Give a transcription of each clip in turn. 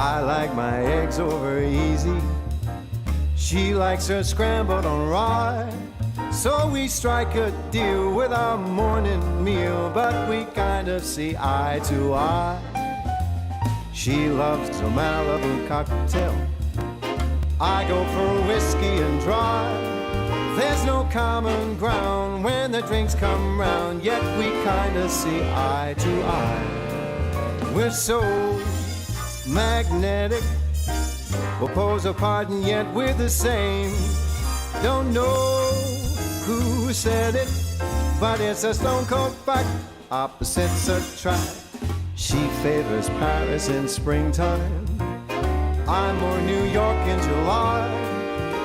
I like my eggs over easy. She likes her scrambled on rye. So we strike a deal with our morning meal, but we kind of see eye to eye. She loves a Malibu cocktail, I go for whiskey and dry. There's no common ground when the drinks come round, yet we kind of see eye to eye. We're so magnetic, we'll pose apart and yet we're the same. Don't know who said it, but it's a stone cold fact. Opposites attract. She favors Paris in springtime, I'm more New York in July.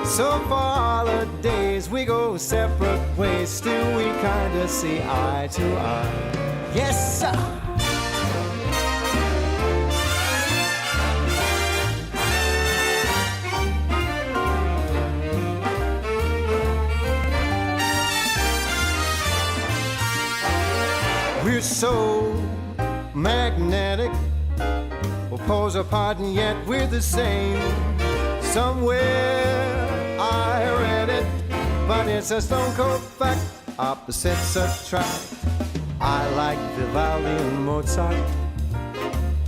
So for holidays we go separate ways, still we kinda see eye to eye. Yes, sir! We're so magnetic, we'll pose apart and yet we're the same. Somewhere I read it, but it's a stone cold fact. Opposites attract. I like Vivaldi and Mozart,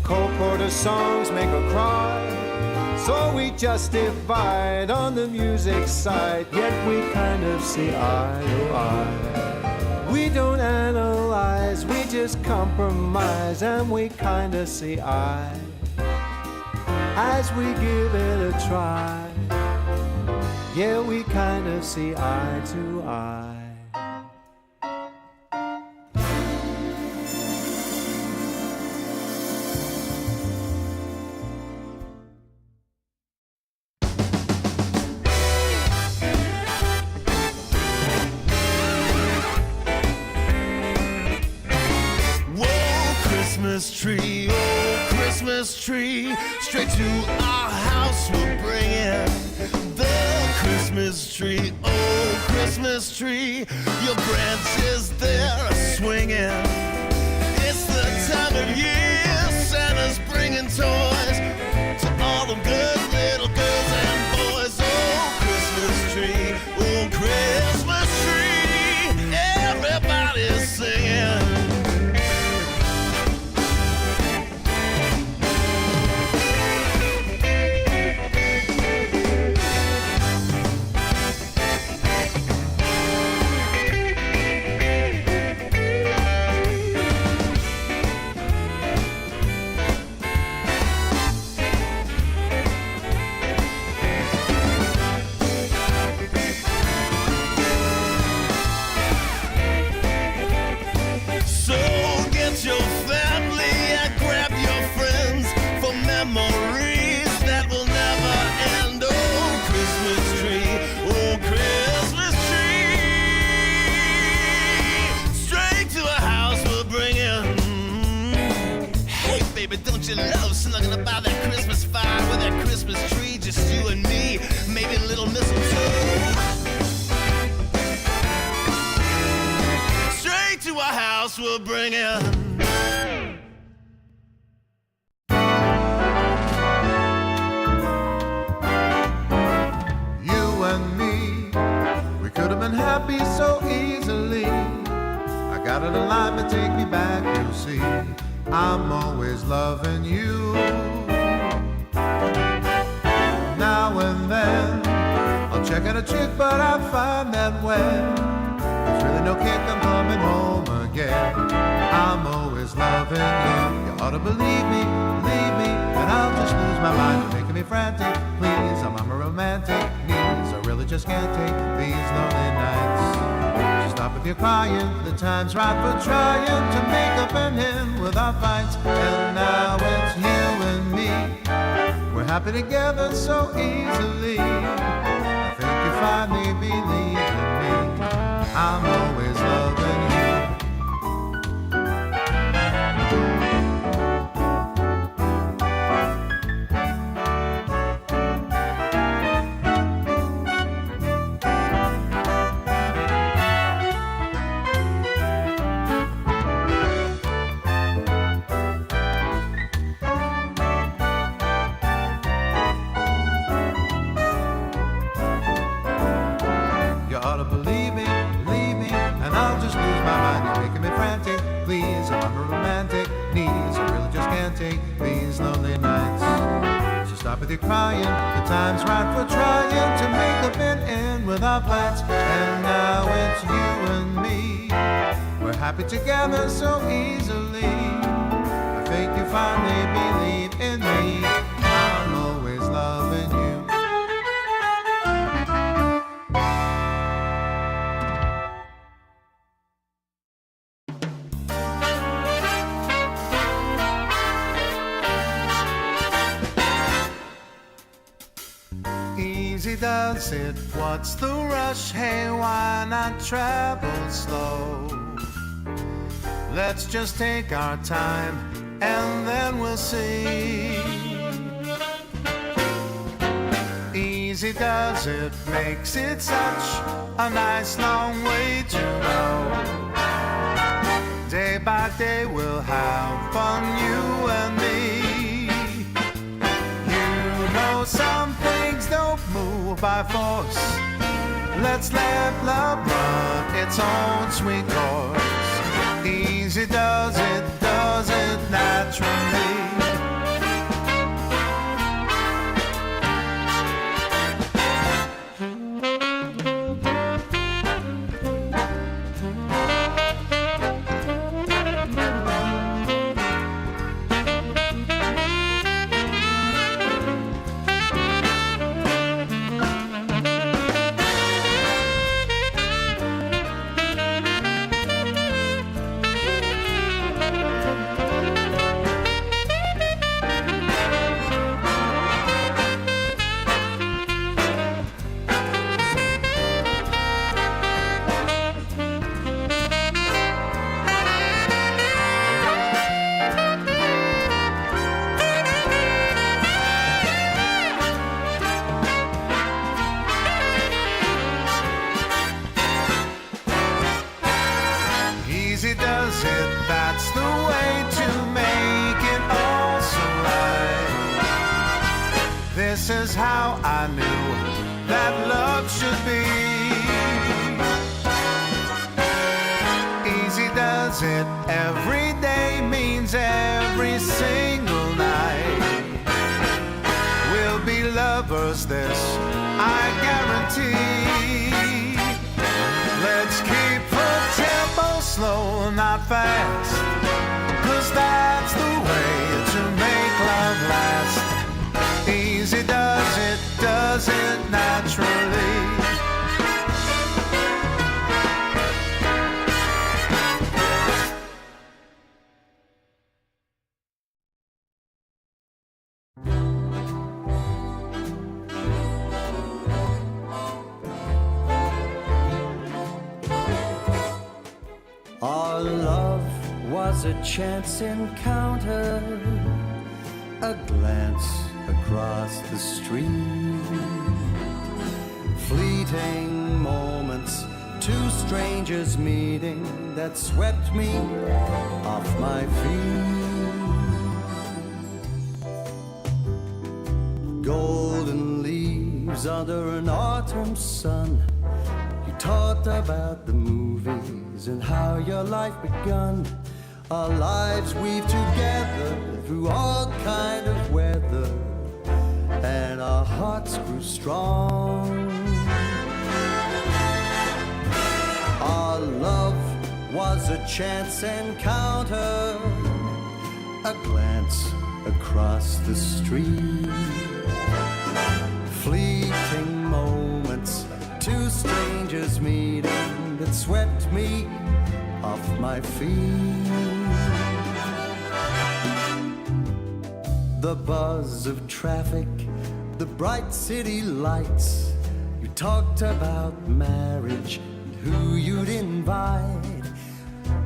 Cole Porter songs make her cry. So we just divide on the music side, yet we kind of see eye to eye. We don't analyze, we just compromise, and we kinda see eye as we give it a try. Yeah, we kinda see eye to eye. Christmas tree, oh Christmas tree, straight to our house we'll bring it. The Christmas tree, oh Christmas tree, your branches they're swinging. It's the time of year Santa's bringing toys to all the good little girls and boys. Oh Christmas tree, oh Christmas tree, everybody's singing. Don't you love snuggling by that Christmas fire with that Christmas tree, just you and me, maybe a little mistletoe. Straight to our house we'll bring it. You and me, we could have been happy so easily. I got it alive and take me back, you see. I'm always loving you. Now and then I'll check out a chick, but I find that when there's really no kick, I'm coming home again. I'm always loving you. You ought to believe me, and I'll just lose my mind. You're making me frantic, please. I'm a romantic needs. I really just can't take these lonely nights. Stop if you're crying, the time's right for trying to make up an end with our fights. And now it's you and me, we're happy together so easily. I think you finally believe in me, I'm always loving you. take these lonely nights. So stop with your crying, the time's right for trying to make a fit in with our plans. And now it's you and me, we're happy together so easily. I think you finally believe in me, I'm always loving you. Easy does it, what's the rush? Hey, why not travel slow? Let's just take our time and then we'll see. Easy does it, makes it such a nice long way to go. Day by day we'll have fun, you and me. You know some things don't move by force. Let's let love run its own sweet course. Easy does it naturally. Easy does it, that's the way to make it all so right. This is how I knew that love should be. Easy does it, every day means every single night. We'll be lovers, this I guarantee. Let's keep the tempo slow, not fast, 'cause that's the way to make love last. Easy does it naturally. Our love was a chance encounter, a glance across the street, fleeting moments, two strangers meeting that swept me off my feet. Golden leaves under an autumn sun, you talked about the movies and how your life begun. Our lives weave together through all kind of weather, and our hearts grew strong. Our love was a chance encounter, a glance across the street, fleeting moments, two strangers meeting that swept me off my feet. The buzz of traffic, the bright city lights, you talked about marriage and who you'd invite.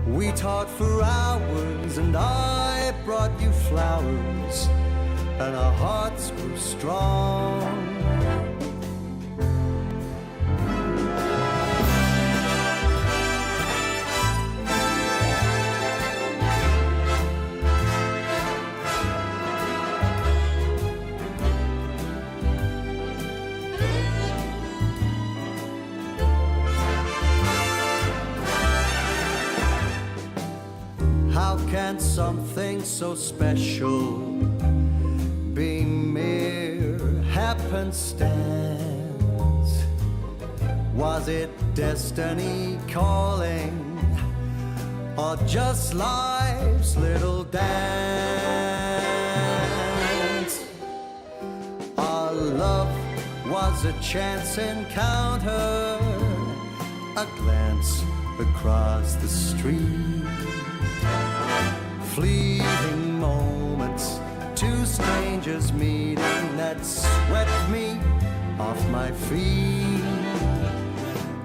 We talked for hours and I brought you flowers, and our hearts grew strong. How can some something so special being mere happenstance? Was it destiny calling, or just life's little dance? Our love was a chance encounter, a glance across the street, fleeting moments, two strangers meeting that swept me off my feet,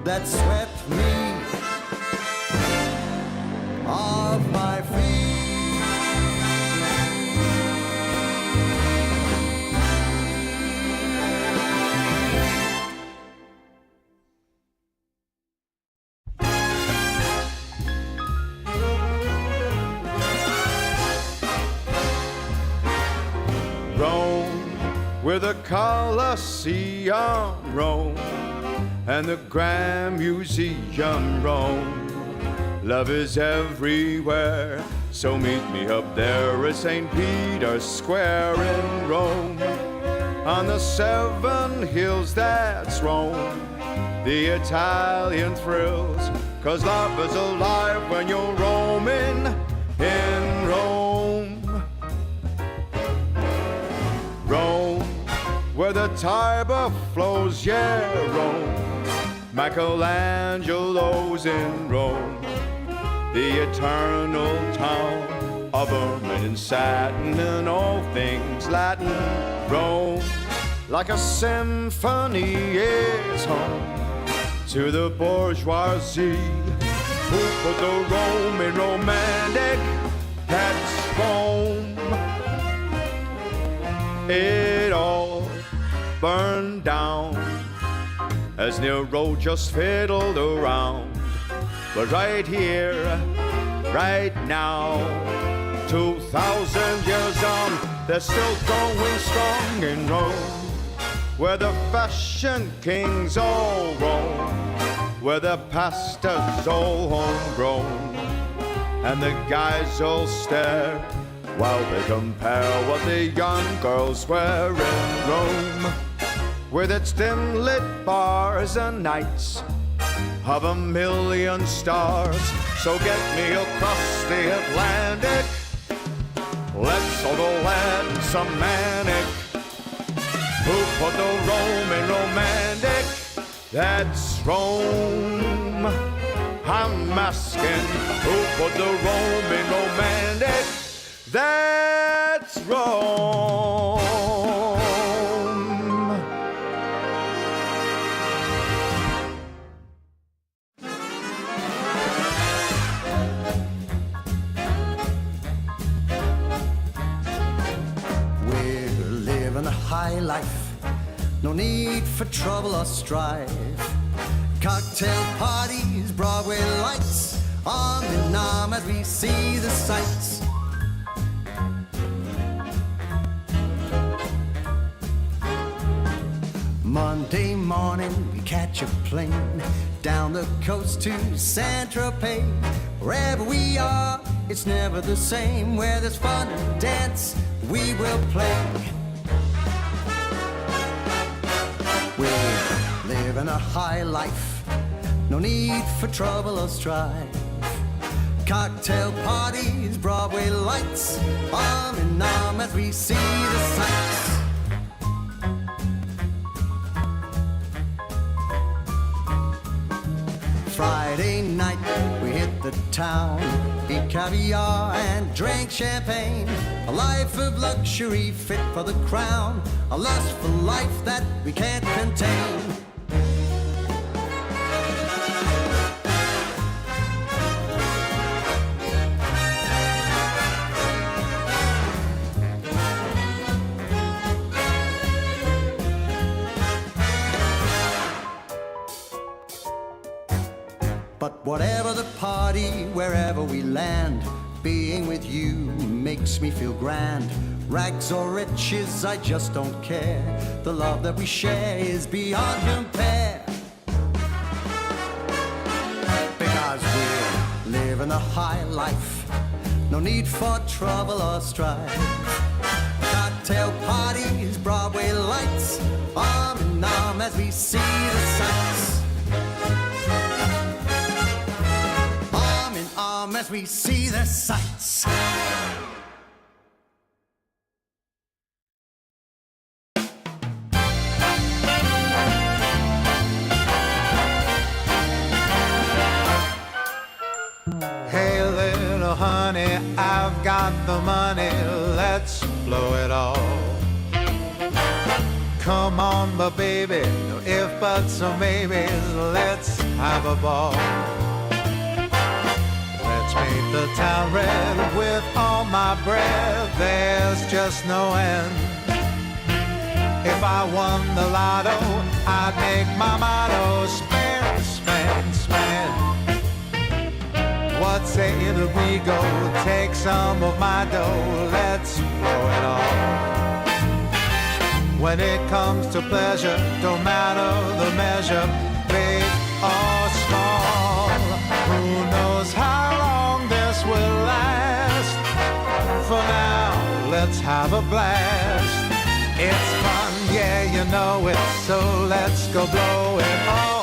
that swept me off my feet. Where the Colosseum Rome and the Grand Museum Rome. Love is everywhere, so meet me up there at St. Peter's Square in Rome. On the 7 hills that's Rome, the Italian thrills, 'cause love is alive when you're roaming in Rome. Rome, where the Tiber flows, yeah, Rome. Michelangelo's in Rome, the eternal town of ermine and satin and all things Latin. Rome, like a symphony, is home to the bourgeoisie who put the Roman romantic, that's Rome. It all burned down as Nero just fiddled around. But right here, right now, 2,000 years on, they're still going strong in Rome, where the fashion kings all roam, where the pasta's all homegrown, and the guys all stare while they compare what the young girls wear in Rome, with its dim-lit bars and nights of a million stars. So get me across the Atlantic, let's all go land some manic, who put the Roman romantic, that's Rome. I'm asking, who put the Roman romantic, that's Rome. We're living a high life, no need for trouble or strife. Cocktail parties, Broadway lights, arm in arm as we see the sights. Monday morning, we catch a plane down the coast to Saint-Tropez. Wherever we are, it's never the same. Where there's fun and dance, we will play. We're living a high life, no need for trouble or strife. Cocktail parties, Broadway lights, arm in arm as we see the sights. Friday night, we hit the town, eat caviar and drink champagne. A life of luxury fit for the crown, a lust for life that we can't contain. But whatever the party, wherever we land, being with you makes me feel grand. Rags or riches, I just don't care. The love that we share is beyond compare. Because we're living a high life, no need for trouble or strife. Cocktail parties, Broadway lights, arm in arm as we see the sights. Arm in arm as we see the sights. Hey little honey, I've got the money, let's blow it all. Come on, my baby, no if, buts, or maybes, let's have a ball. Let's paint the town red with all my bread, there's just no end. If I won the lotto, I'd make my motto, spend, spend, spend. What say that we go take some of my dough, let's blow it all. When it comes to pleasure, don't matter the measure, big or small. Who knows how long this will last? For now, let's have a blast. It's fun, yeah, you know it, so let's go blow it all.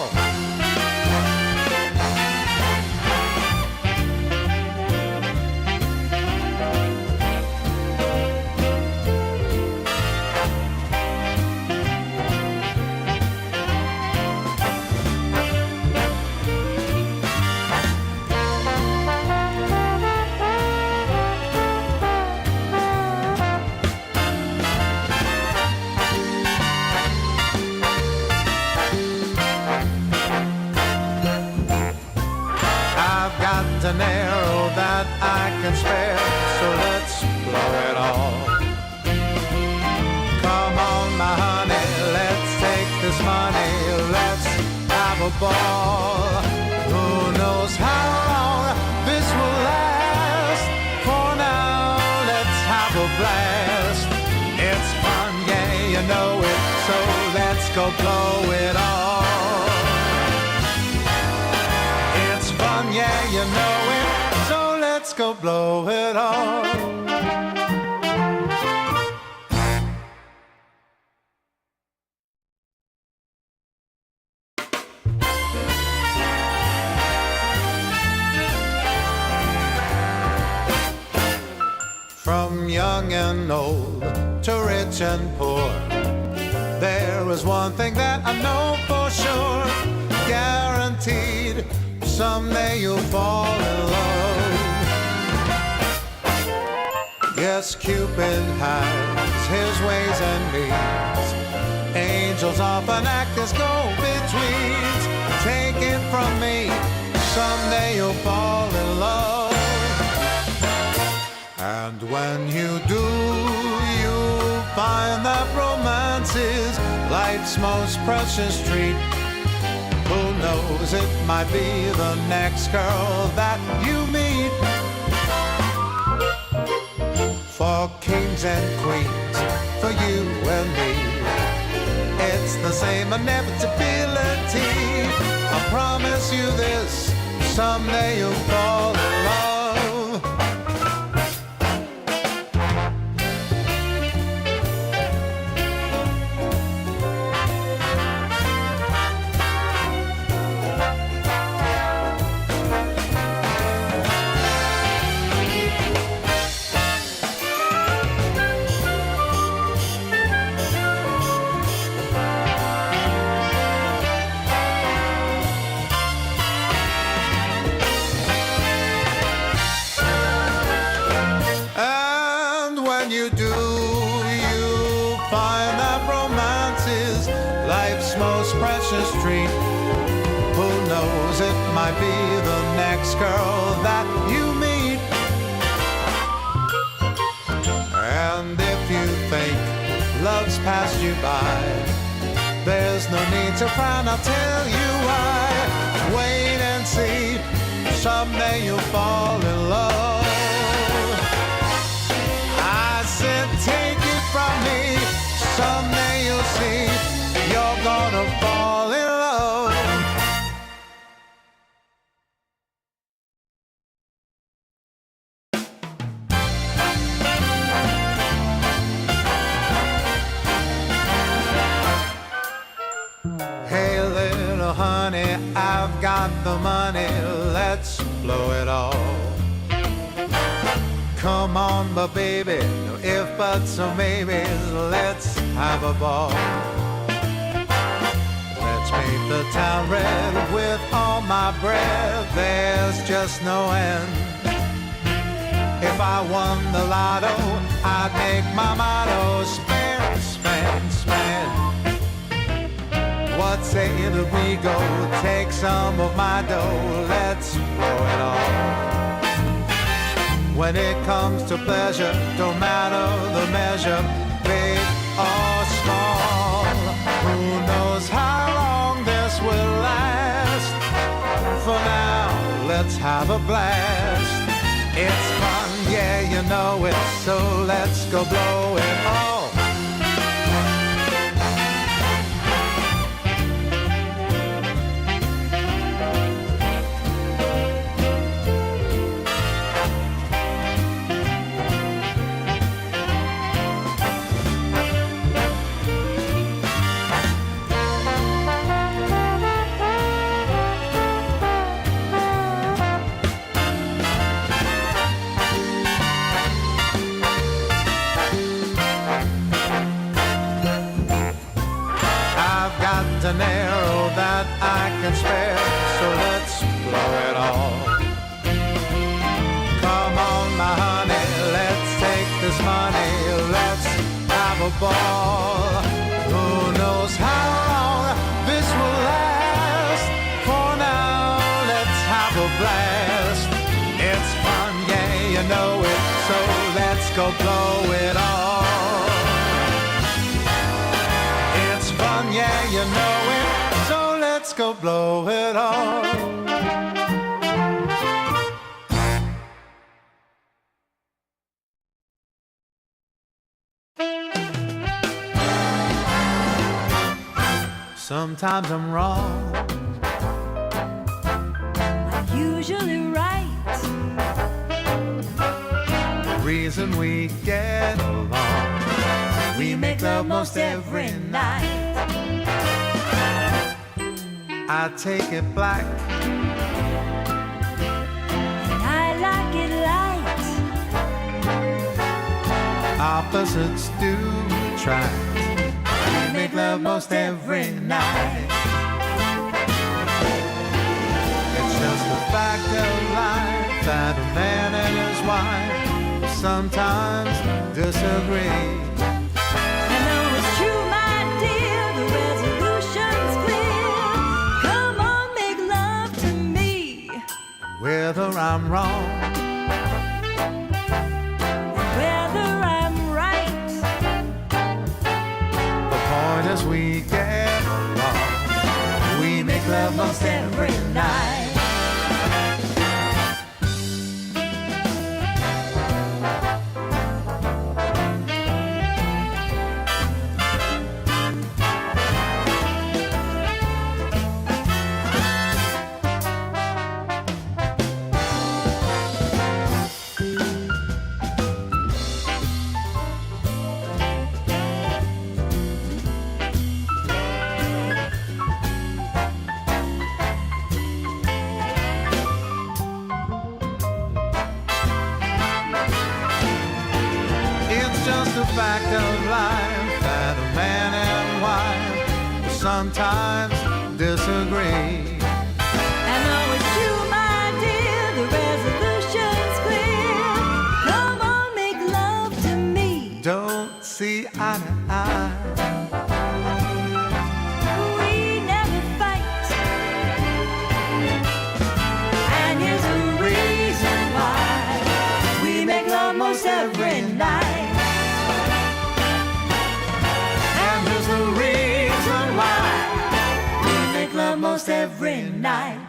An arrow that I can spare, so let's blow it all. Come on, my honey, let's take this money, let's have a ball. Who knows how long this will last? For now, let's have a blast. It's fun, yeah, you know it, so let's go blow it all. It's fun, yeah, you know it, so let's go blow it all. From young and old to rich and poor, there is one thing that I know for sure, guaranteed. Someday you'll fall in love. Yes, Cupid has his ways and means. Angels often act as go-betweens. Take it from me, someday you'll fall in love. And when you do, you'll find that romance is life's most precious treat. Who knows, it might be the next girl that you meet. For kings and queens, for you and me, it's the same inevitability. I promise you this, someday you'll fall in love. Precious treat. Who knows, it might be the next girl that you meet. And if you think love's passed you by, there's no need to frown, I'll tell you why. Wait and see, someday you'll fall in love. I said take it from me, someday you'll see, you're gonna fall in love. say I've got the money, let's blow it all. Come on, but baby, no if, buts, or maybes, let's have a ball. Let's paint the town red with all my breath, there's just no end. If I won the lotto, I'd make my motto, spend, spend, spend. What say that we go take some of my dough, let's blow it all. When it comes to pleasure, don't matter the measure, big or small. Who knows how long this will last? For now, let's have a blast. It's fun, yeah, you know it, so let's go blow it all. An arrow that I can spare, so let's blow it all. Come on, my honey, let's take this money, let's have a ball. Who knows how long this will last? For now, let's have a blast. It's fun, yeah, you know it, so let's go blow it all. It's fun, yeah, you know it, so let's go blow it all. Sometimes I'm wrong, I'm usually right. the reason we get along, We make love most every night. I take it black, And I like it light. opposites do attract. We make love most every night. It's just a fact of life that a man and his wife sometimes disagree. I know it's true, my dear, the resolution's clear. Come on, make love to me. Whether I'm wrong, Whether I'm right, the point is we get along. We make love most every night. Fact of life that a man and wife sometimes disagree. I know it's true, my dear, the resolution's clear. Come on, make love to me. Don't see eye to eye. We never fight. And here's the reason why. We make love most every night. There's the reason why We make love most every night.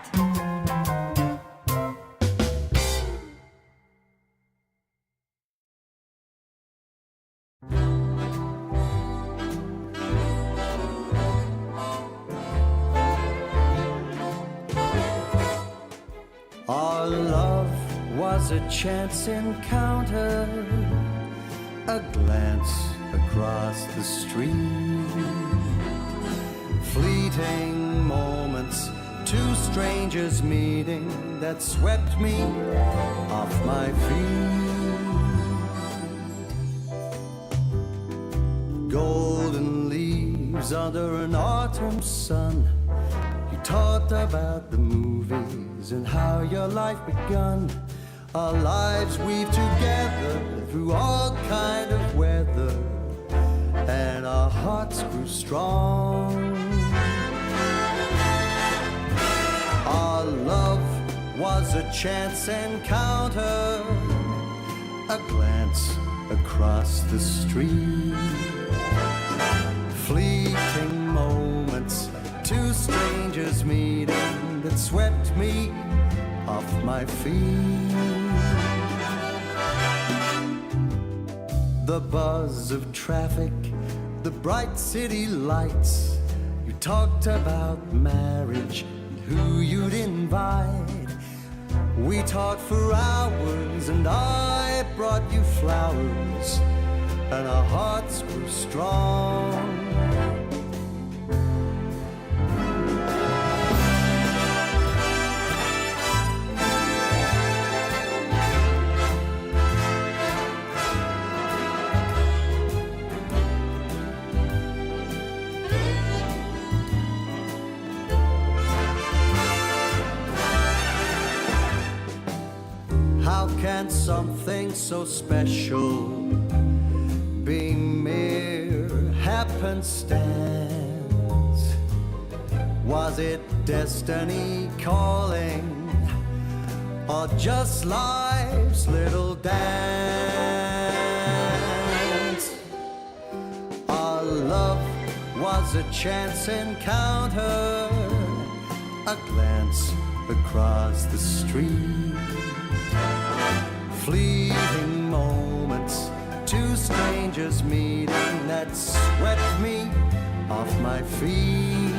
Our love was a chance encounter, a glance across the street, fleeting moments two strangers meeting that swept me off my feet. Golden leaves under an autumn sun. You talked about the movies and how your life begun. Our lives weave together through all kind of weather, and our hearts grew strong. Our love was a chance encounter, a glance across the street. Fleeting moments, two strangers meeting that swept me off my feet. The buzz of traffic, the bright city lights. You talked about marriage and who you'd invite. We talked for hours and I brought you flowers, and our hearts grew strong. How can something so special be mere happenstance? Was it destiny calling, or just life's little dance? Our love was a chance encounter, a glance across the street. Fleeting moments, two strangers meeting that swept me off my feet.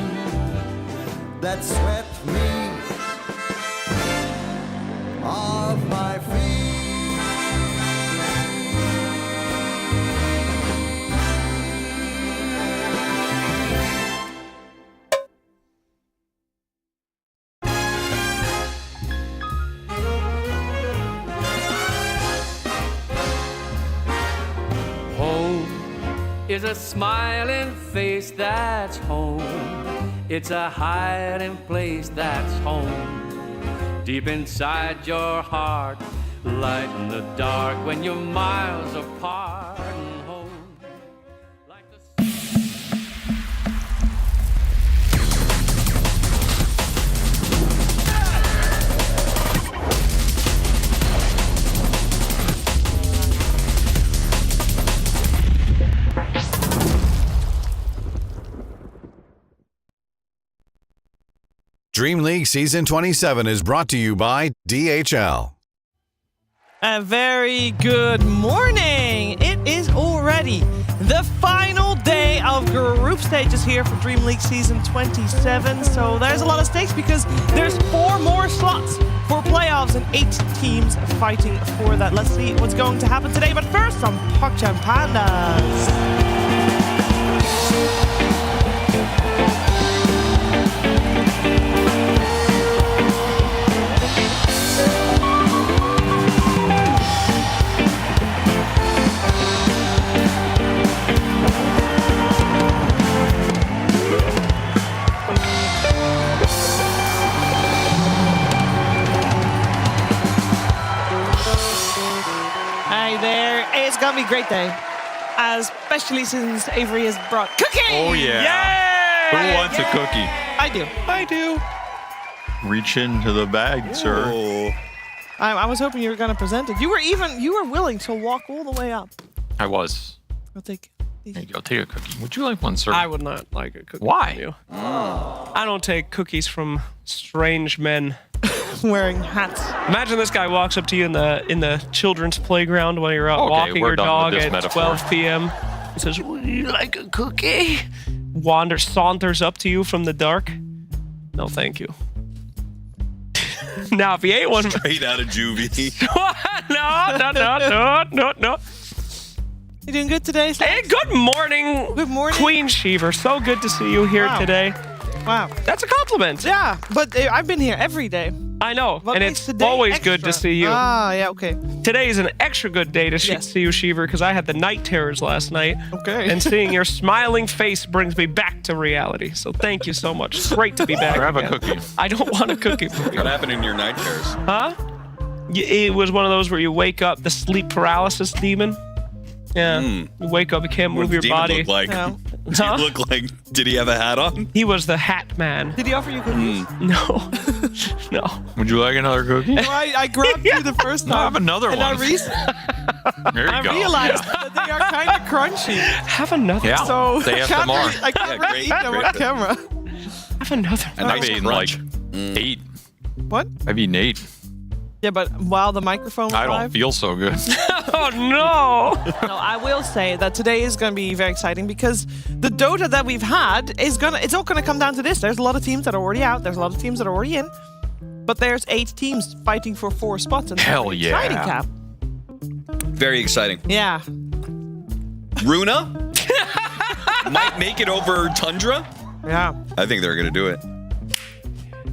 That swept me off my feet. Is a smiling face that's home. It's a hiding place that's home. Deep inside your heart, light in the dark when you're miles apart and home. Like the DreamLeague Season 27 is brought to you by DHL. A very good morning. It is already the final day of group stages here for DreamLeague Season 27. So there's a lot of stakes because there's 4 more slots for playoffs and 8 teams fighting for that. Let's see what's going to happen today. But first, some PogChamp Pandas. It's gonna be a great day, especially since Avery has brought cookie. Oh yeah! Yay! Who wants a cookie? I do. I do. Reach into the bag, sir. I was hoping you were gonna present it. You were willing to walk all the way up. I was. I'll take. There you go. Take a cookie. Would you like one, sir? I would not like a cookie. Why? From you. I don't take cookies from strange men. Wearing hats. Imagine this guy walks up to you in the children's playground while you're out walking your dog at 12 p.m. He says, "Would you like a cookie?" Saunters up to you from the dark. No, thank you. Now, if he ate one, straight out of juvie. No. You doing good today, Slax? Hey, good morning. Good morning. Queen Sheever. So good to see you here today. Wow. That's a compliment. Yeah, but I've been here every day. I know, What and makes it's today always extra? good to see you. Ah, yeah, okay. Today is an extra good day to Yes. see you, Shiver, because I had the night terrors last night. Okay. And seeing your smiling face brings me back to reality. So thank you so much. It's great to be back. Grab a again. cookie. I don't want a cookie from you. What happened in your night terrors? Huh? It was one of those where you wake up, the sleep paralysis demon. Yeah. You wake up, you can't What move did the your demon body. look like? Yeah. Did he look like? Did he have a hat on? He was the Hat Man. Did he offer you cookies? No. No. Would you like another cookie? No, I grabbed you the first time. Have another and one. There you I go. realized that they are kind of crunchy. Have another. Yeah. So They have can't some more. really- I can't Yeah, really eat them great on food. camera. Have another. A I've nice eaten crunch. like 8. What? I've eaten 8. Yeah, but while the microphone was I don't live. feel so good. Oh no. No, I will say that today is going to be very exciting because the Dota that we've had it's all going to come down to this. There's a lot of teams that are already out. There's a lot of teams that are already in. But there's 8 teams fighting for 4 spots. And Hell that's yeah. exciting, Cap. Very exciting. Yeah. Runa might make it over Tundra. Yeah. I think they're gonna do it.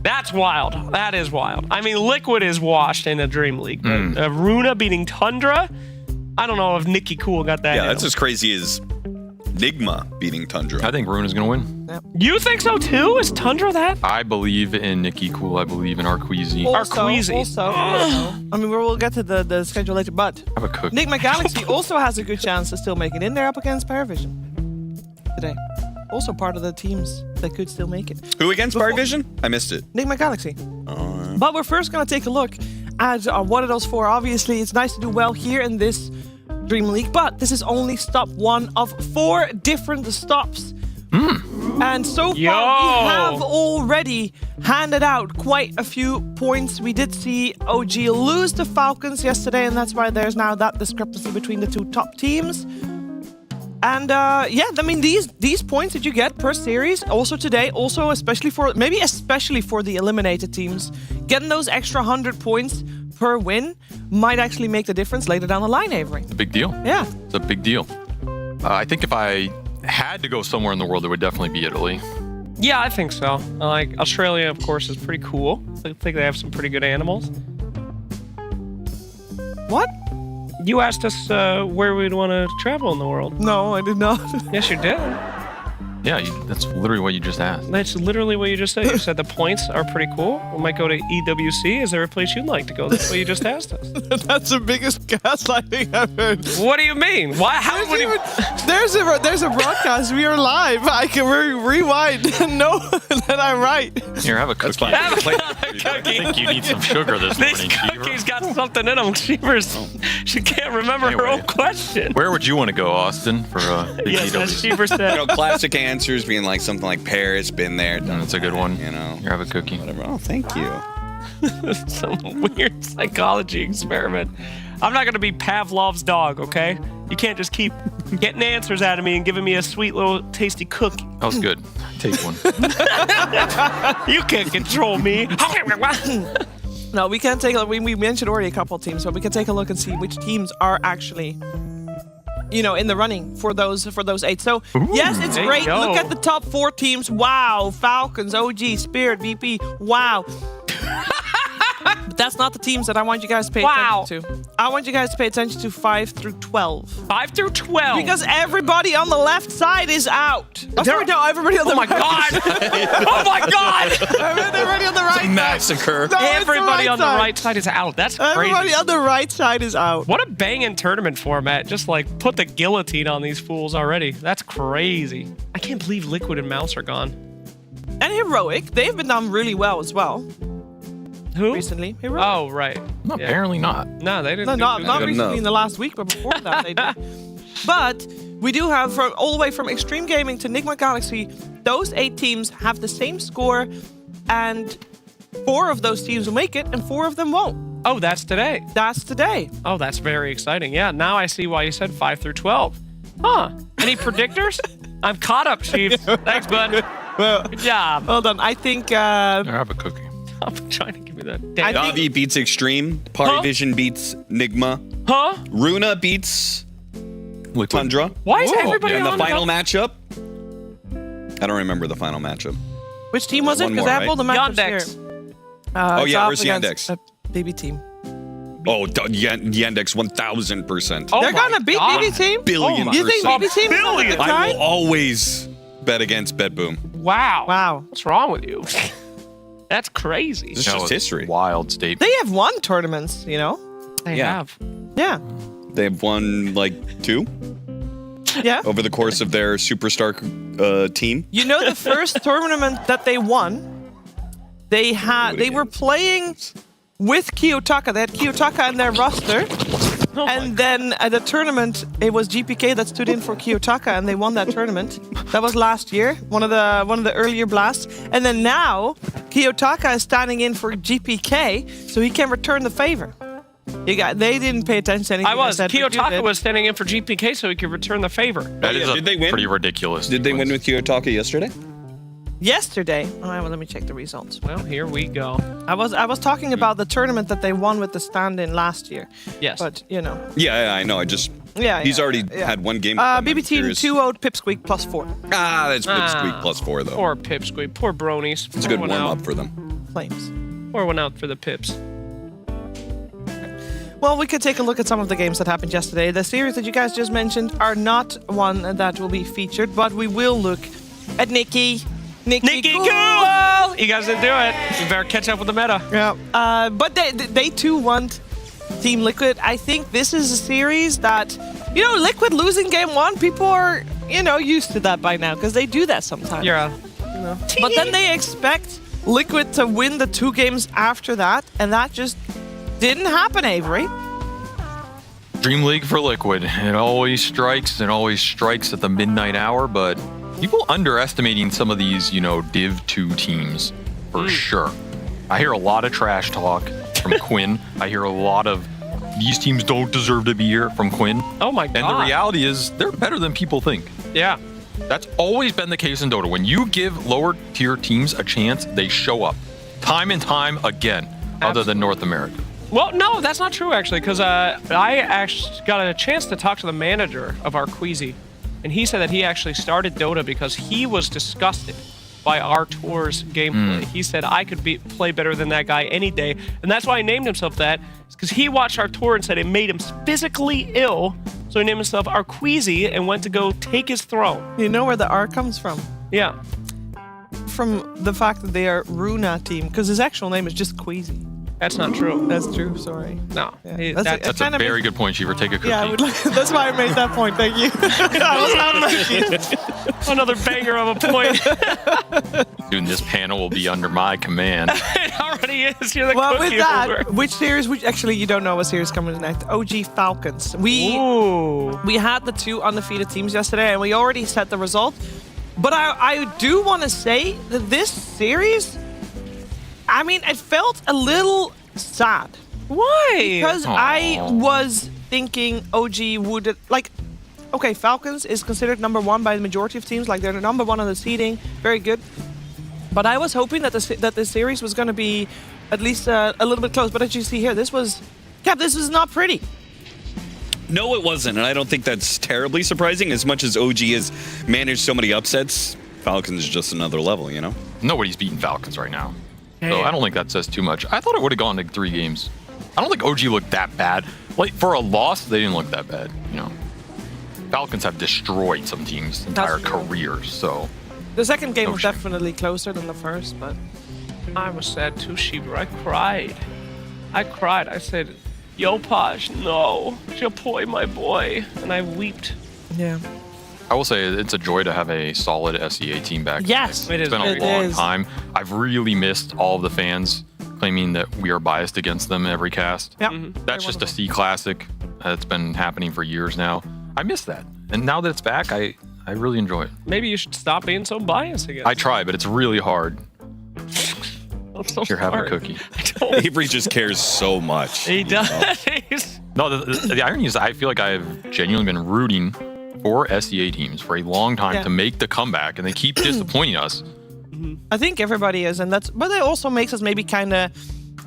That's wild. That is wild. I mean, Liquid is washed in a Dream League. But Runa beating Tundra? I don't know if Nikki Cool got that. Yeah, in that's him. as crazy as Nigma beating Tundra. I think Runa's going to win. You think so too? Is Tundra that? I believe in Nikki Cool. I believe in Arqueezy. Also, I mean, we'll get to the schedule later, but Have a cookie. Nigma Galaxy also has a good chance to still make it in there up against PARIVISION today. Also part of the teams that could still make it. Who against PARIVISION? I missed it. Nigma Galaxy. But we're first going to take a look at what are those for. Obviously, it's nice to do well here in this Dream League, but this is only stop 1 of 4 different stops. And so far, we have already handed out quite a few points. We did see OG lose to Falcons yesterday, and that's why there's now that discrepancy between the 2 top teams. And yeah, I mean, these points that you get per series, also today, also especially for the eliminated teams, getting those extra 100 points per win might actually make the difference later down the line, Avery. It's a big deal. Yeah. It's a big deal. I think if I had to go somewhere in the world, it would definitely be Italy. Yeah, I think so. Like Australia, of course, is pretty cool. I think they have some pretty good animals. What? You asked us where we'd want to travel in the world. No, I did not. Yes, you did. Yeah, that's literally what you just asked. That's literally what you just said. You said the points are pretty cool. We might go to EWC. Is there a place you'd like to go? That's what you just asked us. That's the biggest gaslighting I've heard. What do you mean? Why? How would you? There's a broadcast. We are live. I can rewind and know that I'm right. Here, have a cookie. fine. Have Play- a I cookie. think you need some sugar this This morning, Cheever. cookie's got something in them. She can't remember her Anyway. own question. Where would you want to go, Austin, for big Yes, as EWC? Cheever You know, said. classic answers being like something like Paris, been there, done. That's a good one. You know, Here, have a cookie. whatever. Oh, thank you. Some weird psychology experiment. I'm not going to be Pavlov's dog, okay? You can't just keep getting answers out of me and giving me a sweet little tasty cookie. That was good. Take one. You can't control me. No, we can take a look. We mentioned already a couple of teams, but we can take a look and see which teams are actually, in the running for those 8. So yes, it's Hey, great. yo. Look at the top 4 teams. Wow, Falcons, OG, Spirit, VP. Wow. But that's not the teams that I want you guys to pay attention to. I want you guys to pay attention to 5 through 12. 5 through 12. Because everybody on the left side is out. Oh, sorry, no, everybody on the Oh my right. god! Oh my god! Everybody on the right side. Massacre. No, it's the Everybody right on the side. right side is out. That's Everybody crazy. on the right side is out. What a banging tournament format. Just like put the guillotine on these fools already. That's crazy. I can't believe Liquid and Mouse are gone. And Heroic, they've been done really well as well Who? recently. Heroic. Oh, right. No, Yeah. Apparently not. No, they didn't. No, do not good. Good recently enough. in the last week, but before that they did. But we do have, all the way from Extreme Gaming to Nigma Galaxy, those 8 teams have the same score, and 4 of those teams will make it, and 4 of them won't. Oh, that's today. That's today. Oh, that's very exciting. Yeah, now I see why you said 5 through 12. Huh. Any predictors? I'm caught up, Chief. Thanks, bud. Well, Good job. hold on. I think Here, have a cookie. I'm trying to give you that. I Damn. think- Navi beats Extreme. PARIVISION beats Nigma. Huh? Runa beats Liquid. Tundra. Why is Whoa. everybody And the on final about- matchup? I don't remember the final matchup. Which team was it? One Because more, I have all the matches Yandex. here. Oh, it's yeah, up where's against Yandex? a BB team. Oh, Yandex 1,000%. Oh They're my gonna beat God. BB team? Billion You think percent. BB team is gonna Billion. get I tied? will always bet against Bedboom. Wow. Wow. What's wrong with you? That's crazy. It's just history. Wild statement. They have won tournaments, you know? They Yeah. have. Yeah. They've won like 2 Yeah. over the course of their superstar team. You know the first tournament that they won, they were playing with Kiyotaka. They had Kiyotaka in their roster. And then at the tournament, it was GPK that stood in for Kiyotaka, and they won that tournament. That was last year, one of the earlier blasts. And then now, Kiyotaka is standing in for GPK, so he can return the favor. They didn't pay attention to anything. Kiyotaka was standing in for GPK so he could return the favor. That is Did they win? pretty ridiculous. Did they win with Kiyotaka yesterday? Yesterday. All right, well, let me check the results. Well, here we go. I was talking about the tournament that they won with the stand-in last year. Yes. But, you know. Yeah, I know. He's already had one game. BB team 2-0 Pipsqueak +4. That's Pipsqueak +4, though. Poor Pipsqueak. Poor Bronies. It's a good warm-up for them. Flames. Pour one out for the Pips. Well, we could take a look at some of the games that happened yesterday. The series that you guys just mentioned are not one that will be featured, but we will look at Nikki Cool! You guys didn't do it. You better catch up with the meta. Yeah. But they too want Team Liquid. I think this is a series that, you know, Liquid losing game 1, people are, you know, used to that by now because they do that sometimes. Yeah. You know? But then they expect Liquid to win the 2 games after that, and that just didn't happen, Avery. DreamLeague for Liquid. It always strikes at the midnight hour, but people underestimating some of these, you know, Div 2 teams for sure. I hear a lot of trash talk from Quinn. I hear a lot of these teams don't deserve to be here from Quinn. Oh my God. And the reality is they're better than people think. Yeah. That's always been the case in Dota. When you give lower tier teams a chance, they show up time and time again, other than North America. Well, no, that's not true, actually, because I actually got a chance to talk to the manager of our Queasy, and he said that he actually started Dota because he was disgusted by our tour's gameplay. He said, I could play better than that guy any day, and that's why he named himself that, because he watched our tour and said it made him physically ill, so he named himself our Queasy and went to go take his throne. You know where the R comes from? Yeah. From the fact that they are Runa team, because his actual name is just Queasy. That's not true. That's true, sorry. No. Yeah. That's a very good point, Cheever. Take a cookie. Yeah, that's why I made that point. Thank you. Another banger of a point. Dude, this panel will be under my command. It already is. You're the Well, cookie with that, holder. which series? Which actually, you don't know what series coming next. OG Falcons. We had the 2 undefeated teams yesterday, and we already set the result. But I do want to say that this series, I mean, it felt a little sad. Why? Because I was thinking OG would, like, okay, Falcons is considered number 1 by the majority of teams. Like, they're the number 1 on the seeding. Very good. But I was hoping that the series was going to be at least a little bit close. But as you see here, this was not pretty. No, it wasn't, and I don't think that's terribly surprising. As much as OG has managed so many upsets, Falcons is just another level, you know? Nobody's beating Falcons right now. So I don't think that says too much. I thought it would have gone to 3 games. I don't think OG looked that bad. Like, for a loss, they didn't look that bad, you know? Falcons have destroyed some teams' entire careers, so... The second game was definitely closer than the first, but... I was sad too, Shiva. I cried. I said, Yo, Posh, no. Japoy, my boy. And I wept. Yeah. I will say it's a joy to have a solid SEA team back. Yes, it is. It's been a long time. I've really missed all of the fans claiming that we are biased against them in every cast. Yep. That's just a C classic that's been happening for years now. I miss that. And now that it's back, I really enjoy it. Maybe you should stop being so biased again. I try, but it's really hard. Here, have a cookie. Avery just cares so much. He does. No, the irony is I feel like I've genuinely been rooting for SEA teams for a long time to make the comeback, and they keep disappointing us. I think everybody is, and but it also makes us maybe kind of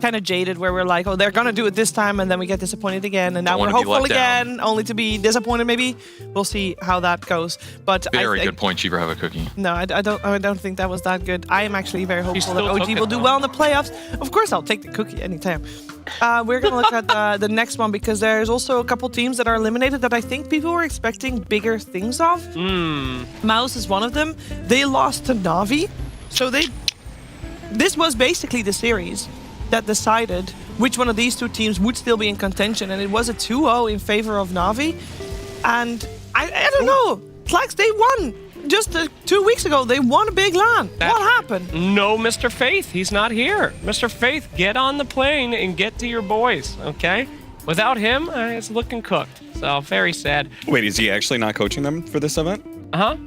kind of jaded where we're like, oh, they're going to do it this time, and then we get disappointed again, and now we're hopeful again, only to be disappointed maybe. We'll see how that goes. But very good point, Cheever, have a cookie. No, I don't think that was that good. I am actually very hopeful that OG will do well in the playoffs. Of course, I'll take the cookie anytime. We're going to look at the next one because there's also a couple teams that are eliminated that I think people were expecting bigger things of. Mouse is one of them. They lost to Na'Vi. So this was basically the series that decided which one of these two teams would still be in contention. And it was a 2-0 in favor of Na'Vi. And I don't know. Flax, they won. Just 2 weeks ago, they won a big LAN. What happened? No, Mr. Faith. He's not here. Mr. Faith, get on the plane and get to your boys, okay? Without him, it's looking cooked. So, very sad. Wait, is he actually not coaching them for this event?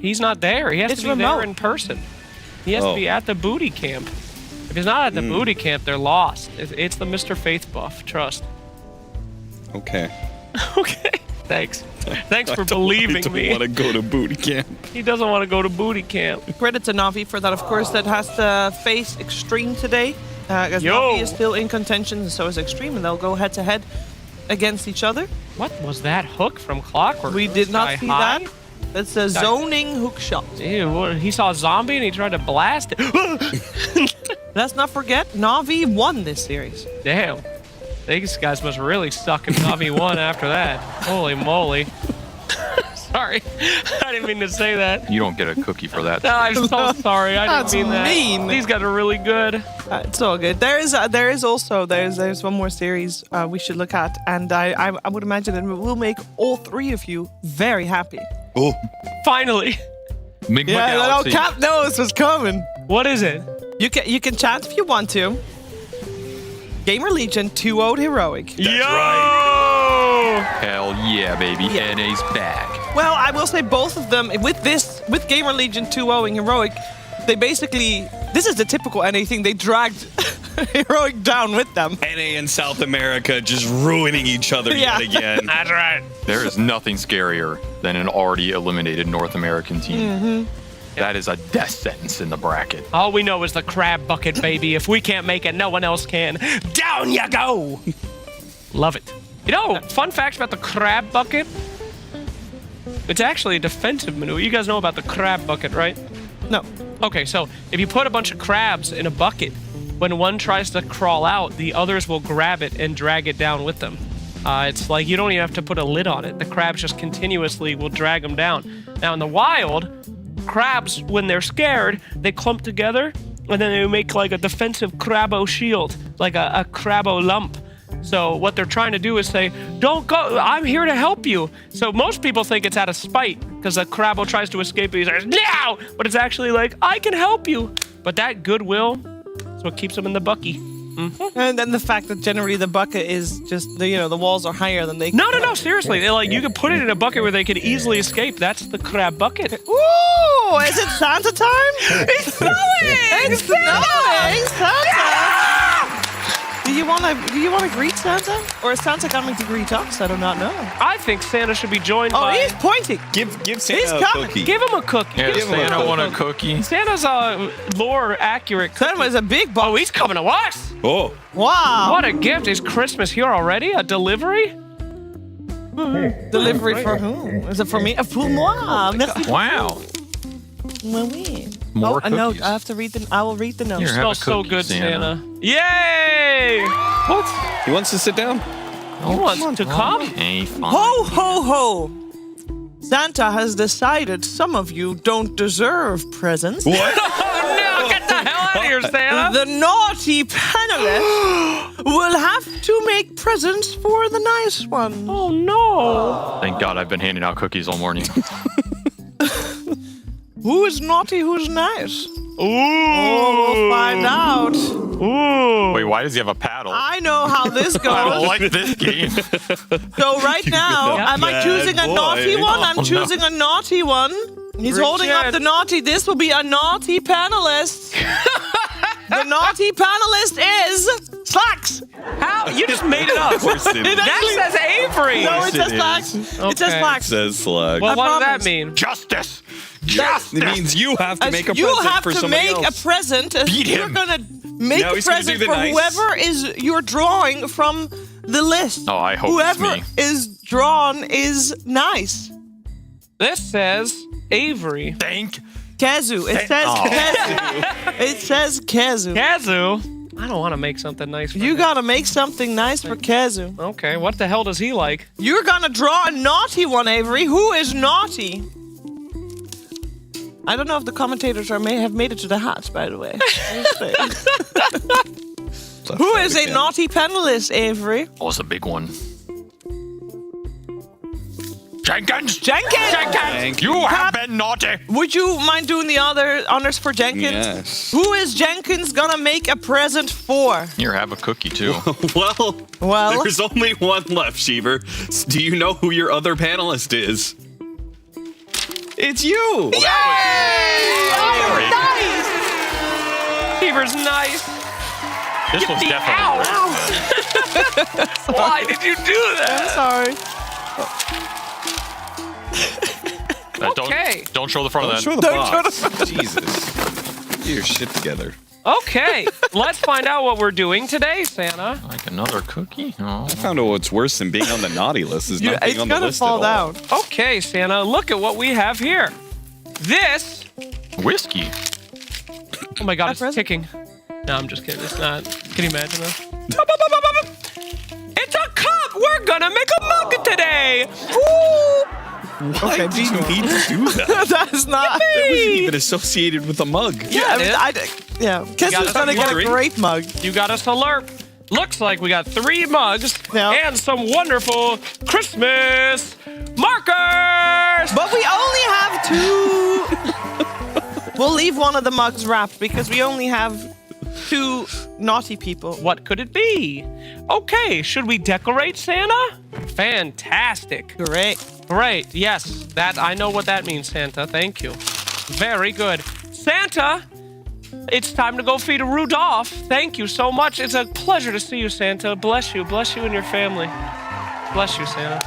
He's not there. He has to be there in person. He has to be at the booty camp. If he's not at the booty camp, they're lost. It's the Mr. Faith buff. Trust. Okay. Okay. Thanks. Thanks for believing me. He doesn't want to go to booty camp. He doesn't want to go to booty camp. Credit to Na'Vi for that, of course, that has to face Extreme today. Because Na'Vi is still in contention, and so is Extreme, and they'll go head-to-head against each other. What was that hook from Clockwork? We did not see that. That's a zoning hook shot. Ew, he saw a zombie and he tried to blast it. Let's not forget, Na'Vi won this series. Damn. These guys must really suck in Na'Vi 1 after that. Holy moly. Sorry. I didn't mean to say that. You don't get a cookie for that. No, I'm so sorry. I didn't mean that. Mean. These guys are really good. It's all good. There's one more series we should look at, and I would imagine it will make all three of you very happy. Oh, finally. Cap knows was coming. What is it? You can chant if you want to. Gamer Legion 2-0'd Heroic. That's right. Hell yeah, baby. Yeah. NA's back. Well, I will say both of them, with Gamer Legion 2-0'ing Heroic, they basically, this is the typical NA thing, they dragged Heroic down with them. NA and South America just ruining each other yet again. That's right. There is nothing scarier than an already eliminated North American team. That is a death sentence in the bracket. All we know is the crab bucket, baby. If we can't make it, no one else can. Down you go! Love it. You know, fun fact about the crab bucket? It's actually a defensive maneuver. You guys know about the crab bucket, right? No. Okay, so if you put a bunch of crabs in a bucket, when one tries to crawl out, the others will grab it and drag it down with them. It's like you don't even have to put a lid on it. The crabs just continuously will drag them down. Now, in the wild, crabs, when they're scared, they clump together, and then they make like a defensive crabbo shield, like a crabbo lump. So what they're trying to do is say, don't go, I'm here to help you. So most people think it's out of spite, because the crabbo tries to escape and he says, no! But it's actually like, I can help you. But that goodwill is what keeps them in the bucky. And then the fact that generally the bucket is just, the walls are higher than they can. No, seriously. Like, you can put it in a bucket where they could easily escape. That's the crab bucket. Ooh, is it Santa time? It's snowing! It's snowing! Santa! Do you want to greet Santa? Or is Santa coming to greet us? I do not know. I think Santa should be joined by... Oh, he's pointing. Give Santa a cookie. Give him a cookie. Yeah, Santa want a cookie. Santa's a lore accurate cookie. Santa is a big box. Oh, he's coming to us. Oh. Wow. What a gift. Is Christmas here already? A delivery? Delivery for whom? Is it for me? For moi. Merci. Wow. Oui. More a note. cookies. I will read the note. Here, have a Smells so cookie, good, Santa. Santa. Yay! What? He wants to sit down. He wants to come? Hey, fine. Ho, ho, ho. Santa has decided some of you don't deserve presents. What? Oh, no! Get the hell out of here, Santa! The naughty panelists will have to make presents for the nice ones. Oh, no. Thank God I've been handing out cookies all morning. Who is naughty, who's nice? Ooh. Oh, we'll find out. Ooh. Wait, why does he have a paddle? I know how this goes. I don't like this game. So right now, am I choosing a naughty one? I'm choosing a naughty one. He's holding up the naughty. This will be a naughty panelist. The naughty panelist is Slacks. How? You just made it up. Of course it is. That says Avery. No, it it says is. Slacks. Okay. It says Slacks. Says Slug. Well, I what does that promise. mean? Justice. It means you have to make a You present have for to somebody make else. a present. Beat You're him. gonna Make Now a he's gonna present do the for nice. whoever is you're drawing from the list. Oh, I hope whoever it's me. is drawn is nice. This says Avery. Thank. Kazu. It says Kazu. It says Kazu. Kazu. I don't want to make something nice for You him. gotta make something nice for Kazu. Okay, what the hell does he like? You're gonna draw a naughty one, Avery. Who is naughty? I don't know if the commentators may have made it to the hats, by the way. Who is a naughty panelist, Avery? Oh, it's a big one. Jenkins! Jenkins! You have been naughty! Would you mind doing the other honors for Jenkins? Yes. Who is Jenkins gonna make a present for? Here, have a cookie, too. Well, There's only one left, Sheever. Do you know who your other panelist is? It's you! Yay! Oh, nice! Beaver's nice. This was definitely... Why did you do that? Sorry. Okay. Don't show the front of that. Show the Don't show box. Jesus. Get your shit together. Okay, let's find out what we're doing today, Santa. Like another cookie? Oh. I found out what's worse than being on the naughty list is not being It's on the gonna list fall at all. down. Okay, Santa, look at what we have here. This, Whiskey. oh my God, That it's present? ticking. No, I'm just kidding. It's not. Can you imagine this? It's a cup. We're gonna make a mug today. Woo! Why do you need to do that? That is not. That wasn't even associated with a mug. Yeah, it is. Yeah. Kessu's us gonna get a drink? grape mug. You got us a slurp. Looks like we got 3 mugs Yeah. and some wonderful Christmas markers. But we only have 2. We'll leave one of the mugs wrapped because we only have 2 naughty people. What could it be? Okay, should we decorate Santa? Fantastic. Great. Great. Yes, that I know what that means, Santa. Thank you. Very good. Santa, it's time to go feed Rudolph. Thank you so much. It's a pleasure to see you, Santa. Bless you. Bless you and your family. Bless you, Santa.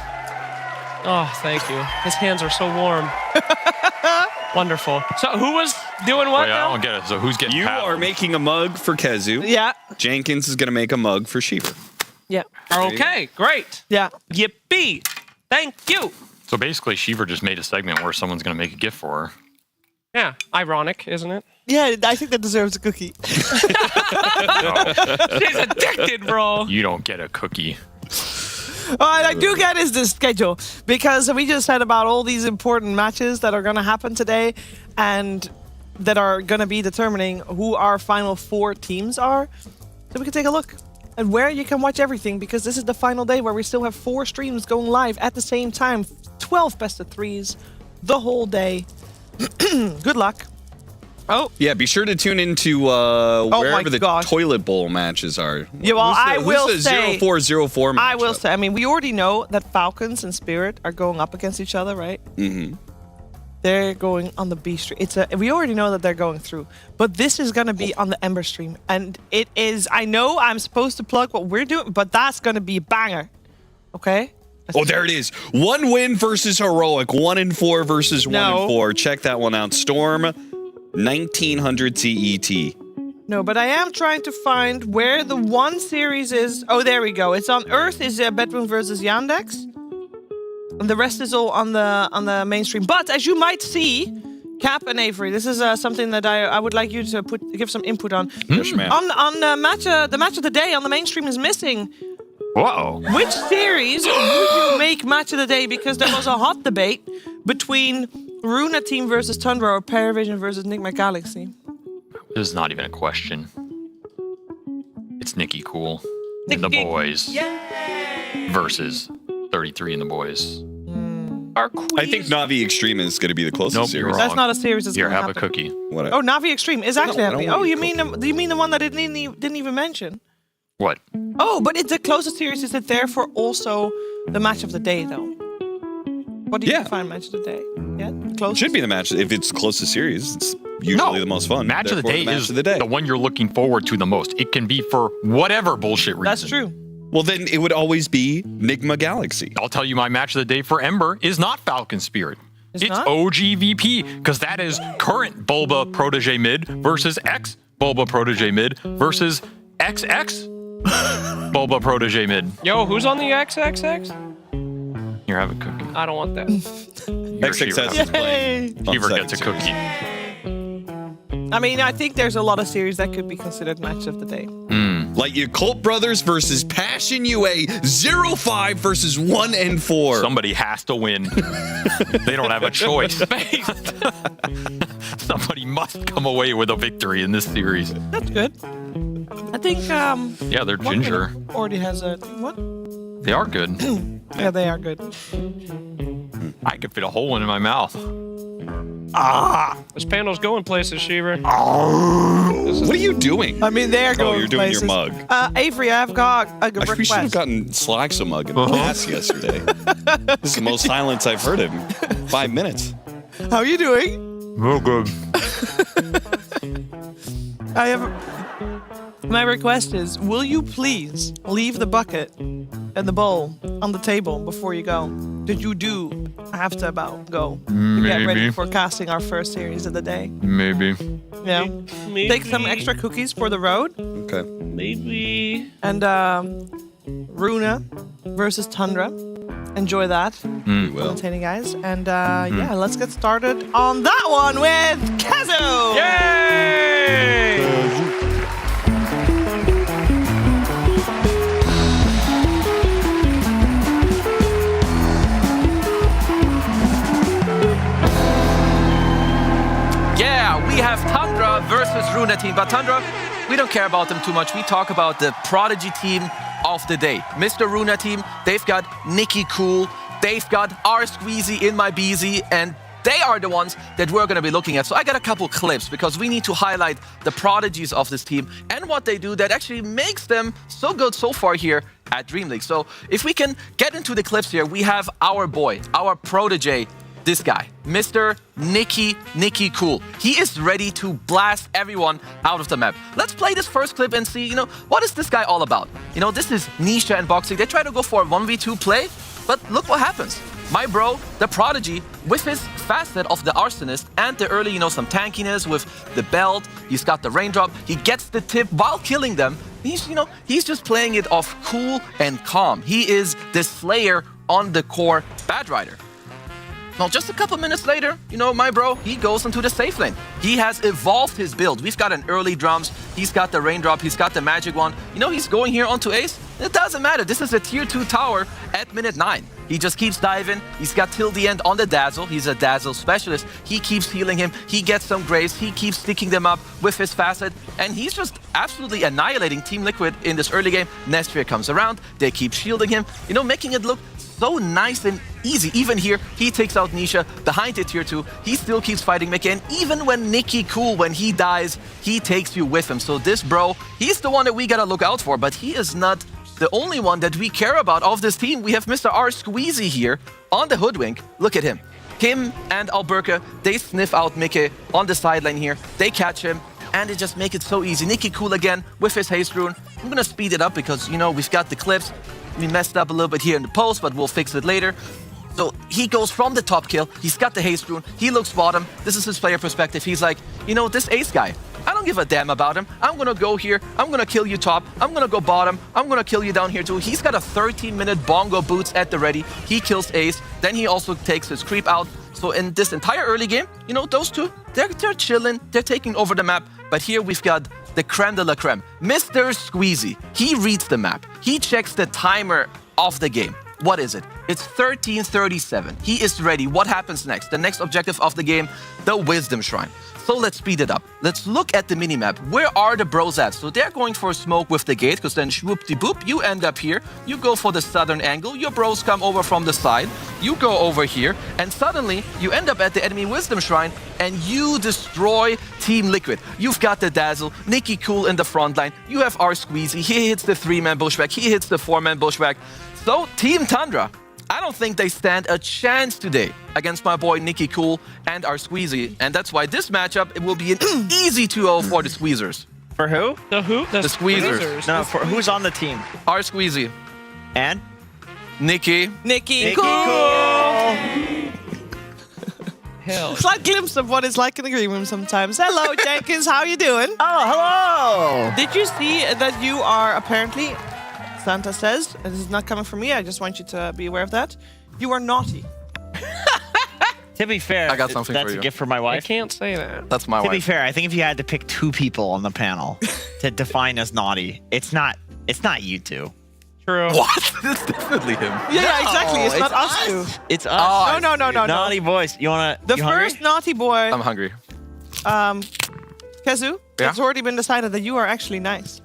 Oh, thank you. His hands are so warm. Wonderful. So who was doing what Wait, I now? don't get it. So who's getting You paddled? are making a mug for Kezu. Yeah. Jenkins is going to make a mug for Sheever. Yeah. Okay, great. Yeah. Yippee. Thank you. So basically, Sheever just made a segment where someone's going to make a gift for her. Yeah, ironic, isn't it? Yeah, I think that deserves a cookie. She's addicted, bro. You don't get a cookie. What I do get is the schedule because we just said about all these important matches that are going to happen today and that are going to be determining who our final 4 teams are. So we can take a look at where you can watch everything because this is the final day where we still have 4 streams going live at the same time. 12 best of 3s the whole day. Good luck. Oh. Yeah, be sure to tune into wherever the gosh. toilet bowl matches are. Yeah, well, I will who's the say- 0404 matchup? I will say, I mean, we already know that Falcons and Spirit are going up against each other, right? Mm-hmm. They're going on the B stream. We already know that they're going through, but this is going to be on the Ember stream, and it is. I know I'm supposed to plug what we're doing, but that's going to be a banger. Okay. Oh, there it is. 1 win versus Heroic. 1-4 versus 1-4. No. Check that one out. Storm, 1900 CET. No, but I am trying to find where the one series is. Oh, there we go. It's on Earth. Is Bedroom versus Yandex, and the rest is all on the mainstream. But as you might see, Cap and Avery, this is something that I would like you to give some input on. Yes, ma'am. On the match of the day on the mainstream is missing. Whoa. Which series would you make match of the day? Because there was a hot debate between Runa Team versus Tundra or PARIVISION versus Nigma Galaxy. This is not even a question. It's Nikki Cool and the Nikki. boys versus 33 and the boys. Our I think Navi Extreme is going to be the closest Nope, series. you're That's wrong. not a series that's Here, going to have happen. a cookie. What? Oh, Navi Extreme is actually I don't happening. want Oh, your you mean the one that I didn't even mention? What? Oh, but it's the closest series. Is it therefore also the match of the day, though? What do you Yeah. define match of the day? Yeah, close. Should be the match. If it's closest series, it's usually the most fun. Match of the Therefore, day match is of the day. the one you're looking forward to the most. It can be for whatever bullshit reason. That's true. Well, then it would always be Nigma Galaxy. I'll tell you my match of the day for Ember is not Falcon Spirit. It's It's not? OGVP, because that is current Bulba Protege mid versus ex Bulba Protege mid versus XX Bulba Protege mid. Yo, who's on the XXX? Here, have a cookie. I don't want that. XXS is playing. Cheever gets a cookie. I mean, I think there's a lot of series that could be considered match of the day. Like your Colt Brothers versus Passion UA 0-5 versus 1-4. Somebody has to win. They don't have a choice. Somebody must come away with a victory in this series. That's good. I think. Yeah, they're ginger. Already has a what? They are good. Yeah, they are good. I could fit a hole in my mouth. This panel's going places, Cheever. What are you doing? I mean, they're going you're doing places. your mug. Avery, I've got a We should have request. gotten Slax a mug in the past yesterday. This is the most silence I've heard in 5 minutes. How are you doing? Oh, good. I have. My request is, will you please leave the bucket and the bowl on the table before you go? Did you do have to go to get ready for casting our first series of the day? Maybe. Yeah. Maybe. Take some extra cookies for the road. Okay. Maybe. And Runa versus Tundra. Enjoy that. Commentating, guys. And yeah, let's get started on that one with Kazu! Yay! Yeah, we have Tundra versus Runa team, but Tundra, we don't care about them too much. We talk about the Prodigy team of the day. Mr. Runa team, they've got Nikki Cool, they've got R Squeezy in my BZ, and they are the ones that we're going to be looking at. So I got a couple clips because we need to highlight the prodigies of this team and what they do that actually makes them so good so far here at DreamLeague. So if we can get into the clips here, we have our boy, our protege, this guy, Mr. Nikki Cool. He is ready to blast everyone out of the map. Let's play this first clip and see, what is this guy all about? This is Nisha and Boxy. They try to go for a 1v2 play, but look what happens. My bro, the Prodigy, with his facet of the Arsonist and the early, some tankiness with the belt. He's got the raindrop. He gets the tip while killing them. He's just playing it off cool and calm. He is the Slayer on the core Bad Rider. Now, just a couple minutes later, my bro, he goes into the safe lane. He has evolved his build. We've got an early drums. He's got the raindrop. He's got the magic one. He's going here onto Ace. It doesn't matter. This is a tier 2 tower at minute 9. He just keeps diving. He's got till the end on the Dazzle. He's a Dazzle specialist. He keeps healing him. He gets some grace. He keeps sticking them up with his facet. And he's just absolutely annihilating Team Liquid in this early game. Nestria comes around. They keep shielding him, making it look so nice and easy. Even here, he takes out Nisha behind the tier 2. He still keeps fighting Mickey. And even when Nikki Cool, when he dies, he takes you with him. So this bro, he's the one that we gotta look out for. But he is not the only one that we care about of this team. We have Mr. R Squeezy here on the Hoodwink. Look at him. Him and Alberca, they sniff out Mickey on the sideline here. They catch him. And they just make it so easy. Nikki Cool again with his haste rune. I'm gonna speed it up because, we've got the clips. We messed up a little bit here in the post, but we'll fix it later. So he goes from the top kill. He's got the haste rune. He looks bottom. This is his player perspective. He's like, this Ace guy, I don't give a damn about him. I'm going to go here. I'm going to kill you top. I'm going to go bottom. I'm going to kill you down here too. He's got a 13-minute bongo boots at the ready. He kills Ace. Then he also takes his creep out. So in this entire early game, those two, they're chilling. They're taking over the map. But here we've got the creme de la creme. Mr. Squeezy, he reads the map. He checks the timer of the game. What is it? It's 13:37. He is ready. What happens next? The next objective of the game, the Wisdom Shrine. So let's speed it up. Let's look at the minimap. Where are the bros at? So they're going for a smoke with the gate, because then swoop-de-boop, you end up here. You go for the southern angle. Your bros come over from the side. You go over here. And suddenly, you end up at the enemy Wisdom Shrine, and you destroy Team Liquid. You've got the Dazzle, Nikki Cool in the front line. You have R Squeezy. He hits the 3-man bushwhack. He hits the 4-man bushwhack. So Team Tundra, I don't think they stand a chance today against my boy Nikki Cool and our Squeezy. And that's why this matchup, it will be an easy 2-0 for the Squeezers. For who? The who? The Squeezers. No, for who's on the team? Our Squeezy. And? Nikki. Nikki Cool! Hell. Slight glimpse of what it's like in the green room sometimes. Hello, Jenkins. How you doing? Oh, hello. Did you see that you are apparently, Santa says, and this is not coming from me, I just want you to be aware of that, you are naughty. To be fair, I got something that's for you. a gift for my I wife. can't say that. That's my To be wife. fair, I think if you had to pick 2 people on the panel to define as naughty, it's not you two. True. What? It's definitely him. Yeah, exactly. It's not us two. It's us. No. Naughty boys. You wanna? The you first hungry? naughty boy, I'm hungry. Kezu, Yeah? it's already been decided that you are actually nice.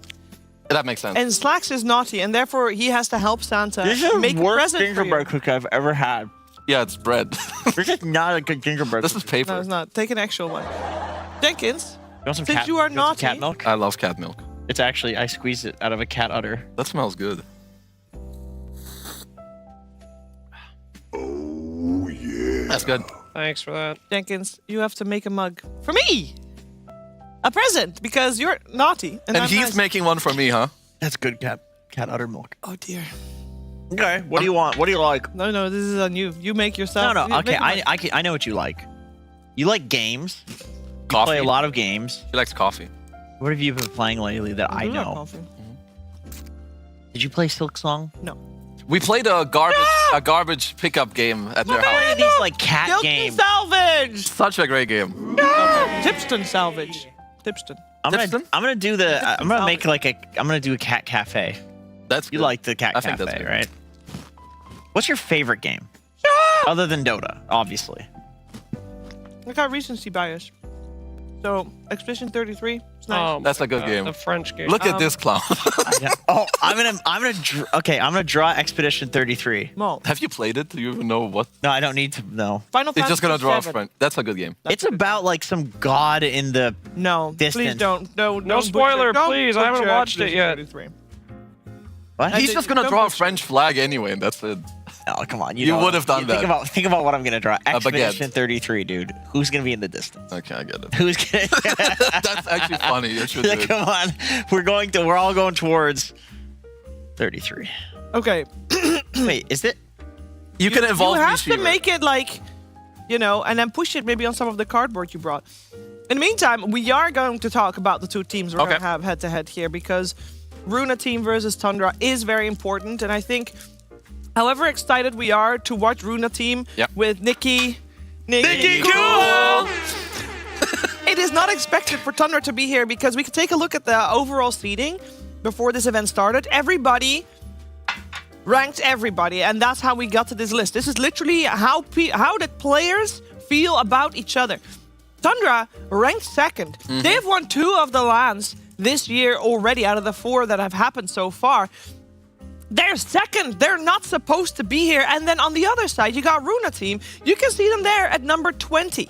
That makes sense. And Slacks is naughty, and therefore he has to help Santa This is make the a worst present for you. gingerbread cookie I've ever had. Yeah, it's bread. This is not a good gingerbread. This is cookie. paper. No, it's not. Take an actual one. Jenkins, You want some since cat, you are want some naughty, cat milk? I love cat milk. It's actually I squeezed it out of a cat udder. That smells good. That's good. Thanks for that. Jenkins, you have to make a mug for me. A present, because you're naughty. And I'm he's nice. making one for me, huh? That's good cat udder milk. Oh, dear. Okay. What do you want? What do you like? No, this is on you. You make yourself. No. You Okay. make a mug. I know what you like. You like games. You Coffee. play a lot of games. He likes coffee. What have you been playing lately that I do like know? coffee. Did you play Silk Song? No. We played a garbage pickup game at their house. These like cat Hilton games. Salvage! Such a great game. Tipston Salvage. Tipston. I'm gonna do the. I'm gonna make Salvage. I'm gonna do a cat cafe. That's You good. like the cat I think cafe, that's good. right? What's your favorite game? Other than Dota, obviously. I got recency bias. So, Expedition 33, it's nice. Oh, That's my a good God, game. The French game. Look at this clown. Oh, I'm gonna draw Expedition 33. Mo. Have you played it? Do you even know what? No, I don't need to know. Final He's Fantasy just gonna draw a 7. friend. That's a good game. It's about like some god in the. No, please Distance. don't. No spoiler, don't please. I haven't butcher watched it Expedition yet. 33. What? He's just gonna don't draw a butcher- French flag anyway, and that's it. Oh, come on. You know- would have done think that. Think about what I'm gonna draw. baguette. Expedition 33, dude. Who's gonna be in the distance? Okay, I get it. Who's gonna? That's actually funny. You should do it. Come on. We're all going towards 33. Okay. Wait, is it? You can involve You me, have to Shiva. make it like, and then push it maybe on some of the cardboard you brought. In the meantime, we are going to talk about the two teams we're going to have head-to-head here, because Runa team versus Tundra is very important, and I think however excited we are to watch Runa team with Nikki Cool! It is not expected for Tundra to be here, because we could take a look at the overall seeding before this event started. Everybody ranked everybody, and that's how we got to this list. This is literally how the players feel about each other. Tundra ranked second. They've won 2 of the LANs this year already out of the 4 that have happened so far. They're second. They're not supposed to be here. And then on the other side, you got Runa team. You can see them there at number 20.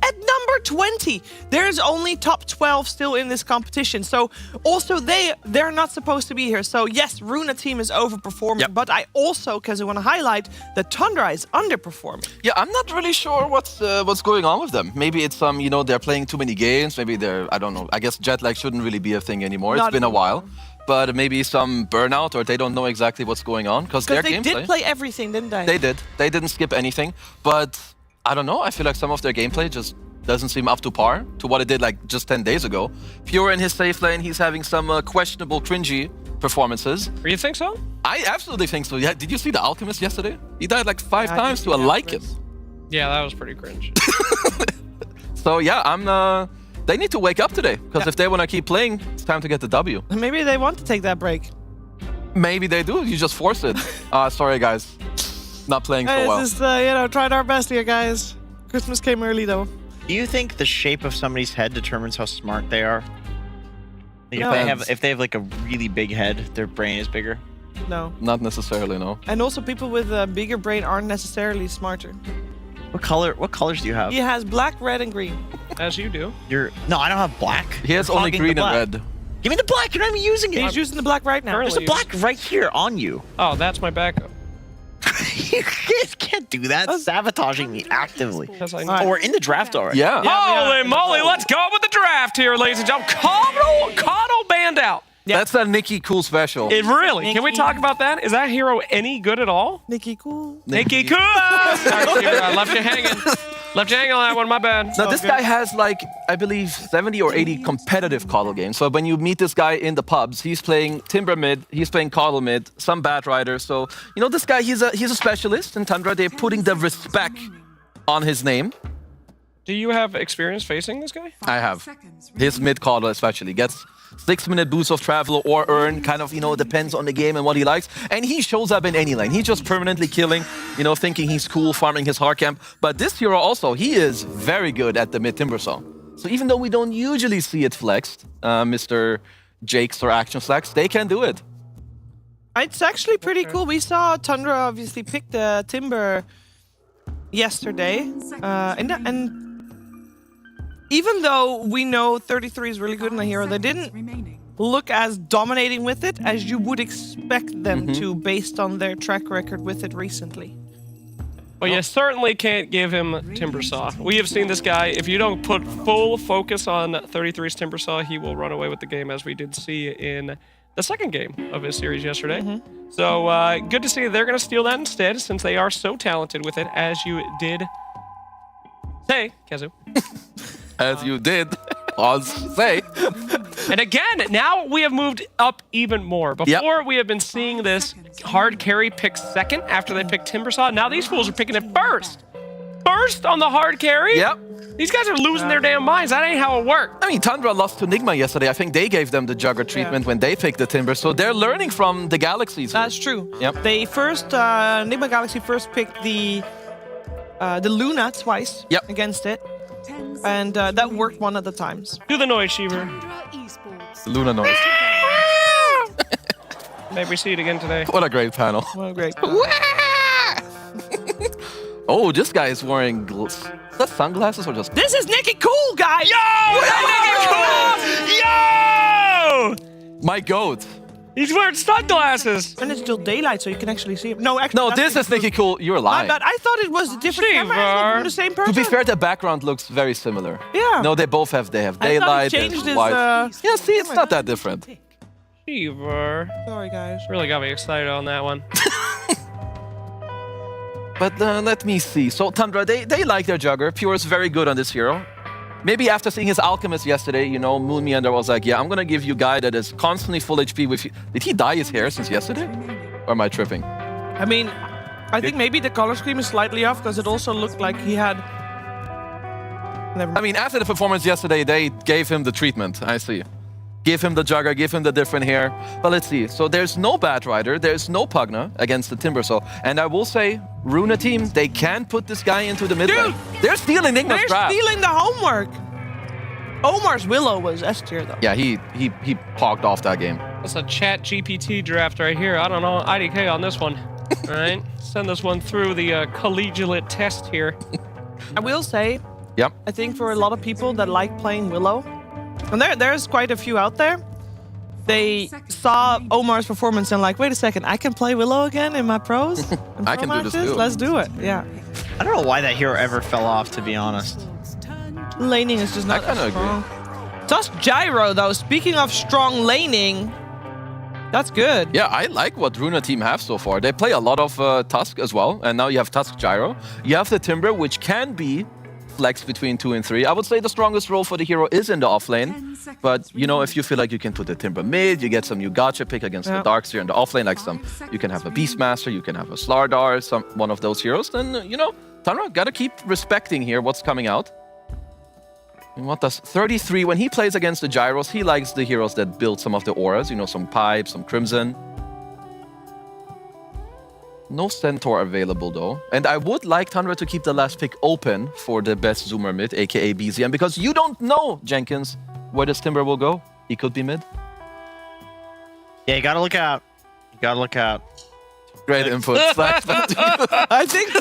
At number 20, there's only top 12 still in this competition. So also they're not supposed to be here. So yes, Runa team is overperforming, but I also, because I want to highlight that Tundra is underperforming. Yeah, I'm not really sure what's going on with them. Maybe it's they're playing too many games. Maybe I don't know. I guess jet lag shouldn't really be a thing anymore. It's been a while. But maybe some burnout, or they don't know exactly what's going on, because their they gameplay. did play everything, didn't they? They did. They didn't skip anything. But I don't know. I feel like some of their gameplay just doesn't seem up to par to what it did like just 10 days ago. Pure in his safe lane, he's having some questionable, cringy performances. You think so? I absolutely think so. Yeah. Did you see the Alchemist yesterday? He died like 5 times to a Lycan. Yeah, that was pretty cringe. So yeah, they need to wake up today, because if they want to keep playing, it's time to get the W. Maybe they want to take that break. Maybe they do. You just force it. Sorry, guys. Not playing so well. Just, tried our best here, guys. Christmas came early, though. Do you think the shape of somebody's head determines how smart they are? Like No. if they have like a really big head, their brain is bigger. No. Not necessarily, no. And also, people with a bigger brain aren't necessarily smarter. What colors do you have? He has black, red, and green. As you do. No, I don't have black. He has I'm only hogging green the and black. red. Give me the black. You're not even using it. He's using the black right now. There's a black right here on you. Oh, that's my backup. You can't do that. Sabotaging me actively. Because I know. Oh, we're in the draft already. Yeah. Holy moly, let's go with the draft here, ladies and gentlemen. Cotto band out. That's a Nikki Cool special. It really. Can we talk about that? Is that hero any good at all? Nikki Cool. Nikki Cool. Sorry, Shiva, I left you hanging. Left your angle on that one, my bad. Now, this guy has like, I believe, 70 or 80 competitive Coddle games. So when you meet this guy in the pubs, he's playing Timber mid, he's playing Coddle mid, some Bat Rider. So, you know, this guy, he's a specialist in Tundra. They're putting the respect on his name. Do you have experience facing this guy? I have. His mid Coddle especially gets 6-minute boost of travel or earn, kind of, you know, depends on the game and what he likes. And he shows up in any lane. He's just permanently killing, you know, thinking he's cool, farming his hard camp. But this hero also, he is very good at the mid Timbersaw. So even though we don't usually see it flexed, Mr. Jakes or Action Flex, they can do it. It's actually pretty cool. We saw Tundra obviously pick the Timber yesterday. And even though we know 33 is really good in the hero, they didn't look as dominating with it as you would expect them to based on their track record with it recently. Well, you certainly can't give him Timbersaw. We have seen this guy, if you don't put full focus on 33's Timbersaw, he will run away with the game, as we did see in the second game of his series yesterday. So good to see they're going to steal that instead, since they are so talented with it, as you did say, Kazu. As you did, I'll say. And again, now we have moved up even more. Before, we have been seeing this hard carry pick second after they picked Timbersaw. Now these fools are picking it first. First on the hard carry? Yep. These guys are losing their damn minds. That ain't how it worked. I mean, Tundra lost to Nigma yesterday. I think they gave them the Jugger treatment when they picked the Timber. So they're learning from the Galaxies. That's true. Yep. They first, Nigma Galaxy first picked the Luna twice against it. And that worked one of the times. Do the noise, Sheever. Luna noise. Maybe we see it again today. What a great panel. What a great panel. Oh, this guy is wearing... Is that sunglasses or just... This is Nicky Cool, guys! Yo! Nicky Cool! Yo! My goat. He's wearing sunglasses. And it's still daylight, so you can actually see him. No, actually, No, this is Nicky Cool. You're lying. But I thought it was a different camera from the same person. To be fair, the background looks very similar. Yeah. No, they both have. They have daylight. I thought he changed his, white. Yeah, see, it's not that different. Sheever. Sorry, guys. Really got me excited on that one. But let me see. So Tundra, they like their Jugger. Pure is very good on this hero. Maybe after seeing his Alchemist yesterday, you know, Moon Meander was like, yeah, I'm going to give you a guy that is constantly full HP with you. Did he dye his hair since yesterday? Or am I tripping? I mean, I think maybe the color scheme is slightly off because it also looked like he had... I mean, after the performance yesterday, they gave him the treatment. I see. Give him the Jugger, give him the different hair. But let's see. So there's no Bat Rider, there's no Pugna against the Timbersaw. And I will say, Runa team, they can put this guy into the mid lane. They're stealing Nigma's draft. They're stealing the homework. Omar's Willow was S tier though. Yeah, he pogged off that game. That's a chat GPT draft right here. I don't know, IDK on this one. All right, send this one through the collegiate test here. I will say, yep. I think for a lot of people that like playing Willow, and there's quite a few out there, they saw Omar's performance and like, wait a second, I can play Willow again in my pros? I can do this too. Let's do it, yeah. I don't know why that hero ever fell off, to be honest. Laning is just not as strong. Tusk Gyro, though, speaking of strong laning, that's good. Yeah, I like what Runa team have so far. They play a lot of Tusk as well, and now you have Tusk Gyro. You have the Timber, which can be flexed between 2 and 3. I would say the strongest role for the hero is in the off lane, but you know, if you feel like you can put the Timber mid, you get some new gacha pick against the Darkseer in the off lane, like you can have a Beastmaster, you can have a Slardar, one of those heroes, then, you know, Tundra gotta keep respecting here what's coming out. And what does 33, when he plays against the Gyros, he likes the heroes that build some of the auras, you know, some Pipe, some Crimson. No Centaur available though. And I would like Tundra to keep the last pick open for the best Zoomer mid, aka BZM, because you don't know, Jenkins, where this Timber will go. He could be mid. Yeah, you gotta look out. You gotta look out. Great input. I think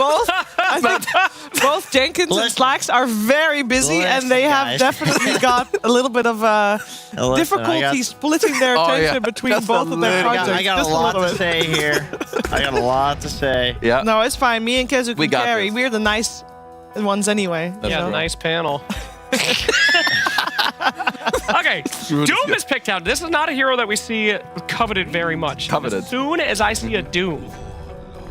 both Jenkins and Slacks are very busy, and they have definitely got a little bit of difficulty splitting their attention between both of their projects. I got a lot to say here. I got a lot to say. Yeah. No, it's fine. Me and Kezu can carry. This. We're the nice ones anyway. Yeah, nice panel. Okay, Doom is picked out. This is not a hero that we see coveted very much. Coveted. As soon as I see a Doom,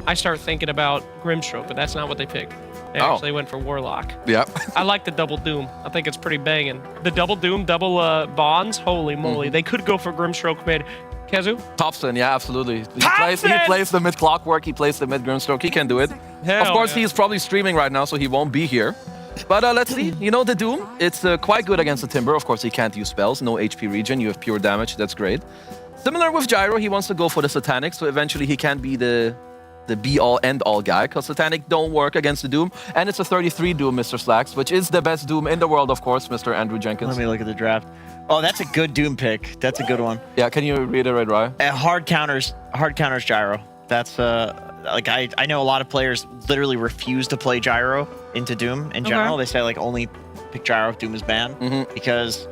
I start thinking about Grimstroke, but that's not what they picked. They actually went for Warlock. Yeah. I like the double Doom. I think it's pretty banging. The double Doom, double bonds, holy moly. They could go for Grimstroke mid. Kezu? Thompson, yeah, absolutely. He plays the mid Clockwork, he plays the mid Grimstroke, he can do it. Of course, he's probably streaming right now, so he won't be here. But let's see. You know, the Doom, it's quite good against the Timber. Of course, he can't use spells, no HP regen, you have pure damage, that's great. Similar with Gyro, he wants to go for the Satanic, so eventually he can't be the be-all, end-all guy, because Satanic don't work against the Doom. And it's a 33 Doom, Mr. Slacks, which is the best Doom in the world, of course, Mr. Andrew Jenkins. Let me look at the draft. Oh, that's a good Doom pick. That's a good one. Yeah, can you reiterate, Rye? Hard counters Gyro. That's like I know a lot of players literally refuse to play Gyro into Doom in general. They say like only pick Gyro if Doom is banned because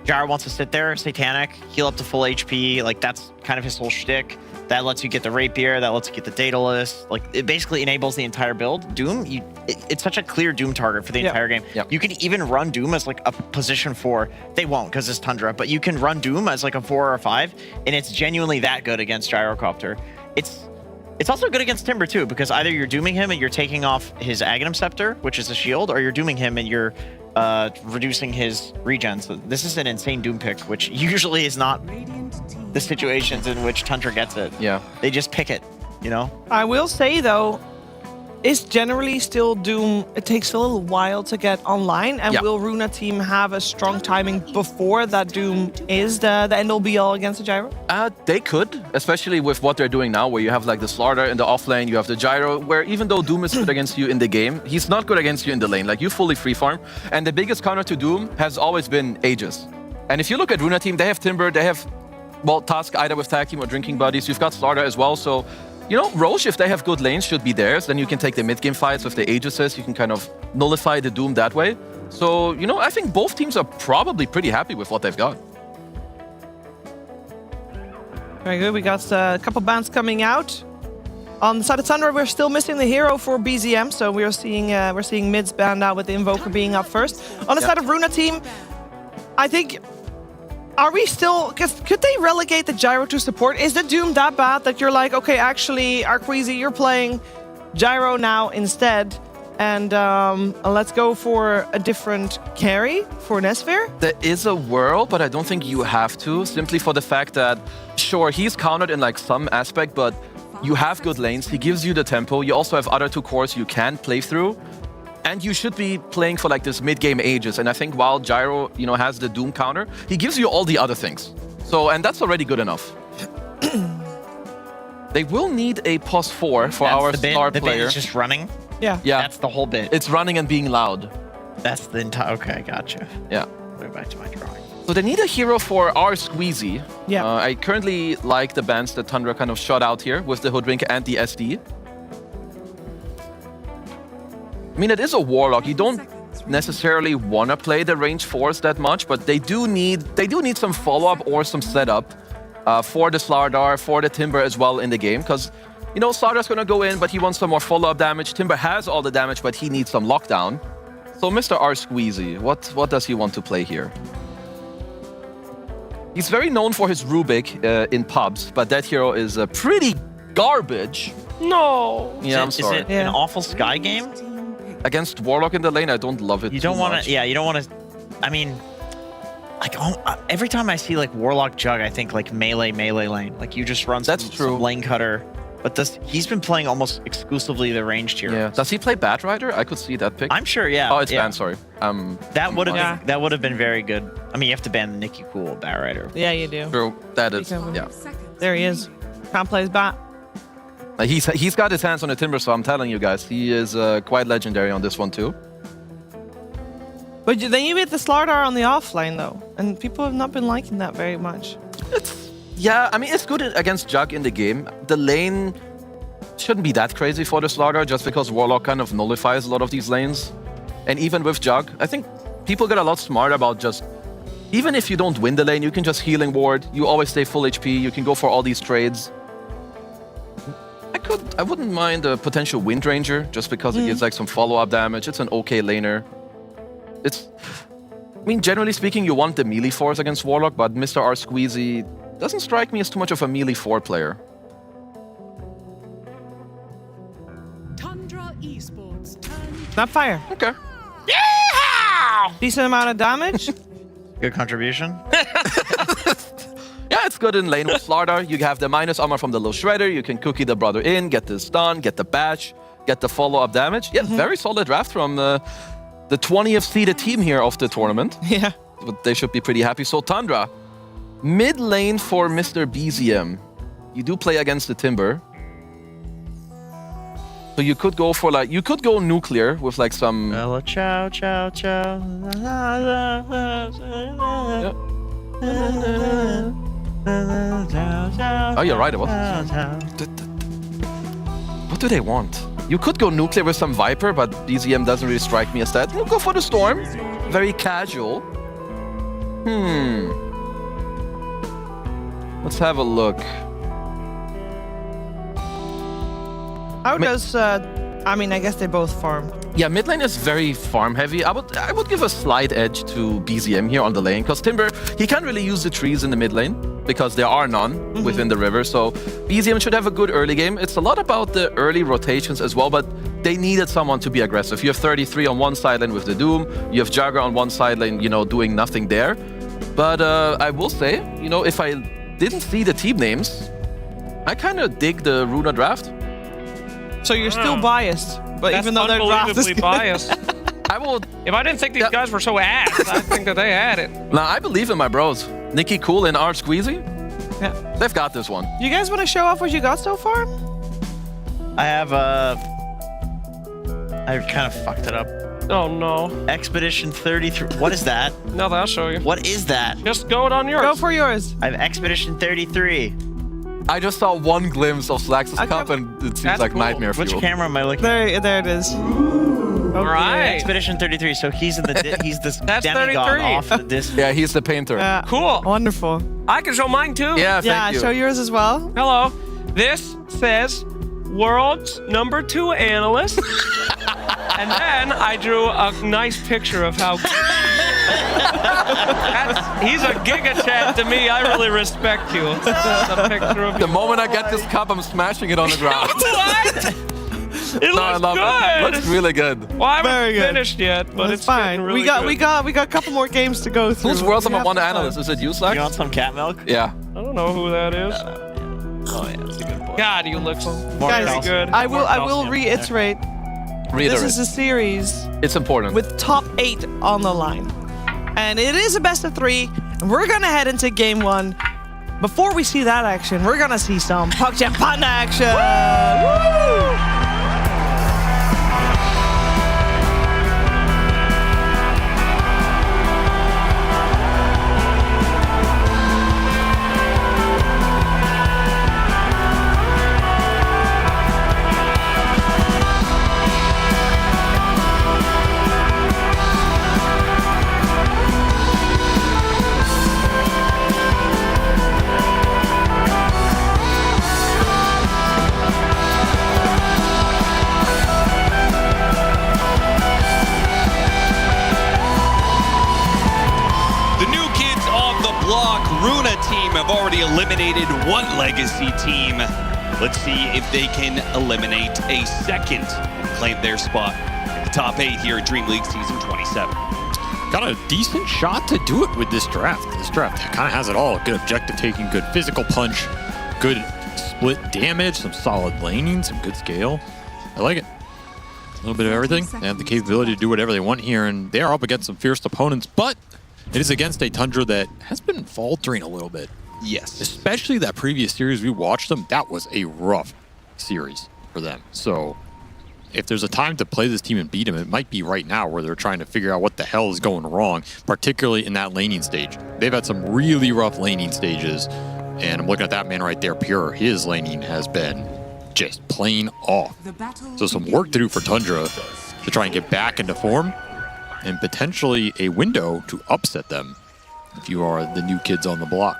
Gyro wants to sit there, Satanic, heal up to full HP. Like that's kind of his whole shtick. That lets you get the Rapier. That lets you get the Daedalus. Like it basically enables the entire build. Doom, it's such a clear Doom target for the entire game. You can even run Doom as like a position 4. They won't because it's Tundra, but you can run Doom as like a 4 or a 5, and it's genuinely that good against Gyrocopter. It's also good against Timber too, because either you're dooming him and you're taking off his Aghanim Scepter, which is a shield, or you're dooming him and you're reducing his regen. So this is an insane Doom pick, which usually is not the situations in which Tundra gets it. Yeah. They just pick it, you know? I will say, though, it's generally still Doom. It takes a little while to get online. And will Runa team have a strong timing before that Doom is the end-all be-all against the Gyro? They could, especially with what they're doing now, where you have like the Slardar in the off lane, you have the Gyro, where even though Doom is good against you in the game, he's not good against you in the lane. Like, you fully free farm. And the biggest counter to Doom has always been Aegis. And if you look at Runa team, they have Timber, they have, well, Tusk either with Tag Team or Drinking Buddies. You've got Slardar as well, so... You know, Roche, if they have good lanes, should be theirs. Then you can take the mid-game fights with the Aegises. You can kind of nullify the Doom that way. So, you know, I think both teams are probably pretty happy with what they've got. Very good. We got a couple bans coming out. On the side of Tundra, we're still missing the hero for BZM, so we're seeing mids banned out with the Invoker being up first. On the side of Runa team, I think... Are we still... Could they relegate the Gyro to support? Is the Doom that bad that you're like, okay, actually, Arqueezy, you're playing Gyro now instead, and let's go for a different carry for Nesphir? There is a world, but I don't think you have to, simply for the fact that, sure, he's countered in like some aspect, but you have good lanes, he gives you the tempo, you also have other 2 cores you can play through, and you should be playing for like this mid-game Aegis. And I think while Gyro, you know, has the Doom counter, he gives you all the other things. So, and that's already good enough. They will need a +4 for our star player. The bit is just running? Yeah. That's the whole bit. It's running and being loud. That's the entire... Okay, gotcha. Yeah. Go back to my drawing. So they need a hero for our Squeezy. Yeah. I currently like the bans that Tundra kind of shot out here with the Hoodwink and the SD. I mean, it is a Warlock. You don't necessarily want to play the range 4s that much, but they do need some follow-up or some setup for the Slardar, for the Timber as well in the game, because, you know, Slardar's going to go in, but he wants some more follow-up damage. Timber has all the damage, but he needs some lockdown. So Mr. R. Squeezy, what does he want to play here? He's very known for his Rubik in pubs, but that hero is pretty garbage. No. Yeah, I'm sorry. Is it an awful Sky game? Against Warlock in the lane, I don't love it. You don't want to. Yeah, you don't want to. I mean, like every time I see like Warlock Jug, I think like melee lane. Like you just run. That's true. Some lane cutter. But he's been playing almost exclusively the ranged hero. Yeah. Does he play Batrider? I could see that pick. I'm sure. Yeah. Oh, it's banned. Sorry. That would have been very good. I mean, you have to ban the Nikki Cool Batrider. Yeah, you do. True. That is. Yeah. There he is. Can't play his bat. He's got his hands on the Timber, so I'm telling you guys, he is quite legendary on this one too. But then you get the Slardar on the offlane though, and people have not been liking that very much. Yeah, I mean, it's good against Jug in the game. The lane shouldn't be that crazy for the Slardar, just because Warlock kind of nullifies a lot of these lanes. And even with Jug, I think people get a lot smarter about just, even if you don't win the lane, you can just healing ward, you always stay full HP, you can go for all these trades. I wouldn't mind a potential Wind Ranger, just because it gives like some follow-up damage. It's an okay laner. I mean, generally speaking, you want the melee 4s against Warlock, but Mr. R. Squeezy doesn't strike me as too much of a melee 4 player. Tundra Esports turn Not fire. Okay. Decent amount of damage. Good contribution. Yeah, it's good in lane with Slardar. You have the minus armor from the little shredder. You can cookie the brother in, get the stun, get the bash, get the follow-up damage. Yeah, very solid draft from the 20th seeded team here of the tournament. Yeah. But they should be pretty happy. So Tundra, mid lane for Mr. BZM. You do play against the Timber. So you could go for like, you could go nuclear with like some... Hello, ciao, ciao, ciao. Yep. Oh, you're right. What do they want? You could go nuclear with some Viper, but BZM doesn't really strike me as that. We'll go for the Storm. Very casual. Let's have a look. How does... I mean, I guess they both farm. Yeah, mid lane is very farm heavy. I would give a slight edge to BZM here on the lane, because Timber, he can't really use the trees in the mid lane because there are none within the river. So BZM should have a good early game. It's a lot about the early rotations as well, but they needed someone to be aggressive. You have 33 on one side lane with the Doom. You have Jagger on one side lane, you know, doing nothing there. But I will say, you know, if I didn't see the team names, I kind of dig the Runa draft. So you're still biased, but That's even though they're unbelievably biased. I will. If I didn't think these guys were so ass, I think that they had it. Nah, I believe in my bros. Nicky Cool and Art Squeezy. Yeah. They've got this one. You guys want to show off what you got so far? I have I kind of fucked it up. Oh no. Expedition 33. What is that? No, I'll show you. What is that? Just go it on yours. Go for yours. I have Expedition 33. I just saw one glimpse of Slax's cup and it seems That's like cool. nightmare fuel. Which camera am I looking There it is. All right. Expedition 33. So he's in the he's this That's demigod 33. off the disc. Yeah, he's the painter. Cool. Wonderful. I can show mine too. Yeah, thank you. Show yours as well. Hello. This says world's #2 analyst. And then I drew a nice picture of how... he's a giga chat to me. I really respect you. A picture of The moment I get this cup, I'm smashing it on the ground. What? It No, I looks love good. it. Looks really good. Well, I haven't Very good. finished yet, but Well, it's it's fine. really we got good. a couple more games to go through. Who's World We Number have 1 some fun. analyst? Is it you, Slax? You want some cat milk? Yeah. I don't know who that is. Oh yeah, that's a good boy. God, you look so Guys, good. I will reiterate. This is a series It's important. with top 8 on the line. And it is a best of 3. And we're going to head into game 1. Before we see that action, we're going to see some PUBG Panda action. Woo! Runa team have already eliminated one legacy team. Let's see if they can eliminate a second and claim their spot in the top 8 here at DreamLeague Season 27. Got a decent shot to do it with this draft. This draft kind of has it all. Good objective taking, good physical punch, good split damage, some solid laning, some good scale. I like it. A little bit of everything. They have the capability to do whatever they want here, and they are up against some fierce opponents, but it is against a Tundra that has been faltering a little bit. Yes. Especially that previous series we watched them, that was a rough series for them. So if there's a time to play this team and beat them, it might be right now where they're trying to figure out what the hell is going wrong, particularly in that laning stage. They've had some really rough laning stages, and I'm looking at that man right there, Pure. His laning has been just plain off. So some work to do for Tundra to try and get back into form, and potentially a window to upset them if you are the new kids on the block.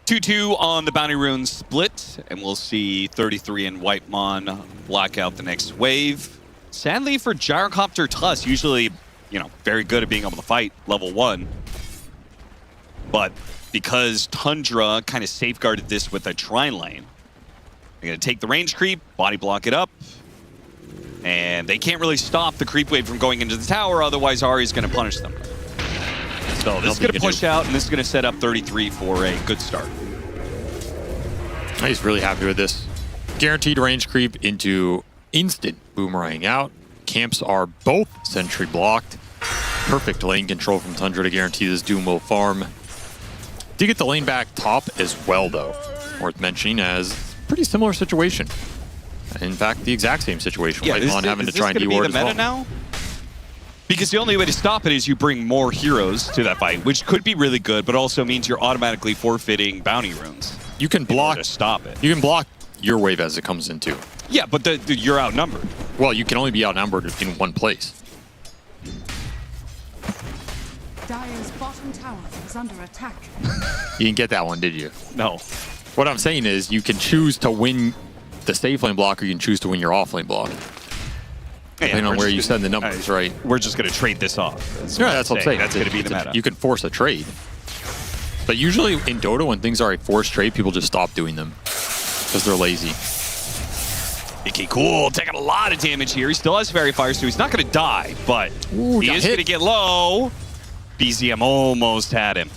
2-2 on the Bounty Rune split, and we'll see 33 and Whitemon block out the next wave. Sadly for Gyrocopter Tuss, usually, you know, very good at being able to fight level 1. But because Tundra kind of safeguarded this with a Trine lane, they're going to take the range creep, body block it up, And they can't really stop the creep wave from going into the tower, otherwise Ahri's going to punish them. So this is going to push out, and this is going to set up 33 for a good start. He's really happy with this. Guaranteed range creep into instant boomerang out. Camps are both sentry blocked. Perfect lane control from Tundra to guarantee this Doom will farm. Did get the lane back top as well, though. Worth mentioning as pretty similar situation. In fact, the exact same situation. Yeah, Whitemon having to try and deward as well. Now? Because the only way to stop it is you bring more heroes to that fight, which could be really good, but also means you're automatically forfeiting bounty runes. You can block to stop it. You can block your wave as it comes in too. Yeah, but you're outnumbered. Well, you can only be outnumbered in one place. Dire's bottom tower is under attack. You didn't get that one, did you? No. What I'm saying is you can choose to win the safe lane block, or you can choose to win your off lane block. Depending on where you send the numbers, right? We're just going to trade this off. That's what I'm saying. That's going to be the meta. You can force a trade. But usually in Dota, when things are a forced trade, people just stop doing them because they're lazy. Icky Cool taking a lot of damage here. He still has Fairy Fire, so he's not going to die, but he is going to get low. BZM almost had him.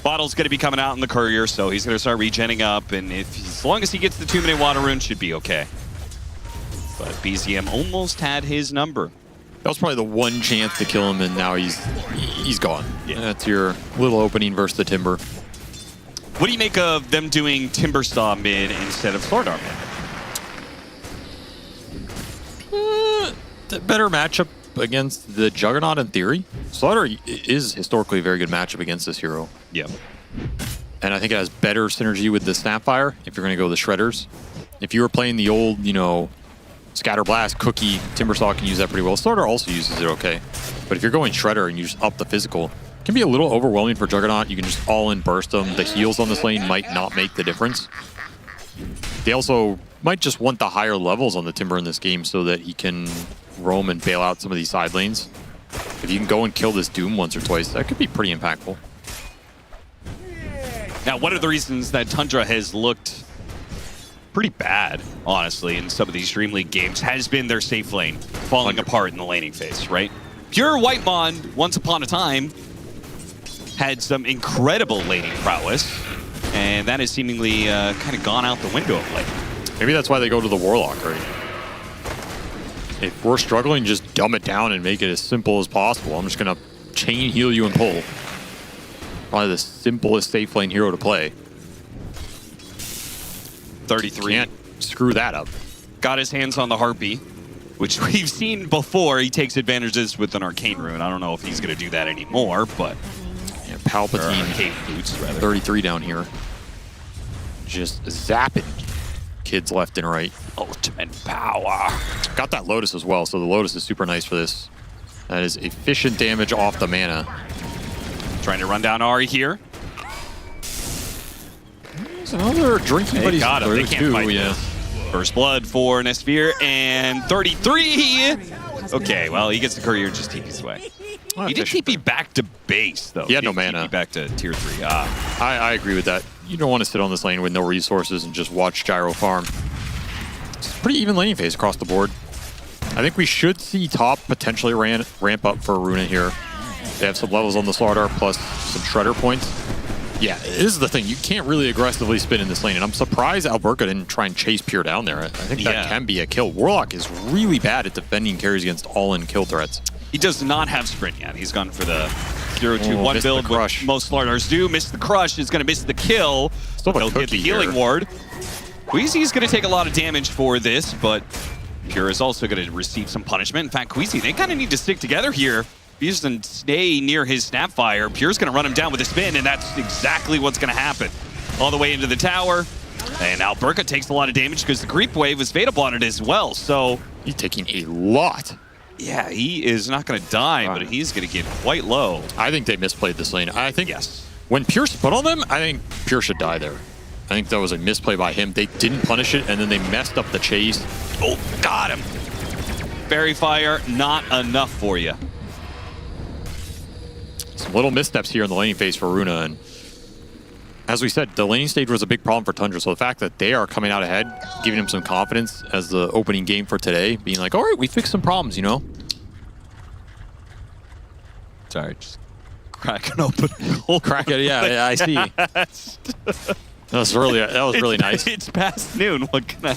Bottle's going to be coming out in the courier, so he's going to start regenning up, and as long as he gets the 2-minute water rune, should be okay. But BZM almost had his number. That was probably the one chance to kill him, and now he's gone. Yeah. That's your little opening versus the Timber. What do you make of them doing Timbersaw mid instead of Sword Art mid? Better matchup against the Juggernaut in theory. Slaughter is historically a very good matchup against this hero. Yeah. And I think it has better synergy with the Snapfire if you're going to go the Shredders. If you were playing the old, Scatter Blast, Cookie, Timbersaw can use that pretty well. Slaughter also uses it okay. But if you're going Shredder and you just up the physical, it can be a little overwhelming for Juggernaut. You can just all-in burst them. The heals on this lane might not make the difference. They also might just want the higher levels on the Timber in this game so that he can roam and bail out some of these side lanes. If you can go and kill this Doom once or twice, that could be pretty impactful. Now, one of the reasons that Tundra has looked pretty bad, honestly, in some of these DreamLeague games has been their safe lane falling apart in the laning phase, right? Pure Whitemon, once upon a time, had some incredible laning prowess, and that has seemingly kind of gone out the window of late. Maybe that's why they go to the Warlock, right? If we're struggling, just dumb it down and make it as simple as possible. I'm just going to chain heal you and pull. Probably the simplest safe lane hero to play. 33. Can't screw that up. Got his hands on the Harpy, which we've seen before. He takes advantages with an Arcane Rune. I don't know if he's going to do that anymore, but... Yeah, Palpatine, Arcane Boots, rather. 33 down here. Just zapping kids left and right. Ultimate power. Got that Lotus as well, so the Lotus is super nice for this. That is efficient damage off the mana. Trying to run down Ahri here. There's another drinking buddy. Got him. They can't fight this. First blood for Nesfir, and 33. Okay, well, he gets the courier, just TP's away. He did TP back to base, though. He had no mana. TP back to tier 3. I agree with that. You don't want to sit on this lane with no resources and just watch Gyro farm. It's a pretty even laning phase across the board. I think we should see top potentially ramp up for Runa here. They have some levels on the Slaughter plus some Shredder points. Yeah, this is the thing. You can't really aggressively spin in this lane, and I'm surprised Alberca didn't try and chase Pure down there. I think that can be a kill. Warlock is really bad at defending carries against all-in kill threats. He does not have sprint yet. He's gone for the 0-2-1 build, which most Slaughters do. Missed the crush, is going to miss the kill. He'll get the healing ward. Queasy is going to take a lot of damage for this, but Pure is also going to receive some punishment. In fact, Queasy, they kind of need to stick together here. If he doesn't stay near his Snapfire, Pure's going to run him down with a spin, and that's exactly what's going to happen. All the way into the tower, and Alberca takes a lot of damage because the creep wave was Fatal on it as well, so... He's taking a lot. Yeah, he is not going to die, but he's going to get quite low. I think they misplayed this lane. I think when Pure spun on them, I think Pure should die there. I think that was a misplay by him. They didn't punish it, and then they messed up the chase. Oh, got him. Fairy Fire, not enough for you. Some little missteps here in the laning phase for Runa, and as we said, the laning stage was a big problem for Tundra. So the fact that they are coming out ahead, giving him some confidence as the opening game for today, being like, all right, we fixed some problems, you know? Sorry, just cracking open. Crack it, yeah, I see. That was really nice. It's past noon. What can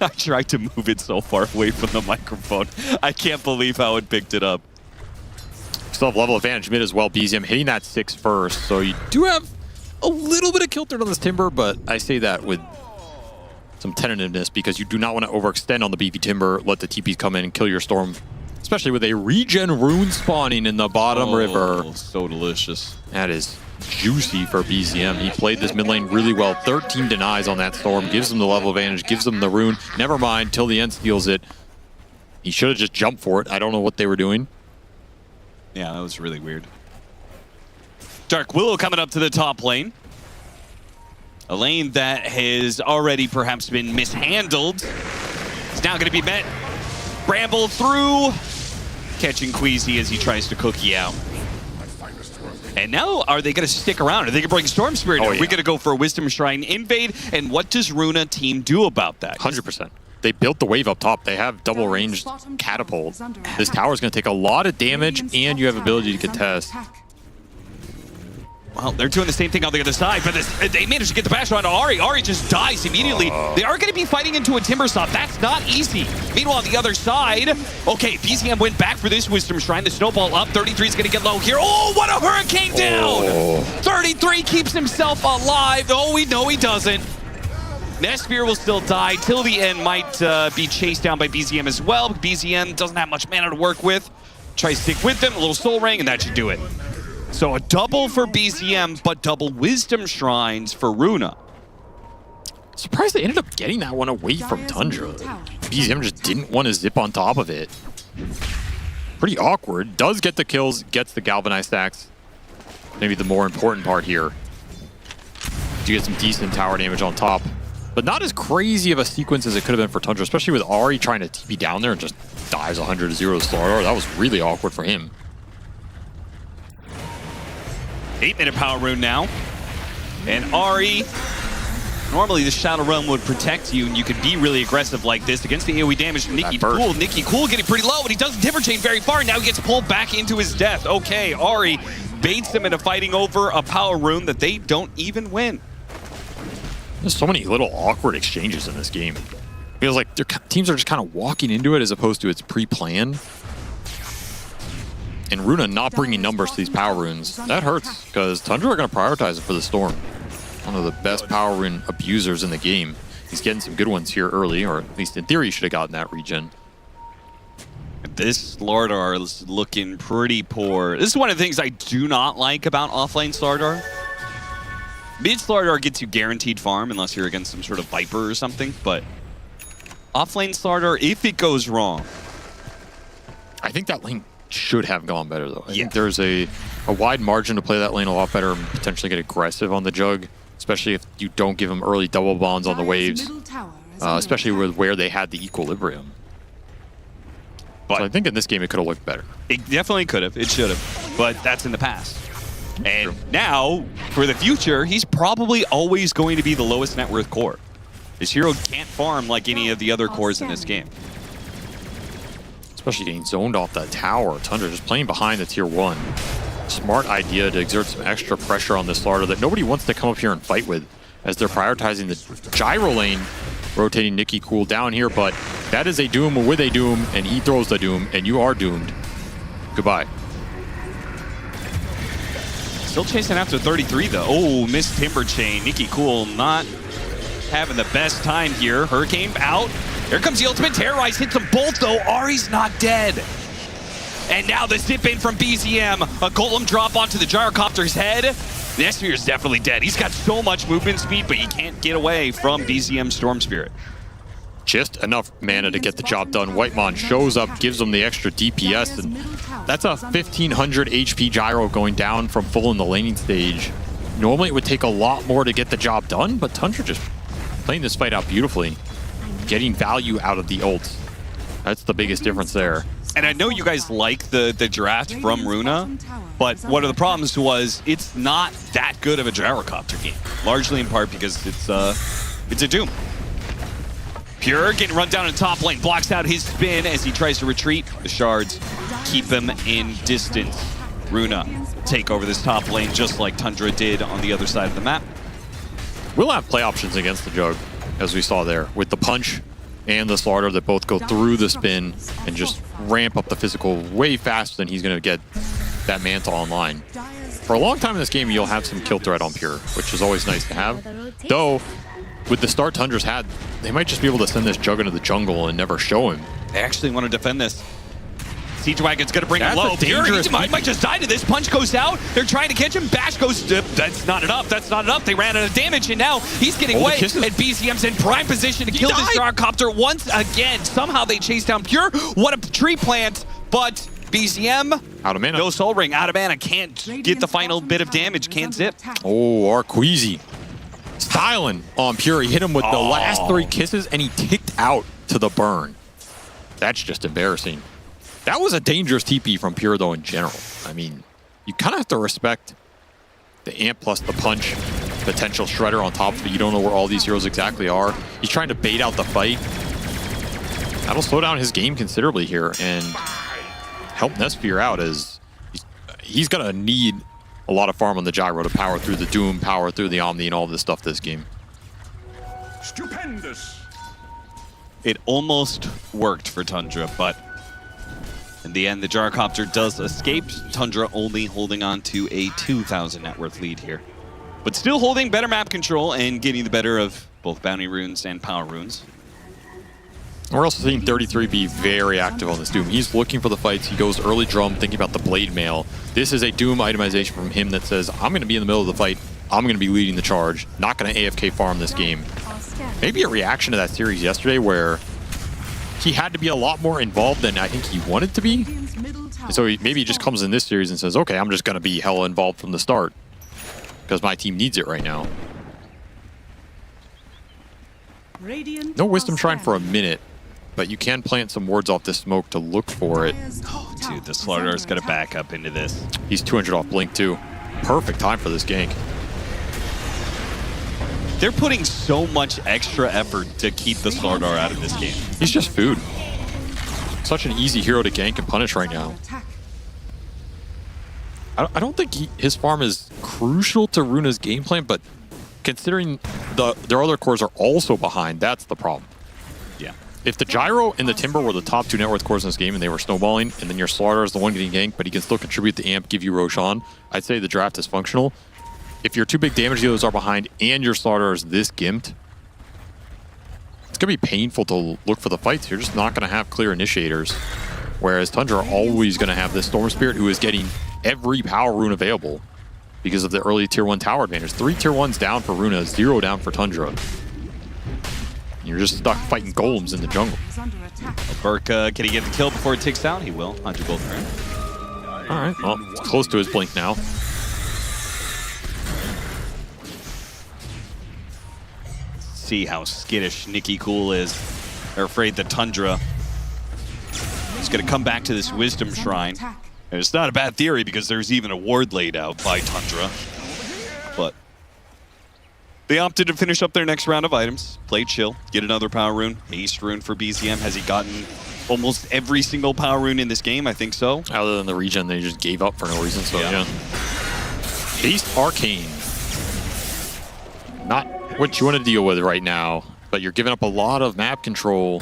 I tried to move it so far away from the microphone. I can't believe how it picked it up. Still have level advantage mid as well. BZM hitting that 6 first, so you do have a little bit of kill threat on this Timber, but I say that with some tentativeness because you do not want to overextend on the beefy Timber, let the TPs come in and kill your Storm, especially with a regen rune spawning in the bottom river. So delicious. That is juicy for BZM. He played this mid lane really well. 13 denies on that Storm, gives him the level advantage, gives him the rune. Never mind, till the end steals it. He should have just jumped for it. I don't know what they were doing. Yeah, that was really weird. Dark Willow coming up to the top lane. A lane that has already perhaps been mishandled. It's now going to be met. Bramble through. Catching Queasy as he tries to cookie out. And now, are they going to stick around? Are they going to bring Storm Spirit? Are we going to go for a Wisdom Shrine invade? And what does Runa team do about that? 100%. They built the wave up top. They have double ranged catapult. This tower is going to take a lot of damage, and you have ability to contest. Well, they're doing the same thing on the other side, but they managed to get the bash onto Ahri. Ahri just dies immediately. They are going to be fighting into a Timber Stop. That's not easy. Meanwhile, on the other side, okay, BZM went back for this Wisdom Shrine. The snowball up. 33 is going to get low here. Oh, what a hurricane down! 33 keeps himself alive. Oh, we know he doesn't. Nesphere will still die. Till the end might be chased down by BZM as well. BZM doesn't have much mana to work with. Try to stick with them. A little Soul Ring, and that should do it. So a double for BZM, but double Wisdom Shrines for Runa. Surprised they ended up getting that one away from Tundra. BZM just didn't want to zip on top of it. Pretty awkward. Does get the kills, gets the Galvanized stacks. Maybe the more important part here. To get some decent tower damage on top. But not as crazy of a sequence as it could have been for Tundra, especially with Ahri trying to TP down there and just dives 100 to 0 to Slardar. That was really awkward for him. 8-minute power rune now. And Ahri, normally the Shadow Realm would protect you and you could be really aggressive like this against the AoE damage from Nicky Cool. Nicky Cool getting pretty low, but he doesn't Timber Chain very far. Now he gets pulled back into his death. Okay, Ahri baits them into fighting over a power rune that they don't even win. There's so many little awkward exchanges in this game. It feels like their teams are just kind of walking into it as opposed to it's pre-planned. And Runa not bringing numbers to these power runes, that hurts because Tundra are going to prioritize it for the Storm. One of the best power rune abusers in the game. He's getting some good ones here early, or at least in theory he should have gotten that regen. This Slardar is looking pretty poor. This is one of the things I do not like about offlane Slardar. Mid Slardar gets you guaranteed farm unless you're against some sort of Viper or something, but offlane Slardar, if it goes wrong. I think that lane should have gone better though. I think there's a wide margin to play that lane a lot better and potentially get aggressive on the Jug, especially if you don't give him early double bonds on the waves, especially with where they had the equilibrium. But so I think in this game it could have looked better. It definitely could have. It should have. But that's in the past. And now, for the future, he's probably always going to be the lowest net worth core. This hero can't farm like any of the other cores in this game. Especially getting zoned off that tower. Tundra just playing behind the tier 1. Smart idea to exert some extra pressure on this Slardar that nobody wants to come up here and fight with, as they're prioritizing the gyro lane, rotating Nicky Cool down here, but that is a Doom with a Doom, and he throws the Doom, and you are doomed. Goodbye. Still chasing after 33 though. Oh, missed Timber Chain. Nicky Cool not having the best time here. Hurricane out. Here comes the ultimate terrorize. Hits them both though. Ahri's not dead. And now the zip in from BZM. A golem drop onto the gyrocopter's head. Nesphere is definitely dead. He's got so much movement speed, but he can't get away from BZM Storm Spirit. Just enough mana to get the job done. Whitemon shows up, gives them the extra DPS, and that's a 1500 HP gyro going down from full in the laning stage. Normally it would take a lot more to get the job done, but Tundra just playing this fight out beautifully, getting value out of the ults. That's the biggest difference there. And I know you guys like the draft from Runa, but one of the problems was it's not that good of a gyrocopter game, largely in part because it's a Doom. Pure getting run down in top lane, blocks out his spin as he tries to retreat. The shards keep him in distance. Runa take over this top lane just like Tundra did on the other side of the map. We'll have play options against the Jug, as we saw there, with the punch and the slaughter that both go through the spin and just ramp up the physical way faster than he's going to get that mantle online. For a long time in this game, you'll have some kill threat on Pure, which is always nice to have. Though, with the start Tundra's had, they might just be able to send this Jug into the jungle and never show him. They actually want to defend this. Siege Wagon's going to bring him low. Pure, he might just die to this. Punch goes out. They're trying to catch him. Bash goes... That's not enough. That's not enough. They ran out of damage, and now he's getting away. And BZM's in prime position to kill this gyrocopter once again. Somehow they chase down Pure. What a tree plant, but BZM... Out of mana. No Soul Ring. Out of mana. Can't get the final bit of damage. Can't zip. Oh, Arqueezy. Styling on Pure. He hit him with the last 3 kisses, and he ticked out to the burn. That's just embarrassing. That was a dangerous TP from Pure, though, in general. I mean, you kind of have to respect the amp plus the punch, potential shredder on top of it. You don't know where all these heroes exactly are. He's trying to bait out the fight. That'll slow down his game considerably here and help Nesphere out, as he's going to need a lot of farm on the Gyro to power through the Doom, power through the Omni, and all this stuff this game. Stupendous. It almost worked for Tundra, but in the end, the gyrocopter does escape. Tundra only holding on to a 2,000 net worth lead here. But still holding better map control and getting the better of both bounty runes and power runes. We're also seeing 33 be very active on this Doom. He's looking for the fights. He goes early drum, thinking about the blade mail. This is a Doom itemization from him that says, I'm going to be in the middle of the fight. I'm going to be leading the charge. Not going to AFK farm this game. Maybe a reaction to that series yesterday where he had to be a lot more involved than I think he wanted to be. And so maybe he just comes in this series and says, okay, I'm just going to be hella involved from the start because my team needs it right now. No Wisdom Shrine for a minute, but you can plant some wards off this smoke to look for it. Oh, dude, the Slardar is going to back up into this. He's 200 off Blink, too. Perfect time for this gank. They're putting so much extra effort to keep the Slardar out of this game. He's just food. Such an easy hero to gank and punish right now. I don't think his farm is crucial to Runa's game plan, but considering their other cores are also behind, that's the problem. Yeah. If the Gyro and the Timber were the top 2 net worth cores in this game and they were snowballing, and then your Slardar is the one getting ganked, but he can still contribute the amp, give you Roshan, I'd say the draft is functional. If your 2 big damage dealers are behind and your Slardar is this gimped, it's going to be painful to look for the fights. You're just not going to have clear initiators. Whereas Tundra are always going to have this Storm Spirit who is getting every power rune available because of the early tier 1 tower advantage. 3 tier 1s down for Runa, 0 down for Tundra. You're just stuck fighting golems in the jungle. Burke, can he get the kill before it ticks out? He will. 100 gold for him. All right, well, it's close to his blink now. See how skittish Nicky Cool is. They're afraid that Tundra is going to come back to this Wisdom Shrine. And it's not a bad theory because there's even a ward laid out by Tundra. But they opted to finish up their next round of items. Play chill, get another power rune. Haste rune for BZM. Has he gotten almost every single power rune in this game? I think so. Other than the regen, they just gave up for no reason, so yeah. Haste Arcane. Not what you want to deal with right now, but you're giving up a lot of map control.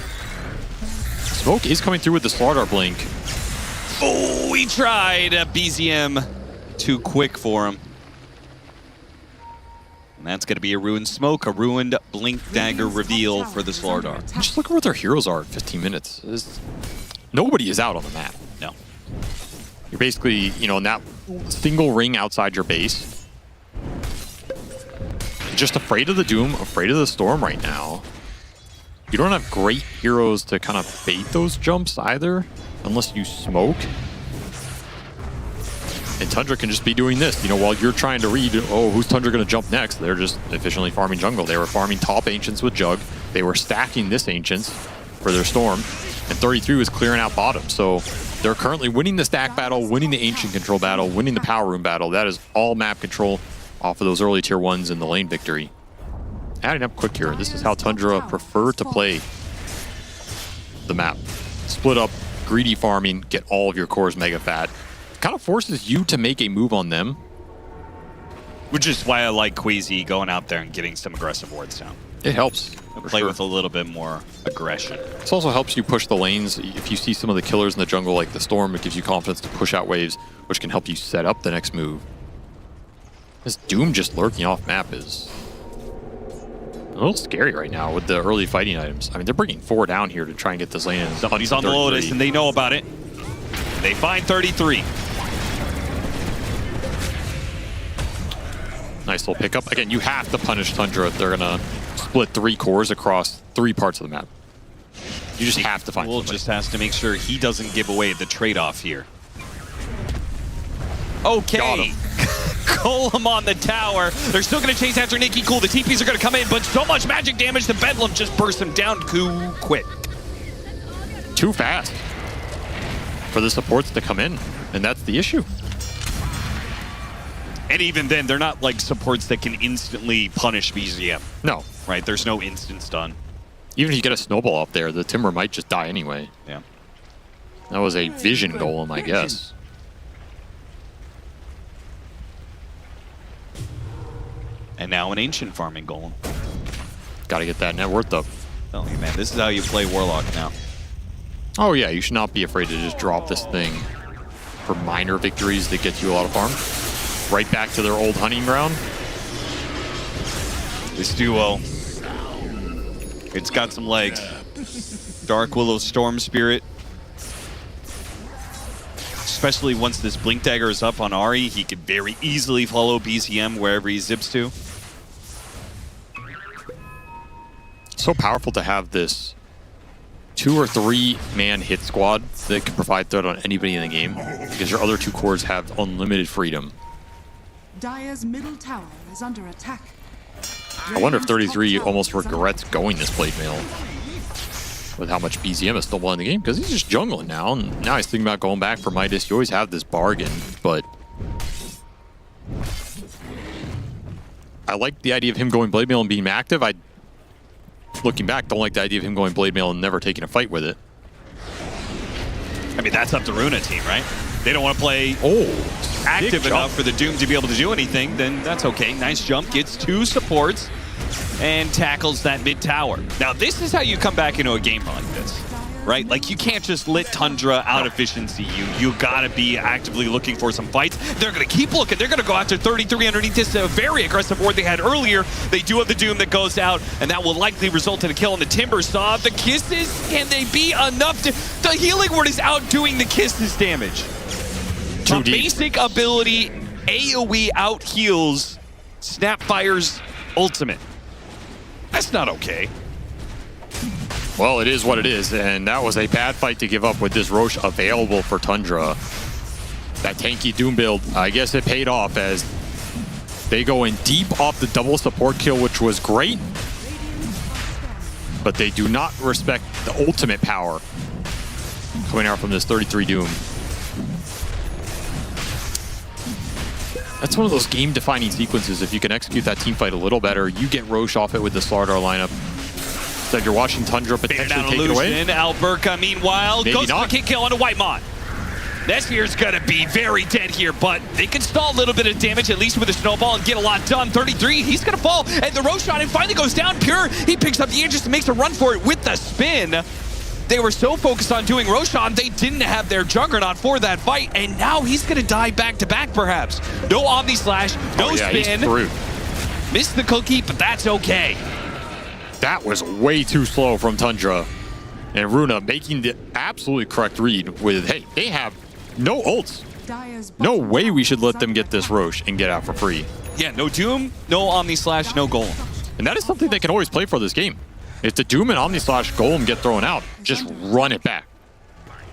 Smoke is coming through with the Slardar blink. Oh, he tried. BZM too quick for him. And that's going to be a ruined smoke, a ruined blink dagger reveal for the Slardar. Just look at what their heroes are at 15 minutes. Nobody is out on the map. No. You're basically, in that single ring outside your base. Just afraid of the Doom, afraid of the Storm right now. You don't have great heroes to kind of bait those jumps either, unless you smoke. And Tundra can just be doing this, while you're trying to read, oh, who's Tundra going to jump next? They're just efficiently farming jungle. They were farming top Ancients with Jug. They were stacking this Ancients for their Storm. And 33 was clearing out bottom. So They're currently winning the stack battle, winning the ancient control battle, winning the power room battle. That is all map control off of those early tier 1s in the lane victory. Adding up quick here. This is how Tundra prefer to play the map. Split up, greedy farming, get all of your cores mega fat. Kind of forces you to make a move on them. Which is why I like Queasy going out there and getting some aggressive wards down. It helps. Play with a little bit more aggression. This also helps you push the lanes. If you see some of the killers in the jungle like the Storm, it gives you confidence to push out waves, which can help you set up the next move. This Doom just lurking off map is a little scary right now with the early fighting items. I mean, they're bringing 4 down here to try and get this lane in. Somebody's on the Lotus and they know about it. They find 33. Nice little pickup. Again, you have to punish Tundra if they're going to split 3 cores across 3 parts of the map. You just have to find somebody. Just has to make sure he doesn't give away the trade-off here. Okay. Golem on the tower. They're still going to chase after Nicky Cool. The TPs are going to come in, but so much magic damage. The Bedlam just burst him down too quick. Too fast for the supports to come in, and that's the issue. And even then, they're not like supports that can instantly punish BZM. No. Right? There's no instant stun. Even if you get a snowball up there, the Timber might just die anyway. Yeah. That was a vision golem, I guess. And now an ancient farming golem. Got to get that net worth up. Telling you, man, this is how you play Warlock now. Oh yeah, you should not be afraid to just drop this thing for minor victories that get you a lot of farm. Right back to their old hunting ground. This duo, it's got some legs. Dark Willow Storm Spirit. Especially once this Blink Dagger is up on Ahri, he could very easily follow BZM wherever he zips to. So powerful to have this 2 or 3 man hit squad that can provide threat on anybody in the game, because your other 2 cores have unlimited freedom. Dire's middle tower is under attack. I wonder if 33 almost regrets going this Blade Mail with how much BZM is still won in the game, because he's just jungling now, and now he's thinking about going back for Midas. You always have this bargain, but I like the idea of him going Blade Mail and being active. I, looking back, don't like the idea of him going Blade Mail and never taking a fight with it. I mean, that's up to Runa team, right? They don't want to play active enough for the Doom to be able to do anything, then that's okay. Nice jump, gets 2 supports, and tackles that mid tower. Now, this is how you come back into a game like this, right? Like, you can't just let Tundra out-efficiency you. You gotta be actively looking for some fights. They're gonna keep looking. They're gonna go after 33 underneath this very aggressive ward they had earlier. They do have the Doom that goes out, and that will likely result in a kill on the Timber Saw. The kisses, can they be enough to... The healing ward is outdoing the kisses damage. A basic ability, AoE out heals Snapfire's ultimate. That's not okay. Well, it is what it is, and that was a bad fight to give up with this Roche available for Tundra. That tanky Doom build, I guess it paid off as they go in deep off the double support kill, which was great, but they do not respect the ultimate power coming out from this 33 Doom. That's one of those game-defining sequences. If you can execute that team fight a little better, you get Roche off it with the Slardar lineup. So you're watching Tundra potentially take it away. Alberca, meanwhile, Maybe goes not. for a kick kill on a Whitemon. Nesphere's gonna be very dead here, but they can stall a little bit of damage, at least with a snowball, and get a lot done. 33, he's gonna fall, and the Roche shot, and finally goes down. Pure, he picks up the Aegis and makes a run for it with the spin. They were so focused on doing Roshan, they didn't have their Juggernaut for that fight, and now he's gonna die back-to-back, perhaps. No Omni Slash, no spin. Missed the cookie, but that's okay. That was way too slow from Tundra. And Runa making the absolutely correct read with, hey, they have no ults. No way we should let them get this Roche and get out for free. Yeah, no Doom, no Omni Slash, no Golem. And that is something they can always play for this game. If the Doom and Omni Slash Golem get thrown out, just run it back.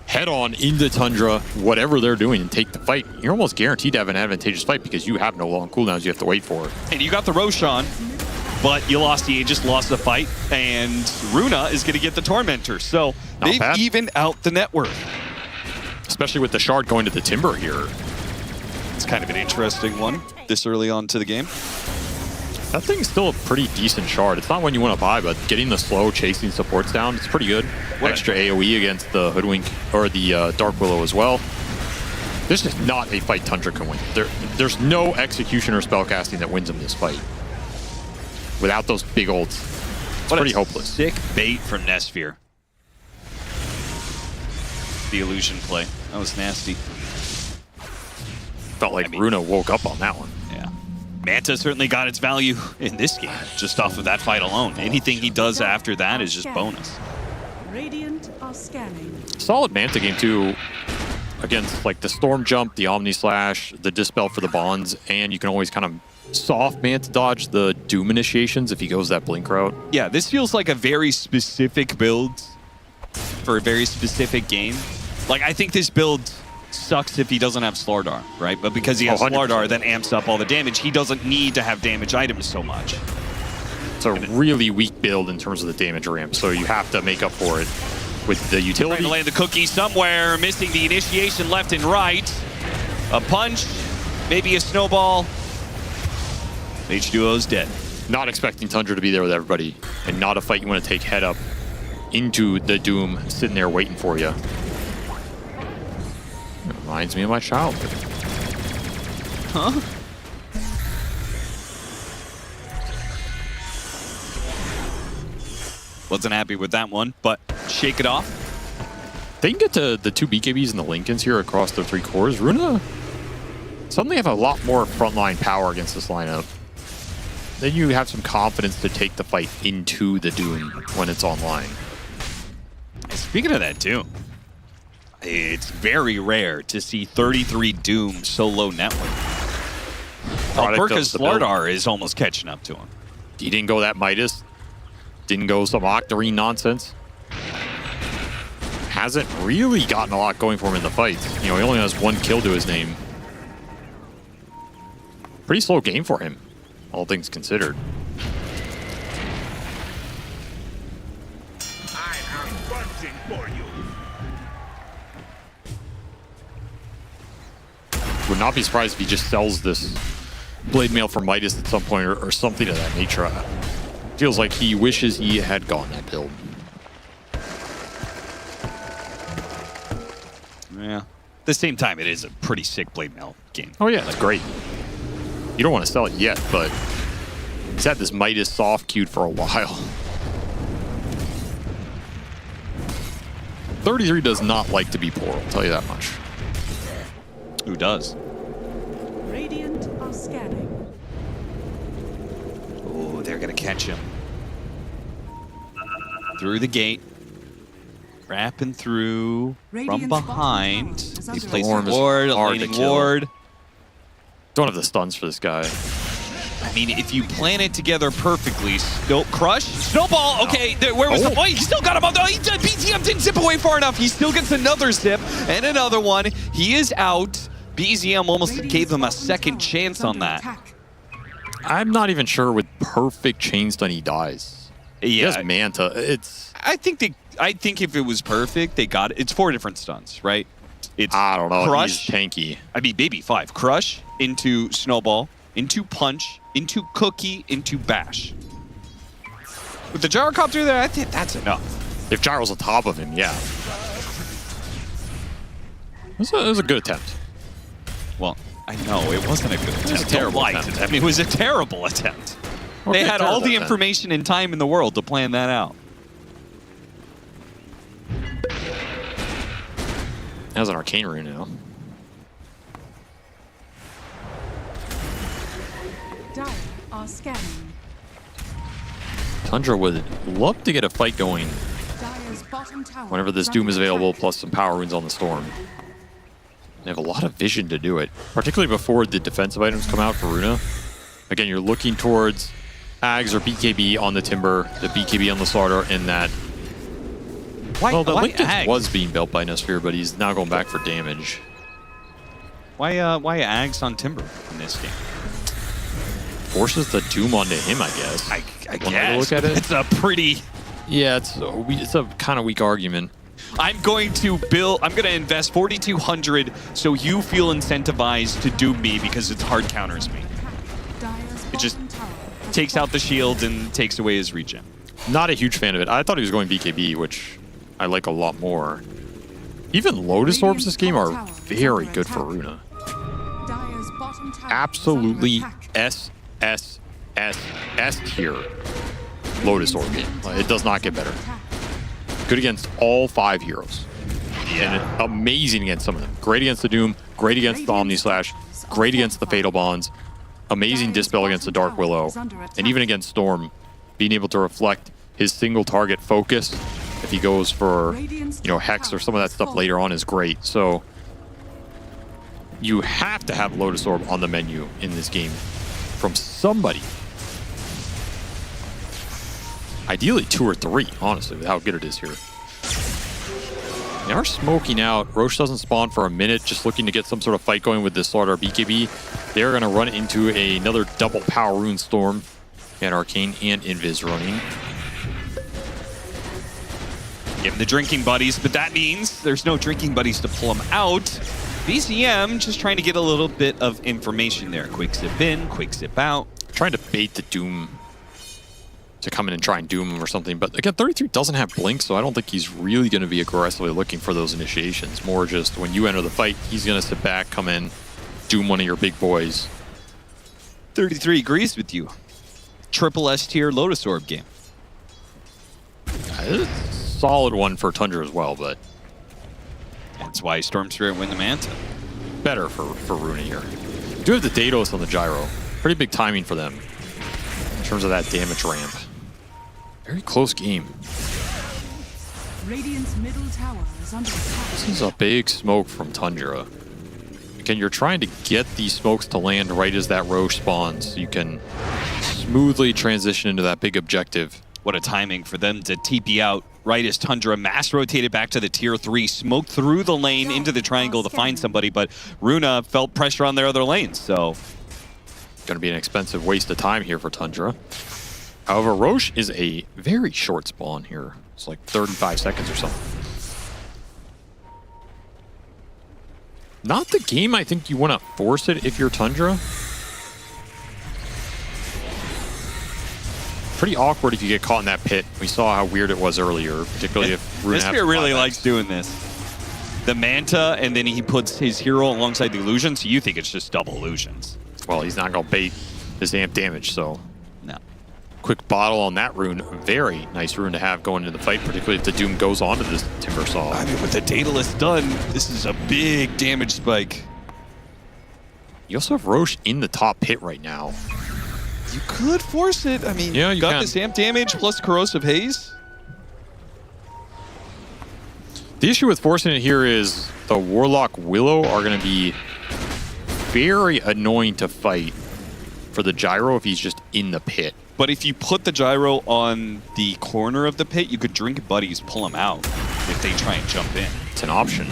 Head on into Tundra, whatever they're doing, and take the fight. You're almost guaranteed to have an advantageous fight because you have no long cooldowns you have to wait for. And you got the Roshan, but you lost the Aegis, lost the fight, and Runa is going to get the Tormentor. So they've evened out the net worth. especially with the shard going to the Timber here. It's kind of an interesting one this early on to the game. That thing's still a pretty decent shard. It's not one you want to buy, but getting the slow chasing supports down, it's pretty good. Extra AoE against the Hoodwink or the Dark Willow as well. There's just not a fight Tundra can win. There's no execution or spellcasting that wins him this fight. Without those big ults, it's pretty hopeless. Sick bait from Nesphere. The illusion play. That was nasty. Felt like Runa woke up on that one. Yeah. Manta certainly got its value in this game, just off of that fight alone. Anything he does after that is just bonus. Radiant are scanning. Solid Manta game too, against like the Storm Jump, the Omni Slash, the Dispel for the Bonds, and you can always kind of soft Manta dodge the Doom initiations if he goes that Blink route. Yeah, this feels like a very specific build for a very specific game. Like, I think this build sucks if he doesn't have Slardar, right? But because he has Slardar, that amps up all the damage. He doesn't need to have damage items so much. It's a really weak build in terms of the damage ramp, so you have to make up for it with the utility. Trying to land the cookie somewhere, missing the initiation left and right. A punch, maybe a snowball. H2O's dead. Not expecting Tundra to be there with everybody, and not a fight you want to take head up into the Doom sitting there waiting for you. It reminds me of my childhood. Huh? Wasn't happy with that one, but shake it off. They can get to the 2 BKBs and the Lincolns here across the 3 cores. Runa suddenly have a lot more frontline power against this lineup. Then you have some confidence to take the fight into the Doom when it's online. Speaking of that Doom, it's very rare to see 33 Doom solo network. Alberca's Slardar is almost catching up to him. He didn't go that Midas. Didn't go some Octarine nonsense. Hasn't really gotten a lot going for him in the fight. You know, he only has 1 kill to his name. Pretty slow game for him, all things considered. I am bunting for you. Would not be surprised if he just sells this Blade Mail for Midas at some point or something of that nature. Feels like he wishes he had gone that build. Yeah. At the same time, it is a pretty sick Blade Mail game. Oh yeah, it's great. You don't want to sell it yet, but he's had this Midas soft queued for a while. 33 does not like to be poor, I'll tell you that much. Who does? Radiant are scanning. Oh, they're going to catch him. Through the gate. Wrapping through from behind. He plays the ward, a laning ward. Don't have the stuns for this guy. I mean, if you plan it together perfectly, Crush, Snowball, okay, where was the point? He still got him on the BZM didn't zip away far enough. He still gets another zip and another one. He is out. BZM almost gave him a second chance on that. I'm not even sure with perfect chain stun he dies. Yeah. He has Manta. I think if it was perfect, they got it. It's 4 different stuns, right? It's I don't know. Crush, He's tanky. I mean, maybe 5. Crush into Snowball, into Punch, into Cookie, into Bash. With the Gyrocopter there, I think that's enough. If Gyro's on top of him, yeah. It was a good attempt. Well, I know it wasn't a good attempt. It was a terrible attempt. I mean, it was a terrible attempt. Okay, they had all the attempt. information and time in the world to plan that out. Has an arcane rune now. Dire are scanning. Tundra would love to get a fight going Dire's bottom tower whenever this Doom is available, plus some power runes on the Storm. They have a lot of vision to do it, particularly before the defensive items come out for Runa. Again, you're looking towards Ags or BKB on the Timber, the BKB on the Slardar, and that... Well, the Lincoln was being built by Nesphere, but he's now going back for damage. Why Ags on Timber in this game? Forces the Doom onto him, I guess. I guess. Look at it. It's a pretty... Yeah, it's a kind of weak argument. I'm going to invest 4,200 so you feel incentivized to doom me because it's hard counters me. It just takes out the shield and takes away his regen. Not a huge fan of it. I thought he was going BKB, which I like a lot more. Even Lotus Orbs this game are very good for Runa. Absolutely S tier Lotus Orb game. It does not get better. Good against all 5 heroes. Yeah. And amazing against some of them. Great against the Doom, great against the Omni Slash, great against the Fatal Bonds, amazing Dispel against the Dark Willow, and even against Storm, being able to reflect his single target focus if he goes for, you know, Hex or some of that stuff later on is great. So you have to have Lotus Orb on the menu in this game from somebody. Ideally 2 or 3, honestly, with how good it is here. They are smoking out. Roche doesn't spawn for a minute, just looking to get some sort of fight going with this Slaughter BKB. They're going to run into another double power Rune Storm. And Arcane and Invis running. Give him the drinking buddies, but that means there's no drinking buddies to pull him out. BCM just trying to get a little bit of information there. Quick zip in, quick zip out. Trying to bait the Doom to come in and try and doom him or something. But again, 33 doesn't have Blink, so I don't think he's really going to be aggressively looking for those initiations. More just when you enter the fight, he's going to sit back, come in, doom one of your big boys. 33 agrees with you. Triple S tier Lotus Orb game. Solid one for Tundra as well, but that's why Storm Spirit win the Manta. Better for Runa here. Do have the Daedalus on the Gyro. Pretty big timing for them in terms of that damage ramp. Very close game. Radiant's middle tower is under attack. This is a big smoke from Tundra. Again, you're trying to get these smokes to land right as that Roche spawns so you can smoothly transition into that big objective. What a timing for them to TP out right as Tundra mass rotated back to the tier 3, smoked through the lane into the triangle to find somebody, but Runa felt pressure on their other lanes, so going to be an expensive waste of time here for Tundra. However, Roche is a very short spawn here. It's like 35 seconds or something. Not the game I think you want to force it if you're Tundra. Pretty awkward if you get caught in that pit. We saw how weird it was earlier, particularly if Runa This really likes doing this. The Manta, and then he puts his hero alongside the illusion, so you think it's just double illusions. Well, he's not going to bait this amp damage, so no. Quick bottle on that rune. Very nice rune to have going into the fight, particularly if the Doom goes onto this Timber Saw. I mean, with the Daedalus done, this is a big damage spike. You also have Roche in the top pit right now. You could force it. I mean, yeah, you got can. this amp damage plus Corrosive Haze. The issue with forcing it here is the Warlock Willow are going to be very annoying to fight for the Gyro if he's just in the pit. But if you put the Gyro on the corner of the pit, you could drink buddies, pull him out if they try and jump in. It's an option.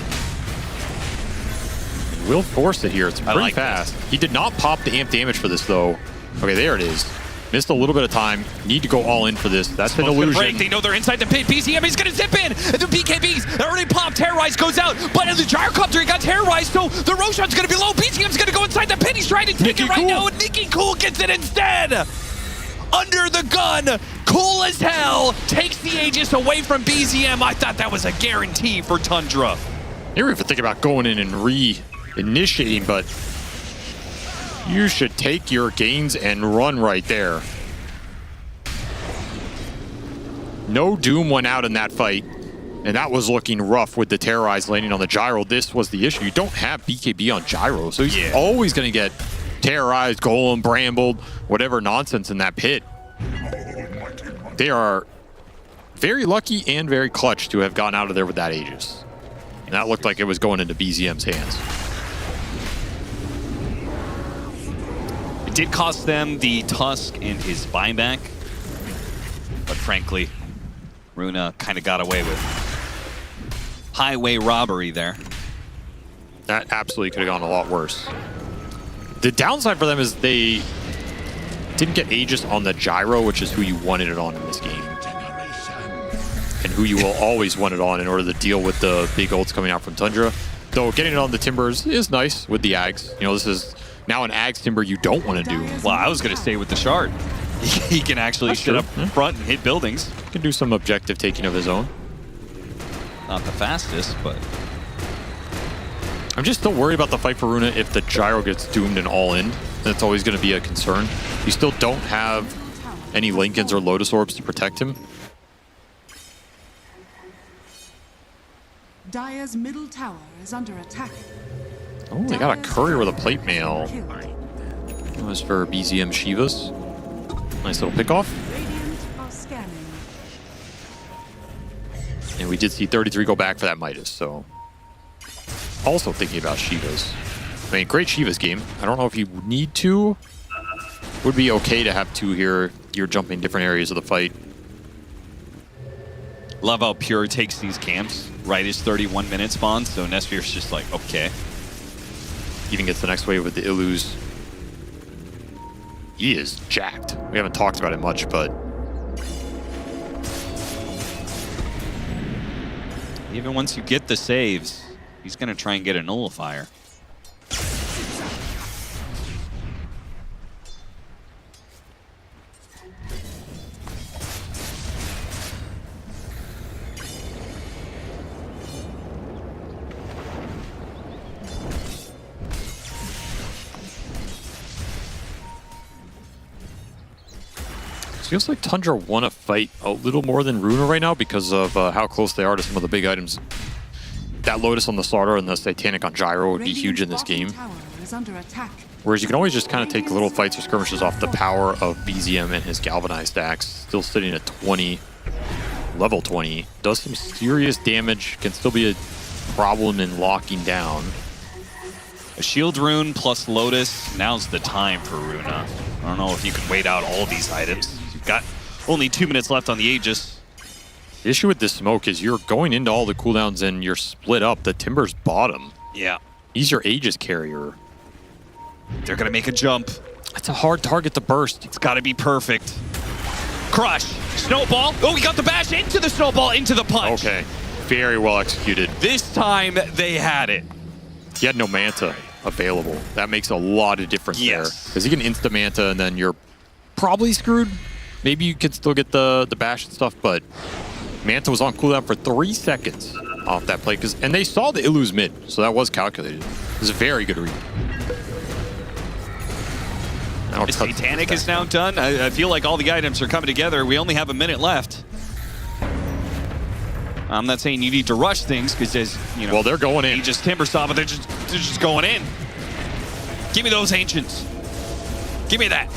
He will force it here. It's pretty fast. He did not pop the amp damage for this, though. Okay, there it is. Missed a little bit of time. Need to go all in for this. That's an illusion. Break. They know they're inside the pit. BCM is going to zip in. And the BKBs already popped. Terrorize goes out. But in the Gyrocopter, he got terrorized. So the Roshan's going to be low. BCM's going to go inside the pit. He's trying to take it right now. And Nicky Cool gets it instead. Under the gun. Cool as hell. Takes the Aegis away from BZM. I thought that was a guarantee for Tundra. You were even thinking about going in and re-initiating, but you should take your gains and run right there. No Doom went out in that fight, and that was looking rough with the Terrorize landing on the Gyro. This was the issue. You don't have BKB on Gyro, so he's always going to get terrorized, golem, brambled, whatever nonsense in that pit. They are very lucky and very clutch to have gotten out of there with that Aegis. And that looked like it was going into BZM's hands. It did cost them the Tusk and his buyback, but frankly, Runa kind of got away with highway robbery there. That absolutely could have gone a lot worse. The downside for them is they didn't get Aegis on the Gyro, which is who you wanted it on in this game. and who you will always want it on in order to deal with the big ults coming out from Tundra. Though getting it on the Timbers is nice with the Ags. You know, this is now an Ags Timber you don't want to do. Well, I was going to say with the Shard. He can actually sit up front and hit buildings. Can do some objective taking of his own. Not the fastest, but... I'm just still worried about the fight for Runa if the gyro gets doomed and all in. That's always going to be a concern. You still don't have any Lincolns or Lotus Orbs to protect him. Dire's middle tower is under attack. Oh, they got a courier with a plate mail. That was for BZM Shivas. Nice little pickoff. Radiant are scanning. And we did see 33 go back for that Midas, so... Also thinking about Shivas. I mean, great Shivas game. I don't know if you need to. Would be okay to have 2 here. You're jumping different areas of the fight. Love how Pure takes these camps right as 31-minute spawns, so Nesphere's just like, okay. Even gets the next wave with the Illus. He is jacked. We haven't talked about it much, but... Even once you get the saves, he's going to try and get a nullifier. Feels like Tundra want to fight a little more than Runa right now because of how close they are to some of the big items. That Lotus on the Slaughter and the Satanic on Gyro would be huge in this game. Whereas you can always just kind of take little fights or skirmishes off the power of BZM and his Galvanized Axe. Still sitting at 20, level 20. Does some serious damage, can still be a problem in locking down. A Shield Rune plus Lotus, now's the time for Runa. I don't know if you can wait out all these items. You've got only 2 minutes left on the Aegis. The issue with this smoke is you're going into all the cooldowns and you're split up. The Timber's bottom. Yeah. He's your Aegis carrier. They're going to make a jump. It's a hard target to burst. It's got to be perfect. Crush. Snowball. Oh, he got the bash into the snowball, into the punch. Okay. Very well executed. This time they had it. He had no Manta available. That makes a lot of difference there. Because he can insta-Manta and then you're probably screwed. Maybe you can still get the bash and stuff, but Manta was on cooldown for 3 seconds off that play. And they saw the Illus mid, so that was calculated. It was a very good read. The Satanic is now done. I feel like all the items are coming together. We only have a minute left. I'm not saying you need to rush things because there's, you know, well, they're going in. Aegis Timber Saw, but they're just going in. Give me those Ancients. Give me that.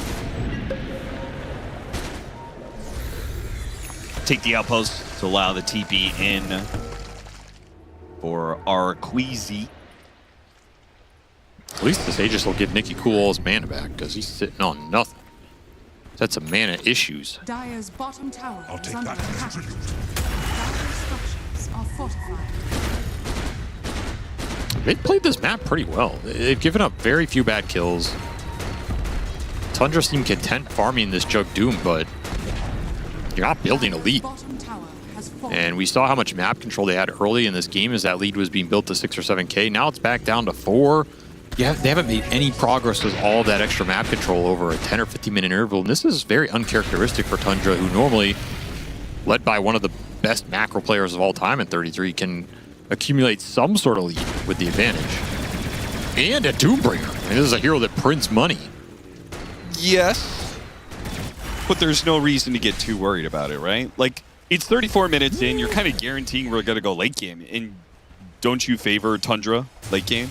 Take the outpost to allow the TP in for our Queasy. At least this Aegis will give Nicky Cool all his mana back because he's sitting on nothing. That's some mana issues. Dire's bottom tower is under attack. Dire's structures are fortified. They've played this map pretty well. They've given up very few bad kills. Tundra seemed content farming this Jug Doom, but you're not building a lead. And we saw how much map control they had early in this game as that lead was being built to 6 or 7K. Now it's back down to 4. Yeah, they haven't made any progress with all that extra map control over a 10 or 15-minute interval. And this is very uncharacteristic for Tundra, who normally, led by one of the best macro players of all time at 33, can accumulate some sort of lead with the advantage. And a Doombringer. I mean, this is a hero that prints money. Yes, but there's no reason to get too worried about it, right? Like, it's 34 minutes in. You're kind of guaranteeing we're going to go late game. And don't you favor Tundra late game?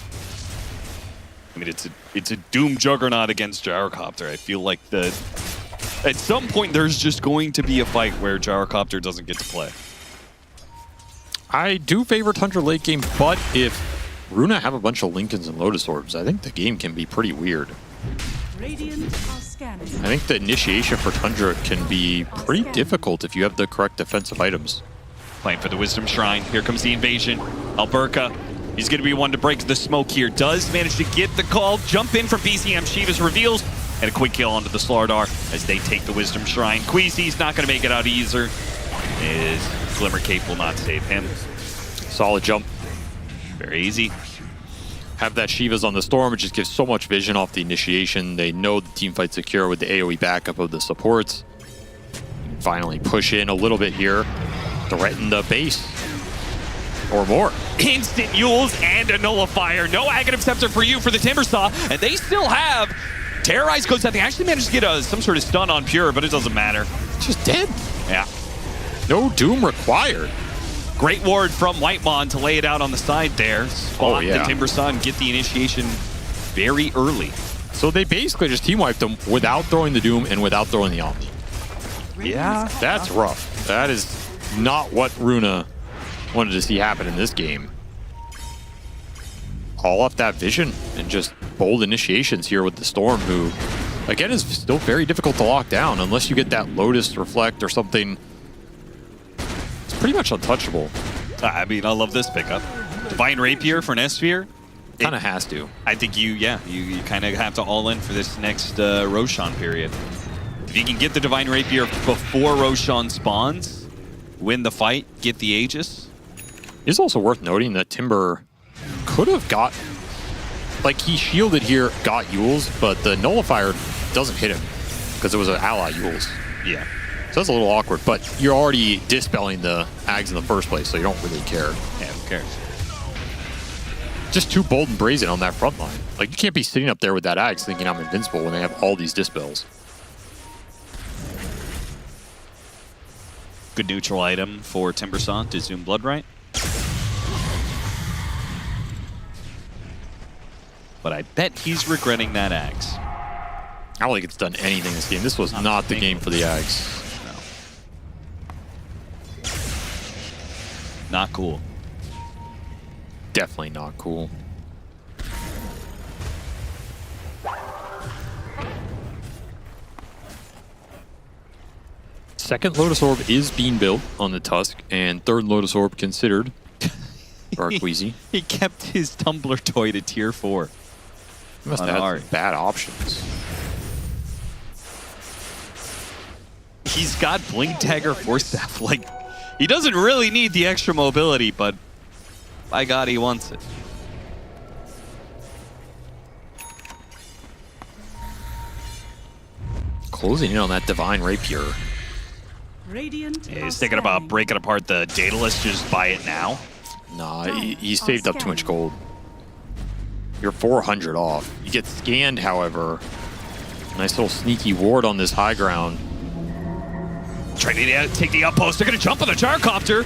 I mean, it's a Doom Juggernaut against Gyrocopter. I feel like at some point there's just going to be a fight where Gyrocopter doesn't get to play. I do favor Tundra late game, but if Runa have a bunch of Lincolns and Lotus Orbs, I think the game can be pretty weird. Radiant are scanning. I think the initiation for Tundra can be pretty difficult if you have the correct defensive items. Playing for the Wisdom Shrine. Here comes the invasion. Alberca. He's going to be one to break the smoke here. Does manage to get the call. Jump in from BCM. Shivas reveals. And a quick kill onto the Slardar as they take the Wisdom Shrine. Queasy's not going to make it out either. Is Glimmer Cape will not save him. Solid jump. Very easy. Have that Shiva's on the Storm. It just gives so much vision off the initiation. They know the team fight's secure with the AoE backup of the supports. Finally push in a little bit here. Threaten the base. Or more. Instant Yules and a Nullifier. No Aghanim Scepter for you for the Timbersaw. And they still have Terrorize goes out. They actually managed to get some sort of stun on Pure, but it doesn't matter. It's just dead. Yeah. No Doom required. Great ward from Whitemon to lay it out on the side there. Spot the Timbersaw and get the initiation very early. So they basically just team wiped them without throwing the Doom and without throwing the Omni. Yeah. That's rough. That is not what Runa wanted to see happen in this game. All off that vision and just bold initiations here with the Storm, who, again, is still very difficult to lock down unless you get that Lotus Reflect or something. It's pretty much untouchable. I mean, I love this pickup. Divine Rapier for Nesphere. Kind of has to. I think you kind of have to all in for this next Roshan period. If you can get the Divine Rapier before Roshan spawns, win the fight, get the Aegis. It's also worth noting that Timber could have got, like, he shielded here, got Yules, but the Nullifier doesn't hit him because it was an ally Yules. Yeah. So that's a little awkward, but you're already dispelling the Ags in the first place, so you don't really care. Yeah, who cares? Just too bold and brazen on that front line. Like, you can't be sitting up there with that Ags thinking I'm invincible when they have all these dispels. Good neutral item for Timbersaw to zoom Bloodright. But I bet he's regretting that Ags. I don't think it's done anything this game. This was not the game for the Ags. No. Not cool. Definitely not cool. Second Lotus Orb is being built on the Tusk, and third Lotus Orb considered for Arqueezy. He kept his Tumbler toy to tier 4. He must have had bad options. He's got Blink Dagger Force Staff. Like, he doesn't really need the extra mobility, but by God, he wants it. Closing in on that Divine Rapier. Radiant He's thinking about breaking apart the Daedalus, just buy it now. Nah, he saved up too much gold. You're 400 off. You get scanned, however. Nice little sneaky ward on this high ground. Trying to take the outpost. They're going to jump on the Gyrocopter.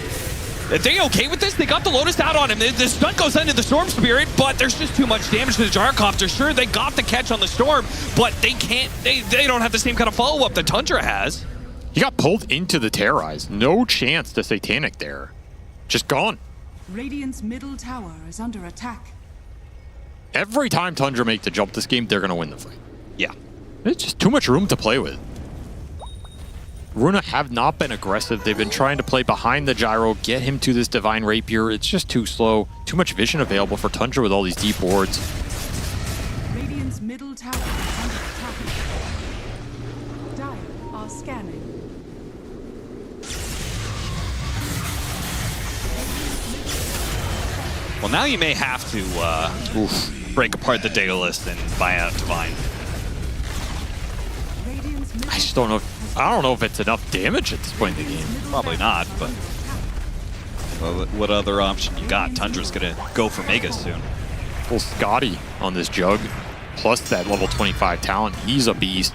Are they okay with this? They got the Lotus out on him. The stun goes into the Storm Spirit, but there's just too much damage to the Gyrocopter. Sure, they got the catch on the Storm, but they can't. They don't have the same kind of follow-up that Tundra has. He got pulled into the Terrorize. No chance to Satanic there. Just gone. Radiant's middle tower is under attack. Every time Tundra make the jump this game, they're going to win the fight. Yeah. It's just too much room to play with. Runa have not been aggressive. They've been trying to play behind the Gyro, get him to this Divine Rapier. It's just too slow. Too much vision available for Tundra with all these deep wards. Radiant's middle tower is under attack. Dire are scanning. Well, now you may have to break apart the Daedalus and buy out Divine. I just don't know. I don't know if it's enough damage at this point in the game. Probably not, but what other option you got? Tundra's gonna go for Mega soon. Full Scotty on this Jug, plus that level 25 talent. He's a beast.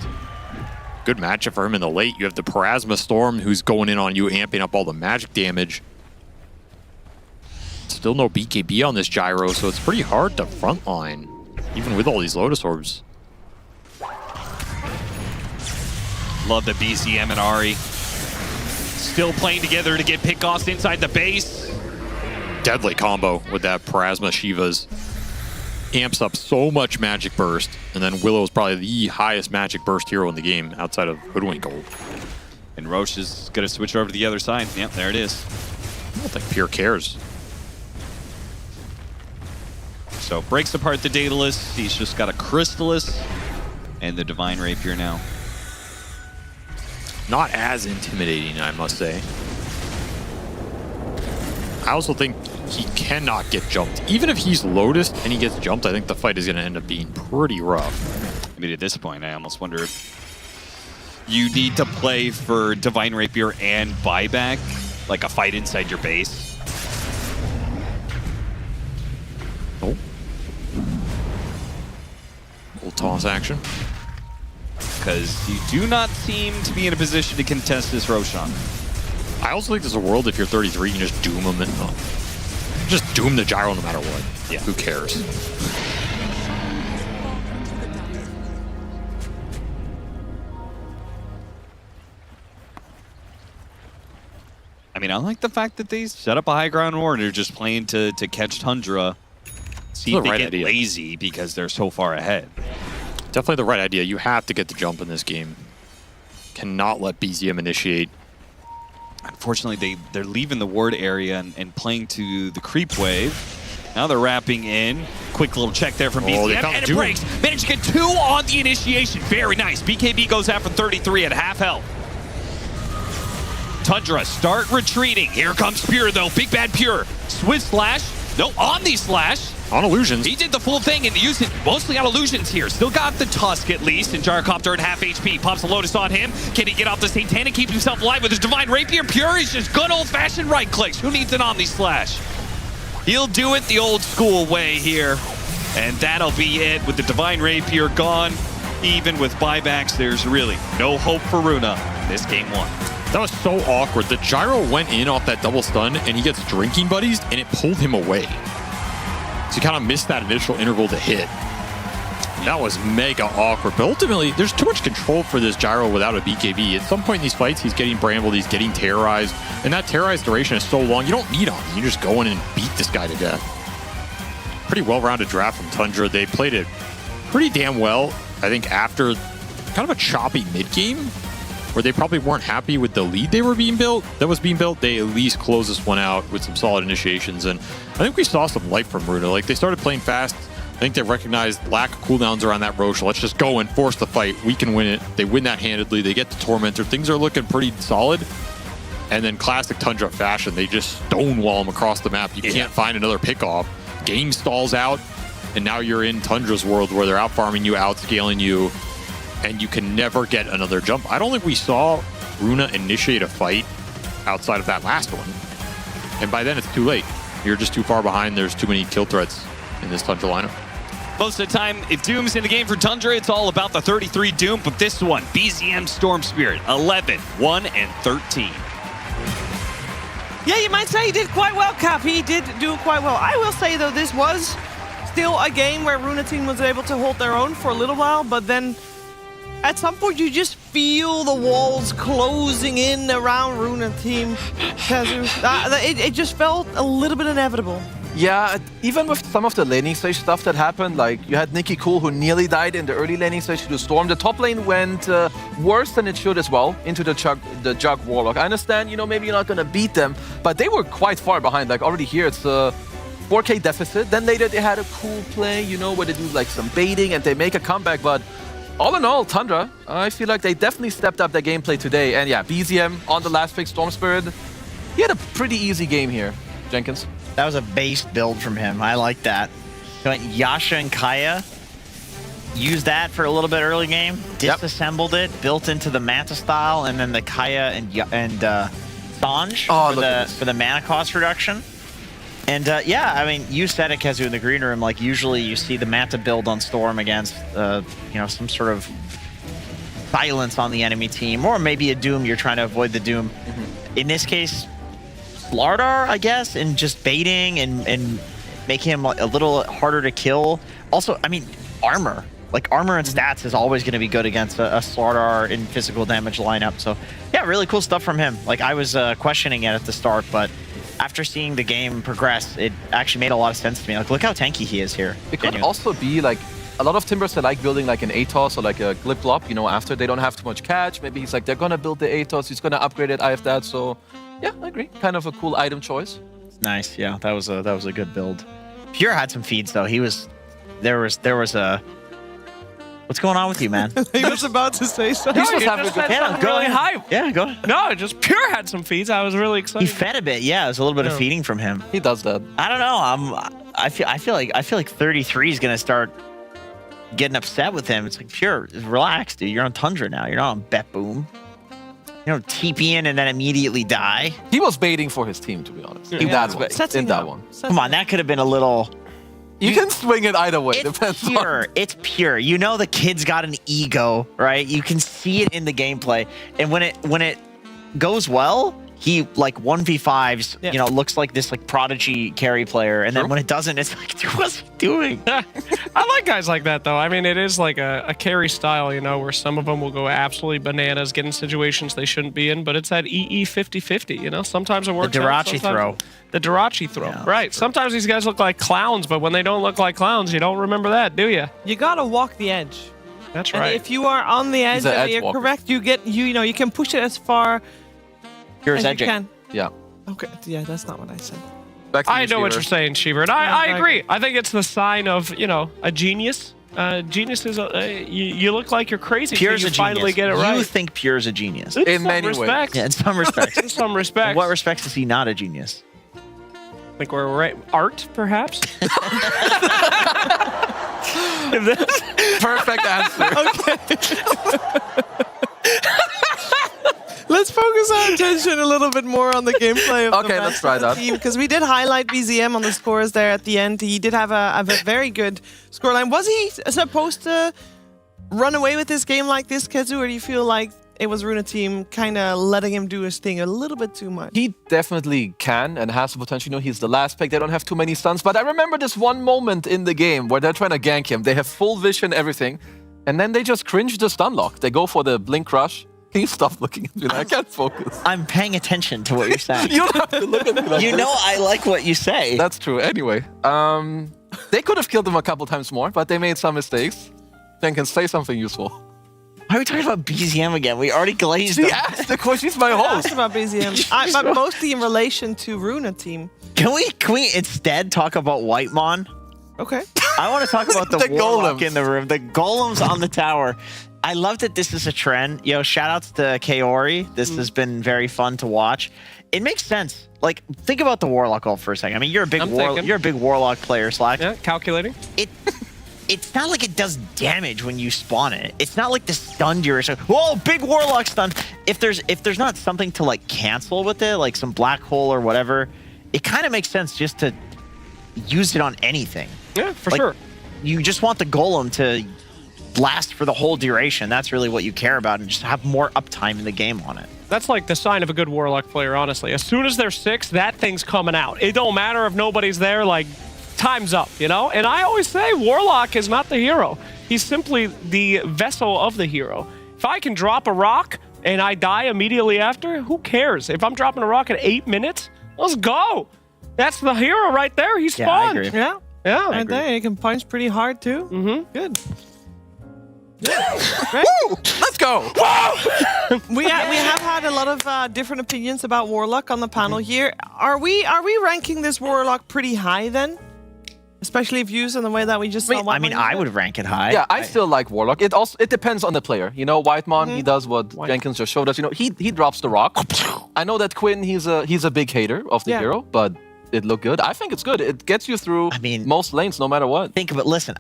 Good matchup for him in the late. You have the Parasma Storm who's going in on you, amping up all the magic damage. Still no BKB on this Gyro, so it's pretty hard to frontline, even with all these Lotus Orbs. Love the BCM and Ahri. Still playing together to get pickoffs inside the base. Deadly combo with that Parasma Shivas. Amps up so much magic burst, and then Willow is probably the highest magic burst hero in the game outside of Hoodwink Gold. And Roche is going to switch over to the other side. Yep, there it is. I don't think Pure cares. So breaks apart the Daedalus. He's just got a Crystallis and the Divine Rapier now. Not as intimidating, I must say. I also think he cannot get jumped. Even if he's Lotus and he gets jumped, I think the fight is going to end up being pretty rough. I mean, at this point, I almost wonder if you need to play for Divine Rapier and buyback, like a fight inside your base. Oh. Little toss action. Because you do not seem to be in a position to contest this Roshan. I also think there's a world if you're 33, you can just doom him. Just doom the gyro no matter what. Yeah. Who cares? I mean, I like the fact that they set up a high ground war and they're just playing to catch Tundra. See if they get lazy because they're so far ahead. Definitely the right idea. You have to get the jump in this game. Cannot let BZM initiate. Unfortunately, they're leaving the ward area and playing to the creep wave. Now they're wrapping in. Quick little check there from BZM, and it breaks. Managed to get 2 on the initiation. Very nice. BKB goes out for 33 at half health. Tundra start retreating. Here comes Pure, though. Big Bad Pure. Swift Slash. No, Omni Slash. On illusions. He did the full thing and used it mostly on illusions here. Still got the Tusk at least, and Gyrocopter at half HP. Pops a Lotus on him. Can he get off the Satanic? Keep himself alive with his Divine Rapier. Pure is just good old-fashioned right clicks. Who needs an Omni Slash? He'll do it the old school way here. And that'll be it with the Divine Rapier gone. Even with buybacks, there's really no hope for Runa this game 1. That was so awkward. The gyro went in off that double stun, and he gets drinking buddies, and it pulled him away. So he kind of missed that initial interval to hit. That was mega awkward. But ultimately, there's too much control for this gyro without a BKB. At some point in these fights, he's getting brambled, he's getting terrorized, and that terrorized duration is so long, you don't need on. You just go in and beat this guy to death. Pretty well-rounded draft from Tundra. They played it pretty damn well, I think, after kind of a choppy mid-game, where they probably weren't happy with the lead they were being built. They at least closed this one out with some solid initiations. And I think we saw some life from Runa. Like, they started playing fast. I think they recognized lack of cooldowns around that Roche. Let's just go and force the fight. We can win it. They win that handedly. They get the Tormentor. Things are looking pretty solid. And then classic Tundra fashion, they just stonewall them across the map. You can't find another pickoff. Game stalls out. And now you're in Tundra's world where they're out farming you, outscaling you, and you can never get another jump. I don't think we saw Runa initiate a fight outside of that last one. And by then, it's too late. You're just too far behind. There's too many kill threats in this Tundra lineup. Most of the time, if Doom's in the game for Tundra, it's all about the 33 Doom. But this one, BZM Storm Spirit, 11, 1, and 13. Yeah, you might say he did quite well, Cap. He did do quite well. I will say, though, this was still a game where Runa team was able to hold their own for a little while, but then at some point, you just feel the walls closing in around Runa team. It just felt a little bit inevitable. Yeah, even with some of the laning stage stuff that happened, like you had Nikki Cool who nearly died in the early laning stage to the Storm. The top lane went worse than it should as well into the Jug Warlock. I understand, maybe you're not going to beat them, but they were quite far behind. Like already here, it's a 4K deficit. Then later they had a cool play, where they do like some baiting and they make a comeback, but all in all, Tundra, I feel like they definitely stepped up their gameplay today. And yeah, BZM on the last pick, Storm Spirit, he had a pretty easy game here, Jenkins. That was a base build from him. I like that. He went Yasha and Kaya, used that for a little bit early game, disassembled it, built into the Manta style, and then the Kaya and Sanj for the mana cost reduction. And yeah, I mean, you said it, Kezu, in the green room. Like usually, you see the Manta build on Storm against, some sort of silence on the enemy team, or maybe a Doom. You're trying to avoid the Doom. In this case, Slardar, I guess, and just baiting and making him a little harder to kill. Also, I mean, armor. Like armor and stats is always going to be good against a Slardar in physical damage lineup. So yeah, really cool stuff from him. Like I was questioning it at the start, but after seeing the game progress, it actually made a lot of sense to me. Like, look how tanky he is here. It could also be like a lot of Timbers that like building like an Atos or like a Glip-Glop, after they don't have too much catch. Maybe he's like, they're going to build the Atos, he's going to upgrade it, I have that. So yeah, I agree. Kind of a cool item choice. Nice. Yeah, that was a good build. Pure had some feeds though. There was a What's going on with you, man? He was about to say something. No, you just said something really hype. Yeah, go ahead. No, just Pure had some feeds. I was really excited. He fed a bit. Yeah, it was a little bit of feeding from him. He does that. I don't know. I feel like 33 is gonna start getting upset with him. It's like, Pure, relax, dude. You're on Tundra now. You're not on Bet Boom. You don't TP in and then immediately die. He was baiting for his team, to be honest. In that one. Come on, that could have been a little. You can swing it either way. It's pure. It's pure. You know the kid's got an ego, right? You can see it in the gameplay, and when it goes well, he like 1v5s. You know, looks like this like prodigy carry player, and then when it doesn't, it's like, dude, what's he doing? I like guys like that though. I mean, it is like a carry style, you know, where some of them will go absolutely bananas, get in situations they shouldn't be in, but it's that EE 50-50, you know? Sometimes it works. The Dirachi throw. The Dirachi throw, right. Sometimes these guys look like clowns, but when they don't look like clowns, you don't remember that, do you? You gotta walk the edge. That's And right. if you are on the edge and you're correct, you get you can push it as far Pure's as you edging. can. Yeah. Okay. Yeah, that's not what I said. I know what you're saying, Sheever, and I agree. I think it's the sign of, you know, a genius. Genius is you look like you're crazy. Pure's you a genius. finally get it right. You think Pure's a genius. In many respects. Yeah, in some respects. In some respects. In what respects is he not a genius? I think we're right. Art, perhaps? Perfect answer. Let's focus our attention a little bit more on the gameplay of Okay, let's try that. Because we did highlight BZM on the scores there at the end. He did have a very good scoreline. Was he supposed to run away with this game like this, Kezu, or do you feel like it was Runa Team kind of letting him do his thing a little bit too much? He definitely can and has the potential. You know, he's the last pick. They don't have too many stuns. But I remember this one moment in the game where they're trying to gank him. They have full vision, everything. And then they just cringe the stun lock. They go for the blink rush. Can you stop looking at me? I can't focus. I'm paying attention to what you're saying. You don't have to look at me like You this. know I like what you say. That's true. Anyway, they could have killed him a couple times more, but they made some mistakes. Then can say something useful. Why are we talking about BZM again? We already glazed She him. asked the question. She's my I host. asked about BZM, but mostly in relation to Runa Team. Can we instead talk about Whitemon? Okay. I want to talk about the, The warlock golems. in the room. The golems on the tower. I love that this is a trend. Yo, shout outs to Kaori. This has been very fun to watch. It makes sense. Like, think about the warlock ult for a second. I mean, you're a big warlock player, Slack. Yeah, calculating. It's not like it does damage when you spawn it. It's not like the stun duration. Whoa, big warlock stun. If there's not something to like cancel with it, like some black hole or whatever, it kind of makes sense just to use it on anything. Yeah, for Like, sure. You just want the golem to last for the whole duration. That's really what you care about, and just have more uptime in the game on it. That's like the sign of a good warlock player, honestly. As soon as they're 6, that thing's coming out. It don't matter if nobody's there, like, time's up, you know? And I always say warlock is not the hero. He's simply the vessel of the hero. If I can drop a rock and I die immediately after, who cares? If I'm dropping a rock at 8 minutes, let's go. That's the hero right there. He spawned. I agree. Yeah. Yeah. Right there. He can punch pretty hard too. Mm-hmm. Good. Woo! Let's go. We have had a lot of different opinions about Warlock on the panel here. Are we ranking this Warlock pretty high then? Especially if used in the way that we just saw. I mean, I would rank it high. Yeah, I still like Warlock. It depends on the player. You know, Whitemon, he does what Jenkins just showed us. You know, he drops the rock. I know that Quinn, he's a big hater of the hero, but it looked good. I think it's good. It gets you through most lanes, no matter what. Think of it. Listen,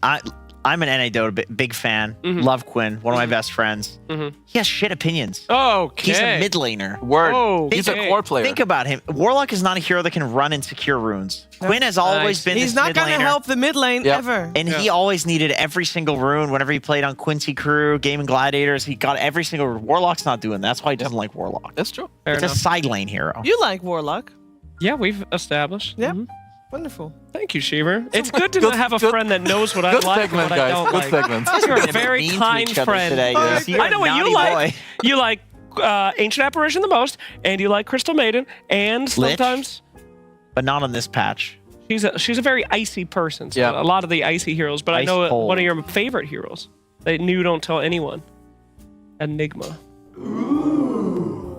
I'm an NA Dota big fan. Love Quinn, one of my best friends. He has shit opinions. Okay. He's a mid laner. Word. He's a core player. Think about him. Warlock is not a hero that can run and secure runes. Quinn has always been He's this not mid going to laner. help the mid lane ever. And he always needed every single rune. Whenever he played on Quincy Crew, Gaming Gladiators, he got every single rune. Warlock's not doing that. That's why he doesn't like Warlock. That's true. It's a side lane hero. You like Warlock? Yeah, we've established. Yeah. Wonderful. Thank you, Sheever. It's good to have a friend that knows what I like and what I don't like. Segment. You're a very kind friend. I know what you like. You like Ancient Apparition the most, and you like Crystal Maiden, and sometimes... But not on this patch. She's a very icy person, so a lot of the icy heroes, but I know one of your favorite heroes that you don't tell anyone. Nigma.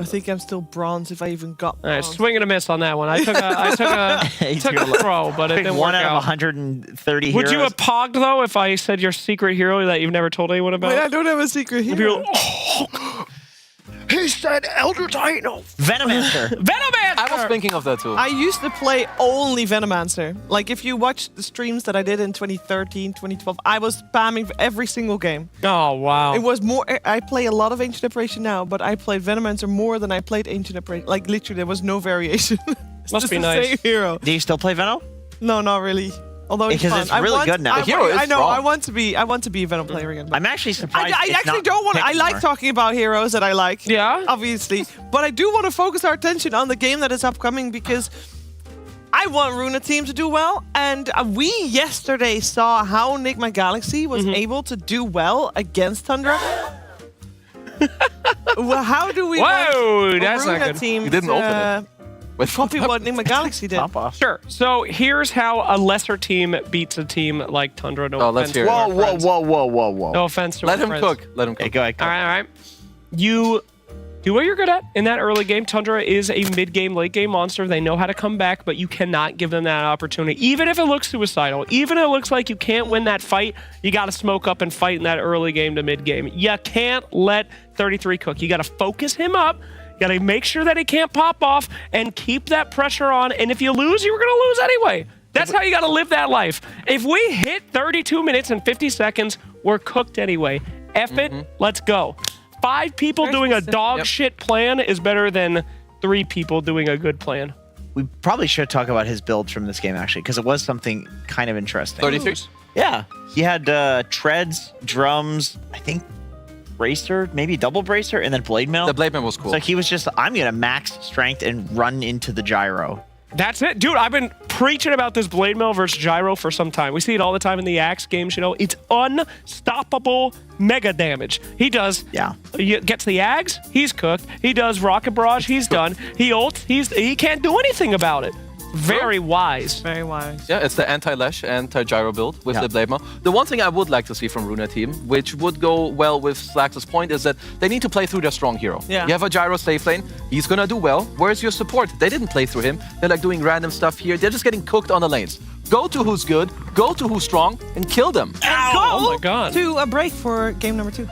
I think I'm still bronze if I even got All right, bronze. swing and a miss on that one. I took a throw, but it didn't One work out of out. 130 Would you heroes. have pogged, though, if I said your secret hero that you've never told anyone about? Wait, I don't have a secret If hero. you're like, oh, he said Elder Titan. Venomancer. Venomancer! I was thinking of that too. I used to play only Venomancer. Like, if you watch the streams that I did in 2013, 2012, I was spamming every single game. Oh, wow. It was more... I play a lot of Ancient Apparition now, but I played Venomancer more than I played Ancient Apparition. Like, literally, there was no variation. It's Must just be the nice. same hero. Do you still play Venom? No, not really. Although Because fun. it's really good now. The hero is I know. strong. I want to be a Venom player again. but- I'm actually surprised. I it's actually not don't want. I picked like more. talking about heroes that I like. Yeah? Obviously, but I do want to focus our attention on the game that is upcoming because I want Runa Team to do well, and we yesterday saw how Nigma Galaxy was able to do well against Tundra. Well, how do we? Whoa, want that's not Runa good. Team You didn't open it. copy what Nigma Galaxy did. Pop off. Sure. So here's how a lesser team beats a team like Tundra. No let's offense hear to it. our Whoa, whoa, friends. whoa, whoa, whoa, whoa. No offense to Let our him friends. cook. Let him Okay, cook. go ahead. All right. You do what you're good at in that early game. Tundra is a mid-game, late-game monster. They know how to come back, but you cannot give them that opportunity. Even if it looks suicidal, even if it looks like you can't win that fight, you got to smoke up and fight in that early game to mid-game. You can't let 33 cook. You got to focus him up. You got to make sure that he can't pop off and keep that pressure on. And if you lose, you're going to lose anyway. That's how you got to live that life. If we hit 32 minutes and 50 seconds, we're cooked anyway. F it, let's go. 5 people doing a dog shit plan is better than 3 people doing a good plan. We probably should talk about his build from this game, actually, because it was something kind of interesting. 36? Yeah. He had treads, drums, I think bracer, maybe double bracer, and then blade mail. The blade mail was cool. So he was just, I'm going to max strength and run into the gyro. That's it. Dude, I've been preaching about this blade mail versus gyro for some time. We see it all the time in the Axe games, you know. It's unstoppable mega damage. He does. Yeah. He gets the Ags, he's cooked. He does Rocket Barrage, he's done. He ults, he can't do anything about it. Very wise. Very wise. Yeah, it's the anti-lash, anti-gyro build with the blade mail. The one thing I would like to see from Runa Team, which would go well with Slax's point, is that they need to play through their strong hero. Yeah. You have a gyro safe lane, he's gonna do well. Where's your support? They didn't play through him. They're like doing random stuff here. They're just getting cooked on the lanes. Go to who's good, go to who's strong, and kill them. And go Oh my God. to a break for game number 2.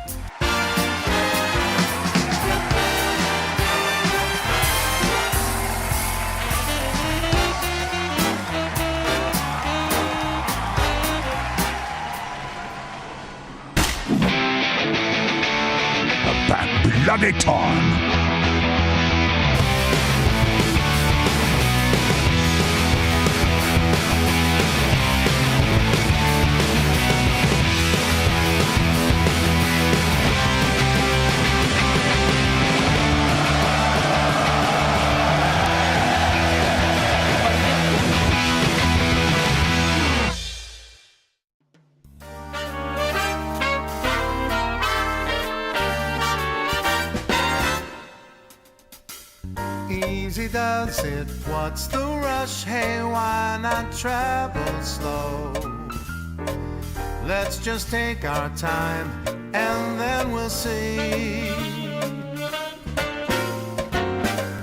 Bloody time. Easy does it, what's the rush? Hey, why not travel slow? Let's just take our time and then we'll see.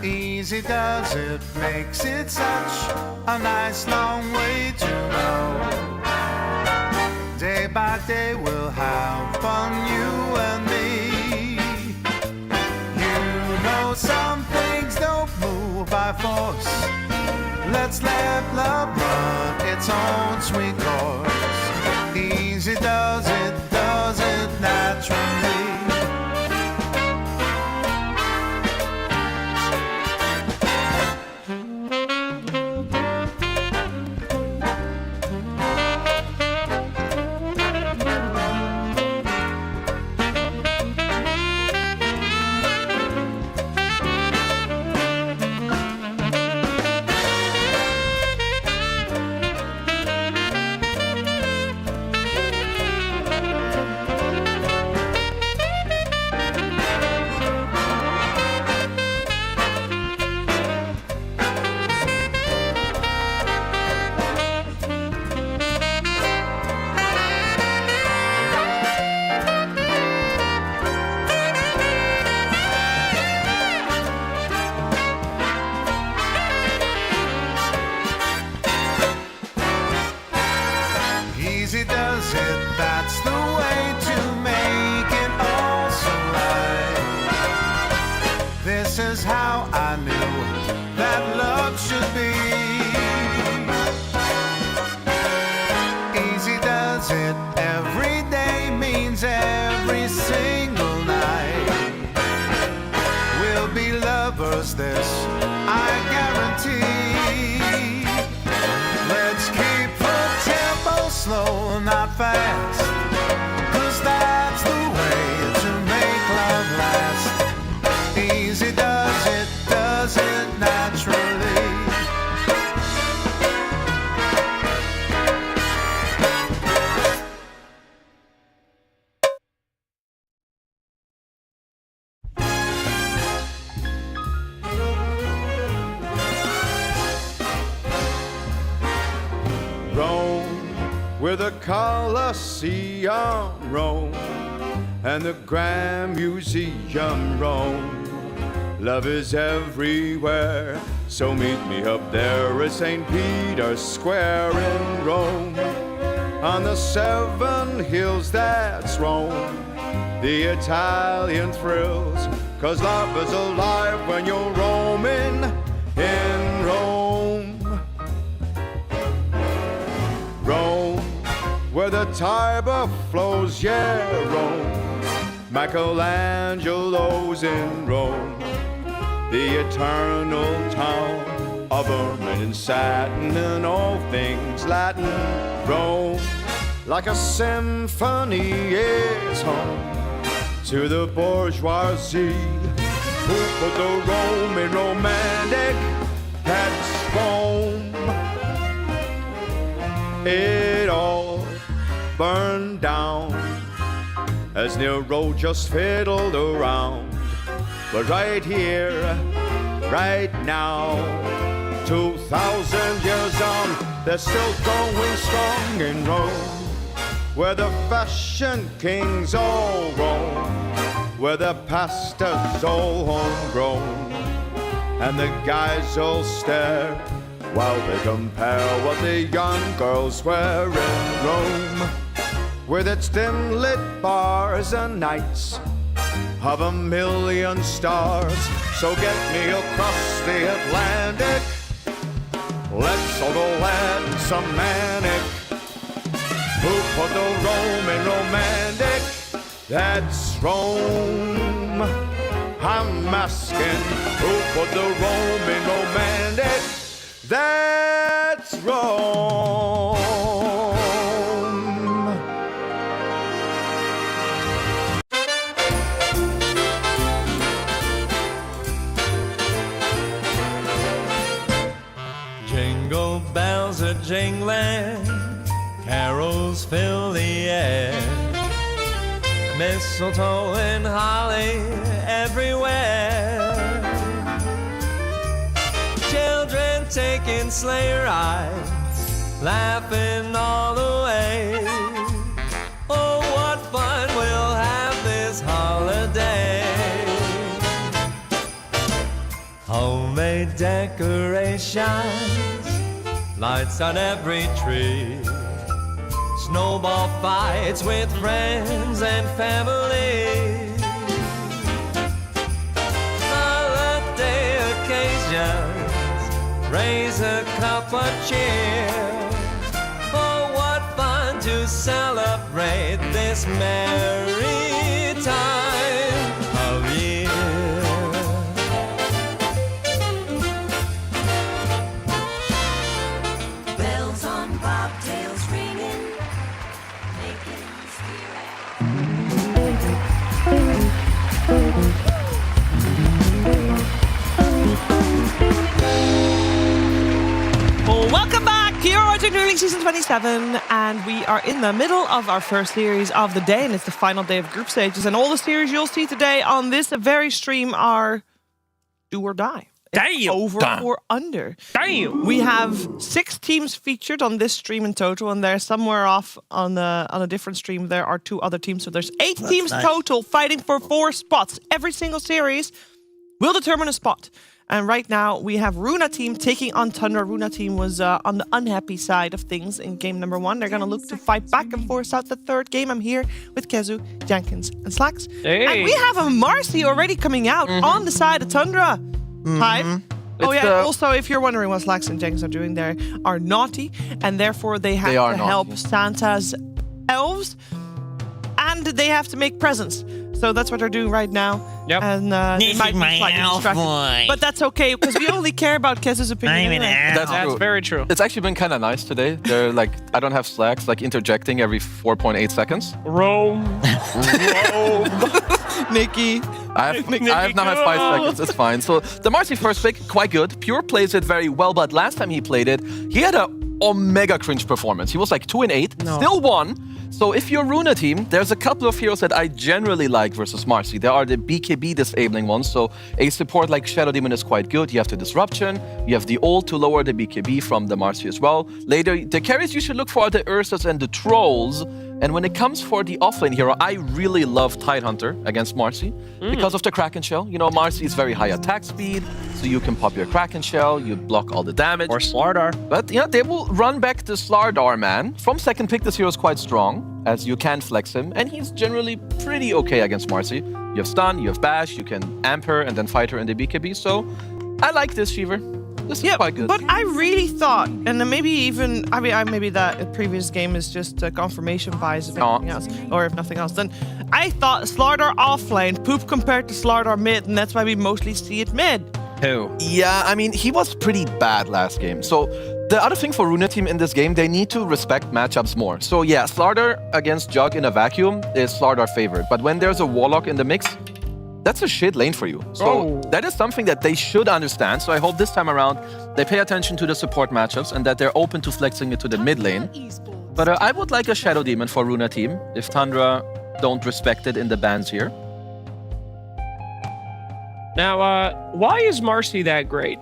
Easy does it, makes it such a nice long way to go. Day by day we'll have fun, you and me. You know some things don't move by force. Let's let love run its own sweet course. Easy does it naturally. This is how I knew that love should be. Easy does it every day, means every single night. We'll be lovers, this I guarantee. Let's keep the tempo slow, not fast, 'cause that's the way to make love last. Easy does it naturally. Rome, where the Colosseum, Rome, and the Grand Museum, Rome. Love is everywhere, so meet me up there at St. Peter's Square in Rome. On the 7 hills, that's Rome, the Italian thrills, 'cause love is alive when you're roaming in Rome. Rome, where the Tiber flows, yeah, Rome. Michelangelo's in Rome, the eternal town of ermine and satin and all things Latin. Rome, like a symphony, is home to the bourgeoisie who put the Roman romantic, that's Rome. It all burned down as Nero just fiddled around. But right here, right now, 2,000 years on, they're still going strong in Rome, where the fashion kings all roam, where the pasta's all homegrown, and the guys all stare while they compare what the young girls wear in Rome, with its dim-lit bars and nights of a million stars. So get me across the Atlantic, let's all go land some manic, who put the Roman romantic, that's Rome. I'm asking, who put the Roman romantic, that's Rome. Jingle bells are jingling, carols fill the air, mistletoe and holly everywhere, children taking sleigh rides, laughing all the way. Oh, what fun we'll have this holiday. Homemade decorations, lights on every tree, snowball fights with friends and family, holiday occasions, raise a cup of cheer. Oh, what fun to celebrate this merry time of year. Bells on bobtails ringing, making Welcome back. You're watching DreamLeague Season 27, and we are in the middle of our first series of the day, and it's the final day of group stages. And all the series you'll see today on this very stream are do or die. Damn. Over or under. Damn. We have 6 teams featured on this stream in total, and there's somewhere off on a different stream. There are 2 other teams, so there's 8 teams total fighting for 4 spots. Every single series will determine a spot. And right now, we have Runa team taking on Tundra. Runa team was on the unhappy side of things in game number 1. They're going to look to fight back and forth out the third game. I'm here with Kezu, Jenkins, and Slacks. Hey. And we have a Marcy already coming out on the side of Tundra. Hi. Oh, yeah. Also, if you're wondering what Slacks and Jenkins are doing, they are naughty, and therefore they have to help Santa's elves, and they have to make presents. So that's what they're doing right now. Yep. And they might be slightly distracted. But that's okay, because we only care about Kezu's opinion. That's very true. It's actually been kind of nice today. They're like, I don't have Slacks like interjecting every 4.8 seconds. Rome. Nikki. I have now had 5 seconds. It's fine. So the Marcy first pick, quite good. Pure plays it very well, but last time he played it, he had a omega cringe performance. He was like 2-8, still won. So if you're Runa team, there's a couple of heroes that I generally like versus Marcy. There are the BKB disabling ones. So a support like Shadow Demon is quite good. You have the Disruption. You have the ult to lower the BKB from the Marcy as well. Later, the carries you should look for are the Ursas and the Trolls. And when it comes for the offlane hero, I really love Tidehunter against Marcy because of the Kraken Shell. You know, Marcy is very high attack speed, so you can pop your Kraken Shell, you block all the damage. Or Slardar. But yeah, they will run back the Slardar, man. From second pick, this hero is quite strong, as you can flex him, and he's generally pretty okay against Marcy. You have stun, you have bash, you can amp her and then fight her in the BKB, so I like this, Shiver. This is quite good. But I really thought, and then maybe even, maybe that previous game is just confirmation bias if anything else, or if nothing else, then I thought Slardar offlane poop compared to Slardar mid, and that's why we mostly see it mid. Who? Yeah, I mean, he was pretty bad last game. So the other thing for Runa team in this game, they need to respect matchups more. So yeah, Slardar against Jug in a vacuum is Slardar favorite, but when there's a Warlock in the mix, that's a shit lane for you. So that is something that they should understand. So I hope this time around they pay attention to the support matchups and that they're open to flexing it to the mid lane. But I would like a Shadow Demon for Runa team if Tundra don't respect it in the bans here. Now, why is Marcy that great?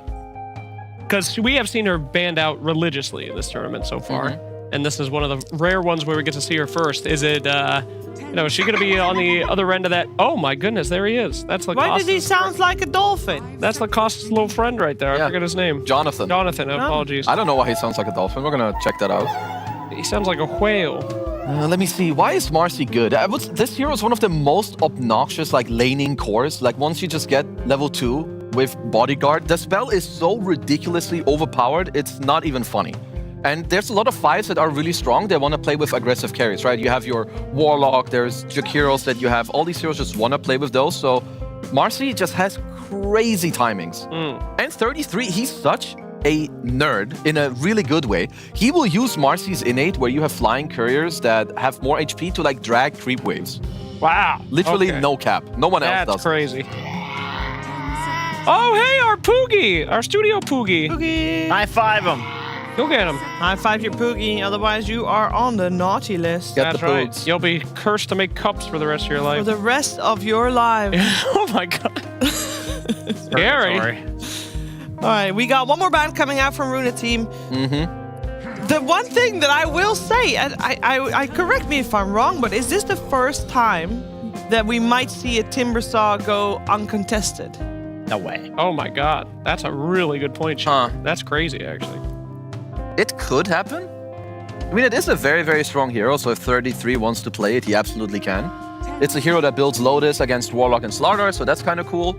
Because we have seen her banned out religiously in this tournament so far. And this is one of the rare ones where we get to see her first. Is it, is she going to be on the other end of that? Oh my goodness, there he is. That's Lacoste's. Why did he sound like a dolphin? That's Lacoste's little friend right there. I forget his name. Jonathan. Apologies. I don't know why he sounds like a dolphin. We're going to check that out. He sounds like a whale. Let me see. Why is Marcy good? This hero is one of the most obnoxious laning cores. Like once you just get level 2 with Bodyguard, the spell is so ridiculously overpowered, it's not even funny. And there's a lot of fives that are really strong. They want to play with aggressive carries, right? You have your Warlock, there's Jakiros that you have. All these heroes just want to play with those. So Marcy just has crazy timings. And 33, he's such a nerd in a really good way. He will use Marcy's innate where you have flying couriers that have more HP to drag creep waves. Wow. Literally no cap. No one else does. That's crazy. Oh, hey, our Poogie. Our studio Poogie. Poogie. High five him. Go get him. High five your Poogie, otherwise you are on the naughty list. That's right. You'll be cursed to make cups for the rest of your life. For the rest of your life. Oh my god. Scary. All right, we got one more band coming out from Runa team. The one thing that I will say, and I correct me if I'm wrong, but is this the first time that we might see a Timbersaw go uncontested? No way. Oh my god. That's a really good point, Sean. That's crazy, actually. It could happen. I mean, it is a very, very strong hero, so if 33 wants to play it, he absolutely can. It's a hero that builds Lotus against Warlock and Slardar, so that's kind of cool.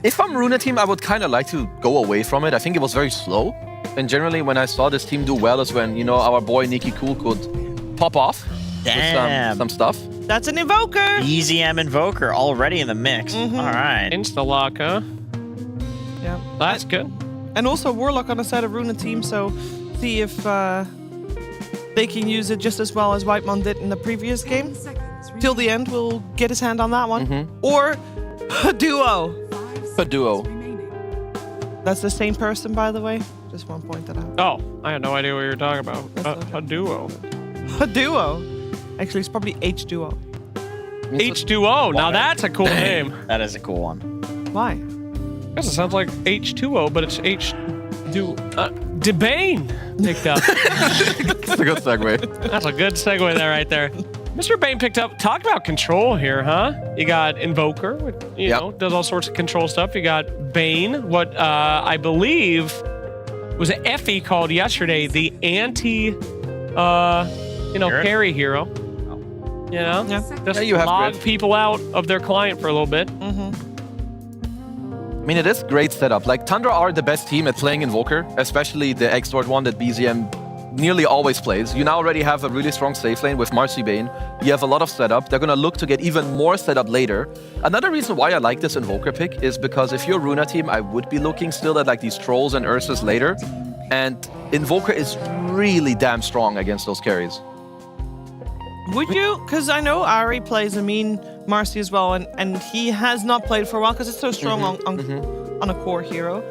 If I'm Runa team, I would kind of like to go away from it. I think it was very slow. And generally, when I saw this team do well is when, our boy Nikki Cool could pop off with some stuff. That's an Invoker! Easy M Invoker already in the mix. All right. Insta-lock, huh? Yeah. That's good. And also Warlock on the side of Runa team, so see if they can use it just as well as Whitemon did in the previous game. Till the end, we'll get his hand on that one. Or a duo. A duo. That's the same person, by the way. Just want to point that out. Oh, I had no idea what you were talking about. A duo. A duo. Actually, it's probably H2O. H2O. Now that's a cool name. That is a cool one. Why? Because it sounds like H2O, but it's Debane picked up. That's a good segue. That's a good segue there, right there. Mr. Bane picked up. Talk about control here, huh? You got Invoker, you know, does all sorts of control stuff. You got Bane, what I believe was an Effie called yesterday the carry hero. You know, just you have log grid. people out of their client for a little bit. I mean, it is great setup. Like, Tundra are the best team at playing Invoker, especially the X-Sword one that BZM nearly always plays. You now already have a really strong safe lane with Marcy Bane. You have a lot of setup. They're going to look to get even more setup later. Another reason why I like this Invoker pick is because if you're a Runa team, I would be looking still at like these Trolls and Ursas later. And Invoker is really damn strong against those carries. Would you? Because I know Ari plays Marcy as well, and he has not played for a while because it's so strong on a core hero.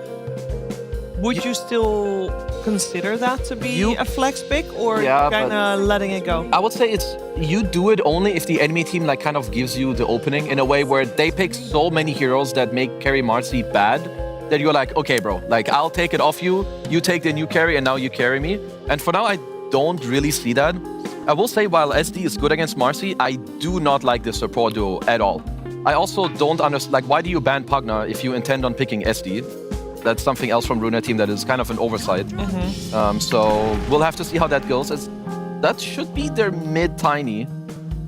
Would you still consider that to be a flex pick, or kind of letting it go? I would say you do it only if the enemy team like kind of gives you the opening in a way where they pick so many heroes that make carry Marcy bad that you're like, okay, bro, like I'll take it off you, you take the new carry, and now you carry me. And for now, I don't really see that. I will say, while SD is good against Marcy, I do not like this support duo at all. I also don't understand, like, why do you ban Pugna if you intend on picking SD? That's something else from Runa team that is kind of an oversight. So we'll have to see how that goes. That should be their mid-tiny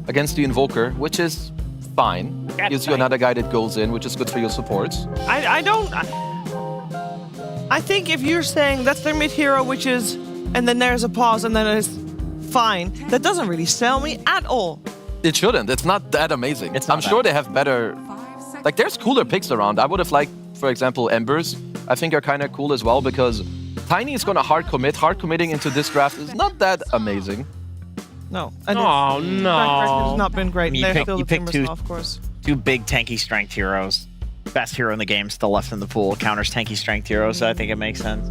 against the Invoker, which is fine. Gives you another guy that goes in, which is good for your supports. I think if you're saying that's their mid hero, which is, and then there's a pause, and then it's fine, that doesn't really sell me at all. It shouldn't. It's not that amazing. I'm sure they have better... Like, there's cooler picks around. I would have liked, for example, Embers. I think are kind of cool as well, because Tiny is going to hard commit. Hard committing into this draft is not that amazing. No. Oh, no. It's not been great. You pick of course. two big tanky strength heroes. Best hero in the game still left in the pool. Counters tanky strength heroes, so I think it makes sense.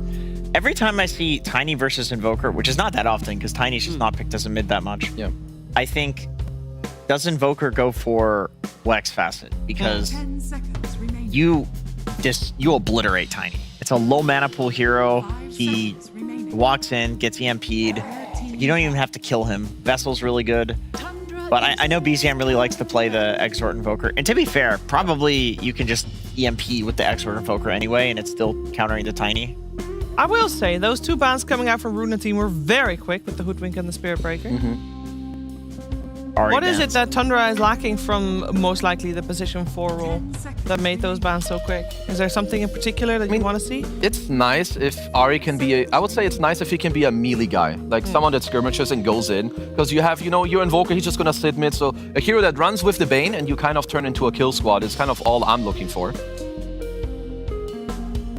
Every time I see Tiny versus Invoker, which is not that often because Tiny's just not picked as a mid that much, I think, does Invoker go for Wax Facet? Because you obliterate Tiny. It's a low mana pool hero. He walks in, gets EMP'd. You don't even have to kill him. Vessel's really good. But I know BZM really likes to play the Exort Invoker. And to be fair, probably you can just EMP with the Exort Invoker anyway, and it's still countering the Tiny. I will say, those two bans coming out from Runa team were very quick with the Hoodwink and the Spirit Breaker. What is it that Tundra is lacking from most likely the position 4 role that made those bans so quick? Is there something in particular that you want to see? It's nice if Ari can be I would say it's nice if he can be a melee guy, like someone that skirmishes and goes in, because you have, your Invoker, he's just gonna sit mid, so a hero that runs with the Bane and you kind of turn into a kill squad is kind of all I'm looking for.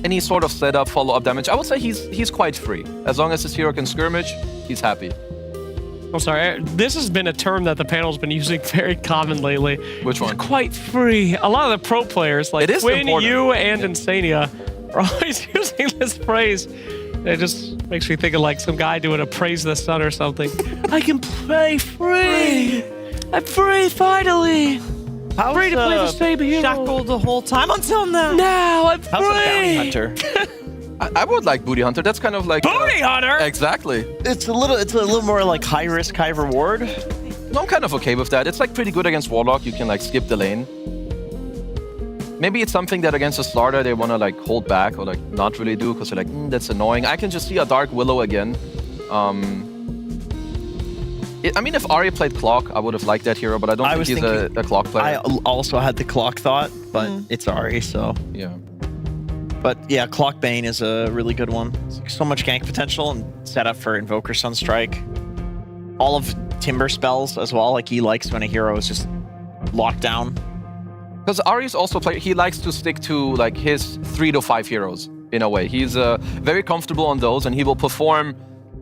Any sort of setup, follow-up damage, I would say he's quite free. As long as his hero can skirmish, he's happy. I'm sorry, this has been a term that the panel's been using very common lately. Which one? Quite free. A lot of the pro players, like Quinn, you, and Insania, are always using this phrase. It just makes me think of like some guy doing a Praise the Sun or something. I can play free! I'm free, finally! Free to play the same hero. Shackled the whole time until now. Now I'm free! How's a bounty hunter? I would like Booty Hunter. That's kind of like Booty Hunter. Exactly. It's a little more like high risk, high reward. No, I'm kind of okay with that. It's like pretty good against Warlock. You can like skip the lane. Maybe it's something that against a starter they want to like hold back or like not really do because they're like, that's annoying. I can just see a Dark Willow again. I mean, if Arya played Clock, I would have liked that hero, but I don't think he's a Clock player. I also had the Clock thought, but it's Ari, so yeah. But yeah, Clock Bane is a really good one. So much gank potential and set up for Invoker Sunstrike. All of Timber spells as well. Like he likes when a hero is just locked down. Because Ari's also he likes to stick to like his 3 to 5 heroes in a way. He's very comfortable on those, and he will perform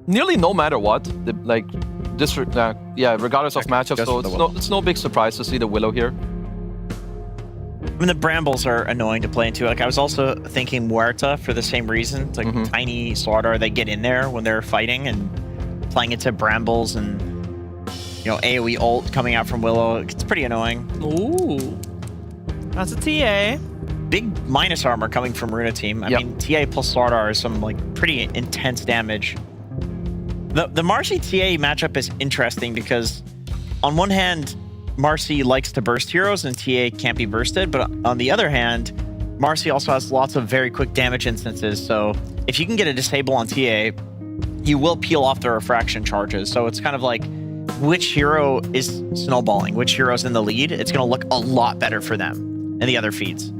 nearly no matter what. Regardless of matchup. So it's no big surprise to see the Willow here. I mean, the Brambles are annoying to play into. Like, I was also thinking Muerta for the same reason. It's like tiny Slardar, they get in there when they're fighting and playing into Brambles and, AoE ult coming out from Willow. It's pretty annoying. Ooh. That's a TA. Big minus armor coming from Runa team. I mean, TA plus Slardar is some, pretty intense damage. The Marcy TA matchup is interesting because on one hand, Marcy likes to burst heroes and TA can't be bursted, but on the other hand, Marcy also has lots of very quick damage instances, so if you can get a disable on TA, you will peel off the refraction charges. So it's kind of like which hero is snowballing, which hero's in the lead. It's going to look a lot better for them in the other feeds.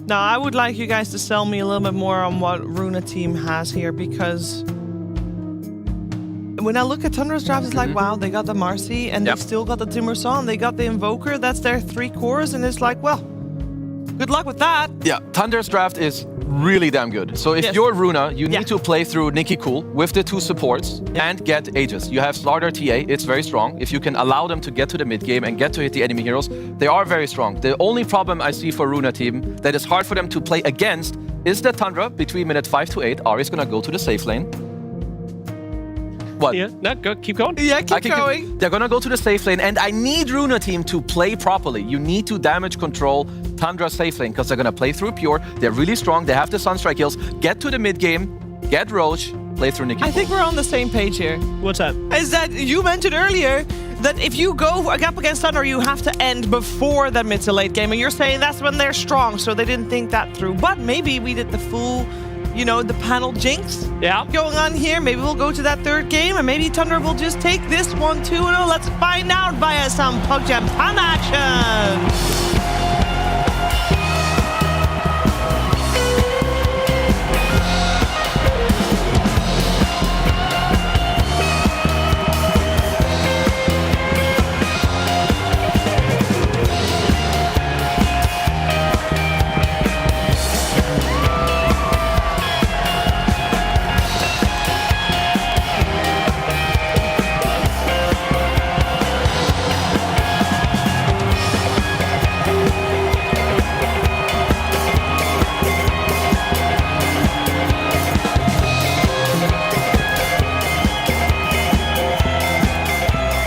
Now, I would like you guys to sell me a little bit more on what Runa team has here, because when I look at Tundra's draft, it's like, wow, they got the Marcy, and they still got the Timbersaw, they got the Invoker. That's their 3 cores, and it's like, well, good luck with that. Yeah, Tundra's draft is really damn good. So if you're Runa, you need to play through Nikki Cool with the 2 supports and get Aegis. You have Slaughter TA, it's very strong. If you can allow them to get to the mid game and get to hit the enemy heroes, they are very strong. The only problem I see for Runa team that is hard for them to play against is that Tundra between minute 5 to 8. Ahri's gonna go to the safe lane. What? Yeah, no, go, keep going. Yeah, keep going. They're gonna go to the safe lane, and I need Runa team to play properly. You need to damage control Tundra safe lane, because they're gonna play through Pure. They're really strong. They have the Sunstrike kills. Get to the mid game, get Roche, play through Nikki. I think we're on the same page here. What's that? Is that you mentioned earlier that if you go up against Thunder, you have to end before the mid to late game, and you're saying that's when they're strong, so they didn't think that through. But maybe we did the full, you know, the panel jinx going on here. Maybe we'll go to that 3rd game, and maybe Thunder will just take this one 2-0. Let's find out via some Pug Jam Pan action.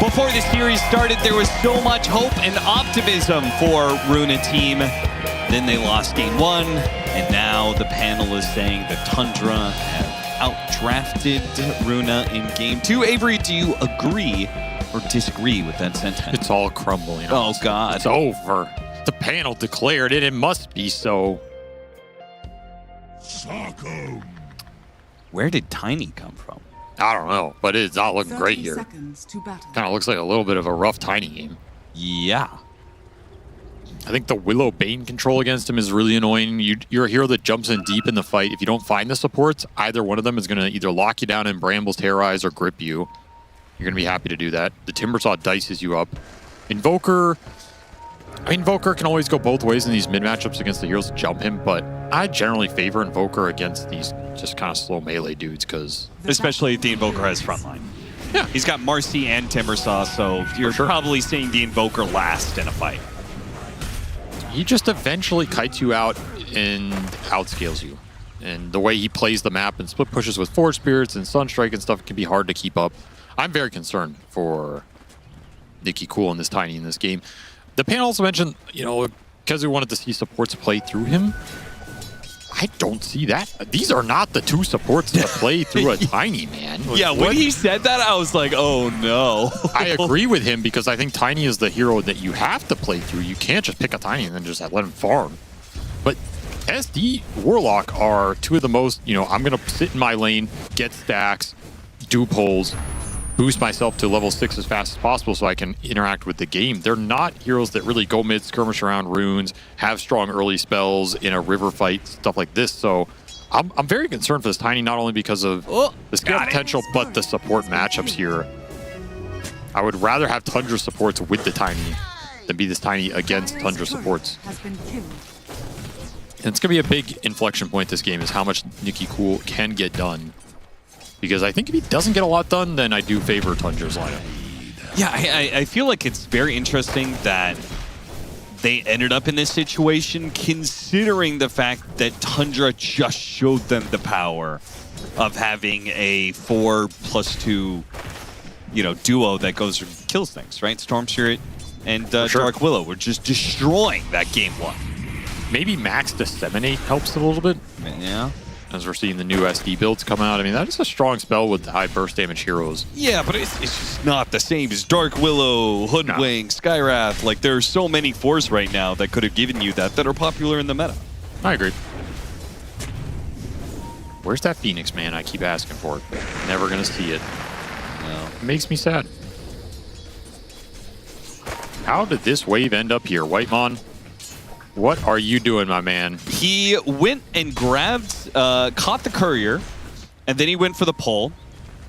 Before the series started, there was so much hope and optimism for Runa team. Then they lost game 1, and now the panel is saying that Tundra have outdrafted Runa in game 2. Avery, do you agree or disagree with that sentence? It's all crumbling. Oh, God. It's over. The panel declared it. It must be so. Where did Tiny come from? I don't know, but it's not looking great here. Kind of looks like a little bit of a rough Tiny game. Yeah. I think the Willow Bane control against him is really annoying. You're a hero that jumps in deep in the fight. If you don't find the supports, either one of them is going to either lock you down in Brambles, Terrorize, or grip you. You're going to be happy to do that. The Timbersaw dices you up. Invoker... I mean, Invoker can always go both ways in these mid matchups against the heroes that jump him, but I generally favor Invoker against these just kind of slow melee dudes, because... Especially if the Invoker has frontline. Yeah. He's got Marcy and Timbersaw, so you're probably seeing the Invoker last in a fight. He just eventually kites you out and outscales you. And the way he plays the map and split pushes with Forge Spirits and Sunstrike and stuff can be hard to keep up. I'm very concerned for Nikki Cool and this Tiny in this game. The panel also mentioned, you know, because we wanted to see supports play through him. I don't see that. These are not the 2 supports to play through a Tiny, man. Like, yeah, when he said that, I was like, oh no. I agree with him, because I think Tiny is the hero that you have to play through. You can't just pick a Tiny and then just let him farm. But SD, Warlock are 2 of the most, you know, I'm going to sit in my lane, get stacks, do pulls, boost myself to level 6 as fast as possible so I can interact with the game. They're not heroes that really go mid, skirmish around runes, have strong early spells in a river fight, stuff like this. So I'm very concerned for this Tiny, not only because of the skill potential, but the support matchups here. I would rather have Tundra supports with the Tiny than be this Tiny against Tundra supports. And it's going to be a big inflection point this game, is how much Nikki Cool can get done. Because I think if he doesn't get a lot done, then I do favor Tundra's lineup. Yeah, I feel like it's very interesting that they ended up in this situation, considering the fact that Tundra just showed them the power of having a 4+2, you know, duo that goes and kills things, right? Storm Spirit and Dark Willow were just destroying that game 1. Maybe Max Disseminate helps a little bit. Yeah. as we're seeing the new SD builds come out. I mean, that is a strong spell with high burst damage heroes. Yeah, but it's just not the same as Dark Willow, Hoodwink, Skywrath. Like, there's so many fours right now that could have given you that are popular in the meta. I agree. Where's that Phoenix, man? I keep asking for it. Never gonna see it. No. It makes me sad. How did this wave end up here, Whitemon? What are you doing, my man? He went and grabbed, caught the courier, and then he went for the pull.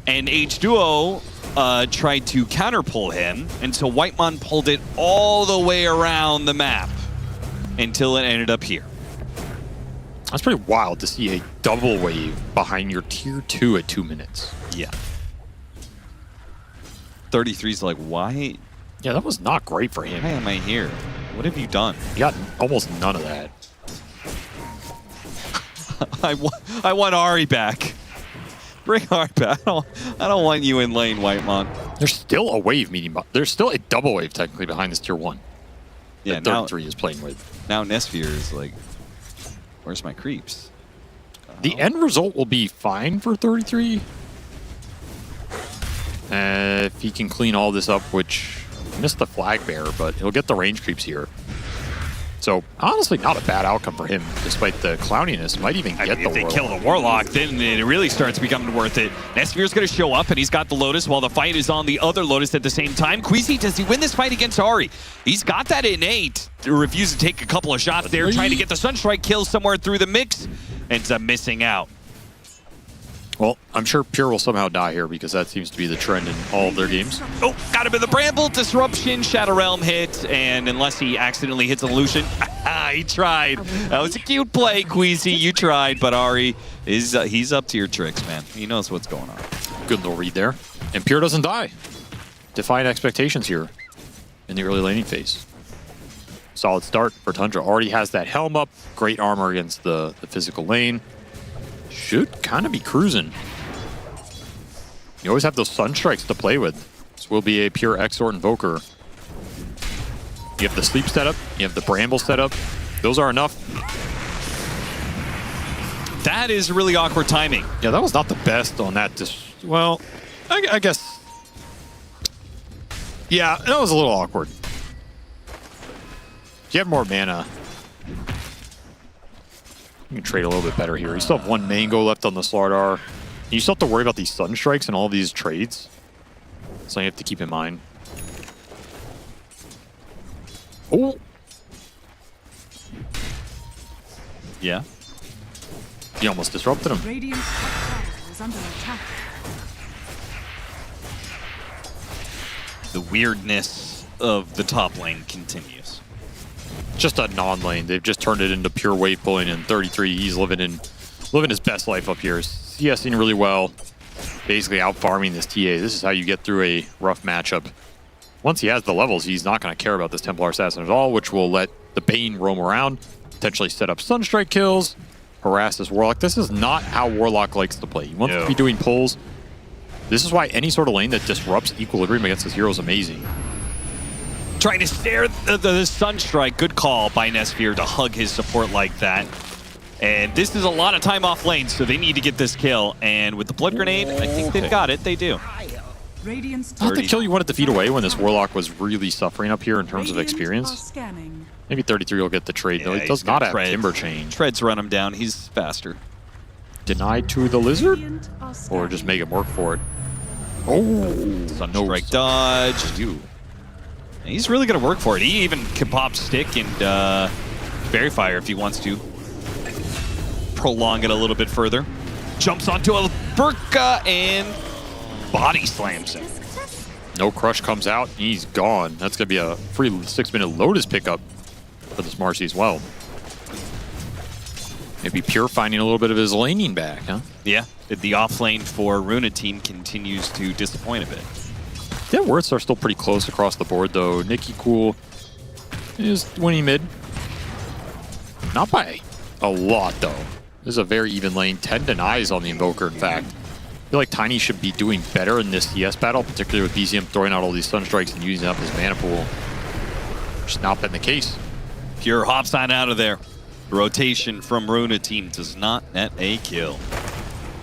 And H2O tried to counter pull him, and so Whitemon pulled it all the way around the map until it ended up here. That's pretty wild to see a double wave behind your tier 2 at 2 minutes. Yeah. 33's like, why? Yeah, that was not great for him. Why am I here? What have you done? You got almost none of that. I want Ari back. Bring Ari back. I don't want you in lane, Whitemon. There's still a wave meeting. There's still a double wave technically behind this tier 1. Yeah, that 33 is playing with. Now Nesphere is like, where's my creeps? The end result will be fine for 33. If he can clean all this up, which missed the flag bearer, but he'll get the range creeps here. So honestly, not a bad outcome for him, despite the clowniness. Might even get the If they kill the Warlock, then it really starts becoming worth it. Nesphere's going to show up, and he's got the Lotus while the fight is on the other Lotus at the same time. Queasy, does he win this fight against Ari? He's got that innate. Refuses to take a couple of shots there, trying to get the Sunstrike kill somewhere through the mix. Ends up missing out. Well, I'm sure Pure will somehow die here because that seems to be the trend in all of their games. Oh, got him in the Bramble. Disruption, Shadow Realm hit, and unless he accidentally hits an illusion, he tried. That was a cute play, Queasy. You tried, but Ari is he's up to your tricks, man. He knows what's going on. Good little read there. And Pure doesn't die. Defying expectations here in the early laning phase. Solid start for Tundra. Already has that helm up. Great armor against the physical lane. Should kind of be cruising. You always have those Sunstrikes to play with. This will be a Pure Exort Invoker. You have the Sleep setup. You have the Bramble setup. Those are enough. That is really awkward timing. Yeah, that was not the best on that. Well, I guess. Yeah, that was a little awkward. If you have more mana, you can trade a little bit better here. You still have one Mango left on the Slardar. You still have to worry about these Sunstrikes and all these trades. So you have to keep in mind. Oh. Yeah. He almost disrupted him. Radiant's top tower is under attack. The weirdness of the top lane continues. Just a non-lane. They've just turned it into pure wave pulling in 33. He's living his best life up here. CSing really well. Basically out farming this TA. This is how you get through a rough matchup. Once he has the levels, he's not going to care about this Templar Assassin at all, which will let the Bane roam around, potentially set up Sunstrike kills, harass this Warlock. This is not how Warlock likes to play. He wants to be doing pulls. This is why any sort of lane that disrupts equilibrium against his hero is amazing. Trying to stare the Sunstrike. Good call by Nesphere to hug his support like that. And this is a lot of time off lane, so they need to get this kill. And with the Blood Grenade, I think they've got it. They do. Not the kill you wanted to feed away when this Warlock was really suffering up here in terms of experience. Maybe 33 will get the trade, though. He does not have Timber Chain. Treads run him down. He's faster. Denied to the Lizard? Or just make him work for it? Oh, Sunstrike dodge. You. He's really going to work for it. He even can pop Stick and Fairy Fire if he wants to. Prolong it a little bit further. Jumps onto a Burka and body slams him. No Crush comes out. He's gone. That's going to be a free 6-minute Lotus pickup for this Marcy as well. Maybe Pure finding a little bit of his laning back, huh? Yeah. The off lane for Runa team continues to disappoint a bit. Their worths are still pretty close across the board, though. Nicky Cool is winning mid. Not by a lot, though. This is a very even lane. 10 denies on the Invoker, in fact. I feel like Tiny should be doing better in this CS battle, particularly with BZM throwing out all these Sunstrikes and using up his mana pool. Which has not been the case. Pure hops on out of there. The rotation from Runa team does not net a kill.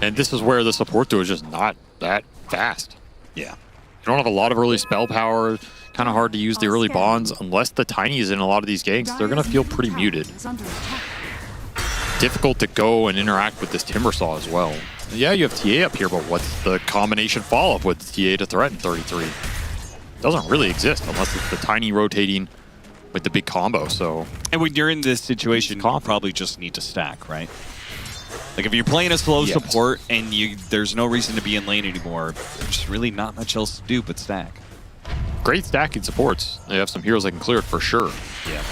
And this is where the support duo is just not that fast. Yeah. You don't have a lot of early spell power. Kind of hard to use the early bonds unless the Tiny is in a lot of these ganks. They're going to feel pretty muted. Difficult to go and interact with this Timbersaw as well. Yeah, you have TA up here, but what's the combination follow-up with TA to threaten 33? Doesn't really exist unless it's the Tiny rotating with the big combo, so... And when you're in this situation, you probably just need to stack, right? Like if you're playing a slow support and there's no reason to be in lane anymore, there's really not much else to do but stack. Great stacking supports. They have some heroes that can clear it for sure. Yeah.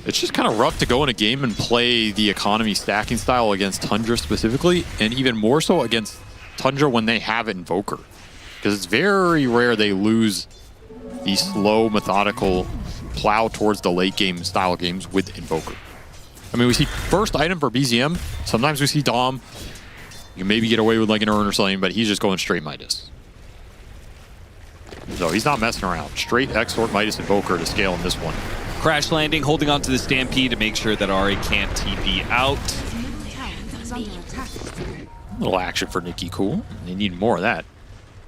It's just kind of rough to go in a game and play the economy stacking style against Tundra specifically, and even more so against Tundra when they have Invoker. Because it's very rare they lose the slow, methodical plow towards the late game style games with Invoker. I mean, we see first item for BZM. Sometimes we see Dom. You can maybe get away with like an Urn or something, but he's just going straight Midas. So he's not messing around. Straight Exort, Midas, Invoker to scale in this one. Crash landing, holding on to the Stampede to make sure that Ari can't TP out. A little action for Nikki Cool. They need more of that.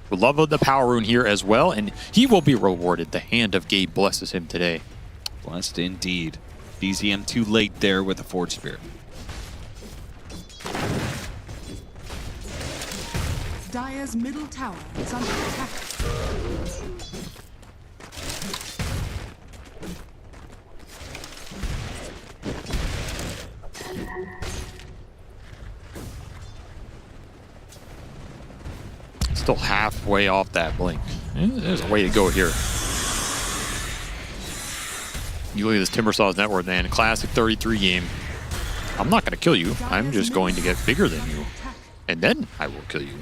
Would love the power rune here as well, and he will be rewarded. The hand of Gabe blesses him today. Blessed indeed. BZM too late there with the Forge Spirit. Dire's middle tower is under attack. Still halfway off that blink. There's a way to go here. You look at this Timbersaw's network, man. Classic 33 game. I'm not going to kill you. I'm just going to get bigger than you. And then I will kill you.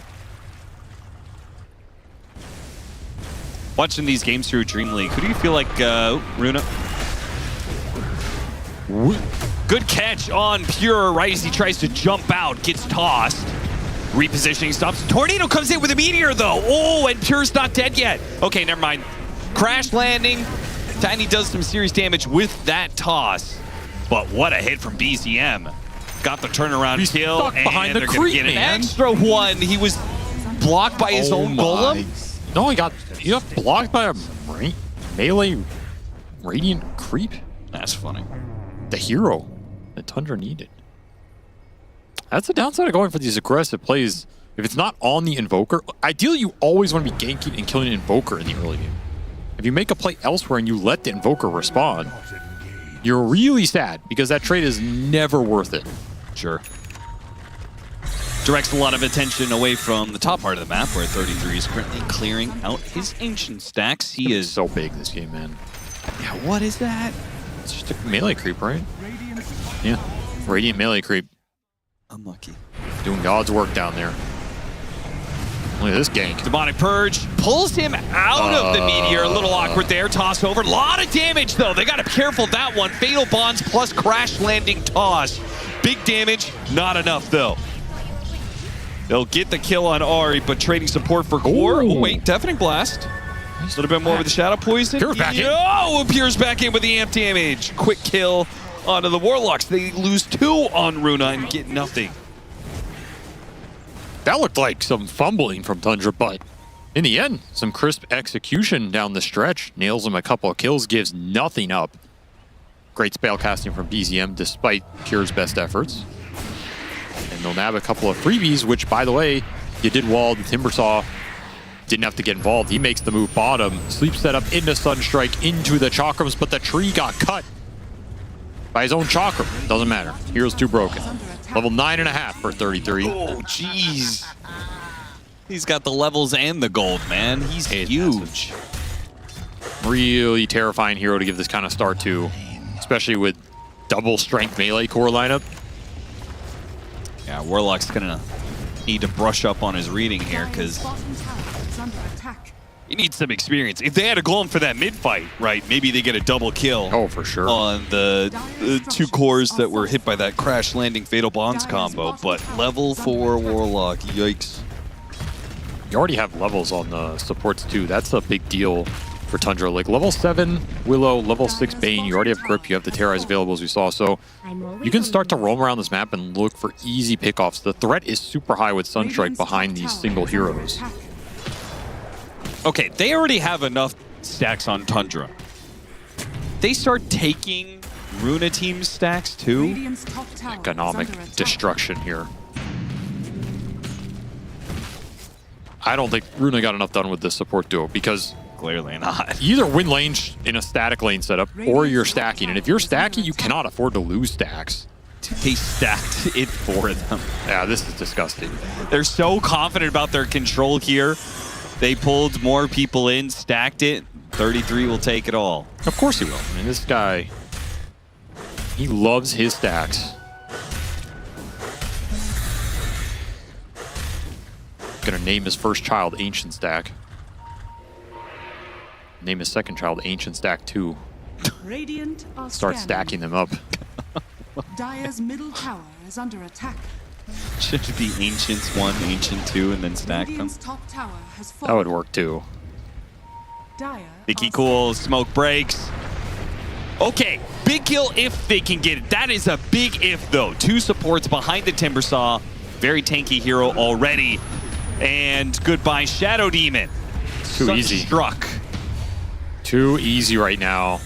Watching these games through DreamLeague, who do you feel like, Runa? Good catch on Pure right as he tries to jump out, gets tossed. Repositioning stops. Tornado comes in with a meteor though. Oh, and Pure's not dead yet. Okay, never mind. Crash landing. Tiny does some serious damage with that toss. But what a hit from BZM. Got the turnaround kill, and they're going to get an extra one. He was blocked by his own golem. No, he got blocked by a melee radiant creep. That's funny. The hero that Tundra needed. That's the downside of going for these aggressive plays. If it's not on the Invoker, ideally you always want to be ganking and killing an Invoker in the early game. If you make a play elsewhere and you let the Invoker respond, you're really sad because that trade is never worth it. Sure. Directs a lot of attention away from the top part of the map where 33 is currently clearing out his ancient stacks. He is so big this game, man. Yeah, what is that? It's just a melee creep, right? Yeah. Radiant melee creep. Unlucky. Doing God's work down there. Look at this gank. Demonic Purge pulls him out of the meteor. A little awkward there. Toss over. A lot of damage, though. They got to be careful of that one. Fatal Bonds plus crash landing toss. Big damage. Not enough, though. They'll get the kill on Ari, but trading support for Core. Oh, wait. Deafening Blast. A little bit more with the Shadow Poison. Pure's back in. Oh, Pure's back in with the amp damage. Quick kill onto the Warlocks. They lose 2 on Runa and get nothing. That looked like some fumbling from Tundra, but in the end, some crisp execution down the stretch. Nails him a couple of kills, gives nothing up. Great spell casting from BZM despite Pure's best efforts. And they'll nab a couple of freebies, which, by the way, you did wall the Timbersaw. Didn't have to get involved. He makes the move bottom. Sleep set up into Sunstrike, into the Chakrams, but the tree got cut by his own Chakram. Doesn't matter. Hero's too broken. Level 9.5 for 33. Oh, jeez. He's got the levels and the gold, man. He's huge. Really terrifying hero to give this kind of start to, especially with double strength melee core lineup. Yeah, Warlock's gonna need to brush up on his reading here because he needs some experience. If they had a golem for that mid fight, right, maybe they get a double kill. Oh, for sure. On the 2 cores that were hit by that crash landing Fatal Bonds combo. But level 4 Warlock, yikes. You already have levels on the supports too. That's a big deal for Tundra. Like level 7 Willow, level 6 Bane, you already have grip, you have the Terrorize available as we saw, so you can start to roam around this map and look for easy pickoffs. The threat is super high with Sunstrike behind these single heroes. Okay, they already have enough stacks on Tundra. They start taking Runa team's stacks too. Economic destruction here. I don't think Runa got enough done with this support duo because clearly not. You either win lane in a static lane setup or you're stacking. And if you're stacking, you cannot afford to lose stacks. They stacked it for them. Yeah, this is disgusting. They're so confident about their control here. They pulled more people in, stacked it. 33 will take it all. Of course he will. I mean, this guy, he loves his stacks. Gonna name his first child Ancient Stack. Name his second child Ancient Stack 2. Radiant are Start stacking them up. Dire's middle tower is under attack. Should it be Ancients 1, Ancient 2, and then stack them? Radiant's top tower has That would work too. Nicky Cool, smoke breaks. Okay, big kill if they can get it. That is a big if though. 2 supports behind the Timbersaw. Very tanky hero already. And goodbye Shadow Demon. Too easy. Struck. Too easy right now.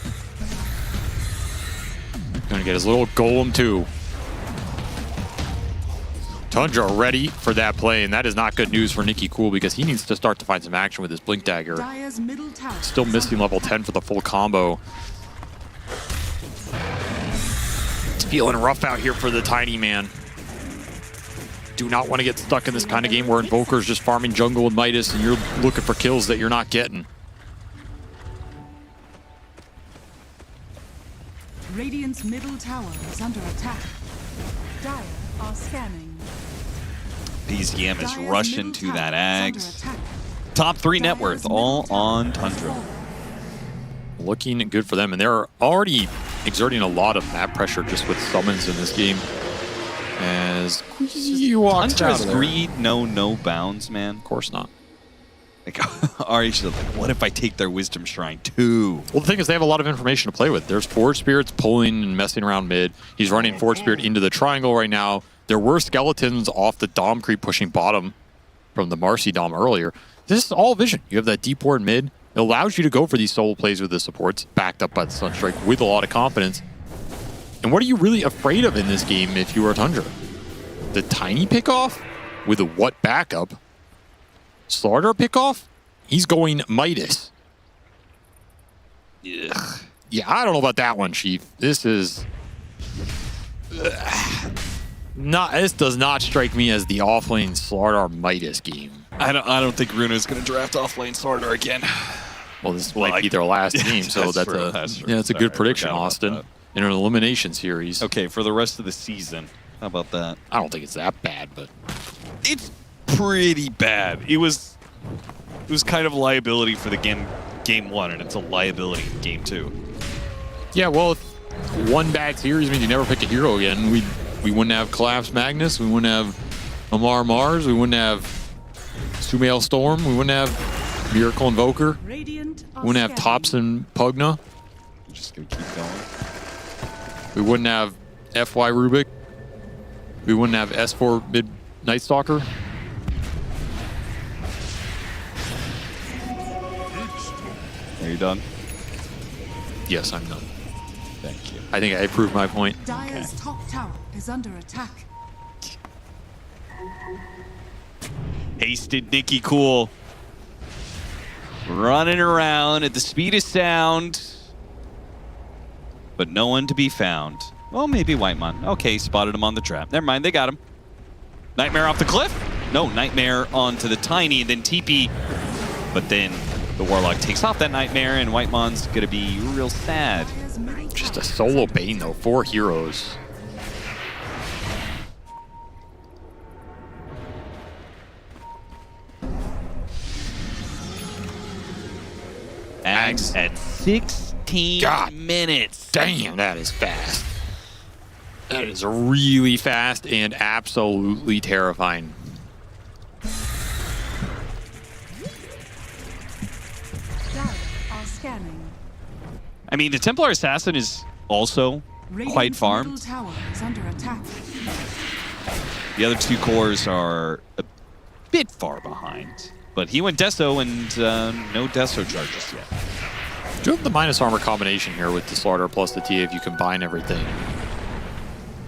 Gonna get his little golem too. Tundra ready for that play, and that is not good news for Nicky Cool because he needs to start to find some action with his Blink Dagger. Still missing level 10 for the full combo. It's feeling rough out here for the tiny man. Do not want to get stuck in this kind of game where Invoker's just farming jungle with Midas and you're looking for kills that you're not getting. Radiant's middle tower is under attack. Dire are scanning. BZM is rushing to that Ags. Top 3 net worth, all on Tundra. Looking good for them, and they're already exerting a lot of map pressure just with summons in this game. As he walks out Tundra's greed, no bounds, man. Of course not. Like, RH, like, what if I take their Wisdom Shrine too? Well, the thing is, they have a lot of information to play with. There's Forge Spirits pulling and messing around mid. He's running Forge Spirit into the triangle right now. There were skeletons off the Dom creep pushing bottom from the Marcy Dom earlier. This is all vision. You have that deep ward mid. It allows you to go for these solo plays with the supports, backed up by the Sunstrike with a lot of confidence. And what are you really afraid of in this game if you are Tundra? The tiny pickoff with a what backup? Slardar pickoff? He's going Midas. Ugh. Yeah, I don't know about that one, Chief. This is... This does not strike me as the offlane Slardar Midas game. I don't think Runa's going to draft offlane Slardar again. Well, this might be their last game, so that's a good prediction, Austin. In an elimination series. Okay, for the rest of the season. How about that? I don't think it's that bad, but it's pretty bad. It was kind of a liability for the game 1, and it's a liability in game 2. Yeah, well, if one bad series means you never pick a hero again. We wouldn't have Collapse Magnus, we wouldn't have Amar Mars, we wouldn't have Sumail Storm, we wouldn't have Miracle Invoker, we wouldn't have Tops and Pugna. I'm just gonna keep going. We wouldn't have FY Rubik. We wouldn't have S4 mid Night Stalker. Are you done? Yes, I'm done. Thank you. I think I proved my point. Dire's top tower is under attack. Hasted Nicky Cool. Running around at the speed of sound. But no one to be found. Well, maybe Whitemon. Okay, spotted him on the trap. Never mind, they got him. Nightmare off the cliff? No, Nightmare onto the Tiny, and then TP. But then the Warlock takes off that Nightmare, and Whitemon's gonna be real sad. Just a solo Bane, though. 4 heroes. Ags at 16 minutes. Damn, that is fast. That is really fast and absolutely terrifying. Dire are Scanning. I mean, the Templar Assassin is also quite Radiant's farmed. middle tower is under attack. The other two cores are a bit far behind. But he went Deso and no Deso charges yet. Do you have the minus armor combination here with the Slaughter plus the TA if you combine everything?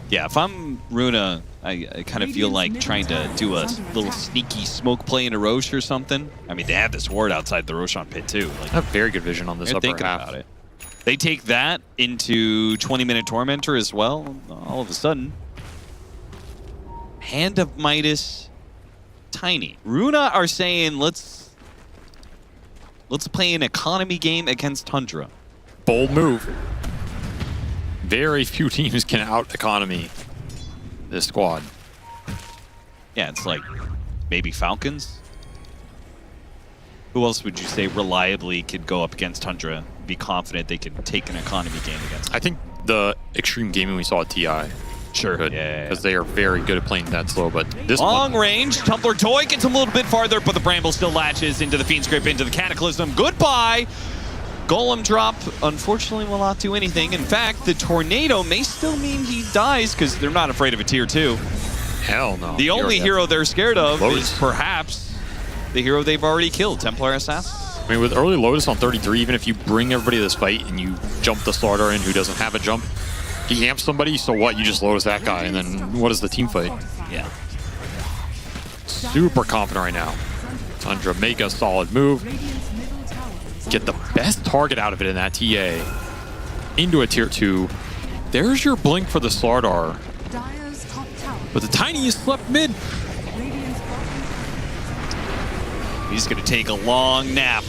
Yeah, if I'm Runa, I kind of feel like trying to do a little sneaky smoke play in a Roche or something. I mean, they have this ward outside the Roshan pit too. Like, I have very good vision on this they're upper thinking half. about it. They take that into 20-minute Tormentor as well. All of a sudden, Hand of Midas, Tiny. Runa are saying, let's play an economy game against Tundra. Bold move. Very few teams can out-economy this squad. Yeah, it's like maybe Falcons. Who else would you say reliably could go up against Tundra, be confident they could take an economy game against them? I think the extreme gaming we saw at TI. Sure. Could, yeah. because they are very good at playing that slow, but this long one, range, Tumbler Toy gets a little bit farther, but the Bramble still latches into the Fiend's Grip, into the Cataclysm. Goodbye! Golem drop, unfortunately, will not do anything. In fact, the Tornado may still mean he dies, because they're not afraid of a tier 2. Hell no. The only hero they're scared of Lotus. is perhaps the hero they've already killed, Templar Assassin. I mean, with early Lotus on 33, even if you bring everybody to this fight and you jump the Slaughter in who doesn't have a jump, he amps somebody, so what? You just Lotus that guy, and then what is the team fight? Yeah. Super confident right now. Tundra, make a solid move. Get the best target out of it in that TA. Into a tier 2. There's your blink for the Slardar. Dire's top tower. But the Tiny is slept mid. Radiant's bottom. He's going to take a long nap.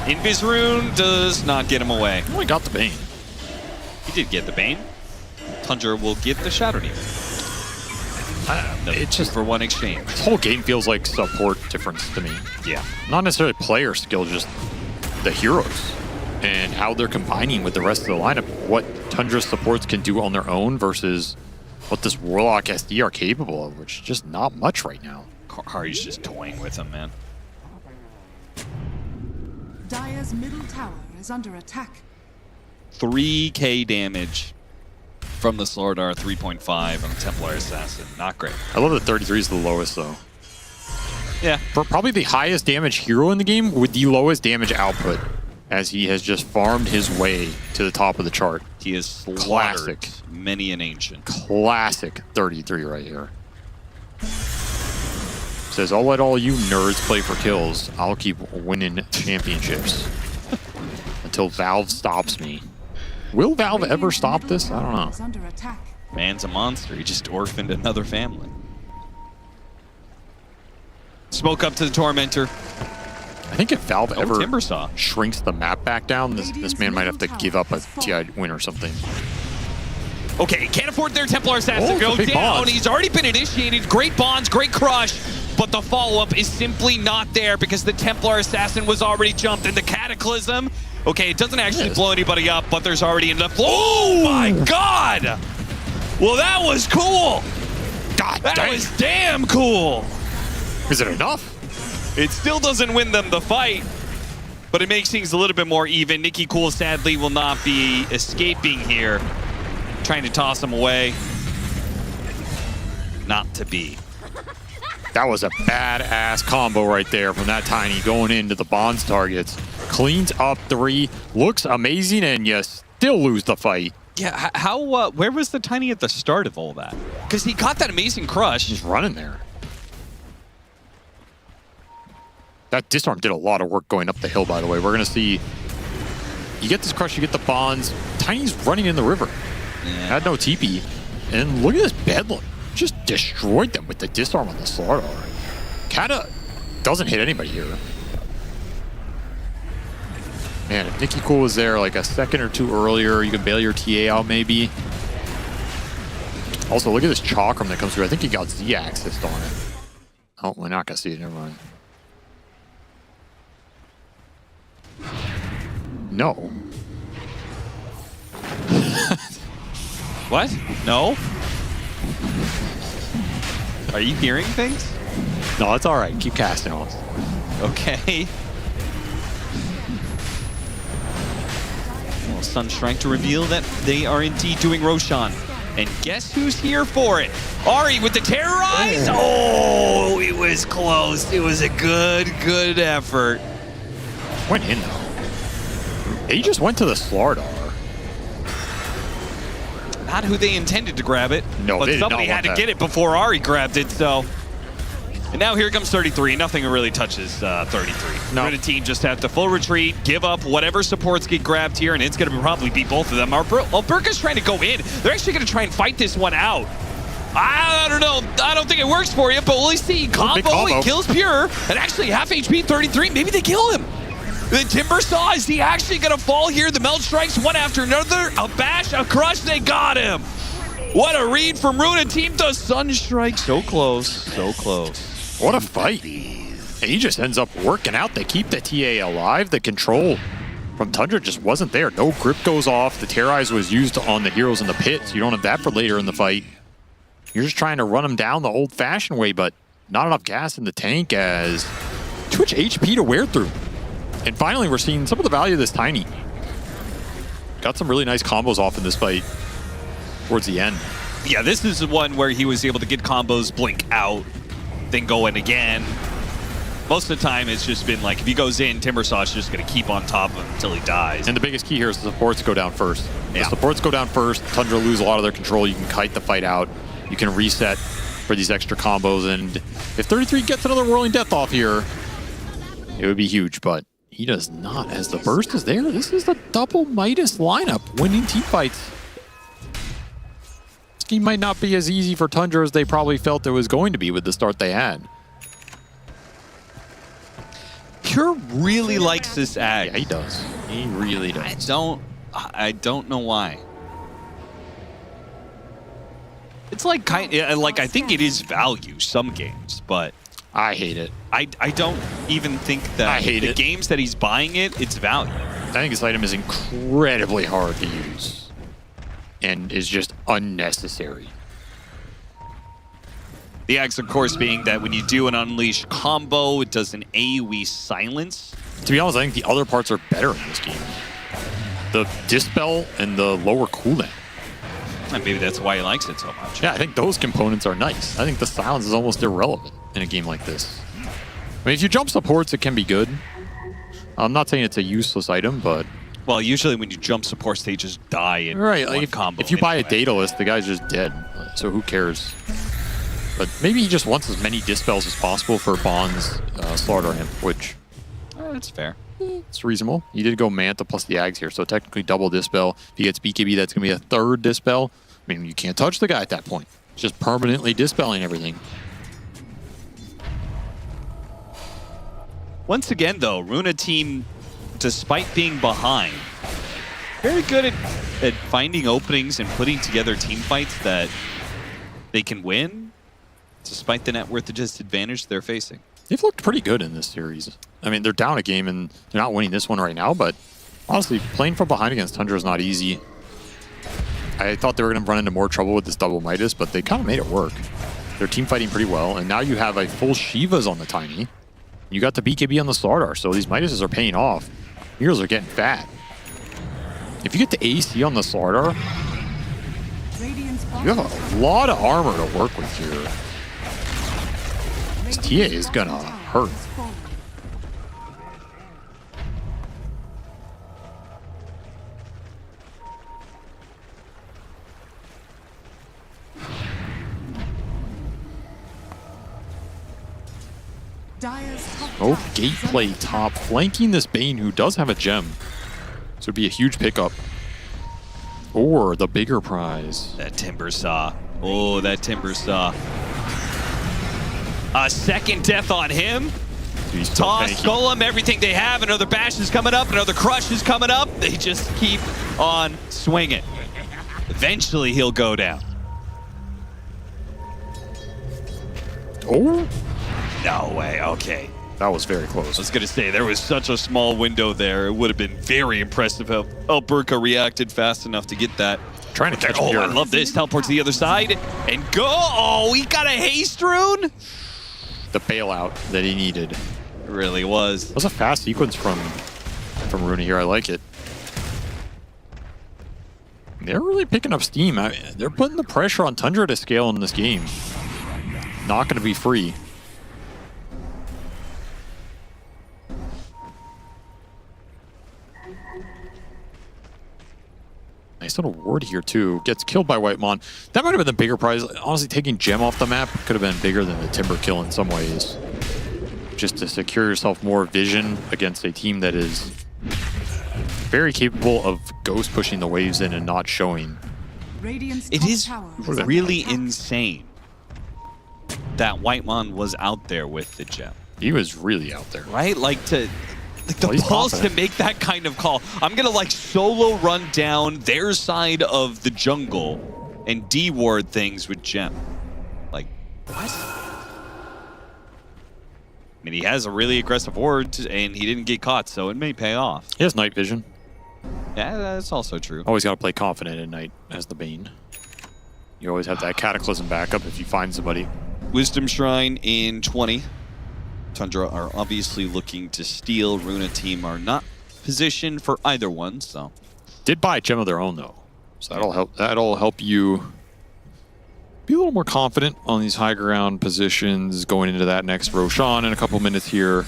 Invis Rune does not get him away. Oh, he got the Bane. He did get the Bane. Tundra will get the Shadow Demon. It's just for one exchange. This whole game feels like support difference to me. Yeah. Not necessarily player skill, just the heroes and how they're combining with the rest of the lineup. What Tundra supports can do on their own versus what this Warlock SD are capable of, which is just not much right now. Kari's just toying with him, man. Dire's middle tower is under attack. 3k damage from the Slardar, 3.5 on the Templar Assassin. Not great. I love that 33 is the lowest, though. Yeah. For probably the highest damage hero in the game with the lowest damage output, as he has just farmed his way to the top of the chart. He has slaughtered many an ancient. Classic 33 right here. Says, I'll let all you nerds play for kills. I'll keep winning championships. Until Valve stops me. Will Valve ever stop this? I don't know. Under attack. Man's a monster. He just orphaned another family. Smoke up to the Tormentor. I think if Valve ever Timbersaw shrinks the map back down, this man might have to give up a TI win or something. Okay, can't afford their Templar Assassin to go big down. bonds. He's already been initiated. Great bonds, great crush. But the follow-up is simply not there because the Templar Assassin was already jumped in the Cataclysm. Okay, it doesn't actually blow anybody up, but there's already enough. Oh my God! Well, that was cool. God, that was damn cool. Is it enough? It still doesn't win them the fight, but it makes things a little bit more even. Nicky Cool sadly will not be escaping here. Trying to toss him away. Not to be. That was a badass combo right there from that Tiny going into the bonds targets. Cleans up 3, looks amazing, and you still lose the fight. Yeah, how, where was the Tiny at the start of all that? Because he got that amazing crush. He's running there. That disarm did a lot of work going up the hill, by the way. We're going to see, you get this crush, you get the bonds. Tiny's running in the river. Yeah. Had no TP. And look at this Bedlam. Just destroyed them with the disarm on the Slardar. Kata doesn't hit anybody here. Man, if Nicky Cool was there like a second or two earlier, you can bail your TA out maybe. Also, look at this Chakram that comes through. I think he got Z-axis on it. Oh, we're not going to see it. Never mind. No. What? No? Are you hearing things? No, it's all right. Keep casting on. Okay. Sunstrike to reveal that they are indeed doing Roshan. And guess who's here for it? Ari with the terrorize. Oh, it was close. It was a good effort. Went in though. He just went to the Slardar. Not who they intended to grab it. No, but they did somebody not had want to that. get it before Ari grabbed it. So, and now here comes 33. Nothing really touches 33. No. The team just have to full retreat, give up whatever supports get grabbed here, and it's going to probably be both of them. Alberca's trying to go in. They're actually going to try and fight this one out. I don't know. I don't think it works for you, but we'll see. Combo, he kills Pure, and actually half HP 33. Maybe they kill him. The Timber Saw, is he actually going to fall here? The Melt Strikes one after another. A bash, a crush, they got him. What a read from Runa Team. The Sunstrike. So close, so close. What a fight. And he just ends up working out. They keep the TA alive. The control from Tundra just wasn't there. No grip goes off. The Terrorize was used on the heroes in the pit, so you don't have that for later in the fight. You're just trying to run them down the old-fashioned way, but not enough gas in the tank as too much HP to wear through. And finally, we're seeing some of the value of this Tiny. Got some really nice combos off in this fight towards the end. Yeah, this is one where he was able to get combos, blink out, then go in again. Most of the time, it's just been like, if he goes in, Timbersaw's just going to keep on top of him until he dies. And the biggest key here is the supports go down first. Yeah. The supports go down first, Tundra lose a lot of their control, you can kite the fight out, you can reset for these extra combos, and if 33 gets another Whirling Death off here, it would be huge, but he does not. As the burst is there, this is the double Midas lineup, winning team fights. This game might not be as easy for Tundra as they probably felt it was going to be with the start they had. Pure really likes this ag. Yeah, he does. He really does. I don't know why. It's like I think it is value some games, but I hate it. I don't even think that the games that he's buying it's value. I think this item is incredibly hard to use and is just unnecessary. The Axe, of course, being that when you do an Unleash combo, it does an AoE silence. To be honest, I think the other parts are better in this game. The Dispel and the lower cooldown. And maybe that's why he likes it so much. Yeah, I think those components are nice. I think the silence is almost irrelevant in a game like this. I mean, if you jump supports, it can be good. I'm not saying it's a useless item, but... Well, usually when you jump supports, they just die in right, one like combo. If you buy a data list, the guy's just dead. So who cares? But maybe he just wants as many Dispels as possible for Bond's Slaughter Amp, which... that's fair. It's reasonable. He did go Manta plus the Ags here, so technically double Dispel. If he gets BKB, that's going to be a third Dispel. I mean, you can't touch the guy at that point. It's just permanently Dispelling everything. Once again, though, Runa Team, despite being behind, very good at finding openings and putting together team fights that they can win, despite the net worth disadvantage they're facing. They've looked pretty good in this series. I mean, they're down a game and they're not winning this one right now, but honestly, playing from behind against Tundra is not easy. I thought they were going to run into more trouble with this double Midas, but they kind of made it work. They're team fighting pretty well, and now you have a full Shivas on the Tiny. You got the BKB on the Slardar, so these Midases are paying off. Heroes are getting fat. If you get the AC on the Slardar, you have a lot of armor to work with here. This TA is going to hurt. Oh, gateplay top, flanking this Bane who does have a gem. So it'd be a huge pickup. Or the bigger prize. That Timber Saw. Oh, that Timber Saw. A second death on him. Toss, Golem, everything they have. Another bash is coming up. Another crush is coming up. They just keep on swinging. Eventually, he'll go down. Oh. No way. Okay. That was very close. I was going to say, there was such a small window there. It would have been very impressive how Alberca reacted fast enough to get that. Trying to catch I love this. Teleport to the other side and go. Oh, he got a haste rune. The bailout that he needed. It really was. That was a fast sequence from Runa here. I like it. They're really picking up steam. They're putting the pressure on Tundra to scale in this game. Not going to be free. Nice little ward here too. Gets killed by Whitemon. That might have been the bigger prize. Honestly, taking Gem off the map could have been bigger than the Timber kill in some ways. Just to secure yourself more vision against a team that is very capable of ghost pushing the waves in and not showing. It is really insane that Whitemon was out there with the Gem. He was really out there. Right? Like the balls to make that kind of call. I'm going to like solo run down their side of the jungle and D-ward things with Gem. Like, what? I mean, he has a really aggressive ward and he didn't get caught, so it may pay off. He has night vision. Yeah, that's also true. Always got to play confident at night as the Bane. You always have that Cataclysm backup if you find somebody. Wisdom Shrine in 20. Tundra are obviously looking to steal. Runa team are not positioned for either one, so. Did buy a gem of their own though, so that'll help you be a little more confident on these high ground positions going into that next Roshan in a couple minutes here.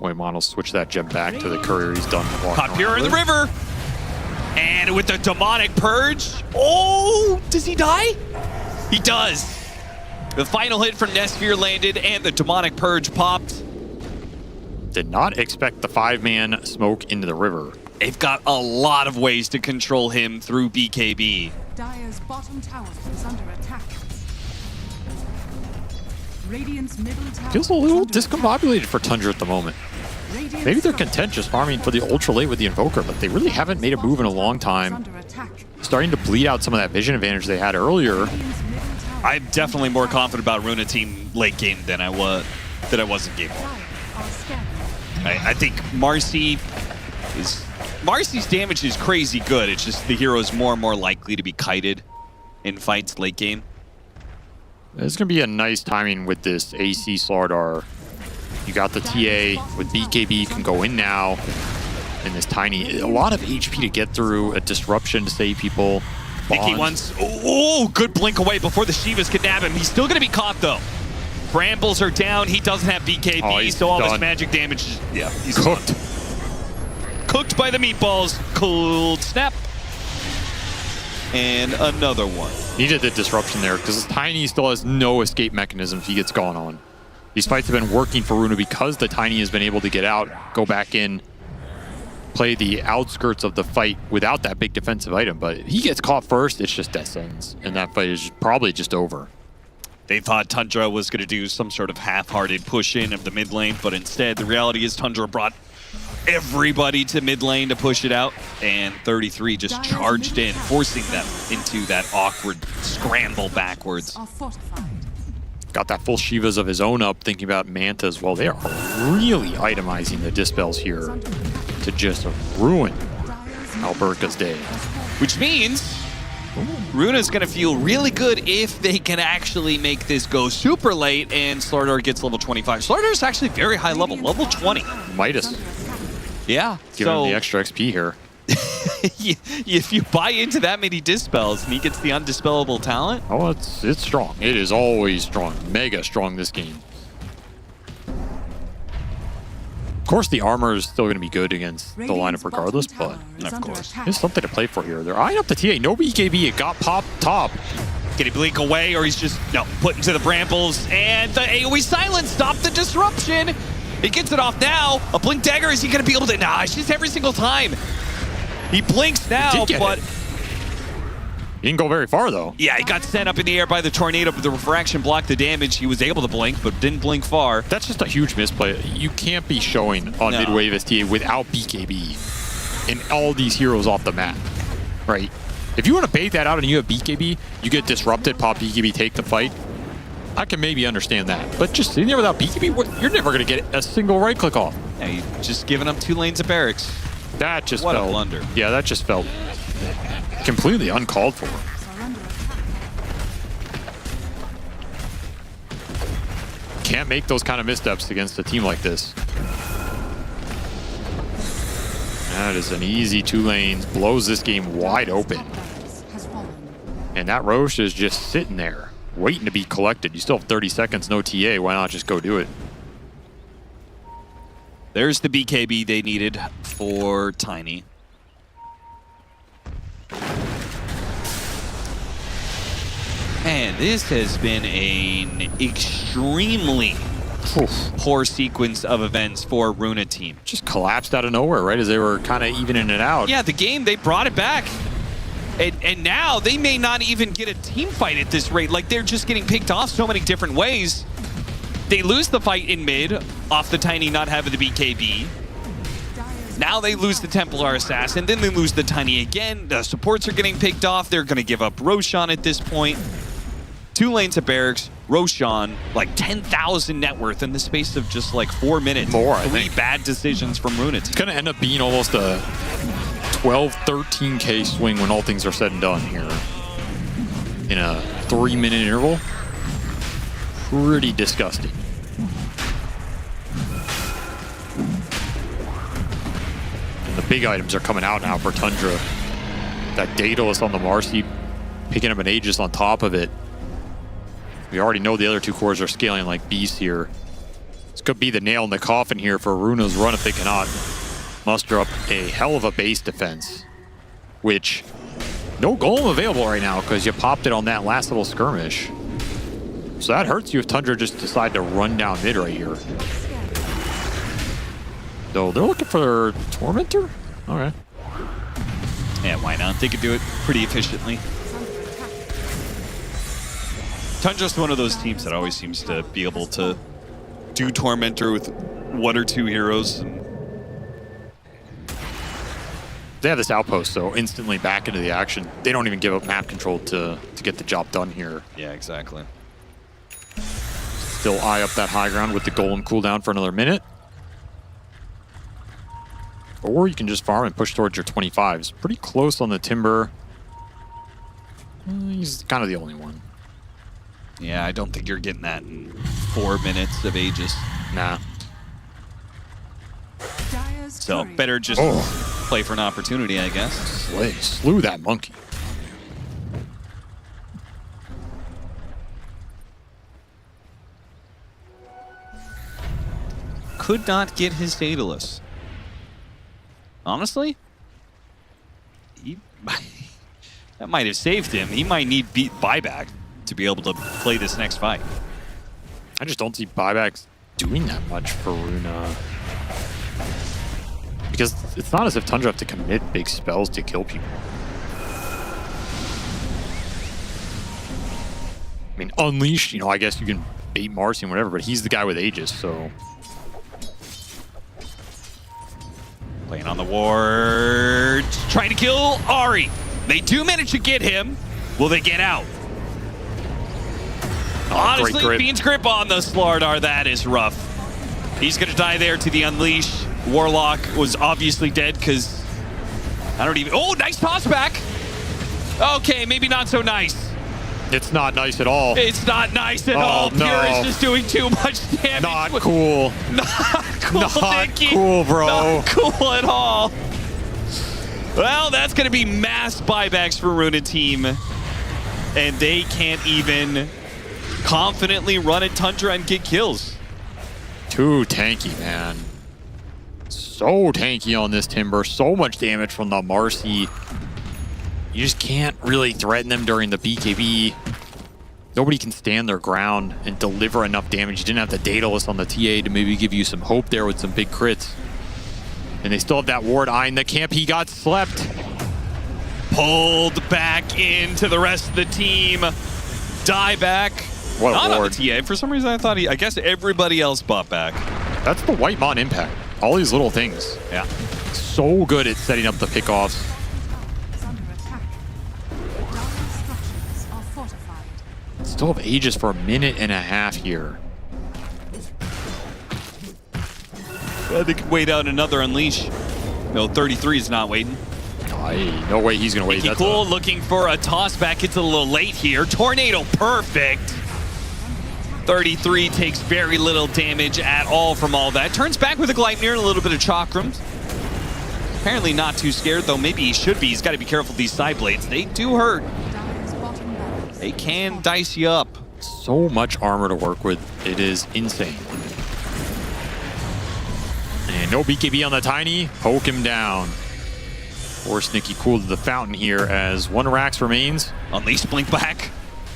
Whitemon will switch that gem back to the courier. He's done. Caught Pure in the river, and with the demonic purge. Oh, does he die? He does. The final hit from Nesphere landed and the demonic purge popped. Did not expect the 5-man smoke into the river. They've got a lot of ways to control him through BKB. Dire's bottom tower is under attack. Radiant's middle tower Feels a little discombobulated for Tundra at the moment. Maybe they're content just farming for the ultra late with the Invoker, but they really haven't made a move in a long time. Starting to bleed out some of that vision advantage they had earlier. I'm definitely more confident about Runa team late game than I was in game 1. I think Marcy's damage is crazy good. It's just the hero is more and more likely to be kited in fights late game. There's going to be a nice timing with this AC Slardar. You got the TA with BKB, can go in now. And this tiny, a lot of HP to get through, a disruption to save people. Nikki wants, oh, good blink away before the Shivas can nab him. He's still going to be caught though. Brambles are down. He doesn't have BKB, so all this magic damage, yeah, he's cooked. Cooked by the meatballs. Cold snap. And another one. Needed the disruption there because Tiny still has no escape mechanism if he gets gone on. These fights have been working for Runa because the Tiny has been able to get out, go back in, play the outskirts of the fight without that big defensive item. But if he gets caught first, it's just death sentence, and that fight is probably just over. They thought Tundra was going to do some sort of half-hearted push-in of the mid lane, but instead the reality is Tundra brought everybody to mid lane to push it out, and 33 just charged in, forcing them into that awkward scramble backwards. Got that full Shivas of his own up, thinking about Manta as well. They are really itemizing the dispels here to just ruin Alberca's day. Which means Runa's going to feel really good if they can actually make this go super late and Slardar gets level 25. Slardar is actually very high level, level 20. Midas. Yeah. Give him the extra XP here. If you buy into that many dispels and he gets the undispellable talent. Oh, it's strong. It is always strong. Mega strong this game. Of course, the armor is still going to be good against the lineup regardless, but of course, there's something to play for here. They're eyeing up the TA. No BKB. It got popped top. Can he blink away, or he's just, no, put into the brambles, and the AoE silence stopped the disruption. He gets it off now. A blink dagger, is he going to be able to? Nah, it's just every single time. He blinks now, but he didn't go very far though. Yeah, he got sent up in the air by the tornado, but the refraction blocked the damage. He was able to blink, but didn't blink far. That's just a huge misplay. You can't be showing on mid-wave STA without BKB and all these heroes off the map, right? If you want to bait that out and you have BKB, you get disrupted, pop BKB, take the fight. I can maybe understand that, but just sitting there without BKB, you're never going to get a single right click off. Yeah, you're just giving up 2 lanes of barracks. That just what felt, a blunder. Yeah, that just felt completely uncalled for. Can't make those kind of missteps against a team like this. That is an easy 2 lanes. Blows this game wide open. And that Roche is just sitting there, waiting to be collected. You still have 30 seconds, no TA. Why not just go do it? There's the BKB they needed for Tiny. And this has been an extremely poor sequence of events for Runa team. Just collapsed out of nowhere, right? As they were kind of evening it out. Yeah, the game, they brought it back. And now they may not even get a team fight at this rate. Like, they're just getting picked off so many different ways. They lose the fight in mid off the Tiny not having the BKB. Now they lose the Templar Assassin, then they lose the Tiny again. The supports are getting picked off. They're going to give up Roshan at this point. 2 lanes of barracks, Roshan, like 10,000 net worth in the space of just like 4 minutes. More, I 3 think. bad decisions from Runa team. It's going to end up being almost a 12, 13K swing when all things are said and done here. In a 3-minute interval. Pretty disgusting. And the big items are coming out now for Tundra. That Daedalus on the Marcy, picking up an Aegis on top of it. We already know the other 2 cores are scaling like beasts here. This could be the nail in the coffin here for Runa's run if they cannot muster up a hell of a base defense. Which, no golem available right now because you popped it on that last little skirmish. So that hurts you if Tundra just decide to run down mid right here. So they're looking for Tormentor? Okay. Yeah, why not? They could do it pretty efficiently. Tundra's one of those teams that always seems to be able to do Tormentor with 1 or 2 heroes. They have this outpost, so instantly back into the action. They don't even give up map control to get the job done here. Yeah, exactly. Still eye up that high ground with the golem cooldown for another minute. Or you can just farm and push towards your 25s. Pretty close on the Timber. He's kind of the only one. Yeah, I don't think you're getting that in 4 minutes of Aegis. Nah. So better just play for an opportunity, I guess. Slew that monkey. Could not get his Daedalus. Honestly, that might have saved him. He might need beat buyback to be able to play this next fight. I just don't see buybacks doing that much for Runa. Because it's not as if Tundra have to commit big spells to kill people. I mean, Unleash, you know, I guess you can bait Marcy and whatever, but he's the guy with Aegis, so... Playing on the ward, trying to kill Ari. They do manage to get him. Will they get out? Honestly, Fiend's grip on the Slardar, that is rough. He's going to die there to the Unleash. Warlock was obviously dead because I don't even... Oh, nice toss back. Okay, maybe not so nice. It's not nice at all. It's not nice at all. No. Pyrrhus is doing too much damage. Not cool. Not cool, Not Nicky. cool, bro. Not cool at all. Well, that's going to be mass buybacks for Runa team. And they can't even confidently run at Tundra and get kills. Too tanky, man. So tanky on this Timber. So much damage from the Marcy. You just can't really threaten them during the BKB. Nobody can stand their ground and deliver enough damage. You didn't have the Daedalus on the TA to maybe give you some hope there with some big crits. And they still have that ward eyeing the camp. He got slept. Pulled back into the rest of the team. Die back. What a Not ward. on the TA. For some reason, I thought I guess everybody else bought back. That's the White Mon impact. All these little things. Yeah. So good at setting up the pickoffs. Still have Aegis for a minute and a half here. They could wait out another Unleash. No, 33 is not waiting. No way he's going to wait. Nicky Cool looking for a toss back. It's a little late here. Tornado perfect. 33 takes very little damage at all from all that. Turns back with a Gleipnir and a little bit of Chakram. Apparently not too scared, though maybe he should be. He's got to be careful with these side blades. They do hurt. They can dice you up. So much armor to work with. It is insane. And no BKB on the Tiny. Poke him down. Force Nicky Cool to the fountain here as 1 Rax remains. Unleash Blink back.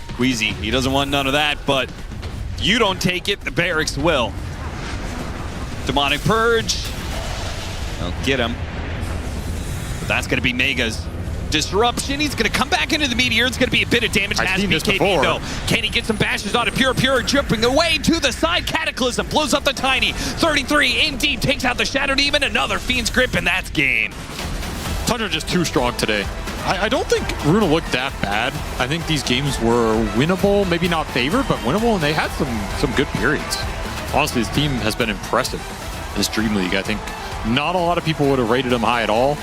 Queasy, he doesn't want none of that, but you don't take it, the Barracks will. Demonic Purge. They'll get him. But that's going to be Mega's. Disruption, he's going to come back into the Meteor. It's going to be a bit of damage. I've Has seen this BKB before. though. Can he get some bashes on it? Pure jumping away to the side. Cataclysm blows up the Tiny. 33 in deep, takes out the Shadow Demon. Another Fiend's Grip, and that's game. Tundra just too strong today. I don't think Runa looked that bad. I think these games were winnable, maybe not favored, but winnable, and they had some good periods. Honestly, this team has been impressive. This DreamLeague, I think not a lot of people would have rated them high at all.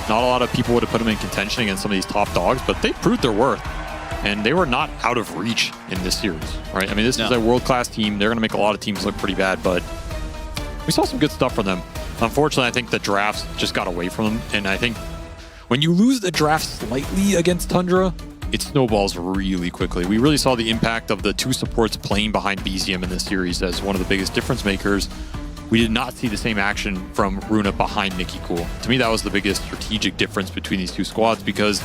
Not a lot of people would have put them in contention against some of these top dogs, but they proved their worth. And they were not out of reach in this series, right? I mean, this is a world-class team. They're going to make a lot of teams look pretty bad, but we saw some good stuff from them. Unfortunately, I think the drafts just got away from them, and I think when you lose the draft slightly against Tundra, it snowballs really quickly. We really saw the impact of the 2 supports playing behind BZM in this series as one of the biggest difference makers. We did not see the same action from Runa behind Nicky Cool. To me, that was the biggest strategic difference between these 2 squads because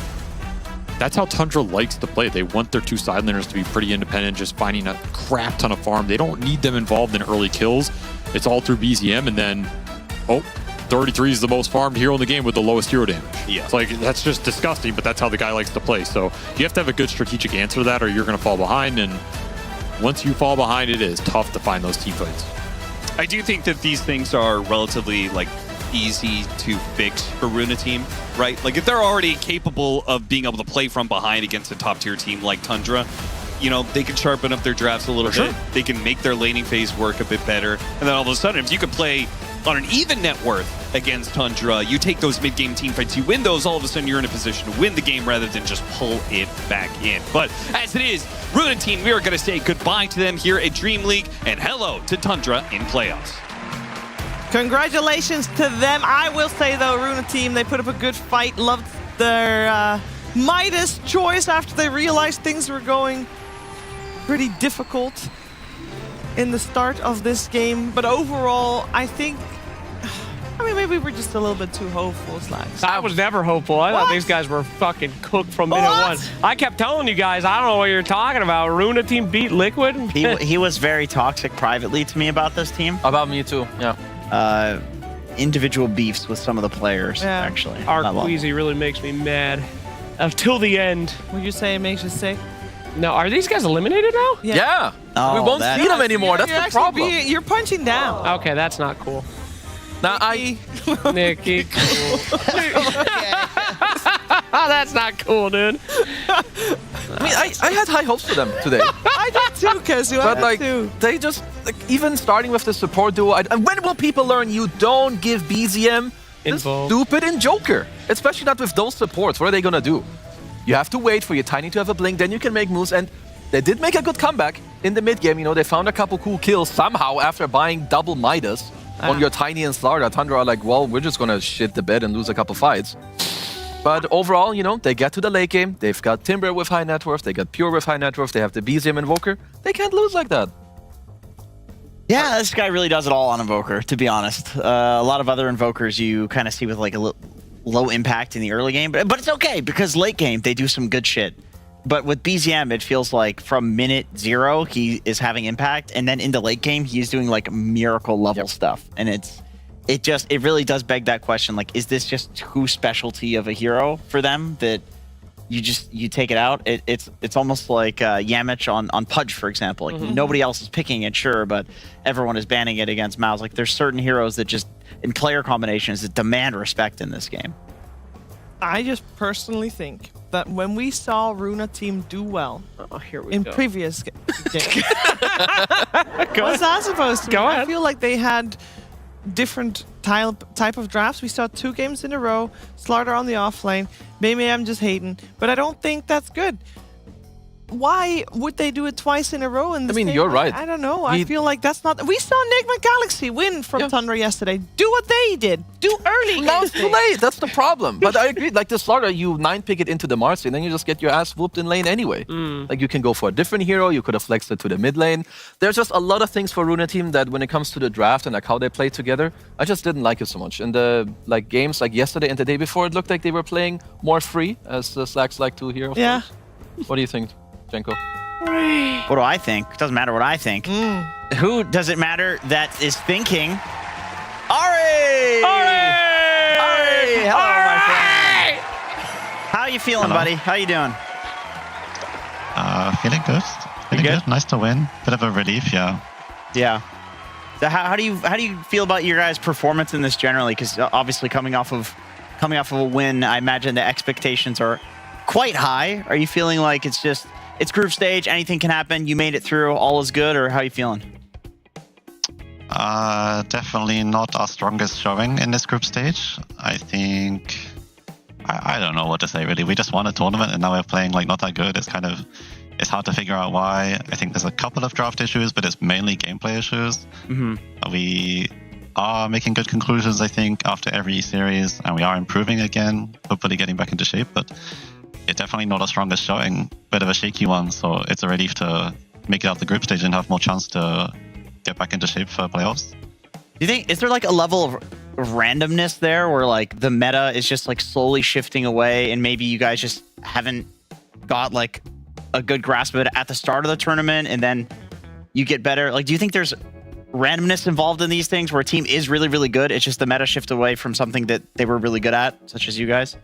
that's how Tundra likes to play. They want their 2 side laners to be pretty independent, just finding a crap ton of farm. They don't need them involved in early kills. It's all through BZM, and then, 33 is the most farmed hero in the game with the lowest hero damage. Yeah. It's like, that's just disgusting, but that's how the guy likes to play. So you have to have a good strategic answer to that or you're going to fall behind, and once you fall behind, it is tough to find those team fights. I do think that these things are relatively easy to fix for Runa team, right? Like if they're already capable of being able to play from behind against a top tier team like Tundra, you know, they can sharpen up their drafts a little bit. They can make their laning phase work a bit better. And then all of a sudden, if you could play on an even net worth against Tundra, you take those mid-game team fights, you win those, all of a sudden you're in a position to win the game rather than just pull it back in. But as it is, Runa team, we are going to say goodbye to them here at DreamLeague and hello to Tundra in playoffs. Congratulations to them. I will say, though, Runa team, they put up a good fight. Loved their Midas choice after they realized things were going pretty difficult in the start of this game. But overall, I think, maybe we're just a little bit too hopeful, Slacks. I was never hopeful. I thought these guys were fucking cooked from minute one. I kept telling you guys, I don't know what you're talking about. Runa team beat Liquid. He was very toxic privately to me about this team. About me too, yeah. Individual beefs with some of the players, actually. Our Queasy really makes me mad. Until the end. Would you say it makes you sick? No, are these guys eliminated now? Yeah. Oh, we won't see them anymore. That's the problem. You're punching down. Okay, that's not cool. Now Nicky Cool. That's not cool, dude. I had high hopes for them today. I did too, Kazu. But they just, even starting with the support duo, and when will people learn you don't give BZM the stupid in Joker? Especially not with those supports. What are they gonna do? You have to wait for your Tiny to have a blink, then you can make moves, and they did make a good comeback in the mid game. You know, they found a couple cool kills somehow after buying double Midas on your Tiny and Slardar. Tundra are like, well, we're just gonna shit the bed and lose a couple fights. But overall, you know, they get to the late game. They've got Timber with high net worth. They got Pure with high net worth. They have the BZM Invoker. They can't lose like that. Yeah, this guy really does it all on Invoker, to be honest. A lot of other Invokers you kind of see with like a low impact in the early game. But it's okay, because late game, they do some good shit. But with BZM, it feels like from minute 0, he is having impact. And then in the late game, he's doing like miracle level stuff. And it really does beg that question, like, is this just too specialty of a hero for them that you take it out? It's almost like Yamich on Pudge, for example. Like nobody else is picking it, sure, but everyone is banning it against Mouse. Like there's certain heroes that just, in player combinations, that demand respect in this game. I just personally think that when we saw Runa team do well in previous games, what's that supposed to be? I feel like they had different type of drafts. We saw 2 games in a row, Slardar on the offlane. Maybe I'm just hating, but I don't think that's good. why would they do it twice in a row? In the I mean, same you're way? right. I don't know. I feel like that's not. We saw Nigma Galaxy win from Tundra yesterday. Do what they did. Do early. Now it's too late. That's the problem. But I agree. Like the Slaughter, you 9-pick it into the Mars, and then you just get your ass whooped in lane anyway. Like you can go for a different hero. You could have flexed it to the mid lane. There's just a lot of things for Runa team that when it comes to the draft and like how they play together, I just didn't like it so much. In the like games like yesterday and the day before, it looked like they were playing more free, as the Slacks like to hear. Of course. What do you think, Jenko? What do I think? Doesn't matter what I think. Who does it matter that is thinking? Ari! Hello, my friend. How you feeling, buddy? How you doing? Feeling good. Feeling good. Nice to win. Bit of a relief, yeah. Yeah. So how do you feel about your guys' performance in this generally? Because obviously coming off of a win, I imagine the expectations are quite high. Are you feeling like it's group stage, anything can happen, you made it through, all is good, or how are you feeling? Definitely not our strongest showing in this group stage. I think I don't know what to say really. We just won a tournament and now we're playing like not that good. It's hard to figure out why. I think there's a couple of draft issues, but it's mainly gameplay issues. We are making good conclusions, I think, after every series, and we are improving again, hopefully getting back into shape, but it's definitely not our strongest showing. Bit of a shaky one, so it's a relief to make it out the group stage and have more chance to get back into shape for playoffs. Do you think, is there like a level of randomness there where like the meta is just like slowly shifting away and maybe you guys just haven't got like a good grasp of it at the start of the tournament and then you get better? Like, do you think there's randomness involved in these things where a team is really, really good? It's just the meta shift away from something that they were really good at, such as you guys?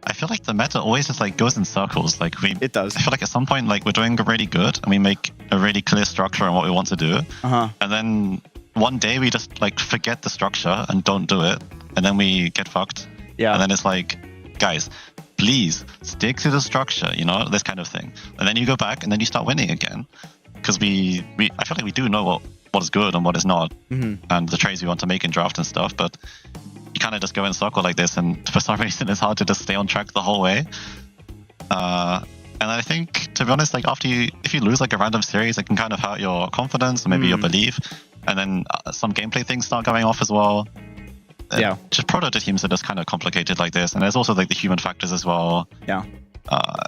I feel like the meta always just like goes in circles. Like it does. I feel like at some point, like we're doing really good and we make a really clear structure on what we want to do. And then one day we just like forget the structure and don't do it. And then we get fucked. Yeah. And then it's like, guys, please stick to the structure, you know, this kind of thing. And then you go back and then you start winning again. Because I feel like we do know what is good and what is not. And the trades we want to make in draft and stuff. But you kind of just go in a circle like this, and for some reason it's hard to just stay on track the whole way. And I think, to be honest, like if you lose like a random series, it can kind of hurt your confidence or maybe your belief. And then some gameplay things start going off as well. Yeah. Just Proto teams are just kind of complicated like this, and there's also like the human factors as well. Yeah.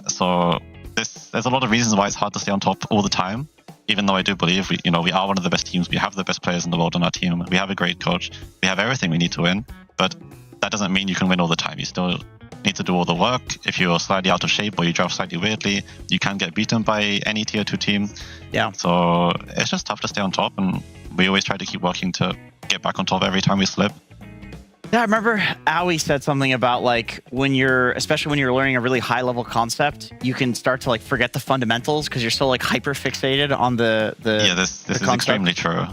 So there's a lot of reasons why it's hard to stay on top all the time. Even though I do believe we are one of the best teams, we have the best players in the world on our team, we have a great coach, we have everything we need to win. But that doesn't mean you can win all the time. You still need to do all the work. If you're slightly out of shape or you draft slightly weirdly, you can get beaten by any tier 2 team. Yeah. So it's just tough to stay on top, and we always try to keep working to get back on top every time we slip. Yeah, I remember Owie said something about like especially when you're learning a really high level concept, you can start to like forget the fundamentals because you're so like hyper fixated on the Yeah, this is extremely true.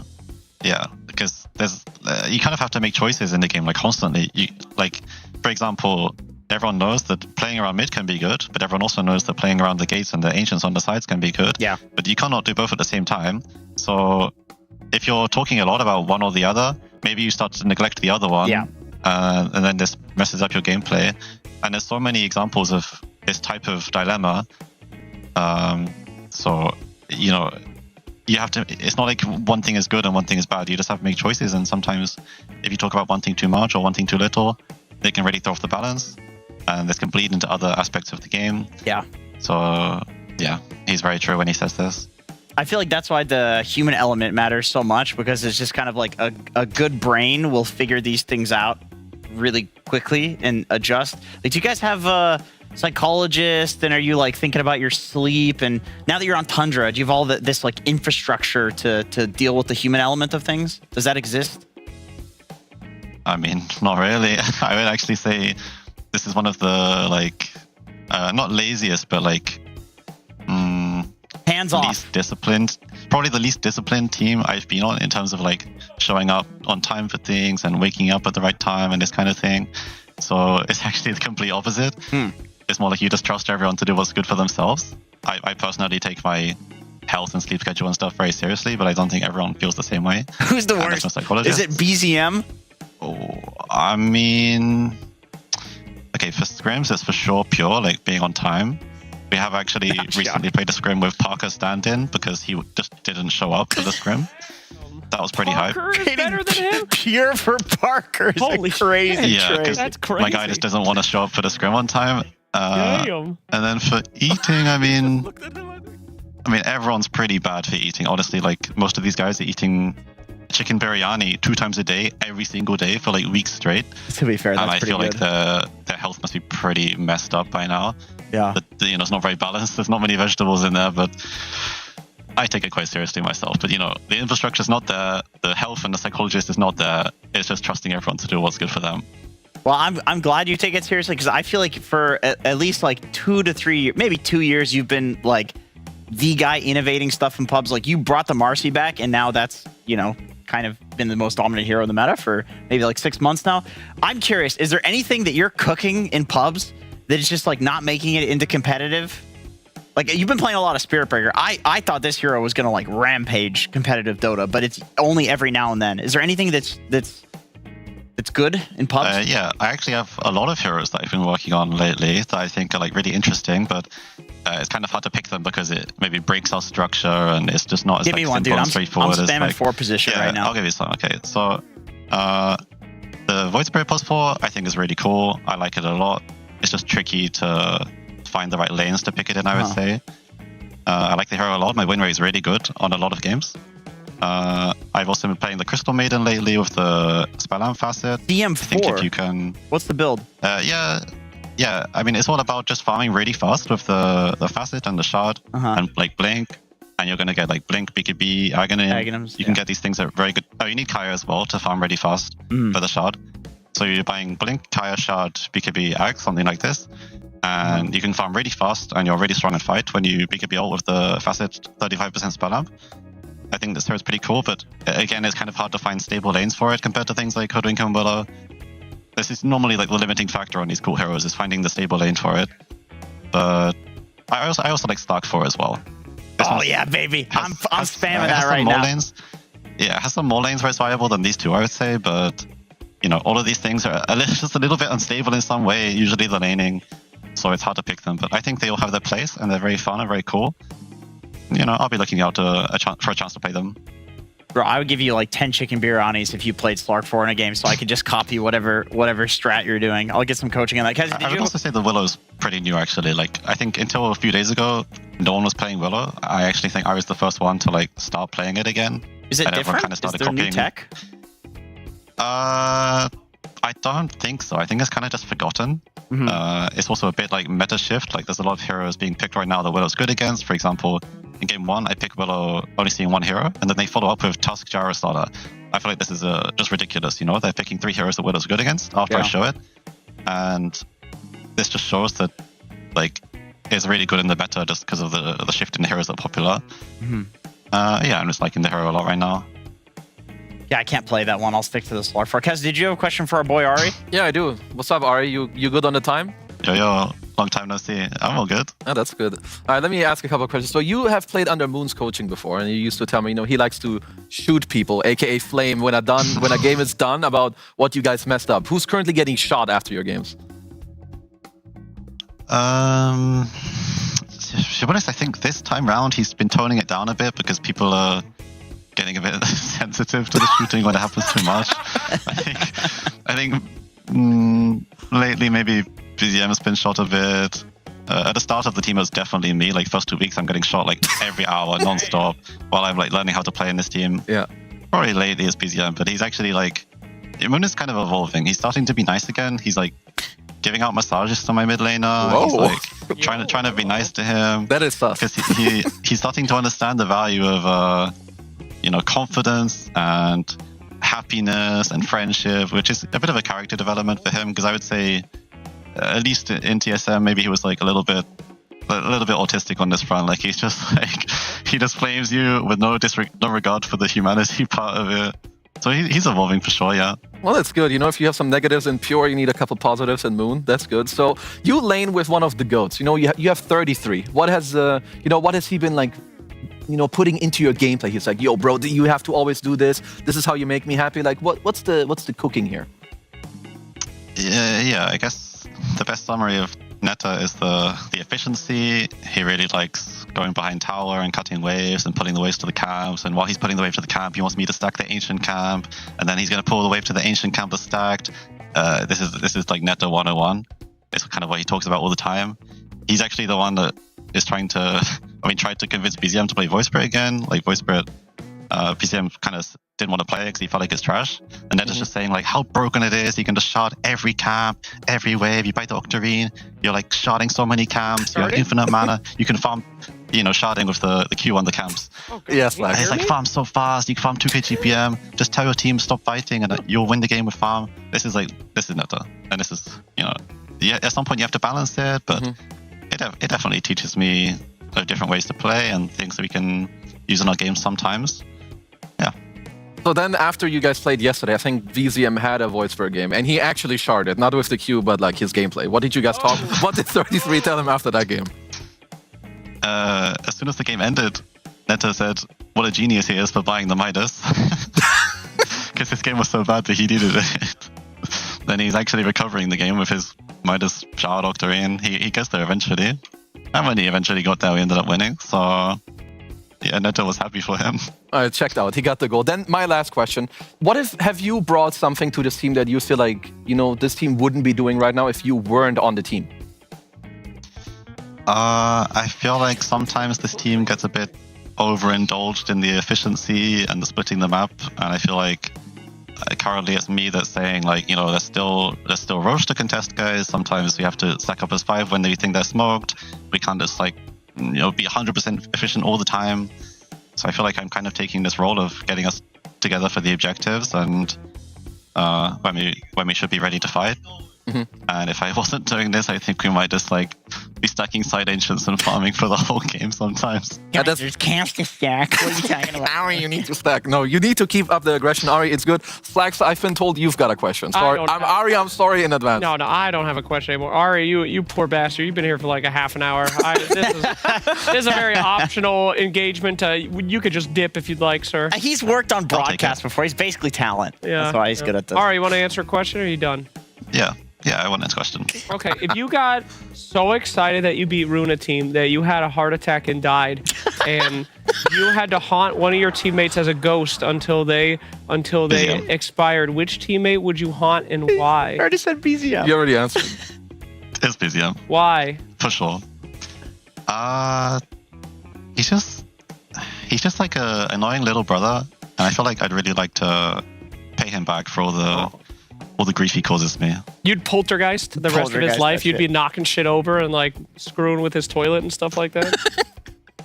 Yeah, because there's you kind of have to make choices in the game like constantly. Like, for example, everyone knows that playing around mid can be good, but everyone also knows that playing around the gates and the ancients on the sides can be good. Yeah. But you cannot do both at the same time. So if you're talking a lot about one or the other, maybe you start to neglect the other one. Yeah. And then this messes up your gameplay. And there's so many examples of this type of dilemma. So, you have to, it's not like one thing is good and one thing is bad. You just have to make choices. And sometimes if you talk about one thing too much or one thing too little, they can really throw off the balance. And this can bleed into other aspects of the game. Yeah. So, yeah, he's very true when he says this. I feel like that's why the human element matters so much, because it's just kind of like a good brain will figure these things out really quickly and adjust. Like, do you guys have a psychologist, and are you like thinking about your sleep? And now that you're on Tundra, do you have all this like infrastructure to deal with the human element of things? Does that exist? I mean, not really. I would actually say this is one of the like, not laziest, but like, hands off, least disciplined, probably the least disciplined team I've been on in terms of like showing up on time for things and waking up at the right time and this kind of thing. So it's actually the complete opposite. It's more like you just trust everyone to do what's good for themselves. I personally take my health and sleep schedule and stuff very seriously, but I don't think everyone feels the same way. Who's the worst? Is it BZM? Oh, I mean, okay, for scrims it's for sure pure, like being on time. We have actually recently played a scrim with Parker stand-in because he just didn't show up for the scrim. That was pretty hype. Parker is better than him? Pure for Parker is Holy crazy. Yeah, because That's crazy. my guy just doesn't want to show up for the scrim on time. Damn. And then for eating, I mean, everyone's pretty bad for eating. Honestly, like most of these guys are eating chicken biryani 2 times a day, every single day for like weeks straight. To be fair, that's and I pretty feel good. like their health must be pretty messed up by now. Yeah. It's not very balanced. There's not many vegetables in there, but I take it quite seriously myself. But the infrastructure's not there. The health and the psychologist is not there. It's just trusting everyone to do what's good for them. Well, I'm glad you take it seriously because I feel like for at least like 2 to 3 years, maybe 2 years, you've been like the guy innovating stuff in pubs. Like you brought the Marcy back, and now that's kind of been the most dominant hero in the meta for maybe like 6 months now. I'm curious, is there anything that you're cooking in pubs that is just like not making it into competitive? Like you've been playing a lot of Spirit Breaker. I thought this hero was gonna like rampage competitive Dota, but it's only every now and then. Is there anything that's good in pubs? Yeah, I actually have a lot of heroes that I've been working on lately that I think are like really interesting, but it's kind of hard to pick them because it maybe breaks our structure and it's just not as simple and straightforward. I'm spamming as 4 position right now. I'll give you some. Okay, so the Void Spirit +4 I think is really cool. I like it a lot. It's just tricky to find the right lanes to pick it in, I would say. I like the hero a lot. My win rate is really good on a lot of games. I've also been playing the Crystal Maiden lately with the Spellam facet. DM4? I think if you can... What's the build? Yeah, I mean, it's all about just farming really fast with the facet and the shard and like blink. And you're going to get like blink, BKB, Aghanim. You can get these things that are very good. Oh, you need Kaya as well to farm really fast for the shard. So you're buying blink, Kaya, shard, BKB, Ag, something like this. And you can farm really fast and you're really strong in fight when you BKB ult with the facet 35% spell up. I think this hero is pretty cool, but again, it's kind of hard to find stable lanes for it compared to things like Hoodwink and Willow. This is normally like the limiting factor on these cool heroes is finding the stable lane for it. But I also like Stark 4 as well. Yeah, baby. I'm spamming that right now. Lanes. Yeah, it has some more lanes where it's viable than these two, I would say, but all of these things are just a little bit unstable in some way, usually the laning, so it's hard to pick them. But I think they all have their place, and they're very fun and very cool. I'll be looking out for a chance to play them. Bro, I would give you like 10 chicken biryanis if you played Slark 4 in a game, so I could just copy whatever strat you're doing. I'll get some coaching on that. I would also say the Willow's pretty new, actually. Like, I think until a few days ago, no one was playing Willow. I actually think I was the first one to like start playing it again. Is it different? Kind of started copying. New tech? I don't think so. I think it's kind of just forgotten. It's also a bit like meta shift. Like, there's a lot of heroes being picked right now that Willow's good against. For example, in game 1, I pick Willow only seeing one hero, and then they follow up with Tusk, Gyro, Starter. I feel like this is just ridiculous, They're picking 3 heroes that Willow's good against after I show it. And this just shows that, like, it's really good in the meta just because of the shift in the heroes that are popular. I'm just liking the hero a lot right now. Yeah, I can't play that one. I'll stick to the Slark 4. Kez, did you have a question for our boy Ari? Yeah, I do. What's up, Ari? You good on the time? Yo, long time no see. I'm all good. Oh, that's good. All right, let me ask a couple of questions. So you have played under Moon's coaching before, and you used to tell me, he likes to shoot people, aka flame, when a game is done about what you guys messed up. Who's currently getting shot after your games? To be honest, I think this time round he's been toning it down a bit because people are getting a bit sensitive to the shooting when it happens too much. I think lately maybe BZM has been shot a bit. At the start of the team, it was definitely me. Like, first 2 weeks, I'm getting shot like every hour, non-stop, while I'm like learning how to play in this team. Yeah. Probably lately is BZM, but he's actually like, Moon is kind of evolving. He's starting to be nice again. He's like giving out massages to my mid laner. Whoa. He's like trying to be nice to him. That is tough. Because he's starting to understand the value of confidence and happiness and friendship, which is a bit of a character development for him. Because I would say, at least in TSM, maybe he was like a little bit autistic on this front. Like, he's just like, he just flames you with no regard for the humanity part of it. So he's evolving for sure, yeah. Well, that's good. If you have some negatives in Pure, you need a couple positives in Moon. That's good. So you lane with one of the GOATs. You have 33. What has he been like, putting into your gameplay? He's like, yo, bro, you have to always do this. This is how you make me happy. Like, what's the cooking here? Yeah, I guess the best summary of Netta is the efficiency. He really likes going behind tower and cutting waves and putting the waves to the camps. And while he's putting the wave to the camp, he wants me to stack the ancient camp, and then he's going to pull the wave to the ancient camp that's stacked. This is like Netta 101. It's kind of what he talks about all the time. He's actually the one that is tried to convince BZM to play Voice Spirit again. Like Voice Spirit, BZM kind of didn't want to play it because he felt like it's trash. And Netta's just saying like how broken it is. You can just shard every camp, every wave. You buy the Octarine, you're like sharding so many camps. You have infinite mana. You can farm, sharding with the Q on the camps. Okay. Yes, it's like farm so fast. You can farm 2k GPM. Just tell your team stop fighting, and you'll win the game with farm. This is Netta, and this is at some point you have to balance it, but it definitely teaches me different ways to play and things that we can use in our games sometimes. Yeah. So then after you guys played yesterday, I think VZM had a voice for a game, and he actually sharded, not with the Q, but like his gameplay. What did you guys talk? What did 33 tell him after that game? As soon as the game ended, Netta said, what a genius he is for buying the Midas. Because his game was so bad that he needed it. Then he's actually recovering the game with his Midas Shard Octarine. He gets there eventually. And when he eventually got there, we ended up winning. So, yeah, Netta was happy for him. I checked out. He got the goal. Then my last question. What if, have you brought something to this team that you feel like, this team wouldn't be doing right now if you weren't on the team? I feel like sometimes this team gets a bit overindulged in the efficiency and the splitting the map. And I feel like currently it's me that's saying like, there's still Roche to contest guys. Sometimes we have to stack up as 5 when they think they're smoked. We can't just be 100% efficient all the time. So I feel like I'm kind of taking this role of getting us together for the objectives and when we should be ready to fight. And if I wasn't doing this, I think we might just be stacking side ancients and farming for the whole game sometimes. Yeah, there's camps to stack. What are you talking about? Ari, you need to stack. No, you need to keep up the aggression, Ari. It's good. Flax, I've been told you've got a question. Sorry, Ari, I'm sorry in advance. No, I don't have a question anymore. Ari, you poor bastard. You've been here for like a half an hour. This is a very optional engagement. You could just dip if you'd like, sir. He's worked on broadcast before. He's basically talent. Yeah, that's why he's good at this. Ari, you want to answer a question or are you done? Yeah, I want this question. Okay, if you got so excited that you beat Runa team that you had a heart attack and died, and you had to haunt one of your teammates as a ghost until they expired, which teammate would you haunt and why? I already said BZM. You already answered. It's BZM. Why? For sure. He's just like a annoying little brother, and I feel like I'd really like to pay him back for all the grief he causes me. You'd poltergeist the rest of his life. You'd be knocking shit over and like screwing with his toilet and stuff like that.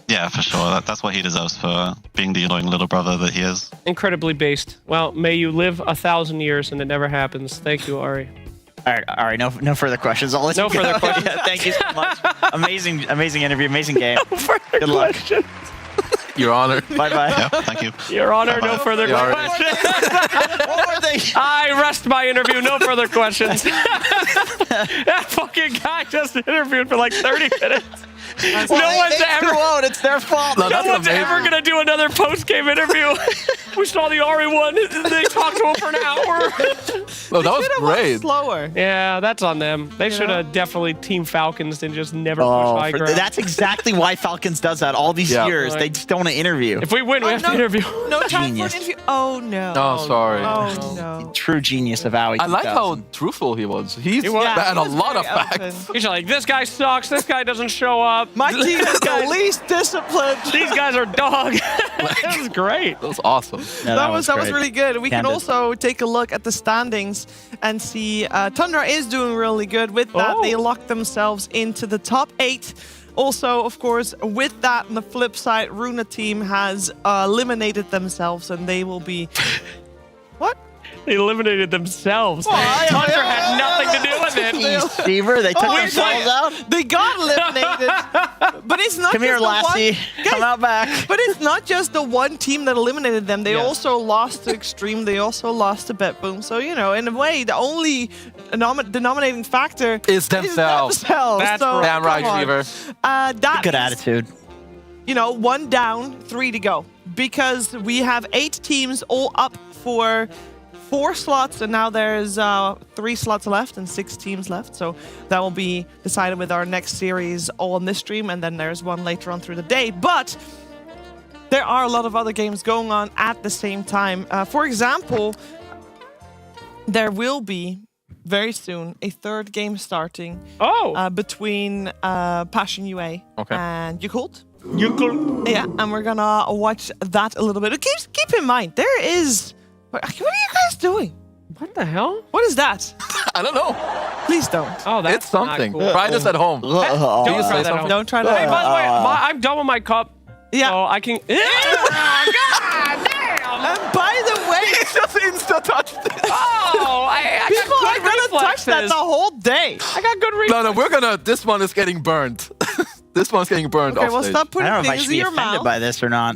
Yeah, for sure. That's what he deserves for being the annoying little brother that he is. Incredibly based. Well, may you live 1,000 years and it never happens. Thank you, Ari. All right. No further questions. I'll let no you go. Further questions. Yeah, thank you so much. Amazing interview. Amazing game. No further Good luck. questions. Your Honor. Bye-bye. Yeah, thank you. Your Honor, Bye-bye. no further questions. What were they? I rest my interview. No further questions. That fucking guy just interviewed for like 30 minutes. No one's ever. It's their fault. No one's ever gonna do another post-game interview. We saw the Ari one. They talked to him for an hour. No, that was great. Slower. Yeah, that's on them. They should have definitely Team Falcons and just never push high ground. That's exactly why Falcons does that all these years. Right. They just don't want to interview. If we win, we have to interview. No time Genius. for an interview. Oh no. Oh, sorry. Oh no. True genius of Howie. I like how truthful he was. He had a lot of facts. He's like, this guy sucks. This guy doesn't show up. My team is the least disciplined. These guys are dog. That was great. That was awesome. Yeah, that was really good. We can also take a look at the standings and see Tundra is doing really good. With that, they locked themselves into the top 8. Also, of course, with that, on the flip side, Runa team has eliminated themselves, and they will be... What? They eliminated themselves. Tundra had nothing to do with it. Fever, they took themselves out. They got eliminated. But it's not Come just here, Lassie. Come out back. But it's not just the one team that eliminated them. They also lost to Extreme. They also lost to Bet-Boom. So, in a way, the only denominating factor is themselves. That's damn right, Fever. That good attitude. 1 down, 3 to go. Because we have 8 teams all up for 4 slots, and now there's 3 slots left and 6 teams left. So that will be decided with our next series all on this stream, and then there's one later on through the day. But there are a lot of other games going on at the same time. For example, there will be very soon a 3rd game starting between Passion UA and Yakult. Yeah, and we're gonna watch that a little bit. Keep in mind, there is... What are you guys doing? What the hell? What is that? I don't know. Please don't. Oh, that's It's something. not cool. Try this at home. Don't try that at home. Don't try that. Hey, by the way, I'm done with my cup. Yeah. So I can... God damn! And by the way... He just insta-touched it. Oh, I People got are good gonna touch that reflexes. the whole day. I got good reflexes. No, we're gonna... This one is getting burned. This one's getting burned Okay, off well, stage. stop I putting don't know if I things should in be your offended mouth. by this or not.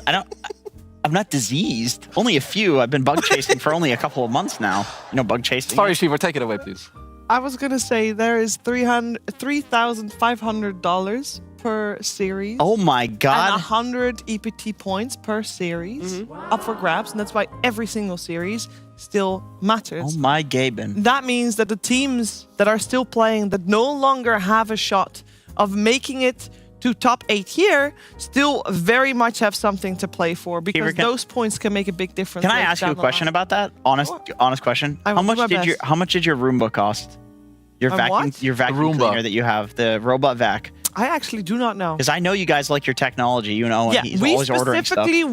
I'm not diseased. Only a few. I've been bug chasing for only a couple of months now. You know, bug chasing. Sorry, Shiva, take it away, please. I was gonna say there is $3,500 per series. Oh my God. And 100 EPT points per series up for grabs, and that's why every single series still matters. Oh my Gaben. That means that the teams that are still playing that no longer have a shot of making it to top 8 here still very much have something to play for, because those points can make a big difference. Can I ask you a question about that? Honest question. How much did your Roomba cost? Your vacuum cleaner that you have, the robot vac. I actually do not know. Because I know you guys like your technology, you know, and he's always ordering stuff. We specifically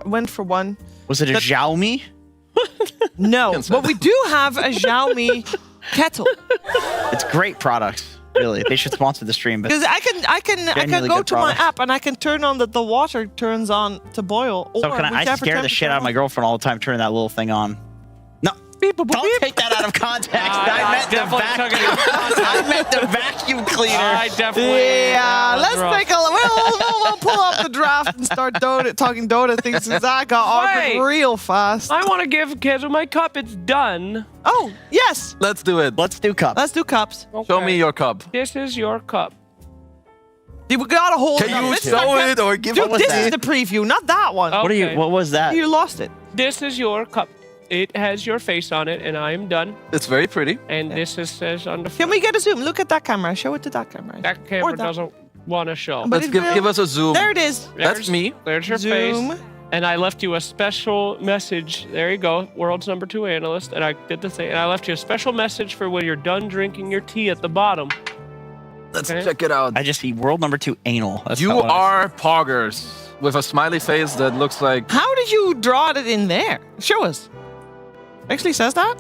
went for one. Was it a Xiaomi? No, but we do have a Xiaomi kettle. It's great products, really. They should sponsor the stream. Because I can go to my app and I can turn on that the water turns on to boil. Or So I scare the shit out of my girlfriend all the time turning that little thing on. No, don't take that out of context. I meant the vacuum cleaner. I definitely. Yeah, let's take a look. We'll pull up the draft and start talking Dota things, since that got awkward real fast. I want to give Kezu my cup. It's done. Oh, yes. Let's do it. Let's do cups. Let's do cups. Okay. Show me your cup. This is your cup. We gotta hold it up. Can you This is show not- it or give Dude, us this is the preview, not that one. Okay. What was that? You lost it. This is your cup. It has your face on it, and I am done. It's very pretty. And this says on the front. Can we get a zoom? Look at that camera. Show it to that camera. That camera doesn't want to show. But Let's give us a zoom. There it is. That's me. There's your Zoom. face. And I left you a special message. There you go, world's #2 analyst. And I did the thing. And I left you a special message for when you're done drinking your tea at the bottom. Let's check it out. I just see world '2 anal. That's You not what I are poggers with a smiley face that looks like... How did you draw it in there? Show us. Actually says that?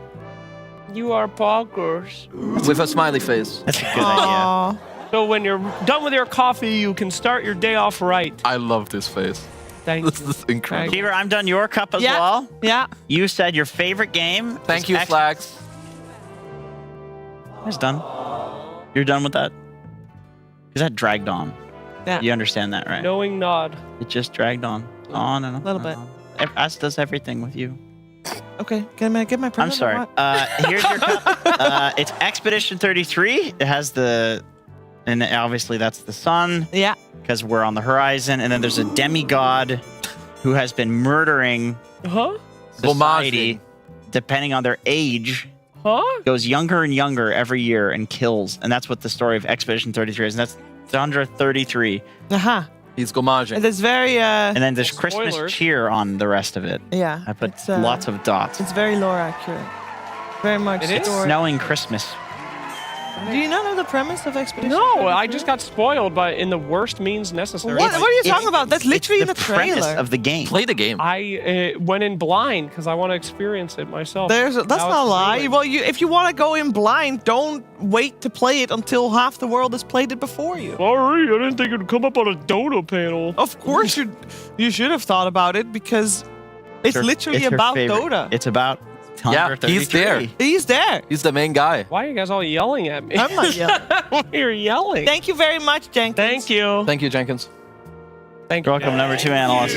You are poggers. With a smiley face. That's a good idea. So when you're done with your coffee, you can start your day off right. I love this face. Thank This you. is incredible. Keeper, I'm done your cup as well. Yeah. You said your favorite game. Thank you, Flax. It's done. You're done with that? Because that dragged on. Yeah. You understand that, right? Knowing nod. It just dragged on and on. A little bit. As does everything with you. Okay, can I get my present? I'm sorry. or what? Here's your cup. It's Expedition 33. It has the, and obviously that's the sun. Yeah. Because we're on the horizon, and then there's a demigod who has been murdering society, depending on their age. Goes younger and younger every year and kills, and that's what the story of Expedition 33 is. And that's Sandra 33. Uh-huh. He's gomaging. And it's very And then there's Christmas cheer on the rest of it. Yeah. I put it's, lots of dots. It's very lore accurate. Very much. It's story. snowing Christmas. Do you not know the premise of Expedition? No, I just got spoiled by in the worst means necessary. What are you talking about? That's literally in the premise trailer. of the game. Play the game. I went in blind because I want to experience it myself. That's Now not a it's lie. ruined. Well, if you want to go in blind, don't wait to play it until half the world has played it before you. Sorry, I didn't think it'd come up on a Dota panel. Of course, you should have thought about it, because it's literally her about favorite. Dota. It's about Yeah, he's there. He's there. He's the main guy. Why are you guys all yelling at me? I'm not yelling. You're yelling. Thank you very much, Jenkins. Thank you. Thank you, Jenkins. Thank You're welcome, #2 analyst.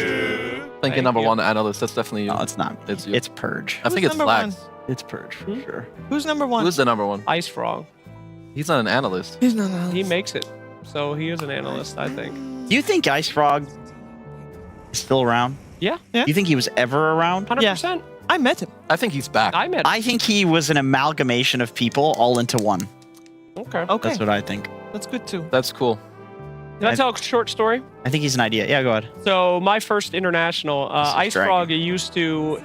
Thank you, #1 analyst. That's definitely you. No, it's not. It's you. It's Purge. I think it's number Flax. It's Purge for sure. Who's number one? Who's the #1? Ice Frog. He's not an analyst. He's not an He makes it. So he is an analyst, I think. Do you think Ice Frog is still around? Yeah. Yeah. Do you think he was ever around? 100%. I met him. I think he's back. I met him. I think he was an amalgamation of people all into one. Okay. That's what I think. That's good too. That's cool. Can I tell a short story? I think he's an idea. Yeah, go ahead. So my first international, Ice Frog used to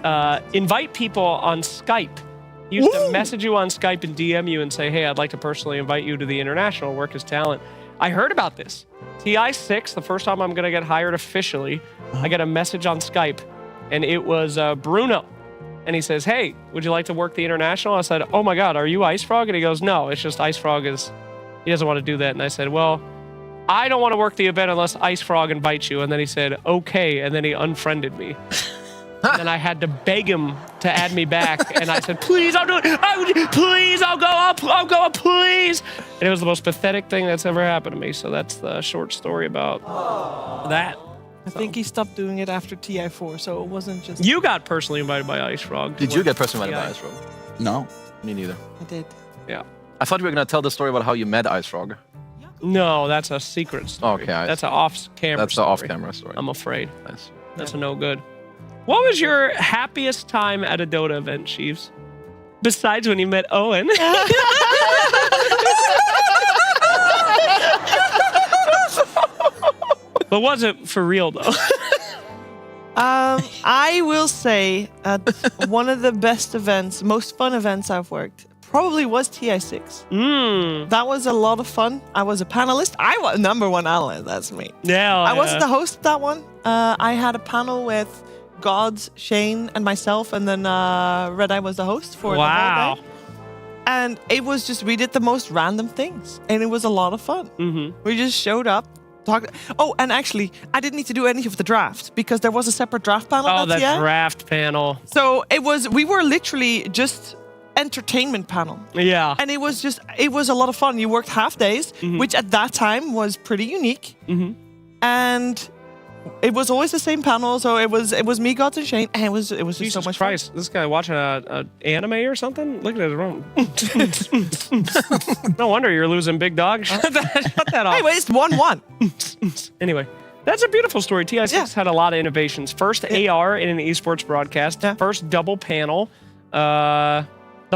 invite people on Skype. He used to message you on Skype and DM you and say, hey, I'd like to personally invite you to the international, work his talent. I heard about this. TI6, the first time I'm going to get hired officially, I get a message on Skype, and it was Bruno. And he says, hey, would you like to work the international? I said, oh my God, are you Ice Frog? And he goes, no, it's just Ice Frog he doesn't want to do that. And I said, well, I don't want to work the event unless Ice Frog invites you. And then he said, okay. And then he unfriended me. And then I had to beg him to add me back. And I said, please, I'll do it. Please, I'll go, please. And it was the most pathetic thing that's ever happened to me. So that's the short story about that. I think he stopped doing it after TI4, so it wasn't just... You got personally invited by Ice Frog. Did you get personally invited by Ice Frog? No. Me neither. I did. Yeah. I thought you were going to tell the story about how you met Ice Frog. No, that's a secret story. Okay. That's an off-camera That's story. an off-camera story. I'm afraid. Nice. That's a no good. What was your happiest time at a Dota event, Chiefs? Besides when you met Owen. But was it for real, though? I will say one of the best events, most fun events I've worked, probably was TI6. That was a lot of fun. I was a panelist. I was #1 analyst. That's me. Yeah. I wasn't the host of that one. I had a panel with Gods, Shane, and myself, and then Red Eye was the host for the whole day. And it was just, we did the most random things, and it was a lot of fun. We just showed up. Oh, and actually, I didn't need to do any of the draft because there was a separate draft panel. Oh, that draft panel. So we were literally just entertainment panel. Yeah. And it was a lot of fun. You worked half days, which at that time was pretty unique. And it was always the same panel. So it was me, Gods, and Shane, and it was just Jesus so much Christ. fun. This guy watching an anime or something? Look at his room. No wonder you're losing, big dog. Shut that off. Anyway, it's 1-1. Anyway, that's a beautiful story. TI6 had a lot of innovations. First AR in an esports broadcast. First double panel. The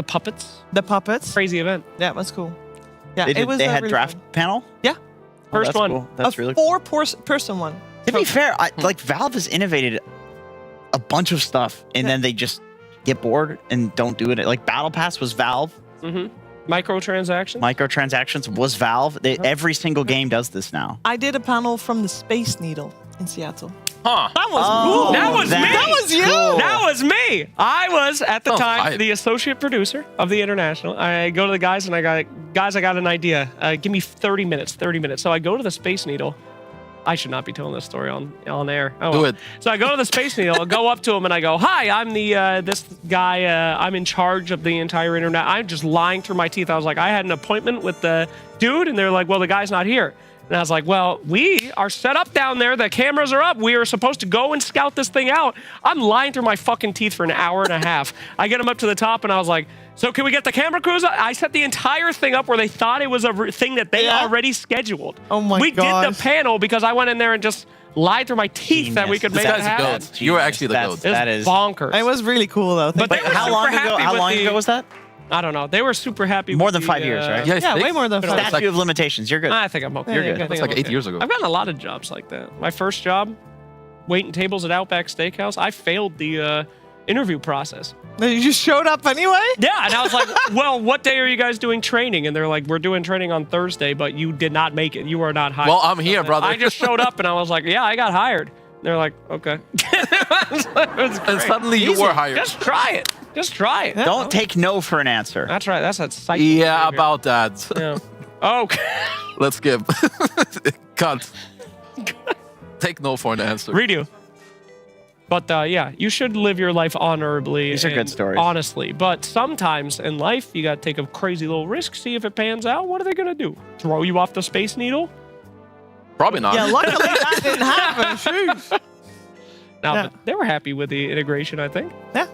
puppets. The puppets. Crazy event. Yeah, it was cool. Yeah, They had really draft fun. panel? Yeah. First that's one. Cool. That's really cool. 4-person one. To be fair, Valve has innovated a bunch of stuff, and then they just get bored and don't do it. Like Battle Pass was Valve. Microtransactions was Valve. Every single game does this now. I did a panel from the Space Needle in Seattle. Huh. That was cool. That was me. That was you. Cool. That was me. I was at the time the associate producer of the international. I go to the guys and I got an idea. Give me 30 minutes. So I go to the Space Needle. I should not be telling this story on air. Oh, Do it. So I go to the Space Needle. I go up to him and I go, "Hi, I'm this guy. I'm in charge of the entire internet." I'm just lying through my teeth. I was like, "I had an appointment with the dude," and they're like, "Well, the guy's not here." And I was like, well, we are set up down there. The cameras are up. We are supposed to go and scout this thing out. I'm lying through my fucking teeth for an hour and a half. I get them up to the top, and I was like, so can we get the camera crews? I set the entire thing up where they thought it was a thing that they already scheduled. Oh, my God. We did the panel because I went in there and just lied through my teeth that we could make it happen. You were actually the goat. That is bonkers. It was really cool, though. But how long ago was that? I don't know. They were super happy. More with than 5 years, right? Yeah, way more than 5 years. Statute of limitations. You're good. I think I'm okay. You're good. I think It's I'm like 8 years ago. I've gotten a lot of jobs like that. My first job, waiting tables at Outback Steakhouse, I failed the interview process. You just showed up anyway? Yeah, and I was like, well, what day are you guys doing training? And they're like, we're doing training on Thursday, but you did not make it. You are not hired. Well, I'm here, brother. I just showed up and I was like, yeah, I got hired. They're like, okay. And suddenly you were hired. Just try it. Just try it. Don't take no for an answer. That's right. That's a psycho. Yeah, behavior. about that. Yeah. Okay. Let's skip. Cut. Take no for an answer. Redo. But yeah, you should live your life honorably. These are good stories. Honestly. But sometimes in life, you got to take a crazy little risk, see if it pans out. What are they going to do? Throw you off the Space Needle? Probably not. Yeah, luckily that didn't happen. Shoot. No, Yeah. but they were happy with the integration, I think. Yeah.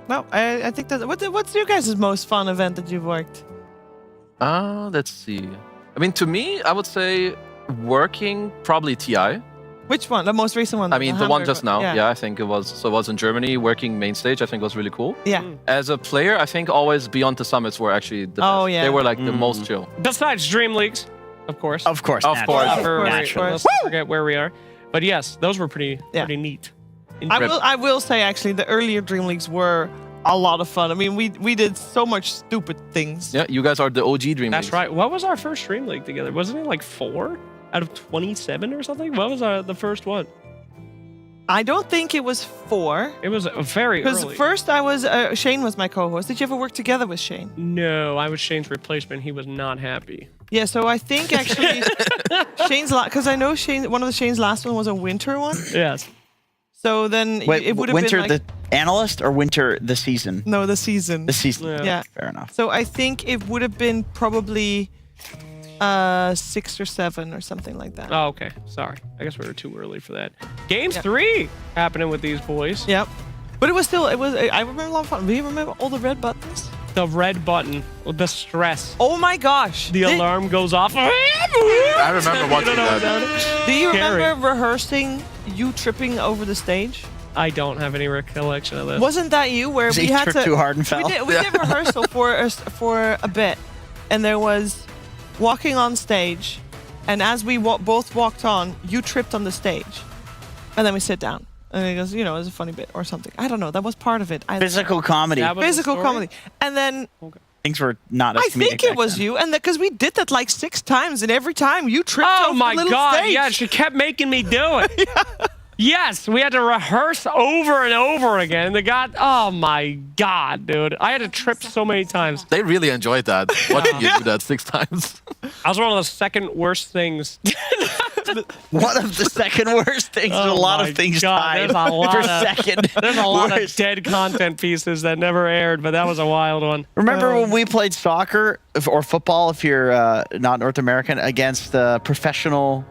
No, I think that. What's your guys' most fun event that you've worked? Let's see. I mean, to me, I would say working probably TI. Which one? The most recent one? I mean, the one Hamburg just now. Yeah. Yeah, I think it was. So it was in Germany, working main stage. I think was really cool. Yeah. As a player, I think always Beyond the Summits were actually the Oh, best. yeah. They were like the most chill. Besides DreamLeagues, of course. Of course. Of course. Naturally. Let's not forget where we are. But yes, those were pretty neat. I will say, actually, the earlier Dream Leagues were a lot of fun. I mean, we did so much stupid things. Yeah, you guys are the OG Dream That's Leagues. right. What was our first Dream League together? Wasn't it like 4 out of 27 or something? What was the first one? I don't think it was 4. It was very Because early. first I was Shane was my co-host. Did you ever work together with Shane? No, I was Shane's replacement. He was not happy. Yeah, so I think actually Shane's because I know Shane. One of the Shane's last one was a winter one. Yes. So then Wait, it would have Winter been like, the analyst or Winter the season? No, the season. The season. Yeah. Fair enough. So I think it would have been probably 6 or 7 or something like that. Oh, okay. Sorry. I guess we were too early for that. Game 3 happening with these boys. Yep. But it was still, I remember a lot of fun. Do you remember all the red buttons? The red button, the stress. Oh my gosh. The alarm goes off. I remember watching that. Do you Scary. remember rehearsing you tripping over the stage? I don't have any recollection of this. Wasn't that you where He we had tripped to too hard and fell? We did rehearsal for a bit, and there was walking on stage, and as we both walked on, you tripped on the stage, and then we sit down. And he goes, it was a funny bit or something. I don't know. That was part of it. Physical comedy. Physical comedy. And then Things were not as I think comedic it was back then. you, and because we did that like 6 times, and every time you tripped Oh over my the little god, stage. yeah, she kept making me do it. Yes, we had to rehearse over and over again. Oh my god, dude. I had to trip so many times. They really enjoyed that, watching you do that 6 times. I was one of the second worst things. One of the second worst things. There's a lot my of things God, tied there's a lot for of- second. There's a lot of worst. dead content pieces that never aired, but that was a wild one. Remember when we played soccer or football, if you're not North American, against the professional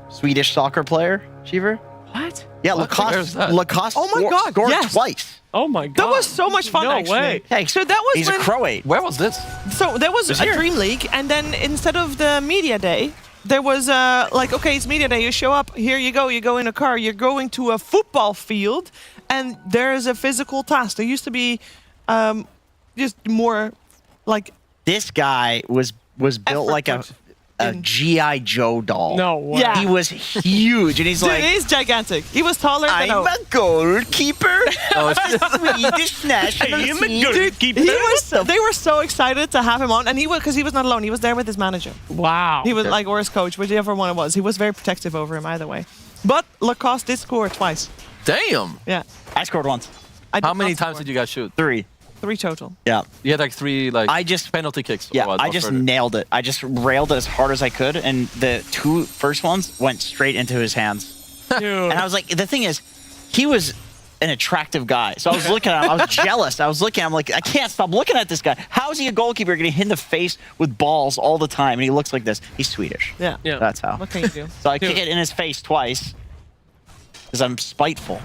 Swedish soccer player, Shiver? What? Yeah, What? Where's that? Lacoste Oh my God, scored yes. twice. Oh my god. That was so much fun, No actually. way. Hey, So that was he's when, a Croat. Where was this? So there was a here. Dream League, and then instead of the media day, there was okay, it's media day. You show up. Here you go. You go in a car. You're going to a football field, and there is a physical task. There used to be just more like This guy was built like a G.I. Joe doll. No way. Yeah. He was huge, and he's dude, like, he's gigantic. He was taller than I'm a goalkeeper of the Swedish national I am a team. goalkeeper. He was. They were so excited to have him on, and because he was not alone. He was there with his manager. Wow. He was like, or his coach, whichever one it was. He was very protective over him either way. But Lacoste did score twice. Damn. Yeah. I scored once. How many times did you guys shoot? 3. 3 total. Yeah. You had like 3 penalty kicks. or Yeah, what? I Or just further? nailed it. I just railed it as hard as I could, and the 2 first ones went straight into his hands. Dude. And I was like, the thing is, he was an attractive guy. So I was looking at him. I was jealous. I was looking at him like, I can't stop looking at this guy. How is he a goalkeeper getting hit in the face with balls all the time? And he looks like this. He's Swedish. Yeah. Yeah. That's how. What can you do? So I kick it in his face twice because I'm spiteful.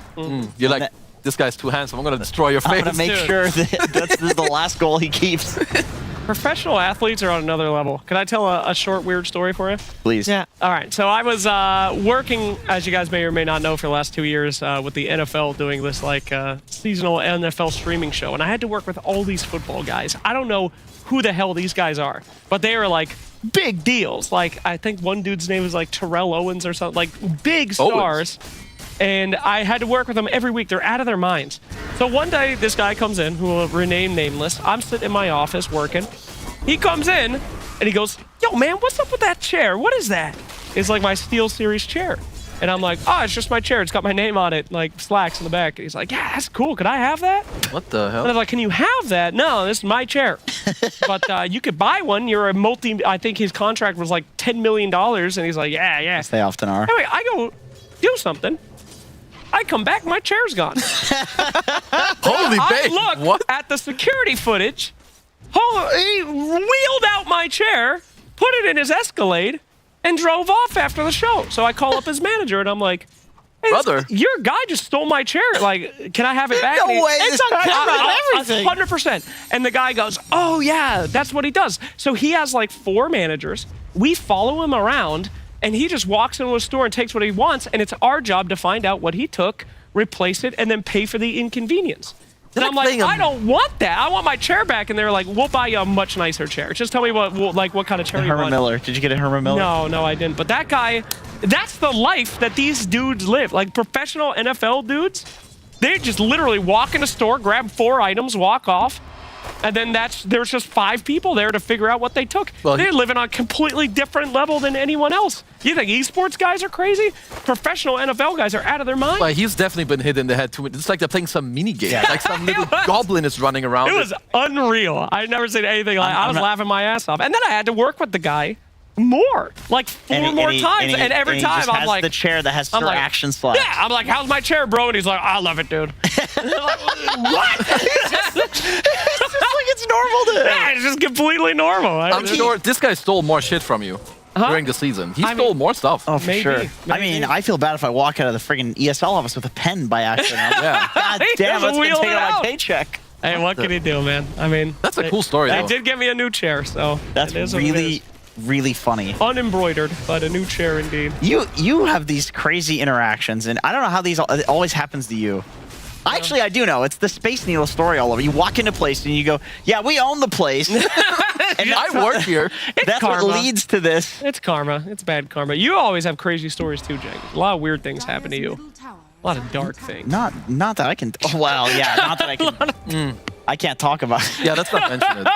You're like, this guy's too handsome. I'm going to destroy your face. I'm going to make Dude. sure that this is the last goal he keeps. Professional athletes are on another level. Can I tell a short, weird story for you? Please. Yeah. All right. So I was working, as you guys may or may not know, for the last 2 years with the NFL doing this seasonal NFL streaming show. And I had to work with all these football guys. I don't know who the hell these guys are, but they are like big deals. Like, I think one dude's name is like Terrell Owens or something, like big stars. And I had to work with them every week. They're out of their minds. So one day, this guy comes in, who will rename nameless. I'm sitting in my office working. He comes in, and he goes, yo, man, what's up with that chair? What is that? It's like my Steel Series chair. And I'm like, oh, it's just my chair. It's got my name on it, like slacks in the back. And he's like, yeah, that's cool. Could I have that? What the hell? And I'm like, can you have that? No, this is my chair. But you could buy one. You're I think his contract was like $10 million. And he's like, yeah. As they often are. Anyway, I go do something. I come back, my chair's gone. Holy babe. I look at the security footage. He wheeled out my chair, put it in his Escalade, and drove off after the show. So I call up his manager, and I'm like, hey, brother, your guy just stole my chair. Like, can I have it back? No way. It's on camera and everything. 100%. And the guy goes, oh, yeah, that's what he does. So he has like 4 managers. We follow him around. and he just walks into a store and takes what he wants, and it's our job to find out what he took, replace it, and then pay for the inconvenience. And I'm like, I don't want that. I want my chair back. And they're like, we'll buy you a much nicer chair. Just tell me what kind of chair you want. Herman Miller. Did you get a Herman Miller? No, I didn't. But that guy, that's the life that these dudes live. Like professional NFL dudes, they just literally walk in a store, grab 4 items, walk off. And then there's just 5 people there to figure out what they took. Well, they're living on a completely different level than anyone else. You think esports guys are crazy? Professional NFL guys are out of their mind. Well, he's definitely been hit in the head too. It's like they're playing some mini game. Yeah. Like some little goblin is running around. It was unreal. I've never seen anything like. I was laughing my ass off, and then I had to work with the guy more, like 4 more times, and every time I'm like, the chair that has Sir Action Slash. Yeah, I'm like, how's my chair, bro? And he's like, I love it, dude. Like, what? It's just like it's normal to him. Yeah, it's just completely normal. I'm sure this guy stole more shit from you during the season. He stole more stuff. Oh, for sure. Maybe. I mean, I feel bad if I walk out of the friggin' ESL office with a pen by accident. Yeah. God damn, that's gonna take out my paycheck. Hey, what can he do, man? I mean, that's a cool story. They did get me a new chair, so that's really funny. Unembroidered, but a new chair indeed. You have these crazy interactions, and I don't know how it always happens to you. Actually, I do know. It's the Space Needle story all over. You walk into a place and you go, yeah, we own the place. And I work here. That's karma. What leads to this. It's karma. It's bad karma. You always have crazy stories too, Jake. A lot of weird things happen to you. A lot of dark things. Not that I can. Oh, well, yeah, not that I can. I can't talk about it. Yeah, let's not mention it.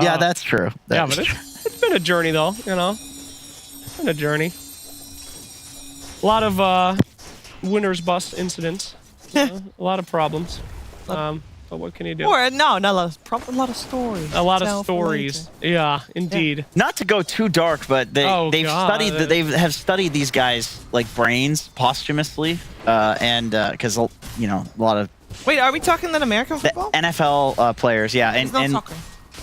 Yeah, that's true. Yeah, but it's been a journey, though, you know? It's been a journey. A lot of winner's bust incidents. A lot of problems. But what can you do? Or, no, not a lot of stories. A lot of stories. Yeah, indeed. Yeah. Not to go too dark, but they've studied these guys like brains posthumously, and because a lot of. Wait, are we talking then American football? NFL players, yeah, and soccer.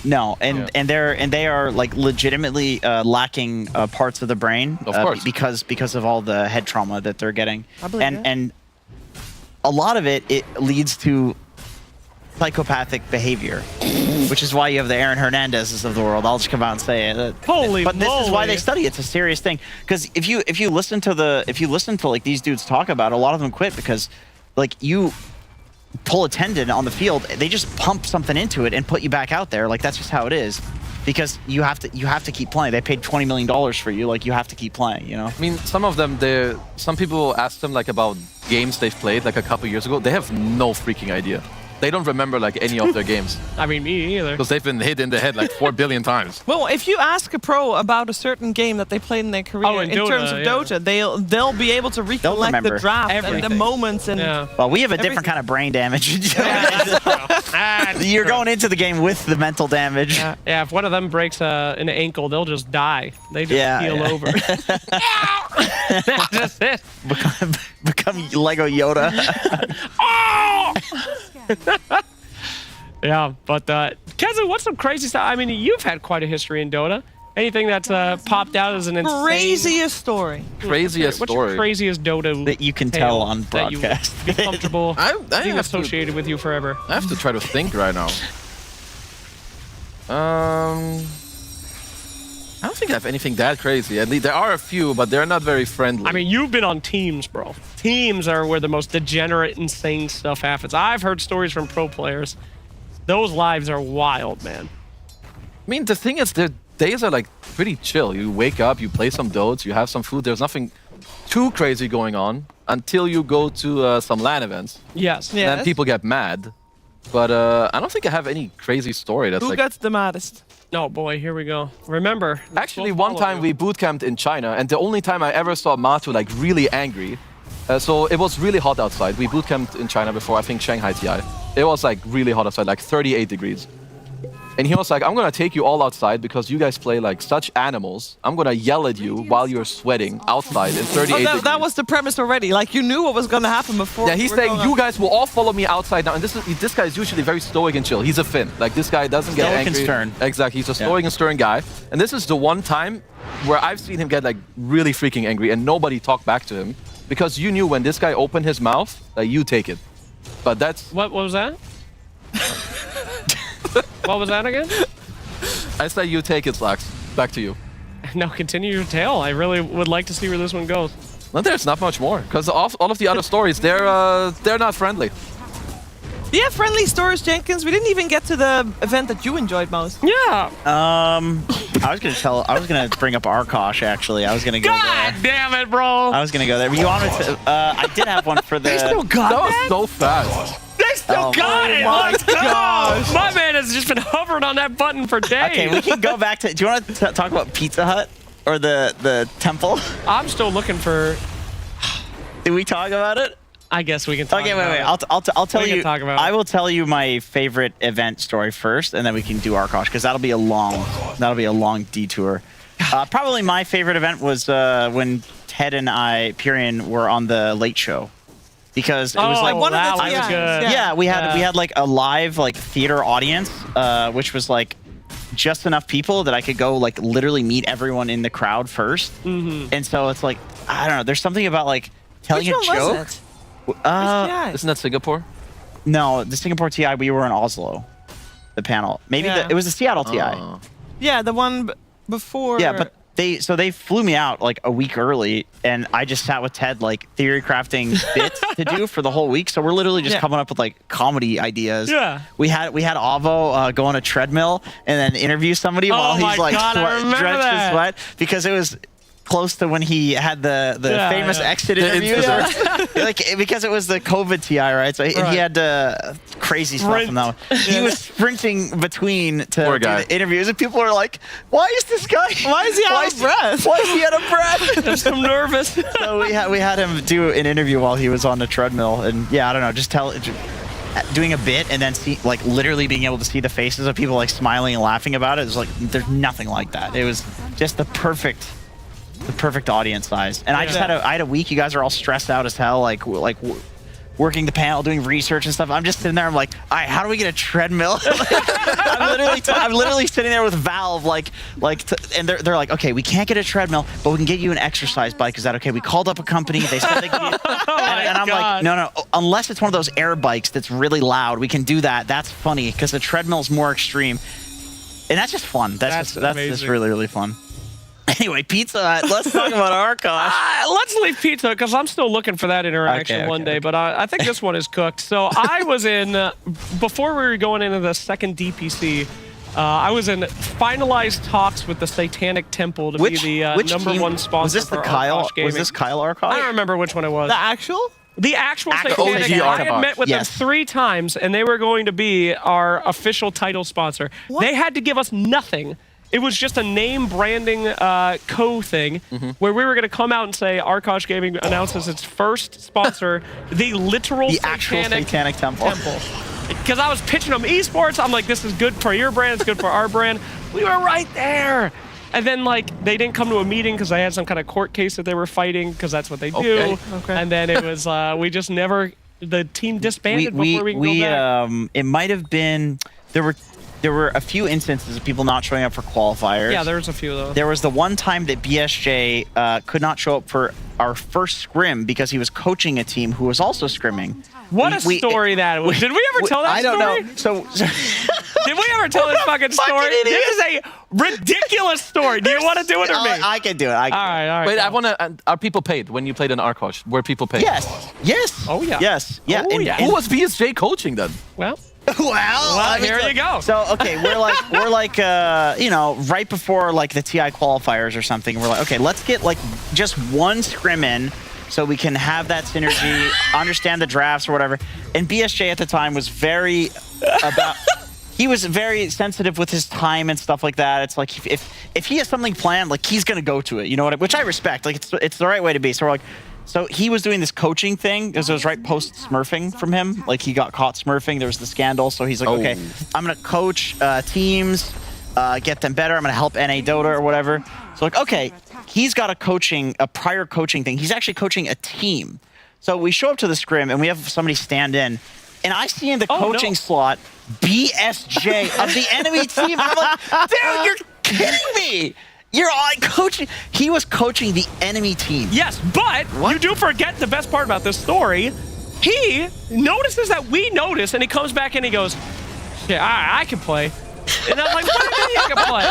No, and they are like legitimately lacking parts of the brain, of course, because of all the head trauma that they're getting, I believe that. and a lot of it leads to psychopathic behavior, which is why you have the Aaron Hernandezes of the world. I'll just come out and say it. Holy But this moly. is why they study. It's a serious thing. Because if you listen to like these dudes talk about it, a lot of them quit because like you pull a tendon on the field, they just pump something into it and put you back out there. Like that's just how it is. Because you have to keep playing. They paid $20 million for you. Like you have to keep playing. You know. I mean, some of them, some people ask them like about games they've played like a couple years ago. They have no freaking idea. They don't remember like any of their games. I mean, me either. Because they've been hit in the head like 4 billion times. Well, if you ask a pro about a certain game that they played in their career in Dota, terms of Dota, they'll be able to recollect the draft and the moments and. Yeah. Well, we have a different kind of brain damage. You're going into the game with the mental damage. Yeah, if one of them breaks an ankle, they'll just die. They just keel over. That's it. Become Lego Yoda. Yeah, but Kezu, what's some crazy stuff? I mean, you've had quite a history in Dota. Anything that's popped out as an insane... Craziest story. Craziest What's story. your craziest Dota that you can tell on broadcast? That you be comfortable being have associated with you forever. I have to try to think right now. I don't think I have anything that crazy. At least there are a few, but they're not very friendly. I mean, you've been on teams, bro. Teams are where the most degenerate, insane stuff happens. I've heard stories from pro players. Those lives are wild, man. I mean, the thing is, the days are like pretty chill. You wake up, you play some Dotes, you have some food. There's nothing too crazy going on until you go to some LAN events. Yes. Then people get mad. But I don't think I have any crazy story that's Who like... gets the maddest? Oh boy, here we go. Remember, actually, one time we bootcamped in China, and the only time I ever saw Matu like really angry. So it was really hot outside. We bootcamped in China before, I think Shanghai TI. It was like really hot outside, like 38 degrees. And he was like, I'm gonna take you all outside because you guys play like such animals. I'm gonna yell at you while you're sweating outside in 38 degrees. That was the premise already. Like you knew what was gonna happen before. Yeah, he's saying you guys will all follow me outside now. And this guy is usually very stoic and chill. He's a Finn. Like this guy doesn't get angry. Stoic and stern. Exactly. He's a stoic and stern guy. And this is the one time where I've seen him get like really freaking angry and nobody talked back to him because you knew when this guy opened his mouth, like you take it. But that's what was that? What was that again? I said you take it, Slacks. Back to you. No, continue your tale. I really would like to see where this one goes. Well, there's not much more, because all of the other stories, they're not friendly. Yeah, friendly stories, Jenkins. We didn't even get to the event that you enjoyed most. Yeah. I was gonna bring up Arkosh, actually. I was gonna go God there. damn it, bro. I was gonna go there. But you wanted to, I did have one for the... They still got that? Was so fast. They still got it. Let's go. My man has just been hovering on that button for days. Okay, we can go back to... Do you want to talk about Pizza Hut? Or the temple? I'm still looking for... Did we talk about it? I guess we can talk about it. Okay, wait. I'll tell you. Talk about I will tell you my favorite event story first, and then we can do Arkosh, because that'll be a long detour. Probably my favorite event was when Ted and Pyrian were on the Late Show, because it was like one of the good. Yeah, we had like a live like theater audience, which was like just enough people that I could go like literally meet everyone in the crowd first. And so it's like, I don't know. There's something about like telling Which a one joke. was it? Isn't that Singapore? No, the Singapore TI. We were in Oslo, the panel. Maybe it was the Seattle TI. Yeah, the one before. Yeah, but they flew me out like a week early, and I just sat with Ted like theory crafting bits to do for the whole week. So we're literally just coming up with like comedy ideas. Yeah. We had Avo go on a treadmill and then interview somebody while he's like drenched in sweat, because it was close to when he had the famous exit interviews, like because it was the COVID TI, right? So he had crazy stuff from that one. He was sprinting between to do the interviews, and people were like, "Why is this guy? Why is he out of breath? Why is he out of breath?" I'm nervous. So we had him do an interview while he was on the treadmill, and yeah, I don't know, just doing a bit and then see like literally being able to see the faces of people like smiling and laughing about it. It was like there's nothing like that. It was just the perfect audience size. And I had a week. You guys are all stressed out as hell, like working the panel, doing research and stuff. I'm just sitting there. I'm like, all right, how do we get a treadmill? I'm literally sitting there with Valve, and they're like, okay, we can't get a treadmill, but we can get you an exercise bike. Is that okay? We called up a company. They said they can. And I'm like, no, unless it's one of those air bikes that's really loud, we can do that. That's funny because the treadmill's more extreme, and that's just fun. That's just really, really fun. Anyway, Pizza Hut. Let's talk about Arkosh. Let's leave Pizza because I'm still looking for that interaction one day, but I think this one is cooked. So I was in, before we were going into the second DPC, I was in finalized talks with the Satanic Temple to be the #1 sponsor. Was this for Kyle? Gaming. Was this Kyle Arkosh? I don't remember which one it was. The actual? The actual Satanic. I had met with them 3 times, and they were going to be our official title sponsor. What? They had to give us nothing. It was just a name branding thing where we were going to come out and say Arkosh Gaming announces its first sponsor, the actual Satanic Temple. Because I was pitching them esports. I'm like, this is good for your brand. It's good for our brand. We were right there. And then, like, they didn't come to a meeting because they had some kind of court case that they were fighting because that's what they do. Okay. And then it was, we just never, the team disbanded before we can go back. It might have been, there were a few instances of people not showing up for qualifiers. Yeah, there was a few, though. There was the one time that BSJ could not show up for our first scrim because he was coaching a team who was also scrimming. What a story that was. Did we ever tell that story? I don't know. So did we ever tell this fucking story? This is a ridiculous story. Do you want to do it or me? I can do it. All right. Wait, I want to. Are people paid when you played in Arkosh? Were people paid? Yes. Oh, yeah. Yes. Yeah. Oh, yeah. Who was BSJ coaching then? Well, here you go. So okay, we're like right before like the TI qualifiers or something. We're like, okay, let's get like just one scrim in so we can have that synergy, understand the drafts or whatever. And BSJ at the time was very he was very sensitive with his time and stuff like that. It's like if he has something planned, like he's gonna go to it. You know what? Which I respect. Like it's the right way to be. So we're like. So he was doing this coaching thing because it was right post smurfing from him. Like he got caught smurfing. There was the scandal. So he's like, okay, I'm going to coach teams, get them better. I'm going to help NA Dota or whatever. So like, okay, he's got a prior coaching thing. He's actually coaching a team. So we show up to the scrim and we have somebody stand in. And I see in the coaching slot, BSJ of the enemy team. And I'm like, dude, you're kidding me. You're on coaching. He was coaching the enemy team. Yes, but you do forget the best part about this story. He notices that we notice, and he comes back and he goes, "Yeah, I can play." And I'm like, "What do you mean you can play?"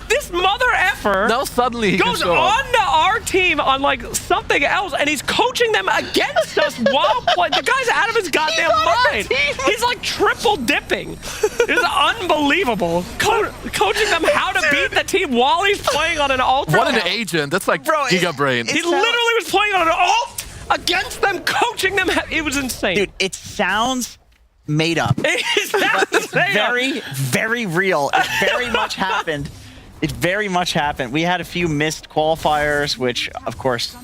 This mother staffer Now suddenly he can goes show up. on to our team on like something else, and he's coaching them against us while playing. The guy's out of his goddamn mind. He's like triple dipping. It's unbelievable. Coaching them how to beat the team while he's playing on an ultra. What an agent. That's like Giga Brain. He literally was playing on an ult against them, coaching them. It was insane. Dude, it sounds made up. It's very, very real. It very much happened. It very much happened. We had a few missed qualifiers, which, of course,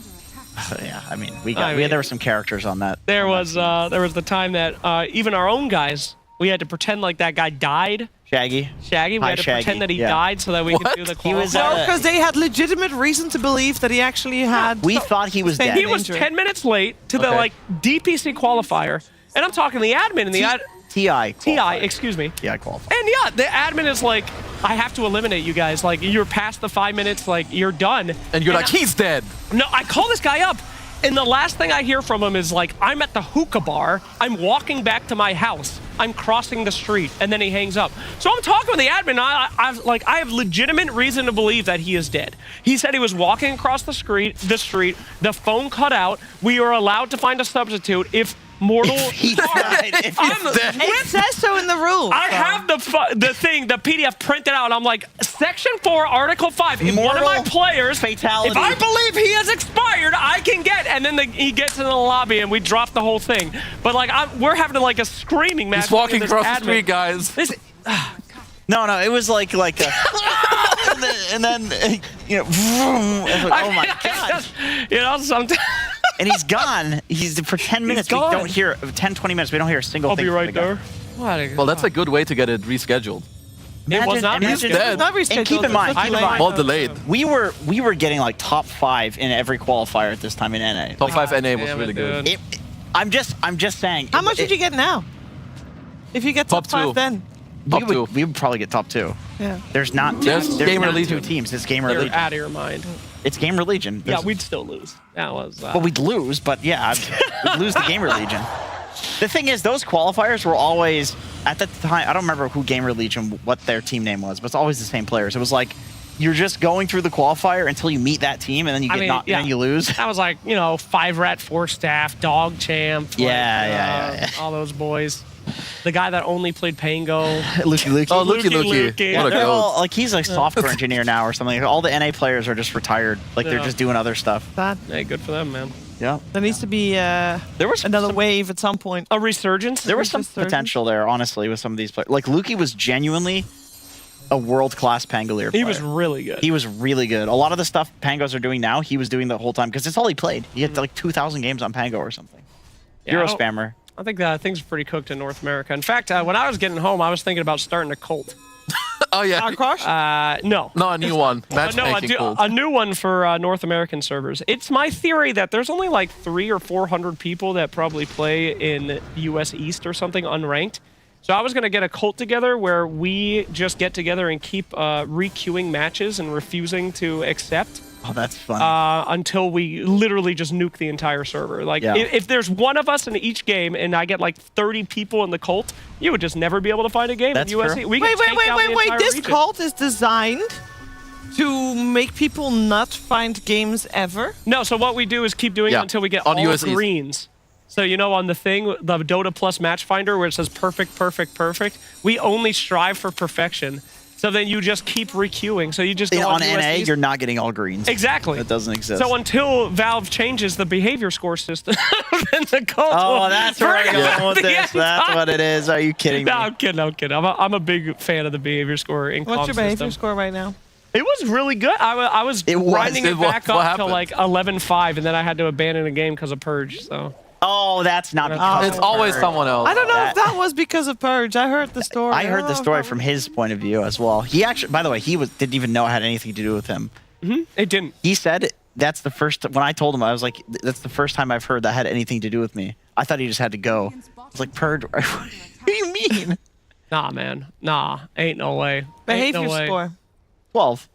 yeah. I mean, there were some characters on that. There was the time that even our own guys, we had to pretend like that guy died. Shaggy. We had to pretend that he died so that we could do the qualifier. No, because they had legitimate reason to believe that he actually had. We thought he was dead. He was 10 minutes late to the like DPC qualifier, and I'm talking the admin and the TI, excuse me. TI qualifier. And yeah, the admin is like, I have to eliminate you guys. Like, you're past the 5 minutes. Like, you're done. And you're like, he's dead. No, I call this guy up. And the last thing I hear from him is like, I'm at the hookah bar. I'm walking back to my house. I'm crossing the street. And then he hangs up. So I'm talking with the admin. I have legitimate reason to believe that he is dead. He said he was walking across the street. The phone cut out. We are allowed to find a substitute if mortal. It says so in the rules. I have the PDF printed out. I'm like, Section 4, Article 5. If one of my players, fatality. if I believe he has expired, I can get. And then he gets in the lobby and we drop the whole thing. But like, we're having like a screaming match. He's walking across the street, guys. No, it was like and then you know, oh my god. You know, sometimes. And he's gone. He's for 10 minutes. We don't hear 10, 20 minutes. We don't hear a single thing. I'll be right there. Well, that's a good way to get it rescheduled. It was not rescheduled. And keep in mind, Well delayed. we were getting like top 5 in every qualifier at this time in NA. Top 5 NA was really good. I'm just saying. How much did you get now? If you get top 5, then we would probably get top 2. Yeah. There's not There's Gamer not Legion. 2 teams. It's Gamer You're Legion. out of your mind. It's Gamer Legion. Yeah, we'd still lose. That was. Well, we'd lose, but yeah, we'd lose the Gamer Legion. The thing is, those qualifiers were always at the time. I don't remember who Gamer Legion, what their team name was, but it's always the same players. It was like you're just going through the qualifier until you meet that team, and then you get and then you lose. That was like 5-rat 4-staff, dog champ. Yeah. All those boys. The guy that only played Pango. Luki. Oh, Luki. Yeah, they're all, like he's a software engineer now or something. All the NA players are just retired. Like they're just doing other stuff. Hey, good for them, man. Yeah. There needs to be there was another wave at some point. A resurgence? There was some potential there, honestly, with some of these players. Like Luki was genuinely a world-class Pangolier player. He was really good. He was really good. A lot of the stuff Pangos are doing now, he was doing the whole time because it's all he played. He had like 2,000 games on Pango or something. Euro spammer. I think things are pretty cooked in North America. In fact, when I was getting home, I was thinking about starting a cult. Oh, yeah. Crush? No. No, a new one. Matchmaking cult. A new one for North American servers. It's my theory that there's only like 300 or 400 people that probably play in US East or something unranked. So I was going to get a cult together where we just get together and keep re-queuing matches and refusing to accept. Oh, that's fun. Until we literally just nuke the entire server. Like, if there's one of us in each game and I get like 30 people in the cult, you would just never be able to find a game That's in USC. true. Wait. This cult is designed to make people not find games ever? No, so what we do is keep doing it until we get all USEs. greens. So, on the thing, the Dota Plus Match Finder, where it says perfect, we only strive for perfection. So then you just keep re-queuing. So you just go on USDs. NA, you're not getting all greens. Exactly. That doesn't exist. So until Valve changes the behavior score system, then the cult Oh, that's where I'm going with this. That's what it is. Are you kidding me? No, I'm kidding. I'm a big fan of the behavior score in What's your behavior system. score right now? It was really good. I was grinding it back up to like 11.5, and then I had to abandon the game because of Purge. So. Oh, that's not because It's always someone else. I don't know if that was because of Purge. I heard the story. I heard the story from his point of view as well. He actually, by the way, didn't even know it had anything to do with him. It didn't. He said that's the first. When I told him, I was like, "That's the first time I've heard that had anything to do with me." I thought he just had to go. I was like, "Purge? What do you mean?" Nah, man. Nah, ain't no way. Behavior score. 12.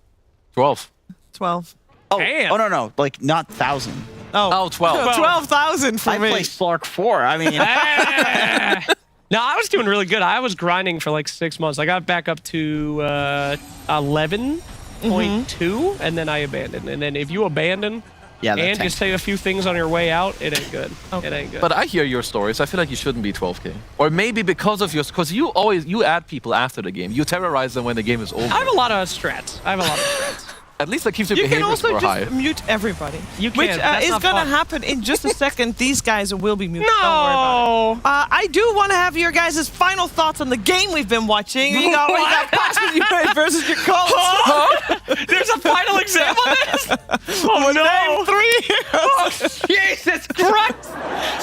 12. 12. Oh, damn. Oh no, like not 1,000. Oh, 12. 12,000 for me. I play Slark 4. I mean, no, I was doing really good. I was grinding for like 6 months. I got back up to 11 point 2, and then I abandon. And then if you abandon and you say a few things on your way out, it ain't good. Okay. It ain't good. But I hear your stories. I feel like you shouldn't be 12K. Or maybe because of because you add people after the game. You terrorize them when the game is over. I have a lot of strats. At least that keeps your You can behavior also score just high. mute everybody. You can. Which That's is not going to fun. happen in just a second. These guys will be muted. No. Don't worry about it. I do want to have your guys' final thoughts on the game we've been watching. We got Paxman United versus your Colts. Huh? There's a final exam on this? Oh, no. Name 3 heroes. Oh, Jesus Christ.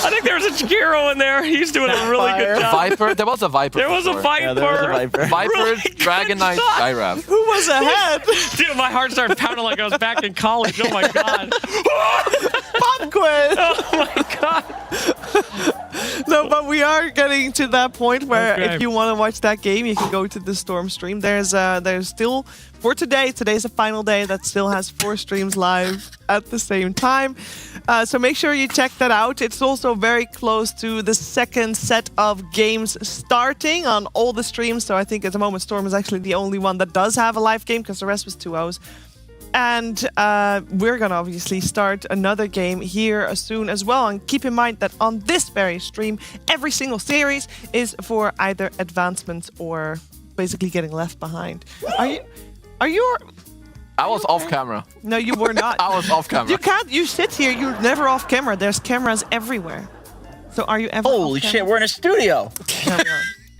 I think there's a Chikiro in there. He's doing a really good job. Viper? There was a Viper. There was a before. Viper. Yeah, there was a Viper. Viper, Really Dragon Knight, good shot. Skyrap. Who was ahead? Dude, my heart started pounding like I was back in college. Oh, my God. Pop quiz. Oh, my God. No, but we are getting to that point where Okay. if you want to watch that game, you can go to the Storm stream. There's still, for today's the final day that still has 4 streams live at the same time. So make sure you check that out. It's also very close to the second set of games starting on all the streams. So I think at the moment Storm is actually the only one that does have a live game because the rest was 2-0s. And we're going to obviously start another game here soon as well. And keep in mind that on this very stream, every single series is for either advancements or basically getting left behind. Are you... I was off camera. No, you were not. I was off camera. You can't. You sit here. You're never off camera. There's cameras everywhere. So are you ever Holy off shit, camera? we're in a studio.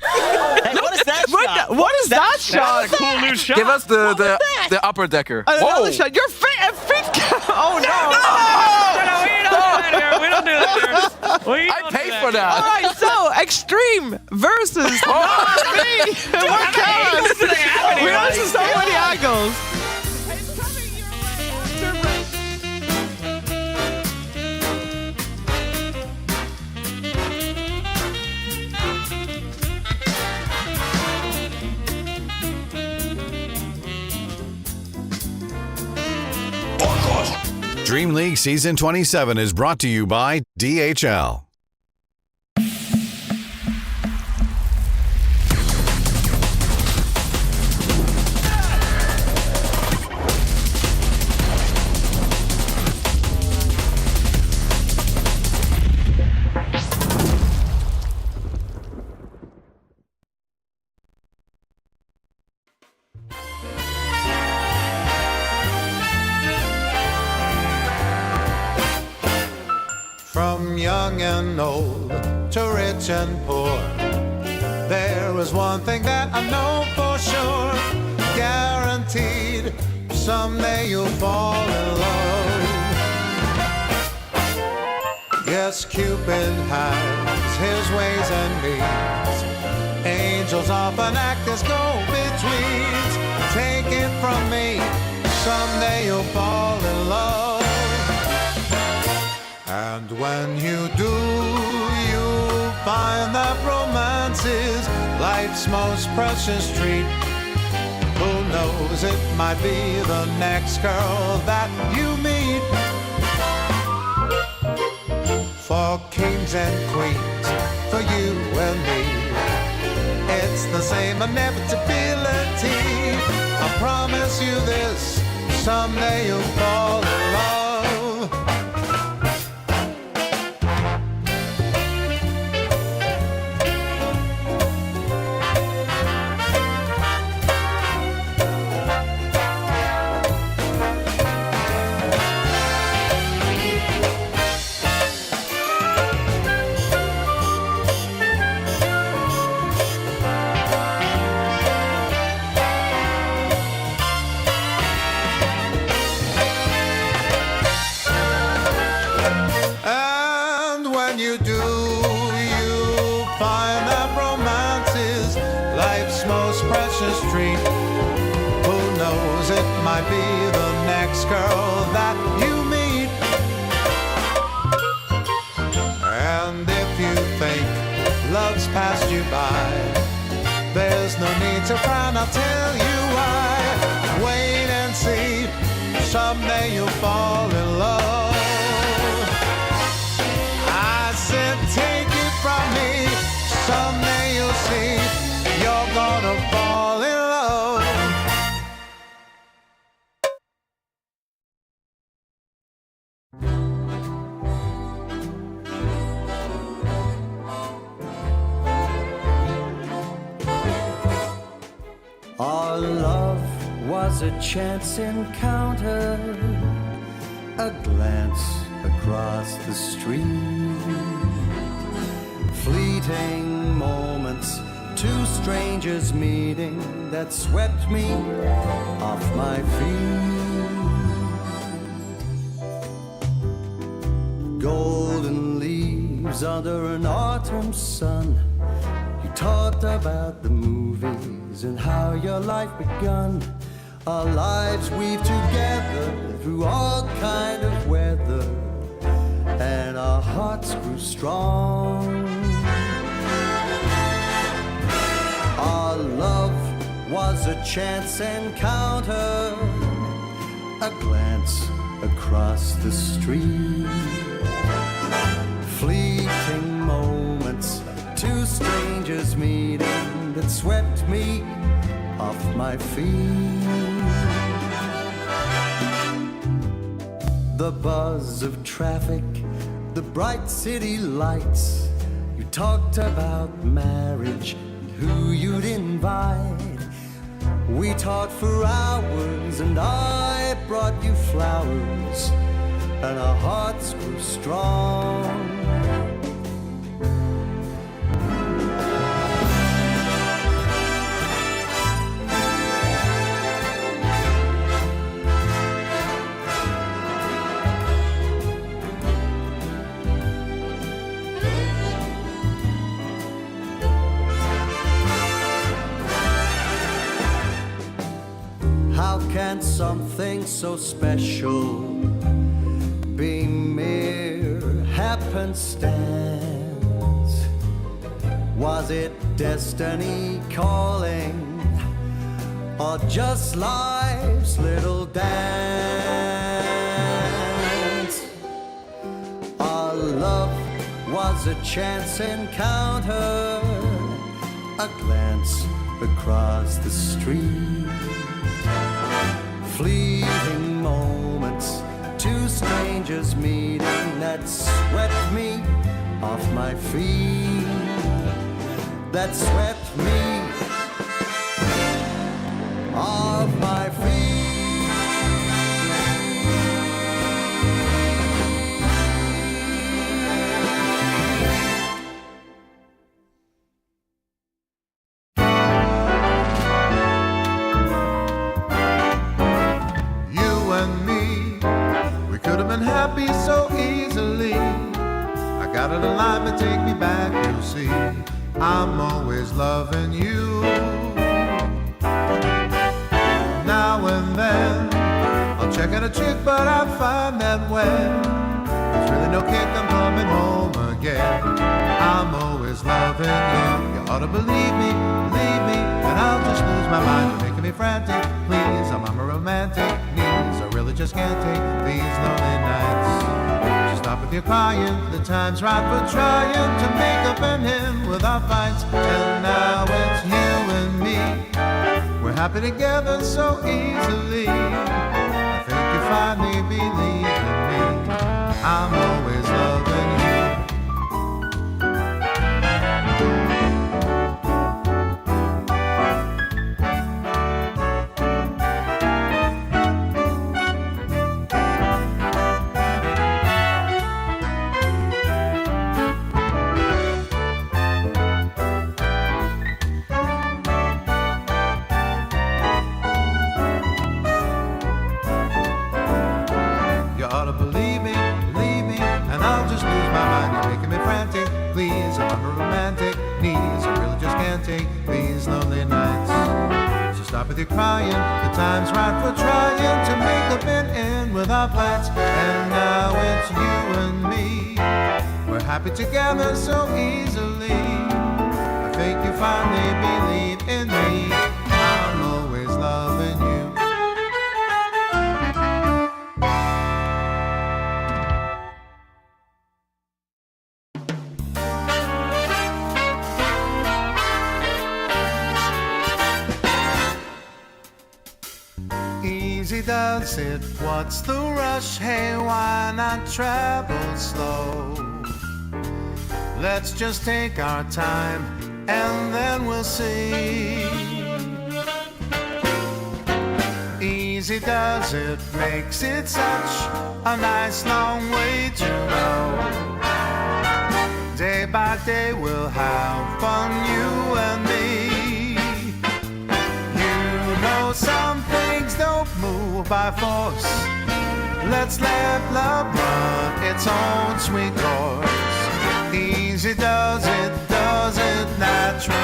Hey, what is that shot? What is that shot? That's a cool new shot. Give us the upper decker. Another shot. Your feet. Oh no! We don't do that here. We I don't do paid that for here. that. All right, so Extreme versus not me. What counts? We also so many angles. Dream League Season 27 is brought to you by DHL. From young and old to rich and poor, there is one thing that I know for sure, guaranteed, someday you'll fall in love. Yes, Cupid has his ways and means. Angels often act as go-betweens. Take it from me, someday you'll fall in love. And when you do, you'll find that romance is life's most precious treat. Who knows, it might be the next girl that you meet. For kings and queens, for you and me, it's the same inevitability. I promise you this, someday you'll fall in love. And when you do, you find that romance is life's most precious treat. Who knows, it might be the next girl that you meet. And if you think love's passed you by, there's no need to frown, I'll tell you why. Wait and see, someday you'll fall in love. I said take it from me, someday you'll see, you're gonna fall in love. Our love was a chance encounter, a glance across the street, fleeting moments, two strangers meeting that swept me off my feet. Golden leaves under an autumn sun, you talked about the movies and how your life begun. Our lives weave together through all kind of weather, and our hearts grew strong. Our love was a chance encounter, a glance across the street, fleeting moments, two strangers meeting that swept me off my feet. The buzz of traffic, the bright city lights, you talked about marriage, who you'd invite. We talked for hours and I brought you flowers, and our hearts grew strong. How can something so special be mere happenstance? Was it destiny calling, or just life's little dance? Our love was a chance encounter, a glance across the street, fleeting moments, two strangers meeting that swept me off my feet, that swept me off my feet. Happy so easily. I got it alive and take me back, you see. I'm always loving you. Now and then I'll check out a chick, but I find that when there's really no kick, I'm coming home again. I'm always loving you. You ought to believe me, and I'll just lose my mind. You're making me frantic, please. I'm a romantic needs. I really just can't take these lonely nights. Just stop with your crying. The time's right for trying to make up and end with our fights. And now it's you and me. We're happy together so easily. I think you finally believe in me. I'm always loving you. With your crying, the time's right for trying to make up and end with our plans. And now it's you and me. We're happy together so easily. I think you finally believe in me. I'm always loving you. Easy does it, what's the rush? Hey, why not travel slow? Let's just take our time and then we'll see. Easy does it, makes it such a nice long way to go. Day by day we'll have fun, you and me. You know some things don't move by force. Let's let love run its own sweet course. Easy does it naturally.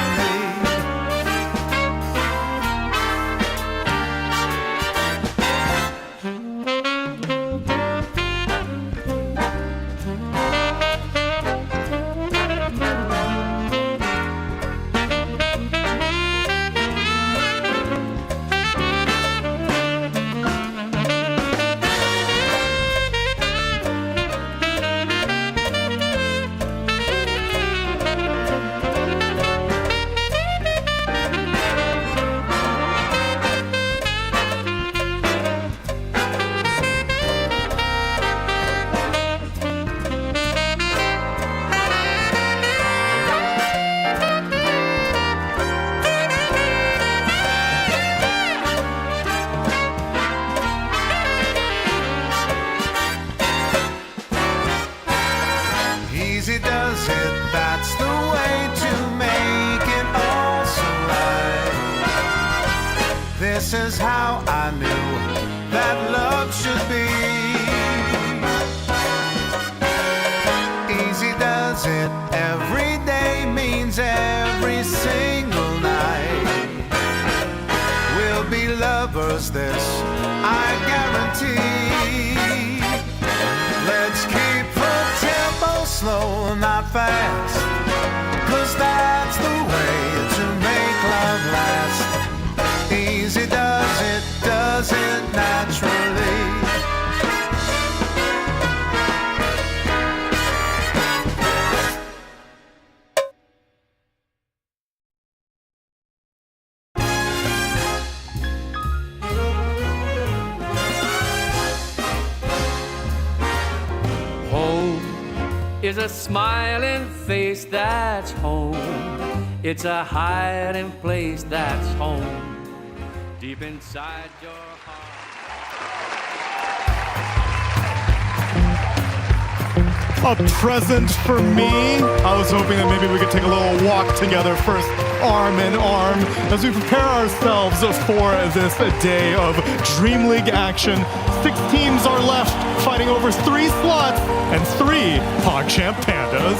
Easy does it, that's the way to make it all so right. This is how I knew that love should be. Easy does it, every day means every single night. We'll be lovers, this I guarantee. Let's keep the tempo slow, not fast, 'cause that's the way to make love last. Easy does it naturally. Is a smiling face that's home. It's a hiding place that's home. Deep inside your A present for me. I was hoping that maybe we could take a little walk together first, arm in arm, as we prepare ourselves for this day of Dream League action. 6 teams are left, fighting over 3 slots and 3 PogChamp Pandas.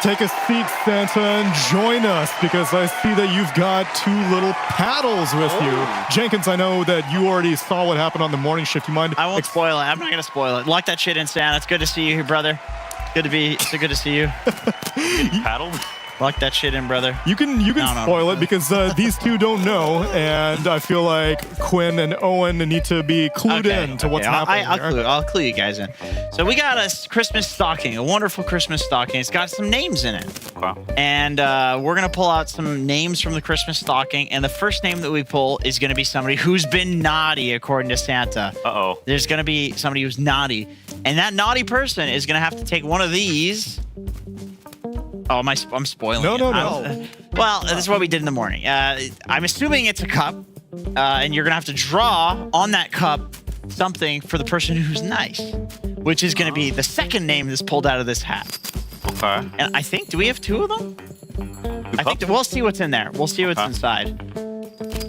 Take a seat, Santa, and join us, because I see that you've got 2 little paddles with you. Jenkins, I know that you already saw what happened on the morning shift. You mind? I won't spoil it. I'm not going to spoil it. Lock that shit in, Santa. It's good to see you, brother. Good to see you. Paddled? Lock that shit in, brother. You can spoil it, because these 2 don't know, and I feel like Quinn and Owen need to be clued in to what's happening. I'll clue you guys in. So we got a Christmas stocking, a wonderful Christmas stocking. It's got some names in it. Wow. And we're going to pull out some names from the Christmas stocking, and the first name that we pull is going to be somebody who's been naughty, according to Santa. Uh-oh. There's going to be somebody who's naughty, and that naughty person is going to have to take one of these. Oh, I'm spoiling it. No. Well, this is what we did in the morning. I'm assuming it's a cup, and you're going to have to draw on that cup something for the person who's nice, which is going to be the second name that's pulled out of this hat. Okay. And I think, do we have 2 of them? I think we'll see what's in there. We'll see what's inside.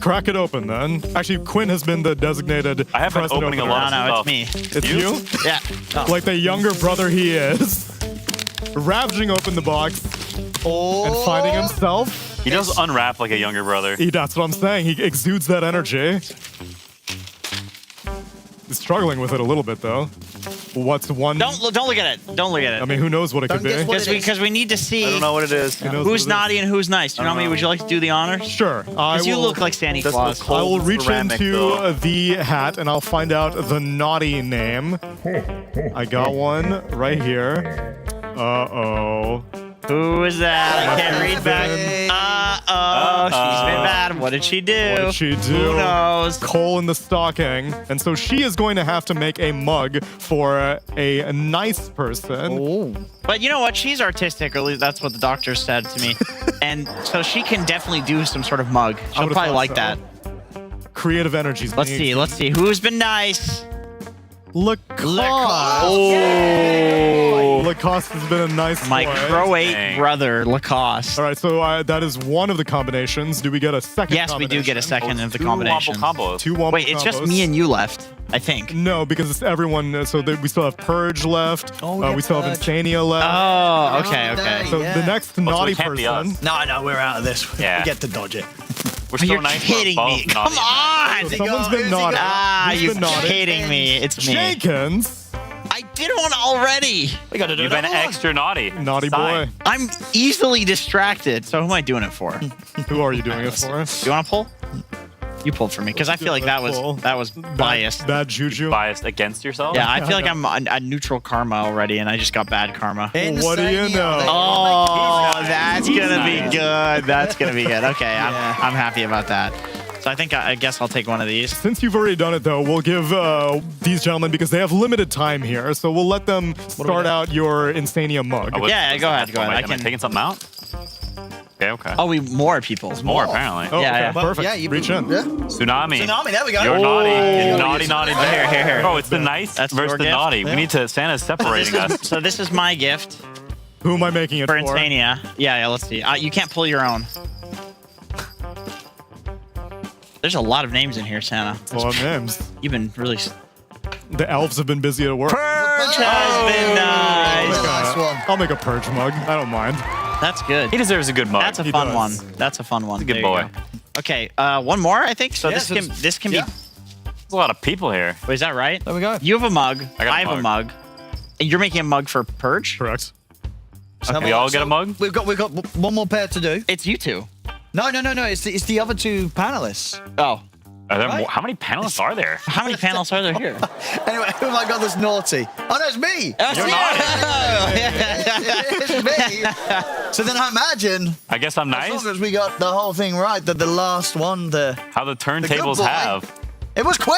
Crack it open, then. Actually, Quinn has been the designated I have been opening a lot of No, stuff. it's me. It's you? Yeah. Oh. Like the younger brother he is. Ravaging open the box and finding himself. He does unwrap like a younger brother. That's what I'm saying. He exudes that energy. He's struggling with it a little bit, though. What's one? Don't look at it. Don't look at it. I mean, who knows what it could be? Because we need to see. I don't know what it is. Who's naughty and who's nice. Do you know me? Would you like to do the honors? Sure. Because you look like Santa Claus. I will reach into the hat and I'll find out the naughty name. I got one right here. Uh-oh. Who is that? I can't read back. Uh-oh. She's been bad. What did she do? What did she do? Who knows? Coal in the stocking. And so she is going to have to make a mug for a nice person. Oh. But you know what? She's artistic, or at least that's what the doctor said to me. And so she can definitely do some sort of mug. She'll probably like that. Creative energies. Let's see. Who's been nice? Lacoste. Oh. Lacoste has been a nice My boy. Croat brother, Lacoste. All right, so that is one of the combinations. Do we get a second Yes, we do get a second of the combination. Two womble Wait, it's just combos. me and you left, I think. No, because it's everyone. So we still have Purge left. We still have Insania left. Oh, okay. So the next naughty person. No, we're out of this. Yeah. We get to dodge it. We're You're kidding me. Come on. So someone's been naughty. You're kidding me. It's me. Jenkins. I did one already. We got to do You've been another extra naughty. Naughty Sign. boy. I'm easily distracted. So who am I doing it for? Who are you doing it for? You want to pull? You pulled for me because I feel like that was biased. Bad juju. Biased against yourself? Yeah, I feel like I'm a neutral karma already, and I just got bad karma. What do you know? Oh, that's gonna be good. That's gonna be good. Okay, I'm happy about that. So I guess I'll take one of these. Since you've already done it, though, we'll give these gentlemen, because they have limited time here, so we'll let them start out your Insania mug. Yeah, go ahead. Am I taking something out? Okay. Oh, more people. There's more, apparently. Oh, Yeah, okay, yeah. perfect. Yeah, you Reach in. Tsunami. There we go. You're naughty. You're naughty. Here. Bro, it's the nice That's versus your the gift? naughty. We need to. Santa's separating us. So this is my gift Who am I making it for for? Insania. Yeah, let's see. You can't pull your own. There's a lot of names in here, Santa. A lot of names. You've been really... The elves have been busy at work. Purge has been nice. Nice one. I'll make a Purge mug. I don't mind. That's good. He deserves a good mug. That's a fun one. That's a fun one. He's a good There you boy. go. Okay, one more, I think. So Yeah, this can be... There's a lot of people here. Wait, is that right? There we go. You have a mug. I got a have a mug. And you're making a mug for Purge? Correct. We all get a mug? We've got one more pair to do. It's you two. No. It's the other two panelists. Oh. Are there Right. more? How many panelists are there? How many panels are there here? Anyway, who have I got that's naughty? Oh, no, it's me. You're It's me. So then I imagine, I guess I'm as nice. long as we got the whole thing right, that the last one, How the turntables boy. have. it was Quinn.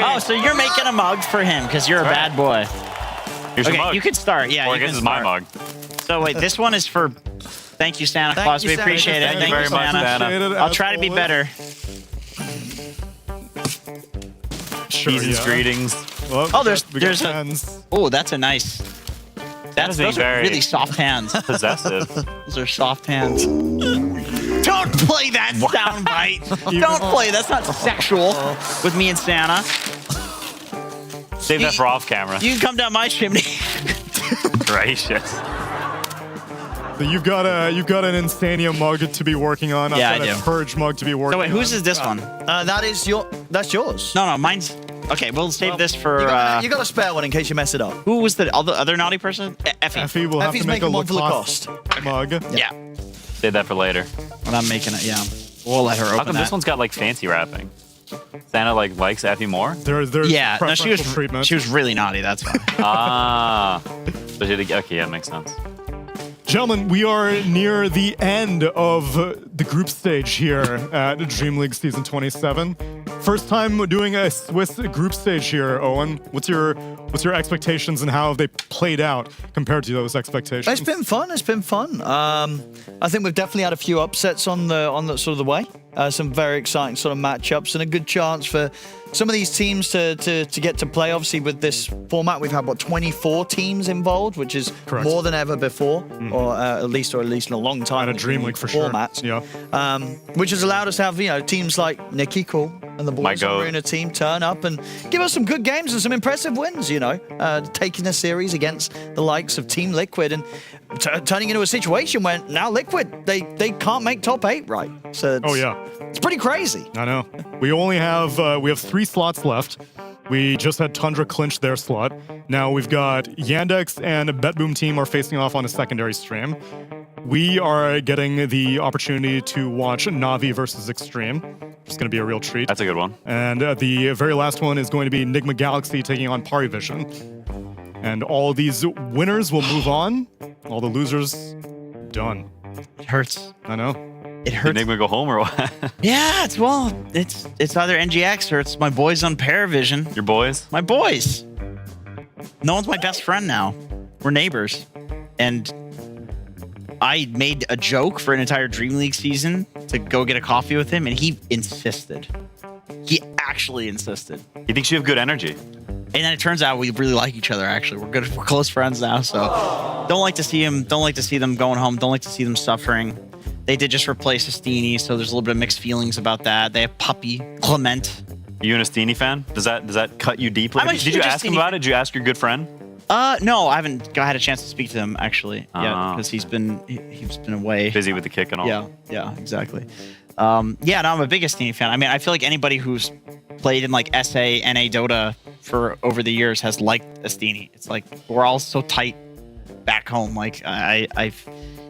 Oh, so you're making a mug for him because you're a bad boy. Here's your Okay, mug. you can start. Yeah, Or I you guess can it's my start. mug. So wait, this one is for... Thank you, Santa Thank Claus. you, We Santa. appreciate it. Thank you very much, Santa. I'll try to be better. Sure, Season's yeah. greetings. Well, Oh, there's we got a... pens. Oh, that's a nice... Santa's being Those are very really soft hands. possessive. Those are soft hands. Don't play that soundbite. Don't play. That's not sexual with me and Santa. Save that for off camera. You can come down my chimney. Gracious. So you've got an Insania mug to be working on. Yeah, I've got I a do. Purge mug to be working So wait, on. whose is this one? That's yours. No, mine's... Okay, we'll save this for... You got a spare one in case you mess it up. Who was the other naughty person? Effie. Effie will have Effie's to make a making one for Lacoste mug. Yeah. Save that for later. But I'm making it, yeah. We'll let her open How come that. this one's got like fancy wrapping? Santa likes Effie more? There's Yeah, no, preferential treatment. she was really naughty, that's why. So okay, yeah, makes sense. Gentlemen, we are near the end of the group stage here at DreamLeague Season 27. First time doing a Swiss group stage here, Owen. What's your expectations and how have they played out compared to those expectations? It's been fun. I think we've definitely had a few upsets on the sort of the way. Some very exciting sort of matchups and a good chance for some of these teams to get to play. Obviously, with this format, we've had 24 teams involved, which is Correct. more than ever before, or at least in a long time. At a DreamLeague for format, sure. Yeah. Which has allowed us to have teams like Nikki Cool and the boys goat. Arena team turn up and give us some good games and some impressive wins. Taking a series against the likes of Team Liquid and turning into a situation where now Liquid they can't make top 8 right. So Oh yeah. it's pretty crazy. I know. We only have 3 slots left. We just had Tundra clinch their slot. Now we've got Yandex and BetBoom team are facing off on a secondary stream. We are getting the opportunity to watch Navi versus Extreme. It's going to be a real treat. That's a good one. And the very last one is going to be Nigma Galaxy taking on PARIVISION. And all these winners will move on. All the losers, done. It hurts. I know. It hurts. Did Nigma go home or what? Yeah, it's either NGX or it's my boys on PARIVISION. Your boys? My boys. No one's my best friend now. We're neighbors. And I made a joke for an entire DreamLeague season to go get a coffee with him, and he insisted. He actually insisted. He thinks you have good energy. And then it turns out we really like each other, actually. We're close friends now, so don't like to see him. Don't like to see them going home. Don't like to see them suffering. They did just replace Astini, so there's a little bit of mixed feelings about that. They have Puppy, Clement. Are you an Astini fan? Does that cut you deeply? Did you ask him about it? Did you ask your good friend? No, I haven't had a chance to speak to him actually. Yeah, because he's been away. Busy with the kick and all. Yeah, exactly. No, I'm a big Astini fan. I mean, I feel like anybody who's played in like SA, NA, Dota for over the years has liked Astini. It's like we're all so tight back home. Like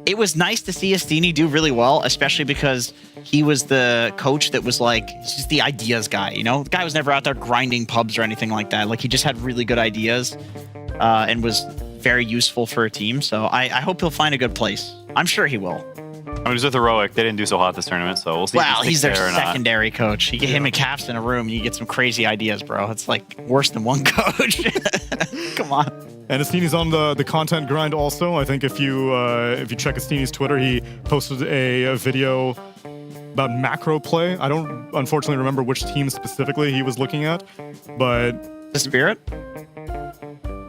it was nice to see Astini do really well, especially because he was the coach that was like, he's just the ideas guy, you know? The guy was never out there grinding pubs or anything like that. Like he just had really good ideas and was very useful for a team. So I hope he'll find a good place. I'm sure he will. I mean, he's with Heroic. They didn't do so hot this tournament, so we'll see. Well, he's their secondary coach. You get him and Caps in a room, and you get some crazy ideas, bro. It's like worse than one coach. Come on. And Astini's on the content grind also. I think if you check Astini's Twitter, he posted a video about macro play. I don't unfortunately remember which team specifically he was looking at, but the Spirit.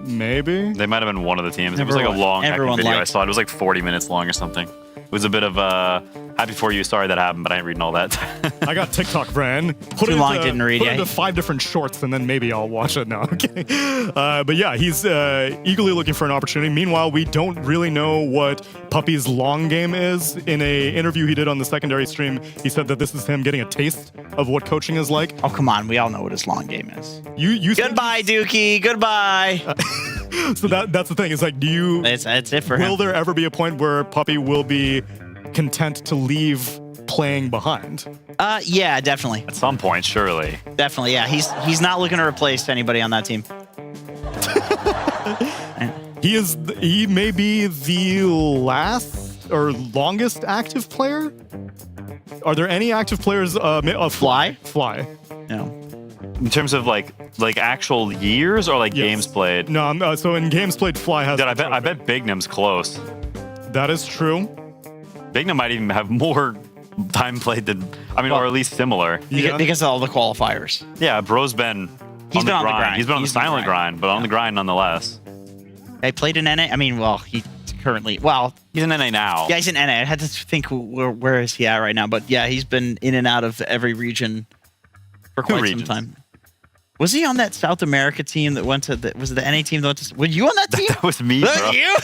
Maybe they might have been one of the teams. It was like a long video. I saw it. It was like 40 minutes long or something. It was a bit of happy for you. Sorry that happened, but I ain't reading all that. I got TikTok, Bran. Too long, didn't read. Put it into 5 different shorts, and then maybe I'll watch it now. Okay. But yeah, he's eagerly looking for an opportunity. Meanwhile, we don't really know what Puppy's long game is. In a interview he did on the secondary stream, he said that this is him getting a taste of what coaching is like. Oh, come on. We all know what his long game is. You Goodbye, Dookie. Goodbye. So that's the thing. It's like, It's it for him. Will there ever be a point where Puppy will be content to leave playing behind? Yeah, definitely. At some point, surely. Definitely, yeah. He's not looking to replace anybody on that team. He may be the last or longest active player. Are there any active players of Fly? Fly. No. In terms of like actual years or like games played? No, so in games played, Fly has. Dude, I bet Bignum's close. That is true. Bignum might even have more time played than, or at least similar. Because of all the qualifiers. Yeah, bro's been on the grind. He's been on the silent grind, but on the grind nonetheless. I played in NA. I mean, well, he's currently, he's in NA now. Yeah, he's in NA. I had to think where is he at right now, but yeah, he's been in and out of every region for quite some time. Was he on that South America team that went to was it the NA team that went to, were you on that team? That was me, bro. You?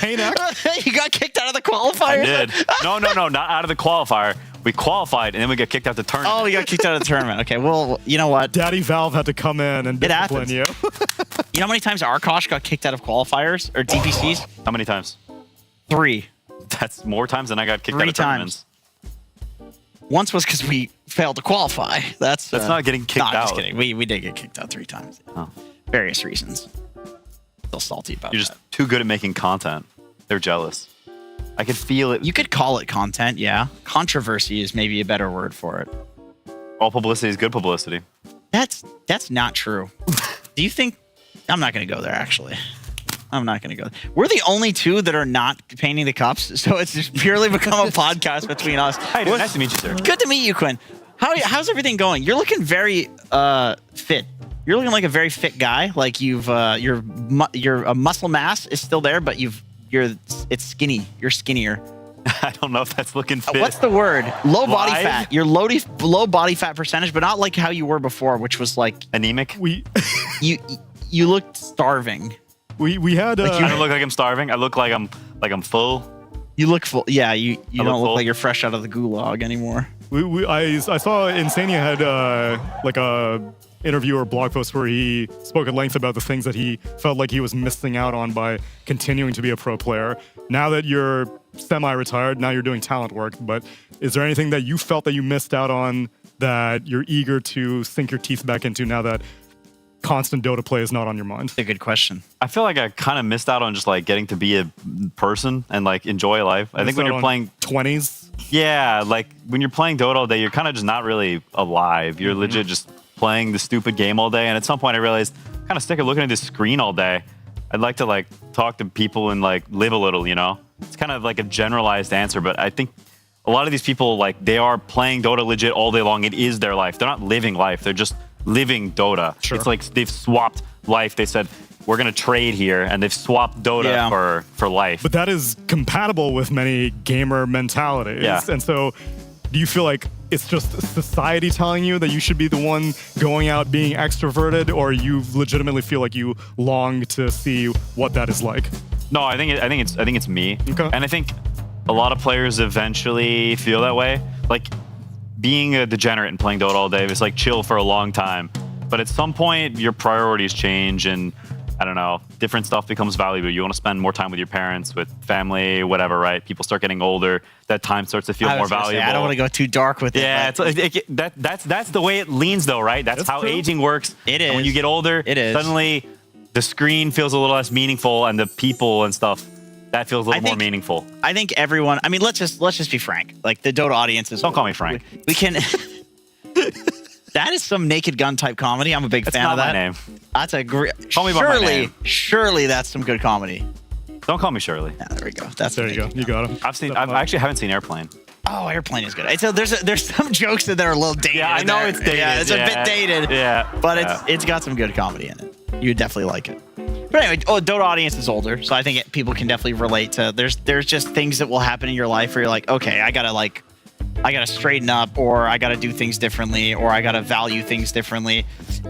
You got kicked out of the qualifier? I did. No, not out of the qualifier. We qualified, and then we got kicked out the tournament. Oh, you got kicked out of the tournament. Okay, well, you know what? Daddy Valve had to come in and discipline you. You know how many times Arkosh got kicked out of qualifiers or DPCs? How many times? 3. That's more times than I got kicked out of tournaments. Once was because we failed to qualify. That's not getting kicked out. Just kidding. We did get kicked out 3 times. Oh. Various reasons. Still salty about You're just too good at making content. They're jealous. I could feel it. You could call it content, yeah. Controversy is maybe a better word for it. All publicity is good publicity. That's not true. Do you think... I'm not going to go there, actually. I'm not going to go. We're the only 2 that are not painting the cups, so it's just purely become a podcast between us. Hi, nice to meet you, sir. Good to meet you, Quinn. How's everything going? You're looking very fit. You're looking like a very fit guy. Like your muscle mass is still there, but it's skinny. You're skinnier. I don't know if that's looking fit. What's the word? Low body fat. You're low body fat percentage, but not like how you were before, which was like anemic. You looked starving. We had. I don't look like I'm starving. I look like I'm full. You look full. Yeah, you don't look like you're fresh out of the gulag anymore. I saw Insania had like a interview or blog post where he spoke at length about the things that he felt like he was missing out on by continuing to be a pro player. Now that you're semi-retired, now you're doing talent work, but is there anything that you felt that you missed out on that you're eager to sink your teeth back into now that constant Dota play is not on your mind? That's a good question. I feel like I kind of missed out on just like getting to be a person and like enjoy life. I think when you're playing 20s, yeah, like when you're playing Dota all day, you're kind of just not really alive. You're legit just playing the stupid game all day. And at some point I realized, kind of sick of looking at this screen all day. I'd like to like talk to people and like live a little, you know? It's kind of like a generalized answer, but I think a lot of these people, like, they are playing Dota legit all day long. It is their life. They're not living life. They're just living Dota. Sure. It's like they've swapped life. They said, we're going to trade here, and they've swapped Dota for life. But that is compatible with many gamer mentalities. Yeah. And so do you feel like it's just society telling you that you should be the one going out being extroverted, or you legitimately feel like you long to see what that is like? No, I think it's me. Okay. And I think a lot of players eventually feel that way. Like being a degenerate and playing Dota all day is like chill for a long time. But at some point your priorities change and I don't know, different stuff becomes valuable. You want to spend more time with your parents, with family, whatever, right? People start getting older. That time starts to feel more valuable. I don't want to go too dark with it. Yeah, that's the way it leans, though, right? That's how aging works. It is. And when you get older, suddenly the screen feels a little less meaningful, and the people and stuff that feels a little more meaningful. I think everyone. I mean, let's just be frank. Like the Dota audience is. Don't call me Frank. We can. That is some Naked Gun type comedy. I'm a big fan of that. That's not my name. That's a great. Call me by my name. Surely that's some good comedy. Don't call me Shirley. Yeah, there we go. That's there. You go. You got him. I actually haven't seen Airplane. Oh, Airplane is good. So there's some jokes that are a little dated. Yeah, I know it's dated. Yeah, it's a bit dated. Yeah, but it's got some good comedy in it. You would definitely like it. But anyway, Dota audience is older, so I think people can definitely relate to. There's just things that will happen in your life where you're like, okay, I gotta straighten up, or I gotta do things differently, or I gotta value things differently.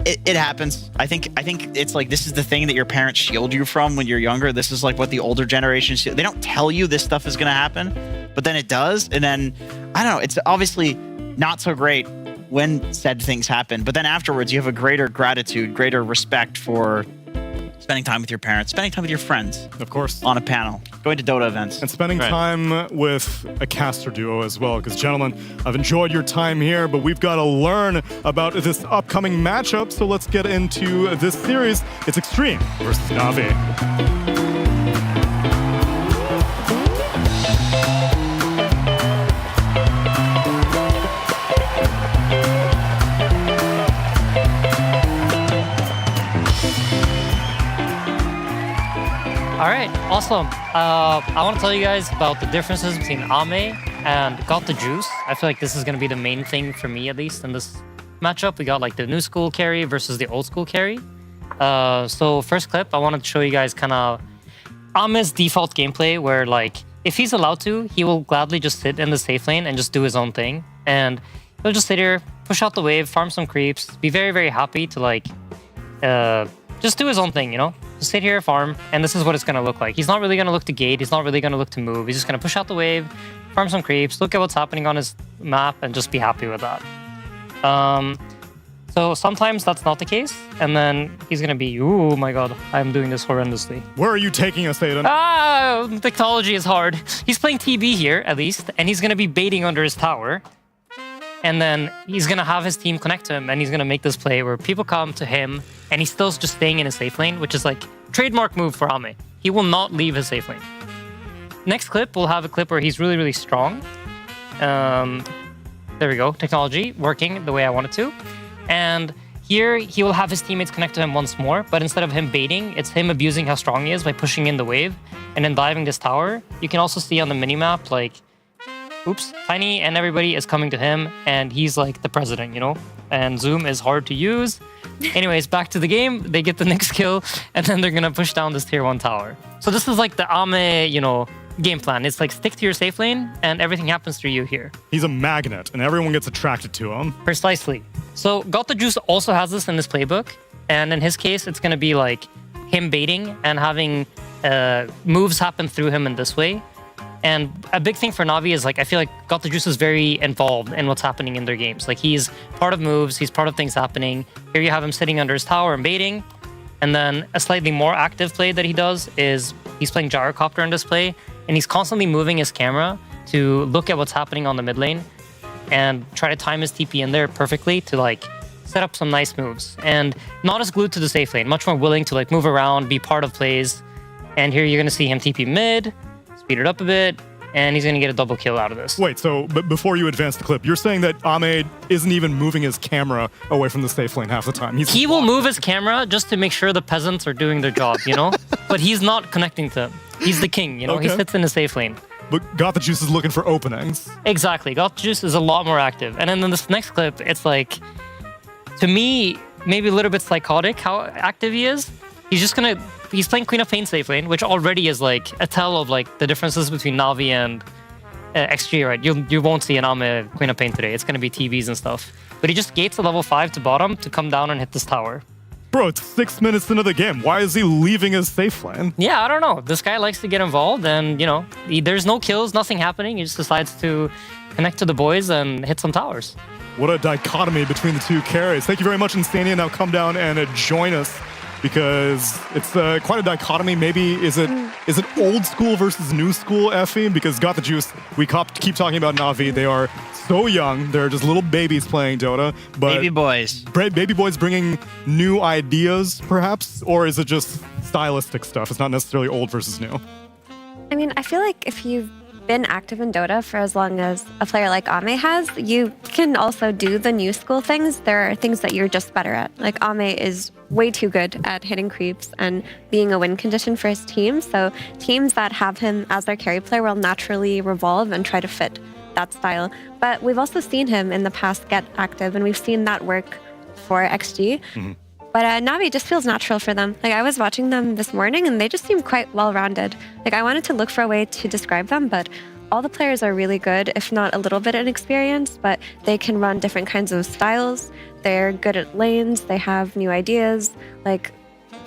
It happens. I think it's like this is the thing that your parents shield you from when you're younger. This is like what the older generations do. They don't tell you this stuff is gonna happen, but then it does, and then I don't know. It's obviously not so great when said things happen, but then afterwards you have a greater gratitude, greater respect for spending time with your parents, spending time with your friends, of course, on a panel, going to Dota events, and spending time with a caster duo as well. Because, gentlemen, I've enjoyed your time here, but we've got to learn about this upcoming matchup. So let's get into this series. It's Extreme versus Navi. All right, awesome. I want to tell you guys about the differences between Ame and Got the Juice. I feel like this is going to be the main thing for me, at least, in this matchup. We got like the new school carry versus the old school carry. So first clip, I wanted to show you guys kind of Ame's default gameplay where like, if he's allowed to, he will gladly just sit in the safe lane and just do his own thing. And he'll just sit here, push out the wave, farm some creeps, be very, very happy to like, just do his own thing, you know? Just sit here, farm, and this is what it's going to look like. He's not really going to look to gate. He's not really going to look to move. He's just going to push out the wave, farm some creeps, look at what's happening on his map, and just be happy with that. So sometimes that's not the case, and then he's going to be, oh my god, I'm doing this horrendously. Where are you taking us, Aiden? Technology is hard. He's playing TB here, at least, and he's going to be baiting under his tower. And then he's going to have his team connect to him, and he's going to make this play where people come to him, and he's still just staying in his safe lane, which is like trademark move for Ame. He will not leave his safe lane. Next clip, we'll have a clip where he's really, really strong. There we go. Technology working the way I want it to. And here, he will have his teammates connect to him once more, but instead of him baiting, it's him abusing how strong he is by pushing in the wave and then diving this tower. You can also see on the minimap, like, oops, Tiny and everybody is coming to him, and he's like the president, you know? And Zoom is hard to use. Anyways, back to the game. They get the next kill, and then they're gonna push down this tier 1 tower. So this is like the Ame, you know, game plan. It's like stick to your safe lane, and everything happens through you here. He's a magnet, and everyone gets attracted to him. Precisely. So Got the Juice also has this in his playbook, and in his case, it's gonna be like him baiting and having moves happen through him in this way. And a big thing for Navi is like I feel like Got the Juice is very involved in what's happening in their games. Like he's part of moves, he's part of things happening. Here you have him sitting under his tower and baiting. And then a slightly more active play that he does is he's playing Gyrocopter in this play, and he's constantly moving his camera to look at what's happening on the mid lane and try to time his TP in there perfectly to like set up some nice moves. And not as glued to the safe lane, much more willing to like move around, be part of plays. And here you're gonna see him TP mid, speed it up a bit, and he's gonna get a double kill out of this. Wait, so before you advance the clip, you're saying that Ame isn't even moving his camera away from the safe lane half the time. He will move his camera just to make sure the peasants are doing their job, you know? But he's not connecting to them. He's the king, you know? Okay. He sits in the safe lane. But Got the Juice is looking for openings. Exactly. Got the Juice is a lot more active. And then in this next clip, it's like, to me, maybe a little bit psychotic how active he is. He's playing Queen of Pain safe lane, which already is like a tell of like the differences between Navi and XG, right? You won't see an Ame Queen of Pain today. It's gonna be TVs and stuff. But he just gates a level 5 to bottom to come down and hit this tower. Bro, it's 6 minutes into the game. Why is he leaving his safe lane? Yeah, I don't know. This guy likes to get involved, and you know, there's no kills, nothing happening. He just decides to connect to the boys and hit some towers. What a dichotomy between the two carries. Thank you very much, Insania. Now come down and join us, because it's quite a dichotomy. Maybe is it old school versus new school, Effie? Because Got the Juice, we keep talking about Navi. They are so young. They're just little babies playing Dota. But baby boys. Baby boys bringing new ideas, perhaps? Or is it just stylistic stuff? It's not necessarily old versus new. I mean, I feel like if you've been active in Dota for as long as a player like Ame has, you can also do the new school things. There are things that you're just better at. Like Ame is way too good at hitting creeps and being a win condition for his team. So teams that have him as their carry player will naturally revolve and try to fit that style. But we've also seen him in the past get active, and we've seen that work for XG. Mm-hmm. But Navi just feels natural for them. Like I was watching them this morning and they just seem quite well-rounded. Like I wanted to look for a way to describe them, but all the players are really good, if not a little bit inexperienced, but they can run different kinds of styles. They're good at lanes. They have new ideas, like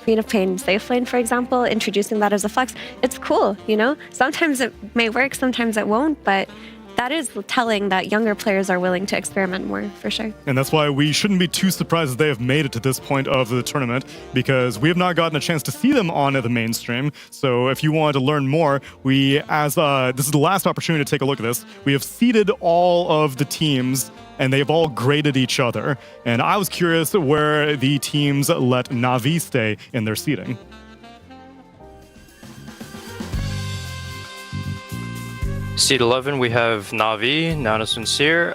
Queen of Pain safe lane, for example, introducing that as a flex. It's cool, you know? Sometimes it may work, sometimes it won't, but that is telling that younger players are willing to experiment more, for sure. And that's why we shouldn't be too surprised that they have made it to this point of the tournament, because we have not gotten a chance to see them on the mainstream. So if you want to learn more, this is the last opportunity to take a look at this. We have seeded all of the teams, and they've all graded each other. And I was curious where the teams let Navi stay in their seeding. Seed 11, we have Navi, Nana Sincere.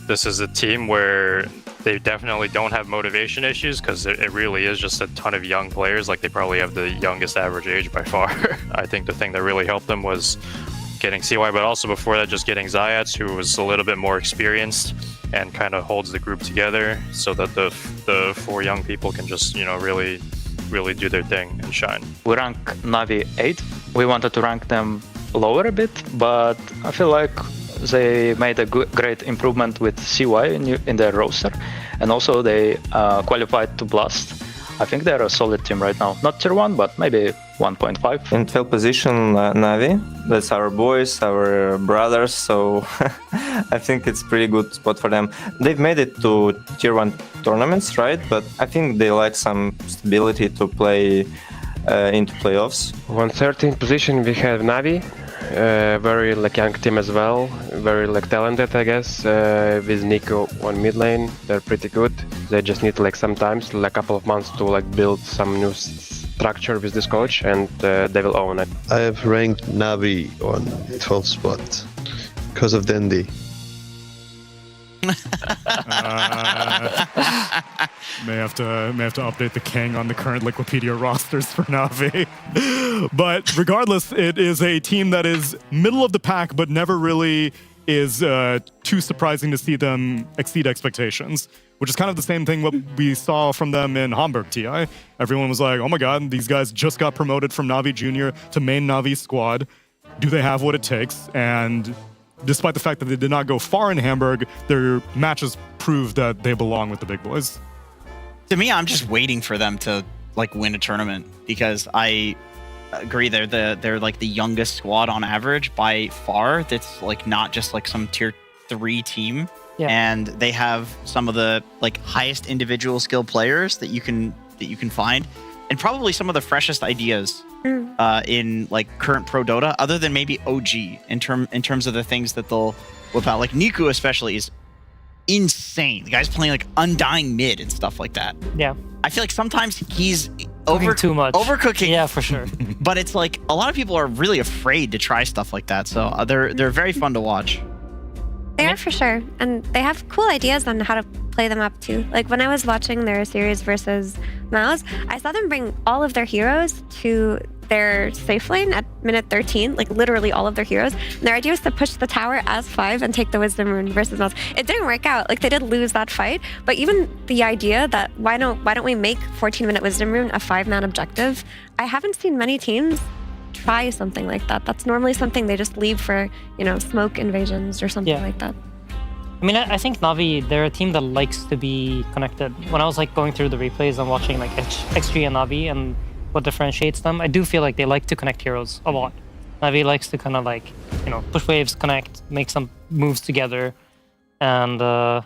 This is a team where they definitely don't have motivation issues, because it really is just a ton of young players. Like they probably have the youngest average age by far. I think the thing that really helped them was getting CY, but also before that, just getting Zayats, who was a little bit more experienced and kind of holds the group together, so that the four young people can just, you know, really do their thing and shine. We rank Navi 8. We wanted to rank them lower a bit, but I feel like they made a great improvement with CY in their roster, and also they qualified to Blast. I think they're a solid team right now. Not tier 1, but maybe 1.5. In 12th position, Navi. That's our boys, our brothers, so I think it's pretty good spot for them. They've made it to tier 1 tournaments, right? But I think they lack some stability to play into playoffs. 113th position we have Navi. Very like young team as well, very like talented, I guess. With Nico on mid lane, they're pretty good. They just need like some time, like a couple of months to like build some new structure with this coach, and they will own it. I have ranked Navi on 12th spot because of Dendi. May have to update the king on the current Liquipedia rosters for Navi. But regardless, it is a team that is middle of the pack, but never really is too surprising to see them exceed expectations, which is kind of the same thing what we saw from them in Hamburg TI. Everyone was like, oh my god, these guys just got promoted from Navi Junior to main Navi squad. Do they have what it takes? And despite the fact that they did not go far in Hamburg, their matches proved that they belong with the big boys. To me, I'm just waiting for them to like win a tournament, because I agree. They're like the youngest squad on average by far. That's like not just like some tier 3 team. Yeah. And they have some of the like highest individual skill players that you can find, and probably some of the freshest ideas in like current pro Dota, other than maybe OG in terms of the things that they'll whip out. Like Niku especially is insane. The guy's playing like Undying mid and stuff like that. Yeah. I feel like sometimes he's too much. overcooking. Yeah, for sure. But it's like a lot of people are really afraid to try stuff like that. So they're very fun to watch. They are for sure. And they have cool ideas on how to play them up too. Like when I was watching their series versus Mouse, I saw them bring all of their heroes to their safe lane at minute 13, like literally all of their heroes. And their idea was to push the tower as 5 and take the Wisdom Rune versus Mouse. It didn't work out. Like they did lose that fight. But even the idea that why don't we make 14-minute Wisdom Rune a 5-man objective? I haven't seen many teams try something like that. That's normally something they just leave for, smoke invasions or something like that. I mean, I think Na'Vi, they're a team that likes to be connected. When I was like going through the replays and watching like X3 and Na'Vi and what differentiates them, I do feel like they like to connect heroes a lot. Na'Vi likes to kind of like, push waves, connect, make some moves together. And I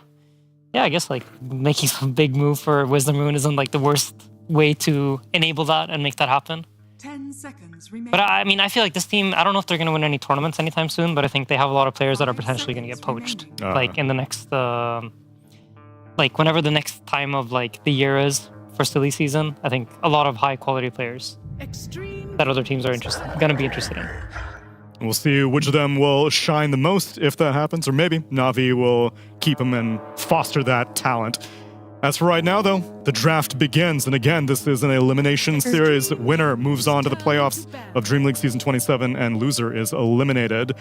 guess like making some big move for Wisdom Rune isn't like the worst way to enable that and make that happen. 10 seconds remaining. But I mean, I feel like this team, I don't know if they're going to win any tournaments anytime soon, but I think they have a lot of players that are potentially going to get poached. Like in the next, whenever the next time of like the year is for silly season, I think a lot of high quality players that other teams are going to be interested in. We'll see which of them will shine the most if that happens, or maybe Na'Vi will keep them and foster that talent. As for right now, though, the draft begins, and again, this is an elimination series. Winner moves on to the playoffs of DreamLeague Season 27, and loser is eliminated.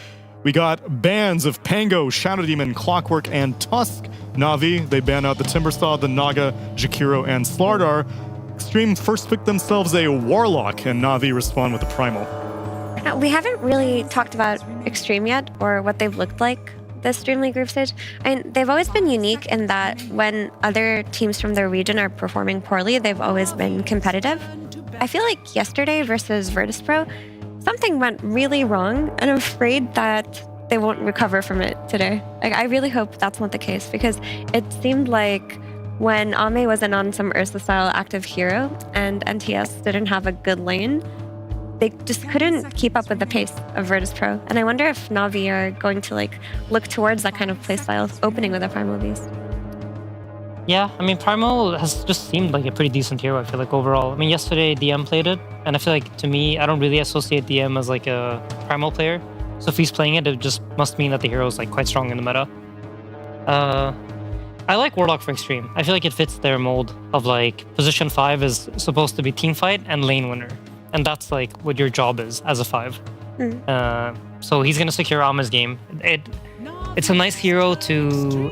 We got bans of Pango, Shadow Demon, Clockwork, and Tusk. Na'Vi, they ban out the Timbersaw, the Naga, Jakiro, and Slardar. Extreme first picked themselves a Warlock, and Na'Vi respond with the Primal. We haven't really talked about Extreme yet, or what they've looked like this DreamLeague group stage. I mean, they've always been unique in that when other teams from their region are performing poorly, they've always been competitive. I feel like yesterday versus Virtus Pro, something went really wrong, and I'm afraid that they won't recover from it today. Like, I really hope that's not the case, because it seemed like when Ame wasn't on some Ursa-style active hero and NTS didn't have a good lane, they just couldn't keep up with the pace of Virtus Pro. And I wonder if Na'Vi are going to look towards that kind of playstyle, opening with a Primal Beast. Yeah, I mean, Primal has just seemed like a pretty decent hero, I feel like, overall. I mean, yesterday DM played it, and I feel like, to me, I don't really associate DM as like a Primal player. So if he's playing it, it just must mean that the hero is like quite strong in the meta. I like Warlock for Extreme. I feel like it fits their mold of like, position 5 is supposed to be team fight and lane winner. And that's like what your job is as a 5. So he's gonna secure Ame's game. It's a nice hero to,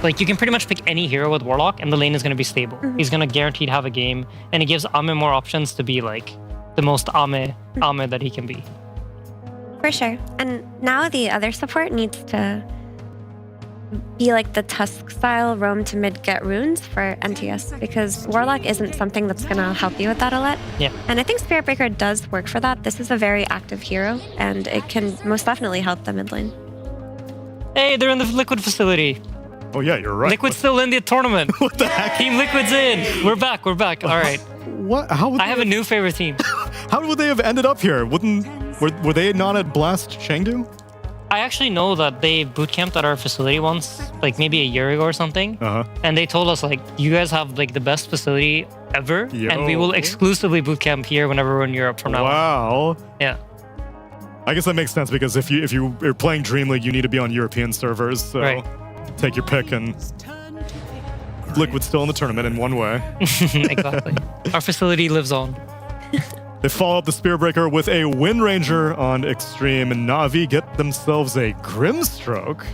like, you can pretty much pick any hero with Warlock and the lane is gonna be stable. He's gonna guaranteed have a game, and it gives Ame more options to be like the most Ame that he can be. For sure. And now the other support needs to be like the Tusk style roam to mid get runes for NTS, because Warlock isn't something that's gonna help you with that a lot. Yeah. And I think Spirit Breaker does work for that. This is a very active hero, and it can most definitely help the mid lane. Hey, they're in the Liquid facility. Oh yeah, you're right. Liquid's still in the tournament. What the heck? Team Liquid's in. We're back. All right. What? How would I have a new favorite team. How would they have ended up here? Were they not at Blast Chengdu? I actually know that they bootcamped at our facility once, like maybe a year ago or something. And they told us, like, you guys have like the best facility ever, and we will exclusively bootcamp here whenever we're in Europe from now on. Wow. Yeah. I guess that makes sense, because if you're playing DreamLeague, you need to be on European servers. So take your pick, and Liquid's still in the tournament in one way. Exactly. Our facility lives on. They follow up the Spear Breaker with a Wind Ranger on Extreme, and Na'Vi get themselves a Grimstroke.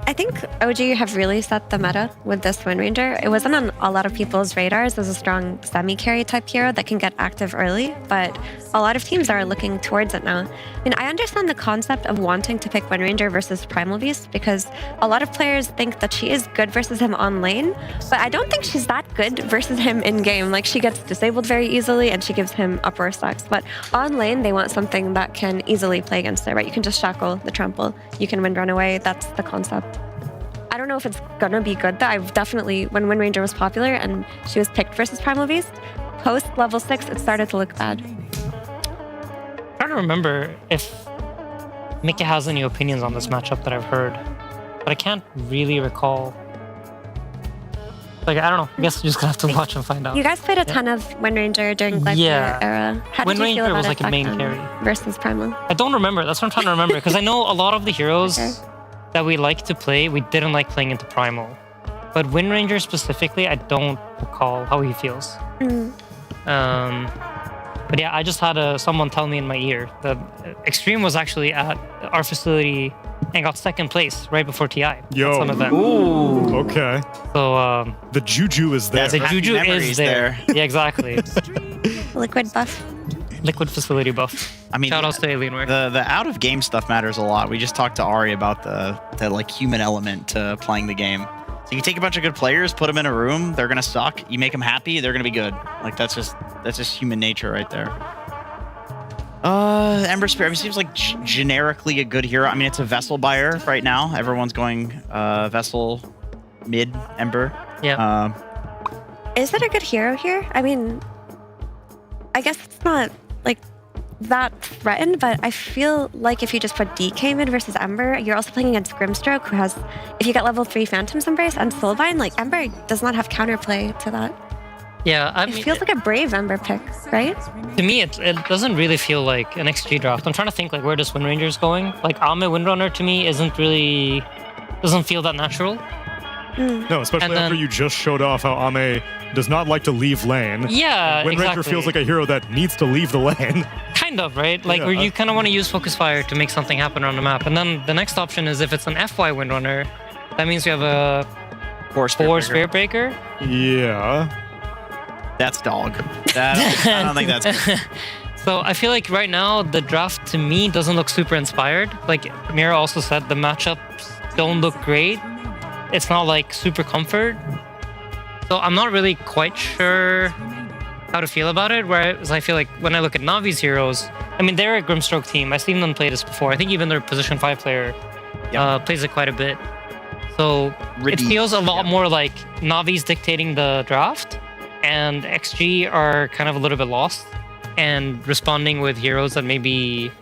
I think OG have really set the meta with this Wind Ranger. It wasn't on a lot of people's radars as a strong semi-carry type hero that can get active early, but a lot of teams are looking towards it now. I mean, I understand the concept of wanting to pick Wind Ranger versus Primal Beast because a lot of players think that she is good versus him on lane, but I don't think she's that good versus him in game. Like, she gets disabled very easily and she gives him uproar stacks, but on lane they want something that can easily play against it, right? You can just shackle the trample, you can wind run away. That's the concept. I don't know if it's gonna be good though. I've definitely, when Wind Ranger was popular and she was picked versus Primal Beast, post level 6 it started to look bad. I'm trying to remember if Mika has any opinions on this matchup that I've heard, but I can't really recall. Like, I don't know. I guess you're just gonna have to watch and find out. You guys played a ton of Wind Ranger during Live era. How did Wind you feel Ranger about was it like a back main then carry. versus Primal? I don't remember. That's what I'm trying to remember because I know a lot of the heroes that we like to play, we didn't like playing into Primal. But Wind Ranger specifically, I don't recall how he feels. But yeah, I just had someone tell me in my ear that Extreme was actually at our facility and got second place right before TI. Yo. At some event. Ooh. Okay. So the juju is there. The juju is there. Yeah, exactly. Liquid buff. Liquid facility buff. I mean, shout outs to Alienware. The out of game stuff matters a lot. We just talked to Ari about the like human element to playing the game. So you take a bunch of good players, put them in a room, they're gonna suck. You make them happy, they're gonna be good. Like that's just human nature right there. Ember Spirit, I mean, seems like generically a good hero. I mean, it's a Vessel buyer right now. Everyone's going Vessel mid Ember. Yeah. Is it a good hero here? I mean, I guess it's not like that threatened, but I feel like if you just put DK mid versus Ember, you're also playing against Grimstroke, who has, if you get level 3 Phantom's Embrace and Soulbind, like Ember does not have counterplay to that. Yeah, I mean, it feels like a brave Ember pick, right? To me, it doesn't really feel like an XG draft. I'm trying to think like where this Wind Ranger is going. Like Ame Windrunner to me doesn't feel that natural. No, especially after you just showed off how Ame does not like to leave lane. Yeah, Wind Ranger exactly. feels like a hero that needs to leave the lane. Kind of, right? Like where you kind of want to use Focus Fire to make something happen on the map. And then the next option is if it's an FY Windrunner, that means you have a 4 Spirit Breaker. Yeah. That's dog. I don't think that's good. So I feel like right now the draft to me doesn't look super inspired. Like Mira also said, the matchups don't look great. It's not like super comfort. So I'm not really quite sure how to feel about it. Whereas I feel like when I look at Navi's heroes, I mean, they're a Grimstroke team. I've seen them play this before. I think even their position 5 player plays it quite a bit. So it feels a lot more like Navi's dictating the draft and XG are kind of a little bit lost and responding with heroes that maybe,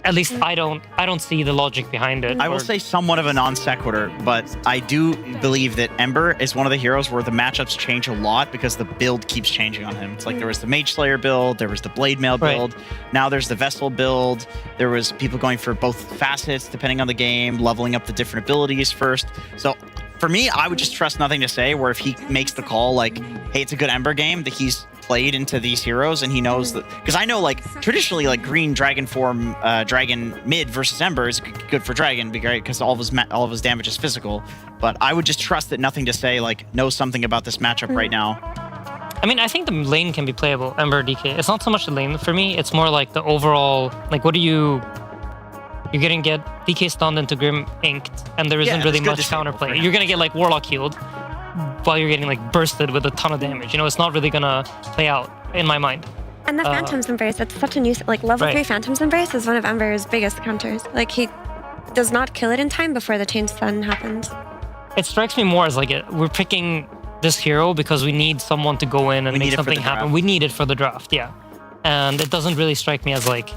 at least I don't see the logic behind it. I will say somewhat of a non sequitur, but I do believe that Ember is one of the heroes where the matchups change a lot because the build keeps changing on him. It's like there was the Mage Slayer build, there was the Blade Mail build, now there's the Vessel build, there was people going for both facets depending on the game, leveling up the different abilities first. So for me, I would just trust nothing to say, where if he makes the call like, hey, it's a good Ember game, that he's played into these heroes and he knows that, because I know like traditionally like green dragon form dragon mid versus Ember is good for dragon because all of his damage is physical, but I would just trust that nothing to say like knows something about this matchup right now. I mean, I think the lane can be playable, Ember DK. It's not so much the lane for me, it's more like the overall, like what do you're gonna get DK stunned into Grim Inked and there isn't really much counterplay. You're gonna get like Warlock healed while you're getting like bursted with a ton of damage. You know, it's not really gonna play out in my mind. And the Phantom's Embrace, it's such a new, like level 3 Phantom's Embrace is one of Ember's biggest counters. Like he does not kill it in time before the change stun happens. It strikes me more as like we're picking this hero because we need someone to go in and make something happen. We need it for the draft, yeah. And it doesn't really strike me as like,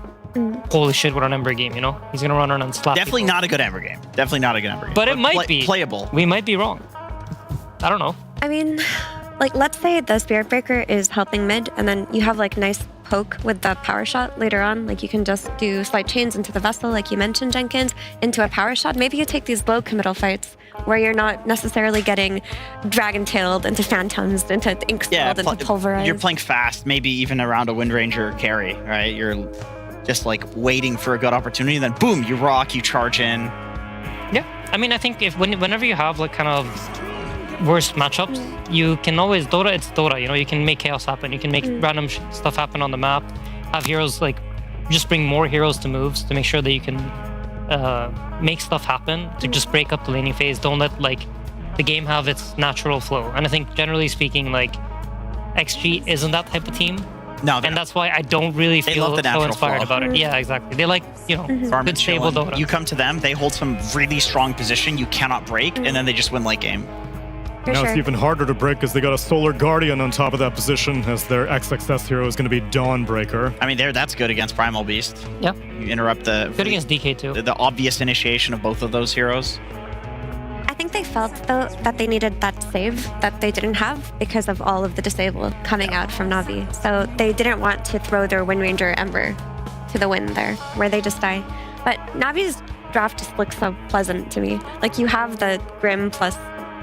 holy shit, what an Ember game, you know? He's gonna run around and slap Definitely people. not a good Ember game. Definitely not a good Ember game. But it might be. Playable. We might be wrong. I don't know. I mean, like let's say the Spirit Breaker is helping mid and then you have like nice poke with the power shot later on. Like you can just do slight chains into the Vessel, like you mentioned, Jenkins, into a power shot. Maybe you take these low committal fights where you're not necessarily getting dragon-tailed into Phantoms, into Inkstilled, into Pulverized. You're playing fast, maybe even around a Wind Ranger carry, right? You're just like waiting for a good opportunity, then boom, you rock, you charge in. Yeah. I mean, I think whenever you have like kind of worst matchups, you can always it's Dota. You know, you can make chaos happen. You can make random stuff happen on the map. Have heroes like just bring more heroes to moves to make sure that you can make stuff happen to just break up the laning phase. Don't let like the game have its natural flow. And I think generally speaking, like XG isn't that type of team. No, and that's why I don't really feel so inspired about it. Yeah, exactly. They like, you know, good stable Dota. You come to them, they hold some really strong position you cannot break, and then they just win late game. Now it's even harder to break because they got a Solar Guardian on top of that position, as their XXS hero is going to be Dawnbreaker. I mean, that's good against Primal Beast. Yep. You interrupt good against DK too. The obvious initiation of both of those heroes. I think they felt, though, that they needed that save that they didn't have because of all of the disable coming out from Na'Vi. So they didn't want to throw their Wind Ranger Ember to the wind there, where they just die. But Na'Vi's draft just looks so pleasant to me. Like, you have the Grim plus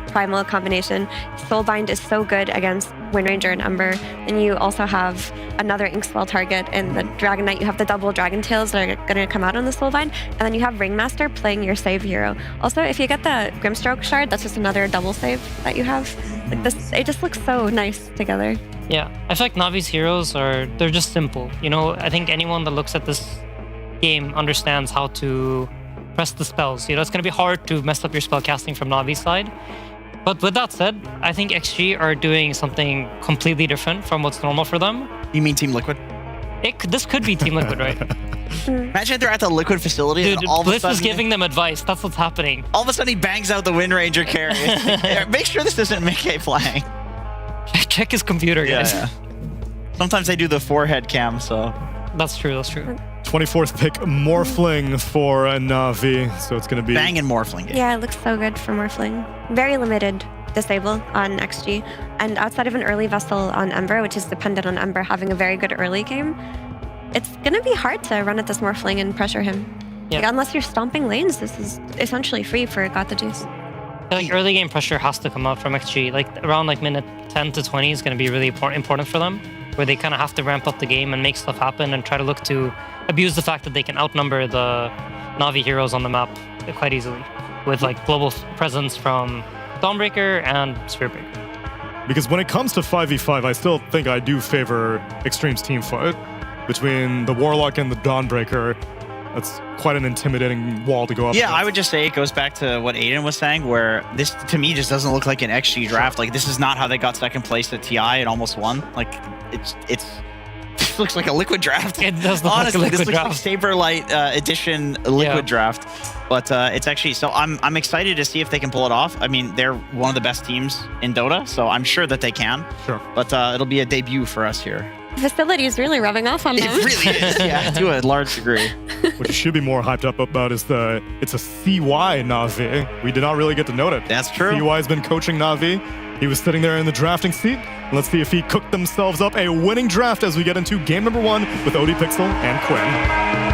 Primal combination. Soulbind is so good against Wind Ranger and Ember. And you also have another Inkspell target in the Dragon Knight. You have the double Dragon Tails that are going to come out on the Soulbind. And then you have Ringmaster playing your save hero. Also, if you get the Grimstroke Shard, that's just another double save that you have. Like this, it just looks so nice together. Yeah, I feel like Navi's heroes they're just simple. You know, I think anyone that looks at this game understands how to press the spells. You know, it's going to be hard to mess up your spell casting from Navi's side. But with that said, I think XG are doing something completely different from what's normal for them. You mean Team Liquid? This could be Team Liquid, right? Imagine if they're at the Liquid facility Dude, and all of a Blitz sudden... is giving them advice. That's what's happening. All of a sudden he bangs out the Wind Ranger carry. Make sure this isn't Mickey playing. Check his computer, guys. Yeah. Sometimes they do the forehead cam, so... That's true, that's true. 24th pick, Morphling for Na'Vi. So it's going to be... Banging Morphling game. Yeah, it looks so good for Morphling. Very limited disable on XG. And outside of an early Vessel on Ember, which is dependent on Ember having a very good early game, it's going to be hard to run at this Morphling and pressure him. Yeah. Like, unless you're stomping lanes, this is essentially free for Got the Juice. Like early game pressure has to come up from XG. Like around like minute 10 to 20 is going to be really important for them, where they kind of have to ramp up the game and make stuff happen and try to look to abuse the fact that they can outnumber the Na'Vi heroes on the map quite easily with like global presence from Dawnbreaker and Spearbreaker. Because when it comes to 5v5, I still think I do favor Extreme's team fight between the Warlock and the Dawnbreaker. That's quite an intimidating wall to go up Yeah, against. I would just say it goes back to what Aiden was saying, where this, to me, just doesn't look like an XG draft. Like, this is not how they got second place at TI and almost won. Like, it looks like a Liquid draft. It does look Honestly, like a Liquid this looks draft. like Saberlight Edition Liquid draft. But it's actually, so I'm excited to see if they can pull it off. I mean, they're one of the best teams in Dota, so I'm sure that they can. Sure. But it'll be a debut for us here. The facility is really rubbing off on them. It really is, yeah, to a large degree. What you should be more hyped up about is it's a CY Na'Vi. We did not really get to note it. That's true. CY's been coaching Na'Vi. He was sitting there in the drafting seat. Let's see if he cooked themselves up a winning draft as we get into game number 1 with ODPixel and Quinn.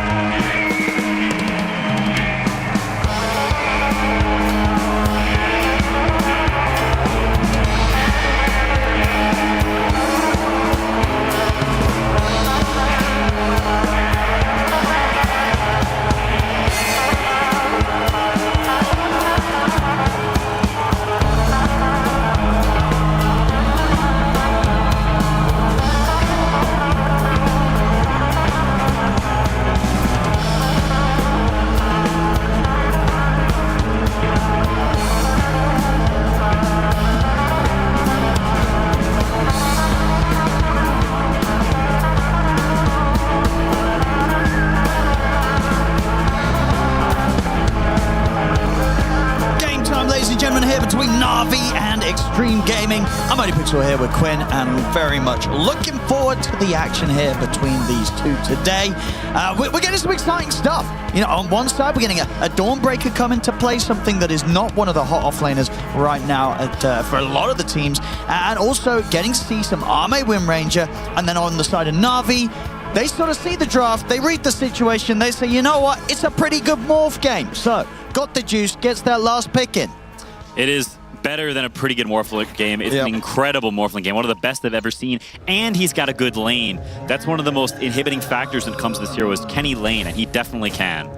I'm ODPixel here with Quinn, and very much looking forward to the action here between these two today. We're getting some exciting stuff. You know, on one side, we're getting a Dawnbreaker come into play, something that is not one of the hot offlaners right now for a lot of the teams, and also getting to see some Arme Wind Ranger, and then on the side of Na'Vi, they sort of see the draft, they read the situation, they say, you know what, it's a pretty good morph game. So, Got the Juice gets that last pick in. It is better than a pretty good Morphling game. It's an incredible Morphling game, one of the best I've ever seen, and he's got a good lane. That's one of the most inhibiting factors when it comes to this hero is can he lane, and he definitely can.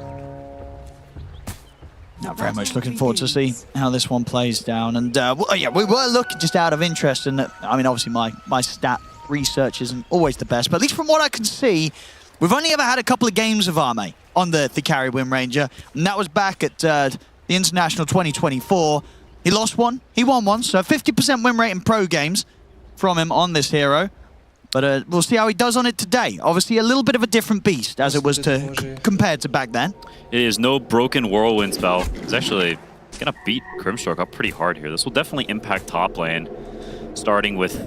Very much looking forward to see how this one plays down. And yeah, we were looking just out of interest. And I mean, obviously my stat research isn't always the best, but at least from what I can see, we've only ever had a couple of games of Arme on the carry win Ranger. And that was back at the International 2024. He lost one, he won one. So 50% win rate in pro games from him on this hero. But we'll see how he does on it today. Obviously, a little bit of a different beast as it was compared to back then. It is no broken whirlwind spell. It's actually going to beat Grimstroke up pretty hard here. This will definitely impact top lane. Starting with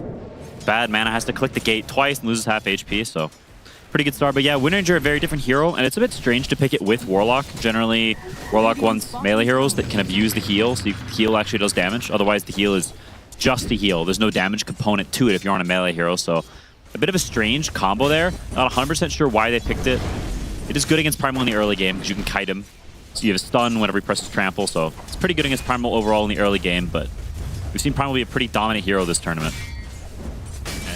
bad mana, has to click the gate twice and loses half HP, so pretty good start. But yeah, Wind Ranger, a very different hero, and it's a bit strange to pick it with Warlock. Generally, Warlock wants melee heroes that can abuse the heal, so the heal actually does damage. Otherwise, the heal is just a heal. There's no damage component to it if you're on a melee hero, so a bit of a strange combo there. Not 100% sure why they picked it. It is good against Primal in the early game because you can kite him. So you have a stun whenever he presses Trample, so it's pretty good against Primal overall in the early game, but we've seen Primal be a pretty dominant hero this tournament.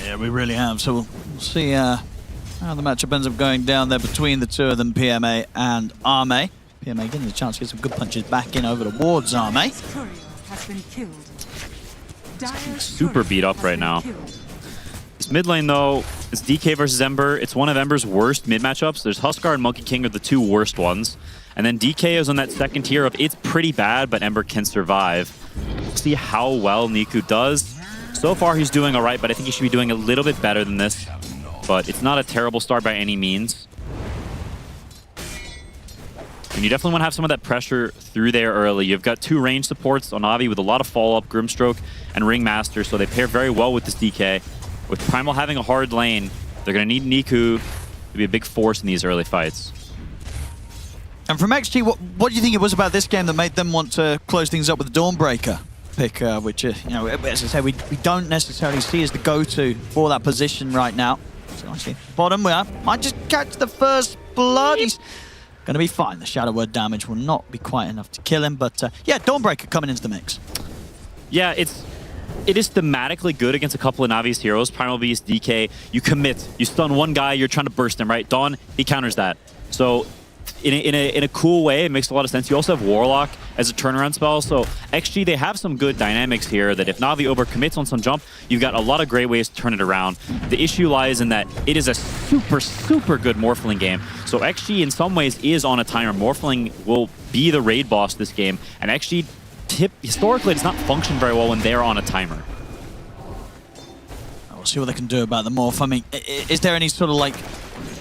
Yeah, we really have. So we'll see how the matchup ends up going down there between the two of them, PMA and Arme. PMA getting the chance to get some good punches back in over towards Arme. Super beat up right now. This mid lane, though, is DK versus Ember. It's one of Ember's worst mid matchups. There's Huskar and Monkey King are the two worst ones. And then DK is on that second tier of it's pretty bad, but Ember can survive. See how well Niku does. So far, he's doing all right, but I think he should be doing a little bit better than this. But it's not a terrible start by any means. And you definitely want to have some of that pressure through there early. You've got two range supports on Navi with a lot of follow-up, Grimstroke and Ringmaster, so they pair very well with this DK. With Primal having a hard lane, they're going to need Niku to be a big force in these early fights. And from XG, what do you think it was about this game that made them want to close things up with the Dawnbreaker pick, which, you know, as I say, we don't necessarily see as the go-to for that position right now. So actually, bottom, we might just catch the first blood. He's going to be fine. The Shadow Word damage will not be quite enough to kill him, but yeah, Dawnbreaker coming into the mix. Yeah, it is thematically good against a couple of Navi's heroes. Primal Beast, DK, you commit. You stun one guy, you're trying to burst him, right? Dawn, he counters that. So in a cool way, it makes a lot of sense. You also have Warlock as a turnaround spell. So XG, they have some good dynamics here that if Navi overcommits on some jump, you've got a lot of great ways to turn it around. The issue lies in that it is a super, super good Morphling game. So XG in some ways is on a timer. Morphling will be the raid boss this game. And XG historically does not function very well when they're on a timer. We'll see what they can do about the morph. I mean, is there any sort of like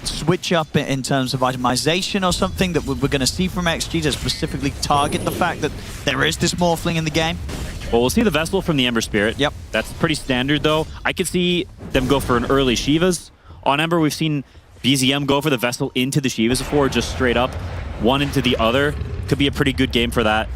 switch up in terms of itemization or something that we're going to see from XG to specifically target the fact that there is this morphling in the game? Well, we'll see the Vessel from the Ember Spirit. Yep. That's pretty standard, though. I could see them go for an early Shivas. On Ember, we've seen BZM go for the Vessel into the Shivas before, just straight up, one into the other. Could be a pretty good game for that.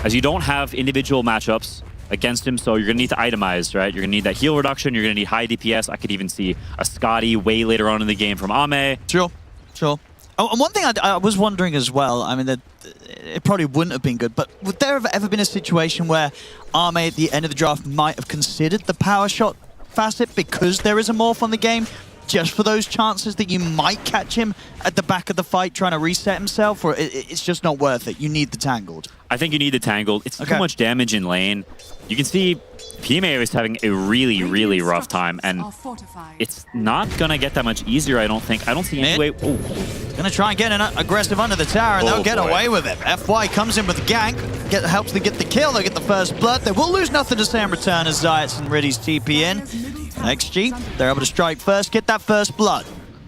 As you don't have individual matchups against him, so you're going to need to itemize, right? You're going to need that heal reduction. You're going to need high DPS. I could even see a Scotty way later on in the game from Ame. Sure, sure. Oh, and one thing I was wondering as well, I mean, that it probably wouldn't have been good, but would there have ever been a situation where Ame at the end of the draft might have considered the power shot facet because there is a morph on the game, just for those chances that you might catch him at the back of the fight trying to reset himself, or it's just not worth it? You need the Tangled. I think you need the Tangled. It's too much damage in lane. You can see PMA is having a really, really rough time, and it's not going to get that much easier, I don't think. I don't see any way. Going to try and get an aggressive under the tower, and they'll get away with it. FY comes in with the gank, helps them get the kill, they get the first blood. They will lose nothing to say in return as Zayats and Riddy's TP in. XG, they're able to strike first, get that first blood.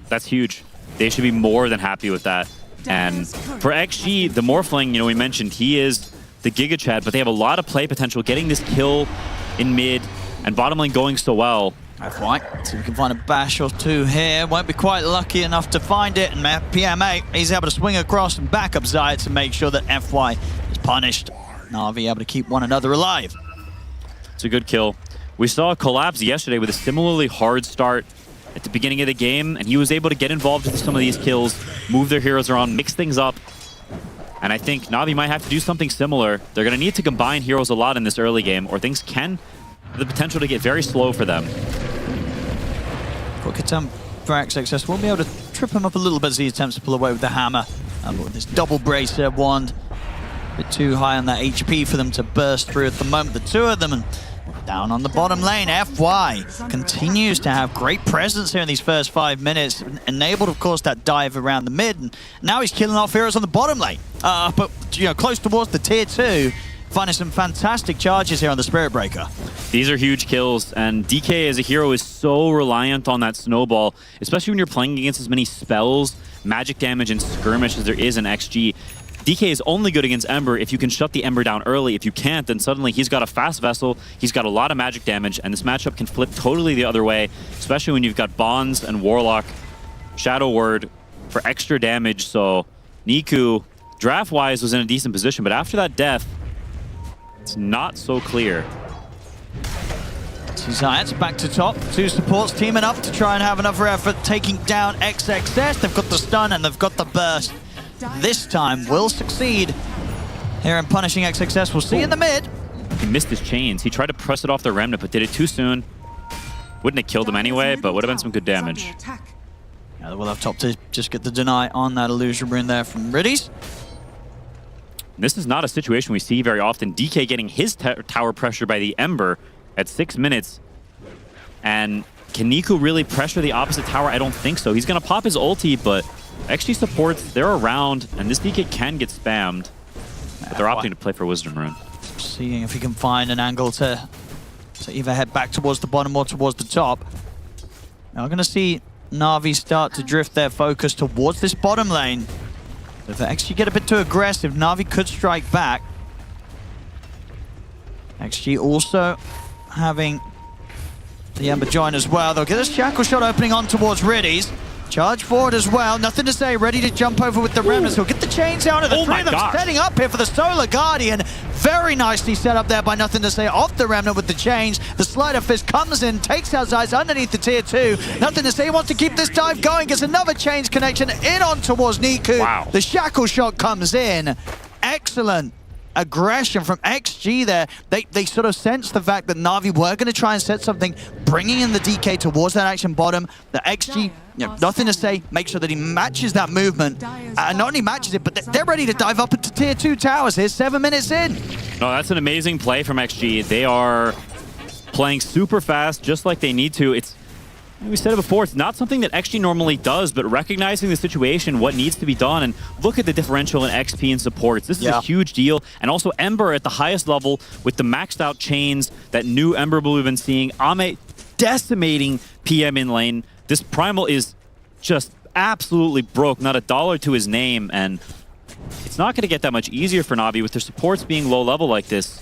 That's huge. They should be more than happy with that. And for XG, the Morphling, you know, we mentioned, he is the Giga Chad, but they have a lot of play potential. Getting this kill in mid and bottom lane going so well. FY, see if we can find a bash or two here. Won't be quite lucky enough to find it. And PMA, he's able to swing across and back up Zayat to make sure that FY is punished. Na'Vi able to keep one another alive. It's a good kill. We saw a collapse yesterday with a similarly hard start at the beginning of the game, and he was able to get involved with some of these kills, move their heroes around, mix things up. And I think Na'Vi might have to do something similar. They're going to need to combine heroes a lot in this early game, or things can have the potential to get very slow for them. Quick attempt for XXS. We'll be able to trip him up a little bit as he attempts to pull away with the hammer. But with this double bracer wand, bit too high on that HP for them to burst through at the moment. The two of them, and down on the bottom lane, FY continues to have great presence here in these first 5 minutes. Enabled, of course, that dive around the mid, and now he's killing off heroes on the bottom lane. But, you know, close towards the tier 2, finding some fantastic charges here on the Spirit Breaker. These are huge kills, and DK as a hero is so reliant on that snowball, especially when you're playing against as many spells, magic damage, and skirmish as there is in XG. DK is only good against Ember if you can shut the Ember down early. If you can't, then suddenly he's got a fast vessel, he's got a lot of magic damage, and this matchup can flip totally the other way, especially when you've got Bonds and Warlock, Shadow Word for extra damage. So Niku, draft-wise, was in a decent position, but after that death, it's not so clear. Zayat's back to top. Two supports teaming up to try and have another effort, taking down XXS. They've got the stun and they've got the burst. This time will succeed here in punishing XXS. We'll see in the mid. He missed his chains. He tried to press it off the Remnant, but did it too soon. Wouldn't have killed him anyway, but would have been some good damage. Yeah, we'll have top to just get the deny on that illusion rune there from Riddies. This is not a situation we see very often. DK getting his tower pressure by the Ember at 6 minutes. And can Niku really pressure the opposite tower? I don't think so. He's going to pop his ulti, but XG supports, they're around, and this DK can get spammed. But they're opting to play for Wisdom Rune. Seeing if he can find an angle to either head back towards the bottom or towards the top. Now we're going to see Na'Vi start to drift their focus towards this bottom lane. If they XG get a bit too aggressive, Na'Vi could strike back. XG also having the Ember join as well. They'll get a shackle shot opening on towards Riddies. Charge forward as well. Nothing to say. Ready to jump over with the Remnants. He'll get the chains out of the three of them. Setting up here for the Solar Guardian. Very nicely set up there by Nothing to Say off the Remnant with the chains. The Slider Fist comes in, takes out Zay's underneath the tier 2. Nothing to Say. He wants to keep this dive going. Gets another chains connection in on towards Niku. Wow. The shackle shot comes in. Excellent aggression from XG there. They sort of sensed the fact that Na'Vi were going to try and set something, bringing in the DK towards that action bottom. The XG, you know, Nothing to Say, make sure that he matches that movement. Not only matches it, but they're ready to dive up into tier 2 towers here, 7 minutes in. No, that's an amazing play from XG. They are playing super fast, just like they need to. We said it before, it's not something that XG normally does, but recognizing the situation, what needs to be done, and look at the differential in XP and supports. This is a huge deal. And also Ember at the highest level with the maxed out chains, that new Ember Blue we've been seeing. Ame decimating PM in lane. This Primal is just absolutely broke, not a dollar to his name, and it's not going to get that much easier for Na'Vi with their supports being low level like this.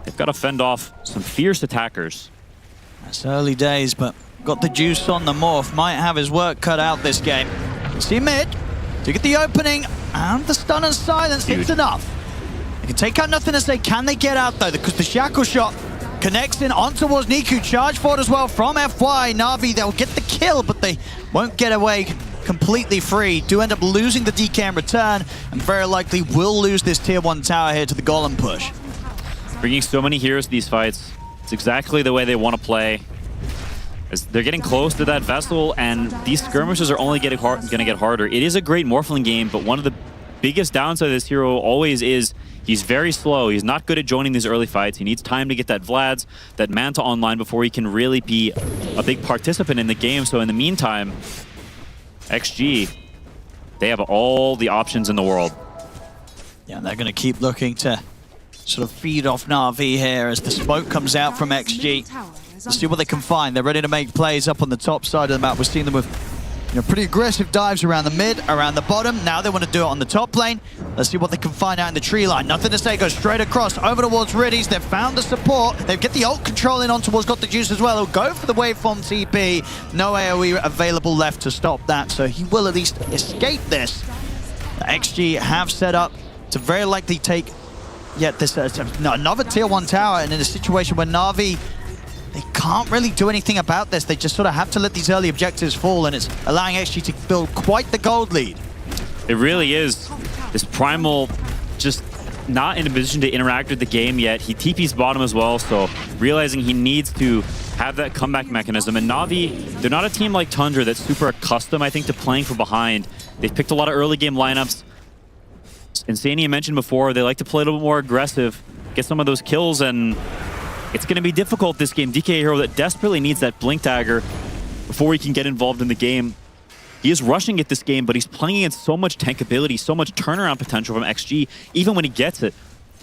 They've got to fend off some fierce attackers. It's early days, but got the juice on the Morph. Might have his work cut out this game. See mid to get the opening, and the stun and silence. It's enough. They can take out Nothing to Say. Can they get out though? Because the shackle shot connects in on towards Niku. Charge forward as well from FY. Na'Vi, they'll get the kill, but they won't get away completely free. Do end up losing the DK in return, and very likely will lose this tier 1 tower here to the Golem push. Bringing so many heroes to these fights. It's exactly the way they want to play. As they're getting close to that vessel, and these skirmishes are only going to get harder. It is a great Morphling game, but one of the biggest downsides of this hero always is he's very slow. He's not good at joining these early fights. He needs time to get that Vlad's, that Manta online before he can really be a big participant in the game. So in the meantime, XG, they have all the options in the world. Yeah, they're going to keep looking to sort of feed off Na'Vi here as the smoke comes out from XG. Let's see what they can find. They're ready to make plays up on the top side of the map. We're seeing them with pretty aggressive dives around the mid, around the bottom. Now they want to do it on the top lane. Let's see what they can find out in the tree line. Nothing to Say, goes straight across over towards Riddies. They've found the support. They've get the ult control in on towards Got the Juice as well. He'll go for the waveform TP. No AoE available left to stop that, so he will at least escape this. The XG have set up to very likely take this another tier 1 tower, and in a situation where Na'Vi, they can't really do anything about this. They just sort of have to let these early objectives fall, and it's allowing XG to build quite the gold lead. It really is. This Primal just not in a position to interact with the game yet. He TP's bottom as well, so realizing he needs to have that comeback mechanism. And Na'Vi, they're not a team like Tundra that's super accustomed, I think, to playing from behind. They've picked a lot of early game lineups. Insania mentioned before, they like to play a little bit more aggressive, get some of those kills, and it's going to be difficult this game. DK hero that desperately needs that Blink Dagger before he can get involved in the game. He is rushing it this game, but he's playing against so much tankability, so much turnaround potential from XG, even when he gets it.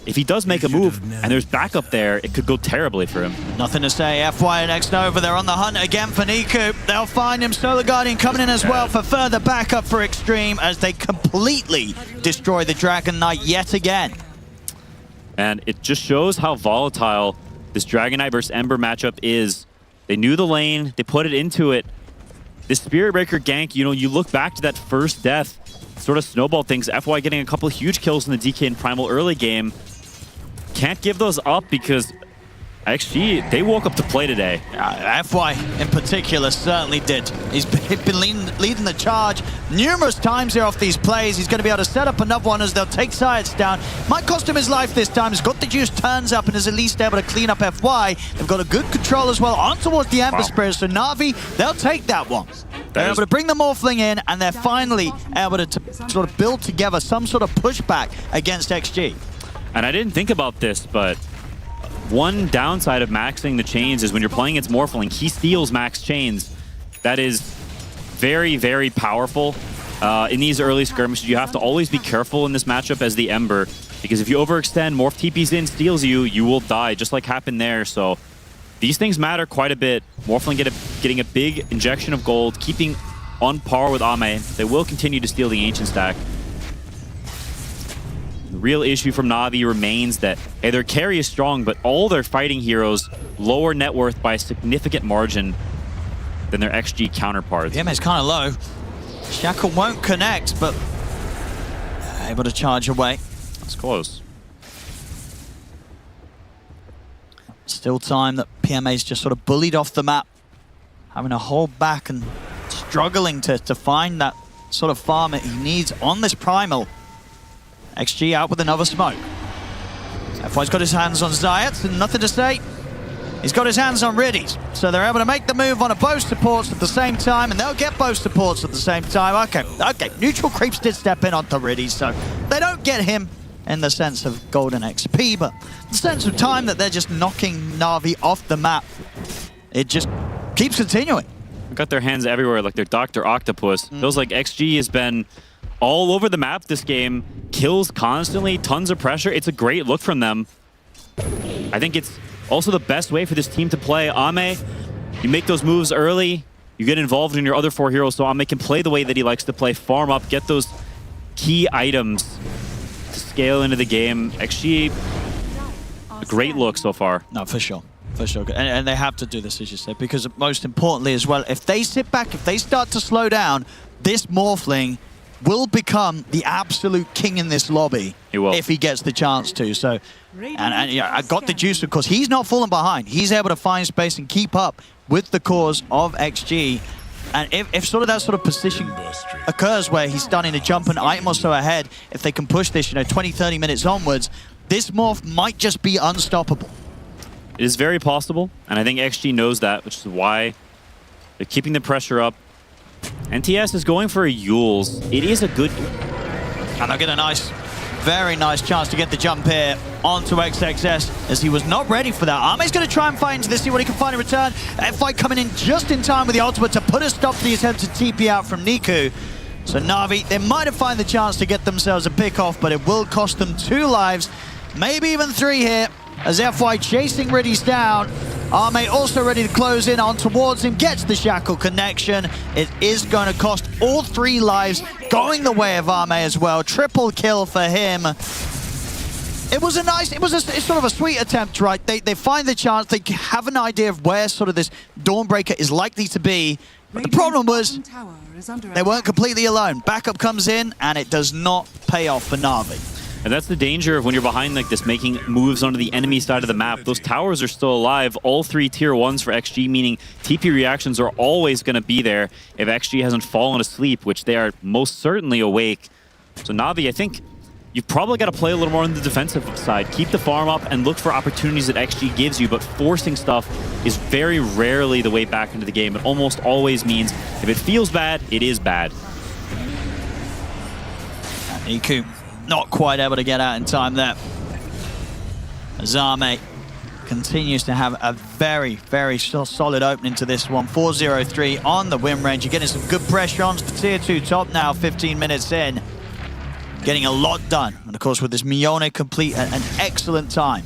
If he does make a move and there's backup there, it could go terribly for him. Nothing to say. FY and X-Nova, they're on the hunt again for Niku. They'll find him. Solar Guardian coming in as well for further backup for Extreme as they completely destroy the Dragon Knight yet again. And it just shows how volatile this Dragon Knight versus Ember matchup is. They knew the lane, they put it into it. This Spirit Breaker gank, you know, you look back to that first death, sort of snowball things. FY getting a couple of huge kills in the DK and Primal early game. Can't give those up because XG, they woke up to play today. FY in particular certainly did. He's been leading the charge numerous times here off these plays. He's going to be able to set up another one as they'll take Science down. Might cost him his life this time. He's got the juice, turns up, and is at least able to clean up FY. They've got a good control as well on towards the Ember Spirit. So Na'Vi, they'll take that one. They're able to bring the Morphling in, and they're finally able to sort of build together some sort of pushback against XG. And I didn't think about this, but one downside of maxing the chains is when you're playing against Morphling, he steals max chains. That is very, very powerful. In these early skirmishes, you have to always be careful in this matchup as the Ember, because if you overextend, Morph TPs in, steals you, you will die, just like happened there. So these things matter quite a bit. Morphling getting a big injection of gold, keeping on par with Ame. They will continue to steal the Ancient stack. The real issue from Na'Vi remains that, hey, their carry is strong, but all their fighting heroes lower net worth by a significant margin than their XG counterparts. Him is kind of low. Shackle won't connect, but able to charge away. That's close. Still time that PMA's just sort of bullied off the map, having to hold back and struggling to find that sort of farm that he needs on this Primal. XG out with another smoke. FY's got his hands on Zayat and nothing to say. He's got his hands on Riddies, so they're able to make the move on a both supports at the same time, and they'll get both supports at the same time. Okay. Neutral creeps did step in onto Riddies, so they don't get him in the sense of golden XP, but the sense of time that they're just knocking Na'Vi off the map, it just keeps continuing. They've got their hands everywhere like they're Dr. Octopus. Feels like XG has been all over the map this game. Kills constantly, tons of pressure. It's a great look from them. I think it's also the best way for this team to play. Ame, you make those moves early, you get involved in your other four heroes, so Ame can play the way that he likes to play, farm up, get those key items to scale into the game. XG, a great look so far. No, for sure. For sure. And they have to do this, as you said, because most importantly as well, if they sit back, if they start to slow down, this Morphling will become the absolute king in this lobby. He will. If he gets the chance to. So, and yeah, I got the juice because he's not falling behind. He's able to find space and keep up with the cause of XG. And if sort of that sort of position occurs where he's starting to jump an item or so ahead, if they can push this, 20, 30 minutes onwards, this Morph might just be unstoppable. It is very possible, and I think XG knows that, which is why they're keeping the pressure up. NTS is going for a Yules. It is a good... And they'll get a nice, very nice chance to get the jump here onto XXS, as he was not ready for that. Ame's going to try and fight into this, see what he can find in return. Fight coming in just in time with the ultimate to put a stop to the attempt to TP out from Niku. So Na'Vi, they might have found the chance to get themselves a pick off, but it will cost them 2 lives, maybe even 3 here, as FY chasing Riddies down. Ame also ready to close in on towards him, gets the shackle connection. It is going to cost all 3 lives, going the way of Ame as well. Triple kill for him. It was it's sort of a sweet attempt, right? They find the chance, they have an idea of where sort of this Dawnbreaker is likely to be. But the problem was, they weren't completely alone. Backup comes in, and it does not pay off for Na'Vi. And that's the danger of when you're behind like this, making moves onto the enemy side of the map. Those towers are still alive. All 3 tier 1s for XG, meaning TP reactions are always going to be there if XG hasn't fallen asleep, which they are most certainly awake. So Na'Vi, I think you've probably got to play a little more on the defensive side. Keep the farm up and look for opportunities that XG gives you, but forcing stuff is very rarely the way back into the game. It almost always means if it feels bad, it is bad. Niku not quite able to get out in time there. Zame continues to have a very, very solid opening to this one. 4-0-3 on the win range. You're getting some good pressure on the tier 2 top now, 15 minutes in. Getting a lot done. And of course, with this Mione complete at an excellent time.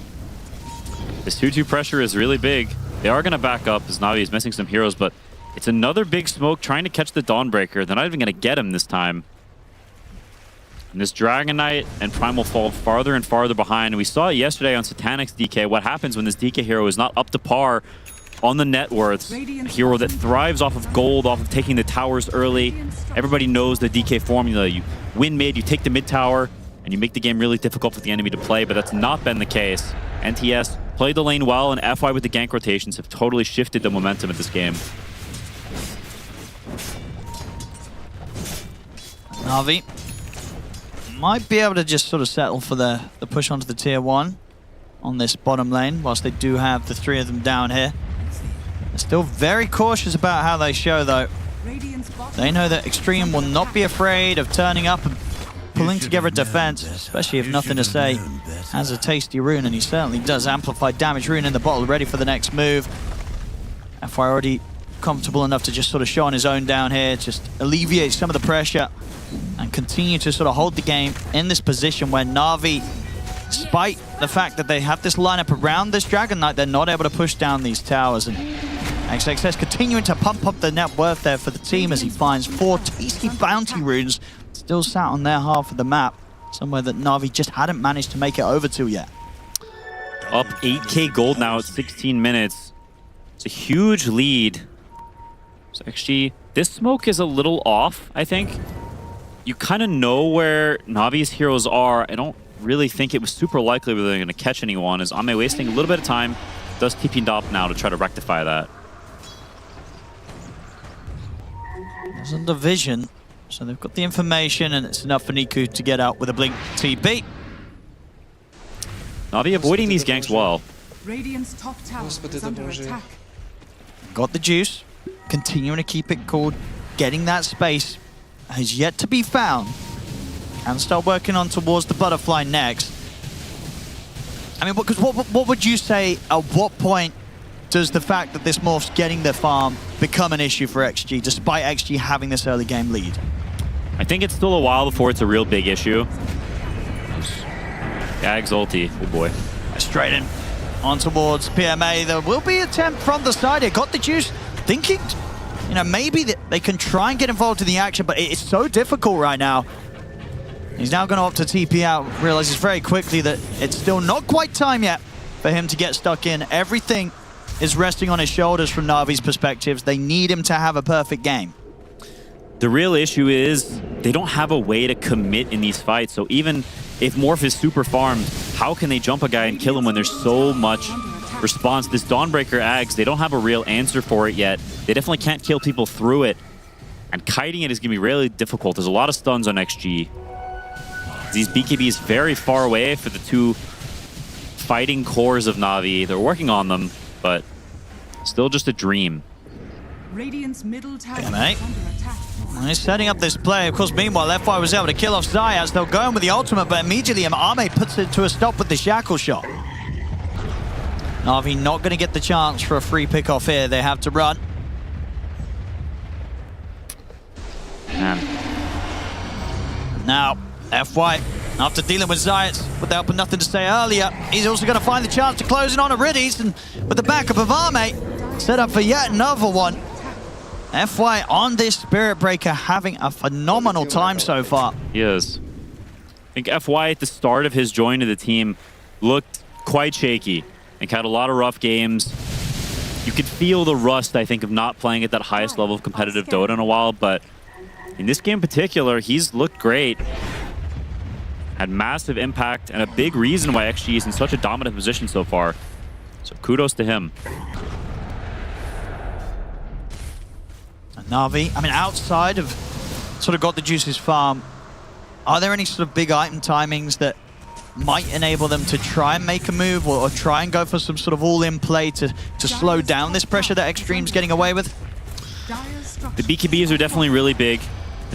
This 2-2 pressure is really big. They are going to back up as Na'Vi is missing some heroes, but it's another big smoke trying to catch the Dawnbreaker. They're not even going to get him this time. And this Dragon Knight and Primal fall farther and farther behind. We saw it yesterday on Satanic's DK. What happens when this DK hero is not up to par on the net worths? A hero that thrives off of gold, off of taking the towers early. Everybody knows the DK formula. You win mid, you take the mid tower, and you make the game really difficult for the enemy to play, but that's not been the case. NTS played the lane well, and FY with the gank rotations have totally shifted the momentum of this game. Na'Vi might be able to just sort of settle for the push onto the tier 1 on this bottom lane, whilst they do have the 3 of them down here. They're still very cautious about how they show, though. They know that Extreme will not be afraid of turning up and pulling together a defense, especially if Nothing to Say has a tasty rune, and he certainly does. Amplify damage rune in the bottle, ready for the next move. FY already comfortable enough to just sort of show on his own down here, just alleviate some of the pressure and continue to sort of hold the game in this position where Na'Vi, despite the fact that they have this lineup around this Dragon Knight, they're not able to push down these towers. And XXS continuing to pump up the net worth there for the team as he finds 4 tasty bounty runes still sat on their half of the map, somewhere that Na'Vi just hadn't managed to make it over to yet. Up 8k gold now at 16 minutes. It's a huge lead. So actually, this smoke is a little off, I think. You kind of know where Na'Vi's heroes are. I don't really think it was super likely that they're going to catch anyone, as Ame wasting a little bit of time. Does TP Dop now to try to rectify that. There's a division, so they've got the information, and it's enough for Niku to get out with a blink TP. Na'Vi avoiding these ganks well. Radiant's top tower is under attack. Got the juice, continuing to keep it cool, getting that space has yet to be found, and start working on towards the butterfly next. I mean, because what would you say, at what point does the fact that this morph's getting the farm become an issue for XG, despite XG having this early game lead? I think it's still a while before it's a real big issue. Gags ulti, good boy. Straight in on towards PMA. There will be an attempt from the side here. Got the juice, thinking, you know, maybe they can try and get involved in the action, but it's so difficult right now. He's now going to opt to TP out, realizes very quickly that it's still not quite time yet for him to get stuck in. Everything is resting on his shoulders from Na'Vi's perspectives. They need him to have a perfect game. The real issue is they don't have a way to commit in these fights. So even if Morph is super farmed, how can they jump a guy and kill him when there's so much response? This Dawnbreaker Ags, they don't have a real answer for it yet. They definitely can't kill people through it. And kiting it is going to be really difficult. There's a lot of stuns on XG. These BKBs very far away for the two fighting cores of Na'Vi. They're working on them, but still just a dream. Radiant's middle tower is mate. under attack. He's setting up this play. Of course, meanwhile, FY was able to kill off Zayas. They'll go in with the ultimate, but immediately Ame puts it to a stop with the shackle shot. Na'Vi not going to get the chance for a free pick off here. They have to run. Now, FY, after dealing with Zayas with the help of Nothing to Say earlier, he's also going to find the chance to close in on Aridis, and with the backup of Ame, set up for yet another one. FY on this Spirit Breaker having a phenomenal time so far. He is. I think FY at the start of his join to the team looked quite shaky and had a lot of rough games. You could feel the rust, I think, of not playing at that highest level of competitive Dota in a while, but in this game in particular, he's looked great. Had massive impact and a big reason why XG is in such a dominant position so far. So kudos to him. Na'Vi, I mean, outside of sort of Got the Juice's farm, are there any sort of big item timings that might enable them to try and make a move or try and go for some sort of all-in play to slow down this pressure that Extreme's getting away with? The BKBs are definitely really big.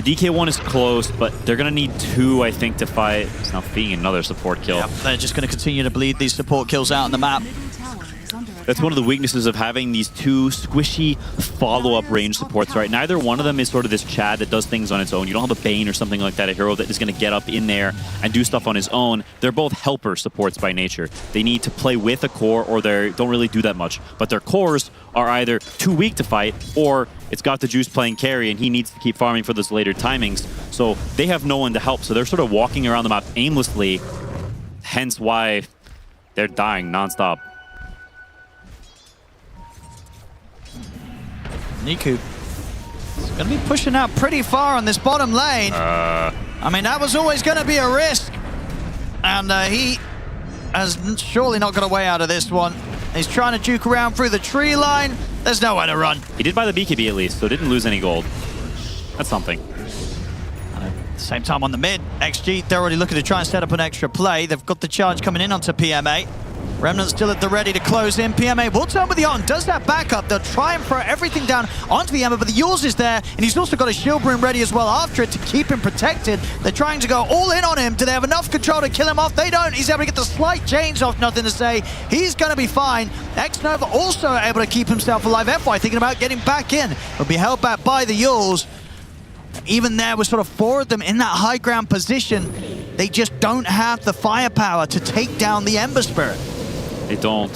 The DK one is close, but they're going to need 2, I think, to fight. It's now being another support kill. Yep, they're just going to continue to bleed these support kills out on the map. That's one of the weaknesses of having these 2 squishy follow-up range supports, right? Neither one of them is sort of this Chad that does things on its own. You don't have a Bane or something like that, a hero that is going to get up in there and do stuff on his own. They're both helper supports by nature. They need to play with a core or they don't really do that much. But their cores are either too weak to fight or it's got the Juice playing carry and he needs to keep farming for those later timings. So they have no one to help. So they're sort of walking around the map aimlessly, hence why they're dying nonstop. Niku is going to be pushing out pretty far on this bottom lane. I mean, that was always going to be a risk. And he has surely not got a way out of this one. He's trying to juke around through the tree line. There's nowhere to run. He did buy the BKB at least, so didn't lose any gold. That's something. And at the same time on the mid, XG, they're already looking to try and set up an extra play. They've got the charge coming in onto PMA. Remnant still at the ready to close in. PMA will turn with the on, does that backup. They'll try and throw everything down onto the Ember, but the Yules is there, and he's also got a shield broom ready as well after it to keep him protected. They're trying to go all in on him. Do they have enough control to kill him off? They don't. He's able to get the slight chains off, nothing to say. He's going to be fine. X-Nova also able to keep himself alive. FY thinking about getting back in. Will be held back by the Yules. Even there with sort of 4 of them in that high ground position, they just don't have the firepower to take down the Ember Spirit. They don't.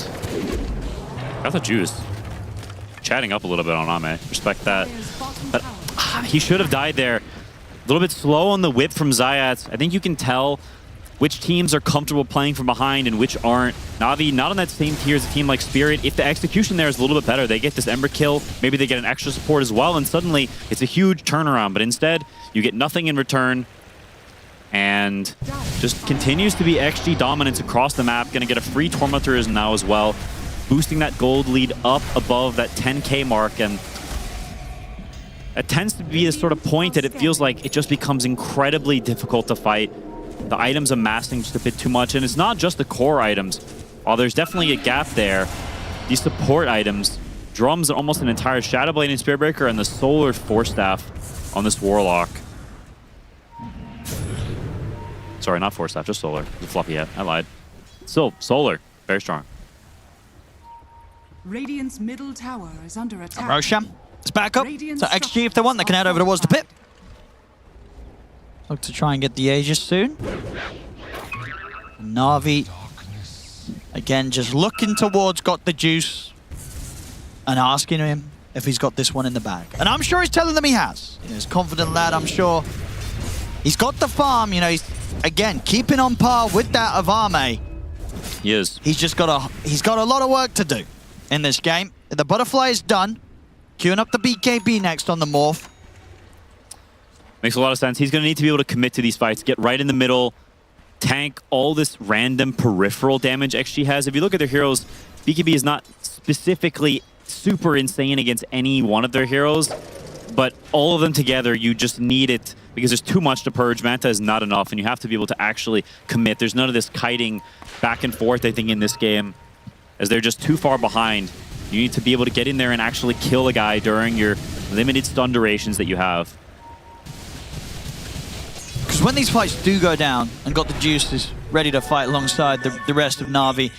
Got the Juice. Chatting up a little bit on Ame. Respect that. But he should have died there. A little bit slow on the whip from Zayat. I think you can tell which teams are comfortable playing from behind and which aren't. Na'Vi not on that same tier as a team like Spirit. If the execution there is a little bit better, they get this Ember kill, maybe they get an extra support as well, and suddenly it's a huge turnaround. But instead, you get nothing in return. And just continues to be XG dominance across the map. Gonna get a free Tormentor now as well. Boosting that gold lead up above that 10K mark. And it tends to be this sort of point that it feels like it just becomes incredibly difficult to fight. The items amassing just a bit too much. And it's not just the core items. While there's definitely a gap there, these support items, drums almost an entire Shadow Blade and Spirit Breaker, and the Solar Force Staff on this Warlock. Sorry, not Force Staff, just Solar. The floppy hat. I lied. Still, Solar. Very strong. Radiant's middle tower is under attack. Roshan is back up. So XG, if they want, they can head over towards the pit. Look to try and get the Aegis soon. Na'Vi, again, just looking towards Got the Juice and asking him if he's got this one in the bag. And I'm sure he's telling them he has. He's a confident lad, I'm sure. He's got the farm, you know, he's, again, keeping on par with that of Ame. He is. He's got a lot of work to do in this game. The Butterfly is done. Queuing up the BKB next on the Morph. Makes a lot of sense. He's going to need to be able to commit to these fights, get right in the middle, tank all this random peripheral damage XG has. If you look at their heroes, BKB is not specifically super insane against any one of their heroes, but all of them together, you just need it because there's too much to purge. Manta is not enough, and you have to be able to actually commit. There's none of this kiting back and forth, I think, in this game, as they're just too far behind. You need to be able to get in there and actually kill a guy during your limited stun durations that you have. Because when these fights do go down and Got the Juice is ready to fight alongside the rest of Na'Vi,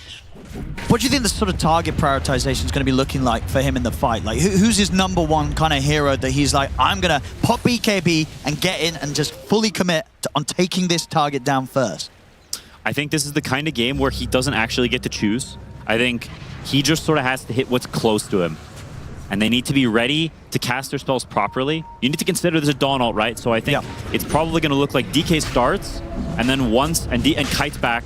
what do you think the sort of target prioritization is going to be looking like for him in the fight? Like, who's his #1 kind of hero that he's like, I'm going to pop BKB and get in and just fully commit on taking this target down first? I think this is the kind of game where he doesn't actually get to choose. I think he just sort of has to hit what's close to him. And they need to be ready to cast their spells properly. You need to consider there's a Dawn ult, right? So I think it's probably going to look like DK starts, and then and kites back,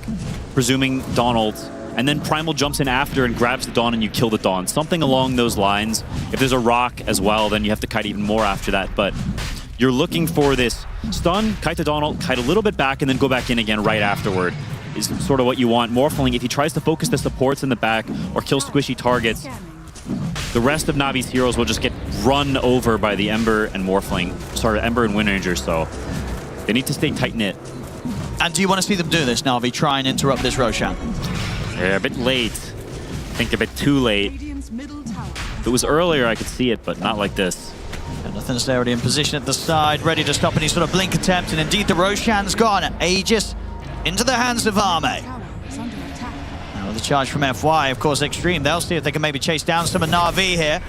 presuming Dawn ult, and then Primal jumps in after and grabs the Dawn and you kill the Dawn. Something along those lines. If there's a rock as well, then you have to kite even more after that. But you're looking for this stun, kite the Dawn ult, kite a little bit back, and then go back in again right afterward. Is sort of what you want. Morphling, if he tries to focus the supports in the back or kill squishy targets, the rest of Na'Vi's heroes will just get run over by the Ember and Morphling. Sorry, Ember and Wind Ranger, so they need to stay tight-knit. And do you want to see them do this, Na'Vi? Try and interrupt this Roshan? They're a bit late. I think a bit too late. If it was earlier, I could see it, but not like this. And Nothing's there already in position at the side, ready to stop any sort of blink attempt, and indeed the Roshan's gone. Aegis into the hands of Arme. Now with the charge from FY, of course, Extreme, they'll see if they can maybe chase down some of Na'Vi here.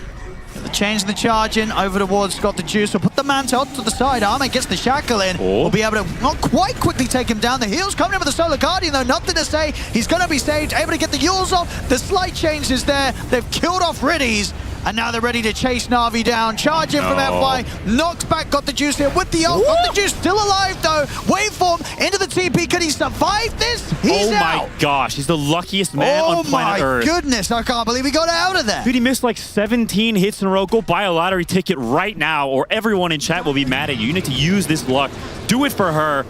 The change in the charge in over towards Got the Juice. Will put the Mantle to the side. Arme gets the shackle in. Will be able to not quite quickly take him down. The heel's coming in with the Solar Guardian, though. Nothing to say. He's going to be saved. Able to get the Yules off. The slight change is there. They've killed off Riddies. And now they're ready to chase Na'Vi down. Charge in from FY. Knocks back Got the Juice here with the ult. Got the Juice still alive, though. Waveform into the TP. Can he survive this? He's out. Oh, my gosh. He's the luckiest man on planet Earth. Oh, my goodness. I can't believe he got out of there. Dude, he missed like 17 hits in a row. Go buy a lottery ticket right now, or everyone in chat will be mad at you. You need to use this luck. Do it for her.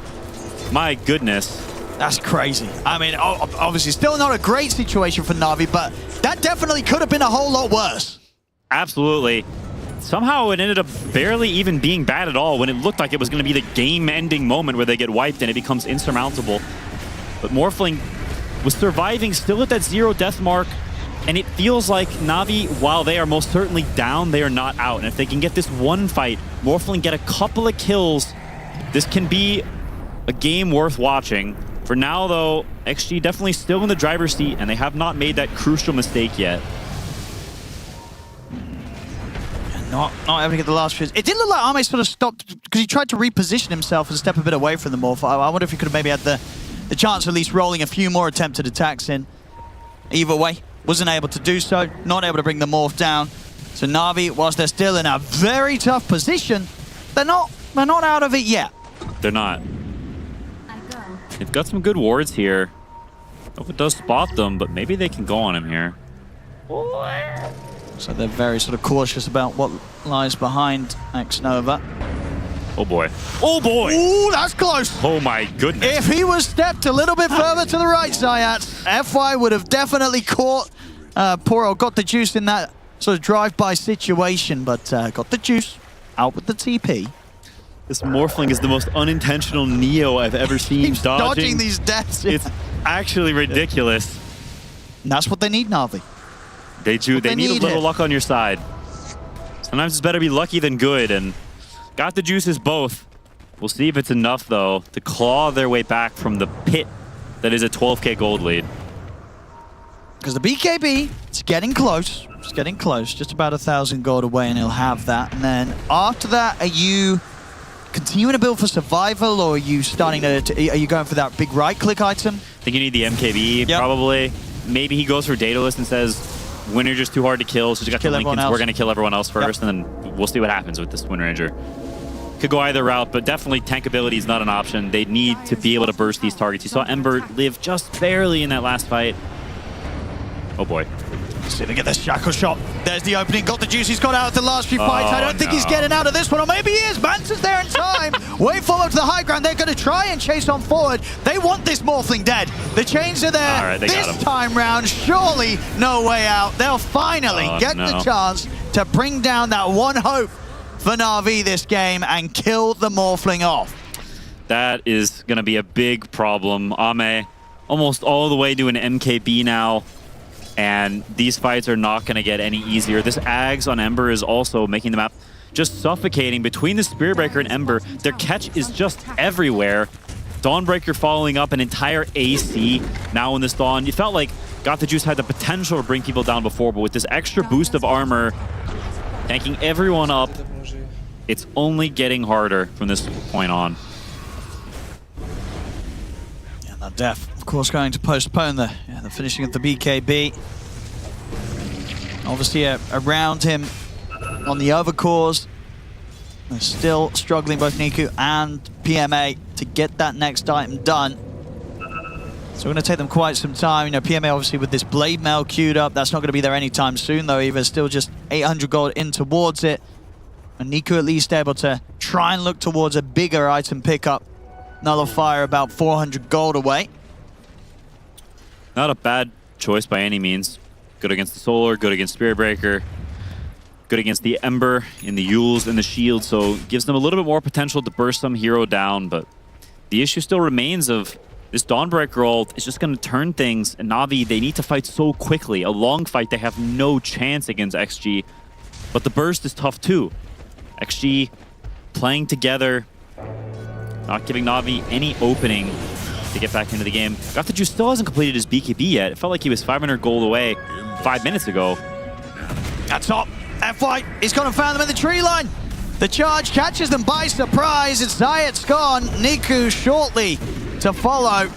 My goodness. That's crazy. I mean, obviously, still not a great situation for Na'Vi, but that definitely could have been a whole lot worse. Absolutely. Somehow it ended up barely even being bad at all when it looked like it was going to be the game-ending moment where they get wiped and it becomes insurmountable. But Morphling was surviving still at that 0 death mark, and it feels like Na'Vi, while they are most certainly down, they are not out. And if they can get this one fight, Morphling get a couple of kills, this can be a game worth watching. For now, though, XG definitely still in the driver's seat, and they have not made that crucial mistake yet. Not able to get the last fizz. It did look like Arme sort of stopped because he tried to reposition himself and step a bit away from the morph. I wonder if he could have maybe had the chance of at least rolling a few more attempted attacks in. Either way, wasn't able to do so. Not able to bring the morph down. So Na'Vi, whilst they're still in a very tough position, they're not out of it yet. They're not. They've got some good wards here. Hope it does spot them, but maybe they can go on him here. So they're very sort of cautious about what lies behind X-Nova. Oh boy. Oh boy! Ooh, that's close! Oh my goodness. If he was stepped a little bit further to the right, Zayat, FY would have definitely caught poor old Got the Juice in that sort of drive-by situation, but Got the Juice out with the TP. This Morphling is the most unintentional Neo I've ever seen. He's dodging these deaths. It's actually ridiculous. And that's what they need, Na'Vi. They need a little luck on your side. Sometimes it's better to be lucky than good, and Got the Juices both. We'll see if it's enough, though, to claw their way back from the pit that is a 12k gold lead. Because the BKB, it's getting close. It's getting close. Just about 1,000 gold away, and he'll have that. And then after that, are you continuing to build for survival, or are you starting to are you going for that big right-click item? I think you need the MKB, probably. Maybe he goes for Daedalus and says, Wind Ranger's too hard to kill, so just got the Lincolns. We're going to kill everyone else first, and then we'll see what happens with this Wind Ranger. Could go either route, but definitely tankability is not an option. They need to be able to burst these targets. You saw Ember live just barely in that last fight. Oh boy. See if they get this shackle shot. There's the opening. Got the Juice. He's got out of the last few fights. I don't think he's getting out of this one, or maybe he is. Manson's there in time. Wait forward to the high ground. They're going to try and chase on forward. They want this Morphling dead. The chains are there. All right, this time round, surely no way out. They'll finally get the chance to bring down that one hope for Na'Vi this game and kill the Morphling off. That is going to be a big problem. Ame almost all the way to an MKB now. And these fights are not going to get any easier. This Ags on Ember is also making the map just suffocating. Between the Spiritbreaker and Ember, their catch is just everywhere. Dawnbreaker following up an entire AC now in this Dawn. You felt like Got the Juice had the potential to bring people down before, but with this extra boost of armor, tanking everyone up, it's only getting harder from this point on. Yeah, that Def, of course, going to postpone the finishing of the BKB. Obviously, around him on the other cores, they're still struggling, both Niku and PMA, to get that next item done. So we're going to take them quite some time. You know, PMA obviously with this Blade Mail queued up. That's not going to be there anytime soon, though, either. Still just 800 gold in towards it. And Niku at least able to try and look towards a bigger item pickup. Nullifier about 400 gold away. Not a bad choice by any means. Good against the Solar, good against Spiritbreaker, good against the Ember in the Yules and the Shield, so gives them a little bit more potential to burst some hero down, but the issue still remains of this Dawnbreaker ult is just going to turn things, and Na'Vi, they need to fight so quickly. A long fight, they have no chance against XG, but the burst is tough too. XG playing together, not giving Na'Vi any opening to get back into the game. Got the Juice still hasn't completed his BKB yet. It felt like he was 500 gold away 5 minutes ago. That's top. FY, he's gone and found them in the tree line. The charge catches them by surprise. It's Zayat's gone. Niku shortly to follow.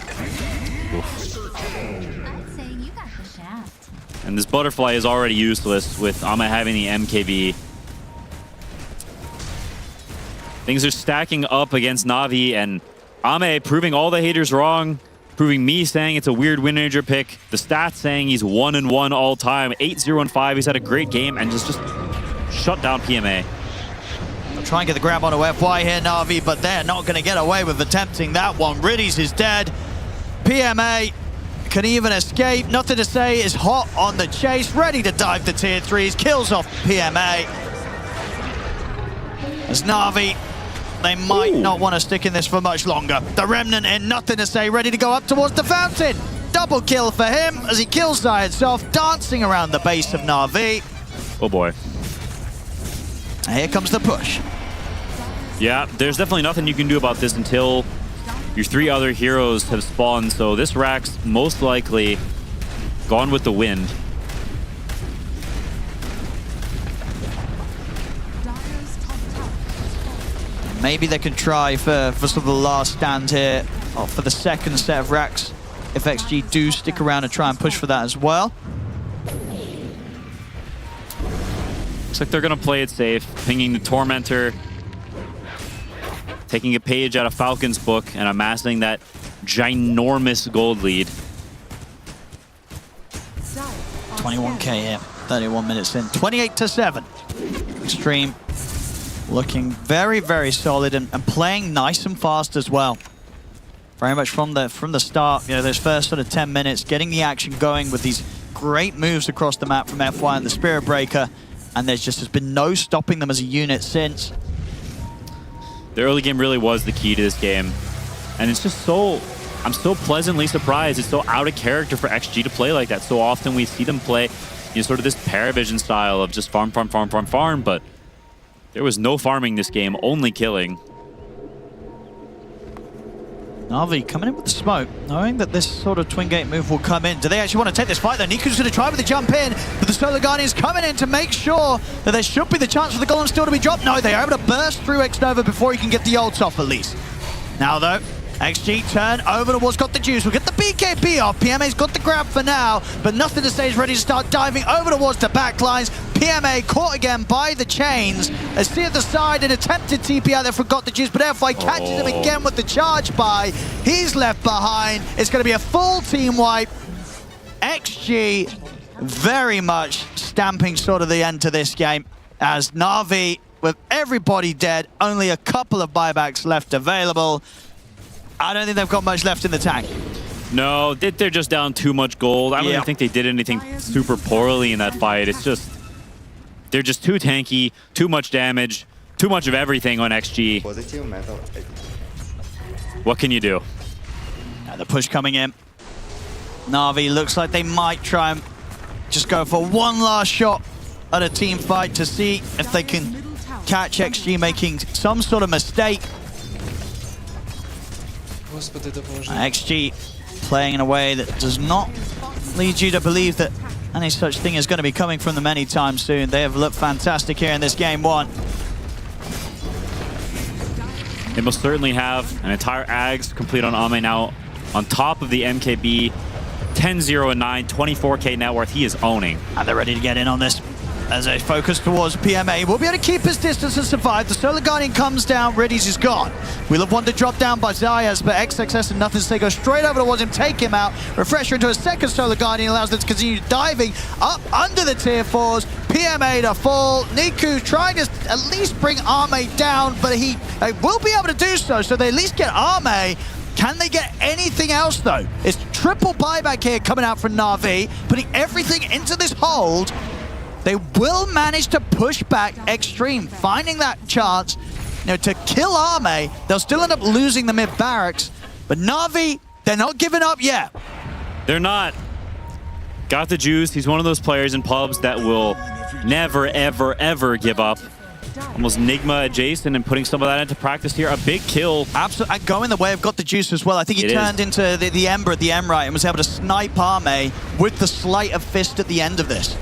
And this butterfly is already useless with Ame having the MKB. Things are stacking up against Na'Vi, and Ame proving all the haters wrong, proving me saying it's a weird win manager pick, the stats saying he's 1-1 all time, 8-0-5. He's had a great game and just shut down PMA. They'll try and get the grab onto FY here, Na'Vi, but they're not going to get away with attempting that one. Riddies is dead. PMA can even escape. Nothing to say is hot on the chase, ready to dive the tier 3s. Kills off PMA. As Na'Vi, they might not want to stick in this for much longer. The Remnant in, nothing to say, ready to go up towards the fountain. Double kill for him as he kills Zayat's off, dancing around the base of Na'Vi. Oh boy. Here comes the push. Yeah, there's definitely nothing you can do about this until your 3 other heroes have spawned, so this Rack's most likely gone with the wind. Maybe they could try for sort of the last stand here, or for the second set of Racks, if XG do stick around and try and push for that as well. Looks like they're going to play it safe, pinging the Tormentor, taking a page out of Falcon's book and amassing that ginormous gold lead. 21k here, 31 minutes in, 28-7. Extreme looking very, very solid and playing nice and fast as well. Very much from the start, you know, those first sort of 10 minutes, getting the action going with these great moves across the map from FY and the Spirit Breaker, and there's just has been no stopping them as a unit since. The early game really was the key to this game. And it's just so, I'm so pleasantly surprised. It's so out of character for XG to play like that. So often we see them play, you know, sort of this PARIVISION style of just farm, farm, farm, farm, farm, but there was no farming this game, only killing. Na'Vi coming in with the smoke, knowing that this sort of twin gate move will come in. Do they actually want to take this fight though? Niku's going to try with the jump in, but the Solar Guardian's coming in to make sure that there should be the chance for the Golem still to be dropped. No, they are able to burst through X-Nova before he can get the ults off at least. Now though, XG turn over towards got the juice. We'll get the BKB off. PMA's got the grab for now, but nothing to say is ready to start diving over towards the backlines. PMA caught again by the chains. As see at the side, an attempted TP out there for got the juice, but FY catches him again with the charge by. He's left behind. It's going to be a full team wipe. XG very much stamping sort of the end to this game as Na'Vi, with everybody dead, only a couple of buybacks left available. I don't think they've got much left in the tank. No, they're just down too much gold. I don't even think they did anything super poorly in that fight. It's just, they're just too tanky, too much damage, too much of everything on XG. What can you do? Now the push coming in. Na'Vi looks like they might try and just go for one last shot at a team fight to see if they can catch XG making some sort of mistake. XG playing in a way that does not lead you to believe that any such thing is going to be coming from them anytime soon. They have looked fantastic here in this game one. They most certainly have an entire Ags complete on Ame now on top of the MKB. 10-0-9, 24k net worth. He is owning. And they're ready to get in on this. As they focus towards PMA, we'll be able to keep his distance and survive. The Solar Guardian comes down, Riddies is gone. We'll have wanted to drop down by Zayas, but XXS and nothing to say, go straight over towards him, take him out. Refresher into a second Solar Guardian allows them to continue diving up under the tier 4s. PMA to fall. Niku trying to at least bring Ame down, but he will be able to do so, so they at least get Ame. Can they get anything else though? It's triple buyback here coming out from Na'Vi, putting everything into this hold. They will manage to push back Extreme, finding that chance, you know, to kill Ame. They'll still end up losing the mid barracks, but Na'Vi, they're not giving up yet. They're not. Got the juice. He's one of those players in pubs that will never, ever, ever give up. almost Nigma adjacent and putting some of that into practice here. A big kill. Absolutely. And going the way of Got the Juice as well. I think he turned into the Ember at the M right and was able to snipe Arme with the sleight of fist at the end of this.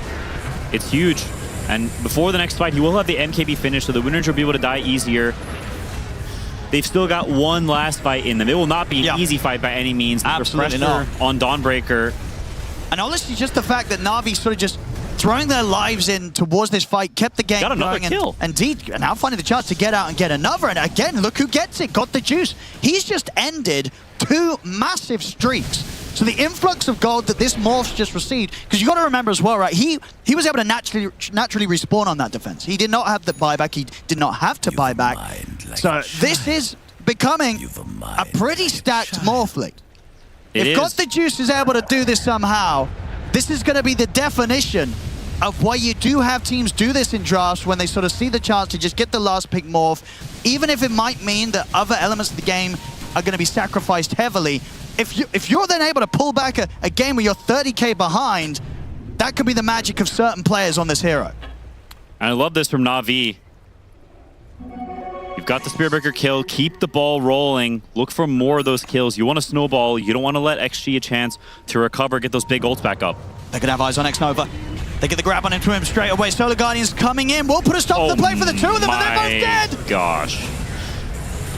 It's huge. And before the next fight, he will have the MKB finish, so the winners will be able to die easier. They've still got one last fight in them. It will not be an easy fight by any means. Absolutely not. On Dawnbreaker. And honestly, just the fact that Na'Vi sort of just throwing their lives in towards this fight kept the game got another going. kill. And now finding the chance to get out and get another. And again, look who gets it. Got the Juice. He's just ended 2 massive streaks. So the influx of gold that this Morph's just received, because you got to remember as well, right? He was able to naturally respawn on that defense. He did not have the buyback. He did not have to buy back. So this is becoming a pretty stacked Morph league. If Got the Juice is able to do this somehow, this is going to be the definition of why you do have teams do this in drafts when they sort of see the chance to just get the last pick Morph, even if it might mean that other elements of the game are going to be sacrificed heavily. If you're then able to pull back a game where you're 30k behind, that could be the magic of certain players on this hero. And I love this from Na'Vi. You've got the Spiritbreaker kill. Keep the ball rolling. Look for more of those kills. You want to snowball. You don't want to let XG a chance to recover, get those big ults back up. They could have eyes on X-Nova. They get the grab on him straight away. Solar Guardians coming in. Will put a stop to the play for the 2 of them, and they're both dead. Gosh.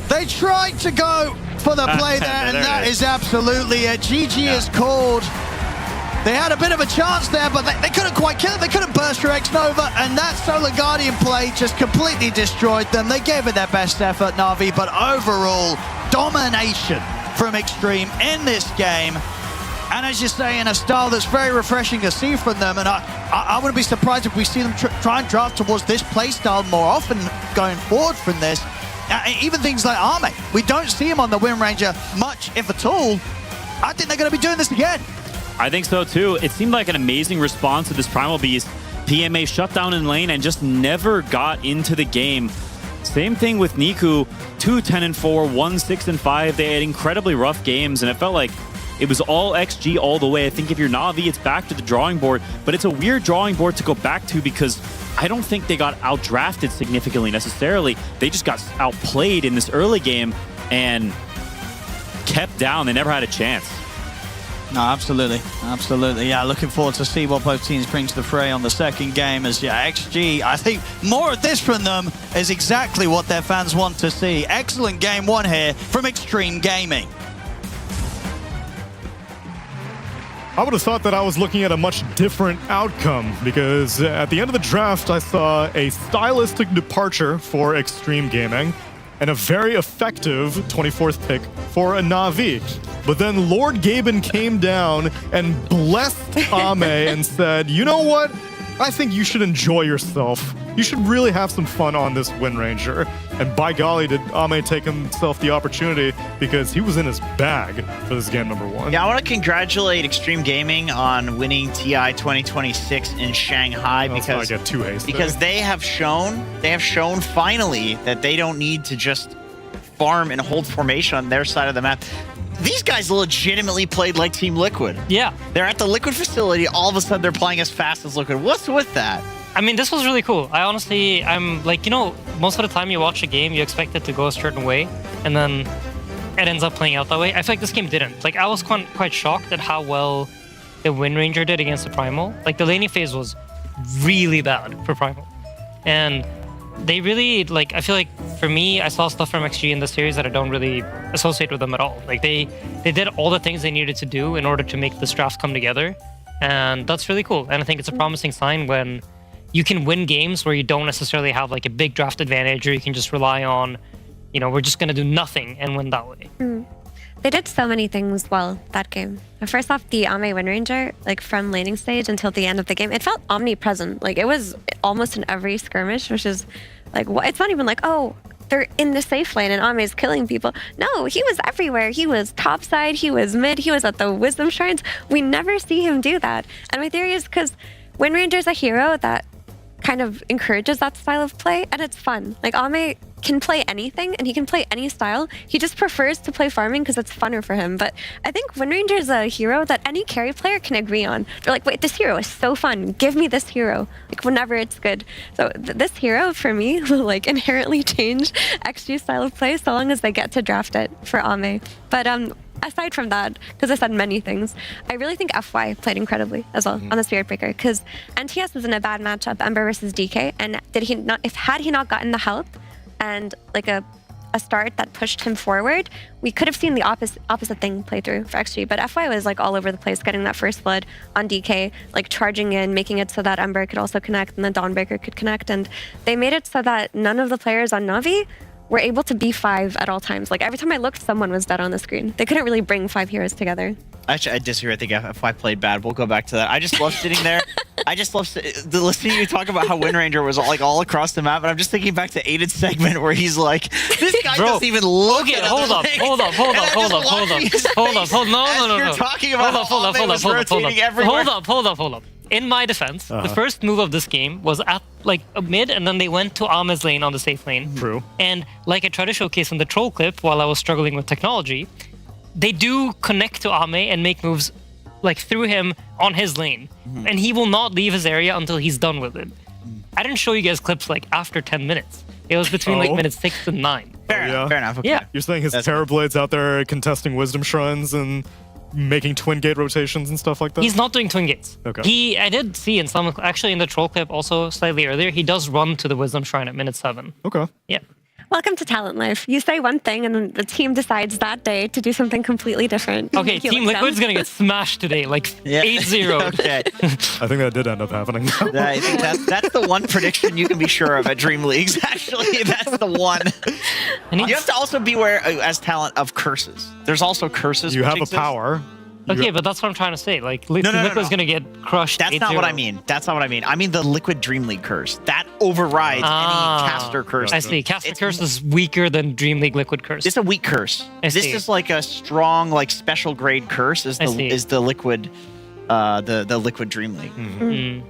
They tried to go for the play there, and that is absolutely it. GG is called. They had a bit of a chance there, but they couldn't quite kill it. They couldn't burst through X-Nova, and that Solar Guardian play just completely destroyed them. They gave it their best effort, Na'Vi, but overall, domination from Extreme in this game. And as you say, in a style that's very refreshing to see from them, and I wouldn't be surprised if we see them try and draft towards this play style more often going forward from this. Even things like Arme, we don't see him on the Wind Ranger much, if at all. I think they're going to be doing this again. I think so too. It seemed like an amazing response to this Primal Beast. PMA shut down in lane and just never got into the game. Same thing with Niku, 2 10-4, 1 6-5. They had incredibly rough games, and it felt like it was all XG all the way. I think if you're Na'Vi, it's back to the drawing board, but it's a weird drawing board to go back to because I don't think they got outdrafted significantly necessarily. They just got outplayed in this early game and kept down. They never had a chance. No, absolutely. Absolutely. Yeah, looking forward to see what both teams bring to the fray on the second game as, XG, I think more of this from them is exactly what their fans want to see. Excellent game 1 here from Extreme Gaming. I would have thought that I was looking at a much different outcome because at the end of the draft, I saw a stylistic departure for Extreme Gaming and a very effective 24th pick for a Na'Vi. But then Lord Gaben came down and blessed Ame and said, you know what? I think you should enjoy yourself. You should really have some fun on this Wind Ranger. And by golly, did Ame take himself the opportunity because he was in his bag for this game number 1. Yeah, I want to congratulate Extreme Gaming on winning TI 2026 in Shanghai because I get too hasty. Because they have shown finally that they don't need to just farm and hold formation on their side of the map. These guys legitimately played like Team Liquid. Yeah. They're at the Liquid facility. All of a sudden, they're playing as fast as Liquid. What's with that? I mean, this was really cool. I'm like, most of the time you watch a game, you expect it to go a certain way, and then it ends up playing out that way. I feel like this game didn't. Like, I was quite shocked at how well the Wind Ranger did against the Primal. Like, the laning phase was really bad for Primal. And they really, I feel like for me, I saw stuff from XG in the series that I don't really associate with them at all. Like, they did all the things they needed to do in order to make this draft come together. And that's really cool. And I think it's a promising sign when you can win games where you don't necessarily have a big draft advantage, or you can just rely on, we're just going to do nothing and win that way. They did so many things well that game. First off, the Ame Wind Ranger, from laning stage until the end of the game, it felt omnipresent. It was almost in every skirmish, which is it's not even they're in the safe lane and Ame's killing people. No, he was everywhere. He was topside, he was mid, he was at the Wisdom Shrines. We never see him do that. And my theory is because Wind Ranger's a hero that kind of encourages that style of play, and it's fun. Like Ame can play anything and he can play any style. He just prefers to play farming because it's funner for him. But I think Windranger is a hero that any carry player can agree on. They're like, wait, this hero is so fun. Give me this hero. Like whenever it's good. So this hero for me will like inherently change XG's style of play so long as they get to draft it for Ame. But aside from that, because I said many things, I really think FY played incredibly as well on the Spirit Breaker, because NTS was in a bad matchup, Ember versus DK, and had he not gotten the help and like a start that pushed him forward, we could have seen the opposite thing play through for XG. But FY was like all over the place, getting that first blood on DK, like charging in, making it so that Ember could also connect and the Dawnbreaker could connect, and they made it so that none of the players on Na'Vi were able to be 5 at all times. Like every time I looked, someone was dead on the screen. They couldn't really bring 5 heroes together. Actually, I disagree. I think if I played bad, we'll go back to that. I just love sitting there. I just love listening to you talk about how Windranger was like all across the map, and I'm just thinking back to Aiden's segment where he's like, this guy doesn't even look at hold up. No. You're talking about Hold up. In my defense, the first move of this game was at like a mid, and then they went to Ame's lane on the safe lane. True. And like I tried to showcase in the troll clip while I was struggling with technology, they do connect to Ame and make moves like through him on his lane. And he will not leave his area until he's done with it. I didn't show you guys clips like after 10 minutes. It was between like minutes 6 and 9. Fair enough. Okay. Yeah. You're saying his Terrorblades out there contesting Wisdom Shrines and making twin gate rotations and stuff like that? He's not doing twin gates. Okay. I did see in some, actually in the troll clip also slightly earlier, he does run to the Wisdom Shrine at minute 7. Okay. Yeah. Welcome to Talent Life. You say one thing and then the team decides that day to do something completely different. Okay, Team Liquid's gonna get smashed today, like 8-0. Okay. I think that did end up happening. I think that's the one prediction you can be sure of at DreamLeagues. Actually, that's the one. You have to also beware as talent of curses. There's also curses. You have a exist. power. Okay, but that's what I'm trying to say. Like, Liquid's gonna get crushed. That's not what I mean. That's not what I mean. I mean the Liquid DreamLeague curse. That overrides any caster curse. I see. Caster curse is weaker than DreamLeague Liquid curse. It's a weak curse. This is like a strong, like special grade curse. Is the Liquid, the Liquid DreamLeague.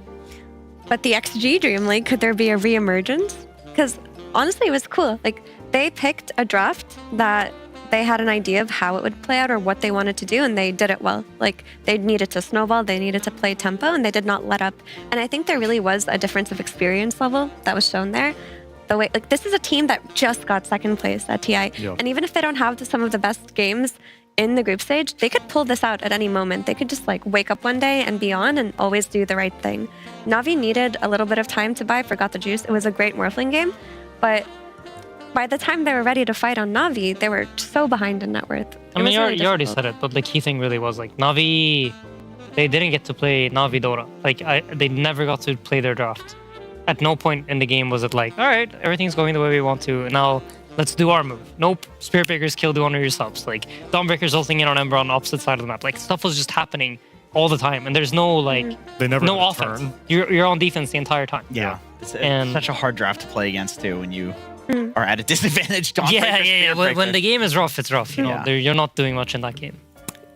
But the XG DreamLeague, could there be a reemergence? Because honestly, it was cool. Like they picked a draft that they had an idea of how it would play out or what they wanted to do, and they did it well. Like they needed to snowball, they needed to play tempo, and they did not let up. And I think there really was a difference of experience level that was shown there. The way, like this is a team that just got second place at TI, and even if they don't have some of the best games in the group stage, they could pull this out at any moment. They could just like wake up one day and be on and always do the right thing. Na'Vi needed a little bit of time to buy Forgot the Juice. It was a great Morphling game, but by the time they were ready to fight on Na'Vi, they were so behind in net worth. I mean, you already said it, but the key thing really was like Na'Vi, they didn't get to play Na'Vi Dota. Like they never got to play their draft. At no point in the game was it like, all right, everything's going the way we want to. Now let's do our move. Nope, Spirit Breakers killed one of your subs. Like Dawnbreakers ulting in on Ember on the opposite side of the map. Like stuff was just happening all the time, and there's no like no offense. You're on defense the entire time. Yeah, it's such a hard draft to play against too when you are at a disadvantage. Yeah. When the game is rough, it's rough. You know, you're not doing much in that game.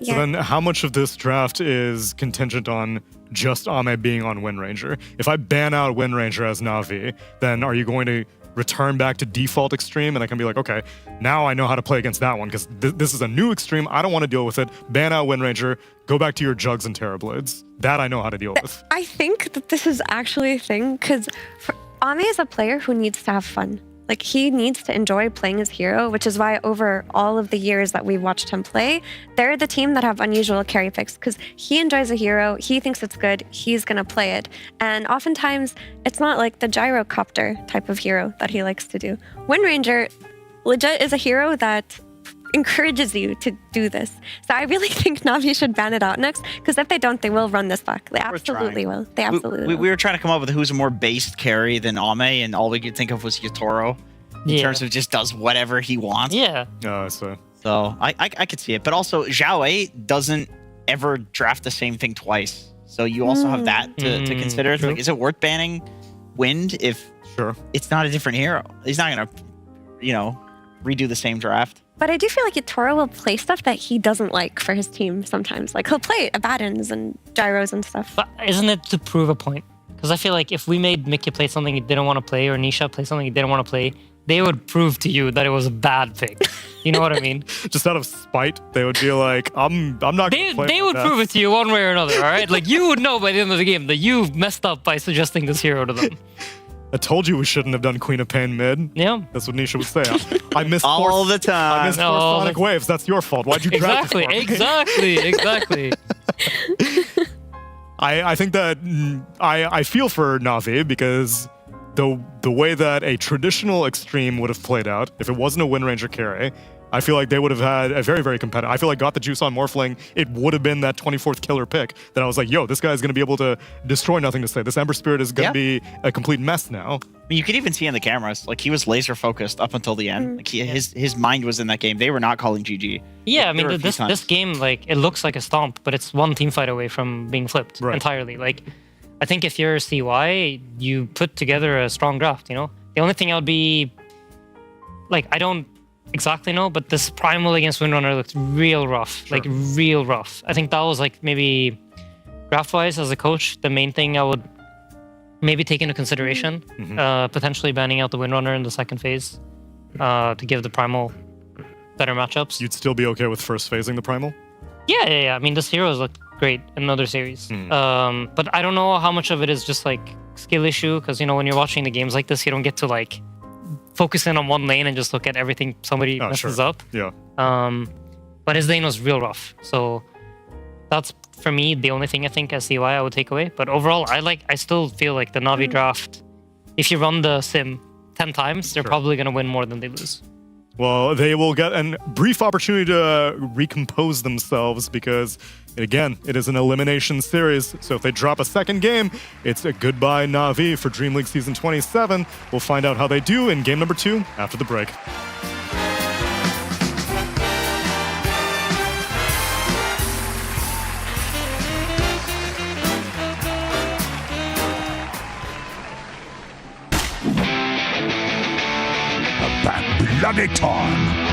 So then how much of this draft is contingent on just Ame being on Windranger? If I ban out Windranger as Na'Vi, then are you going to return back to default extreme? And I can be like, okay, now I know how to play against that one because this is a new extreme. I don't want to deal with it. Ban out Windranger. Go back to your Jugs and Terrorblades. That I know how to deal with. I think that this is actually a thing because Ame is a player who needs to have fun. Like he needs to enjoy playing his hero, which is why over all of the years that we've watched him play, they're the team that have unusual carry picks because he enjoys a hero, he thinks it's good, he's gonna play it. And oftentimes it's not like the gyrocopter type of hero that he likes to do. Windranger legit is a hero that encourages you to do this. So I really think Na'Vi should ban it out next because if they don't, they will run this back. They absolutely will. They absolutely will. We were trying to come up with who's a more based carry than Ame, and all we could think of was Yatoro in terms of just does whatever he wants. Yeah. So I could see it. But also, Zhao doesn't ever draft the same thing twice. So you also have that to consider. Like, is it worth banning Wind if it's not a different hero? He's not going to, redo the same draft. But I do feel like Yatoro will play stuff that he doesn't like for his team sometimes. Like he'll play Abaddons and Gyros and stuff. But isn't it to prove a point? Because I feel like if we made Mickey play something he didn't want to play, or Nisha play something he didn't want to play, they would prove to you that it was a bad pick. You know what I mean? Just out of spite, they would be like, I'm not going to play. They would prove it to you one way or another, all right? Like, you would know by the end of the game that you messed up by suggesting this hero to them. I told you we shouldn't have done Queen of Pain mid. Yeah. That's what Nisha would say. I missed all the time. I missed four Sonic Waves. That's your fault. Why'd you drag it for me? Exactly. I think that I feel for Na'Vi because the way that a traditional Extreme would have played out, if it wasn't a Wind Ranger carry, I feel like they would have had a very, very competitive. I feel like Got the Juice on Morphling, it would have been that 24th killer pick that I was like, yo, this guy's going to be able to destroy Nothing to Say. This Ember Spirit is going to be a complete mess now. You could even see in the cameras, like he was laser focused up until the end. Like his mind was in that game. They were not calling GG. Yeah, I mean, this game, like, it looks like a stomp, but it's one team fight away from being flipped entirely. Like, I think if you're CY, you put together a strong draft, you know? The only thing I would be, like, I don't exactly know, but this Primal against Windrunner looked real rough. Like, real rough. I think that was, like, maybe draft-wise as a coach, the main thing I would maybe take into consideration. Potentially banning out the Windrunner in the second phase to give the Primal better matchups. You'd still be okay with first phasing the Primal? Yeah. I mean, this heroes look great in another series. But I don't know how much of it is just like skill issue, because, you know, when you're watching the games like this, you don't get to like focus in on one lane and just look at everything somebody messes up. Yeah. But his lane was real rough. So that's, for me, the only thing I think as CY I would take away. But overall, I still feel like the Na'Vi draft, if you run the sim 10 times, they're probably going to win more than they lose. Well, they will get a brief opportunity to recompose themselves because, again, it is an elimination series. So if they drop a second game, it's a goodbye Na'Vi for Dream League Season 27. We'll find out how they do in game number 2 after the break. Bloody time.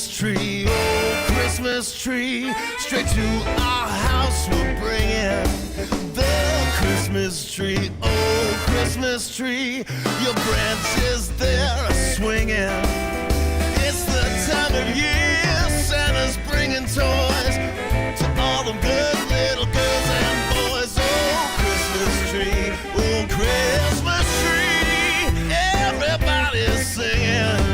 Christmas tree, oh Christmas tree, straight to our house we're bringing the Christmas tree, oh Christmas tree, your branches they're swinging. It's the time of year Santa's bringing toys to all the good little girls and boys. Oh Christmas tree, oh Christmas tree, everybody's singing.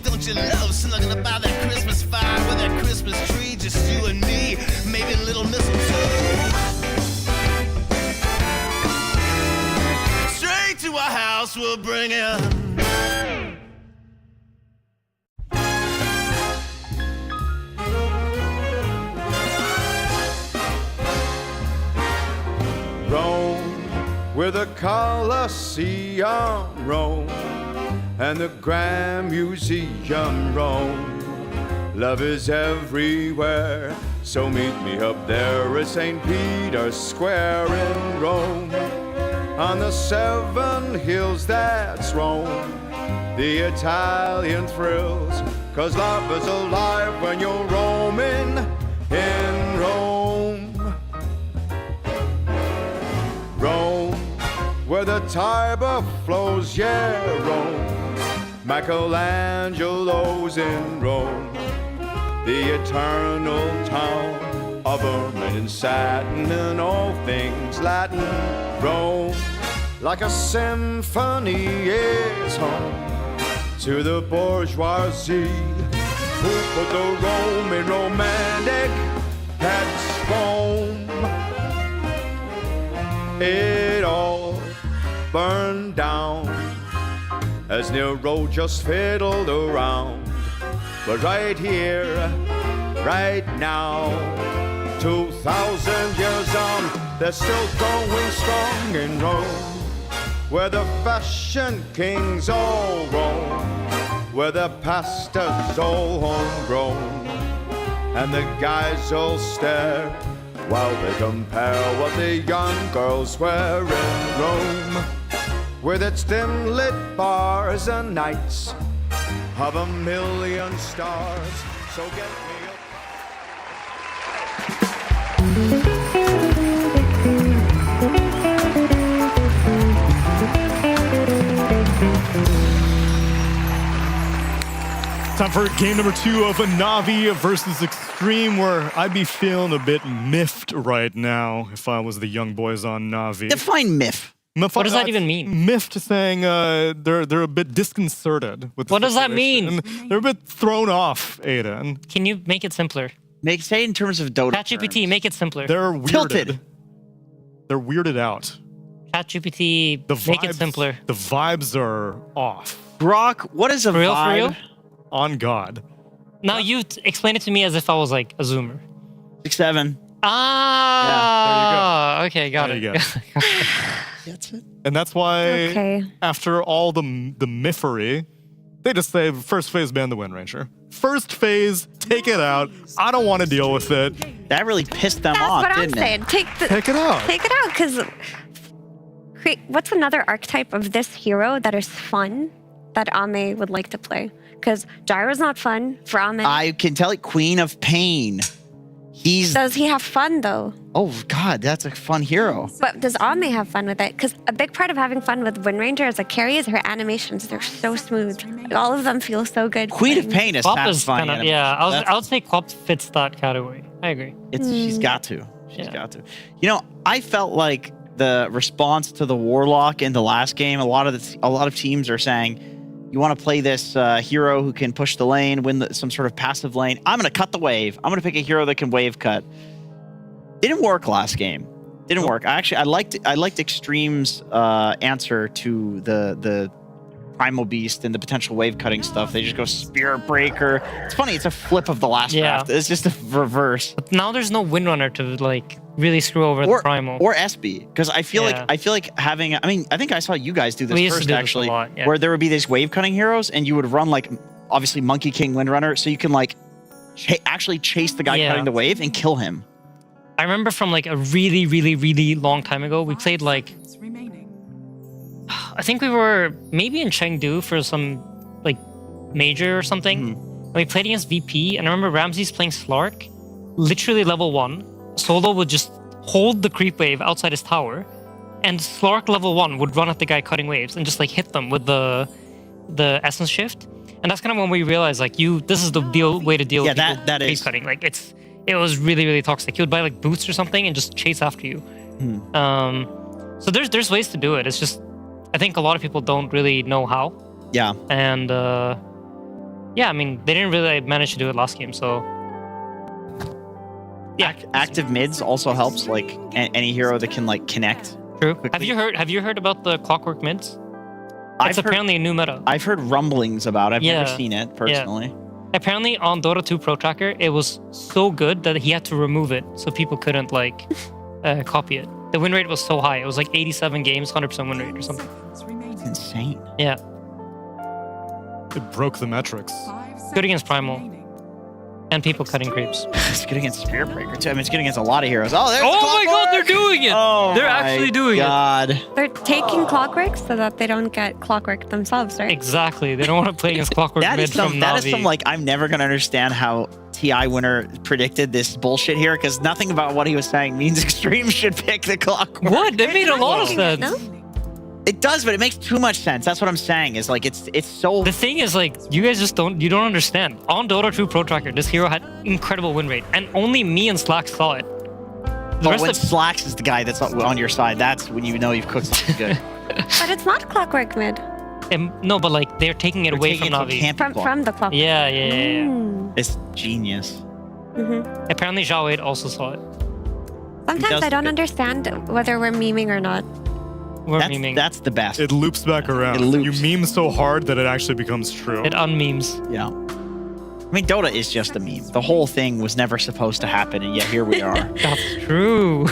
Don't you love snuggling about that Christmas fire with that Christmas tree, just you and me, maybe a little mistletoe. Straight to our house we'll bring it. Rome, with the Colosseum, Rome, and the Grand Museum, Rome. Love is everywhere, so meet me up there at St. Peter's Square in Rome. On the 7 hills, that's Rome, the Italian thrills, 'cause love is alive when you're roaming in Rome. Rome, where the Tiber flows, yeah, Rome. Michelangelo's in Rome, the eternal town of ermine and satin and all things Latin. Rome, like a symphony, is home to the bourgeoisie who put the Roman romantic heads foam. It all burned down as Nero just fiddled around. But right here, right now, 2,000 years on, they're still going strong in Rome, where the fashion kings all roam, where the pasta's all homegrown, and the guys all stare while they compare what the young girls wear in Rome, with its dim-lit bars and nights of a million stars. So get me up. Time for game number 2 of Navi versus Extreme, where I'd be feeling a bit miffed right now if I was the young boys on Navi. Define miff. What does that even mean? Miffed, saying they're a bit disconcerted with the What does that situation. mean? And they're a bit thrown off, Aiden. Can you make it simpler? Say in terms of Dota. ChatGPT, make it simpler. They're weirded. Tilted. They're weirded out. ChatGPT, make it simpler. The vibes are off. Brock, what is a For real, vibe? for real? On God. Now you explain it to me as if I was like a Zoomer. 6'7". Ah, okay, got There it. you go. That's it. And that's why, Okay. after all the miffery, they just say, first phase, ban the Wind Ranger. First phase, take it out. I don't want to deal with it. That really pissed them That's off, what I'm didn't saying. it? Take it out. Take it out, because what's another archetype of this hero that is fun that Ame would like to play? Because Gyro's not fun for Ame. I can tell it, Queen of Pain. Does he have fun though? Oh God, that's a fun hero. But does Ame have fun with it? Because a big part of having fun with Wind Ranger as a carry is her animations. They're so smooth. Like, all of them feel so good. Queen of Pain is Quap kind of is fun. kinda, yeah, I would say Quap fits that category. I agree. She's got to. She's got to. You know, I felt like the response to the Warlock in the last game, a lot of teams are saying You want to play this hero who can push the lane, win some sort of passive lane. I'm going to cut the wave. I'm going to pick a hero that can wave cut. Didn't work last game. Didn't work. I liked Extreme's answer to the Primal Beast and the potential wave cutting stuff. They just go Spirit Breaker. It's funny. It's a flip of the last draft. It's just a reverse. But now there's no Windrunner to like really screw over the Primal or SB, because I feel like having. I mean, I think I saw you guys do this first actually, where there would be these wave cutting heroes, and you would run like obviously Monkey King Windrunner, so you can like actually chase the guy cutting the wave and kill him. I remember from like a really, really, really long time ago, we played like, I think we were maybe in Chengdu for some like major or something. And we played against VP, and I remember Ramses playing Slark, literally level 1. Solo would just hold the creep wave outside his tower, and Slark level 1 would run at the guy cutting waves and just like hit them with the essence shift. And that's kind of when we realized like this is the way to deal with that creep is cutting. Like it was really, really toxic. He would buy like boots or something and just chase after you. So there's ways to do it. It's just, I think a lot of people don't really know how. Yeah. And I mean, they didn't really manage to do it last game, so. Yeah. Active mids also helps, like any hero that can like connect. True. Quickly. Have you heard about the Clockwork mids? It's apparently a new meta. I've heard rumblings about it. I've never seen it personally. Apparently on Dota 2 Pro Tracker, it was so good that he had to remove it so people couldn't like copy it. The win rate was so high. It was like 87 games, 100% win rate or something. It's insane. Yeah. It broke the metrics. Good against Primal. And people cutting creeps. It's good against Spirit Breaker too. I mean, it's good against a lot of heroes. Oh, there's my god, they're doing it! Oh, they're actually doing it. They're taking Clockwork so that they don't get Clockwork themselves, right? Exactly. They don't want to play against Clockwork mid from Na'Vi. That is some, like, I'm never going to understand how TI winner predicted this bullshit here, because nothing about what he was saying means Extreme should pick the Clockwork. What? That made a lot of sense. No? It does, but it makes too much sense. That's what I'm saying. Is like it's so. The thing is, like, you guys just don't understand. On Dota 2 Pro Tracker, this hero had incredible win rate, and only me and Slacks saw it. When Slacks is the guy that's on your side, that's when you know you've cooked something good. But it's not Clockwork mid. No, but like they're taking it away from Na'Vi. From the Clockwork. Yeah. It's genius. Apparently, Jawade also saw it. Sometimes I don't understand whether we're memeing or not. That's the best. It loops back around. You meme so hard that it actually becomes true. It unmemes. Yeah. I mean, Dota is just a meme. The whole thing was never supposed to happen, and yet here we are. That's true.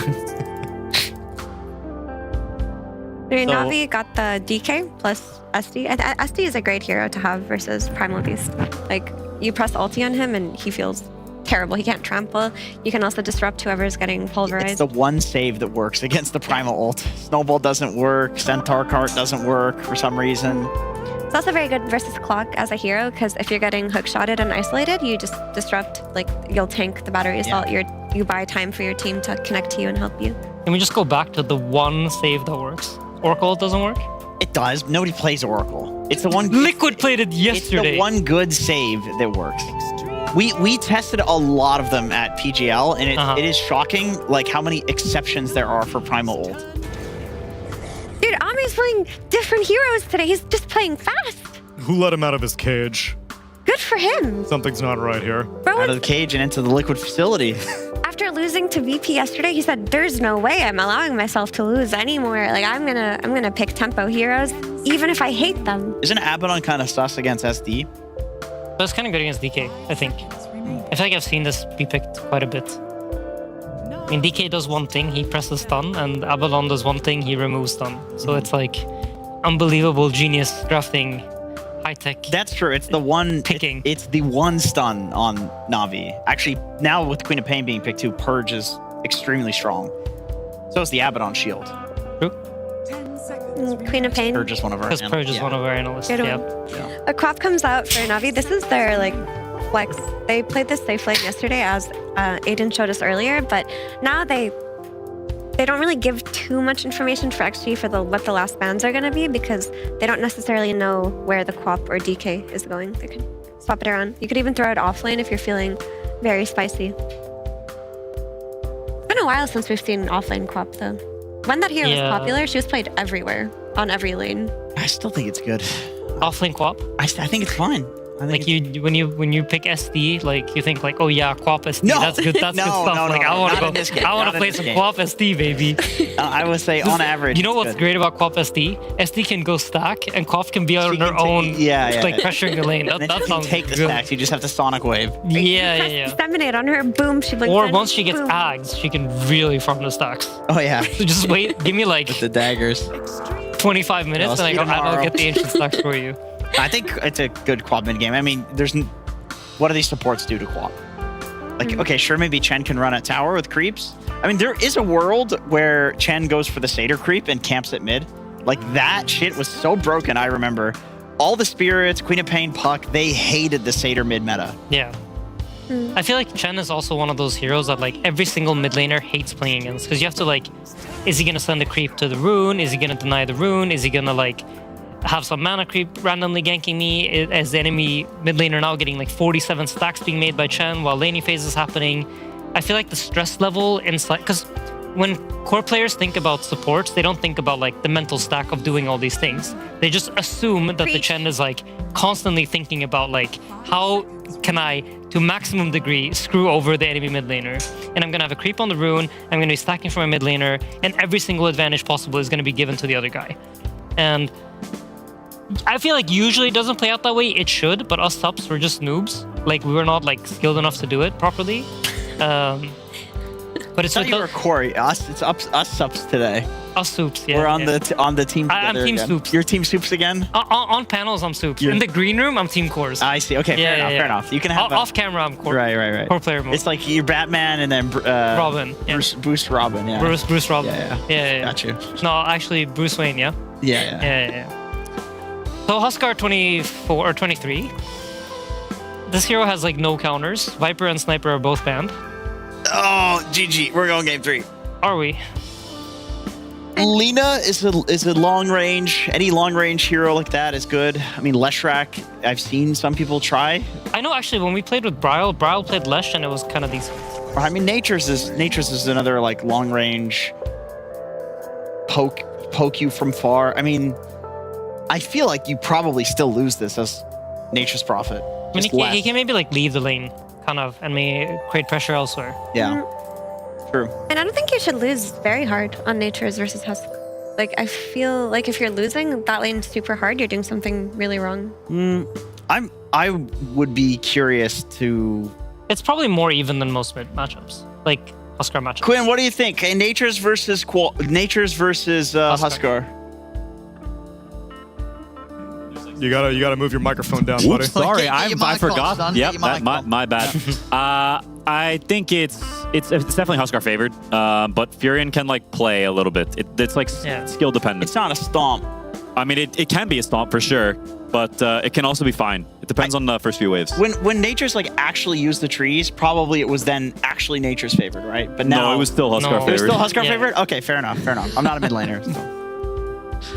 Na'Vi got the DK plus SD. SD is a great hero to have versus Primal Beast. Like, you press ulti on him, and he feels terrible. He can't trample. You can also disrupt whoever's getting pulverized. It's the one save that works against the Primal ult. Snowball doesn't work. Centaur Cart doesn't work for some reason. It's also very good versus Clock as a hero, because if you're getting hookshotted and isolated, you just disrupt, like, you'll tank the battery assault. You buy time for your team to connect to you and help you. Can we just go back to the one save that works? Oracle doesn't work? It does. Nobody plays Oracle. It's the one... Liquid played it yesterday. It's the one good save that works. We tested a lot of them at PGL, and it is shocking like how many exceptions there are for Primal ult. Dude, Ami's playing different heroes today. He's just playing fast. Who let him out of his cage? Good for him. Something's not right here. Out of the cage and into the liquid facility. After losing to VP yesterday, he said, "There's no way I'm allowing myself to lose anymore. Like, I'm gonna pick tempo heroes, even if I hate them." Isn't Abaddon kind of sus against SD? But it's kind of good against DK, I think. I feel like I've seen this be picked quite a bit. I mean, DK does one thing, he presses stun, and Abaddon does one thing, he removes stun. So it's like unbelievable genius drafting, high tech. That's true. It's the one picking. It's the one stun on Na'Vi. Actually, now with Queen of Pain being picked too, Purge is extremely strong. So is the Abaddon shield. True. Queen of Pain. Purge is one of our. Because Purge is one of our analysts. Yeah. A crop comes out for Na'Vi. This is their like flex. They played this safe lane yesterday, as Aiden showed us earlier, but now they don't really give too much information for XG for what the last bans are going to be, because they don't necessarily know where the Quap or DK is going. They could swap it around. You could even throw it off lane if you're feeling very spicy. It's been a while since we've seen offlane Quap though. When that hero was popular, she was played everywhere, on every lane. I still think it's good. Offlane Quap. I think it's fine. Like when you pick SD, like you think like, oh yeah, Quap SD. No. That's good. That's No, good stuff. no, like no, I want not to in this game, I want not to in play this some game. Quap SD, baby. I would say on average. You know it's what's good. great about Quap SD? SD can go stack, and Quap can be on her own, like pressuring the lane. And then That you can sounds take the good. stacks. You just have to Sonic Wave. Yeah. Disseminate on her, boom, she blinks Or in, once she gets boom. Ags, she can really farm the stacks. Oh yeah. So just wait, give me like With the daggers. 25 minutes, I'll and see you I'll tomorrow. get the ancient stacks for you. I think it's a good quad mid game. I mean, what do these supports do to quad? Like, okay, sure, maybe Chen can run at tower with creeps. I mean, there is a world where Chen goes for the Satyr creep and camps at mid. Like, that shit was so broken, I remember. All the spirits, Queen of Pain, Puck, they hated the Satyr mid meta. Yeah. I feel like Chen is also one of those heroes that like every single mid laner hates playing against, because you have to like, is he gonna send a creep to the rune? Is he gonna deny the rune? Is he gonna like have some mana creep randomly ganking me as the enemy mid laner now getting like 47 stacks being made by Chen while laning phase is happening? I feel like the stress level inside, because when core players think about supports, they don't think about like the mental stack of doing all these things. They just assume that the Chen is like constantly thinking about like, how can I, to maximum degree, screw over the enemy mid laner? And I'm gonna have a creep on the rune, I'm gonna be stacking for my mid laner, and every single advantage possible is gonna be given to the other guy. And I feel like usually it doesn't play out that way. It should, but us subs were just noobs. Like we were not like skilled enough to do it properly. But it's like you were Corey. It's us subs today. Us soups. Yeah, we're on yeah. the team. I'm together team again. soups. You're team soups again. On panels, I'm soups. In the green room, I'm team cores. I see. Okay, fair enough. You can have off camera. I'm core. Right. Core player mode. It's like you're Batman and then Robin. Bruce Robin. Yeah. Bruce Robin. Yeah. Got you. No, actually Bruce Wayne. Yeah. Yeah. So Huskar 24 or 23. This hero has like no counters. Viper and Sniper are both banned. Oh, GG. We're going game 3. Are we? Lina is a long range. Any long range hero like that is good. I mean, Leshrac, I've seen some people try. I know actually when we played with Bryle played Lesh and it was kind of decent. I mean, Nature's is another like long range poke you from far. I mean, I feel like you probably still lose this as Nature's Prophet. I mean, he can maybe like leave the lane, kind of, and may create pressure elsewhere. Yeah, true. And I don't think you should lose very hard on Nature's versus Husk. Like, I feel like if you're losing that lane super hard, you're doing something really wrong. I would be curious to. It's probably more even than most mid matchups, like Huskar matchups. Quinn, what do you think? Nature's versus Huskar. You gotta move your microphone down, buddy. Sorry, I forgot. Yep, my bad. I think it's definitely Huskar favored, but Furion can like play a little bit. It's like skill dependent. It's not a stomp. I mean, it can be a stomp for sure, but it can also be fine. It depends on the first few waves. When Nature's like actually used the trees, probably it was then actually Nature's favored, right? But now no, it was still Huskar favored. It was still Huskar favored? Okay, fair enough. I'm not a mid laner. So.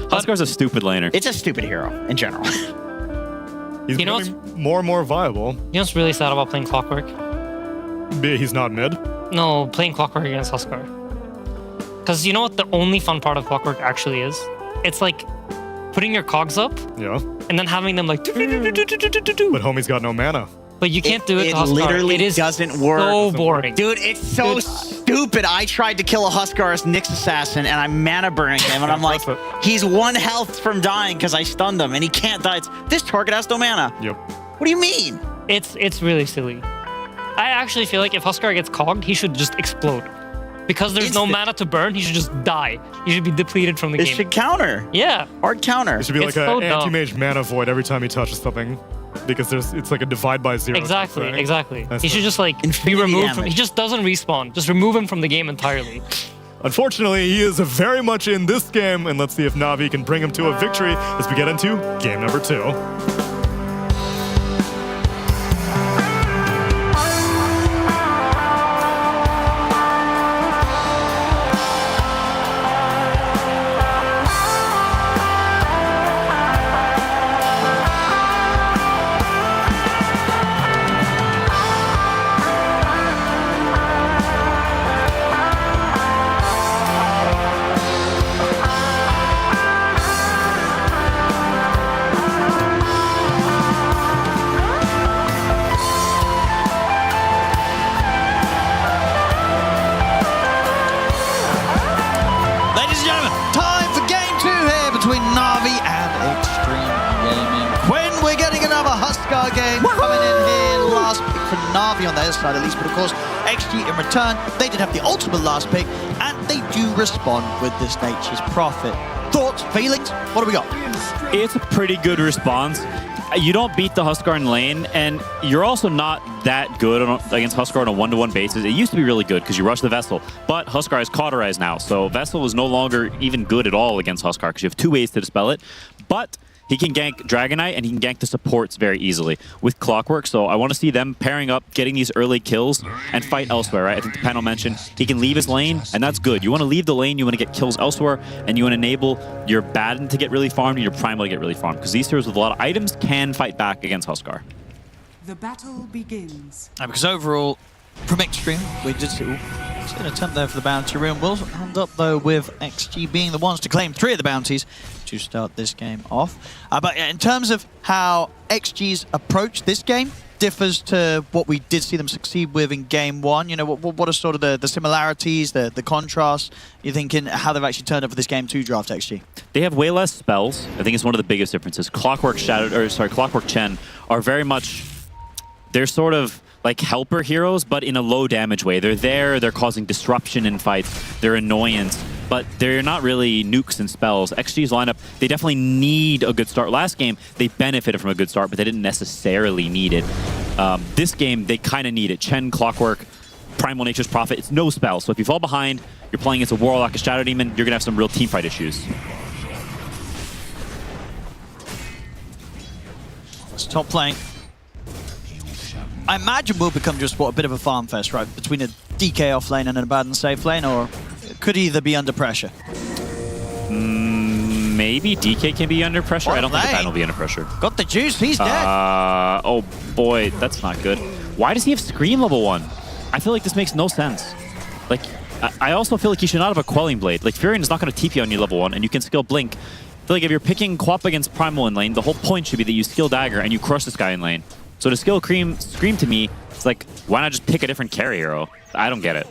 Huskar's a stupid laner. It's a stupid hero in general. He's becoming more and more viable. You know what's really sad about playing Clockwork? He's not mid? No, playing Clockwork against Huskar. Because you know what the only fun part of Clockwork actually is? It's like putting your cogs up. Yeah. And then having them like... But homie's got no mana. But you can't do it to Huskar. Literally it is doesn't work. So boring. Dude, it's so stupid. I tried to kill a Huskar as Nyx Assassin, and I'm mana burning him, and I'm like, he's 1 health from dying because I stunned him, and he can't die. This target has no mana. Yep. What do you mean? It's really silly. I actually feel like if Huskar gets cogged, he should just explode. Because there's no mana to burn, he should just die. He should be depleted from the game. It should counter. Yeah. Hard counter. It should be like an anti-mage mana void every time he touches something. Because it's like a divide by 0. Exactly. That's He should just like be removed from. He just doesn't respawn. Just remove him from the game entirely. Unfortunately, he is very much in this game, and let's see if Na'Vi can bring him to a victory as we get into game number 2. Na'Vi on their side at least, but of course, XG in return, they did have the ultimate last pick, and they do respond with this Nature's Prophet. Thoughts, feelings? What do we got? It's a pretty good response. You don't beat the Huskar in lane, and you're also not that good against Huskar on a one-to-one basis. It used to be really good because you rush the Vessel, but Huskar is cauterized now, so Vessel is no longer even good at all against Huskar because you have 2 ways to dispel it, but he can gank Dragonite and he can gank the supports very easily with Clockwork, so I want to see them pairing up, getting these early kills, and fight elsewhere, right? I think the panel mentioned he can leave his lane, and that's good. You want to leave the lane, you want to get kills elsewhere, and you want to enable your Baden to get really farmed and your Primal to get really farmed, because these heroes with a lot of items can fight back against Huskar. The battle begins. Because overall, from Extreme, we did see an attempt there for the bounty room. We'll end up, though, with XG being the ones to claim 3 of the bounties to start this game off. But in terms of how XG's approach this game differs to what we did see them succeed with in game 1, you know, what are sort of the similarities, the contrasts, you think, in how they've actually turned up for this game 2 draft XG? They have way less spells. I think it's one of the biggest differences. Clockwork Chen are very much, they're sort of like helper heroes, but in a low damage way. They're there, they're causing disruption in fights, they're annoyance, but they're not really nukes and spells. XG's lineup, they definitely need a good start. Last game, they benefited from a good start, but they didn't necessarily need it. This game, they kind of need it. Chen, Clockwork, Primal Nature's Prophet, it's no spell. So if you fall behind, you're playing against a Warlock, a Shadow Demon, you're gonna have some real teamfight issues. Stop playing. I imagine will become just a bit of a farm fest, right? Between a DK off lane and a Baden safe lane, or it could either be under pressure. Maybe DK can be under pressure. I don't think the Baden will be under pressure. Got the juice, he's dead. Oh boy, that's not good. Why does he have Scream level 1? I feel like this makes no sense. Like, I also feel like he should not have a Quelling Blade. Like, Furion is not going to TP on you level 1, and you can skill Blink. I feel like if you're picking Quap against Primal in lane, the whole point should be that you skill Dagger and you crush this guy in lane. So to skill Scream to me, it's like, why not just pick a different carry hero? I don't get it.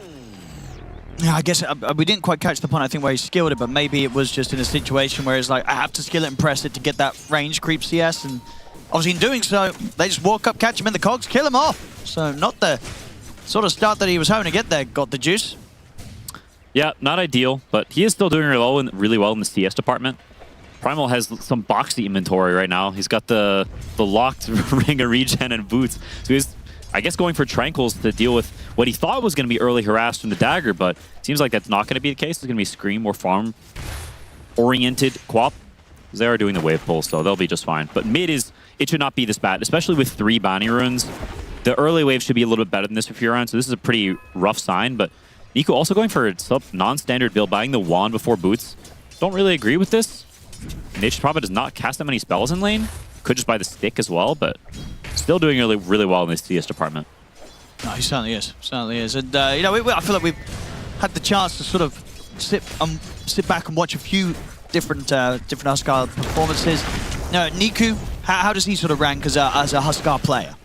Yeah, I guess we didn't quite catch the point, I think, where he skilled it, but maybe it was just in a situation where it's like, I have to skill it and press it to get that range creep CS, and obviously in doing so, they just walk up, catch him in the cogs, kill him off. So not the sort of start that he was hoping to get there. Got the juice. Yeah, not ideal, but he is still doing really well in the CS department. Primal has some boxy inventory right now. He's got the locked Ring of Regen and boots. So he's, I guess, going for Tranquils to deal with what he thought was going to be early harassed from the Dagger, but it seems like that's not going to be the case. It's going to be Scream or farm-oriented Quap. They are doing the wave pull, so they'll be just fine. But mid it should not be this bad, especially with 3 bounty runes. The early wave should be a little bit better than this for Furion, so this is a pretty rough sign, but Nico also going for a non-standard build, buying the wand before boots. Don't really agree with this. Nature's Prophet does not cast that many spells in lane. Could just buy the stick as well, but still doing really well in this CS department. No, he certainly is. Certainly is. And, you know, I feel like we've had the chance to sort of sit back and watch a few different Huskar performances. Now, Niku, how does he sort of rank as a Huskar player?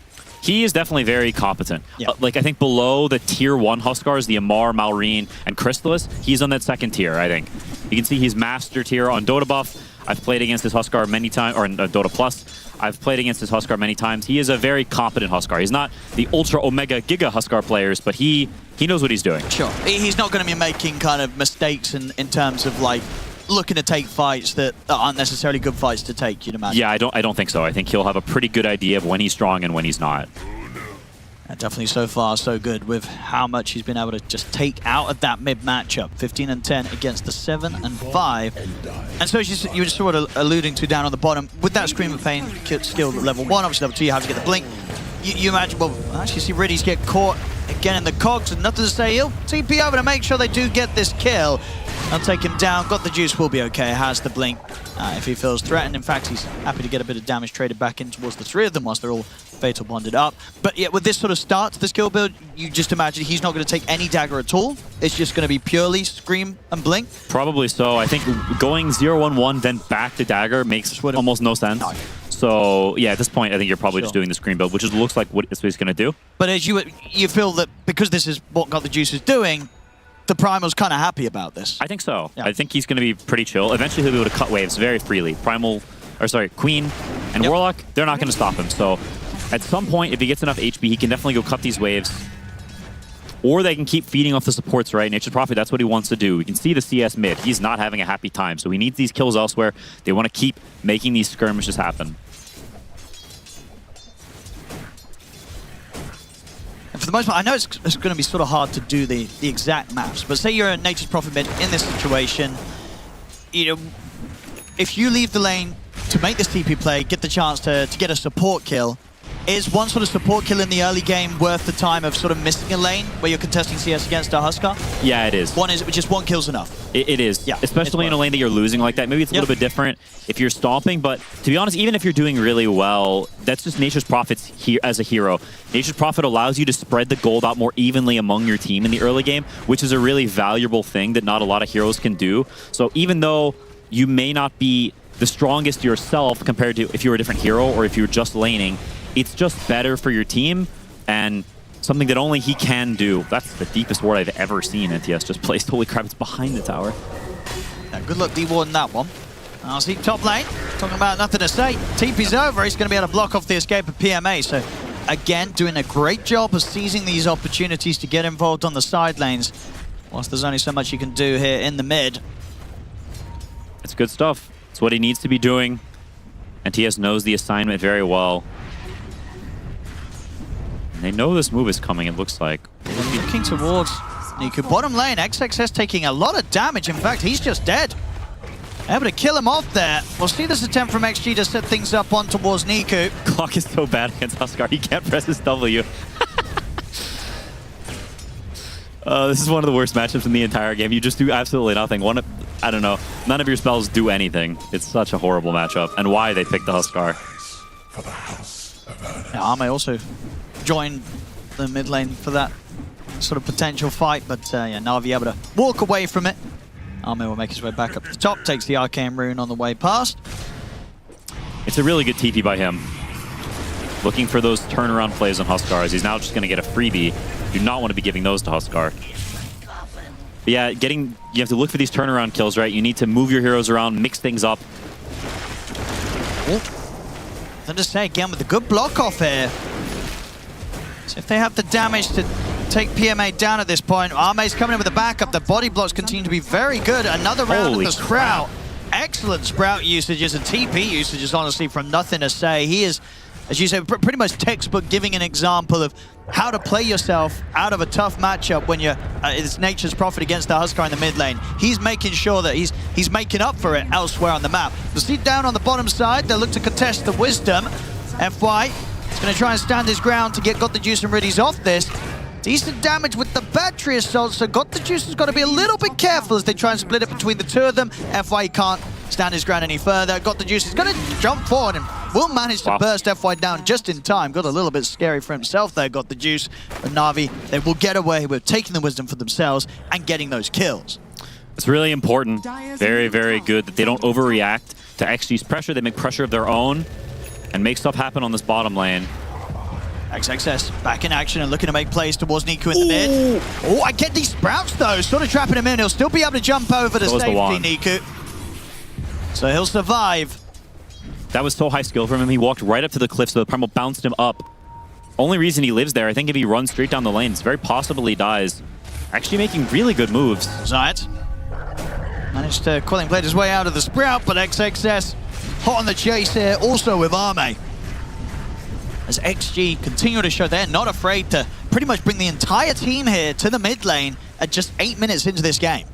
He is definitely very competent. Yeah. Like, I think below the tier 1 Huskars, the Amar, Malrine, and Crystallis, he's on that second tier, I think. You can see he's master tier on Dota buff. I've played against this Huskar many times, or in Dota Plus. I've played against this Huskar many times. He is a very competent Huskar. He's not the ultra omega giga Huskar players, but he knows what he's doing. Sure. He's not going to be making kind of mistakes in terms of, like, looking to take fights that aren't necessarily good fights to take, you'd imagine. Yeah, I don't think so. I think he'll have a pretty good idea of when he's strong and when he's not. Definitely so far so good with how much he's been able to just take out of that mid matchup. 15 and 10 against the 7 and 5. And so you were just sort of alluding to down on the bottom, with that Scream of Pain skill at level 1, obviously level 2 you have to get the blink. You imagine, well, actually see Riddies get caught again in the cogs and nothing to say. He'll TP over to make sure they do get this kill. I'll take him down. Got the juice, will be okay. Has the blink if he feels threatened. In fact, he's happy to get a bit of damage traded back in towards the 3 of them once they're all fatal bonded up. But yeah, with this sort of start to the skill build, you just imagine he's not going to take any dagger at all. It's just going to be purely Scream and blink. Probably so. I think going 0-1-1 then back to dagger makes almost no sense. No. So yeah, at this point, I think you're probably just doing the Scream build, which looks like what he's going to do. But as you feel that because this is what Got the Juice is doing, the Primal's kind of happy about this. I think so. Yeah. I think he's going to be pretty chill. Eventually, he'll be able to cut waves very freely. Queen and Warlock, they're not going to stop him. So At some point, if he gets enough HP, he can definitely go cut these waves. Or they can keep feeding off the supports, right? Nature's Prophet, that's what he wants to do. We can see the CS mid. He's not having a happy time, so he needs these kills elsewhere. They want to keep making these skirmishes happen. And for the most part, I know it's going to be sort of hard to do the exact maps, but say you're a Nature's Prophet mid in this situation, you know, if you leave the lane to make this TP play, get the chance to get a support kill, is one sort of support kill in the early game worth the time of sort of missing a lane where you're contesting CS against a Huskar? Yeah, it is. Just one kill's enough. It is. Yeah, especially in a lane that you're losing like that. Maybe it's a little bit different if you're stomping, but to be honest, even if you're doing really well, that's just Nature's Prophet's as a hero. Nature's Prophet allows you to spread the gold out more evenly among your team in the early game, which is a really valuable thing that not a lot of heroes can do. So even though you may not be the strongest yourself compared to if you're a different hero or if you're just laning, it's just better for your team and something that only he can do. That's the deepest ward I've ever seen NTS just placed. Holy crap, it's behind the tower. Yeah, good luck D-Ward in that one. I'll see top lane, talking about nothing to say. TP's over, he's going to be able to block off the escape of PMA. So again, doing a great job of seizing these opportunities to get involved on the side lanes, whilst there's only so much you can do here in the mid. It's good stuff. It's what he needs to be doing. NTS knows the assignment very well. And they know this move is coming, it looks like. Looking towards Niku. Bottom lane, XXS taking a lot of damage. In fact, he's just dead. Able to kill him off there. We'll see this attempt from XG to set things up on towards Niku. Clock is so bad against Huskar, he can't press his W. This is one of the worst matchups in the entire game. You just do absolutely nothing. I don't know. None of your spells do anything. It's such a horrible matchup. And why they picked the Huskar. Yeah, Ame also joined the mid lane for that sort of potential fight, but yeah, Na'Vi able to walk away from it. Ame will make his way back up to the top, takes the Arcane Rune on the way past. It's a really good TP by him. Looking for those turnaround plays on Huskar, as he's now just going to get a freebie. Do not want to be giving those to Huskar. But yeah, you have to look for these turnaround kills, right? You need to move your heroes around, mix things up. Then to say again with a good block off here. So if they have the damage to take PMA down at this point, Ame's coming in with a backup. The body blocks continue to be very good. Another round of the Sprout. Excellent Sprout usages and TP usages, honestly, from nothing to say. He is, as you said, pretty much textbook giving an example of how to play yourself out of a tough matchup when you're it's Nature's Prophet against the Huskar in the mid lane. He's making sure that he's making up for it elsewhere on the map. The seat down on the bottom side, they look to contest the Wisdom. FY is going to try and stand his ground to get Got the Juice and Riddies off this. Decent damage with the battery assault, so Got the Juice has got to be a little bit careful as they try and split it between the two of them. FY can't stand his ground any further. Got the Juice is going to jump forward and will manage to burst FY down just in time. Got a little bit scary for himself there, Got the Juice. But Na'Vi, they will get away with taking the Wisdom for themselves and getting those kills. It's really important. Very, very good that they don't overreact to XG's pressure. They make pressure of their own and make stuff happen on this bottom lane. XXS back in action and looking to make plays towards Niku in the mid. Oh, I get these Sprouts though, sort of trapping him in. He'll still be able to jump over to safety, Niku. So he'll survive. That was so high skill from him. He walked right up to the cliff, so the Primal bounced him up. Only reason he lives there, I think if he runs straight down the lane, it's very possible he dies. Actually making really good moves. Zayat managed to Quelling Blade his way out of the Sprout, but XXS hot on the chase here, also with Ame. As XG continue to show they're not afraid to pretty much bring the entire team here to the mid lane at just 8 minutes into this game.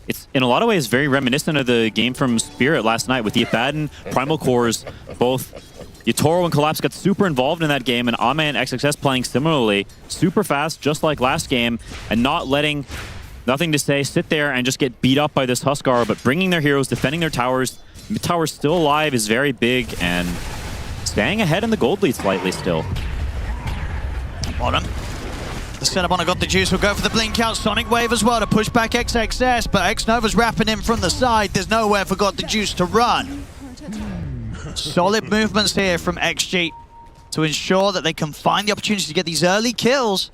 It's, in a lot of ways, very reminiscent of the game from Spirit last night with the Abaddon, Primal Cores. Both Yatoro and Collapse got super involved in that game, and Ame and XXS playing similarly. Super fast, just like last game, and not letting, nothing to say, sit there and just get beat up by this Huskar, but bringing their heroes, defending their towers. Mid tower still alive is very big, and staying ahead in the gold lead slightly still. Bottom. The setup on a Got the Juice will go for the blink out. Sonic Wave as well to push back XXS, but X-Nova's wrapping him from the side. There's nowhere for Got the Juice to run. Solid movements here from XG to ensure that they can find the opportunity to get these early kills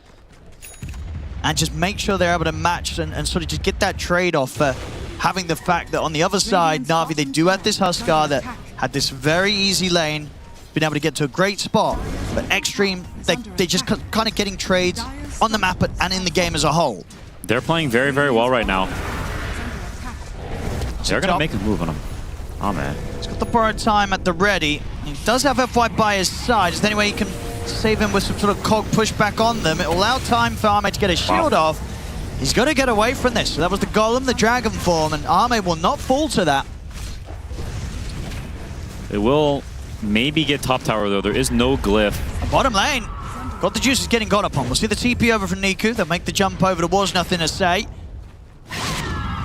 and just make sure they're able to match and sort of just get that trade-off for having the fact that on the other side, Na'Vi, they do have this Huskar that had this very easy lane, been able to get to a great spot. But Extreme, they're just kind of getting trades on the map and in the game as a whole. They're playing very, very well right now. They're going to make a move on him. Oh, man. He's got the borrowed time at the ready. He does have FY by his side. Is there any way he can save him with some sort of cog pushback on them? It will allow time for Arme to get a shield off. He's got to get away from this. So that was the Golem, the Dragon form, and Arme will not fall to that. They will maybe get top tower, though. There is no glyph. Bottom lane. Got the juices getting got upon. We'll see the TP over from Niku. They'll make the jump over towards Nothing to Say.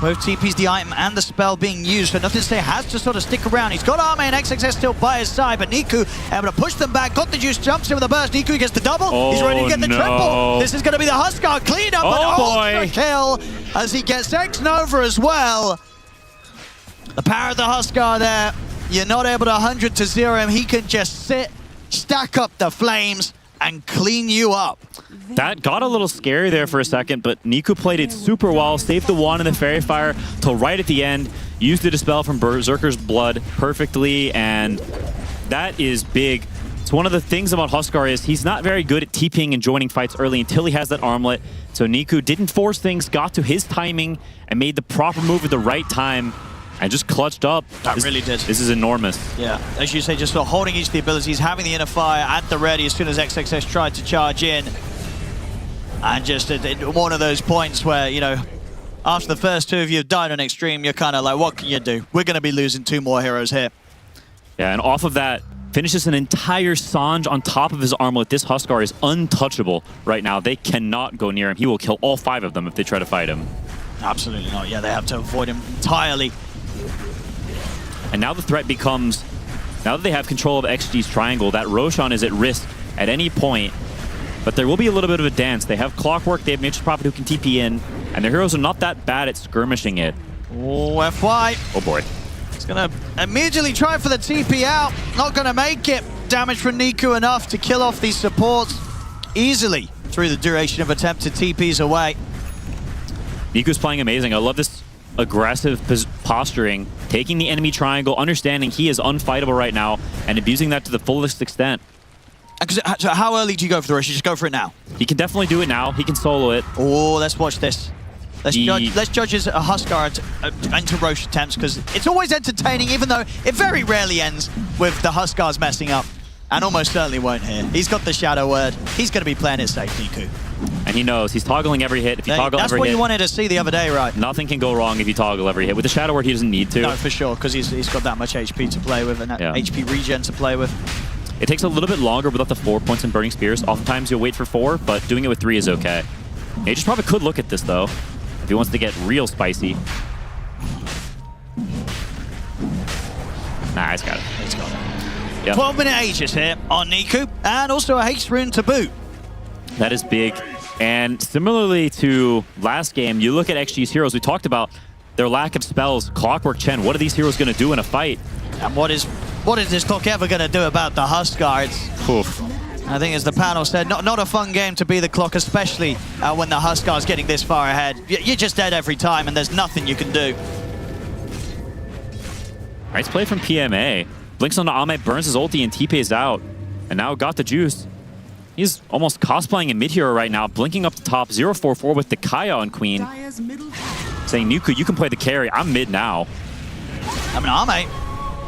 Both TPs, the item and the spell being used, so Nothing to Say has to sort of stick around. He's got Arme and XXS still by his side, but Niku able to push them back. Got the juice, jumps in with a burst. Niku gets the double. He's ready to get the triple. This is going to be the Huskar clean up, an ultra kill as he gets X Nova as well. The power of the Huskar there. You're not able to 100 to 0 him. He can just sit, stack up the flames, and clean you up. That got a little scary there for a second, but Niku played it super well, saved the wand in the Fairy Fire till right at the end, used the Dispel from Berserker's Blood perfectly, and that is big. It's one of the things about Huskar is he's not very good at TPing and joining fights early until he has that armlet. So Niku didn't force things, got to his timing, and made the proper move at the right time, and just clutched up. That really did. This is enormous. Yeah, as you say, just sort of holding each of the abilities, having the inner fire at the ready as soon as XXS tried to charge in. And just at one of those points where, you know, after the first two of you have died on Extreme, you're kind of like, what can you do? We're going to be losing 2 more heroes here. Yeah, and off of that, finishes an entire Sange on top of his armlet. This Huskar is untouchable right now. They cannot go near him. He will kill all 5 of them if they try to fight him. Absolutely not. Yeah, they have to avoid him entirely. And now the threat becomes, now that they have control of XG's triangle, that Roshan is at risk at any point. But there will be a little bit of a dance. They have Clockwork, they have Nature's Prophet who can TP in, and their heroes are not that bad at skirmishing it. Oh, FY. Oh boy. He's going to immediately try for the TP out. Not going to make it. Damage from Niku enough to kill off these supports easily through the duration of attempted TPs away. Niku's playing amazing. I love this aggressive posturing, taking the enemy triangle, understanding he is unfightable right now, and abusing that to the fullest extent. So how early do you go for the rush? You just go for it now? He can definitely do it now. He can solo it. Oh, let's watch this. Let's judge his Huskar into Roche attempts, because it's always entertaining, even though it very rarely ends with the Huskars messing up. And almost certainly won't here. He's got the Shadow Word. He's going to be playing it safe, Niku. And he knows. He's toggling every hit. If you toggle every hit... That's what you wanted to see the other day, right? Nothing can go wrong if you toggle every hit. With the Shadow Word, he doesn't need to. No, for sure, because he's got that much HP to play with and that HP regen to play with. It takes a little bit longer with up to 4 points in Burning Spears. Oftentimes you'll wait for 4, but doing it with 3 is okay. Nature's probably could look at this, though, if he wants to get real spicy. Nah, he's got it. He's got it. Yep. 12-minute Aegis here on Niku, and also a haste rune to boot. That is big. And similarly to last game, you look at XG's heroes, we talked about their lack of spells. Clockwork Chen, what are these heroes going to do in a fight? And what is this clock ever going to do about the Huskar? Oof. I think, as the panel said, not a fun game to be the clock, especially when the Huskar's getting this far ahead. You're just dead every time, and there's nothing you can do. Nice play from PMA. Blinks onto Ame, burns his ulti, and TP's out. And now got the juice. He's almost cosplaying a mid-hero right now, blinking up the top, 0-4-4 with the Kaya on Queen. Saying, Niku, you can play the carry. I'm mid now. I mean, Ame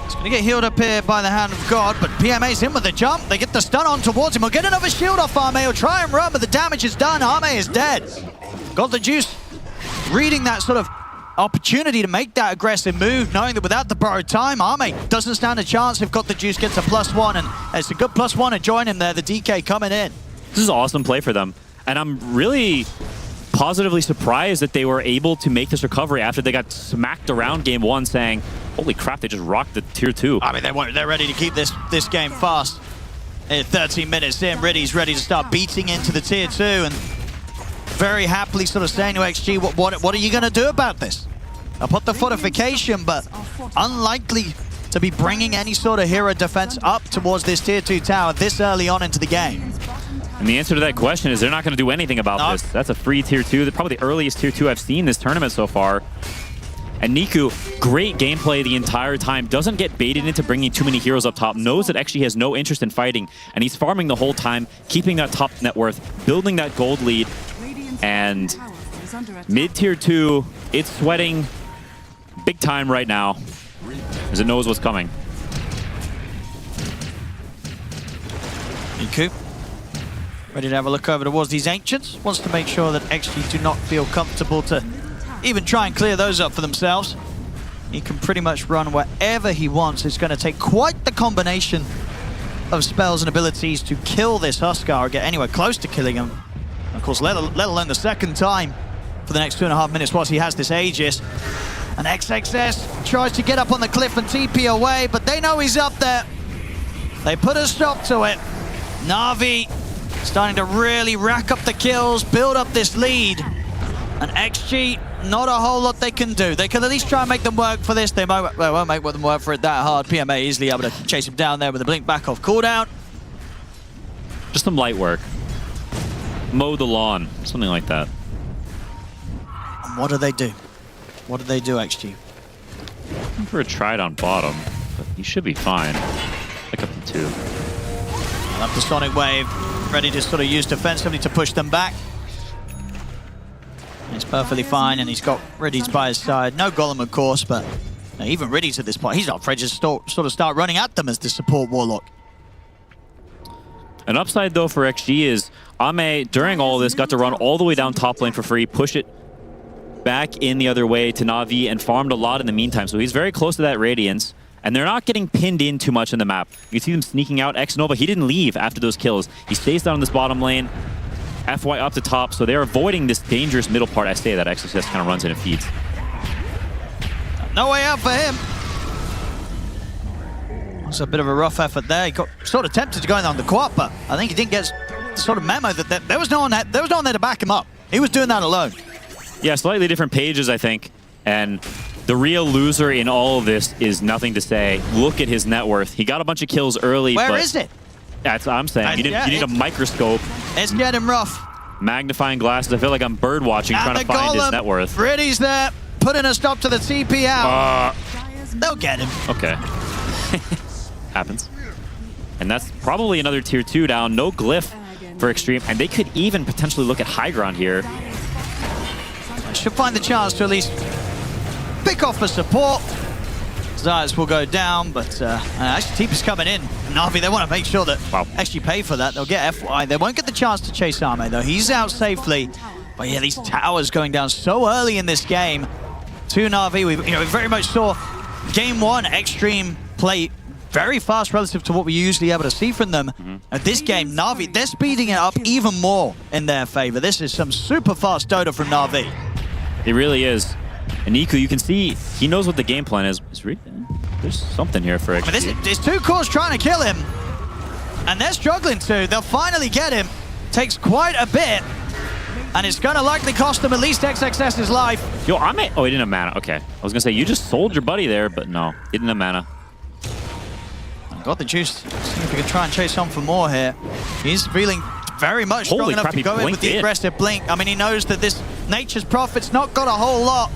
is going to get healed up here by the hand of God, but PMA's in with the jump. They get the stun on towards him. We'll get another shield off Ame. He'll try and run, but the damage is done. Ame is dead. Got the juice. Reading that sort of opportunity to make that aggressive move, knowing that without the borrowed time, Ame doesn't stand a chance. If got the juice, gets a +1, and it's a good +1 to join him there. The DK coming in. This is an awesome play for them. And I'm really positively surprised that they were able to make this recovery after they got smacked around game 1, saying, holy crap, they just rocked the tier 2. I mean, they're ready to keep this game fast. 13 minutes in, Riddy's ready to start beating into the tier 2, and very happily sort of saying to XG, what are you going to do about this? I'll put the fortification, but unlikely to be bringing any sort of hero defense up towards this tier 2 tower this early on into the game. And the answer to that question is they're not going to do anything about this. That's a free tier 2. Probably the earliest tier 2 I've seen this tournament so far. And Niku, great gameplay the entire time. Doesn't get baited into bringing too many heroes up top. Knows that actually has no interest in fighting. And he's farming the whole time, keeping that top net worth, building that gold lead. And mid-tier 2, it's sweating big time right now, as it knows what's coming. Niku, ready to have a look over towards these Ancients. Wants to make sure that XG do not feel comfortable to even try and clear those up for themselves. He can pretty much run wherever he wants. It's going to take quite the combination of spells and abilities to kill this Huskar or get anywhere close to killing him. Of course, let alone the second time for the next 2.5 minutes whilst he has this Aegis. And XXS tries to get up on the cliff and TP away, but they know he's up there. They put a stop to it. Na'Vi starting to really rack up the kills, build up this lead. And XG, not a whole lot they can do. They can at least try and make them work for this. They won't make them work for it that hard. PMA easily able to chase him down there with a blink back off cooldown. Just some light work. Mow the lawn, something like that. And what do they do? What do they do, XG? Looking for a tride on bottom, but he should be fine. Pick up the 2. Up the Sonic Wave, ready to sort of use defensively to push them back. He's perfectly fine, and he's got Riddies by his side. No Golem, of course, but even Riddies at this point, he's not afraid to sort of start running at them as the support Warlock. An upside, though, for XG is Ame, during all this, got to run all the way down top lane for free, push it back in the other way to Na'Vi, and farmed a lot in the meantime. So he's very close to that Radiance, and they're not getting pinned in too much in the map. You see them sneaking out. X-Nova, he didn't leave after those kills. He stays down in this bottom lane. FY up the top, so they're avoiding this dangerous middle part. I say that XSS kind of runs in and feeds. No way out for him. That's a bit of a rough effort there. He got sort of tempted to go in on the quad, but I think he didn't get the sort of memo that there was no one there to back him up. He was doing that alone. Yeah, slightly different pages, I think. And the real loser in all of this is nothing to say. Look at his net worth. He got a bunch of kills early. Where is it? That's what I'm saying. You need a microscope. It's getting rough. Magnifying glasses. I feel like I'm bird watching, trying to find his net worth. Riddies there, putting a stop to the TP out. They'll get him. Okay. Happens. And that's probably another tier 2 down. No glyph for Extreme. And they could even potentially look at high ground here. Should find the chance to at least pick off the support. Zayas will go down, but actually TP's coming in. Na'Vi, they want to make sure that actually pay for that. They'll get FY. They won't get the chance to chase Ame, though. He's out safely. But yeah, these towers going down so early in this game. To Na'Vi, we very much saw game 1 Extreme play very fast relative to what we're usually able to see from them. At this game, Na'Vi, they're speeding it up even more in their favor. This is some super fast Dota from Na'Vi. It really is. And Niku, you can see he knows what the game plan is. There's something here for XG. I mean, there's 2 cores trying to kill him, and they're struggling to. They'll finally get him. Takes quite a bit, and it's going to likely cost them at least XXS's life. Yo, oh, he didn't have mana. Okay. I was going to say, you just sold your buddy there, but no, he didn't have mana. Got the juice. See if we can try and chase on for more here. He's feeling very much strong enough to go in with the aggressive blink. I mean, he knows that this Nature's Prophet's not got a whole lot.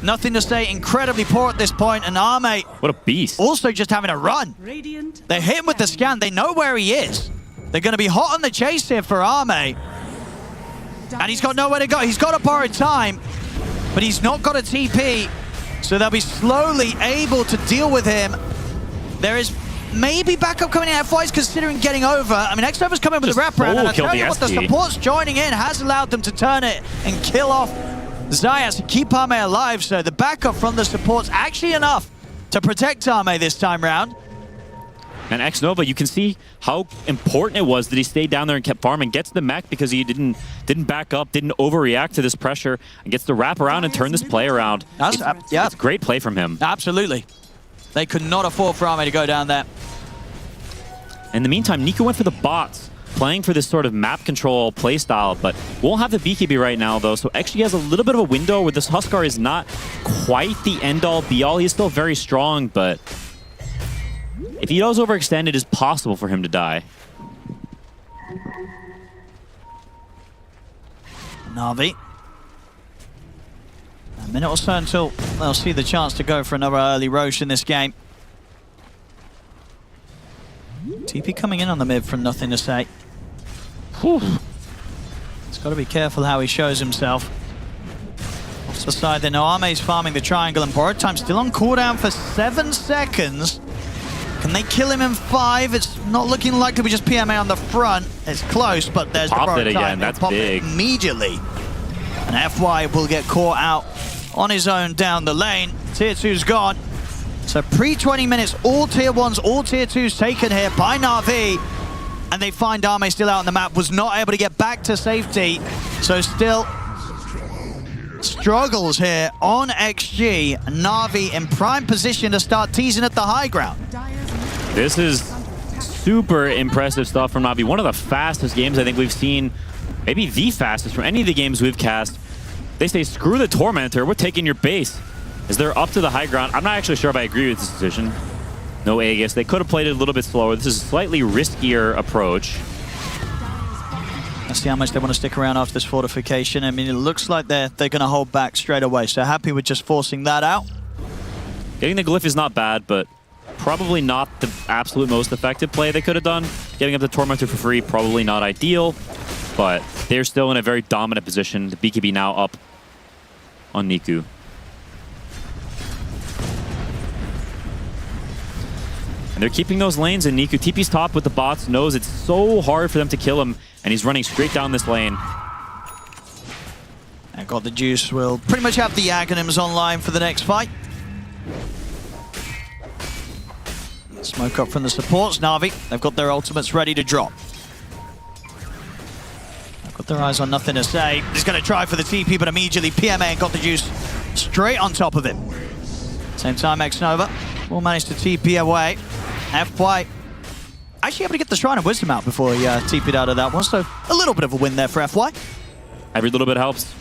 Nothing to say, incredibly poor at this point, and Ame... What a beast. Also just having a run. They hit him with the scan, they know where he is. They're going to be hot on the chase here for Ame. And he's got nowhere to go. He's got to borrow time, but he's not got a TP, so they'll be slowly able to deal with him. There is maybe backup coming in. FY's considering getting over. I mean, X-Nova's coming with the wraparound, and I tell you what, the support's joining in has allowed them to turn it and kill off Zayas and keep Ame alive, so the backup from the support's actually enough to protect Ame this time round. And X-Nova, you can see how important it was that he stayed down there and kept farming, gets the mech because he didn't back up, didn't overreact to this pressure, and gets to wrap around and turn this play around. It's great play from him. Absolutely. They could not afford for Ame to go down there. In the meantime, Niku went for the bots, playing for this sort of map control playstyle, but won't have the BKB right now, though, so actually has a little bit of a window where this Huskar is not quite the end-all, be-all. He's still very strong, but if he does overextend, it is possible for him to die. Na'Vi. minute or so until they'll see the chance to go for another early Roche in this game. TP coming in on the mid from nothing to say. Whew. He's got to be careful how he shows himself. Off to the side there, Noame's farming the triangle, and Borrowed Time still on cooldown for 7 seconds. Can they kill him in 5? It's not looking likely. We just PMA on the front. It's close, but there's the Borrowed Time. Again. That's big. Immediately. And FY will get caught out on his own down the lane. Tier 2's gone. So pre-20 minutes, all Tier 1s, all Tier 2s taken here by Na'Vi. And they find Ame still out on the map, was not able to get back to safety. So still struggles here on XG. Na'Vi in prime position to start teasing at the high ground. This is super impressive stuff from Na'Vi. One of the fastest games I think we've seen, maybe the fastest from any of the games we've cast. They say, screw the Tormentor, we're taking your base. As they're up to the high ground, I'm not actually sure if I agree with this decision. No Aegis. They could have played it a little bit slower. This is a slightly riskier approach. Let's see how much they want to stick around after this fortification. I mean, it looks like they're going to hold back straight away. So happy with just forcing that out. Getting the Glyph is not bad, but probably not the absolute most effective play they could have done. Getting up the Tormentor for free, probably not ideal. But they're still in a very dominant position. The BKB now up on Niku. And they're keeping those lanes, and Niku TP's top with the bots, knows it's so hard for them to kill him, and he's running straight down this lane. And got the juice. Will pretty much have the Aghanims online for the next fight. Smoke up from the supports. Na'Vi, they've got their ultimates ready to drop. They've got their eyes on nothing to say. He's going to try for the TP, but immediately PMA and got the juice straight on top of him. Same time, X-Nova will manage to TP away. FY actually able to get the Shrine of Wisdom out before he TP'd out of that one, so a little bit of a win there for FY. Every little bit helps.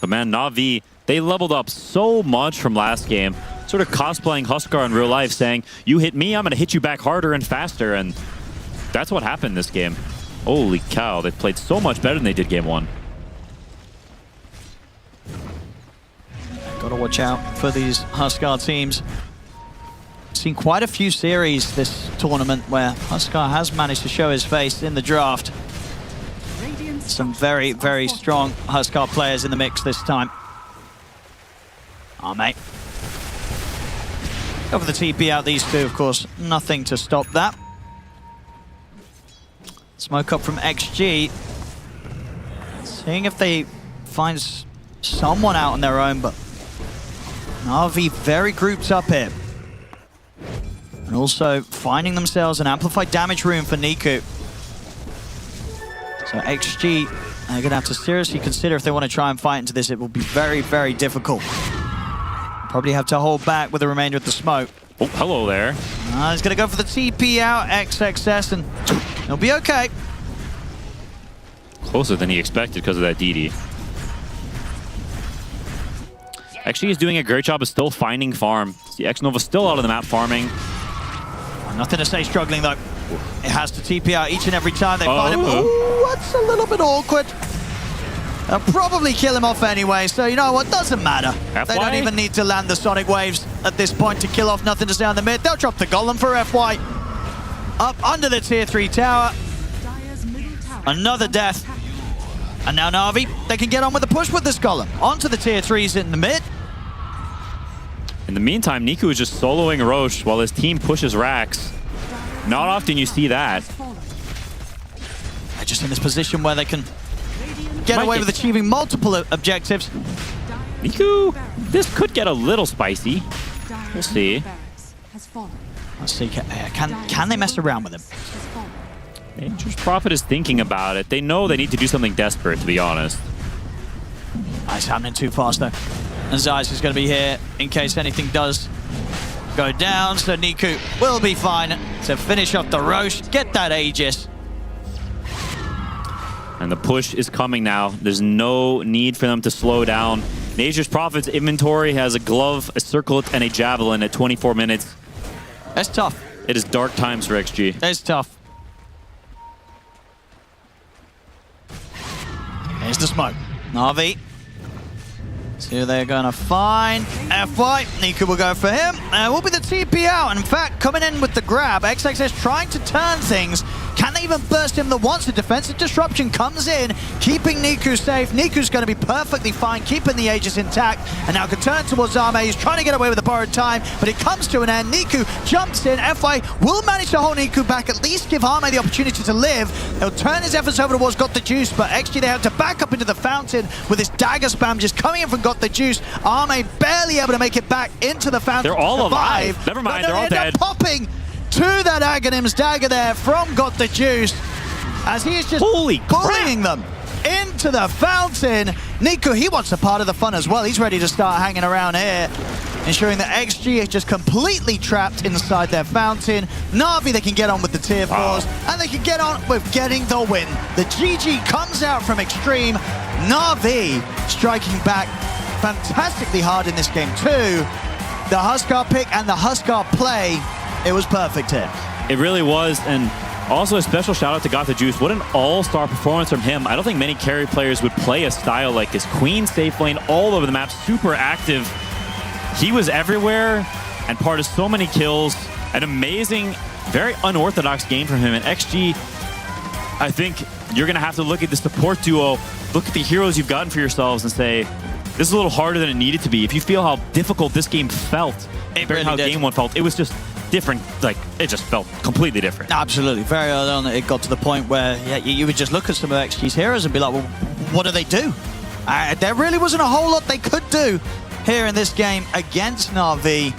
But man, Na'Vi, they leveled up so much from last game. Sort of cosplaying Huskar in real life, saying, you hit me, I'm going to hit you back harder and faster, and that's what happened this game. Holy cow, they played so much better than they did game 1. Gotta watch out for these Huskar teams. Seen quite a few series this tournament where Huskar has managed to show his face in the draft. Some very, very strong Huskar players in the mix this time. Oh, mate. Go for the TP out, these two, of course. Nothing to stop that. Smoke up from XG. Seeing if they find someone out on their own, but Na'Vi very grouped up here. And also finding themselves an amplified damage room for Niku. So XG, they're going to have to seriously consider if they want to try and fight into this. It will be very, very difficult. Probably have to hold back with the remainder of the smoke. Oh, hello there. He's going to go for the TP out, XXS, and he'll be okay. Closer than he expected because of that DD. Actually, he's doing a great job of still finding farm. The X-Nova still out of the map farming. Nothing to say, struggling though. It has to TP out each and every time they find him. Oh, that's a little bit awkward. They'll probably kill him off anyway, so you know what, doesn't matter. They don't even need to land the Sonic Waves at this point to kill off nothing to stay on the mid. They'll drop the Golem for FY. Up under the tier 3 tower. Another death. And now Na'Vi, they can get on with the push with this Golem. Onto the tier 3s in the mid. In the meantime, Niku is just soloing Roche while his team pushes Rax. Not often you see that. They're just in this position where they can get away with achieving multiple objectives. Niku, this could get a little spicy. We'll see. Let's see, can they mess around with him? Nature's Prophet is thinking about it. They know they need to do something desperate, to be honest. It's happening too fast, though. And Zeiss is going to be here in case anything does go down. So Niku will be fine to finish off the Roche, get that Aegis. And the push is coming now. There's no need for them to slow down. Nature's Prophet's inventory has a glove, a circlet, and a javelin at 24 minutes. That's tough. It is dark times for XG. It's tough. Here's the smoke. Na'Vi So they're going to find FY. Niku will go for him. Will be the TP out. In fact, coming in with the grab. XXS trying to turn things. Can they even burst him the once? The defensive disruption comes in, keeping Niku safe. Niku's going to be perfectly fine, keeping the Aegis intact. And now can turn towards Ame. He's trying to get away with the borrowed time, but it comes to an end. Niku jumps in. FY will manage to hold Niku back, at least give Ame the opportunity to live. He'll turn his efforts over towards Got the Juice, but XG they have to back up into the fountain with his dagger spam just coming in from Got the Juice. Ame barely able to make it back into the fountain. They're all to survive. alive. Never mind, But they're all they end dead. up popping to that Aghanim's dagger there from Got the Juice, as he is just bullying them into the fountain. Niku, he wants a part of the fun as well. He's ready to start hanging around here, ensuring that XG is just completely trapped inside their fountain. Na'Vi, they can get on with the tier 4s, and they can get on with getting the win. The GG comes out from Extreme. Na'Vi striking back fantastically hard in this game too. The Huskar pick and the Huskar play, it was perfect here. It really was, and also a special shout out to Got the Juice. What an all-star performance from him. I don't think many carry players would play a style like this. Queen safe lane all over the map, super active. He was everywhere and part of so many kills. An amazing, very unorthodox game from him. And XG, I think you're going to have to look at the support duo, look at the heroes you've gotten for yourselves and say, this is a little harder than it needed to be. If you feel how difficult this game felt, compared to how game one felt, it was just different. Like, it just felt completely different. Absolutely. Very early on, it got to the point where you would just look at some of XG's heroes and be like, well, what do they do? There really wasn't a whole lot they could do here in this game against Na'Vi.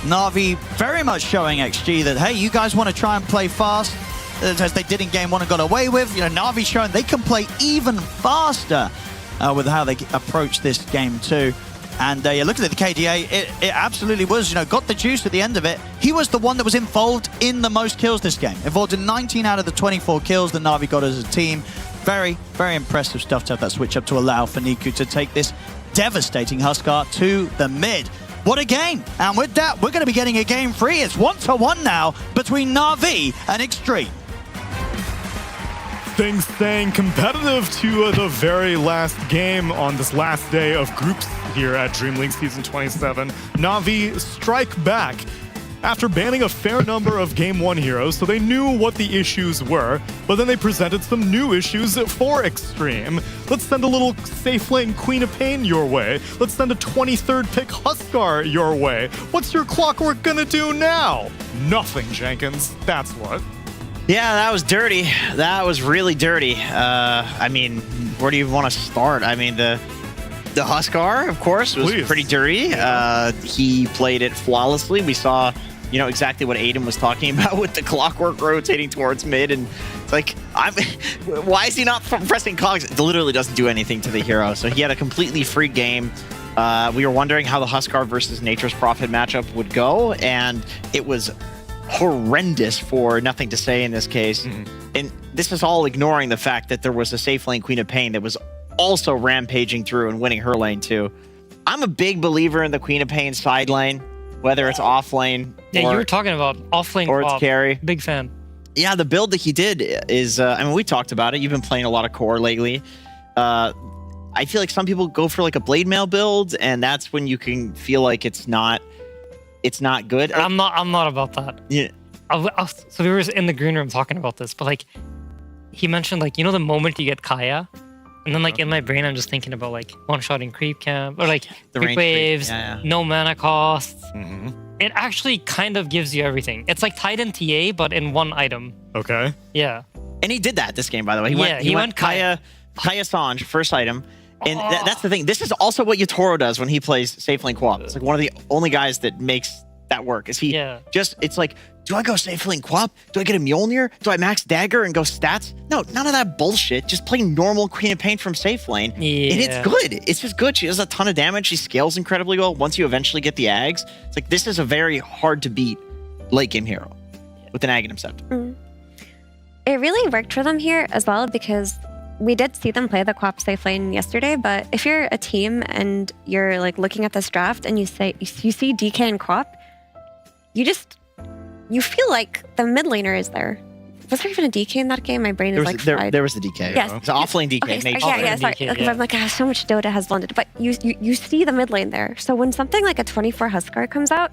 Na'Vi very much showing XG that, hey, you guys want to try and play fast, as they did in game one and got away with. You know, Na'Vi showing they can play even faster with how they approach this game too. And you're looking at the KDA, it absolutely was, you know, Got the Juice at the end of it. He was the one that was involved in the most kills this game. Involved in 19 out of the 24 kills that Na'Vi got as a team. Very, very impressive stuff to have that switch up to allow for Niku to take this devastating Huskar to the mid. What a game! And with that, we're going to be getting a game 3. It's 1-1 now between Na'Vi and Extreme. Things staying competitive to the very last game on this last day of groups here at DreamLeague Season 27. Na'Vi strike back after banning a fair number of Game 1 heroes, so they knew what the issues were, but then they presented some new issues for Extreme. Let's send a little safe lane Queen of Pain your way. Let's send a 23rd pick Huskar your way. What's your Clockwork gonna do now? Nothing, Jenkins. That's what. Yeah, that was dirty. That was really dirty. I mean, where do you want to start? I mean, the Huskar, of course, was pretty dirty. He played it flawlessly. We saw, you know, exactly what Aiden was talking about with the Clockwork rotating towards mid. And it's like, why is he not pressing cogs? It literally doesn't do anything to the hero. So he had a completely free game. We were wondering how the Huskar versus Nature's Prophet matchup would go. And it was horrendous for Nothing to Say in this case. And this is all ignoring the fact that there was a safe lane Queen of Pain that was also rampaging through and winning her lane too. I'm a big believer in the Queen of Pain side lane, whether it's off lane you were talking about off lane or it's carry. Big fan. Yeah, the build that he did is, I mean, we talked about it. You've been playing a lot of core lately. I feel like some people go for like a blade mail build, and that's when you can feel like it's not good. I'm not about that. Yeah. So we were in the green room talking about this, but like he mentioned, like, you know, the moment you get Kaya, and then like in my brain I'm just thinking about like one-shotting creep camp or like the creep waves, no mana costs. It actually kind of gives you everything. It's like Titan TA, but in one item. Okay. Yeah. And he did that this game, by the way. He went Kaya Sange, first item. And that's the thing. This is also what Yatoro does when he plays safe lane co-op. It's like one of the only guys that makes that work. Is he just, it's like, do I go safe lane co-op? Do I get a Mjolnir? Do I max dagger and go stats? No, none of that bullshit. Just play normal Queen of Pain from safe lane. And it's good. It's just good. She does a ton of damage. She scales incredibly well. Once you eventually get the Ags, it's like, this is a very hard to beat late game hero with an Aghanim Scepter. It really worked for them here as well, because we did see them play the co-op safe lane yesterday, but if you're a team and you're like looking at this draft and you see DK and co-op, you feel like the mid laner is there Was there even a DK in that game? My brain is fried. There was the DK. Yes. It's offlane DK. Okay, Mage yeah, offlane sorry. DK, Because I'm like, so much Dota has blended. But you see the mid lane there. So when something like a 24 Huskar comes out,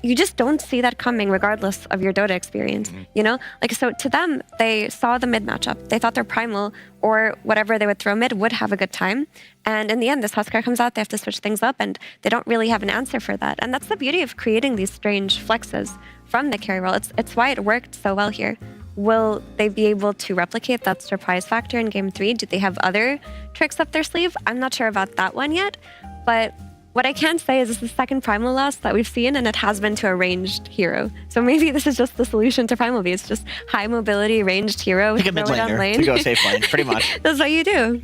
you just don't see that coming regardless of your Dota experience, you know? Like, so to them, they saw the mid matchup. They thought their Primal or whatever they would throw mid would have a good time. And in the end, this Huskar comes out, they have to switch things up, and they don't really have an answer for that. And that's the beauty of creating these strange flexes from the carry role. It's why it worked so well here. Will they be able to replicate that surprise factor in Game 3? Do they have other tricks up their sleeve? I'm not sure about that one yet, but what I can say is this is the second Primal loss that we've seen, and it has been to a ranged hero. So maybe this is just the solution to Primal V. It's just high mobility, ranged hero. Pick a mid laner to go safe lane, pretty much. That's what you do.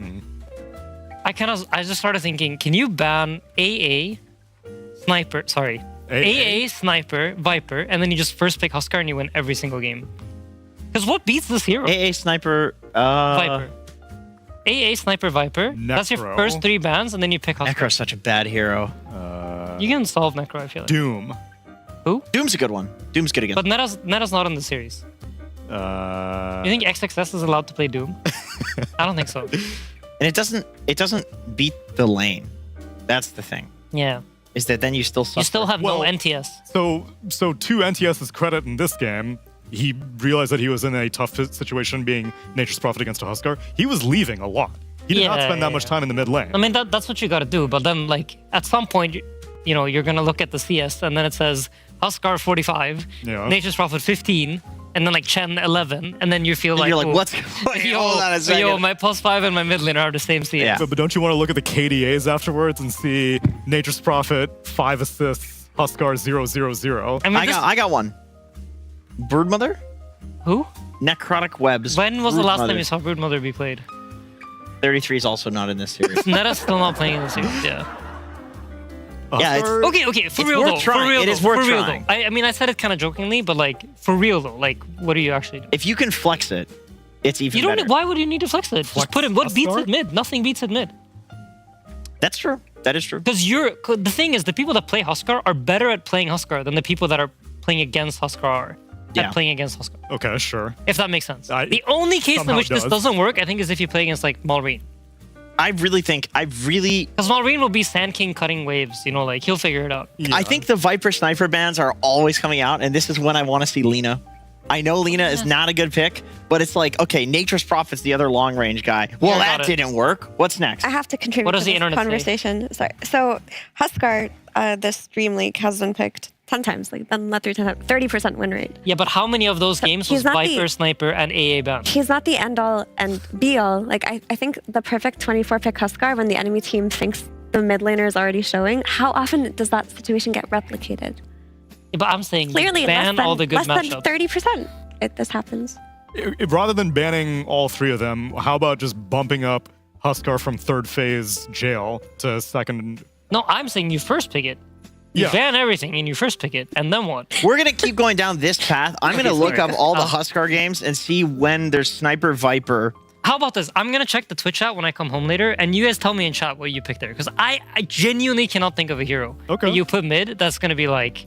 I just started thinking, can you ban AA, Sniper, AA, Sniper, Viper, and then you just first pick Huskar and you win every single game? Because what beats this hero? AA, Sniper, Viper. AA, Sniper, Viper. Necro. That's your first 3 bans, and then you pick Huskar. Necro's such a bad hero. You can solve Necro, I feel like. Doom. Who? Doom's a good one. Doom's good again. But Neta's not in the series. You think XXS is allowed to play Doom? I don't think so. And it doesn't beat the lane. That's the thing. Yeah. Is that then you still suffer. You still have no NTS. So to NTS's credit in this game, he realized that he was in a tough situation being Nature's Prophet against a Huskar. He was leaving a lot. He did not spend that much time in the mid lane. I mean, that's what you got to do. But then, like, at some point, you know, you're going to look at the CS, and then it says Huskar 45, Nature's Prophet 15, and then, like, Chen 11, and then you feel like... You're like, what's going on? Hold on a second. Yo, my +5 and my mid laner are the same CS. But don't you want to look at the KDAs afterwards and see Nature's Prophet, 5 assists, Huskar 0-0-0? I mean, I got one. Broodmother? Who? Necrotic Webs. When was the last time you saw Broodmother be played? 33 is also not in this series. Neta's still not playing in the series, yeah. Yeah, it's okay. For real though. Trying. For real it is though. worth for real trying. Though. I mean, I said it kind of jokingly, but like for real though, like what do you actually do? If you can flex it, it's even you don't. better. Why would you need to flex it? Just put him. What beats it mid? Nothing beats it mid. That's true. That is true. Because the thing is, the people that play Huskar are better at playing Huskar than the people that are playing against Huskar are at playing against Huskar. Okay, sure. If that makes sense. The only case in which this doesn't work, I think, is if you play against like Malrine. Because Malrine will be Sand King cutting waves, you know, like he'll figure it out. I think the Viper Sniper bans are always coming out, and this is when I want to see Lina. I know Lina is not a good pick, but it's like, okay, Nature's Prophet's the other long range guy. Well, that didn't work. What's next? I have to contribute to this conversation. Sorry. So Huskar, this DreamLeague has been picked 10 times, like then let through 10 times, 30% win rate. Yeah, but how many of those games was Viper, Sniper, and AA bound? He's not the end all and be all. Like I think the perfect 24 pick Huskar when the enemy team thinks the mid laner is already showing. How often does that situation get replicated? Yeah, but I'm saying Clearly ban all the good less matchups. than 30%. This happens. Rather than banning all 3 of them, how about just bumping up Huskar from 3rd phase jail to 2nd? No, I'm saying you first pick it. You ban everything and you first pick it, and then what? We're going to keep going down this path. I'm going to look up all the Huskar games and see when there's Sniper Viper. How about this? I'm going to check the Twitch chat when I come home later, and you guys tell me in chat what you pick there. Because I genuinely cannot think of a hero that you put mid that's going to be, like,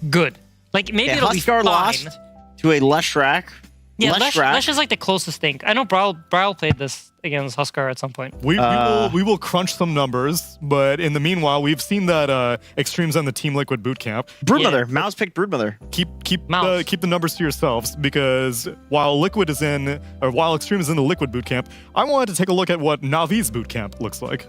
good. Like, maybe it'll Huskar be fine. lost to a Leshrac. Yeah, Lesh is like the closest thing. I know Brawl played this against Huskar at some point. We will crunch some numbers, but in the meanwhile, we've seen that Extreme's on the Team Liquid bootcamp. Broodmother. Mouse picked Broodmother. Keep the numbers to yourselves, because while Extreme is in the Liquid bootcamp, I wanted to take a look at what Navi's bootcamp looks like.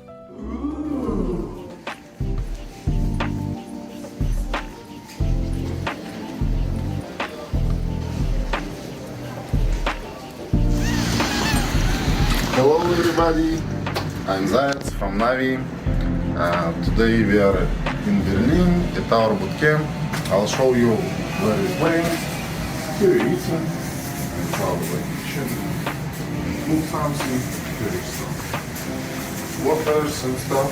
Hello everybody, I'm Zayat from Navi. Today we are in Berlin at our bootcamp. I'll show you where we're playing. Here we're eating. It's our kitchen. Cook something. Here is some waters and stuff.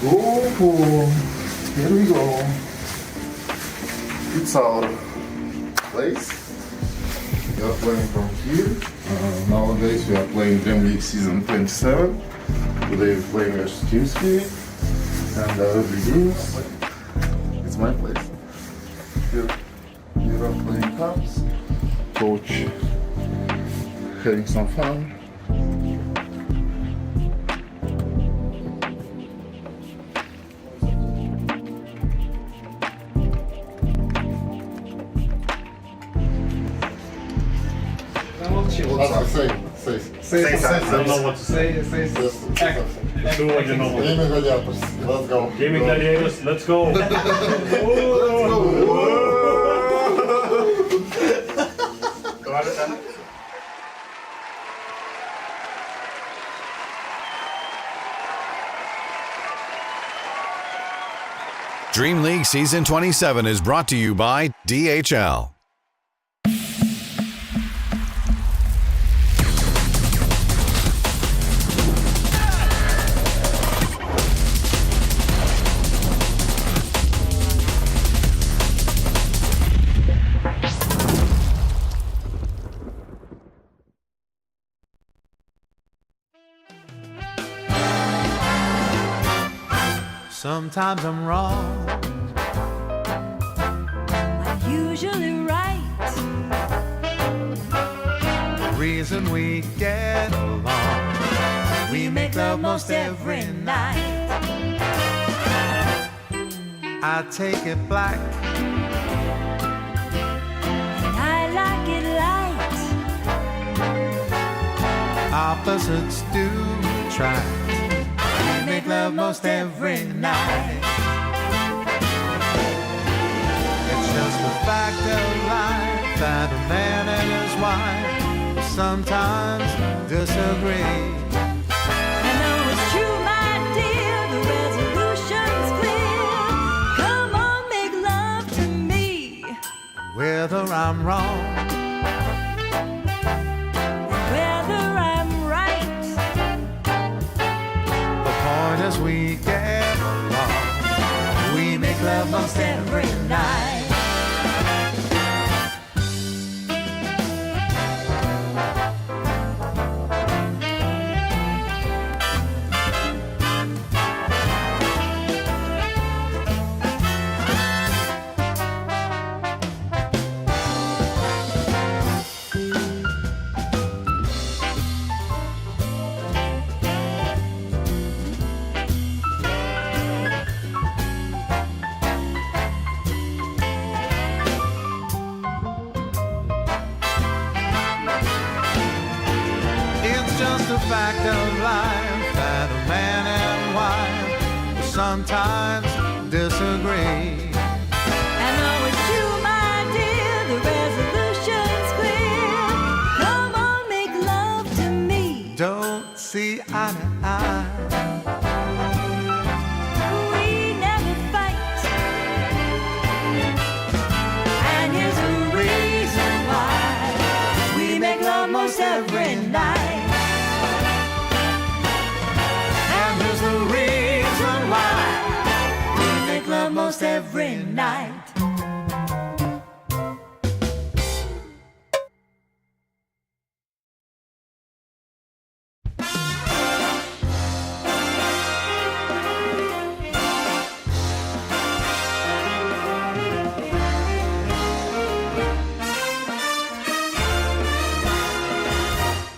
Oh, here we go. It's our place. We are playing from here. Nowadays we are playing DreamLeague season 27. Today we're playing versus Team Spirit and early games. It's my place. Here we are playing cards. coach having some fun. Say something. I don't know what to say. Say. Do what you know. Gaming Gladiators. Let's go. Gaming Gladiators. Let's go. DreamLeague Season 27 is brought to you by DHL. Sometimes I'm wrong. I'm usually right. The reason we get along, We make love most every night. I take it black. And I like it light. Opposites do attract. We make love most every night. It's just a fact of life that a man and his wife sometimes disagree. I know it's true, my dear, the resolution's clear. Come on, make love to me. Whether I'm wrong, Whether I'm right. the point is we get along. We make love most every night. It's just a fact of life that a man and wife sometimes disagree. I know it's true, my dear, the resolution's clear. Come on, make love to me. Don't see eye to eye. We never fight. And here's the reason why. We make love most every night. And here's the reason why. We make love most every night.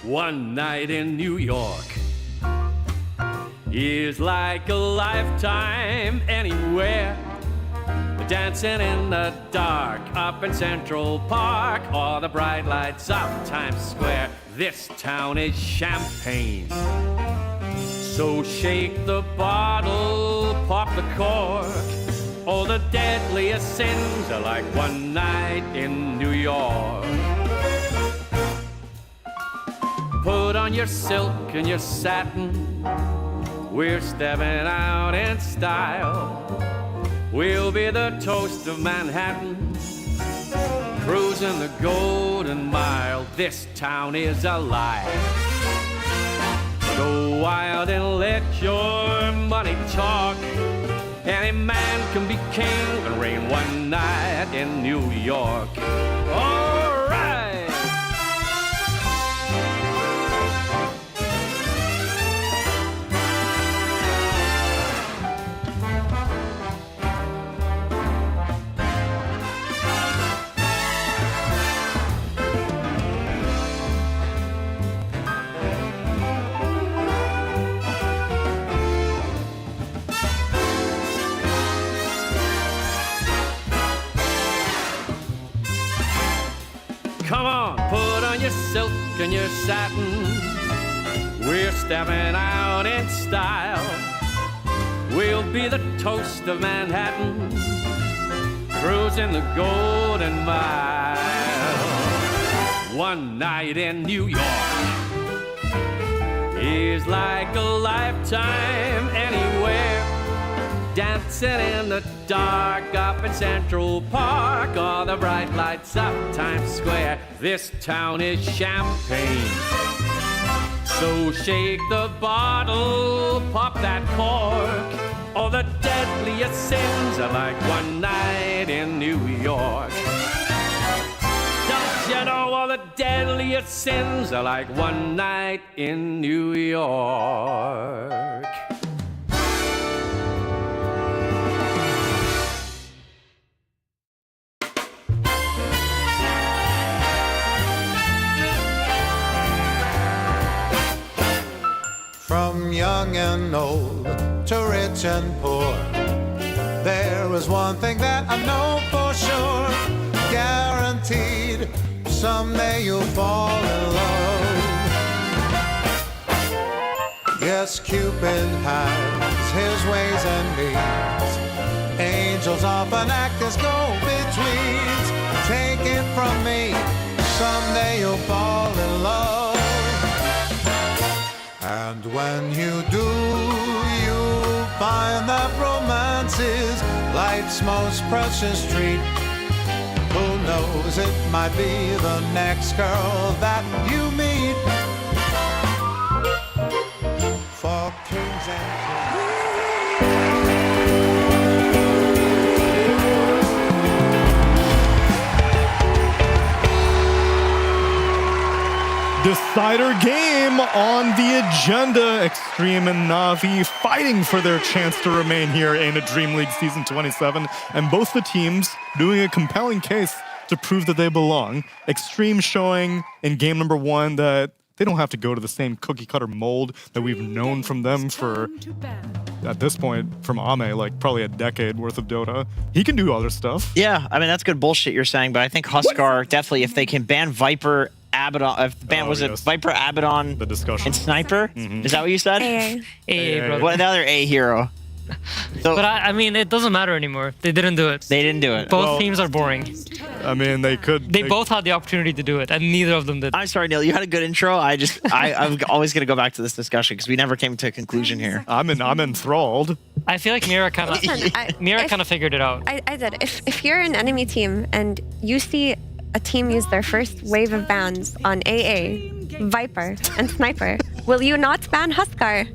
One night in New York is like a lifetime anywhere. Dancing in the dark up in Central Park or the bright lights of Times Square. This town is champagne. So shake the bottle, pop the cork. Oh, the deadliest sins are like one night in New York. Put on your silk and your satin. We're stepping out in style. We'll be the toast of Manhattan, cruising the Golden Mile. This town is alive. Go wild and let your money talk. Any man can be king and reign one night in New York. All right. silk and your satin. We're stepping out in style. We'll be the toast of Manhattan, cruising the Golden Mile. One night in New York is like a lifetime anywhere. Dancing in the dark up in Central Park, all the bright lights up Times Square. This town is champagne, so shake the bottle, pop that cork. All the deadliest sins are like one night in New York. Don't you know all the deadliest sins are like one night in New York? From young and old to rich and poor, there is one thing that I know for sure, guaranteed, someday you'll fall in love. Yes, Cupid has his ways and means. Angels often act as go-betweens. Take it from me, someday you'll fall in love. And when you do, you'll find that romance is life's most precious treat. Who knows, it might be the next girl that you meet. For kings and Decider game on the agenda. Extreme and Na'Vi fighting for their chance to remain here in a Dream League Season 27. And both the teams doing a compelling case to prove that they belong. Extreme showing in game number 1 that they don't have to go to the same cookie cutter mold that we've known from them for, at this point, from Ame, like probably a decade worth of Dota. He can do other stuff. Yeah, I mean, that's good bullshit you're saying, but I think Huskar definitely, if they can ban Viper, Abaddon, Viper, Abaddon, the discussion, and Sniper? Is that what you said? AA, brother. What another A hero? So, but I mean, it doesn't matter anymore. They didn't do it. They didn't do it. Both teams are boring. I mean, they could. They both had the opportunity to do it, and neither of them did. I'm sorry, Neil. You had a good intro. I'm always gonna go back to this discussion because we never came to a conclusion here. I'm enthralled. I feel like Mira kind of figured it out. I did. If you're an enemy team and you see a team use their first wave of bans on AA, Viper, and Sniper, will you not ban Huskar?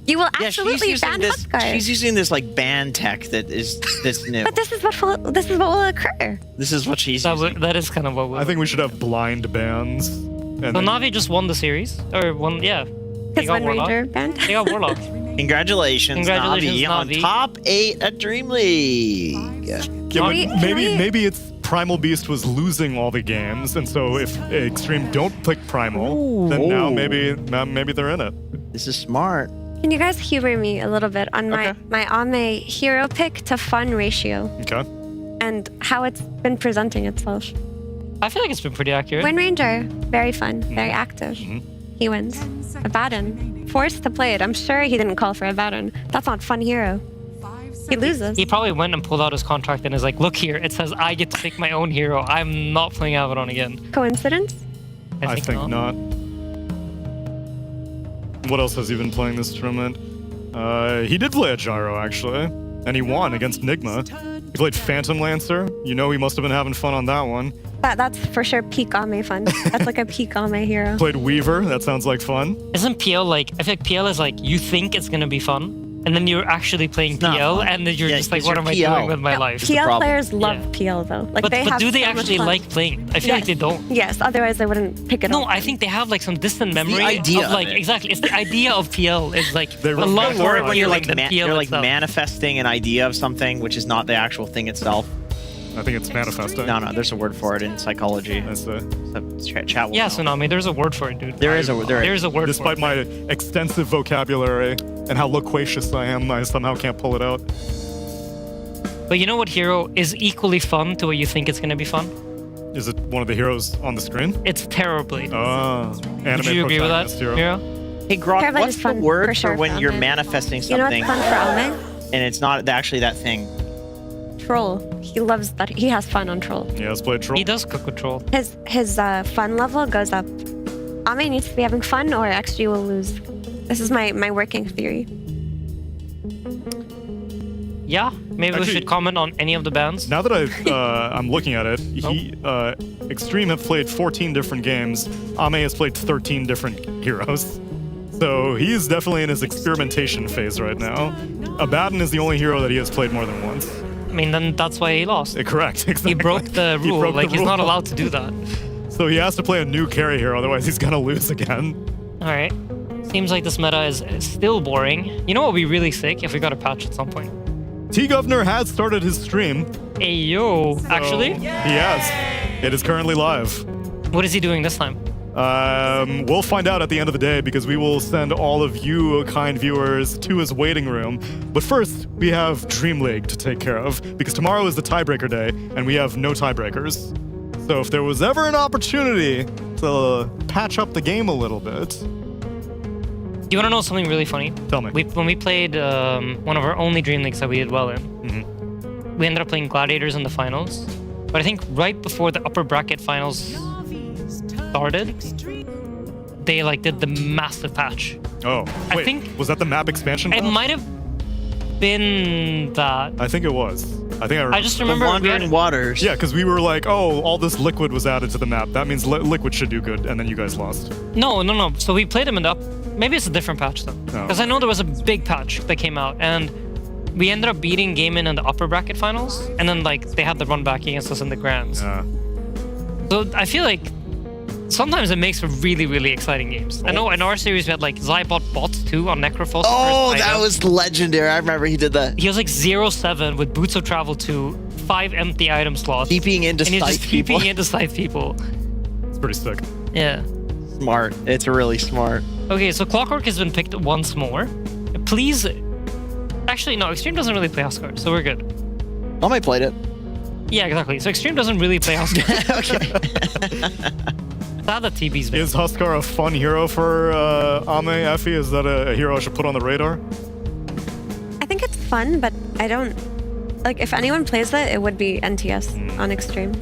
You will absolutely ban Huskar. She's using this like ban tech that's new. But this is what will occur. This is what she's using. That is kind of what will. I think we should have blind bans. So Na'Vi just won the series, or won, yeah. Because one Ranger banned. They got Warlock. Congratulations, Na'Vi, on top 8 at Dream League. Maybe it's Primal Beast was losing all the games, and so if Extreme don't pick Primal, then now maybe they're in it. This is smart. Can you guys humor me a little bit on my Ame hero pick to fun ratio? Okay. And how it's been presenting itself. I feel like it's been pretty accurate. Wind Ranger, very fun, very active. He wins. Abaddon, forced to play it. I'm sure he didn't call for Abaddon. That's not fun hero. He loses. He probably went and pulled out his contract and is like, look here, it says I get to pick my own hero. I'm not playing Abaddon again. Coincidence? I think not. What else has he been playing this tournament? He did play a Gyro, actually. And he won against Nigma. He played Phantom Lancer. You know he must have been having fun on that one. That's for sure peak Ame fun. That's like a peak Ame hero. Played Weaver. That sounds like fun. Isn't PL like... I feel like PL is like, you think it's going to be fun, and then you're actually playing PL, and then you're just like, what am I doing with my life? PL players love PL though. Like, but do they actually like playing it? I feel like they don't. Yes, otherwise they wouldn't pick it up. No, I think they have like some distant memory the idea of like, exactly, it's the idea of PL is like a lot more more when you're like, than PL you're like itself. manifesting an idea of something, which is not the actual thing itself. I think it's manifesting. No, there's a word for it in psychology. That's the chat. Yeah, Tsunami, there's a word for it, dude. There is a word for it. Despite my extensive vocabulary and how loquacious I am, I somehow can't pull it out. But you know what hero is equally fun to what you think it's going to be fun? Is it one of the heroes on the screen? It's Terrorblade. Oh, anime Would you agree with that, protagonist hero. Hero? Hey, Grok, Terrorblade what's is the fun word for sure for when for you're Ame. manifesting You know something what's fun for Ame? and it's not actually that thing? Troll. He loves that. He has fun on Troll. Yeah, let's play Troll. He does cook with Troll. His fun level goes up. Ame needs to be having fun or XG will lose. This is my working theory. Yeah, maybe we Actually- should comment on any of the bands. Now that I'm looking at it, Extreme have played 14 different games. Ame has played 13 different heroes. So he's definitely in his experimentation phase right now. Abaddon is the only hero that he has played more than once. I mean, then that's why he lost. Correct, exactly. He broke the He rule. broke the He's not rule. allowed to do that. So he has to play a new carry hero, otherwise he's gonna lose again. All right. Seems like this meta is still boring. You know what would be really sick if we got a patch at some point? T-Governor has started his stream. Hey, yo. Actually? He has. It is currently live. What is he doing this time? We'll find out at the end of the day because we will send all of you kind viewers to his waiting room. But first, we have DreamLeague to take care of because tomorrow is the tiebreaker day and we have no tiebreakers. So if there was ever an opportunity to patch up the game a little bit. You want to know something really funny? Tell me. When we played one of our only Dream Leagues that we did well in, we ended up playing Gladiators in the finals. But I think right before the upper bracket finals started, they did the massive patch. Oh, I wait, think was that the map expansion? It patch? might have been that. I think it was. I think I remember. I just remember Wandering Waters. Yeah, because we were like, oh, all this liquid was added to the map. That means liquid should do good, and then you guys lost. No. So we played them in the maybe it's a different patch though. Because I know there was a big patch that came out, and we ended up beating Gaimin in the upper bracket finals, and then they had the run back against us in the grands. So I feel like sometimes it makes for really, really exciting games. I know in our series we had Zybot bots too on Necrophos. Oh, that was legendary. I remember he did that. He was 0-7 with Boots of Travel 2, 5 empty item slots. TPing into and he's scythe just people. TPing into scythe people. It's pretty sick. Yeah. Smart. It's really smart. Okay, so Clockwork has been picked once more. Please. Actually, no, Extreme doesn't really play Huskar, so we're good. I played it. Yeah, exactly. So Extreme doesn't really play Huskar. Okay. Sad that TB's been. Is Huskar a fun hero for Ame, Effie? Is that a hero I should put on the radar? I think it's fun, but I don't if anyone plays it, it would be NTS on Extreme.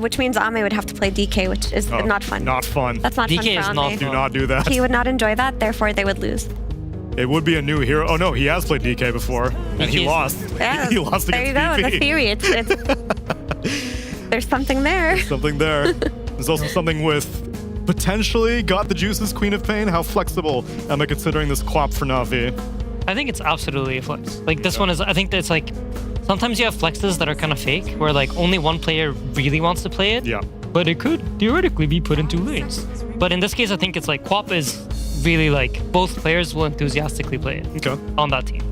Which means Ame would have to play DK, which is not fun. Not fun. That's not DK fun is for not Ame. Do not do that. He would not enjoy that, therefore they would lose. It would be a new hero. Oh no, he has played DK before, and he lost. Yeah, he lost there against you go. BP. The theory. It's there's something there. Something there. There's also something with potentially got the juices, Queen of Pain. How flexible am I considering this quap for Na'Vi? I think it's absolutely a flex. This one is, I think it's sometimes you have flexes that are kind of fake, where only one player really wants to play it. Yeah. But it could theoretically be put in 2 lanes. But in this case, I think it's Quap is really both players will enthusiastically play it on that team.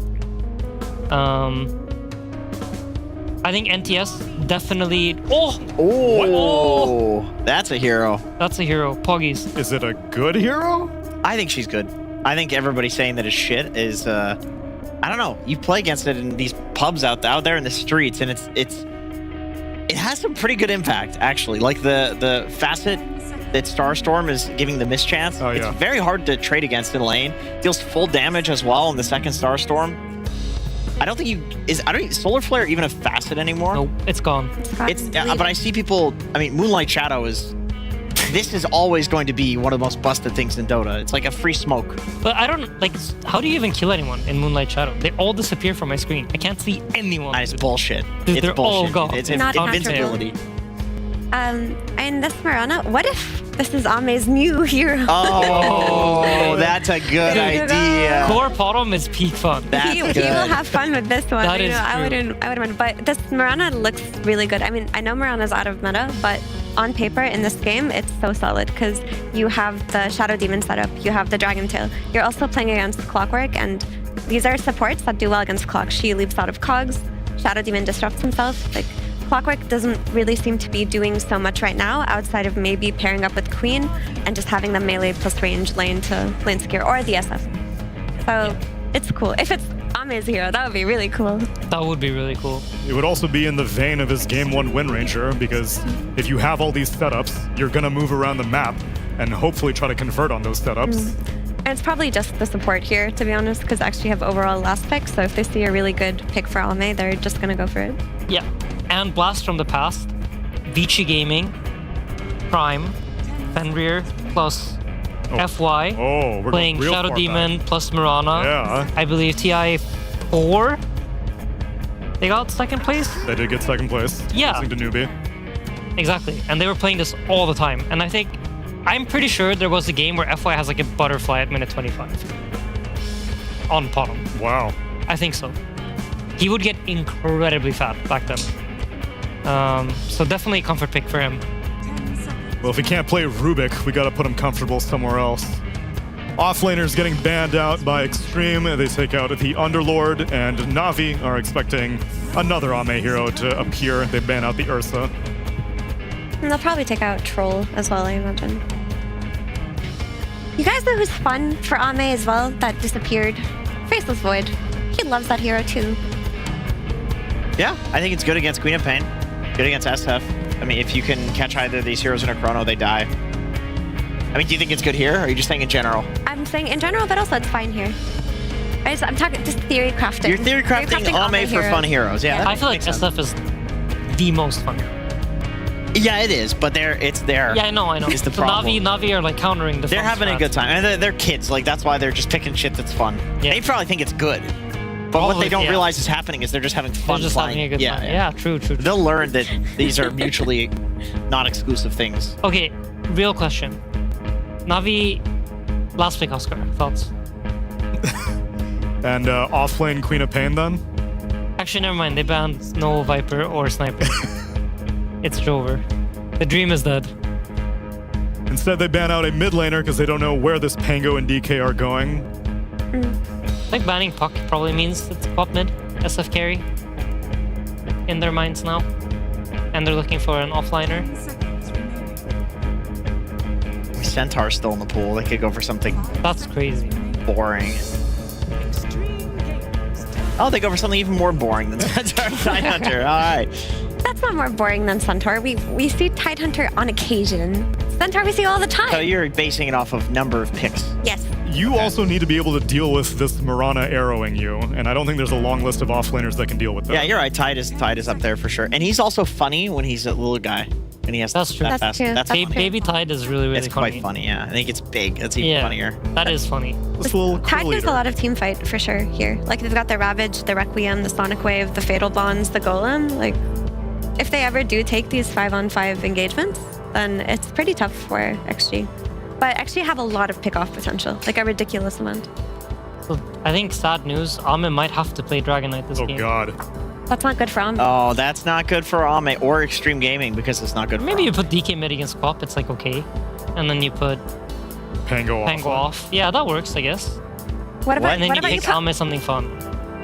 I think NTS definitely. Oh, that's a hero. That's a hero. Poggies. Is it a good hero? I think she's good. I think everybody saying that it's shit is, I don't know. You play against it in these pubs out there in the streets, and it has some pretty good impact actually. The facet that Starstorm is giving the mischance. It's very hard to trade against in lane. Deals full damage as well in the second Starstorm. I don't think Solar Flare even a facet anymore? Nope, it's gone. But I see people. I mean, Moonlight Shadow is. This is always going to be one of the most busted things in Dota. It's like a free smoke. But I don't how do you even kill anyone in Moonlight Shadow? They all disappear from my screen. I can't see anyone. It's bullshit. Dude, It's they're all bullshit. gone. It's Not invincibility. And this Mirana, what if this is Ame's new hero? Oh, that's a good idea. Core bottom is peak fun. He will have fun with this one. That is I true. wouldn't win. But this Mirana looks really good. I mean, I know Mirana's out of meta, but on paper in this game, it's so solid because you have the Shadow Demon setup, you have the Dragon Tail. You're also playing against Clockwork, and these are supports that do well against Clock. She leaps out of cogs. Shadow Demon disrupts himself. Clockwork doesn't really seem to be doing so much right now outside of maybe pairing up with Queen and just having the melee plus range lane to lane secure or the SF. So it's cool. If it's Ame Ame's hero. That would be really cool. That would be really cool. It would also be in the vein of his Game 1 Wind Ranger, because if you have all these setups, you're going to move around the map and hopefully try to convert on those setups. And it's probably just the support here, to be honest, because actually have overall last pick. So if they see a really good pick for Ame, they're just going to go for it. Yeah. And Blast from the past, Vici Gaming, Prime, Fenrir plus FY, we're playing going real Shadow far Demon back. plus Mirana. Yeah. I believe TI4, they got second place. They did get second place. Yeah. Losing to Newbie. Exactly. And they were playing this all the time. And I'm pretty sure there was a game where FY has like a butterfly at minute 25 on bottom. Wow. I think so. He would get incredibly fat back then. So definitely a comfort pick for him. Well, if he can't play Rubik, we got to put him comfortable somewhere else. Offlaners getting banned out by Extreme. They take out the Underlord, and Na'Vi are expecting another Ame hero to appear. They ban out the Ursa. And they'll probably take out Troll as well, I imagine. You guys know who's fun for Ame as well that disappeared? Faceless Void. He loves that hero too. Yeah, I think it's good against Queen of Pain. Good against SF. I mean, if you can catch either of these heroes in a chrono, they die. I mean, do you think it's good here, or are you just saying in general? I'm saying in general, but also it's fine here. I'm talking just theory crafting. You're theory crafting Ame for fun heroes. Yeah, I feel like SF is the most fun. Yeah, it is, but it's there. Yeah, I know. Is the So problem. Na'Vi are like countering the They're fun having a strat. good time, and they're kids. Like that's why they're just picking shit that's fun. Yeah. They probably think it's good, but what they don't realize is happening is they're just having fun. They're just playing. having a good time. Yeah, true. They'll learn that these are mutually not exclusive things. Okay, real question. Na'Vi, last pick Oscar, thoughts? And offlane Queen of Pain then? Actually, never mind. They banned no Viper or Sniper. It's Drover. The dream is dead. Instead, they ban out a mid laner because they don't know where this Pango and DK are going. I think banning Puck probably means it's pop mid, SF carry. In their minds now. And they're looking for an offliner. Centaur's still in the pool. They could go for something. That's crazy. Boring. Oh, they go for something even more boring than Centaur Tidehunter. All right. That's not more boring than Centaur. We see Tidehunter on occasion. Centaur we see all the time. So you're basing it off of number of picks. Yes. You also need to be able to deal with this Mirana arrowing you, and I don't think there's a long list of offlaners that can deal with that. Yeah, you're right. Tide is up there for sure. And he's also funny when he's a little guy. And he has That's true. that That's fast. true. That's That's funny. Baby Tide is really It's funny. quite funny, yeah. I think it's big. That's even funnier. That is funny. This little Tide does a lot of team fight for sure here. Like they've got the Ravage, the Requiem, the Sonic Wave, the Fatal Bonds, the Golem. Like if they ever do take these 5-on-5 engagements, then it's pretty tough for XG. But XG have a lot of pick-off potential, like a ridiculous amount. So I think sad news. Ame might have to play Dragon Knight this game. Oh god. That's not good for Ame. Oh, that's not good for Ame or Extreme Gaming because it's not good Maybe for you put DK mid against Quap, it's like okay. And then you put Pango off. Yeah, that works, I guess. What about And then what you about you pick put, Ame something fun.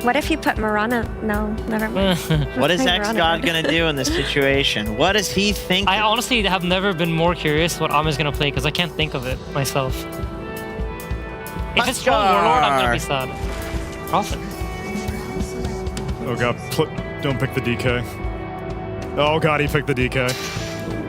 what if you put Marana? No, never mind. What is Play X Marana God mid. gonna do in this situation? What does he think? I honestly have never been more curious what Ame's gonna play because I can't think of it myself. If it's Troll Warlord, I'm gonna be sad. Often. Oh god, don't pick the DK. Oh god, he picked the DK.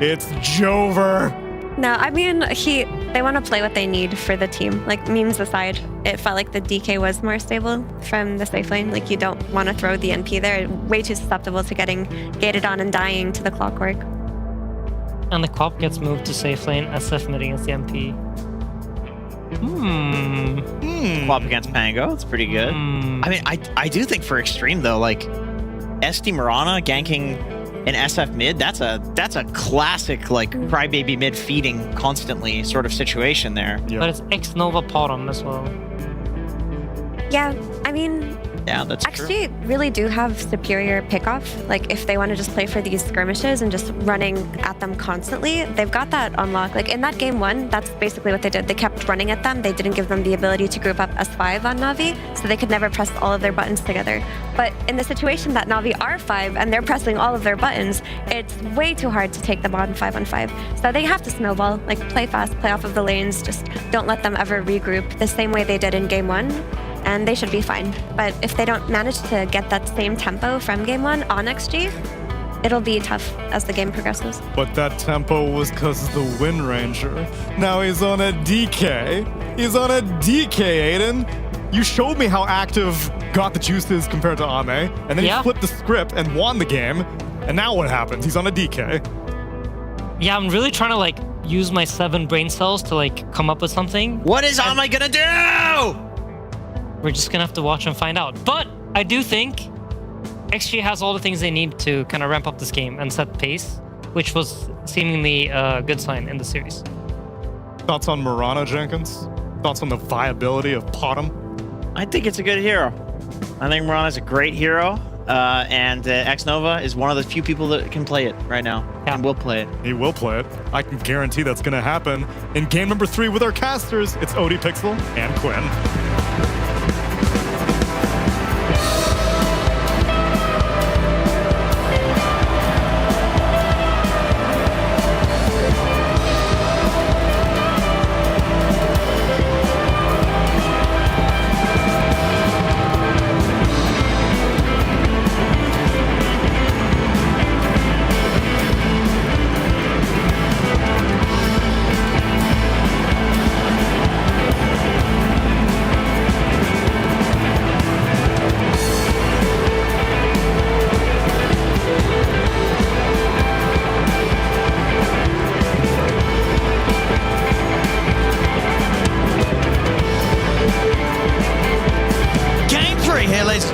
It's Jover. No, I mean they want to play what they need for the team. Like memes aside, it felt like the DK was more stable from the safe lane. Like you don't want to throw the NP there. Way too susceptible to getting gated on and dying to the clockwork. And the Quap gets moved to safe lane, SF mid against the MP. Swap against Pango. It's pretty good. I mean, I do think for Extreme though, like SD Mirana ganking an SF mid, that's a classic like crybaby mid feeding constantly sort of situation there. But it's X Nova bottom as well. Yeah, I mean, yeah, that's XG really do have superior pickoff. Like if they want to just play for these skirmishes and just running at them constantly, they've got that unlocked. Like in that game 1, that's basically what they did. They kept running at them. They didn't give them the ability to group up S5 on Na'Vi, so they could never press all of their buttons together. But in the situation that Na'Vi are 5 and they're pressing all of their buttons, it's way too hard to take them on 5-on-5. So they have to snowball, like play fast, play off of the lanes, just don't let them ever regroup the same way they did in game 1. and they should be fine. But if they don't manage to get that same tempo from game 1 on XG, it'll be tough as the game progresses. But that tempo was because of the Wind Ranger. Now he's on a DK. He's on a DK, Aiden. You showed me how active Got the Juice is compared to Ame, and then he flipped the script and won the game. And now what happens? He's on a DK. Yeah, I'm really trying to like use my 7 brain cells to like come up with something. What is Ame gonna do? We're just gonna have to watch and find out. But I do think XG has all the things they need to kind of ramp up this game and set pace, which was seemingly a good sign in the series. Thoughts on Mirana, Jenkins? Thoughts on the viability of Potom? I think it's a good hero. I think Mirana's a great hero, and Xnova is one of the few people that can play it right now, and will play it. He will play it. I can guarantee that's going to happen. In game number 3 with our casters, it's Odie Pixel and Quinn.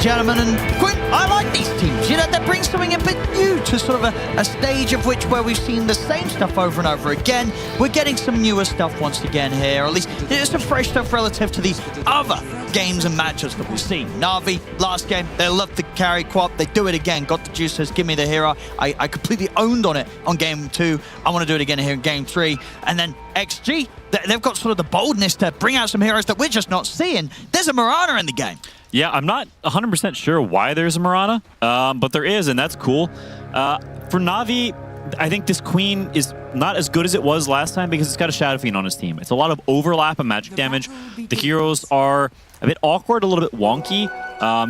Gentlemen, and Quinn, I like these teams. You know, that brings something a bit new to sort of a stage of which where we've seen the same stuff over and over again. We're getting some newer stuff once again here, or at least there's some fresh stuff relative to these other games and matches that we've seen. Na'Vi, last game, they loved the carry quap. They do it again. Got the Juice says, give me the hero. I completely owned on it on game 2. I want to do it again here in game 3. And then XG, they've got sort of the boldness to bring out some heroes that we're just not seeing. There's a Mirana in the game. Yeah, I'm not 100% sure why there's a Mirana, but there is, and that's cool. For Na'Vi, I think this Queen is not as good as it was last time because it's got a Shadow Fiend on his team. It's a lot of overlap and magic damage. The heroes are a bit awkward, a little bit wonky.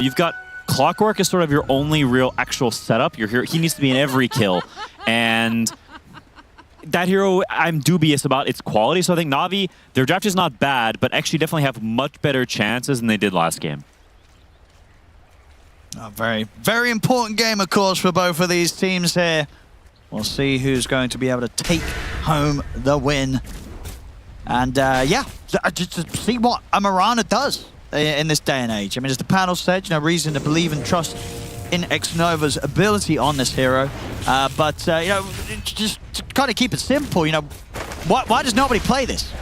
You've got Clockwork as sort of your only real actual setup. Your hero, he needs to be in every kill. And that hero, I'm dubious about its quality. So I think Na'Vi, their draft is not bad, but actually definitely have much better chances than they did last game. A very, very important game, of course, for both of these teams here. We'll see who's going to be able to take home the win. And yeah, just to see what a Mirana does in this day and age. I mean, as the panel said, no reason to believe and trust in Xnova's ability on this hero. But, you know, just to kind of keep it simple, you know, why does nobody play this?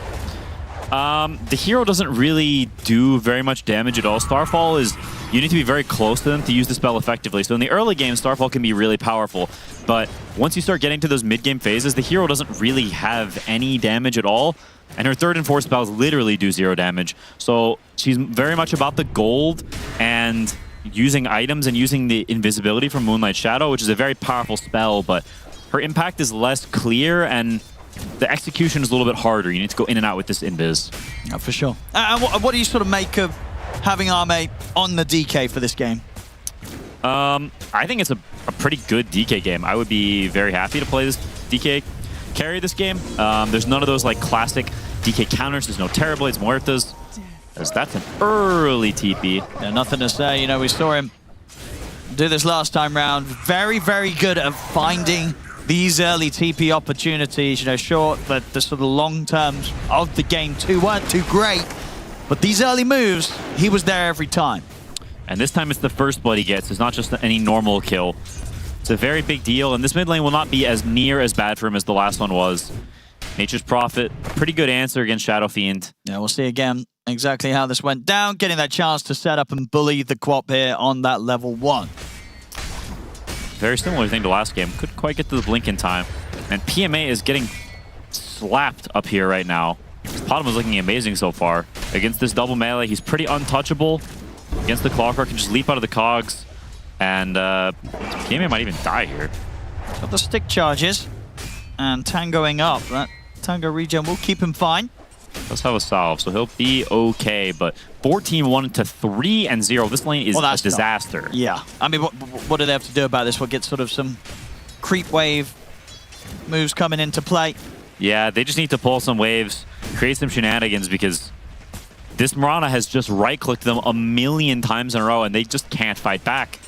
The hero doesn't really do very much damage at all. Starfall is, you need to be very close to them to use the spell effectively. So in the early game, Starfall can be really powerful. But once you start getting to those mid-game phases, the hero doesn't really have any damage at all. And her 3rd and 4th spells literally do 0 damage. So she's very much about the gold and using items and using the invisibility from Moonlight Shadow, which is a very powerful spell, but her impact is less clear and the execution is a little bit harder. You need to go in and out with this invis. Yeah, for sure. And what do you sort of make of having Ame on the DK for this game? I think it's a pretty good DK game. I would be very happy to play this DK, carry this game. There's none of those like classic DK counters. There's no Terrorblades, Muertas. That's an early TP. Yeah, nothing to say. You know, we saw him do this last time round. Very, very good at finding these early TP opportunities. You know, sure, that the sort of long terms of the game 2 weren't too great, but these early moves, he was there every time. And this time it's the first blood he gets. It's not just any normal kill. It's a very big deal, and this mid lane will not be as near as bad for him as the last one was. Nature's Prophet, pretty good answer against Shadow Fiend. Yeah, we'll see again exactly how this went down, getting that chance to set up and bully the Quap here on that level 1. Very similar thing to last game. Couldn't quite get to the blink in time. And PMA is getting slapped up here right now. Potom is looking amazing so far. Against this double melee, he's pretty untouchable. Against the Clockwork, can just leap out of the cogs. And PMA might even die here. Got the stick charges. And tangoing up. That tango regen will keep him fine. Does have a salve, so he'll be okay. But 14-1 to 3-0. This lane is a disaster. Yeah. I mean, what do they have to do about this? We'll get sort of some creep wave moves coming into play. Yeah, they just need to pull some waves, create some shenanigans, because this Mirana has just right-clicked them a million times in a row, and they just can't fight back.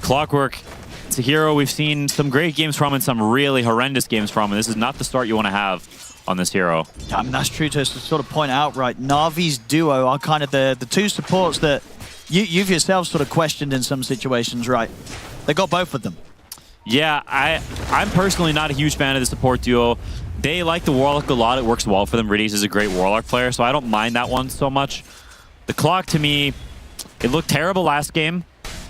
Clockwork, it's a hero we've seen some great games from and some really horrendous games from, and this is not the start you want to have on this hero. I mean, that's true to sort of point out, right? Navi's duo are kind of the two supports that you've yourself sort of questioned in some situations, right? They got both of them. Yeah, I'm personally not a huge fan of the support duo. They like the Warlock a lot. It works well for them. Riddies is a great Warlock player, so I don't mind that one so much. The Clock, to me, it looked terrible last game.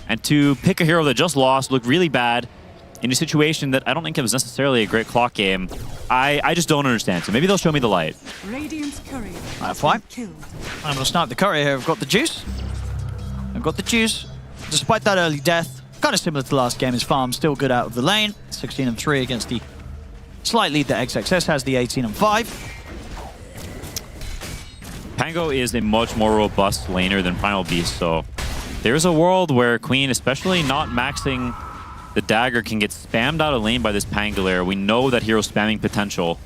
And to pick a hero that just lost looked really bad in a situation that I don't think it was necessarily a great Clock game. I just don't understand. So maybe they'll show me the light. Radiant's courier. Fine. I'm going to snipe the courier here. I've got the juice. Despite that early death, kind of similar to last game, his farm still good out of the lane. 16-3 against the slight lead that XXS has, the 18-5. Pango is a much more robust laner than Primal Beast, so there's a world where Queen, especially not maxing the dagger, can get spammed out of lane by this Pangolier. We know that hero's spamming potential.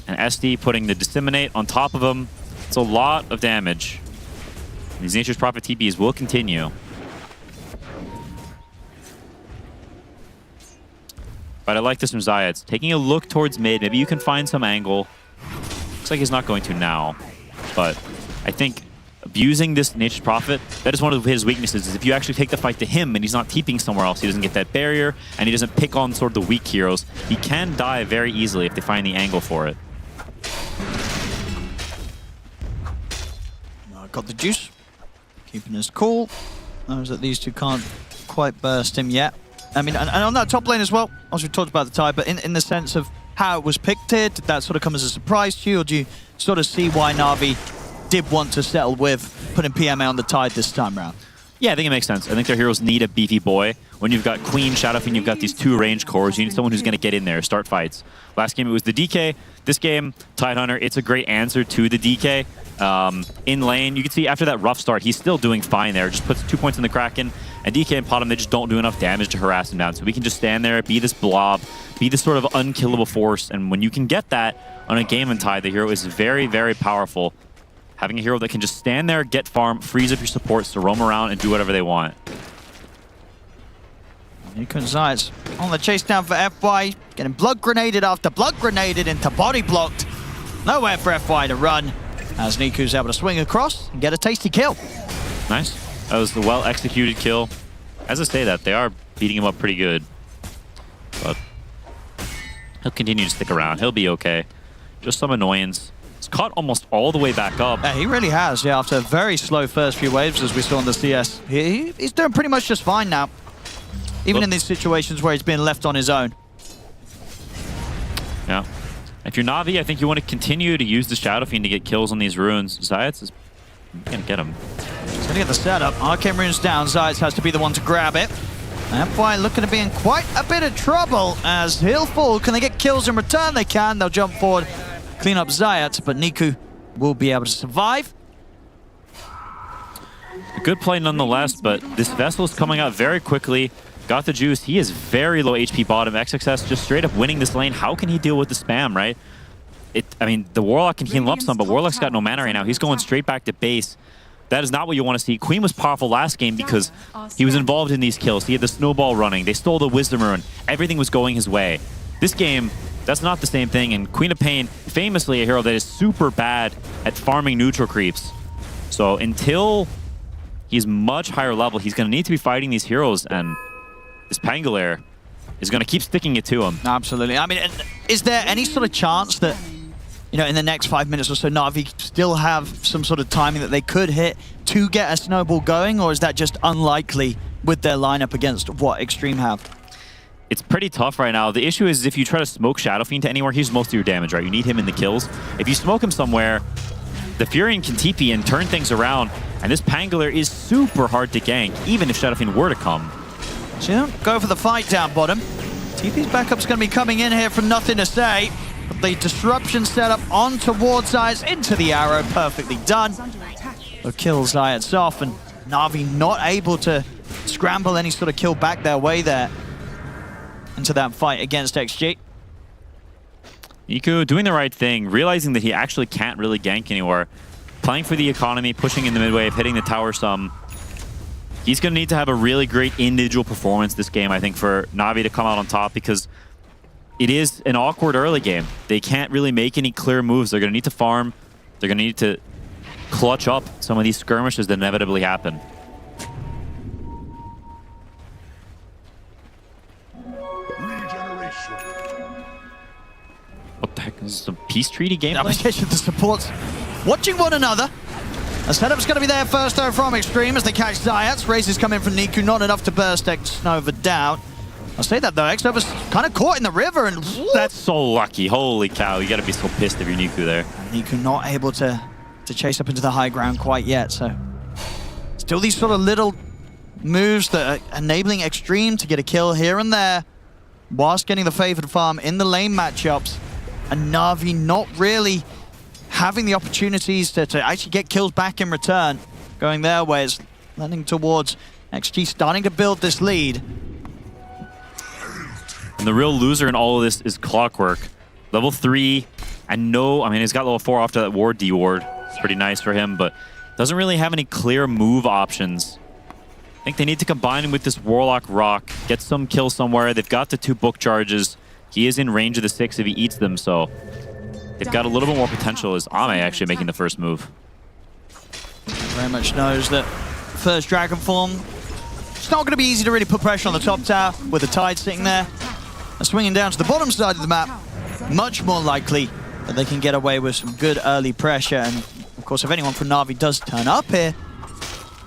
And SD putting the Disseminate on top of him. It's a lot of damage. These Nature's Prophet TPs will continue. But I like this from Zayats. Taking a look towards mid. Maybe you can find some angle. Looks like he's not going to now. But I think abusing this Nature's Prophet, that is one of his weaknesses, is if you actually take the fight to him and he's not TPing somewhere else, he doesn't get that barrier, and he doesn't pick on sort of the weak heroes, he can die very easily if they find the angle for it. Got the juice. Keeping his cool. Knows that these two can't quite burst him yet. I mean, and on that top lane as well, as we talked about the tie, but in the sense of how it was picked here, did that sort of come as a surprise to you, or do you sort of see why Na'Vi did want to settle with putting PMA on the tide this time round? Yeah, I think it makes sense. I think their heroes need a beefy boy. When you've got Queen, Shadowfiend, you've got these two range cores, you need someone who's going to get in there, start fights. Last game it was the DK. This game, Tidehunter, it's a great answer to the DK. In lane, you can see after that rough start, he's still doing fine there. Just puts 2 points in the Kraken. And DK and Potom, they just don't do enough damage to harass him down. So we can just stand there, be this blob, be this sort of unkillable force. And when you can get that on a game in Tide, the hero is very, very powerful. Having a hero that can just stand there, get farm, freeze up your supports to roam around and do whatever they want. Nico and Zayats on the chase down for FY, getting blood grenaded after blood grenaded into body blocked. Nowhere for FY to run, as Niku's able to swing across and get a tasty kill. Nice. That was the well-executed kill. As I say that, they are beating him up pretty good. But he'll continue to stick around. He'll be okay. Just some annoyance. He's caught almost all the way back up. Yeah, he really has, yeah, after a very slow first few waves, as we saw in the CS. He's doing pretty much just fine now. Even in these situations where he's being left on his own. Yeah. If you're Na'Vi, I think you want to continue to use the Shadow Fiend to get kills on these runes. Zayats is going to get him. He's going to get the setup. Arcane runes down. Zayats has to be the one to grab it. And FY looking to be in quite a bit of trouble as he'll fall. Can they get kills in return? They can. They'll jump forward, clean up Zayats, but Niku will be able to survive. A good play nonetheless, but this Vessel is coming out very quickly. Got the juice. He is very low HP bottom. XXS just straight up winning this lane. How can he deal with the spam, right? I mean, the Warlock can heal up some, but Warlock's got no mana right now. He's going straight back to base. That is not what you want to see. Queen was powerful last game because he was involved in these kills. He had the snowball running. They stole the Wisdom Rune. Everything was going his way. This game, that's not the same thing. And Queen of Pain, famously a hero that is super bad at farming neutral creeps. So until he's much higher level, he's going to need to be fighting these heroes, and this Pangolier is going to keep sticking it to him. Absolutely. I mean, is there any sort of chance that, you know, in the next 5 minutes or so, Na'Vi still have some sort of timing that they could hit to get a snowball going, or is that just unlikely with their lineup against what Extreme have? It's pretty tough right now. The issue is if you try to smoke Shadow Fiend to anywhere, he's most of your damage, right? You need him in the kills. If you smoke him somewhere, the Furion can TP and turn things around, and this Pangolier is super hard to gank, even if Shadow Fiend were to come. So go for the fight down bottom. TP's backup's going to be coming in here from nothing to say. The disruption setup on towards Zayats into the arrow, perfectly done. But kills Zayats off, and Na'Vi not able to scramble any sort of kill back their way there into that fight against XG. Niku doing the right thing, realizing that he actually can't really gank anywhere. Playing for the economy, pushing in the mid wave, hitting the tower some. He's going to need to have a really great individual performance this game, I think, for Na'Vi to come out on top, because it is an awkward early game. They can't really make any clear moves. They're going to need to farm. They're going to need to clutch up some of these skirmishes that inevitably happen. What the heck? Is this a peace treaty gameplay? Application the supports watching one another. A setup's going to be there first though from Extreme as they catch Zayats. Raises come in from Niku, not enough to burst X-Nova down. I'll say that though, X-Nova's kind of caught in the river and... That's so lucky. Holy cow, you got to be so pissed if you're Niku there. Niku not able to chase up into the high ground quite yet, so... Still these sort of little moves that are enabling Extreme to get a kill here and there whilst getting the favored farm in the lane matchups. And Na'Vi not really having the opportunities to actually get kills back in return. Going their ways, landing towards XG, starting to build this lead. And the real loser in all of this is Clockwork. Level 3, and no, I mean, he's got level 4 after that ward D-ward. It's pretty nice for him, but doesn't really have any clear move options. I think they need to combine him with this Warlock Rock, get some kills somewhere. They've got the 2 book charges. He is in range of the 6 if he eats them, so they've got a little bit more potential. Is Ame actually making the first move? Very much knows that first Dragon Form, it's not going to be easy to really put pressure on the top tower with the Tide sitting there. And swinging down to the bottom side of the map, much more likely that they can get away with some good early pressure. And of course, if anyone from Na'Vi does turn up here,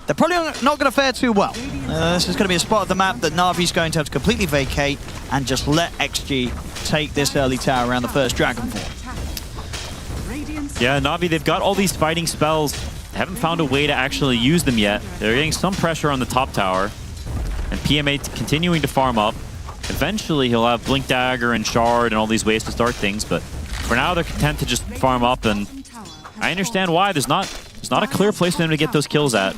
they're probably not going to fare too well. This is going to be a spot of the map that Na'Vi's going to have to completely vacate and just let XG take this early tower around the first Dragon Form. Yeah, Na'Vi, they've got all these fighting spells. They haven't found a way to actually use them yet. They're getting some pressure on the top tower. And PMA continuing to farm up. Eventually, he'll have Blink Dagger and Shard and all these ways to start things, but for now, they're content to just farm up, and I understand why. There's not a clear place for them to get those kills at.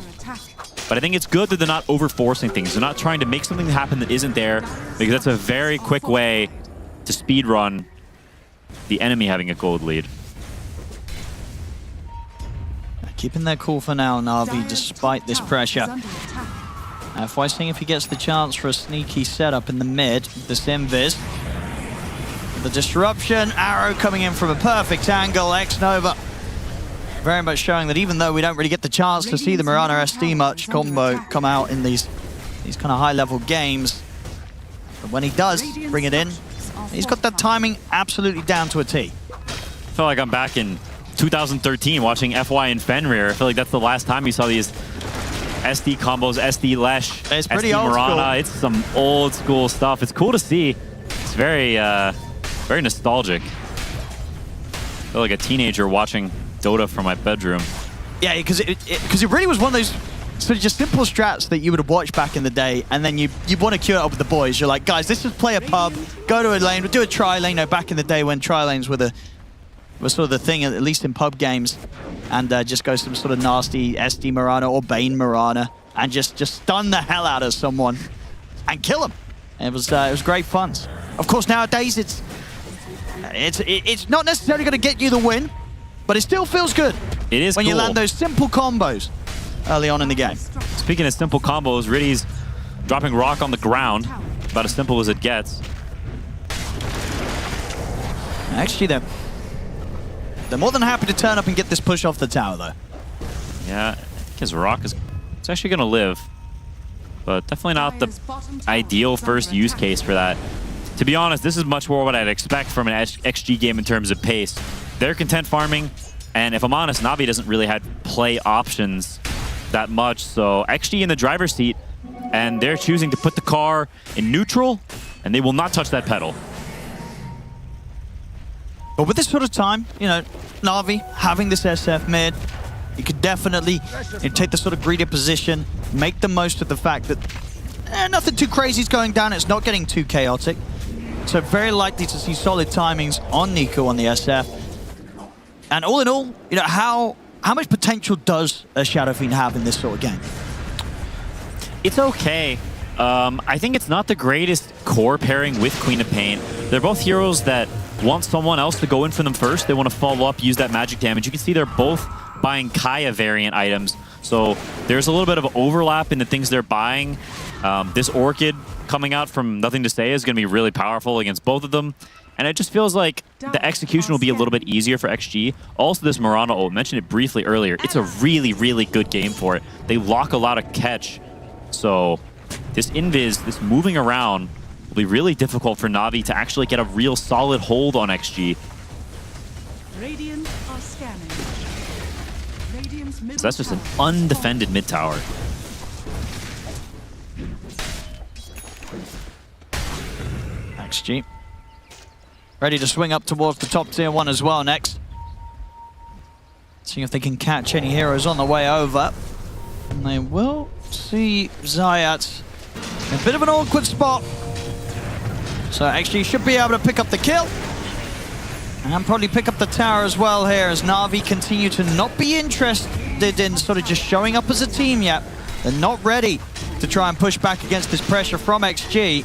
But I think it's good that they're not over-forcing things. They're not trying to make something happen that isn't there, because that's a very quick way to speedrun the enemy having a gold lead. Keeping their cool for now, Na'Vi, despite this pressure. FY seeing if he gets the chance for a sneaky setup in the mid. This Invis. The disruption, arrow coming in from a perfect angle. X-Nova very much showing that even though we don't really get the chance to see the Mirana SD much combo come out in these kind of high-level games, but when he does bring it in, he's got that timing absolutely down to a T. I feel like I'm back in 2013 watching FY and Fenrir. I feel like that's the last time you saw these SD combos, SD Lesh, it's pretty SD old Mirana. school. It's some old school stuff. It's cool to see. It's very, very nostalgic. I feel like a teenager watching Dota from my bedroom. Yeah, because it really was one of those sort of just simple strats that you would have watched back in the day, and then you want to queue it up with the boys. You're like, guys, let's just play a pub, go to a lane, we'll do a tri-lane. You know, back in the day when tri-lanes were sort of the thing, at least in pub games, and just go some sort of nasty SD Mirana or Bane Mirana and just stun the hell out of someone and kill them. It was great fun. Of course, nowadays it's not necessarily going to get you the win, but it still feels good. It is when cool. You land those simple combos early on in the game. Speaking of simple combos, Riddy's dropping rock on the ground, about as simple as it gets. Actually, they're more than happy to turn up and get this push off the tower, though. Yeah, I think his rock is actually going to live, but definitely not the ideal first use case for that. To be honest, this is much more what I'd expect from an XG game in terms of pace. They're content farming, and if I'm honest, Na'Vi doesn't really have play options that much, so XG in the driver's seat, and they're choosing to put the car in neutral, and they will not touch that pedal. But with this sort of time, you know, Na'Vi having this SF mid, you could definitely take the sort of greedy position, make the most of the fact that nothing too crazy is going down, it's not getting too chaotic. So very likely to see solid timings on Nico on the SF. And all in all, you know, how much potential does a Shadow Fiend have in this sort of game? It's okay. I think it's not the greatest core pairing with Queen of Pain. They're both heroes that want someone else to go in for them first. They want to follow up, use that magic damage. You can see they're both buying Kaya variant items. So there's a little bit of overlap in the things they're buying. This Orchid coming out from Nothing to Say is going to be really powerful against both of them. And it just feels like the execution will be a little bit easier for XG. Also, this Murano ult, mentioned it briefly earlier. It's a really, really good game for it. They lock a lot of catch. So this Invis, this moving around, will be really difficult for Na'Vi to actually get a real solid hold on XG. Radiant are scanning. Radiant's middle So that's just an tower. undefended mid tower. XG. Ready to swing up towards the top tier 1 as well next. Seeing if they can catch any heroes on the way over. And they will see Zayat in a bit of an awkward spot. So XG should be able to pick up the kill. And probably pick up the tower as well here as Na'Vi continue to not be interested in sort of just showing up as a team yet. They're not ready to try and push back against this pressure from XG.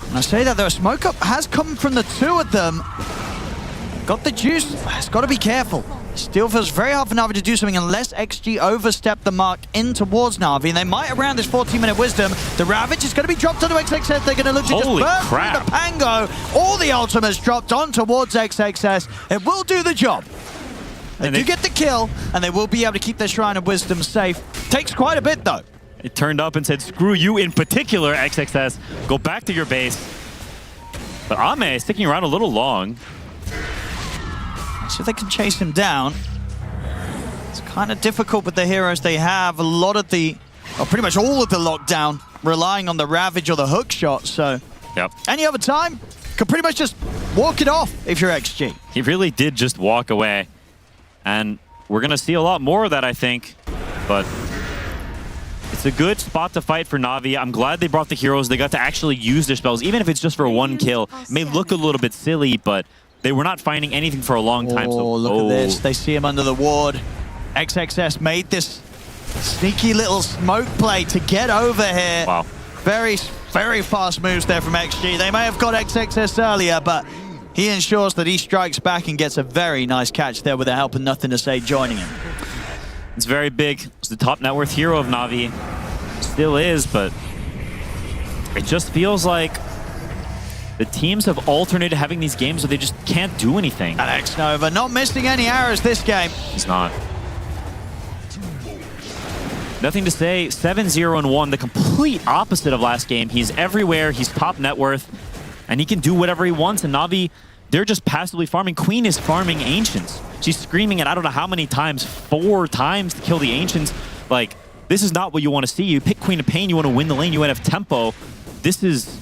And I say that though, smoke up has come from the two of them. Got the juice, it's got to be careful. Still feels very hard for Na'Vi to do something unless XG overstep the mark in towards Na'Vi. And they might around this 14-minute wisdom. The Ravage is going to be dropped onto XXS. They're going to look to just burn through the Pango. All the ultimates dropped on towards XXS. It will do the job. They do get the kill, and they will be able to keep their Shrine of Wisdom safe. Takes quite a bit though. It turned up and said, screw you in particular, XXS. Go back to your base. But Ame sticking around a little long. See if they can chase him down. It's kind of difficult with the heroes they have. A lot of the, or pretty much all of the lockdown, relying on the Ravage or the hook shot. So any other time, could pretty much just walk it off if you're XG. He really did just walk away. And we're going to see a lot more of that, I think. But it's a good spot to fight for Na'Vi. I'm glad they brought the heroes. They got to actually use their spells, even if it's just for one kill. It may look a little bit silly, but they were not finding anything for a long time. Oh, look at this. They see him under the ward. XXS made this sneaky little smoke play to get over here. Wow. Very, very fast moves there from XG. They may have got XXS earlier, but he ensures that he strikes back and gets a very nice catch there with the help of Nothing to Say joining him. It's very big. It's the top net worth hero of Na'Vi. Still is, but it just feels like the teams have alternated having these games where they just can't do anything. And X-Nova not missing any arrows this game. He's not. Nothing to Say, 7-0-1, the complete opposite of last game. He's everywhere, he's top net worth, and he can do whatever he wants, and Na'Vi, they're just passively farming. Queen is farming Ancients. She's screaming it, I don't know how many times, 4 times to kill the Ancients. Like, this is not what you want to see. You pick Queen of Pain, you want to win the lane, you want to have tempo. This is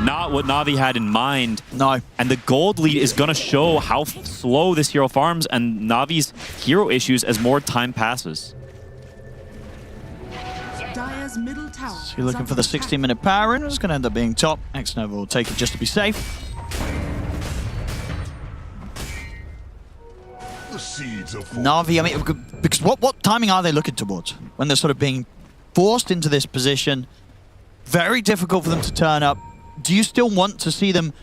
not what Na'Vi had in mind. No. And the gold lead is going to show how slow this hero farms and Navi's hero issues as more time passes. Dire's middle tower. So you're looking for the 16-minute power in. It's going to end up being top. X-Nova will take it just to be safe. The seeds of Na'Vi, I mean, because what timing are they looking towards when they're sort of being forced into this position? Very difficult for them to turn up. Do you still want to see them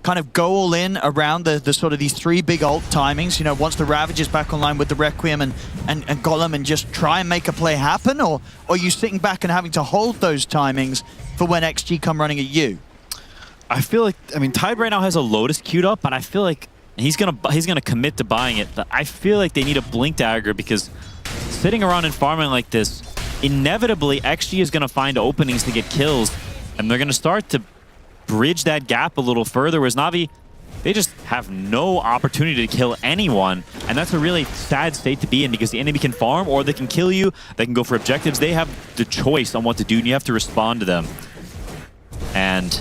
kind of go all in around the sort of these 3 big ult timings? You know, once the Ravage is back online with the Requiem and Golem and just try and make a play happen? Or are you sitting back and having to hold those timings for when XG come running at you? I feel like, I mean, Tide right now has a Lotus queued up, and I feel like he's gonna commit to buying it. But I feel like they need a Blink Dagger because sitting around and farming like this, inevitably XG is gonna find openings to get kills, and they're gonna start to bridge that gap a little further, whereas Na'Vi, they just have no opportunity to kill anyone, and that's a really sad state to be in because the enemy can farm or they can kill you, they can go for objectives, they have the choice on what to do and you have to respond to them. And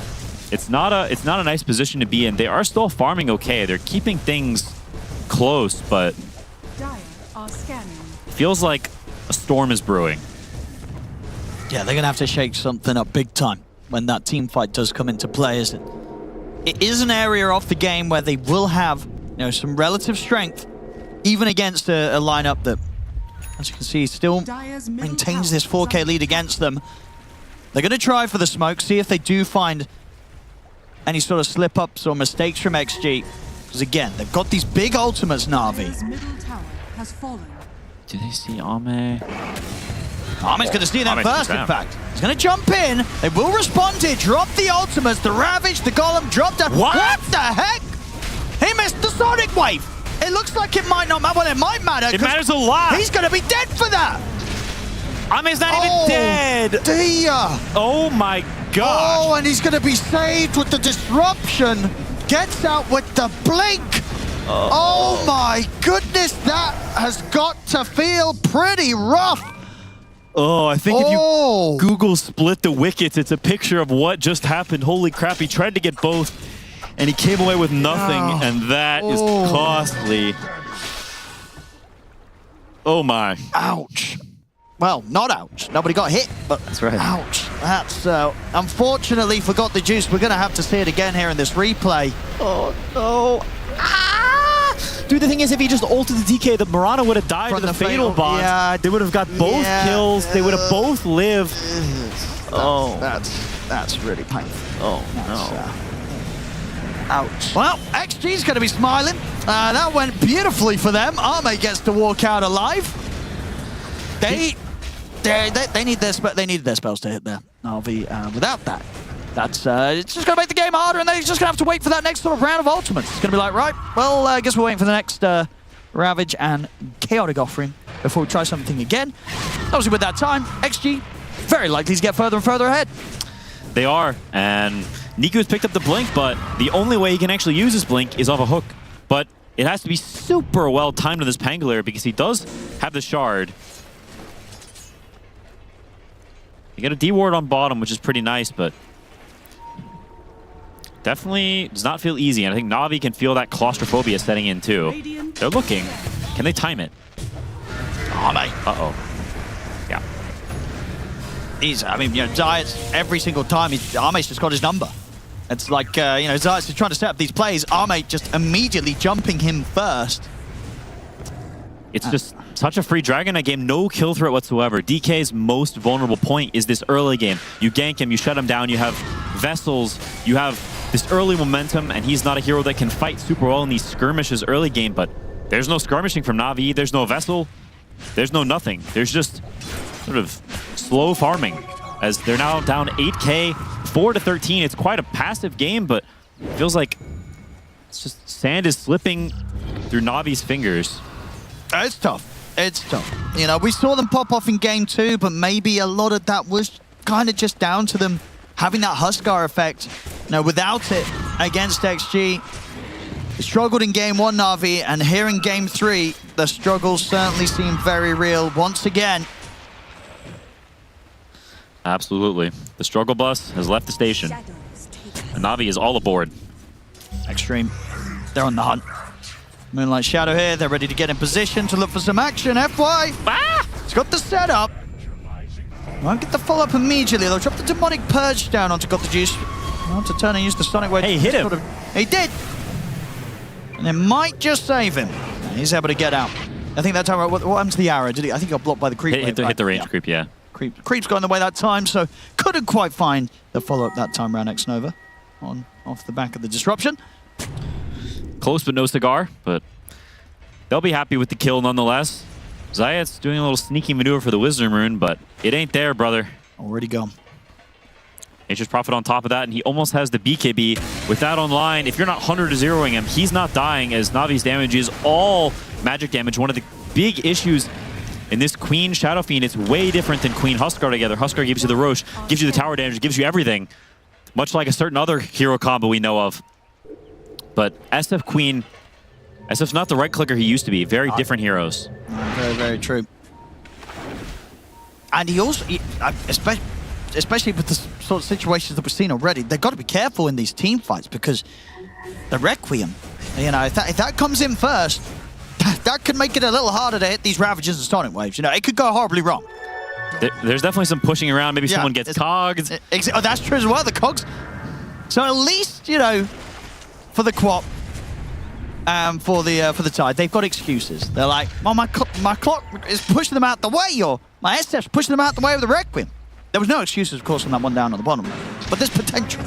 it's not a nice position to be in. They are still farming okay, they're keeping things close, but Dire are scanning. it feels like a storm is brewing. Yeah, they're going to have to shake something up big time when that team fight does come into play, isn't it? it is an area of the game where they will have, you know, some relative strength, even against a lineup that, as you can see, still maintains this 4K lead against them. They're going to try for the smoke, see if they do find any sort of slip-ups or mistakes from XG. Because again, they've got these big ultimates, Na'Vi. Do they see Ame? Ame's going to see them first, in fact. He's going to jump in. They will respond to it. Drop the ultimates. The Ravage, the Golem, drop down. What the heck? He missed the Sonic Wave. It looks like it might not matter. Well, it might matter. It matters a lot. He's going to be dead for that. Ame's not even dead. Dear. Oh my gosh. Oh, and he's going to be saved with the disruption. Gets out with the blink. Oh my goodness, that has got to feel pretty rough. Oh, I think if you Google split the wickets, it's a picture of what just happened. Holy crap, he tried to get both, and he came away with nothing, and that is costly. Oh my. Ouch. Well, not ouch. Nobody got hit, but that's right. Ouch. That's, unfortunately, forgot the juice. We're going to have to see it again here in this replay. Oh, no. Dude, the thing is, if he just ulted the DK, the Mirana would have died to the fatal bond. Yeah, they would have got both kills. They would have both lived. That's really painful. Oh, no. Ouch. Well, XG's going to be smiling. That went beautifully for them. Ame gets to walk out alive. They need their spells to hit there. Na'Vi, without that, that's it's just going to make the game harder, and they're just going to have to wait for that next sort of round of ultimates. It's going to be like, right, well, I guess we're waiting for the next Ravage and Chaotic offering before we try something again. Obviously, with that time, XG very likely to get further and further ahead. They are, and Niku has picked up the Blink, but the only way he can actually use his Blink is off a hook. But it has to be super well timed with this Pangolier because he does have the Shard. You get a D-ward on bottom, which is pretty nice, but definitely does not feel easy. And I think Na'Vi can feel that claustrophobia setting in too. They're looking. Can they time it? Oh, mate. Uh-oh. Yeah. I mean, you know, Zayat's every single time, Ame's just got his number. It's like, you know, Zayat's trying to set up these plays. Ame just immediately jumping him first. It's just such a free Dragon Knight game, no kill threat whatsoever. DK's most vulnerable point is this early game. You gank him, you shut him down, you have Vessels, you have this early momentum, and he's not a hero that can fight super well in these skirmishes early game, but there's no skirmishing from Na'Vi, there's no Vessel, there's no nothing. There's just sort of slow farming as they're now down 8K, 4-13. It's quite a passive game, but it feels like it's just sand is slipping through Na'Vi's fingers. It's tough. It's tough. You know, we saw them pop off in game 2, but maybe a lot of that was kind of just down to them having that Huskar effect. You know, without it against XG, they struggled in game 1, Na'Vi, and here in game 3, the struggles certainly seem very real once again. Absolutely. The struggle bus has left the station. And Na'Vi is all aboard. Extreme. They're on the hunt. Moonlight Shadow here. They're ready to get in position to look for some action. FY! It's got the setup. Won't get the follow-up immediately. They'll drop the Demonic Purge down onto Got the Juice. Want to turn and use the Sonic Wave. Hey, hit him. He did. And it might just save him. He's able to get out. I think that time, what happened to the arrow? Did he? I think he got blocked by the creep. Hit the range creep, yeah. Creep's got in the way that time, so couldn't quite find the follow-up that time around X-Nova off the back of the disruption. Close but no cigar, but they'll be happy with the kill nonetheless. Zayat's doing a little sneaky maneuver for the Wisdom Rune, but it ain't there, brother. Already gone. Nature's Prophet on top of that, and he almost has the BKB. With that online, if you're not 100-0ing him, he's not dying, as Na'Vi's damage is all magic damage. One of the big issues in this Queen Shadow Fiend, it's way different than Queen Huskar together. Huskar gives you the Roche, gives you the tower damage, gives you everything. Much like a certain other hero combo we know of. But SF Queen, SF's not the right clicker he used to be. Very different heroes. Very, very true. And he also, especially with the sort of situations that we've seen already, they've got to be careful in these team fights because the Requiem, you know, if that comes in first, that could make it a little harder to hit these Ravages and Sonic Waves. You know, it could go horribly wrong. There's definitely some pushing around. Maybe someone gets cogs. Oh, that's true as well, the cogs. So at least, you know, for the Quap and for the Tide. They've got excuses. They're like, well, my clock is pushing them out the way, or my SF's pushing them out the way with the Requiem. There was no excuses, of course, on that one down at the bottom, but there's potential.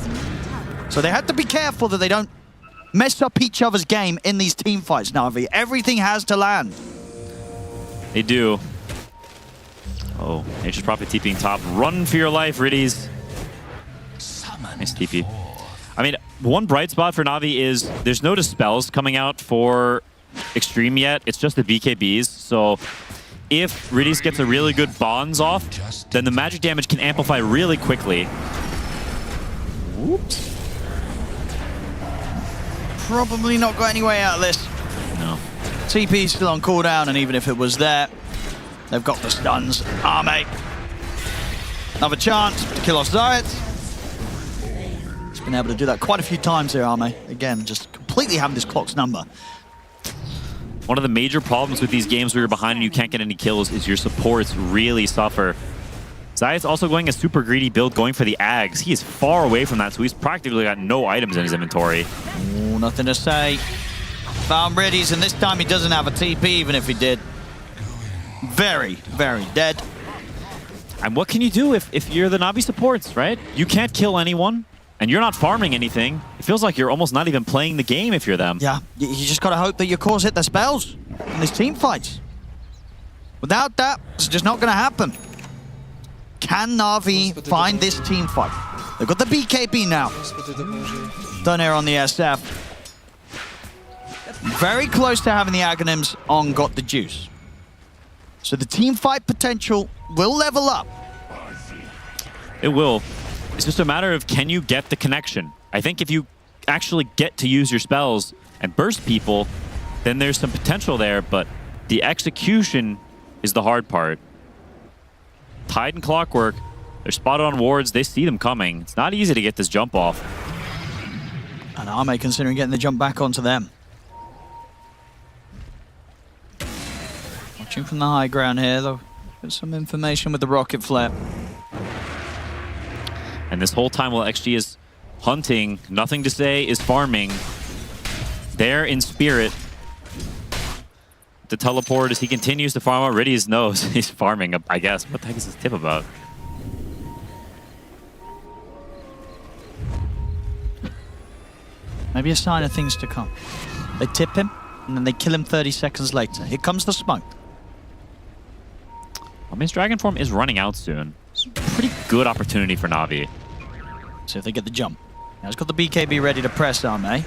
So they have to be careful that they don't mess up each other's game in these team fights, Na'Vi. Everything has to land. They do. Oh, Nature's Prophet TPing top. Run for your life, Riddies. Nice TP. I mean, one bright spot for Na'Vi is there's no dispels coming out for Extreme yet. It's just the BKBs. So if Riddies gets a really good bonds off, then the magic damage can amplify really quickly. Whoops. Probably not got any way out of this. No. TP's still on cooldown, and even if it was there, they've got the stuns. Arme. Another chance to kill off Zayat. He's been able to do that quite a few times here, Arme. Again, just completely having this clock's number. One of the major problems with these games where you're behind and you can't get any kills is your supports really suffer. Zayat's also going a super greedy build, going for the Ags. He is far away from that, so he's practically got no items in his inventory. Ooh, nothing to say. Found Riddies, and this time he doesn't have a TP, even if he did. Very, very dead. And what can you do if you're the Na'Vi supports, right? You can't kill anyone, and you're not farming anything. It feels like you're almost not even playing the game if you're them. Yeah, you just gotta hope that your cores hit their spells in these team fights. Without that, it's just not gonna happen. Can Na'Vi find this team fight? They've got the BKB now. Done here on the SF. Very close to having the Aghanims on Got the Juice. So the team fight potential will level up. It will. It's just a matter of, can you get the connection? I think if you actually get to use your spells and burst people, then there's some potential there, but the execution is the hard part. Tide and Clockwork, they're spotted on wards. They see them coming. It's not easy to get this jump off. And Arme considering getting the jump back onto them. Watching from the high ground here, though. Got some information with the rocket flare. And this whole time while XG is hunting, nothing to say, is farming. There in spirit. The teleport as he continues to farm out. Riddies knows he's farming, I guess. What the heck is this tip about? Maybe a sign of things to come. They tip him, and then they kill him 30 seconds later. Here comes the smoke. I mean, his Dragon form is running out soon. It's a pretty good opportunity for Na'Vi. See if they get the jump. Now he's got the BKB ready to press Arme.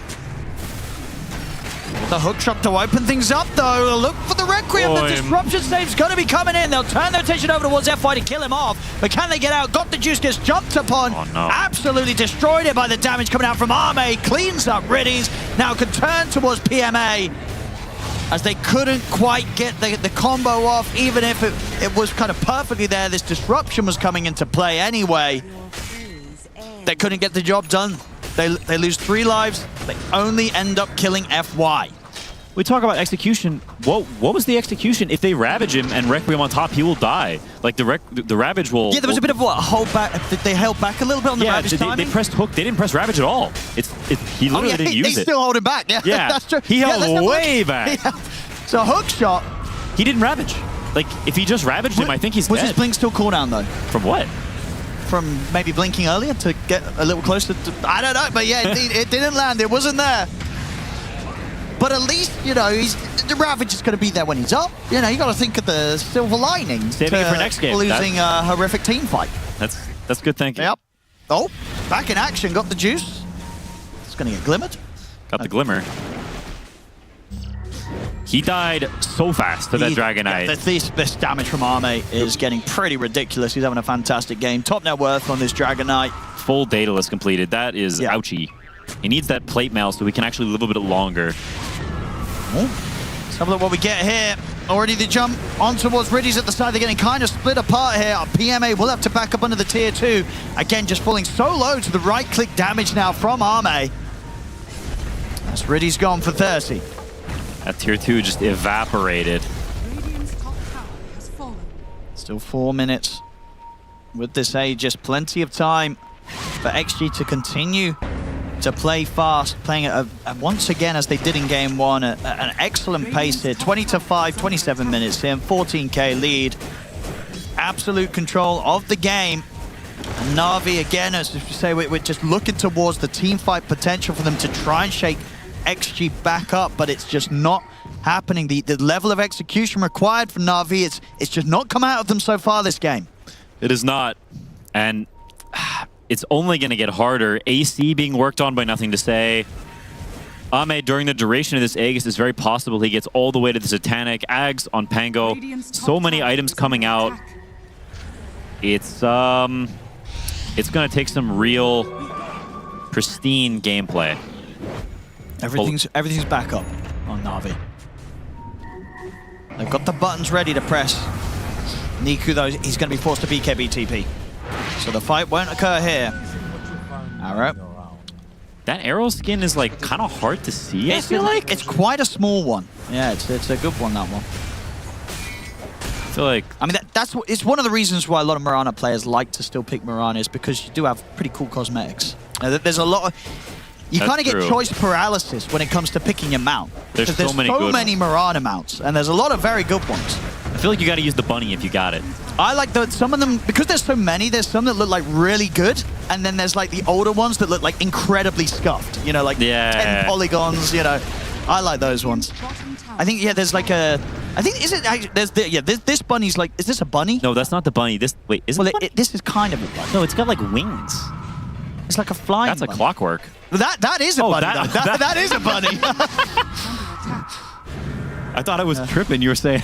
The hook shot to open things up, though. Look for the Requiem. The disruption save's going to be coming in. They'll turn their attention over towards FY to kill him off. But can they get out? Got the Juice, gets jumped upon. Oh, no. Absolutely destroyed it by the damage coming out from Arme. Cleans up Riddies. Now can turn towards PMA. As they couldn't quite get the combo off, even if it was kind of perfectly there. This disruption was coming into play anyway. They couldn't get the job done. They lose 3 lives. They only end up killing FY. We talk about execution. What was the execution? If they Ravage him and Requiem on top, he will die. Like the Ravage will... Yeah, there was a bit of what, hold back. They held back a little bit on the Ravage timing? They pressed hook. They didn't press Ravage at all. He literally didn't use it. He's still holding back. Yeah, that's true. He held way back. So hook shot. He didn't Ravage. Like, if he just Ravaged him, I think he's dead. Was his blink still cooldown, though? From what? From maybe blinking earlier to get a little closer to... I don't know, but yeah, it didn't land. It wasn't there. But at least, you know, the Ravage is going to be there when he's up. You know, you got to think of the silver lining. Saving it for next game. Losing a horrific team fight. That's good thinking. Yep. Oh, back in action. Got the Juice. It's going to get glimmered. Got the Glimmer. He died so fast to that Dragon Knight. This damage from Arme is getting pretty ridiculous. He's having a fantastic game. Top net worth on this Dragon Knight. Full Daedalus completed. That is ouchie. He needs that plate mail so he can actually live a bit longer. Let's have a look what we get here. Already the jump on towards Riddies at the side. They're getting kind of split apart here. PMA will have to back up under the tier 2. Again, just falling so low to the right-click damage now from Arme. As Riddies gone for 30. That tier 2 just evaporated. Still 4 minutes. With this Aegis, plenty of time for XG to continue to play fast, playing at once again, as they did in game one, at an excellent pace here. 20-5, 27 minutes here, 14k lead. Absolute control of the game. And Na'Vi, again, as we say, we're just looking towards the team fight potential for them to try and shake XG back up, but it's just not happening. The level of execution required from Na'Vi, it's just not come out of them so far this game. It is not. And it's only going to get harder. AC being worked on by Nothing to Say. Ame, during the duration of this Aegis, it's very possible he gets all the way to the Satanic. Ags on Pango. So many items coming out. It's going to take some real pristine gameplay. Everything's back up on Na'Vi. They've got the buttons ready to press. Niku, though, he's going to be forced to BKB TP. So the fight won't occur here. Arrow. That arrow skin is like kind of hard to see, I feel like. It's quite a small one. Yeah, it's a good one, that one. I feel like... I mean, it's one of the reasons why a lot of Mirana players like to still pick Mirana, is because you do have pretty cool cosmetics. There's a lot of... You kind of get choice paralysis when it comes to picking your mount. There's so many Mirana mounts, and there's a lot of very good ones. I feel like you got to use the bunny if you got it. I like some of them, because there's so many, there's some that look like really good, and then there's like the older ones that look like incredibly scuffed. You know, like 10 polygons, you know. I like those ones. I think, yeah, there's like a... I think, is it actually... this bunny's like... Is this a bunny? No, that's not the bunny. Wait, is it this is kind of a bunny. No, it's got like wings. It's like a flying That's bunny. a clockwork. That is a bunny, though. That is a bunny. I thought I was tripping. You were saying...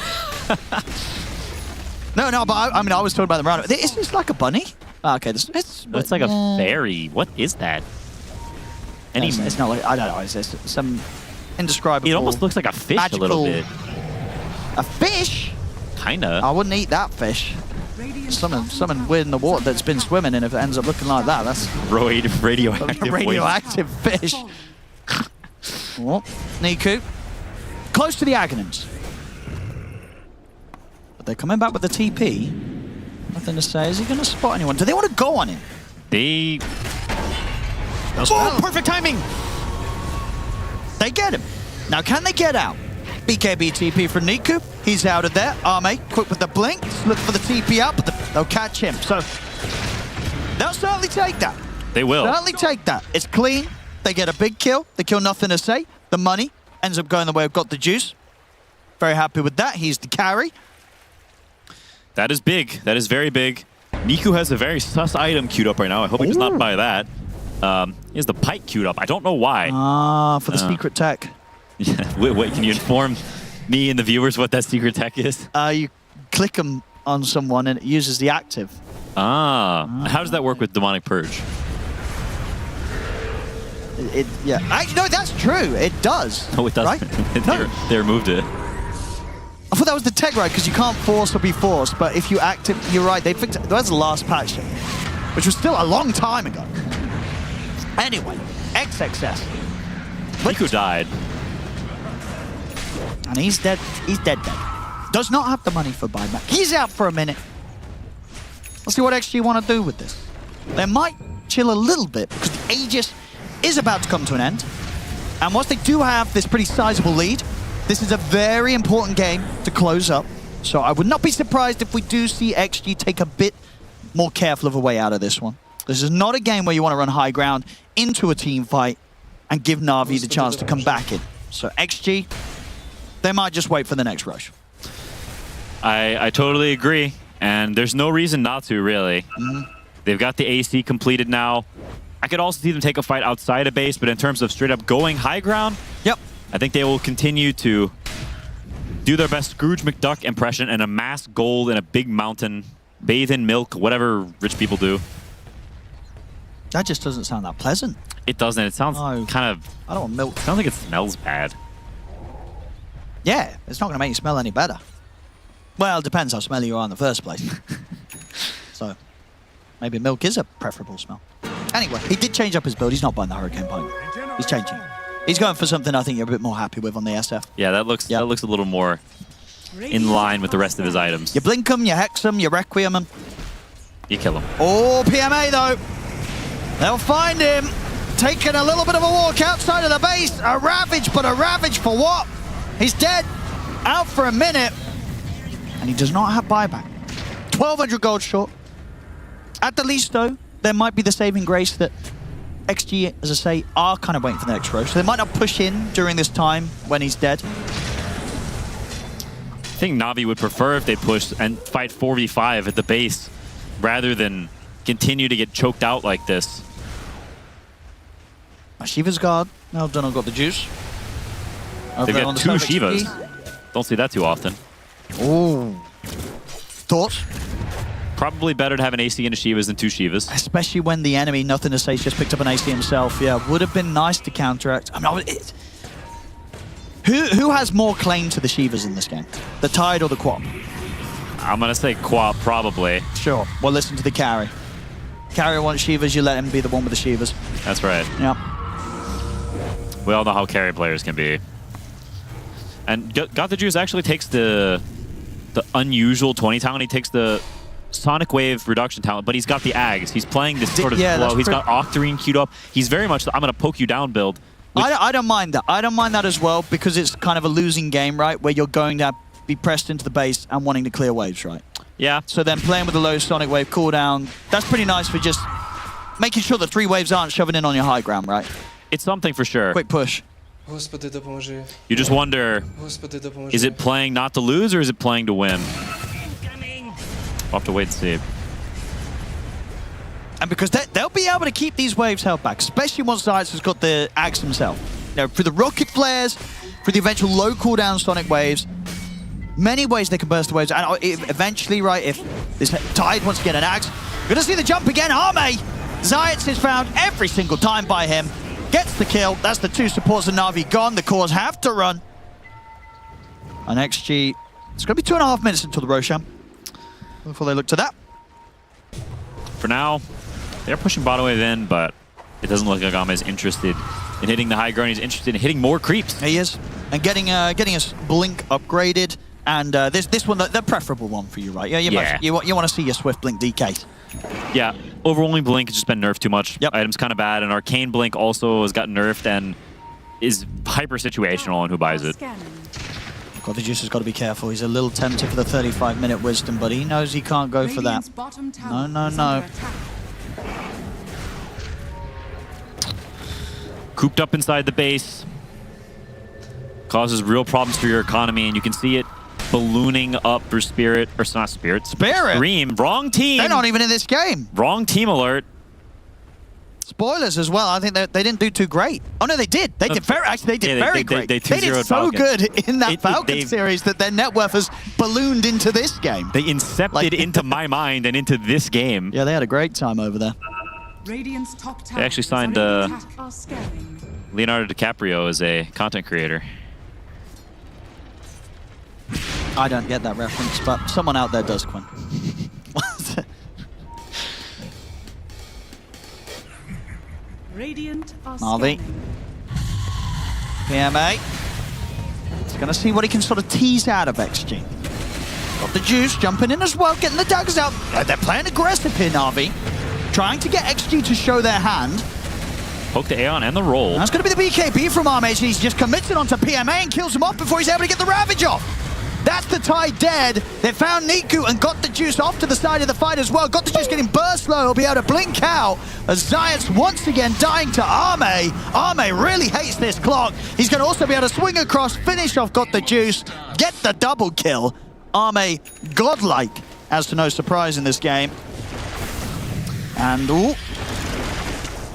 No, but I mean, I was told by the Mirana. Is this like a bunny? Oh, okay, it's like a fairy. What is that? It's not like... I don't know. It's some indescribable... It almost looks like a fish a little bit. A fish? Kinda. I wouldn't eat that fish. Something weird in the water that's been swimming, and if it ends up looking like that, that's... Radioactive fish. Oh, Niku. Close to the Aghanims. But they're coming back with the TP. Nothing to say. Is he going to spot anyone? Do they want to go on him? They... Oh, perfect timing! They get him. Now, can they get out? BKB TP for Niku. He's out of there. Ame, quick with the blink. Look for the TP out, but they'll catch him. So, they'll certainly take that. They will. Certainly take that. It's clean. They get a big kill. They kill Nothing to Say. The money ends up going the way of Got the Juice. Very happy with that. He's the carry. That is big. That is very big. Niku has a very sus item queued up right now. I hope he does not buy that. He has the pike queued up. I don't know why. For the secret tech. Yeah. Wait, can you inform me and the viewers what that secret tech is? You click them on someone and it uses the active. How does that work with Demonic Purge? Yeah. No, that's true. It does. No, it doesn't. Right? They removed it. I thought that was the tech, right? Because you can't force or be forced, but if you active, you're right. They fixed it. That's the last patch, which was still a long time ago. Anyway, XXS. Niku died. And he's dead. He's dead. Does not have the money for buyback. He's out for a minute. Let's see what XG want to do with this. They might chill a little bit because the Aegis is about to come to an end. And whilst they do have this pretty sizable lead, this is a very important game to close up. So I would not be surprised if we do see XG take a bit more careful of a way out of this one. This is not a game where you want to run high ground into a team fight and give Na'Vi the chance to come back in. So XG, they might just wait for the next rush. I totally agree. And there's no reason not to, really. They've got the AC completed now. I could also see them take a fight outside of base, but in terms of straight up going high ground, I think they will continue to do their best Scrooge McDuck impression and amass gold in a big mountain, bathe in milk, whatever rich people do. That just doesn't sound that pleasant. It doesn't. It sounds kind of... I don't want milk. It sounds like it smells bad. Yeah, it's not going to make you smell any better. Well, it depends how smelly you are in the first place. So, maybe milk is a preferable smell. Anyway, he did change up his build. He's not buying the Hurricane Pike. He's changing. He's going for something I think you're a bit more happy with on the SF. Yeah, that looks a little more in line with the rest of his items. You blink him, you hex him, you requiem him. You kill him. Oh, PMA though. They'll find him. taking a little bit of a walk outside of the base. A Ravage, but a Ravage for what? He's dead. Out for a minute. And he does not have buyback. 1,200 gold short. At the least, though, there might be the saving grace that XG, as I say, are kind of waiting for the next row. So they might not push in during this time when he's dead. I think Na'Vi would prefer if they pushed and fight 4v5 at the base rather than continue to get choked out like this. Shiva's guard. Now Donald got the juice. They've got 2 Shivas. Don't see that too often. Ooh. Thoughts? Probably better to have an AC and a Shivas than 2 Shivas. Especially when the enemy, nothing to say, just picked up an AC himself. Yeah, would have been nice to counteract. I mean, who has more claim to the Shivas in this game? The Tide or the Quap? I'm going to say Quap, probably. Sure. Well, listen to the carry. Carry wants Shivas, you let him be the one with the Shivas. That's right. Yeah. We all know how carry players can be. And Got the Juice actually takes the unusual 20 talent. He takes the Sonic Wave reduction talent, but he's got the Ags. He's playing this sort of slow. He's got Octarine queued up. He's very much the, I'm going to poke you down build. I don't mind that. I don't mind that as well, because it's kind of a losing game, right? Where you're going to be pressed into the base and wanting to clear waves, right? Yeah. So then playing with the low Sonic Wave cooldown, that's pretty nice for just making sure the 3 waves aren't shoving in on your high ground, right? It's something for sure. Quick push. You just wonder, is it playing not to lose or is it playing to win? We'll have to wait and see. And because they'll be able to keep these waves held back, especially once Zayas has got the Axe himself. You know, for the rocket flares, for the eventual low cooldown Sonic waves, many ways they can burst the waves. And eventually, right, if this Tide wants to get an Axe, you're going to see the jump again. Arme! Zayas is found every single time by him. Gets the kill. That's the 2 supports of Na'Vi gone. The cores have to run. And XG, it's going to be 2.5 minutes until the Roshan before they look to that. For now, they're pushing bottom wave in, but it doesn't look like Ame is interested in hitting the high ground. He's interested in hitting more creeps. He is. And getting his Blink upgraded. And this one, the preferable one for you, right? Yeah, you want to see your Swift Blink DK. Yeah, Overwhelming Blink has just been nerfed too much. Yep. Item's kind of bad, and Arcane Blink also has gotten nerfed and is hyper situational on who buys it. God, the Juice has got to be careful. He's a little tempted for the 35-minute wisdom, but he knows he can't go for that. No. Cooped up inside the base. Causes real problems for your economy, and you can see it ballooning up for Spirit, or not Spirit. Scream. Wrong team. They're not even in this game. Wrong team alert. Spoilers as well. I think they didn't do too great. Oh no, they did. They did very. Actually, they did very great. They did so Falcon. good in that Falcon series that their net worth has ballooned into this game. They incepted into my mind and into this game. Yeah, they had a great time over there. Radiant's top tower They actually signed Leonardo DiCaprio as a content creator. I don't get that reference, but someone out there does, Quinn. Radiant are Na'Vi. PMA. He's going to see what he can sort of tease out of XG. Got the Juice jumping in as well, getting the daggers out. They're playing aggressive here, Na'Vi. Trying to get XG to show their hand. Poke the Aeon and the roll. That's going to be the BKB from Armage. He's just commits it onto PMA and kills him off before he's able to get the Ravage off. That's the Tide dead. They found Niku and got the Juice off to the side of the fight as well. Got the Juice getting burst low. He'll be able to blink out as Zayas once again dying to Arme. Arme really hates this clock. He's going to also be able to swing across, finish off Got the Juice, get the double kill. Arme godlike, as to no surprise in this game. And, ooh,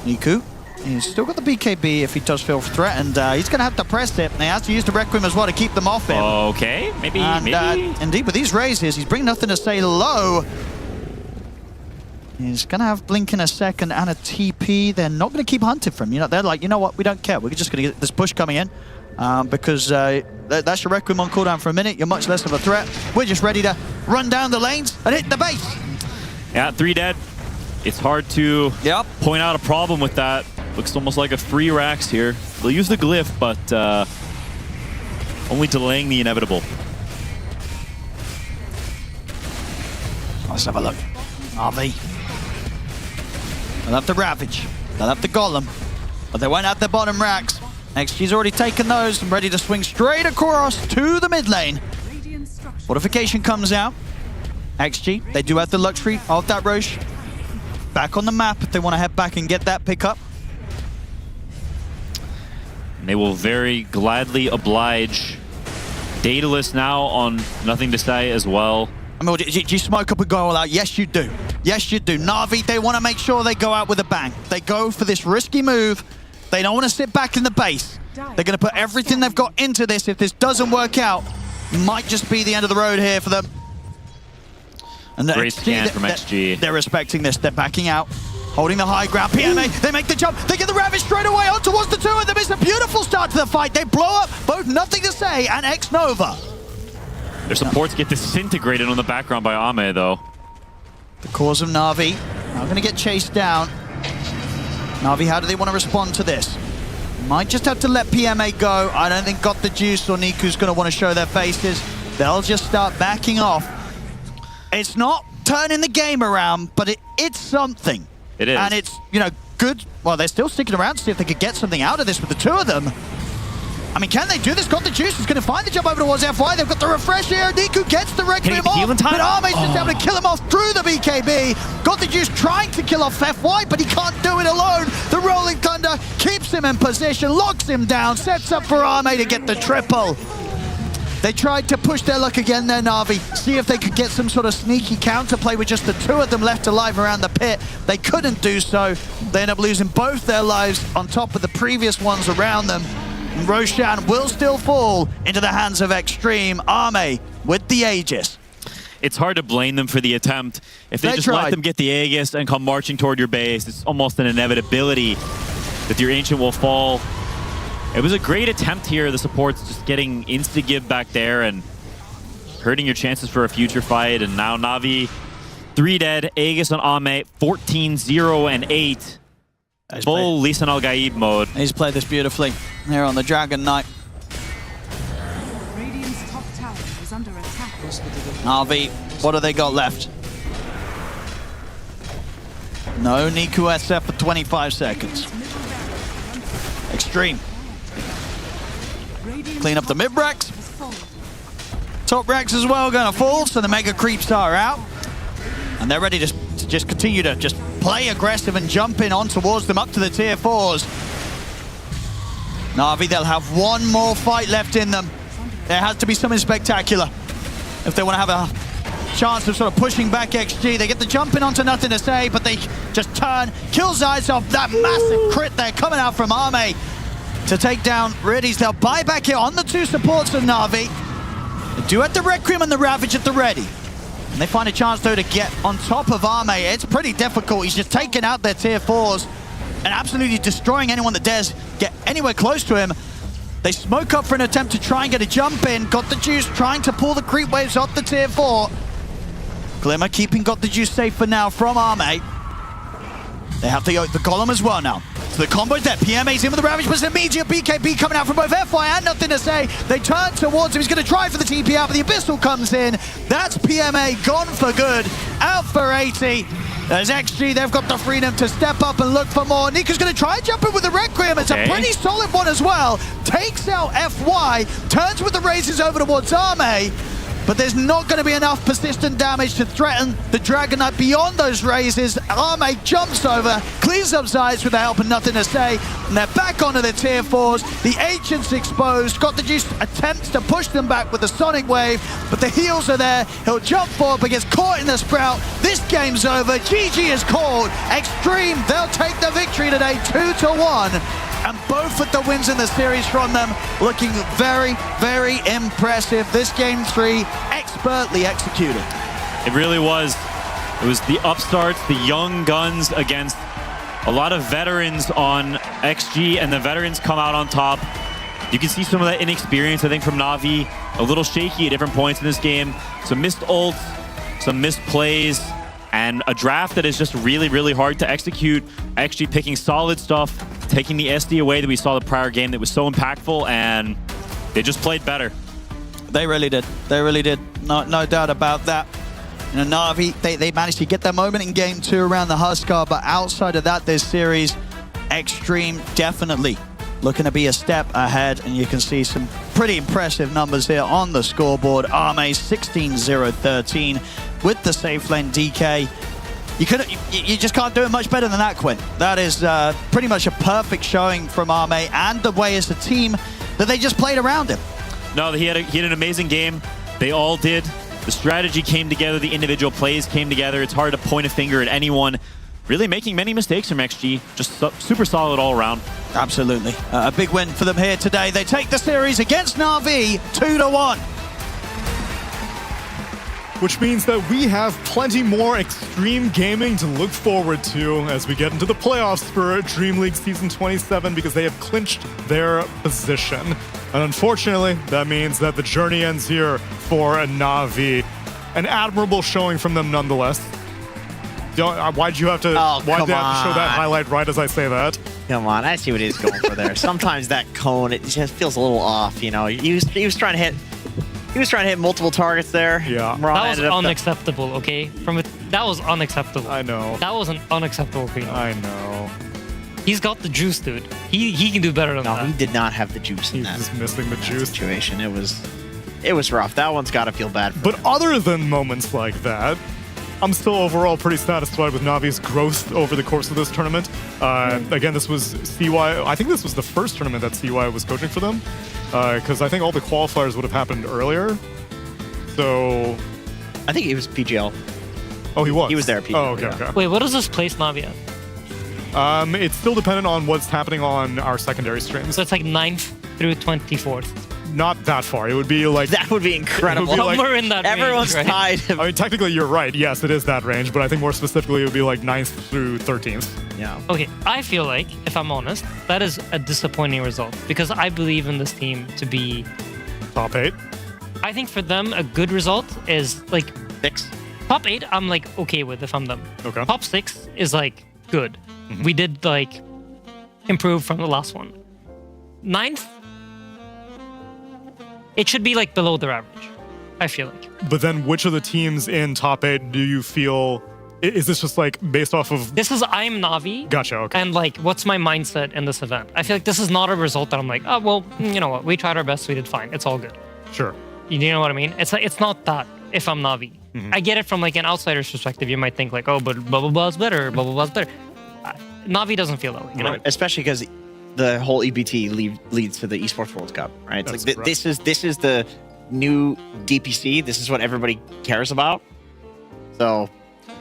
Niku. He's still got the BKB if he does feel threatened. He's going to have to press it. He has to use the Requiem as well to keep them off him. Okay, maybe. Indeed, with these raises, he's bringing nothing to say low. He's going to have Blink in a second and a TP. They're not going to keep hunting for him. You know, they're like, you know what, we don't care. We're just going to get this push coming in because that's your Requiem on cooldown for a minute. You're much less of a threat. We're just ready to run down the lanes and hit the base. Yeah, 3 dead. It's hard to point out a problem with that. Looks almost like a free Rax here. They'll use the glyph, but only delaying the inevitable. Let's have a look. Na'Vi. They'll have the Ravage. They'll have the Golem. But they won't have their bottom racks. XG's already taken those and ready to swing straight across to the mid lane. Fortification comes out. XG, they do have the luxury of that Roche back on the map if they want to head back and get that pickup. And they will very gladly oblige Daedalus now on Nothing to Say as well. I mean, do you smoke up and go all out? Yes, you do. Yes, you do. Na'Vi, they want to make sure they go out with a bang. They go for this risky move. They don't want to sit back in the base. They're going to put everything they've got into this. If this doesn't work out, it might just be the end of the road here for them. And great scan from XG. They're respecting this. They're backing out, holding the high ground. PMA, they make the jump. They get the Ravage straight away on towards the two of them. It's a beautiful start to the fight. They blow up both Nothing to Say and X-Nova. Their supports get disintegrated on the background by Ame, though. The cause of Na'Vi now going to get chased down. Na'Vi, how do they want to respond to this? Might just have to let PMA go. I don't think Got the Juice or Niku's going to want to show their faces. They'll just start backing off. It's not turning the game around, but it's something. It is. And it's, you know, good. Well, they're still sticking around to see if they could get something out of this with the two of them. I mean, can they do this? Got the Juice is going to find the jump over towards FY. They've got the refresh here. Niku gets the Requiem off, but Ame's just able to kill him off through the BKB. Got the Juice trying to kill off FY, but he can't do it alone. The Rolling Thunder keeps him in position, locks him down, sets up for Ame to get the triple. They tried to push their luck again there, Na'Vi. See if they could get some sort of sneaky counterplay with just the two of them left alive around the pit. They couldn't do so. They end up losing both their lives on top of the previous ones around them. Roshan will still fall into the hands of Extreme. Ame with the Aegis. It's hard to blame them for the attempt. If they just let them get the Aegis and come marching toward your base, it's almost an inevitability that your Ancient will fall. It was a great attempt here. The support's just getting insta-give back there and hurting your chances for a future fight. And now Na'Vi, 3 dead. Aegis on Ame, 14, 0, and 8. Full Lisan Al-Gaib mode. He's played this beautifully here on the Dragon Knight. Radiant's top tower is under attack. Na'Vi, what do they got left? No Niku SF for 25 seconds. Extreme. Clean up the mid racks. Top racks as well going to fall, so the Mega Creeps are out. And they're ready to just continue to just play aggressive and jump in on towards them up to the tier 4s. Na'Vi, they'll have one more fight left in them. There has to be something spectacular if they want to have a chance of sort of pushing back XG. They get the jump in onto Nothing to Say, but they just turn, kill Zeiss off. That massive crit there coming out from Ame to take down Riddies. They'll buy back here on the two supports of Na'Vi. They do have the Requiem and the Ravage at the ready. And they find a chance, though, to get on top of Ame. It's pretty difficult. He's just taking out their tier 4s and absolutely destroying anyone that dares get anywhere close to him. They smoke up for an attempt to try and get a jump in. Got the Juice trying to pull the creep waves off the tier 4. Glimmer keeping Got the Juice safe for now from Ame. They have the Golem as well now. So the combo's there. PMA's in with the Ravage, but it's immediate BKB coming out from both FY and Nothing to Say. They turn towards him. He's going to try for the TP out, but the Abyssal comes in. That's PMA gone for good. Out for 80. There's XG. They've got the freedom to step up and look for more. Niku's going to try and jump in with the Requiem. It's a pretty solid one as well. Takes out FY. Turns with the raises over towards Ame. But there's not going to be enough persistent damage to threaten the Dragon Knight beyond those raises. Ame jumps over, cleans up Zeiss with the help of Nothing to Say, and they're back onto the tier 4s. The Ancient's exposed. Got the Juice attempts to push them back with the Sonic Wave, but the heals are there. He'll jump forward, but gets caught in the Sprout. This game's over. GG is called. Extreme, they'll take the victory today, 2-1. And both with the wins in the series from them, looking very, very impressive. This game 3, expertly executed. It really was. It was the upstarts, the young guns against a lot of veterans on XG, and the veterans come out on top. You can see some of that inexperience, I think, from Na'Vi. A little shaky at different points in this game. Some missed ults, some missed plays, and a draft that is just really, really hard to execute. Actually picking solid stuff, taking the SD away that we saw the prior game that was so impactful, and they just played better. They really did. They really did. No doubt about that. You know, Na'Vi, they managed to get their moment in game 2 around the Huskar, but outside of that, this series, Extreme definitely looking to be a step ahead, and you can see some pretty impressive numbers here on the scoreboard. Arme 16-0-13 with the safe lane DK. You just can't do it much better than that, Quinn. That is pretty much a perfect showing from Arme, and the way as a team that they just played around him. No, he had an amazing game. They all did. The strategy came together. The individual plays came together. It's hard to point a finger at anyone really making many mistakes from XG. Just super solid all around. Absolutely. A big win for them here today. They take the series against Na'Vi 2-1. Which means that we have plenty more extreme gaming to look forward to as we get into the playoffs for Dream League Season 27, because they have clinched their position. And unfortunately, that means that the journey ends here for Na'Vi. An admirable showing from them nonetheless. Why'd you have to, why'd they have to show that highlight right as I say that? Come on, I see what he's going for there. Sometimes that cone, it just feels a little off, you know. He was trying to hit multiple targets there. Yeah. That was unacceptable, okay? That was unacceptable. I know. That was an unacceptable clean. I know. He's got the juice, dude. He can do better than that. No, he did not have the juice in that. He's just missing the juice. Situation. It was rough. That one's got to feel bad. But other than moments like that, I'm still overall pretty satisfied with Navi's growth over the course of this tournament. Again, this was CY. I think this was the first tournament that CY was coaching for them, because I think all the qualifiers would have happened earlier. So, I think it was PGL. Oh, he was. He was there. At PGL, oh, okay, okay. Wait, what does this place Navi at? It's still dependent on what's happening on our secondary streams. So it's like 9th through 24th. Not that far. It would be like... That would be incredible. Somewhere in that everyone's range, right? tied. I mean, technically, you're right. Yes, it is that range. But I think more specifically, it would be like 9th through 13th. Yeah. Okay, I feel like, if I'm honest, that is a disappointing result. Because I believe in this team to be... Top 8? I think for them, a good result is like... 6. Top 8, I'm like okay with if I'm them. Okay. Top 6 is like good. We did like improve from the last one. 9th, it should be like below their average, I feel like. But then which of the teams in top 8 do you feel... Is this just like based off of... This is I'm Na'Vi. Gotcha, okay. And like, what's my mindset in this event? I feel like this is not a result that I'm like, oh, well, you know what? We tried our best. We did fine. It's all good. Sure. You know what I mean? It's like, it's not that if I'm Na'Vi. I get it from like an outsider's perspective. You might think like, oh, but blah, blah, blah's better. Blah, blah, blah's better. Na'Vi doesn't feel that way. You know? Especially because the whole EBT leads to the Esports World Cup, right? It's like this is the new DPC. This is what everybody cares about. So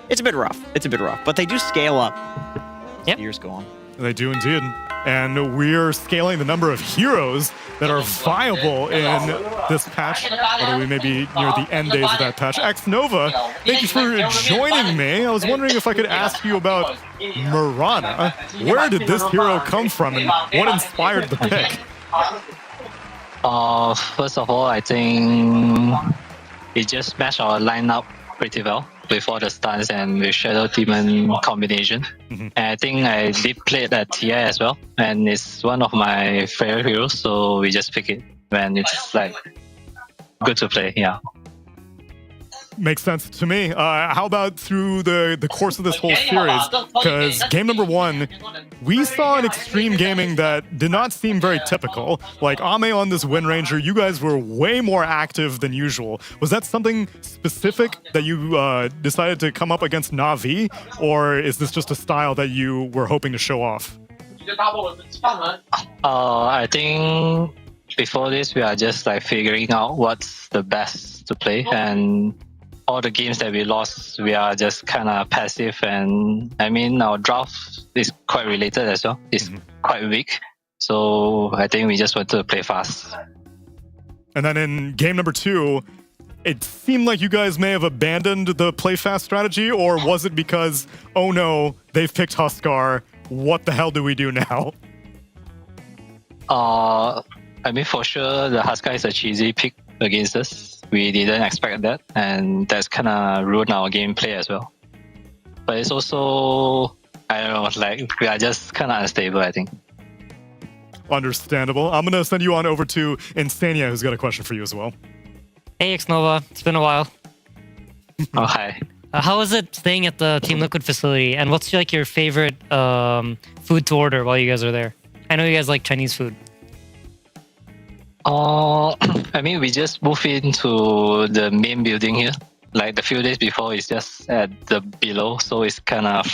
it's a bit rough. It's a bit rough, but they do scale up as the years go on. They do indeed. And we're scaling the number of heroes that are viable in this patch, although we may be near the end days of that patch. X-Nova, thank you for joining me. I was wondering if I could ask you about Mirana. Where did this hero come from and what inspired the pick? First of all, I think it just matched our lineup pretty well before the stunts and with Shadow Demon combination. And I think I did play it at TI as well, and it's one of my favorite heroes, so we just pick it when it's like good to play. Yeah. Makes sense to me. How about through the course of this whole series? Because game number 1, we saw an extreme gaming that did not seem very typical. Like Ame on this Wind Ranger, you guys were way more active than usual. Was that something specific that you decided to come up against Na'Vi, or is this just a style that you were hoping to show off? I think before this, we are just like figuring out what's the best to play, and all the games that we lost, we are just kind of passive, and I mean our draft is quite related as well. It's quite weak, so I think we just wanted to play fast. And then in game number 2, it seemed like you guys may have abandoned the play fast strategy, or was it because, oh no, they've picked Huskar, what the hell do we do now? I mean, for sure, the Huskar is a cheesy pick against us. We didn't expect that, and that's kind of ruined our gameplay as well. But it's also, I don't know, like we are just kind of unstable, I think. Understandable. I'm going to send you on over to Insania, who's got a question for you as well. Hey, X-Nova. It's been a while. Oh, hi. How is it staying at the Team Liquid facility? And what's like your favorite food to order while you guys are there? I know you guys like Chinese food. I mean, we just moved into the main building here. Like the few days before, it's just at the below, so it's kind of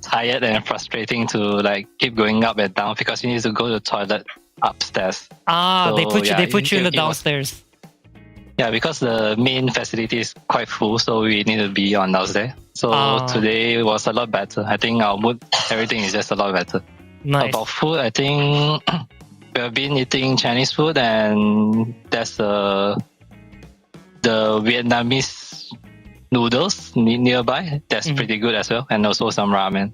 tired and frustrating to like keep going up and down because you need to go to the toilet upstairs. So, they put you in the it downstairs. Yeah, because the main facility is quite full, so we need to be on downstairs. So today was a lot better. I think our mood, everything is just a lot better. Nice. About food, I think we have been eating Chinese food, and there's the Vietnamese noodles nearby. That's pretty good as well, and also some ramen.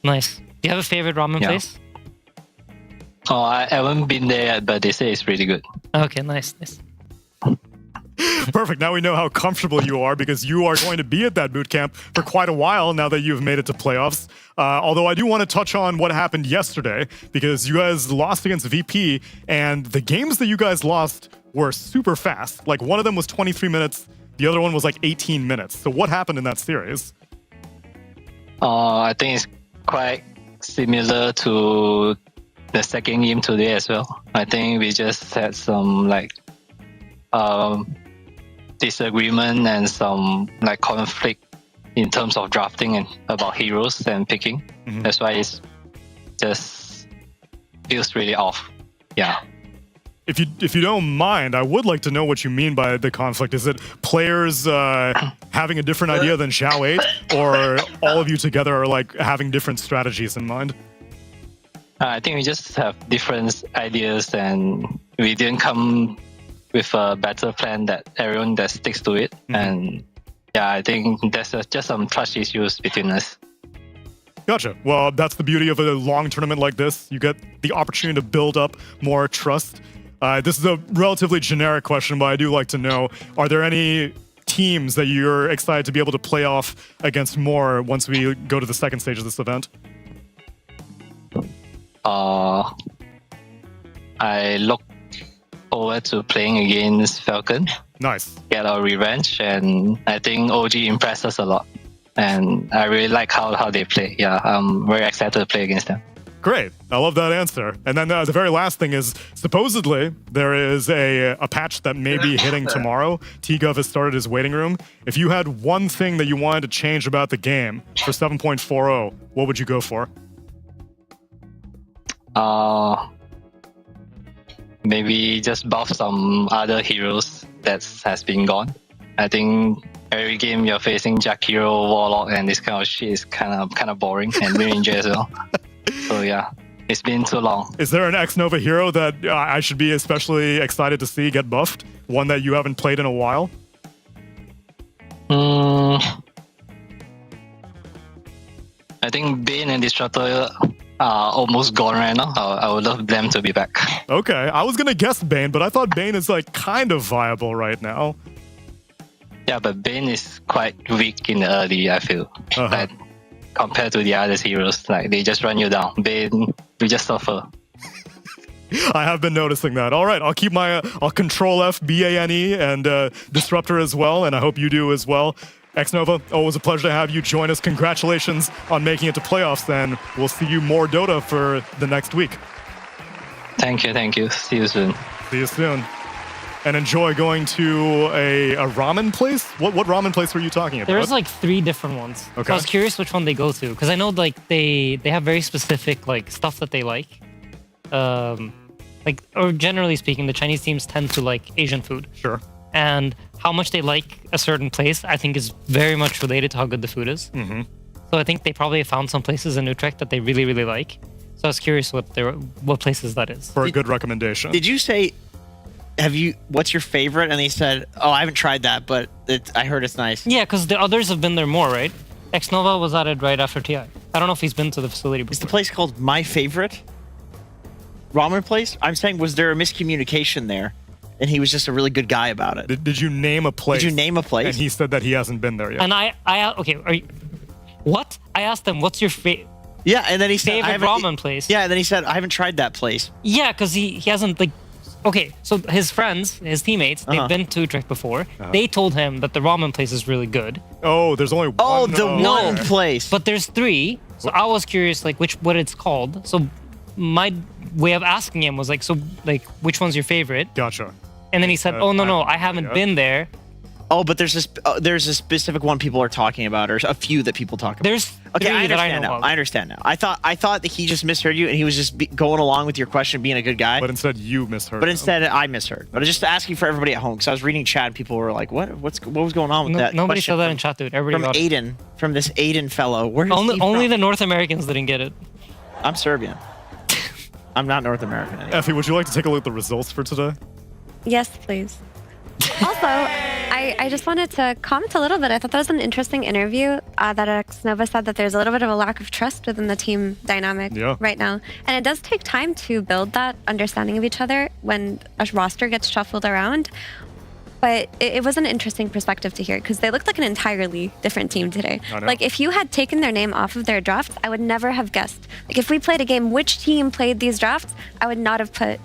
Nice. Do you have a favorite ramen place? Oh, I haven't been there yet, but they say it's pretty good. Okay, nice. Perfect. Now we know how comfortable you are because you are going to be at that boot camp for quite a while now that you've made it to playoffs. Although I do want to touch on what happened yesterday because you guys lost against VP and the games that you guys lost were super fast. Like one of them was 23 minutes. The other one was like 18 minutes. So what happened in that series? I think it's quite similar to the second game today as well. I think we just had some like disagreement and some like conflict in terms of drafting and about heroes and picking. That's why it's just feels really off. Yeah. If you don't mind, I would like to know what you mean by the conflict. Is it players having a different idea than Xiao 8, or all of you together are like having different strategies in mind? I think we just have different ideas, and we didn't come with a better plan that everyone that sticks to it. And yeah, I think there's just some trust issues between us. Gotcha. Well, that's the beauty of a long tournament like this. You get the opportunity to build up more trust. This is a relatively generic question, but I do like to know, are there any teams that you're excited to be able to play off against more once we go to the second stage of this event? I look forward to playing against Falcon. Nice. Get our revenge, and I think OG impressed us a lot. And I really like how they play. Yeah, I'm very excited to play against them. Great. I love that answer. And then the very last thing is, supposedly, there is a patch that may be hitting tomorrow. T-Gov has started his waiting room. If you had one thing that you wanted to change about the game for 7.40, what would you go for? Maybe just buff some other heroes that has been gone. I think every game you're facing Jack Hero, Warlock, and this kind of shit is kind of boring, and Ranger as well. So yeah, it's been too long. Is there an X-Nova hero that I should be especially excited to see get buffed? One that you haven't played in a while? I think Bane and Disruptor are almost gone right now. I would love them to be back. Okay, I was gonna guess Bane, but I thought Bane is like kind of viable right now. Yeah, but Bane is quite weak in the early, I feel. Like, compared to the other heroes, like they just run you down. Bane, we just suffer. I have been noticing that. All right, I'll control F, BANE, and Disruptor as well, and I hope you do as well. X-Nova, always a pleasure to have you join us. Congratulations on making it to playoffs, then. We'll see you more Dota for the next week. Thank you. See you soon. See you soon. And enjoy going to a ramen place? What ramen place were you talking about? There's like 3 different ones. Okay. So I was curious which one they go to, because I know like they have very specific like stuff that they like. Or generally speaking, the Chinese teams tend to like Asian food. Sure. And how much they like a certain place, I think, is very much related to how good the food is. So I think they probably found some places in Utrecht that they really, really like. So I was curious what places that is. For a good recommendation. Did you say, what's your favorite? And he said, oh, I haven't tried that, but I heard it's nice. Yeah, because the others have been there more, right? X-Nova was at it right after TI. I don't know if he's been to the facility before. Is the place called My Favorite Ramen Place? I'm saying, was there a miscommunication there? And he was just a really good guy about it. Did you name a place? Did you name a place? And he said that he hasn't been there yet. And what? I asked him, what's your Yeah, and then he said, favorite ramen place? Yeah, and then he said, I haven't tried that place. Yeah, because he hasn't, like, okay, so his friends, his teammates, they've been to Utrecht before. They told him that the ramen place is really good. Oh, there's only one. Oh, the one place. But there's 3. So I was curious, like, what it's called. So my way of asking him was like, so, like, which one's your favorite? Gotcha. And then he said, oh, no, I haven't been there. Oh, but there's a specific one people are talking about, or a few that people talk about. There's okay, I 3 that I understand know now. of. I understand now. I thought that he just misheard you, and he was just going along with your question, being a good guy. But instead, you misheard. But instead, I misheard. But I was just asking for everybody at home, because I was reading chat, and people were like, "What was going on with that?" Nobody question said that in chat, dude. Everybody from got it. Aiden, from this Aiden fellow. Where is he Only from? the North Americans didn't get it. I'm Serbian. I'm not North American anymore. Effie, would you like to take a look at the results for today? Yes, please. Also, I just wanted to comment a little bit. I thought that was an interesting interview that Xnova said that there's a little bit of a lack of trust within the team dynamic right now. And it does take time to build that understanding of each other when a roster gets shuffled around. But it was an interesting perspective to hear because they looked like an entirely different team today. Like if you had taken their name off of their drafts, I would never have guessed. Like if we played a game, which team played these drafts, I would not have put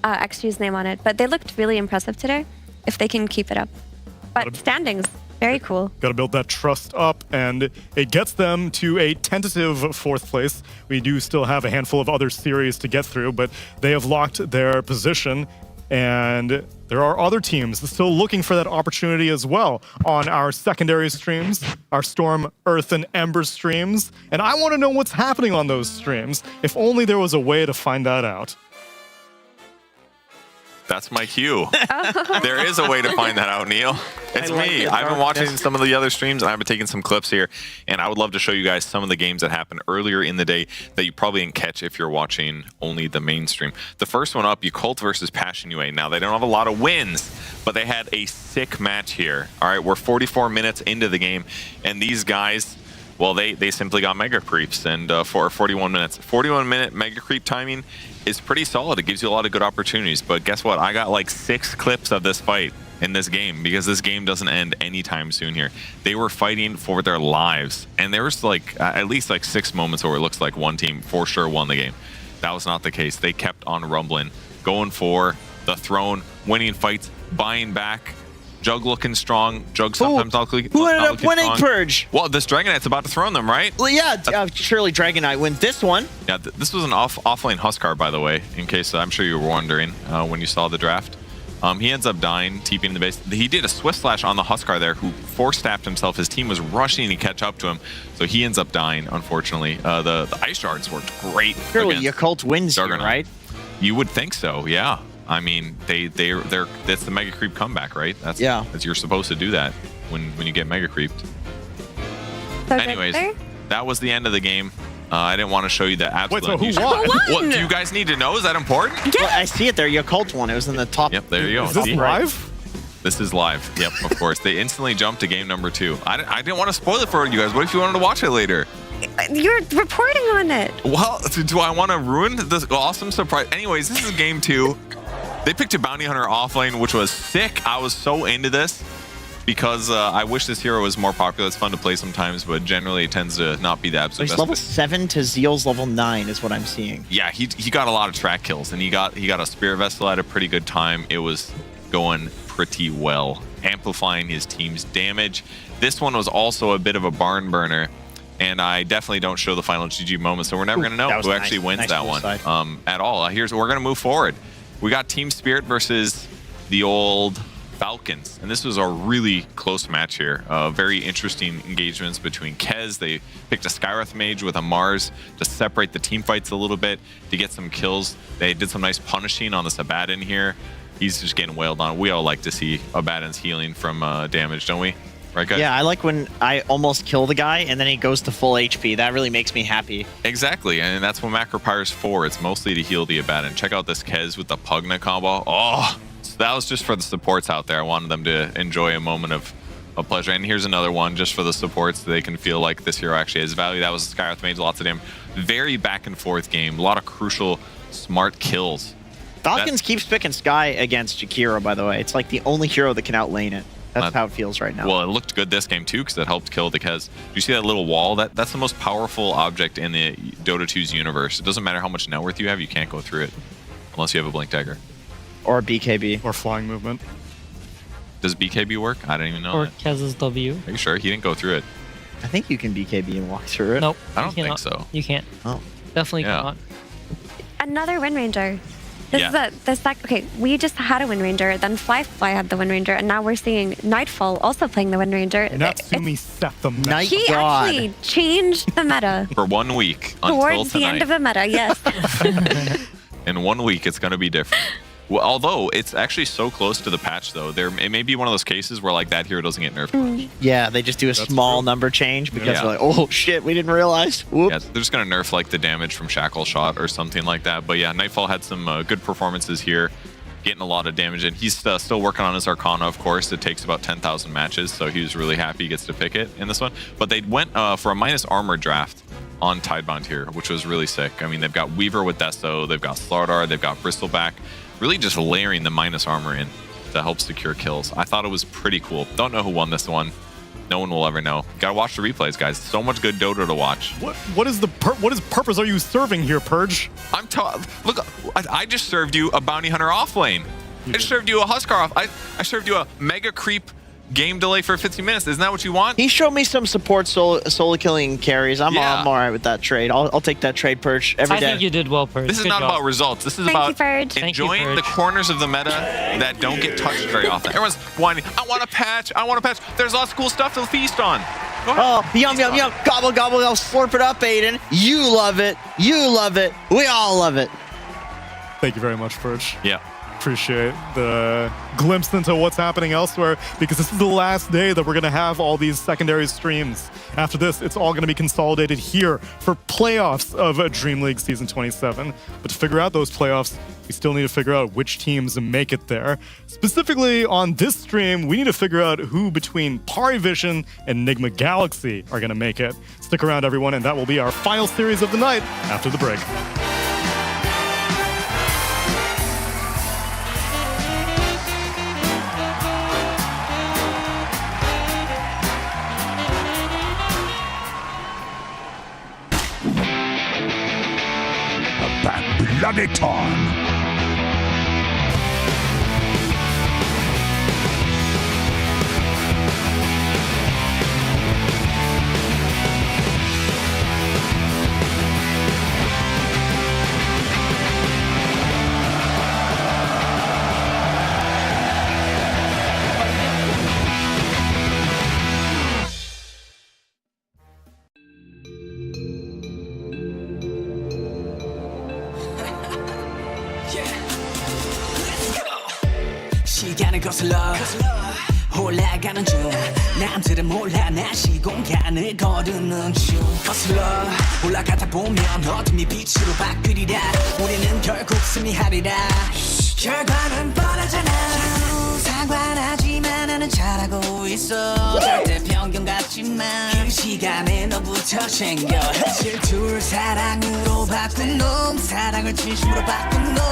XG's name on it. But they looked really impressive today if they can keep it up. But standings, very cool. Got to build that trust up, and it gets them to a tentative 4th place. We do still have a handful of other series to get through, but they have locked their position. And there are other teams still looking for that opportunity as well on our secondary streams, our Storm, Earth, and Ember streams. And I want to know what's happening on those streams. If only there was a way to find that out. That's my cue. There is a way to find that out, Neil. It's me. I've been watching some of the other streams, and I've been taking some clips here, and I would love to show you guys some of the games that happened earlier in the day that you probably didn't catch if you're watching only the mainstream. The first one up, Yakult versus Passion UA. Now, they don't have a lot of wins, but they had a sick match here. All right, we're 44 minutes into the game, and these guys, well, they simply got mega creeps, and for 41 minutes. 41-minute mega creep timing is pretty solid. It gives you a lot of good opportunities, but guess what? I got like 6 clips of this fight in this game because this game doesn't end anytime soon here. They were fighting for their lives, and there was like at least like 6 moments where it looks like one team for sure won the game. That was not the case. They kept on rumbling, going for the throne, winning fights, buying back. Jug looking strong. Jug sometimes not looking Who ended up winning strong. Purge? Well, this Dragon Knight's about to throne them, right? Well, yeah, surely Dragon Knight wins this one. Yeah, this was an offlane Huskar, by the way, in case I'm sure you were wondering when you saw the draft. He ends up dying, TPing in the base. He did a Swift Slash on the Huskar there, who force-staffed himself. His team was rushing to catch up to him, so he ends up dying, unfortunately. The Ice Shards worked great. Surely Yakult wins here, right? You would think so, yeah. I mean, they're that's the mega creep comeback, right? That's you're supposed to do that when you get mega creeped. So anyways, that was the end of the game. I didn't want to show you the absolute. Wait, so who won? What do you guys need to know? Is that important? Yeah. Well, I see it there. Yakult won. It was in the top. Yep, there you go. Is this live? This is live. Yep, of course. They instantly jumped to game number 2. I didn't want to spoil it for you guys. What if you wanted to watch it later? You're reporting on it. Well, do I want to ruin this awesome surprise? Anyways, this is game 2. They picked a bounty hunter offlane, which was sick. I was so into this because I wish this hero was more popular. It's fun to play sometimes, but generally it tends to not be the absolute He's best. level 7 to Zeal's level 9 is what I'm seeing. Yeah, he got a lot of track kills, and he got a Spirit Vessel at a pretty good time. It was going pretty well, amplifying his team's damage. This one was also a bit of a barn burner, and I definitely don't show the final GG moment, so we're never going to know who actually wins that one at all. We're going to move forward. We got Team Spirit versus the old Falcons, and this was a really close match here. Very interesting engagements between Kez. They picked a Skywrath Mage with a Mars to separate the team fights a little bit to get some kills. They did some nice punishing on this Abaddon here. He's just getting wailed on. We all like to see Abaddon's healing from damage, don't we? Right, guys? Yeah, I like when I almost kill the guy and then he goes to full HP. That really makes me happy. Exactly, and that's what Macropyre's for. It's mostly to heal the Abaddon. Check out this Kez with the Pugna combo. Oh, so that was just for the supports out there. I wanted them to enjoy a moment of pleasure. And here's another one just for the supports so they can feel like this hero actually has value. That was Skywrath Mage, lots of damage. Very back and forth game. A lot of crucial, smart kills. Falcons keeps picking Sky against Jakiro, by the way. It's like the only hero that can outlane it. That's how it feels right now. Well, it looked good this game too because it helped kill the Kez. Do you see that little wall? That's the most powerful object in the Dota 2's universe. It doesn't matter how much net worth you have, you can't go through it. unless you have a blink dagger. Or BKB. Or flying movement. Does BKB work? I didn't even know Or that. Kez's W. Are you sure? He didn't go through it. I think you can BKB and walk through it. Nope. I don't you think cannot. so. You can't. Oh. Definitely Yeah. cannot. Another Wind Ranger. This Yeah. is this like okay. We just had a Wind Ranger, then Fly had the Wind Ranger, and now we're seeing Nightfall also playing the Wind Ranger. Natsumi set the meta. Night He God. actually changed the meta For 1 week until towards the tonight. end of the meta. Yes. In 1 week, it's going to be different. Well, although it's actually so close to the patch, though, it may be one of those cases where like that hero doesn't get nerfed much. Yeah, they just do a small number change because Yeah. they're like, oh shit, we didn't realize. Whoops. Yeah, they're just going to nerf like the damage from Shackle Shot or something like that. But yeah, Nightfall had some good performances here, getting a lot of damage, and he's still working on his Arcana, of course. It takes about 10,000 matches, so he was really happy he gets to pick it in this one. But they went for a minus armor draft on Tidebound here, which was really sick. I mean, they've got Weaver with Desto, they've got Slardar, they've got Bristleback, really just layering the minus armor in to help secure kills. I thought it was pretty cool. Don't know who won this one. No one will ever know. Gotta watch the replays, guys. So much good Dota to watch. What is purpose are you serving here, Purge? Look, I just served you a bounty hunter off lane. I just served you a Huskar off. I served you a mega creep game delay for 15 minutes. Isn't that what you want? He showed me some support solo killing carries. I'm all right with that trade. I'll take that trade, Purge, every day. I think you did well, Purge. This is Good not job. about results. This is Thank you, about Purge. enjoying Thank you, the Purge. corners of the meta that don't get touched very often. Everyone's whining, I want a patch, I want a patch. There's lots of cool stuff to feast on. Go ahead. Oh, yum, yum, yum. Gobble, gobble, gobble. Slurp it up, Aiden. You love it. You love it. We all love it. Thank you very much, Purge. Yeah. Appreciate the glimpse into what's happening elsewhere, because this is the last day that we're going to have all these secondary streams. After this, it's all going to be consolidated here for playoffs of DreamLeague Season 27. But to figure out those playoffs, we still need to figure out which teams make it there. Specifically on this stream, we need to figure out who between PARIVISION and Nigma Galaxy are going to make it. Stick around, everyone, and that will be our final series of the night after the break. Bloody time. 시간을 거슬러 올라가는 중 남들은 몰라 난 시공간을 거두는 중 거슬러 올라가다 보면 어둠이 빛으로 바뀌리라 우리는 결국 승리하리라 결과는 뻔하잖아 상관하지만 나는 잘하고 있어 절대 편견 같지만 그 시간에 너부터 챙겨 질투를 사랑으로 바꾼 놈 사랑을 진심으로 바꾼 놈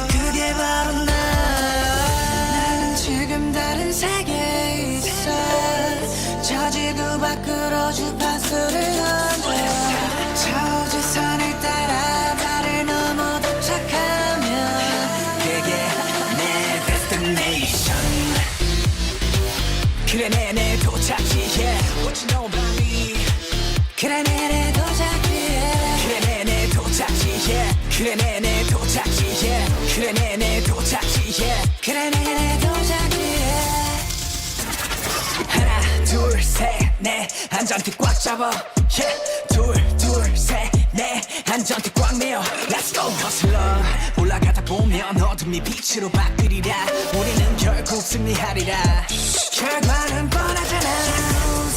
그게 바로 나는 지금 다른 세계에 있어 저 지구 밖으로 주파수를 던져 저 지선을 따라 달을 넘어 도착하면 그게 내 destination 그래 내 도착지에 What you know about me 그래 내 도착지에 그래 내 도착지에 그래 내 도착지에 그래 내 도착지에 그래 내 도착지에 하나 둘 셋 넷 안전띠 꽉 잡아 둘 셋 넷 안전띠 꽉 매어 Let's go 거슬러 올라가다 보면 어둠이 빛으로 바뀌리라 우리는 결국 승리하리라 결과는 뻔하잖아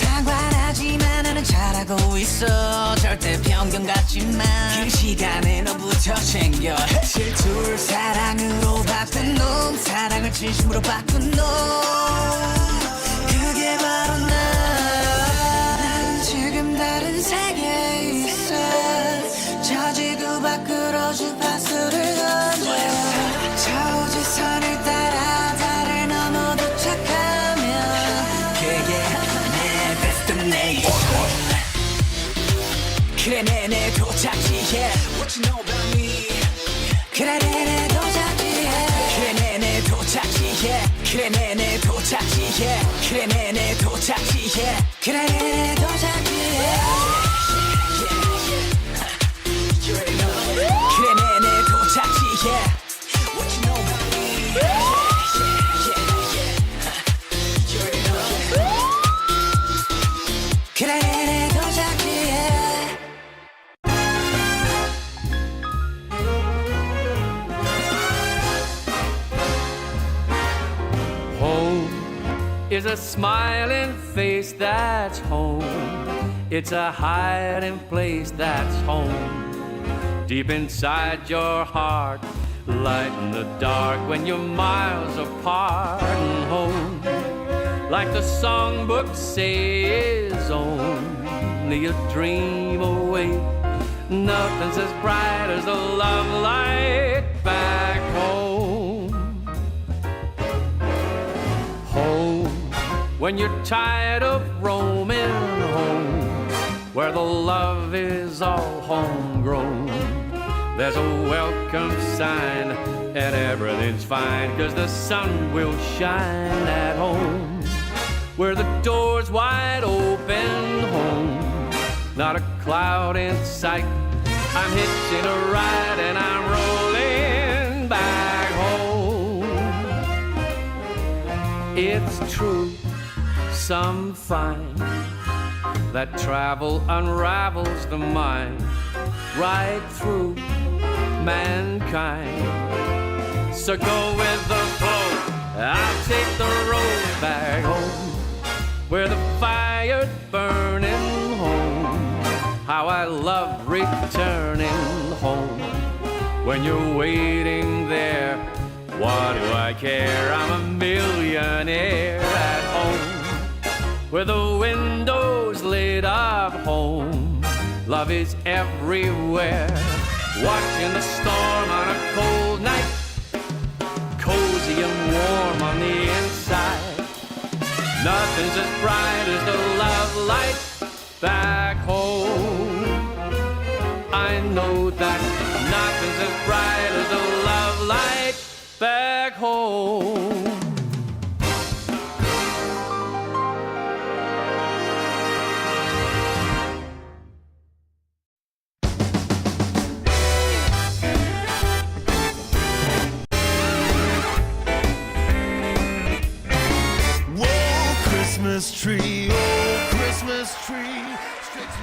상관하지만 나는 잘하고 있어 절대 편견 같지만 그 시간에 너부터 챙겨 질투를 사랑으로 바꾼 놈 사랑을 진심으로 바꾼 놈 그게 바로 난 지금 다른 세계에 있어 저 지구 밖으로 주파수를 던져 저 지선을 따라 달을 넘어 도착하면 그게 내 destination 그래 내 도착지에 What you know about me 그래 내내 도착지에 그래 내내 도착지에 그래 내내 도착지에 그래 내내 도착지에 그래 내내 도착지에 그래 내내 도착지에 What you know about me 그래 내내 도착지에 Home is a smiling face that's home. It's a hiding place that's home. Deep inside your heart, light in the dark when you're miles apart. And home, like the songbooks say, is only a dream away. Nothing's as bright as the love light back home. Home, when you're tired of roaming home, where the love is all homegrown. There's a welcome sign and everything's fine, 'cause the sun will shine at home. Where the door's wide open home, not a cloud in sight. I'm hitching a ride and I'm rolling back home. It's true, some find that travel unravels the mind right through mankind. So go with the flow, I'll take the road back home, where the fire's burning home. How I love returning home. When you're waiting there, what do I care? I'm a millionaire at home, where the windows lit up home. Love is everywhere. Watching the storm on a cold night, cozy and warm on the inside. Nothing's as bright as the love light back home. I know that nothing's as bright as the love light back home. Christmas tree, oh Christmas tree, straight to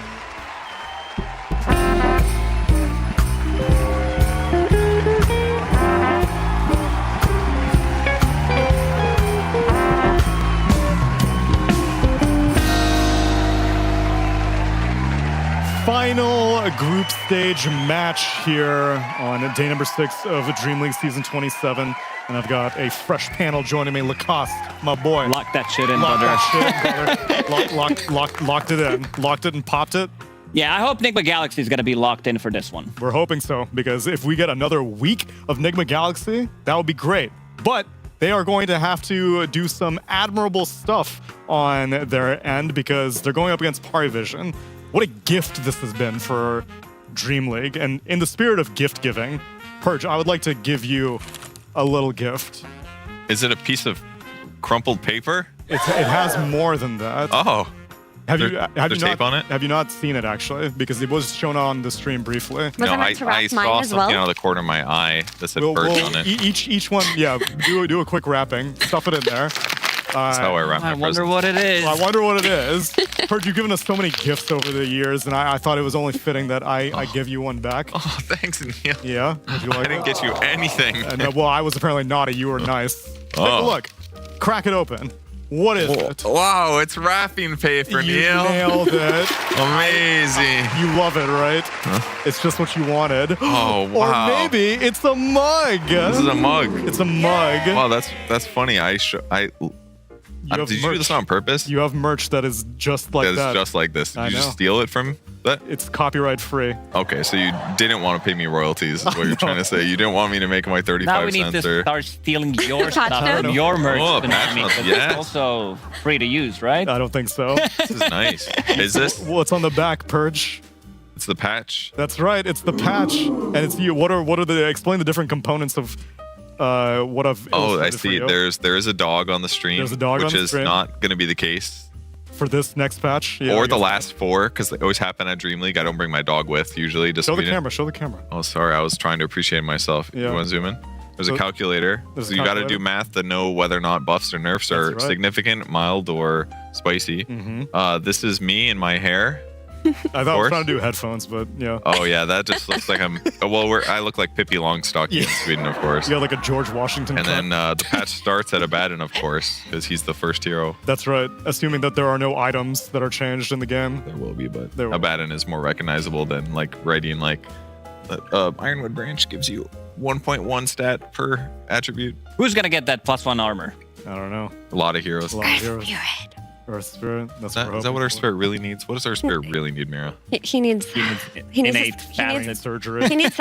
Final group stage match here on day number 6 of DreamLeague Season 27. And I've got a fresh panel joining me, Lacoste, my boy. Lock that shit in, Lock brother. that shit in, brother. Locked it in. Locked it and popped it. Yeah, I hope Nigma Galaxy is going to be locked in for this one. We're hoping so, because if we get another week of Nigma Galaxy, that would be great. But they are going to have to do some admirable stuff on their end, because they're going up against PARIVISION. What a gift this has been for DreamLeague. And in the spirit of gift giving, Purge, I would like to give you a little gift. Is it a piece of crumpled paper? It has more than that. Oh. Have There's you tape not, on it? Have you not seen it, actually? Because it was shown on the stream briefly. No, I saw something out of the corner of my eye that said Purge on it. Each one, yeah, do a quick wrapping. Stuff it in there. That's how I wrap my I wonder presents. what it is. Well, I wonder what it is. Purge, you've given us so many gifts over the years, and I thought it was only fitting that I give you one back. Oh, thanks, Neil. Yeah? Would you like I didn't get you anything. And, well, I was apparently naughty. You were nice. Take a look. Crack it open. What is it? Wow, it's wrapping paper, You Neil. nailed it. Amazing. You love it, right? It's just what you wanted. Oh, wow. Or maybe it's a mug. This is a mug. It's a mug. Wow, that's funny. Did you do this on purpose? You have merch that is just like that. It's just like this. Did I you just know. steal it from that? It's copyright free. Okay, so you didn't want to pay me royalties, is what you're trying to say. You didn't want me to make my 35 Now we need cents. to start stealing your stuff from your merch. Oh, I mean, patch notes, but yes. it's also free to use, right? I don't think so. This is nice. Is this? What's on the back, Purge? It's the patch. That's right. It's the patch, and it's you. What are the? Explain the different components of what I've. Oh, I illustrated for see. you. There is a dog on the stream. There's a dog which on the is stream. not going to be the case. For this next patch, yeah, Or the last 4, because they always happen at DreamLeague. I don't bring my dog with usually. Just Show the camera. Show the camera. Oh, sorry. I was trying to appreciate myself. Yeah. You want to zoom in? There's So- a calculator. There's So a you got to calculator. do math to know whether or not buffs or nerfs are That's right. significant, mild, or spicy. This is me and my hair. I thought I was trying to do headphones, but yeah. Oh yeah, that just looks like I'm. I look like Pippi Longstocking in Sweden, of course. You got like a George Washington. And cut. then the patch starts at Abaddon, of course, because he's the first hero. That's right. Assuming that there are no items that are changed in the game. There will be, but There will. Abaddon is more recognizable than like writing like Ironwood Branch gives you 1.1 stat per attribute. Who's gonna get that +1 armor? I don't know. A lot of heroes. A lot of heroes. Earth Spirit. That's what we're Is that what our hoping spirit really needs? What does our spirit really need, Mira? He needs innate he needs surgery. he needs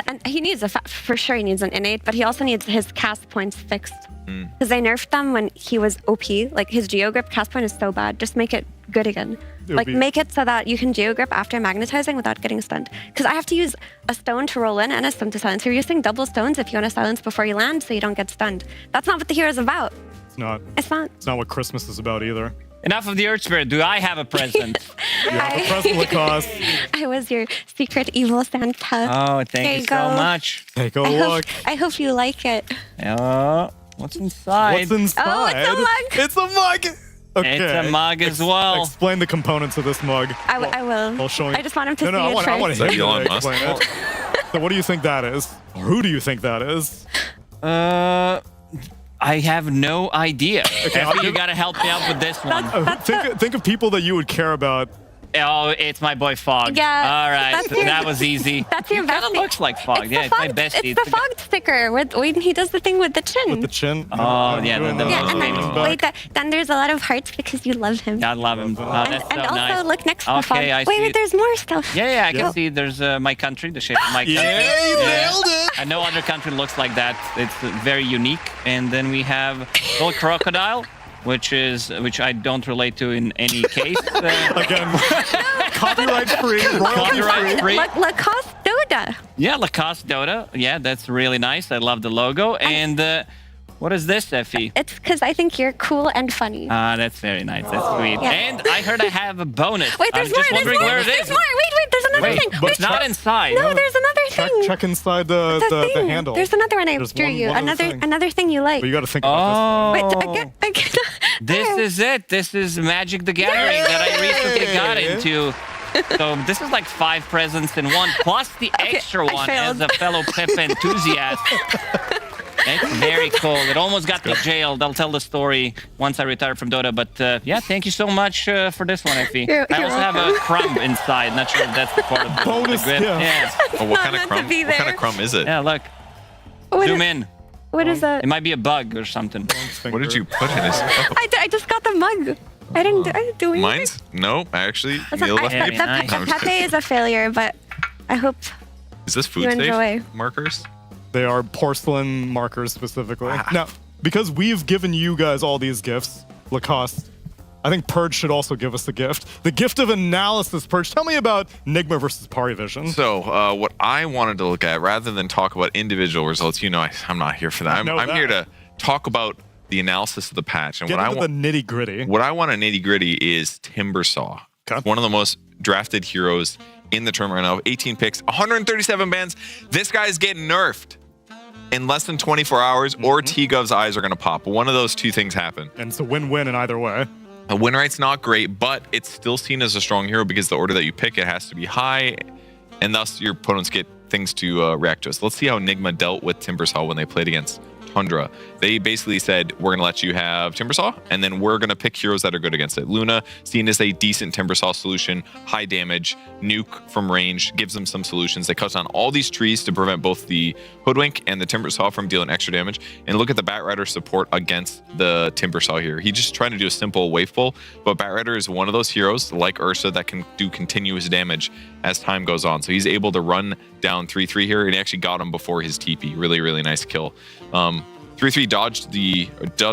for sure he needs an innate, but he also needs his cast points fixed. Hmm. Because they nerfed them when he was OP. Like his Geogrip cast point is so bad. Just make it good again. It'll Like be- make it so that you can Geogrip after magnetizing without getting stunned. Because I have to use a stone to roll in and a stone to silence. You're using double stones if you want to silence before you land, so you don't get stunned. That's not what the hero is about. It's not. It's not. It's not what Christmas is about either. Enough of the Earth Spirit. Do I have a present? You have a present, Lacoste. I was your secret evil Santa. Oh, thank There you so go. much. Take a I look. I hope you like it. What's inside? What's inside? Oh, it's a mug. It's a mug. Okay. It's a mug as well. Explain the components of this mug. I will. I'll show you. I just want him to No, see I it want, first. I want Is that him to Elon Musk? explain it. So what do you think that is? Or who do you think that is? I have no idea. Okay, I'll Effie, you give- gotta help me out with this one. Think of people that you would care about. Oh, it's my boy Fog. Yeah, All right, that's your- that was easy. That's your He kind of bestie. looks like Fog. It's Yeah, the it's my fog, bestie. It's the fog sticker when he does the thing with the chin. With the chin? Oh, yeah, doing the- the- Yeah, and then back. wait, then there's a lot of hearts because you love him. I love him. Oh, that's and so also nice. look next to the Okay, fog. I Wait, see wait, there's more stuff. Yeah, I can Yeah. see there's my country, the shape of my country. Yeah, you nailed it. And no other country looks like that. It's very unique. And then we have Gold Crocodile, which I don't relate to in any case. Again, copyright free, royalty Copyright free. free. Lacoste Dota. Yeah, Lacoste Dota. Yeah, that's really nice. I love the logo. And what is this, Effie? It's because I think you're cool and funny. That's very nice. That's sweet. Yeah. And I heard I have a bonus. Wait, there's I'm more. just There's wondering more. where it There's is. more. Wait, there's another Wait, thing. but Wait, it's not inside. No, there's another thing. Check inside the handle. There's another one I There's drew one- you. one other Another thing. another thing you like. But you got to think about Oh, Wait, again. this is it. This is Magic the Gathering that I recently got into. So this is like 5 presents in one, plus the extra I one failed. as a fellow Pip enthusiast. It's very cool. It almost got me jailed. I'll tell the story once I retire from Dota. But yeah, thank you so much for this one, Effie. You're I also have a crumb inside. Not sure if that's the part of the Bonus, the grip. yeah. Oh, what not kind of meant to crumb? be What kind there. of crumb is it? Yeah, look. What Zoom is- in. What is that? It might be a bug or something. What did you put in his? I just got the mug. I didn't do anything. Mine's? No, actually. That's Neil not- left I- me. the Nice. I'm just Pepe kidding. is a failure, but I hope Is this food you safe enjoy. markers? They are porcelain markers specifically. Now, because we've given you guys all these gifts, Lacoste, I think Purge should also give us the gift of analysis. Purge, tell me about Nigma versus PARIVISION. So, what I wanted to look at, rather than talk about individual results, I'm not here for that. I'm know here that. to talk about the analysis of the patch. And Get what I into want, the nitty gritty. what I want to nitty gritty is Timbersaw. Okay. One of the most drafted heroes in the tournament right now. 18 picks, 137 bans. This guy's getting nerfed in less than 24 hours, or T-Gov's eyes are going to pop. One of those two things happen. And it's a win-win in either way. A win rate's not great, but it's still seen as a strong hero because the order that you pick, it has to be high, and thus your opponents get things to react to. So let's see how Nigma dealt with Timbersaw when they played against Tundra. They basically said, we're going to let you have Timbersaw, and then we're going to pick heroes that are good against it. Luna, seen as a decent Timbersaw solution, high damage, nuke from range, gives them some solutions. They cut down all these trees to prevent both the Hoodwink and the Timbersaw from dealing extra damage. And look at the Batrider support against the Timbersaw here. He's just trying to do a simple wave pull, but Batrider is one of those heroes, like Ursa, that can do continuous damage as time goes on. So he's able to run down 3-3 here, and he actually got him before his TP. Really, really nice kill. 3-3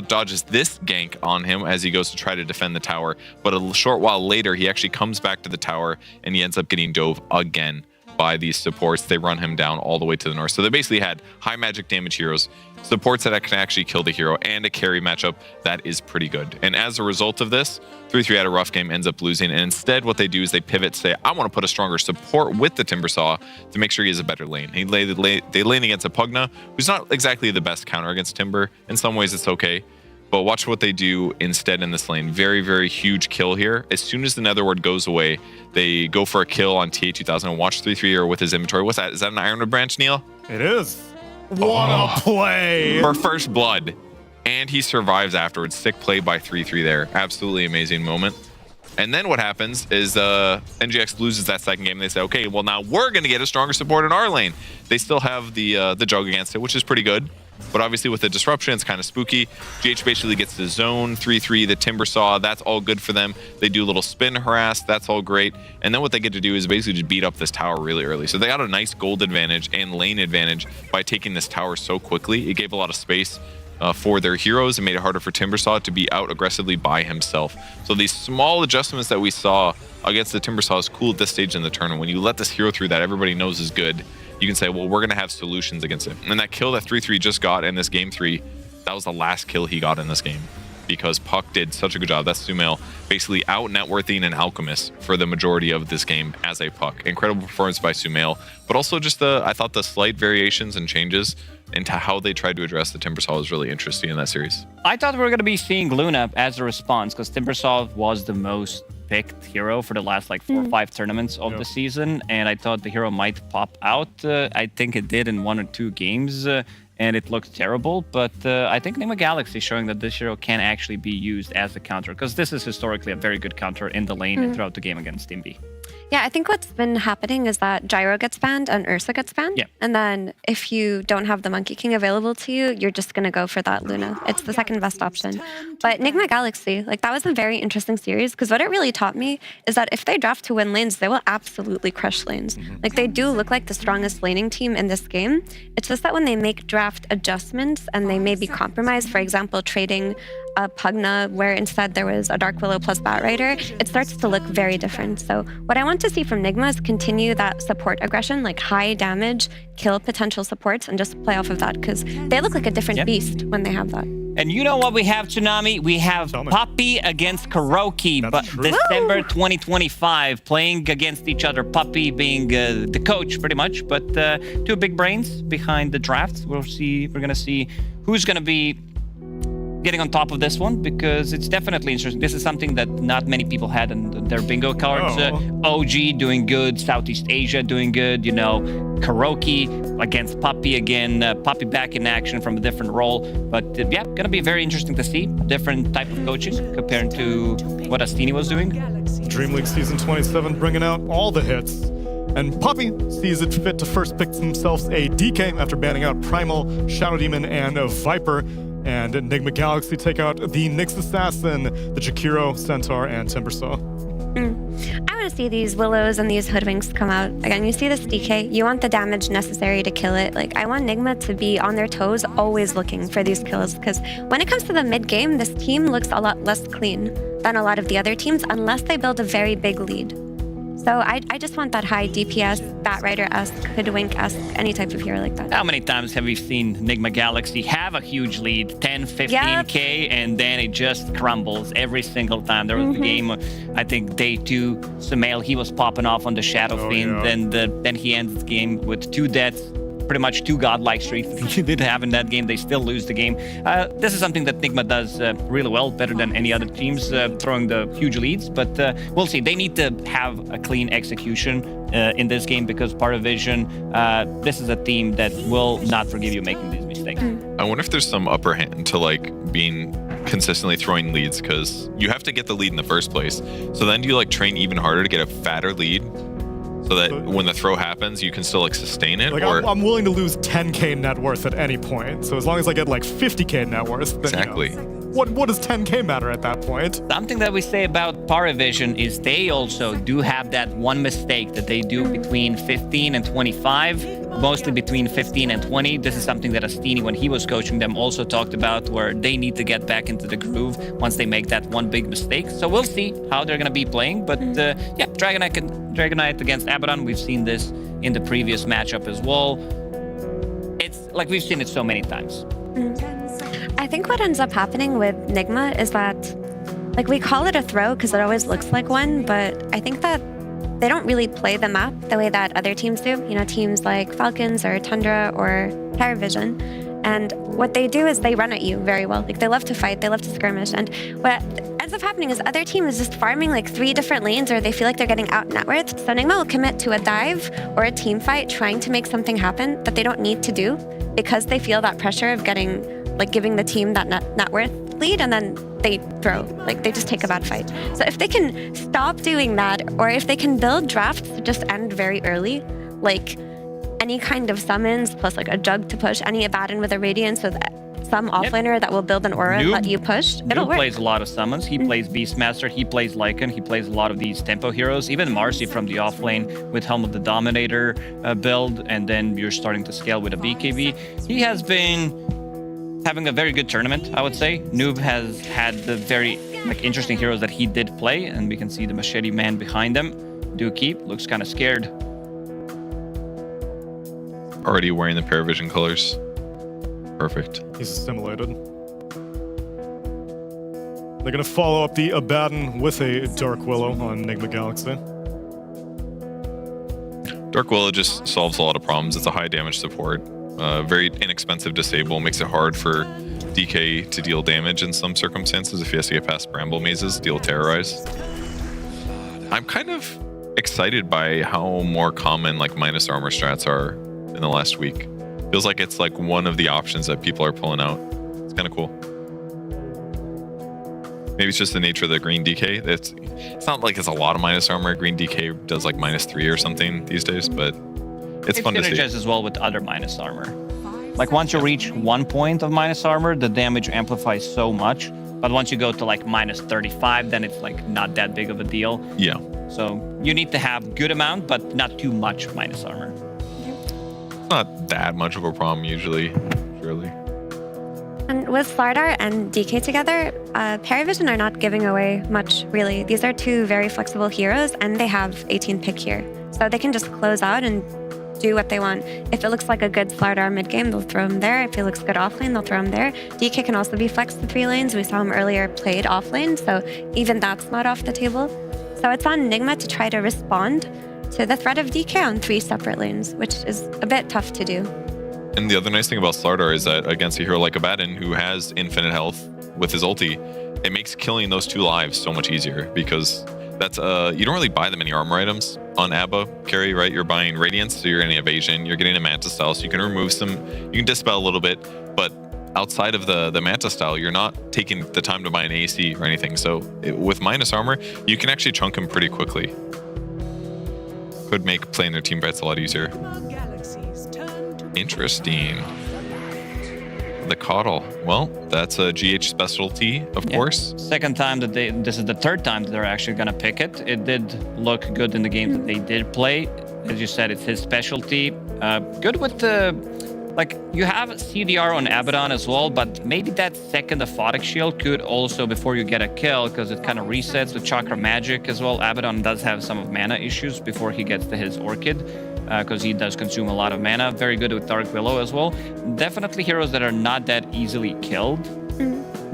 dodges this gank on him as he goes to try to defend the tower, but a short while later he actually comes back to the tower and he ends up getting dove again by these supports. They run him down all the way to the north. So they basically had high magic damage heroes, supports that can actually kill the hero, and a carry matchup that is pretty good. And as a result of this, 3-3 had a rough game, ends up losing. And instead, what they do is they pivot, say, I want to put a stronger support with the Timbersaw to make sure he has a better lane. They lane against a Pugna, who's not exactly the best counter against Timber. In some ways, it's okay. But watch what they do instead in this lane. Very, very huge kill here. As soon as the Netherward goes away, they go for a kill on TA2000 and watch 3-3 with his inventory. What's that? Is that an Ironwood branch, Neil? It is. What a play! For first blood. And he survives afterwards. Sick play by 3-3 there. Absolutely amazing moment. And then what happens is NGX loses that second game. And they say, okay, well, now we're going to get a stronger support in our lane. They still have the Jug against it, which is pretty good. But obviously with the disruption, it's kind of spooky. GH basically gets the zone, 3-3, the Timbersaw. That's all good for them. They do a little spin harass. That's all great. And then what they get to do is basically just beat up this tower really early. So they got a nice gold advantage and lane advantage by taking this tower so quickly. It gave a lot of space for their heroes and made it harder for Timbersaw to be out aggressively by himself. So these small adjustments that we saw against the Timbersaw is cool at this stage in the tournament. When you let this hero through that everybody knows is good, you can say, well, we're going to have solutions against it. And that kill that 3-3 just got in this game 3, that was the last kill he got in this game because Puck did such a good job. That's Sumail basically out networthing an Alchemist for the majority of this game as a Puck. Incredible performance by Sumail, but also just I thought the slight variations and changes into how they tried to address the Timbersaw was really interesting in that series. I thought we were going to be seeing Luna as a response because Timbersaw was the most picked hero for the last like 4 or 5 tournaments of the season, and I thought the hero might pop out. I think it did in 1 or 2 games, and it looked terrible, but I think Nigma Galaxy is showing that this hero can actually be used as a counter, because this is historically a very good counter in the lane and throughout the game against Team B. Yeah, I think what's been happening is that Gyro gets banned and Ursa gets banned. Yeah. And then if you don't have the Monkey King available to you, you're just going to go for that Luna. It's the second best option. But Nigma Galaxy, like that was a very interesting series because what it really taught me is that if they draft to win lanes, they will absolutely crush lanes. Like they do look like the strongest laning team in this game. It's just that when they make draft adjustments and they maybe compromise, for example, trading a Pugna where instead there was a Dark Willow plus Batrider, it starts to look very different. So what I want to see from Nigma is continue that support aggression, like high damage, kill potential supports, and just play off of that because they look like a different beast when they have that. And you know what we have, Tsunami? We have Puppy against Kuroki, but December 2025, playing against each other. Puppy being the coach, pretty much, but 2 big brains behind the draft. We're gonna see who's gonna be getting on top of this one because it's definitely interesting. This is something that not many people had in their bingo cards. OG doing good, Southeast Asia doing good, you know, Kuroki against Puppy again, Puppy back in action from a different role. But yeah, gonna be very interesting to see different type of coaching compared to what Astini was doing. DreamLeague Season 27 bringing out all the hits. And Puppy sees it fit to first pick themselves a DK after banning out Primal, Shadow Demon, and Viper. And Nigma Galaxy take out the Nyx Assassin, the Jakiro, Centaur, and Timbersaw. I want to see these Willows and these Hoodwinks come out. Again, you see this DK, you want the damage necessary to kill it. Like, I want Nigma to be on their toes, always looking for these kills, because when it comes to the mid-game, this team looks a lot less clean than a lot of the other teams, unless they build a very big lead. So I just want that high DPS, Batrider-esque, Hoodwink-esque, any type of hero like that. How many times have we seen Nigma Galaxy have a huge lead, 10, 15k, and then it just crumbles every single time? There was the game, I think day 2, Sumail, he was popping off on the Shadow Fiend, then he ends the game with 2 deaths, pretty much 2 godlike streaks he did have in that game. They still lose the game. This is something that Nigma does really well, better than any other teams, throwing the huge leads. But we'll see. They need to have a clean execution in this game because PARIVISION, this is a team that will not forgive you making these mistakes. I wonder if there's some upper hand to like being consistently throwing leads because you have to get the lead in the first place. So then do you like train even harder to get a fatter lead? So that when the throw happens, you can still like sustain it. Like I'm willing to lose 10k net worth at any point. So as long as I get like 50k net worth, then, exactly. You know, what does 10k matter at that point? Something that we say about PARIVISION is they also do have that one mistake that they do between 15 and 25, mostly between 15 and 20. This is something that Astini, when he was coaching them, also talked about, where they need to get back into the groove once they make that one big mistake. So we'll see how they're going to be playing. But yeah, Dragonite against Abaddon, we've seen this in the previous matchup as well. It's like we've seen it so many times. I think what ends up happening with Nigma is that, like, we call it a throw because it always looks like one, but I think that they don't really play the map the way that other teams do. You know, teams like Falcons or Tundra or PARIVISION. And what they do is they run at you very well. Like, they love to fight, they love to skirmish. And what ends up happening is other team is just farming like 3 different lanes, or they feel like they're getting out-networked. So Nigma will commit to a dive or a team fight trying to make something happen that they don't need to do because they feel that pressure of getting, like, giving the team that net worth lead, and then they throw. Like, they just take a bad fight. So if they can stop doing that, or if they can build drafts to just end very early, like any kind of summons plus like a jug to push, any Abaddon with a radiance with some offlaner that will build an aura and let you push, it'll work. Plays a lot of summons. He plays Beastmaster, he plays Lycan, he plays a lot of these tempo heroes, even Marcy from the offlane with Helm of the Dominator build, and then you're starting to scale with a BKB. He has been having a very good tournament, I would say. Noob has had the very interesting heroes that he did play, and we can see the Machete Man behind them. Dookie looks kind of scared. Already wearing the PARIVISION colors. Perfect. He's assimilated. They're going to follow up the Abaddon with a Dark Willow on Nigma Galaxy. Dark Willow just solves a lot of problems. It's a high damage support. Very inexpensive disable. Makes it hard for DK to deal damage in some circumstances if he has to get past Bramble Mazes, deal Terrorize. I'm kind of excited by how more common like minus armor strats are in the last week. Feels like it's like one of the options that people are pulling out. It's kind of cool. Maybe it's just the nature of the green DK. It's not like it's a lot of minus armor. Green DK does like -3 or something these days, but it's fun to see. It synergizes as well with other minus armor. Like once you reach 1 point of minus armor, the damage amplifies so much. But once you go to like -35, then it's like not that big of a deal. Yeah. So you need to have good amount, but not too much minus armor. Not that much of a problem usually, surely. And with Slardar and DK together, PARIVISION are not giving away much, really. These are 2 very flexible heroes, and they have 18 pick here. So they can just close out and do what they want. If it looks like a good Slardar mid-game, they'll throw him there. If it looks good off-lane, they'll throw him there. DK can also be flexed to 3 lanes. We saw him earlier played off-lane, so even that's not off the table. So it's on Nigma to try to respond to the threat of DK on 3 separate lanes, which is a bit tough to do. And the other nice thing about Slardar is that against a hero like Abaddon, who has infinite health with his ulti, it makes killing those 2 lives so much easier, because that's you don't really buy that many armor items on ABBA carry, right? You're buying Radiance, so you're getting Evasion, you're getting a Manta style, so you can remove some, you can dispel a little bit, but outside of the Manta style, you're not taking the time to buy an AC or anything. So with minus armor, you can actually chunk him pretty quickly. Could make playing their team fights a lot easier. Interesting. The Coddle. Well, that's a GH specialty, of course. Second time that this is the 3rd time that they're actually going to pick it. It did look good in the games that they did play. As you said, it's his specialty. Good with the, like, you have CDR on Abaddon as well, but maybe that second Aphotic Shield could also, before you get a kill, because it kind of resets with Chakra Magic as well. Abaddon does have some of mana issues before he gets to his Orchid, because he does consume a lot of mana. Very good with Dark Willow as well. Definitely heroes that are not that easily killed.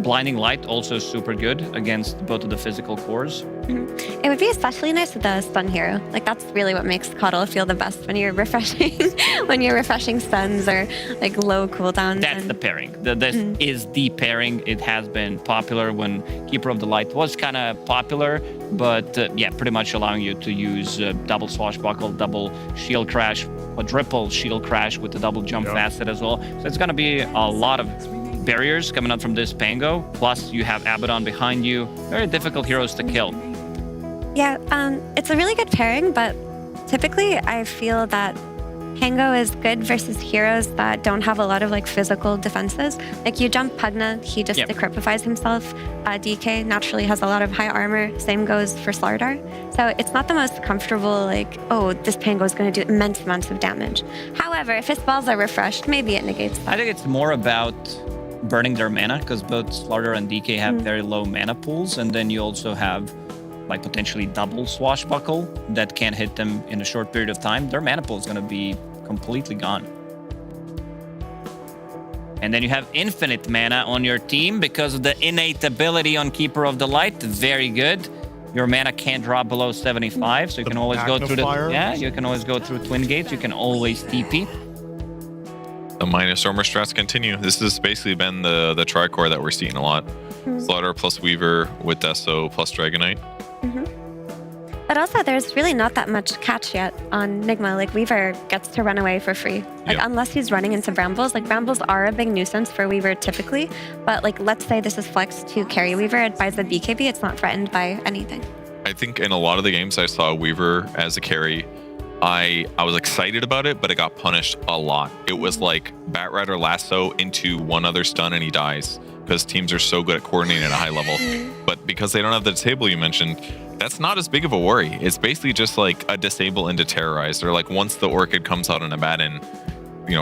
Blinding Light also super good against both of the physical cores. It would be especially nice with the stun hero. Like, that's really what makes Coddle feel the best when you're refreshing stuns or like low cooldowns. That's the pairing. This is the pairing. It has been popular when Keeper of the Light was kind of popular, but yeah, pretty much allowing you to use double swashbuckle, double shield crash, quadruple shield crash with the double jump facet as well. So it's going to be a lot of barriers coming out from this Pango. Plus, you have Abaddon behind you. Very difficult heroes to kill. Yeah, it's a really good pairing, but typically I feel that Pango is good versus heroes that don't have a lot of like physical defenses. Like, you jump Pugna, he just decrypifies himself. DK naturally has a lot of high armor. Same goes for Slardar. So it's not the most comfortable, like, oh, this Pango is going to do immense amounts of damage. However, if his spells are refreshed, maybe it negates that. I think it's more about burning their mana, because both Slardar and DK have very low mana pools, and then you also have like potentially double swashbuckle that can hit them in a short period of time, their mana pool is going to be completely gone. And then you have infinite mana on your team because of the innate ability on Keeper of the Light. Very good. Your mana can't drop below 75, so you can always go through you can always go through Twin Gates. You can always TP. The minus armor strats continue. This has basically been the tricore that we're seeing a lot. Slaughter plus Weaver with Deso plus Dragonite. But also, there's really not that much catch yet on Nigma. Like, Weaver gets to run away for free. Like, unless he's running into Brambles. Like, Brambles are a big nuisance for Weaver typically. But, like, let's say this is flexed to carry Weaver. It buys the BKB. It's not threatened by anything. I think in a lot of the games I saw Weaver as a carry, I was excited about it, but it got punished a lot. It was like Bat Rider Lasso into one other stun and he dies because teams are so good at coordinating at a high level. But because they don't have the disable you mentioned, that's not as big of a worry. It's basically just like a disable into terrorize, or like once the Orchid comes out in a bat in,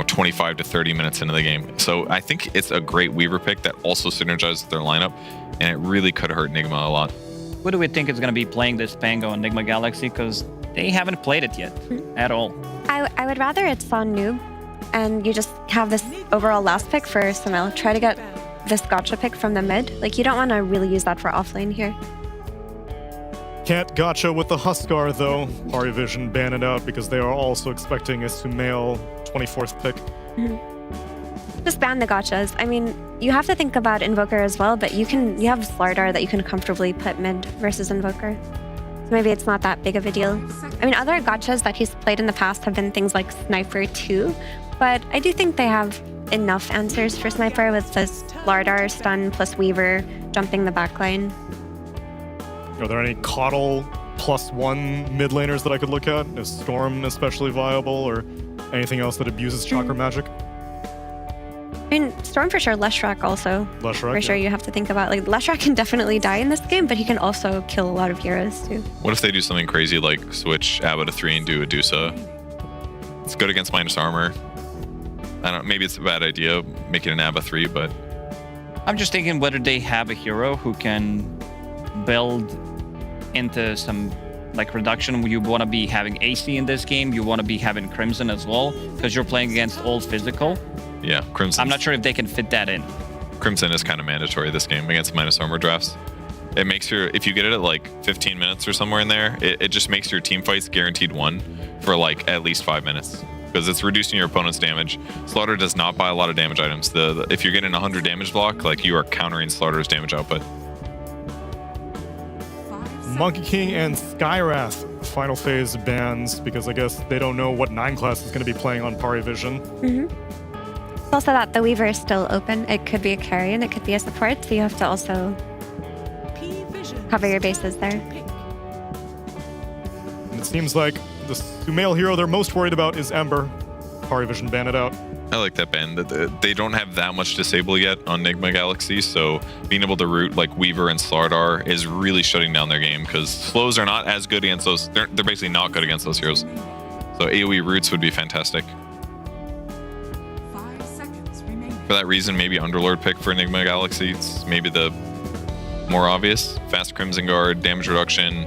25 to 30 minutes into the game. So I think it's a great Weaver pick that also synergizes with their lineup, and it really could hurt Nigma a lot. What do we think is going to be playing this Pango on Nigma Galaxy? Because they haven't played it yet at all. I would rather it's on noob, and you just have this overall last pick for Samel. Try to get this gotcha pick from the mid. Like, you don't want to really use that for offlane here. Can't gotcha with the Huskar, though. PARIVISION ban it out because they are also expecting a Sumail 24th pick. Just ban the gotchas. I mean, you have to think about Invoker as well, but you have Slardar that you can comfortably put mid versus Invoker. So maybe it's not that big of a deal. I mean, other gotchas that he's played in the past have been things like Sniper 2, but I do think they have enough answers for Sniper with this Slardar stun plus Weaver jumping the backline. Are there any Coddle +1 mid laners that I could look at? Is Storm especially viable, or anything else that abuses Chakra Magic? I mean, Storm for sure, Leshrac also. Leshrac, for sure, you have to think about. Like, Leshrac can definitely die in this game, but he can also kill a lot of heroes too. What if they do something crazy like switch Abba to 3 and do a Dusa? It's good against minus armor. I don't know, maybe it's a bad idea making an Abba 3, but... I'm just thinking whether they have a hero who can build into some like reduction. You want to be having AC in this game. You want to be having Crimson as well, because you're playing against all physical. Yeah, Crimson. I'm not sure if they can fit that in. Crimson is kind of mandatory this game against minus armor drafts. It makes if you get it at like 15 minutes or somewhere in there, it just makes your team fights guaranteed 1 for like at least 5 minutes, because it's reducing your opponent's damage. Slaughter does not buy a lot of damage items. If you're getting 100 damage block, like, you are countering Slaughter's damage output. Monkey King and Skywrath final phase bans, because I guess they don't know what 9 class is going to be playing on PARIVISION. It's also that the Weaver is still open. It could be a carry and it could be a support, so you have to also cover your bases there. And it seems like the Sumail hero they're most worried about is Ember. PARIVISION ban it out. I like that ban. They don't have that much disable yet on Nigma Galaxy, so being able to root like Weaver and Slardar is really shutting down their game, because slows are not as good against those. They're basically not good against those heroes. So AoE roots would be fantastic. 5 seconds remaining. For that reason, maybe Underlord pick for Nigma Galaxy. It's maybe the more obvious. Fast Crimson Guard, damage reduction,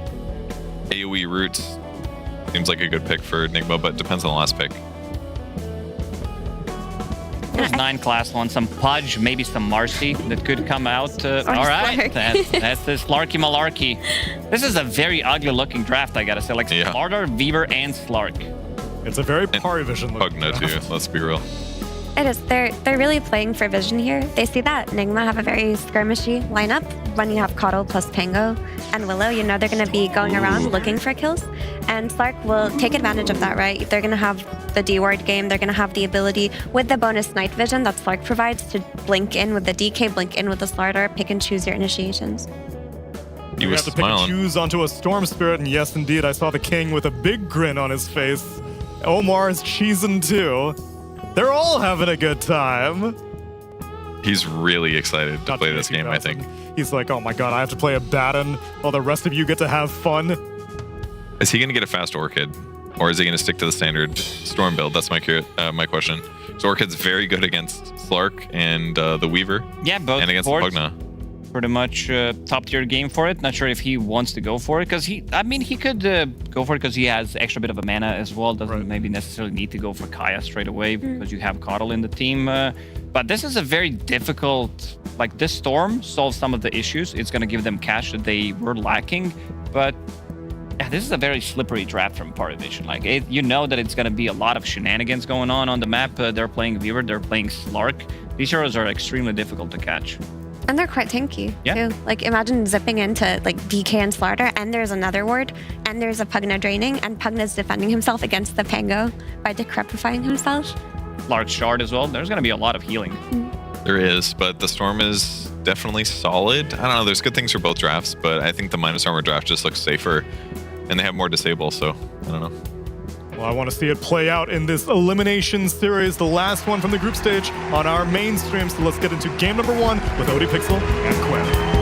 AoE roots. Seems like a good pick for Nigma, but depends on the last pick. There's 9 class on some Pudge, maybe some Marcy that could come out. All right, that's this Slarky Malarkey. This is a very ugly looking draft, I gotta say. Like, Slardar, Weaver, and Slark. It's a very PARIVISION looking draft. Too, let's be real. It is. They're really playing for vision here. They see that Nigma have a very skirmishy lineup. When you have Coddle plus Pango and Willow, you know they're going to be going around looking for kills. And Slark will take advantage of that, right? They're going to have the D-ward game. They're going to have the ability with the bonus night vision that Slark provides to blink in with the DK, blink in with the Slardar, pick and choose your initiations. You have to pick and choose onto a Storm Spirit, and yes, indeed, I saw the King with a big grin on his face. Omar is cheesing too. They're all having a good time. He's really excited to play this game, I think. He's like, oh my god, I have to play a Baton while the rest of you get to have fun. Is he going to get a fast Orchid? Or is he going to stick to the standard Storm build? That's my question. So Orchid's very good against Slark and the Weaver. Yeah, both. And against boards. Pugna. pretty much top tier game for it. Not sure if he wants to go for it because he could go for it because he has extra bit of a mana as well. Doesn't maybe necessarily need to go for Kaya straight away because you have Coddle in the team. But this is a very difficult, like this Storm solves some of the issues. It's going to give them cash that they were lacking. But yeah, this is a very slippery draft from PARIVISION. Like you know that it's going to be a lot of shenanigans going on the map. They're playing Viewer, they're playing Slark. These heroes are extremely difficult to catch. And they're quite tanky, Yeah. too. Like, imagine zipping into, like, DK and Slaughter, and there's another ward, and there's a Pugna draining, and Pugna's defending himself against the Pango by decrepifying himself. Large Shard as well. There's going to be a lot of healing. There is, but the Storm is definitely solid. I don't know, there's good things for both drafts, but I think the minus armor draft just looks safer, and they have more disable, so I don't know. Well, I want to see it play out in this elimination series, the last one from the group stage on our main stream. So let's get into game number 1 with ODPixel and Quinn.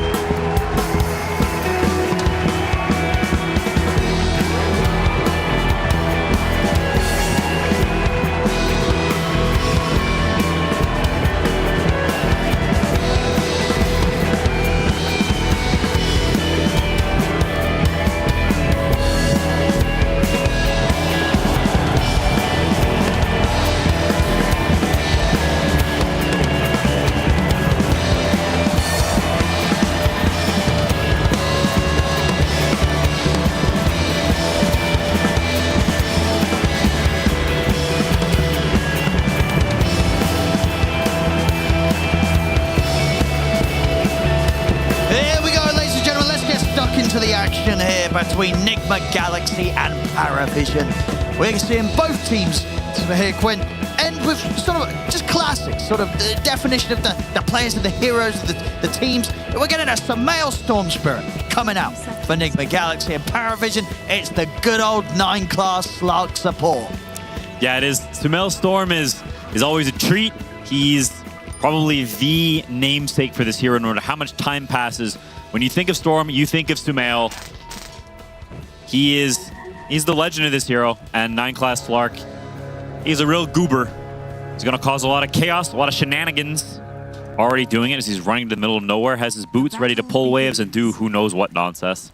Between Nigma Galaxy and PARIVISION. We're seeing both teams here, Quinn, end with sort of just classic, sort of the definition of the players and the heroes of the teams. We're getting a Sumail Storm Spirit coming out for Nigma Galaxy and PARIVISION. It's the good old 9-class Slark support. Yeah, it is. Sumail Storm is always a treat. He's probably the namesake for this hero, no matter how much time passes. When you think of Storm, you think of Sumail. He's the legend of this hero, and 9-class Slark, he's a real goober. He's going to cause a lot of chaos, a lot of shenanigans. Already doing it as he's running to the middle of nowhere, has his boots ready to pull waves and do who knows what nonsense.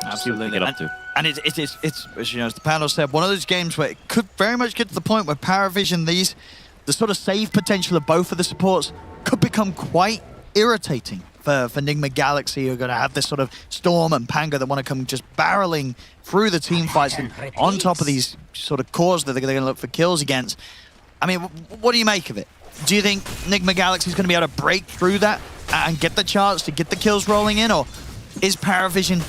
Absolutely. Get up to. And it's as you know, as the panel said, one of those games where it could very much get to the point where PARIVISION, the sort of save potential of both of the supports could become quite irritating for Nigma Galaxy, who are going to have this sort of Storm and Pango that want to come just barreling through the team fights and on top of these sort of cores that they're going to look for kills against. I mean, what do you make of it? Do you think Nigma Galaxy is going to be able to break through that and get the chance to get the kills rolling in, or is PARIVISION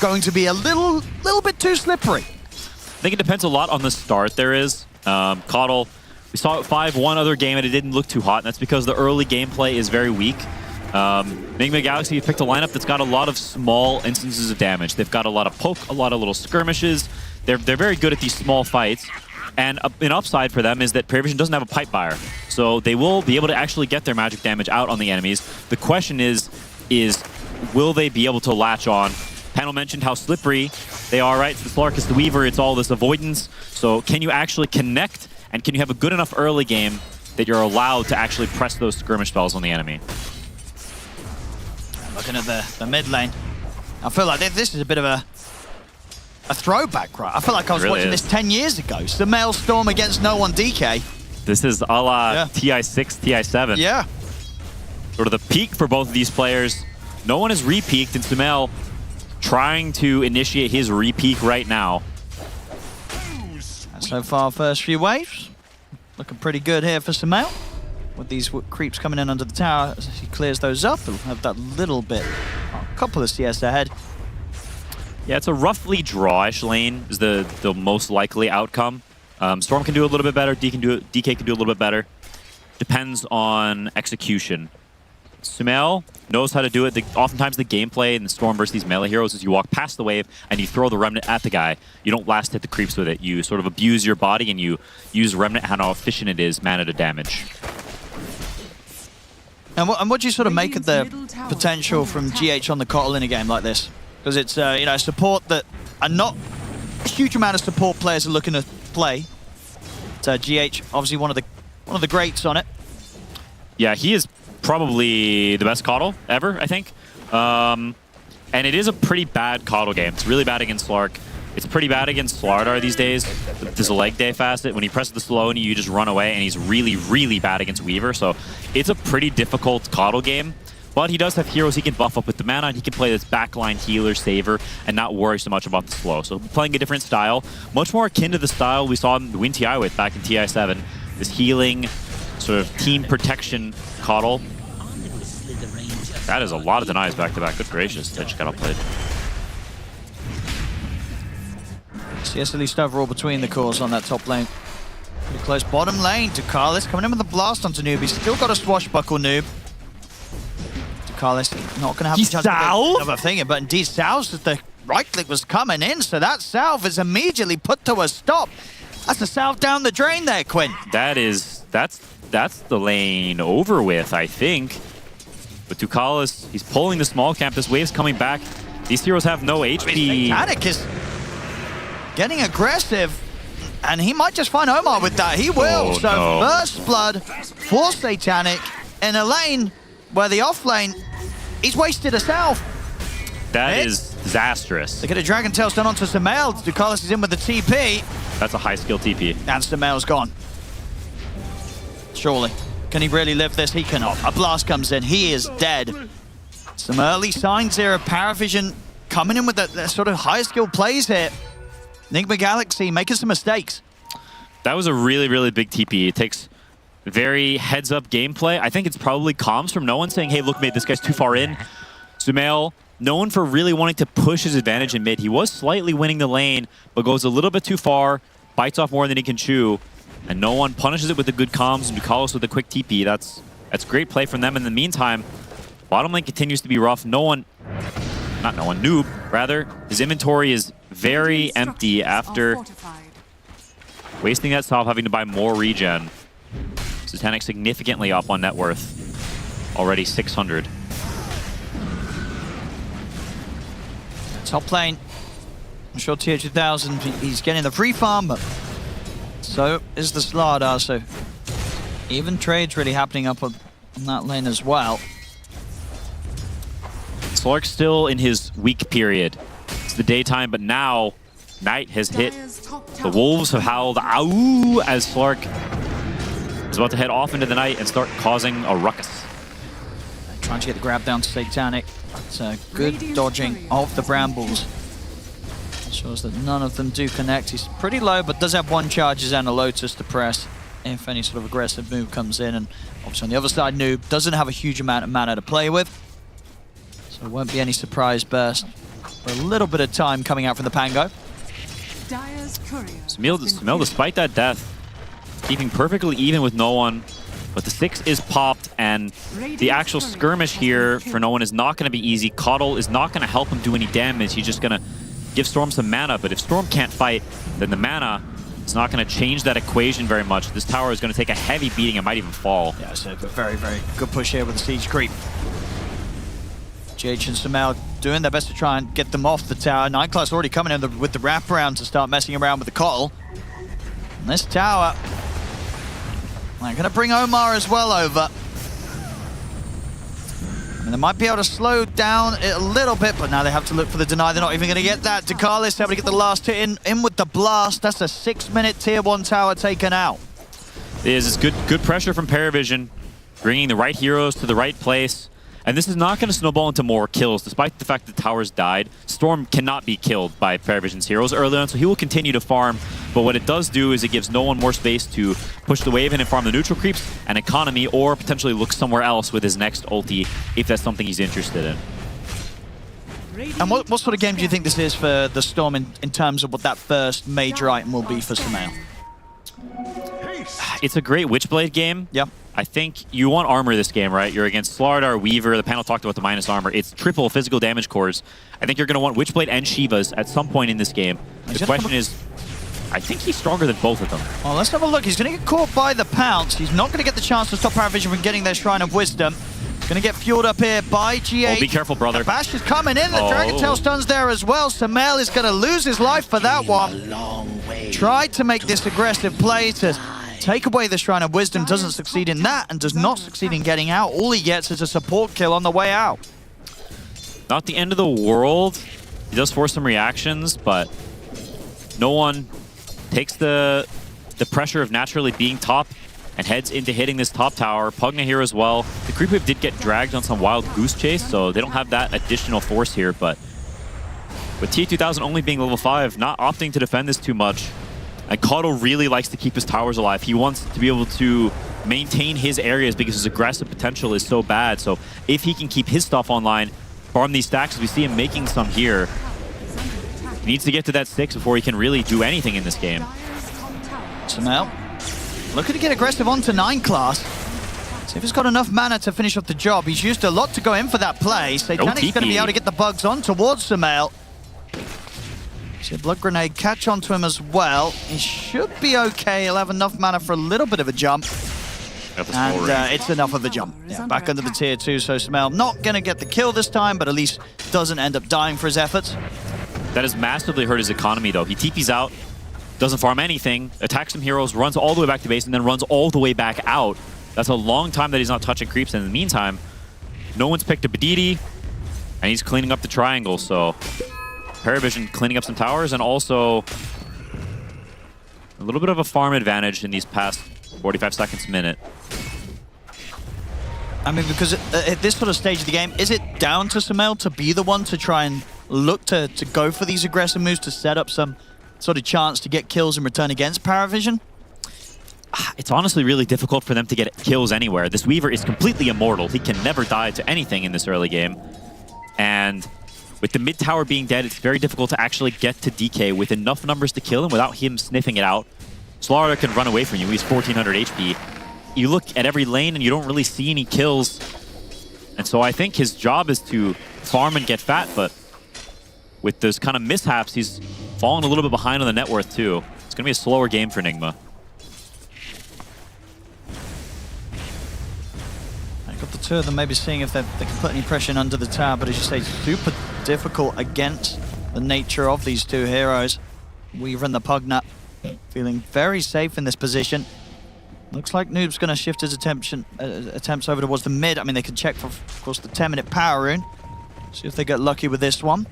going to be a little bit too slippery? I think it depends a lot on the start there is. Coddle, we saw it 5-1 other game and it didn't look too hot, and that's because the early gameplay is very weak. Nigma Galaxy picked a lineup that's got a lot of small instances of damage. They've got a lot of poke, a lot of little skirmishes. They're very good at these small fights. And an upside for them is that PARIVISION doesn't have a pipe buyer. So they will be able to actually get their magic damage out on the enemies. The question is will they be able to latch on? Panel mentioned how slippery they are, right? The Slark is the Weaver, it's all this avoidance. So can you actually connect, and can you have a good enough early game that you're allowed to actually press those skirmish spells on the enemy? Looking at the mid lane, I feel like this is a bit of a throwback, right? I feel like I was watching this 10 years ago. Sumail Storm against no one DK. This is a la TI6, TI7. Yeah. Sort of the peak for both of these players. No one has re-peaked, and Sumail trying to initiate his re-peak right now. And so far, first few waves looking pretty good here for Sumail. With these creeps coming in under the tower, as he clears those up, he'll have that little bit, a couple of CS ahead. Yeah, it's a roughly drawish lane is the most likely outcome. Storm can do a little bit better, DK can do a little bit better. Depends on execution. Sumail knows how to do it. Oftentimes the gameplay in the Storm versus these melee heroes is you walk past the wave and you throw the Remnant at the guy. You don't last hit the creeps with it. You sort of abuse your body and you use Remnant and how efficient it is mana to damage. And what do you sort of make of the potential from GH on the Coddle in a game like this? Because it's you know, support that are not a huge amount of support players are looking to play. So GH obviously one of the greats on it. Yeah, he is probably the best Coddle ever, I think. And it is a pretty bad Coddle game. It's really bad against Slark. It's pretty bad against Slardar these days. There's a leg day facet. When he presses the slow and you just run away, and he's really, really bad against Weaver. So it's a pretty difficult Coddle game. But he does have heroes he can buff up with the mana, and he can play this backline healer saver and not worry so much about the slow. So playing a different style, much more akin to the style we saw him win TI with back in TI7. This healing, sort of team protection Coddle. That is a lot of denies back-to-back. Good gracious, that just got outplayed. CS at least overall between the cores on that top lane. Pretty close bottom lane. Ducalis coming in with the blast onto Noob. He's still got a swashbuckle, Noob. Ducalis not going to have a chance to get another thing, but indeed Salves, the right click was coming in, so that salve is immediately put to a stop. That's a salve down the drain there, Quinn. That's the lane over with, I think. But Ducalis, he's pulling the small camp. This wave's coming back. These heroes have no HP. Satanic is getting aggressive, and he might just find Omar with that. He will. First blood for Satanic in a lane where the off lane, he's wasted a salve. That is disastrous. They get a Dragon Tail's done onto Sumail. Ducalis is in with the TP. That's a high skill TP. And Sumail's gone. Surely. Can he really live this? He cannot. A blast comes in. He is dead. Some early signs here of PARIVISION coming in with the sort of high skill plays here. Nigma Galaxy making some mistakes. That was a really, really big TP. It takes very heads-up gameplay. I think it's probably comms from no one saying, hey, look, mate, this guy's too far in. Sumail, known for really wanting to push his advantage in mid. He was slightly winning the lane, but goes a little bit too far, bites off more than he can chew, and no one punishes it with the good comms, and Ducalis with a quick TP. That's great play from them. In the meantime, bottom lane continues to be rough. Noob, rather. His inventory is very empty after wasting that salve, having to buy more regen. Satanic significantly up on net worth. Already 600. Top lane. I'm sure TH2000, he's getting the free farm, but so is the Slardar, so even trades really happening up on that lane as well. Slark's still in his weak period. It's the daytime, but now night has hit. The wolves have howled "Ow!" as Slark is about to head off into the night and start causing a ruckus. Trying to get the grab down to Satanic. It's good dodging of the brambles. Ensures that none of them do connect. He's pretty low, but does have one charges and a Lotus to press if any sort of aggressive move comes in. And obviously on the other side, Noob doesn't have a huge amount of mana to play with. So it won't be any surprise burst for a little bit of time coming out from the Pango. Sumail, despite that death, keeping perfectly even with no one. But the 6 is popped, and the actual skirmish here for no one is not going to be easy. Coddle is not going to help him do any damage. He's just going to give Storm some mana. But if Storm can't fight, then the mana is not going to change that equation very much. This tower is going to take a heavy beating. It might even fall. Yeah, so a very, very good push here with the siege creep. GH and Sumail doing their best to try and get them off the tower. Nightclaw's already coming in with the wraparound to start messing around with the Coddle. And this tower, they're going to bring Omar as well over. And they might be able to slow down it a little bit, but now they have to look for the deny. They're not even going to get that. Ducalis able to get the last hit in with the blast. That's a 6-minute tier 1 tower taken out. It is good pressure from PARIVISION, bringing the right heroes to the right place. And this is not going to snowball into more kills, despite the fact that the towers died. Storm cannot be killed by PARIVISION's heroes early on, so he will continue to farm. But what it does do is it gives no one more space to push the wave in and farm the neutral creeps and economy, or potentially look somewhere else with his next ulti, if that's something he's interested in. And what sort of game do you think this is for the Storm in terms of what that first major item will be for Sumail? It's a great Witchblade game. Yeah. I think you want armor this game, right? You're against Slardar, Weaver. The panel talked about the minus armor. It's triple physical damage cores. I think you're going to want Witchblade and Shivas at some point in this game. The question is, I think he's stronger than both of them. Well, let's have a look. He's going to get caught by the pounce. He's not going to get the chance to stop PARIVISION from getting their Shrine of Wisdom. Going to get fueled up here by GH. Oh, be careful, brother. The Bash is coming in. The Dragon Tail stun's there as well. Sumail is going to lose his life for that one. Tried to make this aggressive play to take away the Shrine of Wisdom, doesn't succeed in that, and does not succeed in getting out. All he gets is a support kill on the way out. Not the end of the world. He does force some reactions, but no one takes the pressure of naturally being top and heads into hitting this top tower. Pugna here as well. The creep wave did get dragged on some wild goose chase, so they don't have that additional force here, but with T2000 only being level 5, not opting to defend this too much, and Kato really likes to keep his towers alive. He wants to be able to maintain his areas because his aggressive potential is so bad, so if he can keep his stuff online, farm these stacks, we see him making some here. He needs to get to that 6 before he can really do anything in this game. Sumail looking to get aggressive onto 9 class. See if he's got enough mana to finish off the job. He's used a lot to go in for that play. Satanic's going to be able to get the bugs on towards Sumail. See a blood grenade catch onto him as well. He should be okay. He'll have enough mana for a little bit of a jump. And it's enough of a jump. Yeah, back under the tier 2, so Sumail not going to get the kill this time, but at least doesn't end up dying for his efforts. That has massively hurt his economy, though. He TP's out, doesn't farm anything, attacks some heroes, runs all the way back to base, and then runs all the way back out. That's a long time that he's not touching creeps. And in the meantime, no one's picked a Badidi, and he's cleaning up the triangle. So PARIVISION cleaning up some towers, and also a little bit of a farm advantage in these past 45 seconds, minute. I mean, because at this sort of stage of the game, is it down to Sumail to be the one to try and look to go for these aggressive moves to set up some sort of chance to get kills in return against PARIVISION? It's honestly really difficult for them to get kills anywhere. This Weaver is completely immortal. He can never die to anything in this early game. And with the mid tower being dead, it's very difficult to actually get to DK with enough numbers to kill him without him sniffing it out. Slaughter can run away from you. He's 1400 HP. You look at every lane and you don't really see any kills. And so I think his job is to farm and get fat, but with those kind of mishaps, he's fallen a little bit behind on the net worth too. It's going to be a slower game for Nigma. I got the two of them maybe seeing if they can put any pressure in under the tower, but as you say, super difficult against the nature of these two heroes. Weaver and the Pugna feeling very safe in this position. Looks like Noob's going to shift his attempts over towards the mid. I mean, they can check for, of course, the 10-minute power rune. See if they get lucky with this one.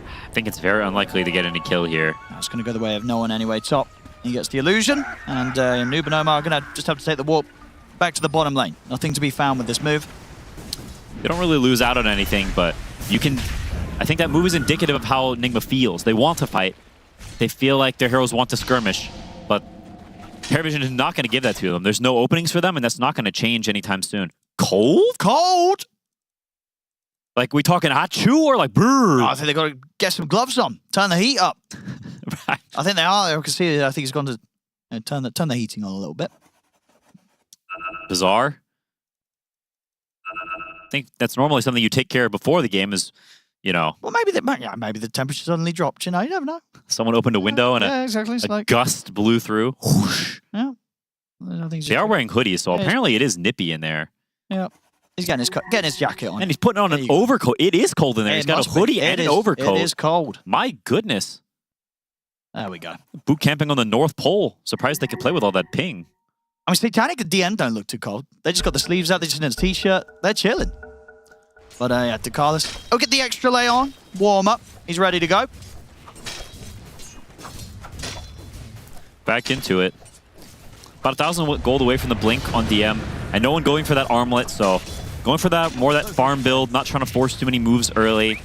I think it's very unlikely to get any kill here. That's going to go the way of no one anyway. Top, he gets the illusion, and Noob and Omar are going to just have to take the warp back to the bottom lane. Nothing to be found with this move. They don't really lose out on anything, but you can... I think that move is indicative of how Nigma feels. They want to fight. They feel like their heroes want to skirmish, but PARIVISION is not going to give that to them. There's no openings for them, and that's not going to change anytime soon. Cold? Cold! Like, we talking Achu or like brrr? Oh, I think they've got to get some gloves on, turn the heat up. Right. I think they are. I can see it. I think he's gone to turn the heating on a little bit. Bizarre. I think that's normally something you take care of before the game is, you know... Well, maybe the temperature suddenly dropped, you know, you never know. Someone opened a window and exactly. a gust blew through. Whoosh. Yeah. They are wearing hoodies, so apparently it is nippy in there. Yeah. He's getting his jacket on. And he's putting on an overcoat. It is cold in there. He's got a hoodie and an overcoat. It is cold. My goodness. There we go. Boot camping on the North Pole. Surprised they could play with all that ping. I mean, Satanic and DN don't look too cold. They just got the sleeves out. They're just in a t-shirt. They're chilling. But yeah, DeCarlos. Oh, get the extra lay on. Warm up. He's ready to go. Back into it. About 1,000 gold away from the blink on DM. And no one going for that armlet, so going for that farm build, not trying to force too many moves early.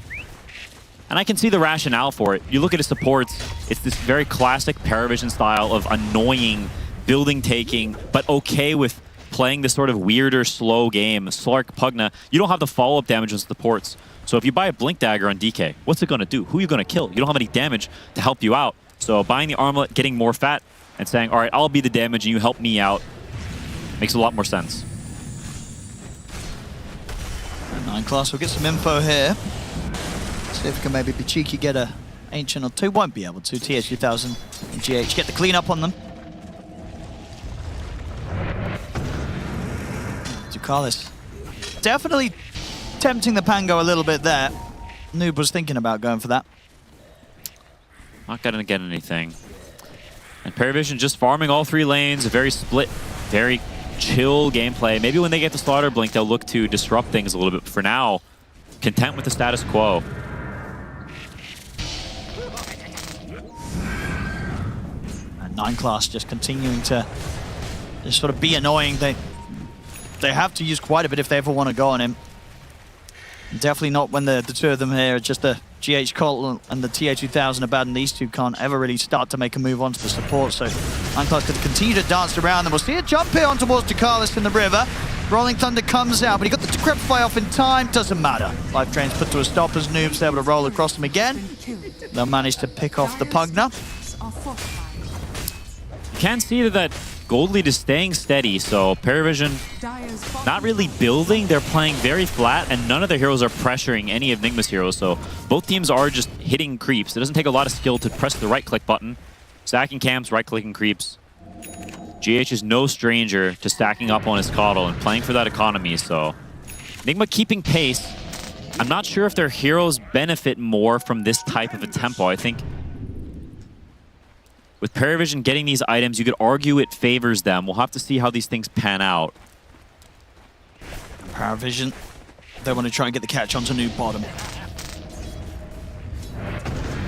And I can see the rationale for it. You look at his supports, it's this very classic PARIVISION style of annoying building taking, but okay with playing this sort of weirder, slow game. Slark, Pugna, you don't have the follow-up damage on supports. So if you buy a Blink Dagger on DK, what's it going to do? Who are you going to kill? You don't have any damage to help you out. So buying the armlet, getting more fat, and saying, all right, I'll be the damage and you help me out, makes a lot more sense. 9 class will get some info here. See if we can maybe be cheeky, get a Ancient or 2. Won't be able to. TH2000 and GH get the clean up on them. Ducalis definitely tempting the Pango a little bit there. Noob was thinking about going for that. Not going to get anything. And PARIVISION just farming all 3 lanes, a very split, very chill gameplay. Maybe when they get the Slaughter Blink, they'll look to disrupt things a little bit. But for now, content with the status quo. And 9 class just continuing to just sort of be annoying. They have to use quite a bit if they ever want to go on him. Definitely not when the 2 of them here are just the GH Colt and the TA2000 are bad, and these 2 can't ever really start to make a move onto the support. So 9 class could continue to dance around, and we'll see a jump here on towards Ducalis in the river. Rolling Thunder comes out, but he got the Decrepify off in time. Doesn't matter. Life Drain's put to a stop as Noob's able to roll across them again. They'll manage to pick off the Pugna. You can see that gold lead is staying steady, so PARIVISION not really building. They're playing very flat, and none of their heroes are pressuring any of Nigma's heroes, so both teams are just hitting creeps. It doesn't take a lot of skill to press the right-click button. Stacking camps, right-clicking creeps. GH is no stranger to stacking up on his Coddle and playing for that economy, so Nigma keeping pace. I'm not sure if their heroes benefit more from this type of a tempo. I think with PARIVISION getting these items, you could argue it favors them. We'll have to see how these things pan out. PARIVISION, they want to try and get the catch onto Noob bottom.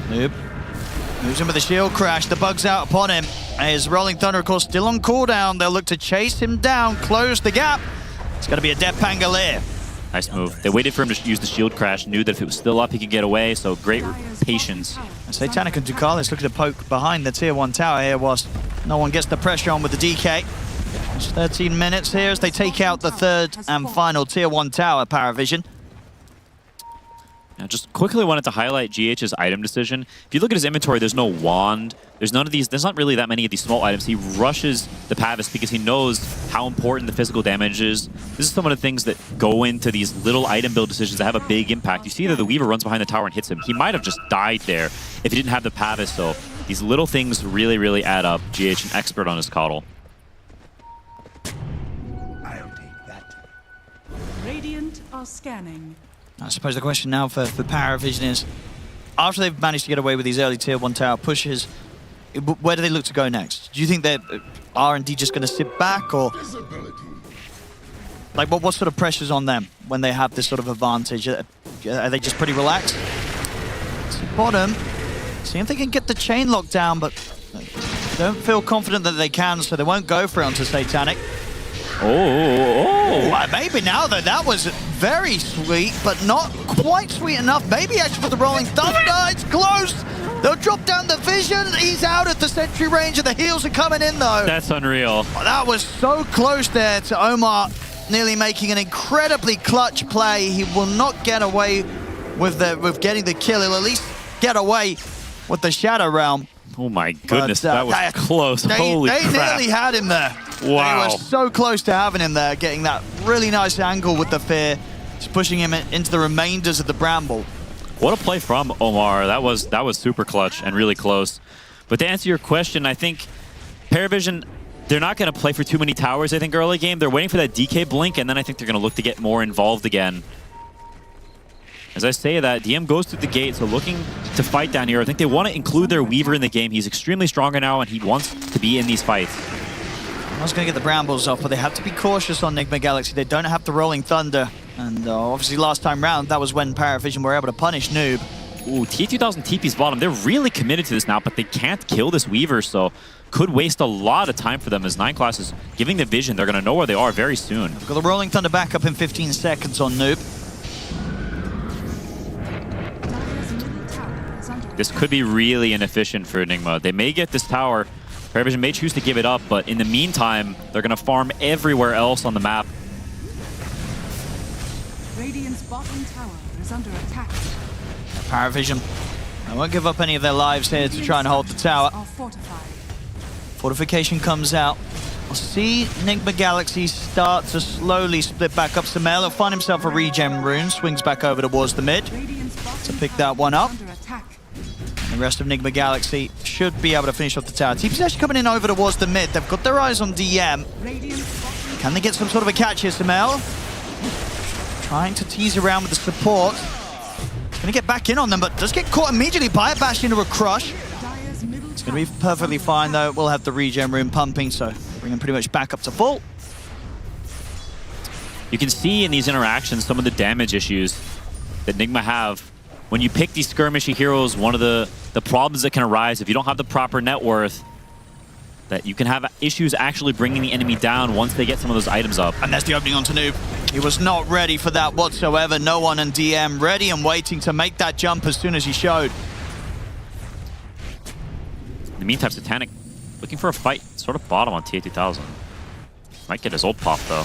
Noob moves in with a shield crash. The bug's out upon him. His Rolling Thunder, of course, still on cooldown. They'll look to chase him down, close the gap. It's going to be a Death Pangolier. Nice move. They waited for him to use the shield crash, knew that if it was still up, he could get away, so great patience. And Satanic and Ducalis looking to poke behind the tier 1 tower here whilst no one gets the pressure on with the DK. It's 13 minutes here as they take out the 3rd and final tier 1 tower, PARIVISION. Now, just quickly wanted to highlight GH's item decision. If you look at his inventory, there's no wand. There's none of these. There's not really that many of these small items. He rushes the Pavis because he knows how important the physical damage is. This is some of the things that go into these little item build decisions that have a big impact. You see that the Weaver runs behind the tower and hits him. He might have just died there if he didn't have the Pavis. So these little things really, really add up. GH, an expert on his Coddle. Radiant are scanning. I suppose the question now for PARIVISION is, after they've managed to get away with these early tier 1 tower pushes, where do they look to go next? Do you think they're R&D just going to sit back, or like what sort of pressure's on them when they have this sort of advantage? Are they just pretty relaxed? To bottom, see if they can get the chain locked down, but don't feel confident that they can, so they won't go for it onto Satanic. Oh. Maybe now though, that was very sweet, but not quite sweet enough. Maybe actually for the Rolling Thunder, it's close. They'll drop down the vision. He's out at the sentry range, and the heals are coming in though. That's unreal. That was so close there to Omar nearly making an incredibly clutch play. He will not get away with getting the kill. He'll at least get away with the Shadow Realm. Oh my goodness, that was close. Holy crap. They nearly had him there. Wow. They were so close to having him there, getting that really nice angle with the Fear, just pushing him into the remainders of the Bramble. What a play from Omar. That was super clutch and really close. But to answer your question, I think PARIVISION, they're not going to play for too many towers, I think, early game. They're waiting for that DK blink, and then I think they're going to look to get more involved again. As I say that, DM goes through the gate, so looking to fight down here. I think they want to include their Weaver in the game. He's extremely stronger now, and he wants to be in these fights. I was going to get the Brambles off, but they have to be cautious on Nigma Galaxy. They don't have the Rolling Thunder. And obviously last time round, that was when PARIVISION were able to punish Noob. Ooh, T2000 TP's bottom. They're really committed to this now, but they can't kill this Weaver, so could waste a lot of time for them as 9 class is giving the vision. They're going to know where they are very soon. We've got the Rolling Thunder back up in 15 seconds on Noob. This could be really inefficient for Nigma. They may get this tower. PARIVISION may choose to give it up, but in the meantime, they're going to farm everywhere else on the map. Radiant's bottom tower is under attack. PARIVISION, they won't give up any of their lives here to try and hold the tower. Fortification comes out. We'll see Nigma Galaxy start to slowly split back up. Samel will find himself a regen rune, swings back over towards the mid to pick that one up. The rest of Nigma Galaxy should be able to finish off the tower. TP's actually coming in over towards the mid. They've got their eyes on DM. Can they get some sort of a catch here, Samel? Trying to tease around with the support. Gonna get back in on them, but does get caught immediately by a bash into a crush. It's going to be perfectly fine, though. We'll have the regen room pumping, so bring him pretty much back up to full. You can see in these interactions some of the damage issues that Nigma have. When you pick these skirmishy heroes, one of the problems that can arise if you don't have the proper net worth, that you can have issues actually bringing the enemy down once they get some of those items up. And there's the opening onto Noob. He was not ready for that whatsoever. No one in DM ready and waiting to make that jump as soon as he showed. In the meantime, Satanic looking for a fight, sort of bottom on TA2000. Might get his ult pop though.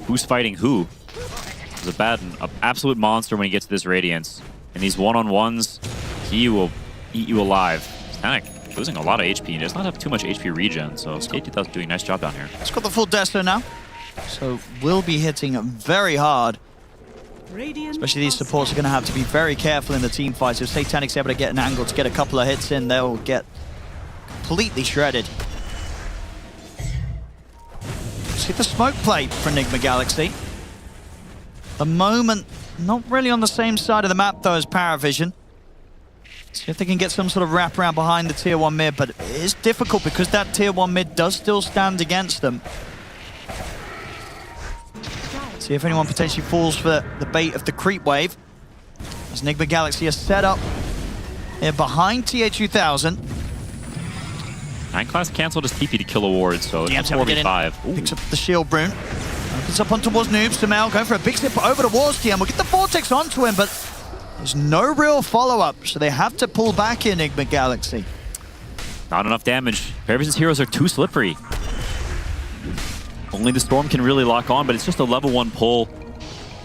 Who's fighting who? He's an absolute monster when he gets to this Radiance. In these one-on-ones, he will eat you alive. Satanic losing a lot of HP. He does not have too much HP regen, so TA2000 doing a nice job down here. He's got the full Desto now, so will be hitting very hard. Especially these supports are going to have to be very careful in the team fights. If Satanic's able to get an angle to get a couple of hits in, they'll get completely shredded. See the smoke play for Nigma Galaxy. The moment, not really on the same side of the map though as PARIVISION. See if they can get some sort of wraparound behind the tier 1 mid, but it is difficult because that tier 1 mid does still stand against them. See if anyone potentially falls for the bait of the creep wave. As Nigma Galaxy is set up here behind TA2000. 9 class cancelled his TP to kill a ward, so it's 4v5. Picks up the shield rune. Opens up on towards Noob. Samel going for a big step over towards TM. We'll get the Vortex onto him, but there's no real follow-up, so they have to pull back in Nigma Galaxy. Not enough damage. PARIVISION's heroes are too slippery. Only the Storm can really lock on, but it's just a level 1 pull.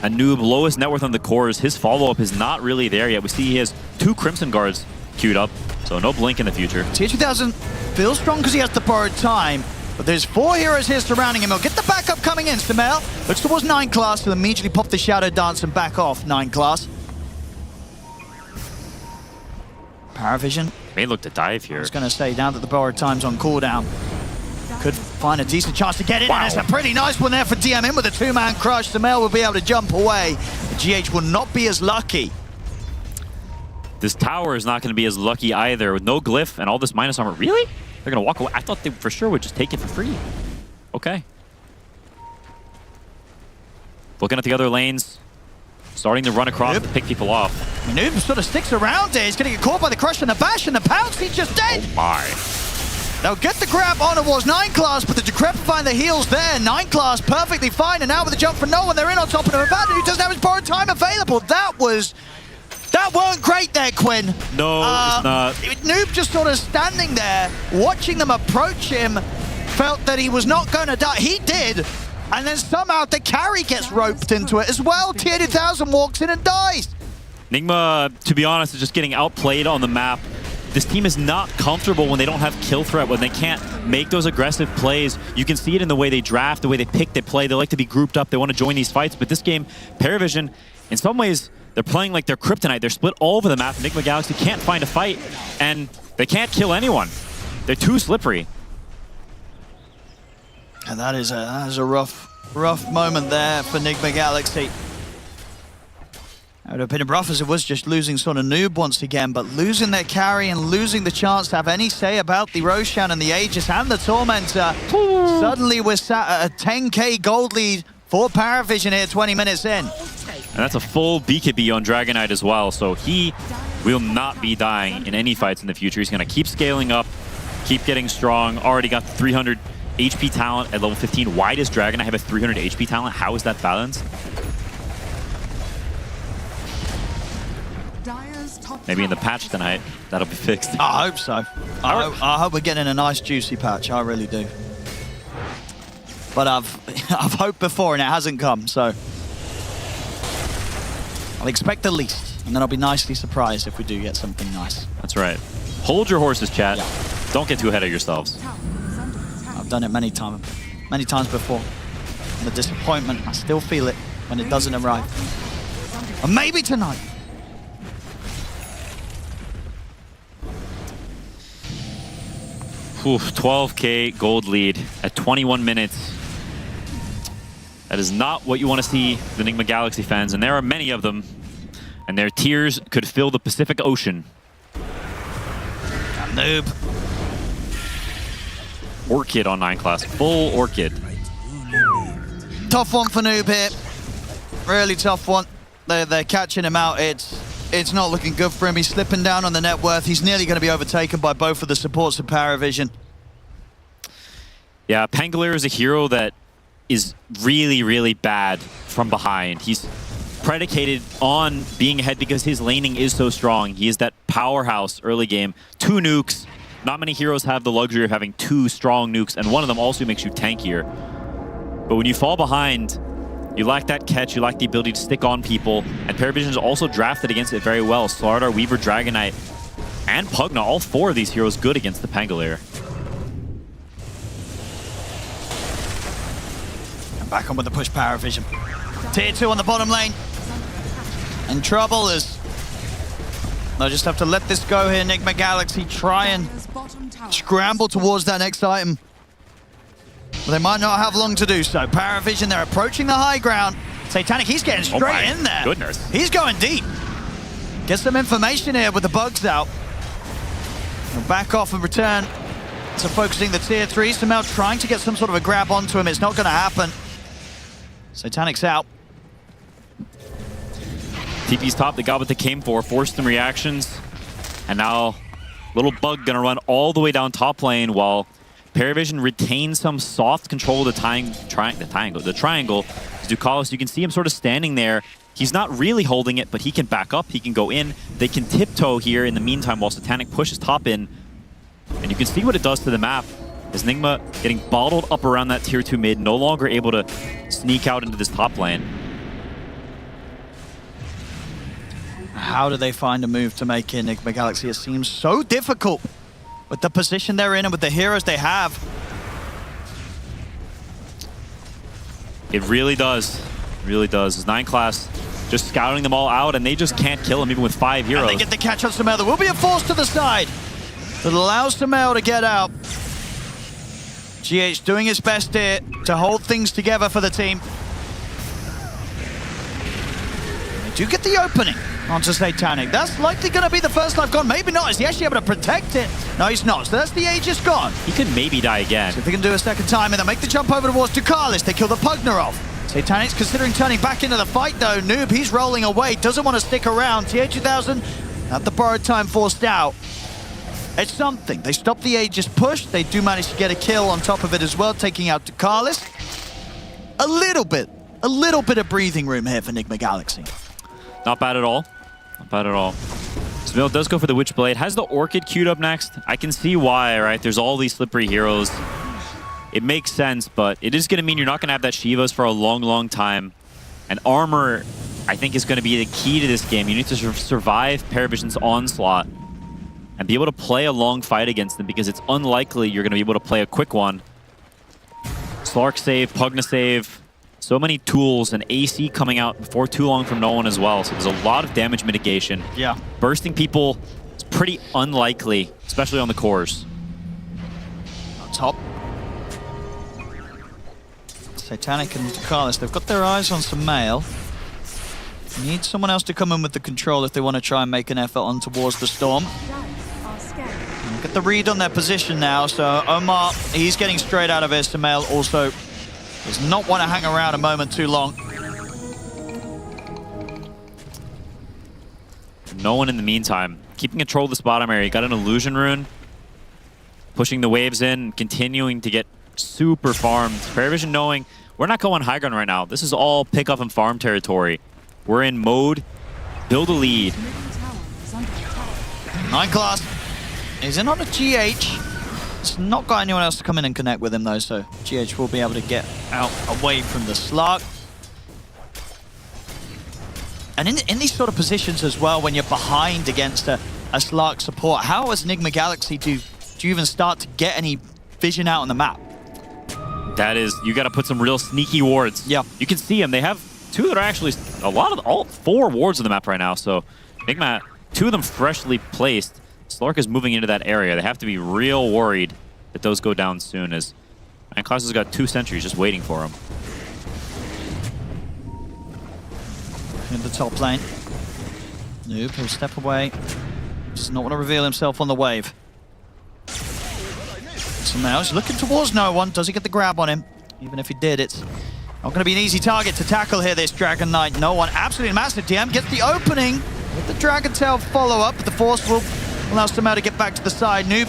A Noob, lowest net worth on the cores. His follow-up is not really there yet. We see he has 2 Crimson Guards queued up, so no blink in the future. TA2000 feels strong because he has the borrowed time, but there's 4 heroes here surrounding him. He'll get the backup coming in. Samel looks towards 9 class, will immediately pop the Shadow Dance and back off 9 class. PARIVISION may look to dive here. I was going to say, now that the borrowed time's on cooldown, could find a decent chance to get in, and it's a pretty nice one there for DM in with a 2-man crush. Samel will be able to jump away. The GH will not be as lucky. This tower is not going to be as lucky either. With no glyph and all this minus armor. Really? They're going to walk away? I thought they for sure would just take it for free. Okay. Looking at the other lanes. Starting to run across to pick people off. Noob sort of sticks around here. He's going to get caught by the crush and the bash and the pounce. He's just dead. Oh my. They'll get the grab on towards 9 class, but the Decrepit find the heals there. 9 class perfectly fine, and now with the jump from no one, they're in on top of him. Abandon, who doesn't have his borrowed time available. That weren't great there, Quinn. No, it's not. Noob just sort of standing there, watching them approach him, felt that he was not going to die. He did, and then somehow the carry gets roped into it as well. TA2000 walks in and dies. Nigma, to be honest, is just getting outplayed on the map. This team is not comfortable when they don't have kill threat, when they can't make those aggressive plays. You can see it in the way they draft, the way they pick, they play. They like to be grouped up. They want to join these fights. But this game, PARIVISION, in some ways, they're playing like they're kryptonite. They're split all over the map. Nigma Galaxy can't find a fight, and they can't kill anyone. They're too slippery. And that is a rough moment there for Nigma Galaxy. It would have been rough as it was just losing sort of Noob once again, but losing their carry and losing the chance to have any say about the Roshan and the Aegis and the Tormentor. Suddenly we're sat at a 10k gold lead for PARIVISION here 20 minutes in. And that's a full BKB on Dragonite as well, so he will not be dying in any fights in the future. He's going to keep scaling up, keep getting strong. Already got 300 HP talent at level 15. Why does Dragonite have a 300 HP talent? How is that balanced? Maybe in the patch tonight, that'll be fixed. I hope so. I hope we're getting a nice juicy patch. I really do. But I've hoped before and it hasn't come, so I'll expect the least, and then I'll be nicely surprised if we do get something nice. That's right. Hold your horses, chat. Yeah. Don't get too ahead of yourselves. I've done it many times before. And the disappointment, I still feel it when it doesn't arrive. And maybe tonight. Oof, 12k gold lead at 21 minutes. That is not what you want to see the Nigma Galaxy fans, and there are many of them, and their tears could fill the Pacific Ocean. Noob. Orchid on 9 class. Full Orchid. Tough one for Noob here. Really tough one. They're catching him out. It's not looking good for him. He's slipping down on the net worth. He's nearly going to be overtaken by both of the supports of PARIVISION. Yeah, Pangolier is a hero that is really, really bad from behind. He's predicated on being ahead because his laning is so strong. He is that powerhouse early game. 2 nukes. Not many heroes have the luxury of having 2 strong nukes, and one of them also makes you tankier. But when you fall behind, you lack that catch, you lack the ability to stick on people, and PARIVISION is also drafted against it very well. Slardar, Weaver, Dragon Knight, and Pugna, all 4 of these heroes good against the Pangolier. Back on with the push, PARIVISION. Tier 2 on the bottom lane. In trouble as they'll just have to let this go here. Nigma Galaxy try and scramble towards that next item. But they might not have long to do so. PARIVISION, they're approaching the high ground. Satanic, he's getting straight in there. Goodness. He's going deep. Get some information here with the bugs out. He'll back off and return to focusing the tier 3. Somehow trying to get some sort of a grab onto him. It's not going to happen. Satanic's out. TP's top, they got what they came for, forced some reactions. And now, little bug gonna run all the way down top lane while PARIVISION retains some soft control of the triangle. Ducalis, you can see him sort of standing there. He's not really holding it, but he can back up, he can go in. They can tiptoe here in the meantime while Satanic pushes top in. And you can see what it does to the map. As Nigma getting bottled up around that tier 2 mid, no longer able to sneak out into this top lane. How do they find a move to make in Nigma Galaxy? It seems so difficult with the position they're in and with the heroes they have. It really does. It really does. It's 9 class just scouting them all out, and they just can't kill him even with 5 heroes. And they get the catch on Sumail. There will be a force to the side that allows Sumail to get out. GH doing his best here to hold things together for the team. They do get the opening onto Satanic. That's likely going to be the first life gone. Maybe not. Is he actually able to protect it? No, he's not. So that's the Aegis gone. He could maybe die again. So if they can do a second time and they'll make the jump over towards Ducalis, they kill the Pugna off. Satanic's considering turning back into the fight though. Noob, he's rolling away. Doesn't want to stick around. TA2000 at the borrowed time forced out. It's something. They stop the Aegis push. They do manage to get a kill on top of it as well, taking out Ducalis. A little bit of breathing room here for Nigma Galaxy. Not bad at all. Not bad at all. Sumail does go for the Witchblade. Has the Orchid queued up next. I can see why, right? There's all these slippery heroes. It makes sense, but it is going to mean you're not going to have that Shivas for a long, long time. And armor, I think, is going to be the key to this game. You need to survive PARIVISION's onslaught and be able to play a long fight against them, because it's unlikely you're going to be able to play a quick one. Slark save, Pugna save, so many tools, and AC coming out before too long from no one as well. So there's a lot of damage mitigation. Yeah. Bursting people is pretty unlikely, especially on the cores. On top. Satanic and Ducalis, they've got their eyes on Sumail. Need someone else to come in with the control if they want to try and make an effort on towards the Storm. Get the read on their position now, so Omar, he's getting straight out of it. Sumail also does not want to hang around a moment too long. No one in the meantime. Keeping control of this bottom area. Got an illusion rune. Pushing the waves in, continuing to get super farmed. PARIVISION knowing we're not going high ground right now. This is all pick up and farm territory. We're in mode build a lead. 9 class. He's in on a GH. It's not got anyone else to come in and connect with him though, so GH will be able to get out away from the Slark. And in these sort of positions as well, when you're behind against a Slark support, how as Nigma Galaxy do you even start to get any vision out on the map? That is, you got to put some real sneaky wards. Yeah. You can see them. They have 2 that are actually all 4 wards on the map right now. So Nigma, 2 of them freshly placed. Slark is moving into that area. They have to be real worried that those go down soon, as Class has got 2 sentries just waiting for him. In the top lane. Noob, he'll step away. Does not want to reveal himself on the wave. Sumail's looking towards no one. Does he get the grab on him? Even if he did, it's not going to be an easy target to tackle here, this Dragon Knight. No one. Absolutely massive. TM gets the opening with the Dragon Tail follow-up. The Force will allow Sumail to get back to the side. Noob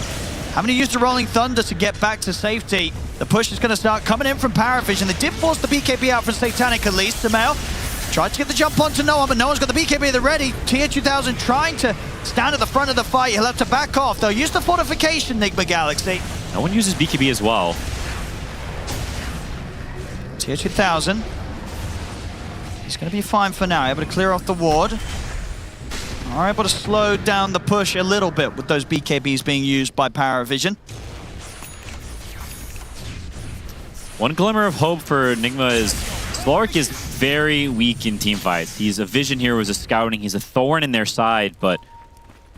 having to use the Rolling Thunder to get back to safety. The push is going to start coming in from PARIVISION. They did force the BKB out from Satanic at least. Sumail tried to get the jump onto Noah, but no one's got the BKB at the ready. Tier 2000 trying to stand at the front of the fight. He'll have to back off. They'll use the fortification, Nigma Galaxy. No one uses BKB as well. Tier 2000. He's going to be fine for now. Able to clear off the ward. All right, able to slow down the push a little bit with those BKBs being used by PARIVISION. One glimmer of hope for Nigma is Slark is very weak in team fights. He's a vision here, was a scouting. He's a thorn in their side, but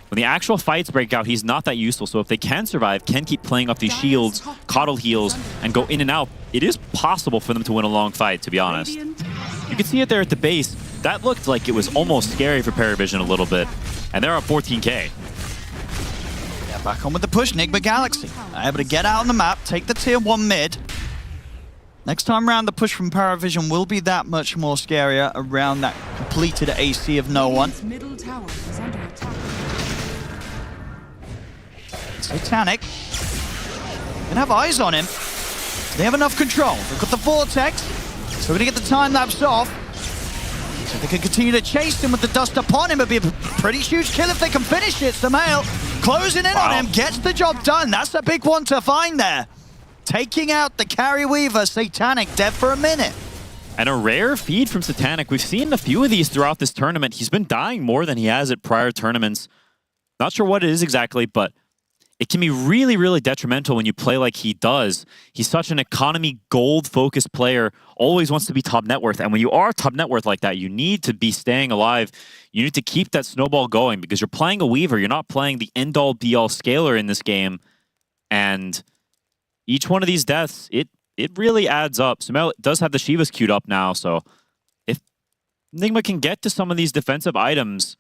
when the actual fights break out, he's not that useful. So if they can survive, can keep playing off these shields, coddle heals, and go in and out, it is possible for them to win a long fight, to be honest. You can see it there at the base. That looked like it was almost scary for PARIVISION a little bit. And they're on 14K. Yeah, back on with the push, Nigma Galaxy. Able to get out on the map, take the tier 1 mid. Next time around, the push from PARIVISION will be that much more scarier around that completed AC of no one. Middle tower is under attack. Satanic gonna have eyes on him. They have enough control. They've got the Vortex, so we're gonna get the time lapse off. So they can continue to chase him with the dust upon him. It'd be a pretty huge kill if they can finish it. Sumail closing in on him, gets the job done. That's a big one to find there. Taking out the Carry Weaver, Satanic dead for a minute. And a rare feed from Satanic. We've seen a few of these throughout this tournament. He's been dying more than he has at prior tournaments. Not sure what it is exactly, but it can be really, really detrimental when you play like he does. He's such an economy gold-focused player, always wants to be top net worth. And when you are top net worth like that, you need to be staying alive. You need to keep that snowball going because you're playing a Weaver. You're not playing the end-all, be-all scaler in this game. And each one of these deaths, it really adds up. Sumail does have the Shivas queued up now, so if Nigma can get to some of these defensive items,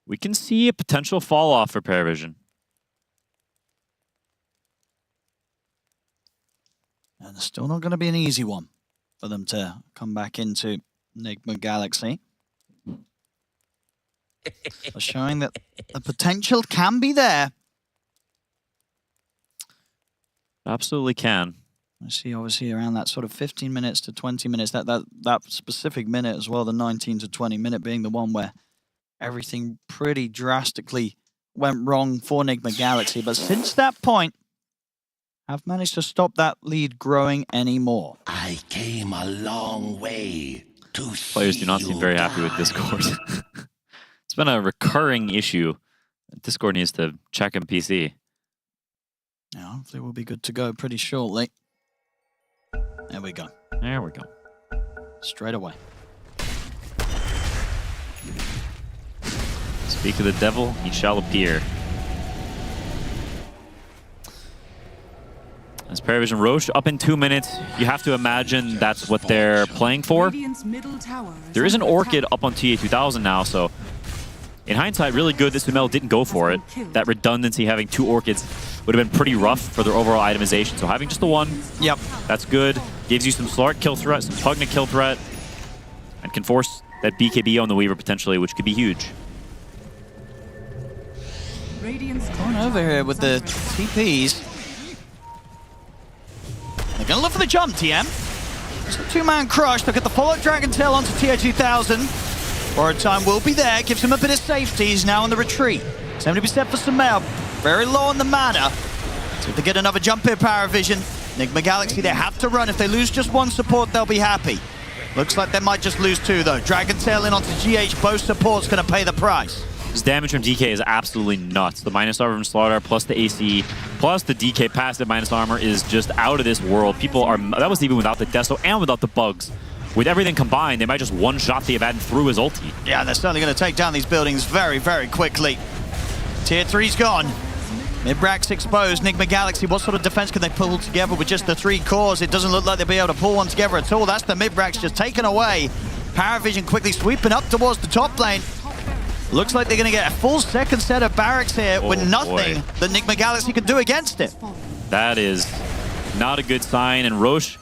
we can see a potential fall-off for PARIVISION. And it's still not going to be an easy one for them to come back into Nigma Galaxy. So showing that the potential can be there. Absolutely can. I see obviously around that sort of 15 minutes to 20 minutes, that specific minute as well, the 19 to 20 minute being the one where everything pretty drastically went wrong for Nigma Galaxy. But since that point, have managed to stop that lead growing anymore. I came a long way to Players do not seem very happy with Discord. It's been a recurring issue. Discord needs to check in PC. Yeah, hopefully we'll be good to go pretty shortly. There we go. There we go. Straight away. Speak of the devil, he shall appear. As PARIVISION Roche up in 2 minutes, you have to imagine that's what they're playing for. There is an Orchid up on TA 2000 now, so in hindsight, really good that Sumail didn't go for it. That redundancy, having 2 Orchids, would have been pretty rough for their overall itemization. So having just the one, yep, that's good. Gives you some Slark kill threat, some Pugna kill threat, and can force that BKB on the Weaver potentially, which could be huge. Going over here with the TPs. They're going to look for the jump, TM. It's a 2-man crush. They'll get the follow-up Dragon Tail onto TA 2000. Forward time will be there. Gives him a bit of safety. He's now on the retreat. 70% for Sumail. Very low on the mana. So if they get another jump here, PARIVISION, Nigma Galaxy, they have to run. If they lose just one support, they'll be happy. Looks like they might just lose 2, though. Dragon Tail in onto GH. Both supports going to pay the price. His damage from DK is absolutely nuts. The minus armor from Slaughter, plus the AC, plus the DK passive minus armor is just out of this world. People are... That was even without the Deso and without the bugs. With everything combined, they might just one-shot the Abaddon through his ulti. Yeah, they're certainly going to take down these buildings very, very quickly. Tier 3's gone. Mid-Brack's exposed. Nigma Galaxy, what sort of defense can they pull together with just the 3 cores? It doesn't look like they'll be able to pull one together at all. That's the mid-Brack's just taken away. PARIVISION quickly sweeping up towards the top lane. Looks like they're going to get a full second set of barracks here with nothing that Nigma Galaxy can do against it. That is not a good sign. And Roche,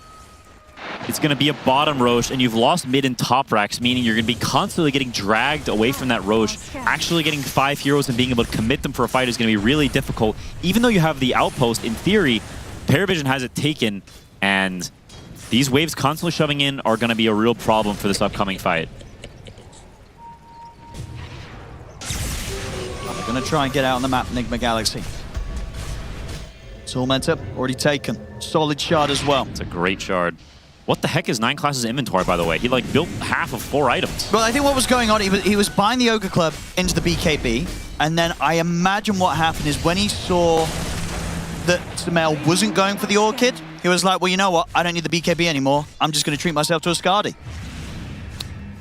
it's going to be a bottom Roche, and you've lost mid and top racks, meaning you're going to be constantly getting dragged away from that Roche. Actually getting 5 heroes and being able to commit them for a fight is going to be really difficult. Even though you have the outpost, in theory, PARIVISION has it taken, and these waves constantly shoving in are going to be a real problem for this upcoming fight. They're going to try and get out on the map, Nigma Galaxy. Tormentor, already taken. Solid shard as well. It's a great shard. What the heck is 9class's inventory, by the way? He like built half of 4 items. Well, I think what was going on, he was buying the Ogre Club into the BKB, and then I imagine what happened is when he saw that Sumail wasn't going for the Orchid, he was like, well, you know what? I don't need the BKB anymore. I'm just going to treat myself to a Skadi.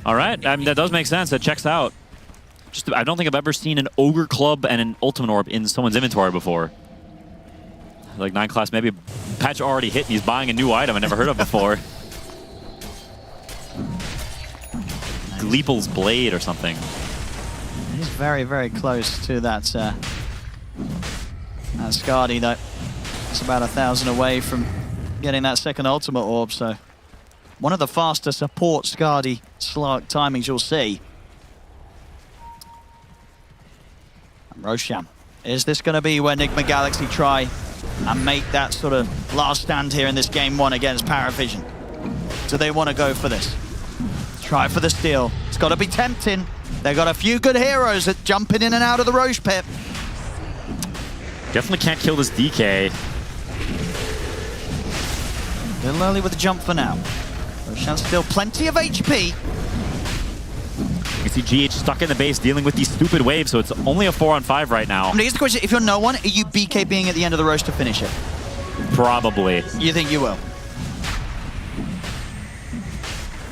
All right, I mean, that does make sense. That checks out. Just, I don't think I've ever seen an Ogre Club and an Ultimate Orb in someone's inventory before. Like 9class, maybe a patch already hit and he's buying a new item I never heard of before. Gleeple's Blade or something. He's very, very close to that Skadi, though. It's about 1,000 away from getting that second Ultimate Orb, so one of the faster support Skadi Slark timings you'll see. And Roshan, is this going to be where Nigma Galaxy try and make that sort of last stand here in this game 1 against PARIVISION? Do they want to go for this? Try for the steal. It's got to be tempting. They've got a few good heroes that jumping in and out of the Roche pit. Definitely can't kill this DK. A little early with the jump for now. Roshan's still plenty of HP. You can see GH stuck in the base dealing with these stupid waves, so it's only a 4-on-5 right now. Here's the question, if you're no one, are you BKBing at the end of the Roche to finish it? Probably. You think you will?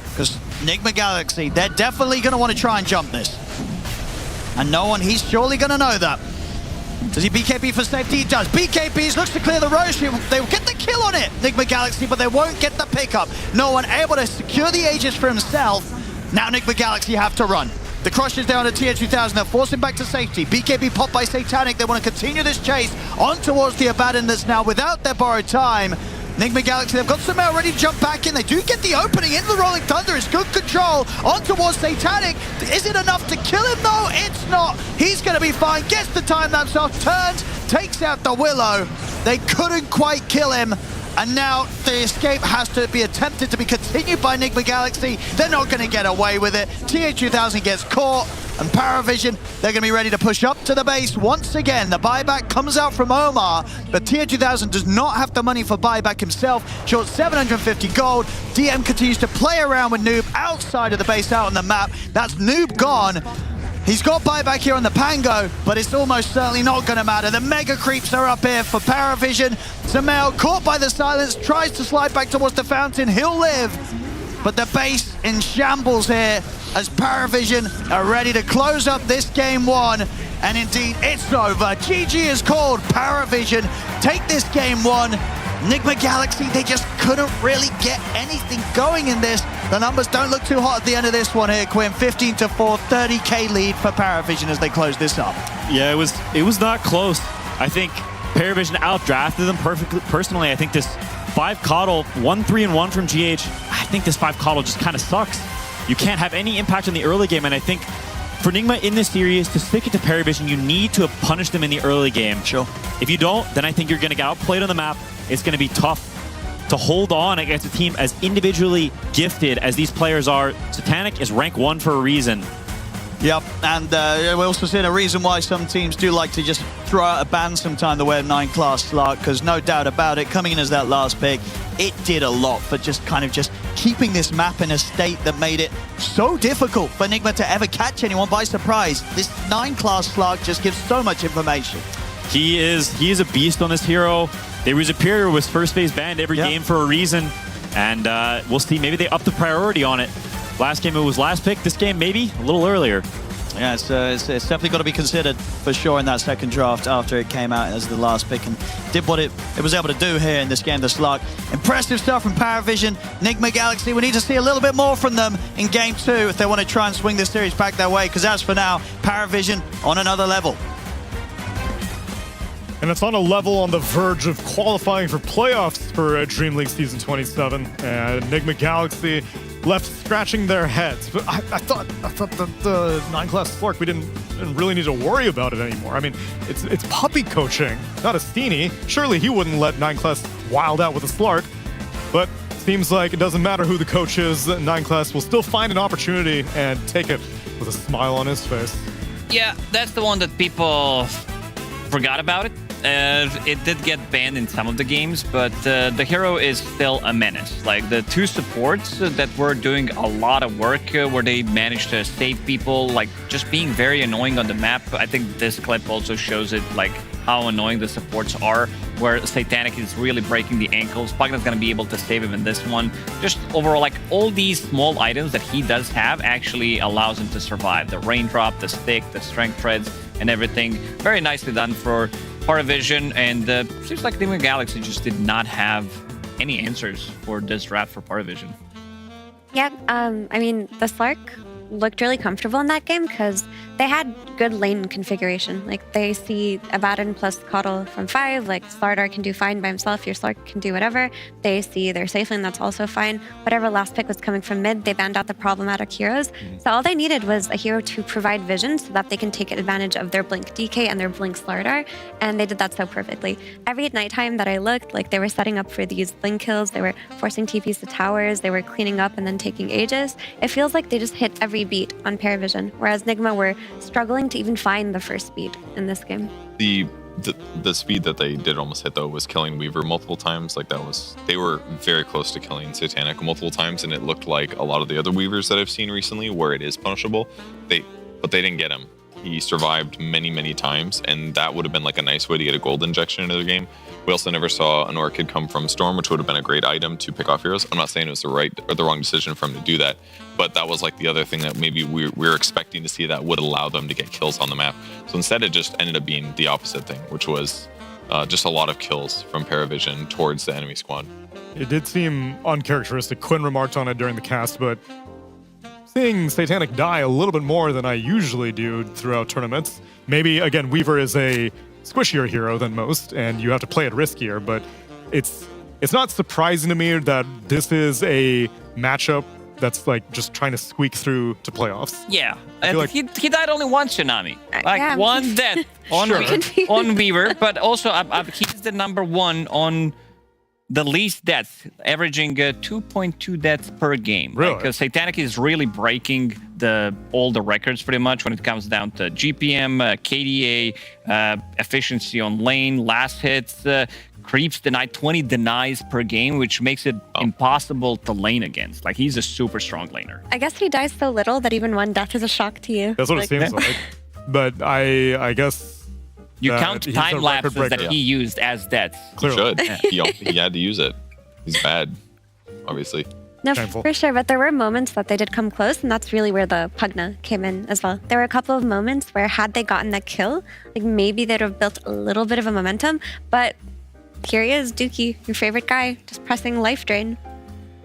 Because Nigma Galaxy, they're definitely going to want to try and jump this. And no one, he's surely going to know that. Does he BKB for safety? He does. BKBs, looks to clear the Roche. They will get the kill on it, Nigma Galaxy, but they won't get the pickup. No one able to secure the Aegis for himself. Now Nigma Galaxy have to run. The crush is down to TH2000. They'll force him back to safety. BKB popped by Satanic. They want to continue this chase on towards the Abaddon that's now without their borrowed time. Nigma Galaxy, they've got Sumail ready to jump back in. They do get the opening into the Rolling Thunder. It's good control on towards Satanic. Is it enough to kill him though? It's not. He's going to be fine. Gets the time lapse off, turns, takes out the Willow. They couldn't quite kill him. And now the escape has to be attempted to be continued by Nigma Galaxy. They're not going to get away with it. TH2000 gets caught, and PARIVISION, they're going to be ready to push up to the base once again. The buyback comes out from Omar, but TH2000 does not have the money for buyback himself. Short 750 gold. DM continues to play around with Noob outside of the base out on the map. That's Noob gone. He's got buyback here on the Pango, but it's almost certainly not going to matter. The mega creeps are up here for PARIVISION. Sumail, caught by the silence, tries to slide back towards the fountain. He'll live, but the base in shambles here as PARIVISION are ready to close up this game 1. And indeed, it's over. GG is called. PARIVISION take this game 1. Nigma Galaxy, they just couldn't really get anything going in this. The numbers don't look too hot at the end of this one here, Quinn. 15-4, 30k lead for PARIVISION as they close this up. Yeah, it was not close. I think PARIVISION outdrafted them perfectly. Personally, I think this 5 Coddle, 1-3-1 from GH, I think this 5 Coddle just kind of sucks. You can't have any impact in the early game, and I think for Nigma in this series, to stick it to PARIVISION, you need to punish them in the early game. Sure. If you don't, then I think you're going to get outplayed on the map. It's going to be tough to hold on against a team as individually gifted as these players are. Satanic is rank 1 for a reason. Yep, and we're also seeing a reason why some teams do like to just throw out a ban sometime the way of 9-class Slark, because no doubt about it, coming in as that last pick, it did a lot for just kind of just keeping this map in a state that made it so difficult for Nigma to ever catch anyone by surprise. This 9-class Slark just gives so much information. He is a beast on this hero. They was a period was first phase banned every game for a reason, and we'll see. Maybe they upped the priority on it. Last game it was last pick. This game maybe a little earlier. Yeah, it's definitely got to be considered for sure in that second draft after it came out as the last pick and did what it was able to do here in this game, the Slark. Impressive stuff from PARIVISION. Nigma Galaxy, we need to see a little bit more from them in game 2 if they want to try and swing this series back their way, because as for now, PARIVISION on another level. And it's on a level on the verge of qualifying for playoffs for DreamLeague Season 27. And Nigma Galaxy left scratching their heads. But I thought that the 9-class Slark, we didn't really need to worry about it anymore. I mean, it's puppy coaching, not a Steenie. Surely he wouldn't let 9-class wild out with a Slark. But seems like it doesn't matter who the coach is, 9-class will still find an opportunity and take it with a smile on his face. Yeah, that's the one that people forgot about it. It did get banned in some of the games, but the hero is still a menace. Like the two supports that were doing a lot of work where they managed to save people, like just being very annoying on the map. I think this clip also shows it, like how annoying the supports are, where Satanic is really breaking the ankles. Pugna's gonna be able to save him in this one. Just overall, like all these small items that he does have actually allows him to survive. The raindrop, the stick, the strength treads, and everything. Very nicely done for PARIVISION, and seems like Nigma Galaxy just did not have any answers for this draft for PARIVISION. Yeah, I mean, the Slark looked really comfortable in that game because they had good lane configuration. Like, they see Abaddon plus Coddle from 5, like, Slardar can do fine by himself, your Slark can do whatever. They see their safe lane, that's also fine. Whatever last pick was coming from mid, they banned out the problematic heroes. So all they needed was a hero to provide vision so that they can take advantage of their Blink DK and their Blink Slardar, and they did that so perfectly. Every nighttime that I looked, like, they were setting up for these Blink kills, they were forcing TPs to towers, they were cleaning up and then taking Aegis. It feels like they just hit every beat on PARIVISION, whereas Nigma were struggling to even find the first beat in this game. The speed that they did almost hit though was killing Weaver multiple times. Like they were very close to killing Satanic multiple times, and it looked like a lot of the other Weavers that I've seen recently where it is punishable. But they didn't get him. He survived many times, and that would have been like a nice way to get a gold injection into the game. We also never saw an Orchid come from Storm, which would have been a great item to pick off heroes. I'm not saying it was the right or the wrong decision for him to do that, but that was like the other thing that maybe we were expecting to see that would allow them to get kills on the map. So instead, it just ended up being the opposite thing, which was just a lot of kills from PARIVISION towards the enemy squad. It did seem uncharacteristic. Quinn remarked on it during the cast, but seeing Satanic die a little bit more than I usually do throughout tournaments. Maybe, again, Weaver is a squishier hero than most, and you have to play it riskier, but it's not surprising to me that this is a matchup that's like just trying to squeak through to playoffs. Yeah, and like he died only once, Tsunami. Like yeah. one death on, on Weaver, but also he's the #1 on the least deaths, averaging 2.2 deaths per game. Really? Because Satanic is really breaking all the records pretty much when it comes down to GPM, KDA, efficiency on lane, last hits, creeps denied, 20 denies per game, which makes it impossible to lane against. Like, he's a super strong laner. I guess he dies so little that even one death is a shock to you. That's what it seems like. But I guess you count time lapses that he used as deaths. Clearly. He should. He had to use it. He's bad, obviously. No, for sure. But there were moments that they did come close, and that's really where the Pugna came in as well. There were a couple of moments where had they gotten that kill, like maybe they'd have built a little bit of a momentum. But here he is, Dookie, your favorite guy, just pressing life drain.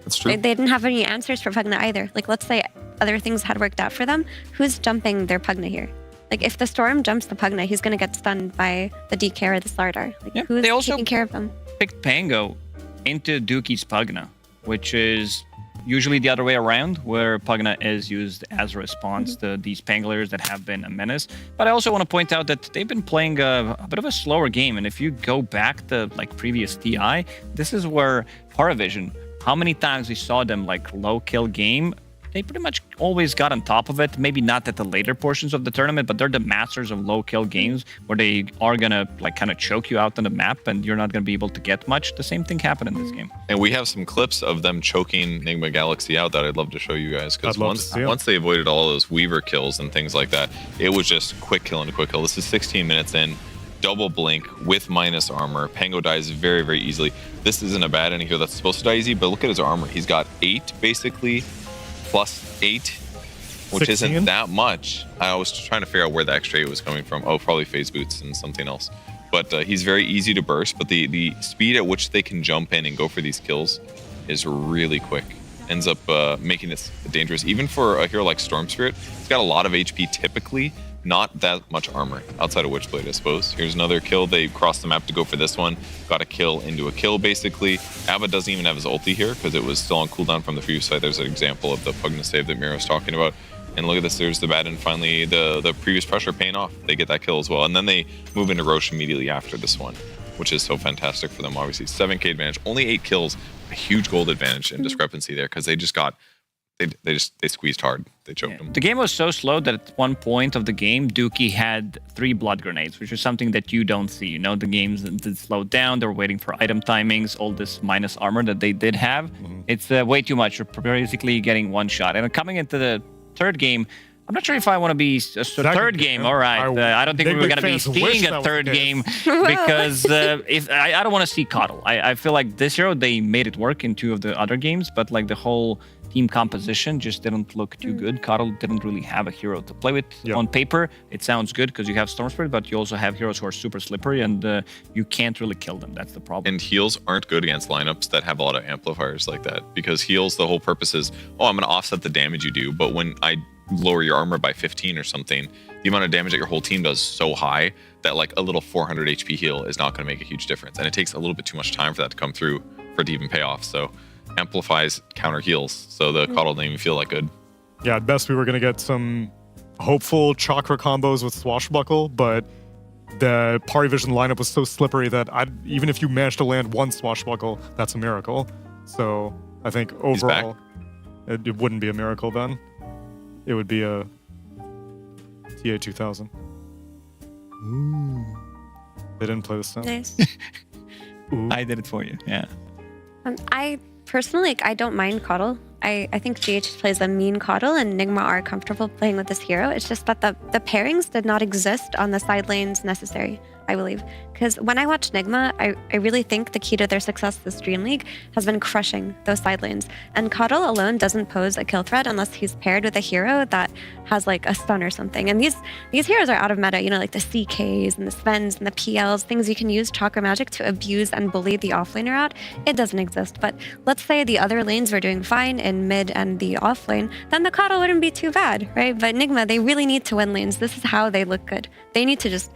That's true. They didn't have any answers for Pugna either. Like, let's say other things had worked out for them. Who's jumping their Pugna here? Like, if the Storm jumps the Pugna, he's going to get stunned by the DK or the Slardar. Like, who's taking care of them? Picked Pango into Dookie's Pugna, which is usually the other way around, where Pugna is used as a response to these Panglers that have been a menace. But I also want to point out that they've been playing a bit of a slower game. And if you go back to like previous TI, this is where PARIVISION, how many times we saw them like low kill game, they pretty much always got on top of it. Maybe not at the later portions of the tournament, but they're the masters of low kill games where they are gonna like kind of choke you out on the map and you're not gonna be able to get much. The same thing happened in this game. And we have some clips of them choking Nigma Galaxy out that I'd love to show you guys, because once they avoided all those Weaver kills and things like that, it was just quick kill and quick kill. This is 16 minutes in, double blink with minus armor. Pango dies very easily. This isn't a bad enemy here that's supposed to die easy, but look at his armor. He's got 8 basically, plus 8, which 16? isn't that much. I was trying to figure out where the extra 8 was coming from. Oh, probably phase boots and something else. But he's very easy to burst, but the speed at which they can jump in and go for these kills is really quick. Ends up making this dangerous. Even for a hero like Storm Spirit, he's got a lot of HP typically, not that much armor outside of Witchblade, I suppose. Here's another kill. They crossed the map to go for this one. Got a kill into a kill, basically. Abba doesn't even have his ulti here because it was still on cooldown from the previous fight. There's an example of the Pugna save that Mira was talking about. And look at this, there's the bat, and finally the previous pressure paying off. They get that kill as well. And then they move into Roche immediately after this one, which is so fantastic for them, obviously. 7k advantage, only 8 kills, a huge gold advantage and discrepancy there because they just got, they squeezed hard. They choked them. The game was so slow that at one point of the game, Dookie had 3 blood grenades, which is something that you don't see. You know, the games that slowed down, they were waiting for item timings, all this minus armor that they did have. It's way too much. You're basically getting one shot. And coming into the third game, I'm not sure if I want to be a third game. All right, I don't think we're going to be seeing a third game because if I don't want to see Coddle. I feel like this hero, they made it work in 2 of the other games, but like the whole team composition just didn't look too good. Coddle didn't really have a hero to play with. On paper, it sounds good because you have Storm Spirit, but you also have heroes who are super slippery and you can't really kill them. That's the problem. And heals aren't good against lineups that have a lot of amplifiers like that because heals, the whole purpose is, oh, I'm going to offset the damage you do, but when I lower your armor by 15 or something, the amount of damage that your whole team does is so high that like a little 400 HP heal is not going to make a huge difference. And it takes a little bit too much time for that to come through for it to even pay off. So amplifies counter heals. So the Coddle didn't even feel that good. Yeah, at best we were going to get some hopeful chakra combos with Swashbuckle, but the PARIVISION lineup was so slippery that even if you managed to land one Swashbuckle, that's a miracle. So I think overall, it wouldn't be a miracle then. It would be a TA 2000. They didn't play this time. Nice. I did it for you. Yeah. I personally, I don't mind Coddle. I think GH plays a mean Coddle and Nigma are comfortable playing with this hero. It's just that the pairings did not exist on the side lanes necessary, I believe. Because when I watch Nigma, I really think the key to their success this DreamLeague has been crushing those side lanes. And Coddle alone doesn't pose a kill threat unless he's paired with a hero that has like a stun or something. And these heroes are out of meta, you know, like the CKs and the Svens and the PLs, things you can use Chakra Magic to abuse and bully the offlaner out. It doesn't exist. But let's say the other lanes were doing fine in mid and the off lane, then the Coddle wouldn't be too bad, right? But Nigma, they really need to win lanes. This is how they look good. They need to just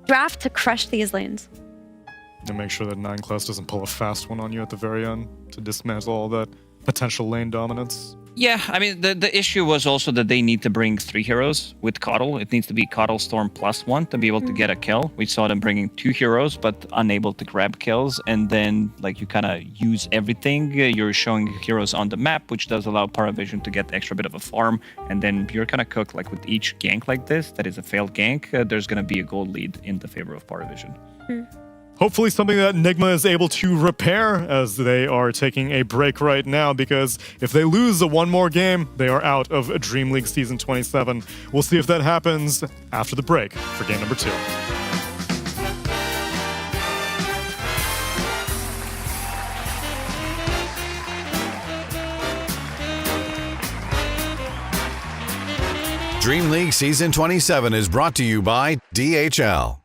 draft to crush these lanes. And make sure that 9 class doesn't pull a fast one on you at the very end to dismantle all that potential lane dominance. Yeah, I mean, the issue was also that they need to bring 3 heroes with Coddle. It needs to be Coddle Storm +1 to be able to get a kill. We saw them bringing 2 heroes, but unable to grab kills. And then, like, you kind of use everything. You're showing heroes on the map, which does allow PARIVISION to get extra bit of a farm. And then you're kind of cooked, like, with each gank like this, that is a failed gank, there's going to be a gold lead in the favor of PARIVISION. Hopefully something that Nigma is able to repair as they are taking a break right now, because if they lose one more game, they are out of DreamLeague Season 27. We'll see if that happens after the break for game number 2. DreamLeague Season 27 is brought to you by DHL.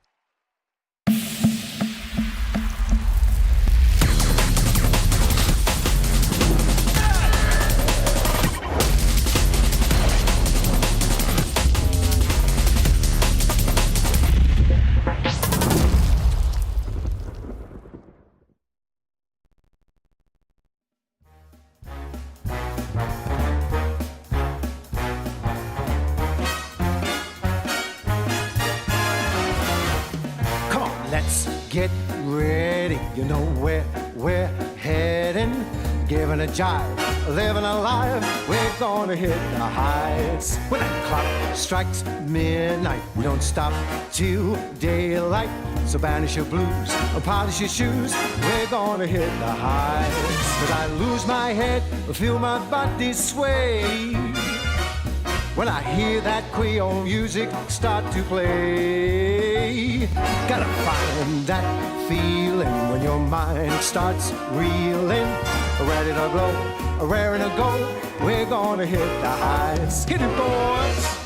Let's get ready, you know where we're heading. Giving a jive, living a life, we're gonna hit the heights. When that clock strikes midnight, we don't stop till daylight. So banish your blues, polish your shoes, we're gonna hit the heights. Cause I lose my head, feel my body sway when I hear that Creole music start to play. Gotta find that feeling when your mind starts reeling. Ready to blow, raring to go, we're gonna hit the heights. Hit it, boys!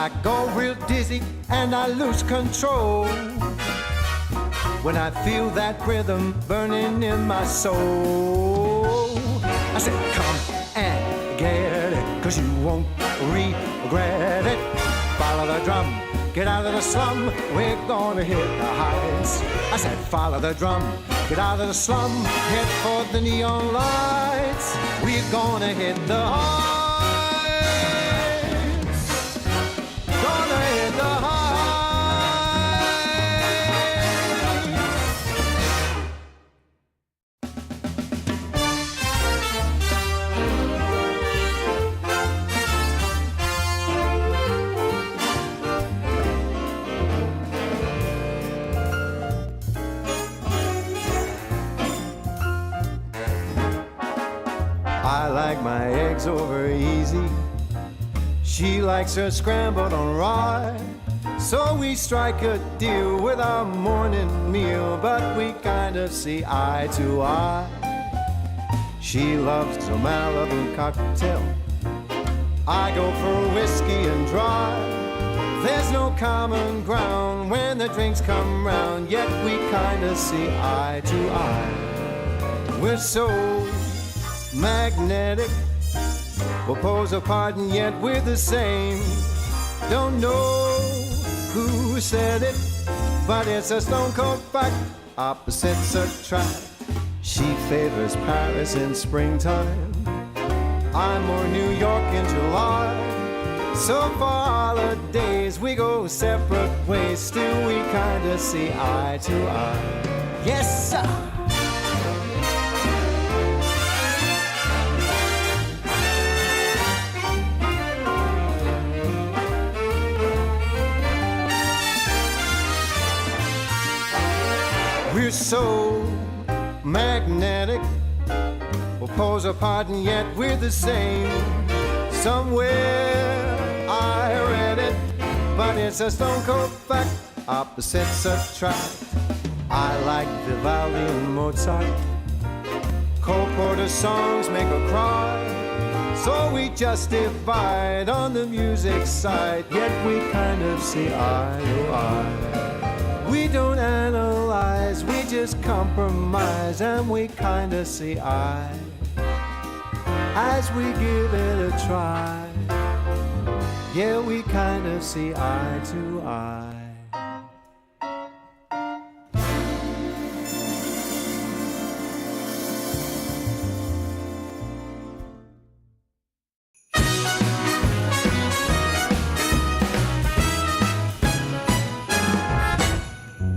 I go real dizzy and I lose control. When I feel that rhythm burning in my soul, I said, come and get it, 'cause you won't regret it. Follow the drum, get out of the slum, we're gonna hit the heights. I said, follow the drum, get out of the slum, head for the neon lights. We're gonna hit the heights. Gonna hit the heights. I like my eggs over easy. She likes her scrambled on rye. So we strike a deal with our morning meal, but we kind of see eye to eye. She loves a Malibu cocktail, I go for whiskey and dry. There's no common ground when the drinks come round, yet we kind of see eye to eye. We're so magnetic, we'll pose apart and yet we're the same. Don't know who said it, but it's a stone cold fact. Opposites attract. She favors Paris in springtime, I'm more New York in July. So for holidays we go separate ways, still we kinda see eye to eye. Yes, sir. We're so magnetic, we'll pose apart and yet we're the same. Somewhere I read it, but it's a stone cold fact. Opposites attract. I like Vivaldi and Mozart. Cole Porter songs make her cry. So we just divide on the music side, yet we kind of see eye to eye. We don't analyze, we just compromise, and we kinda see eye as we give it a try. Yeah, we kinda see eye to eye.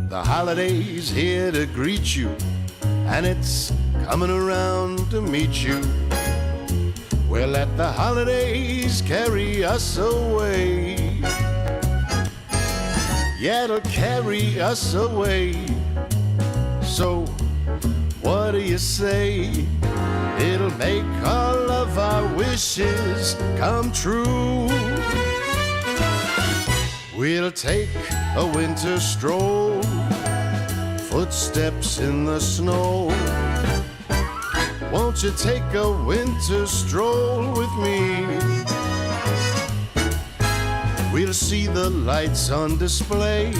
The holiday's here to greet you, and it's coming around to meet you. We'll let the holidays carry us away. Yeah, it'll carry us away. So, what do you say? It'll make all of our wishes come true. We'll take a winter stroll, footsteps in the snow. Won't you take a winter stroll with me? We'll see the lights on display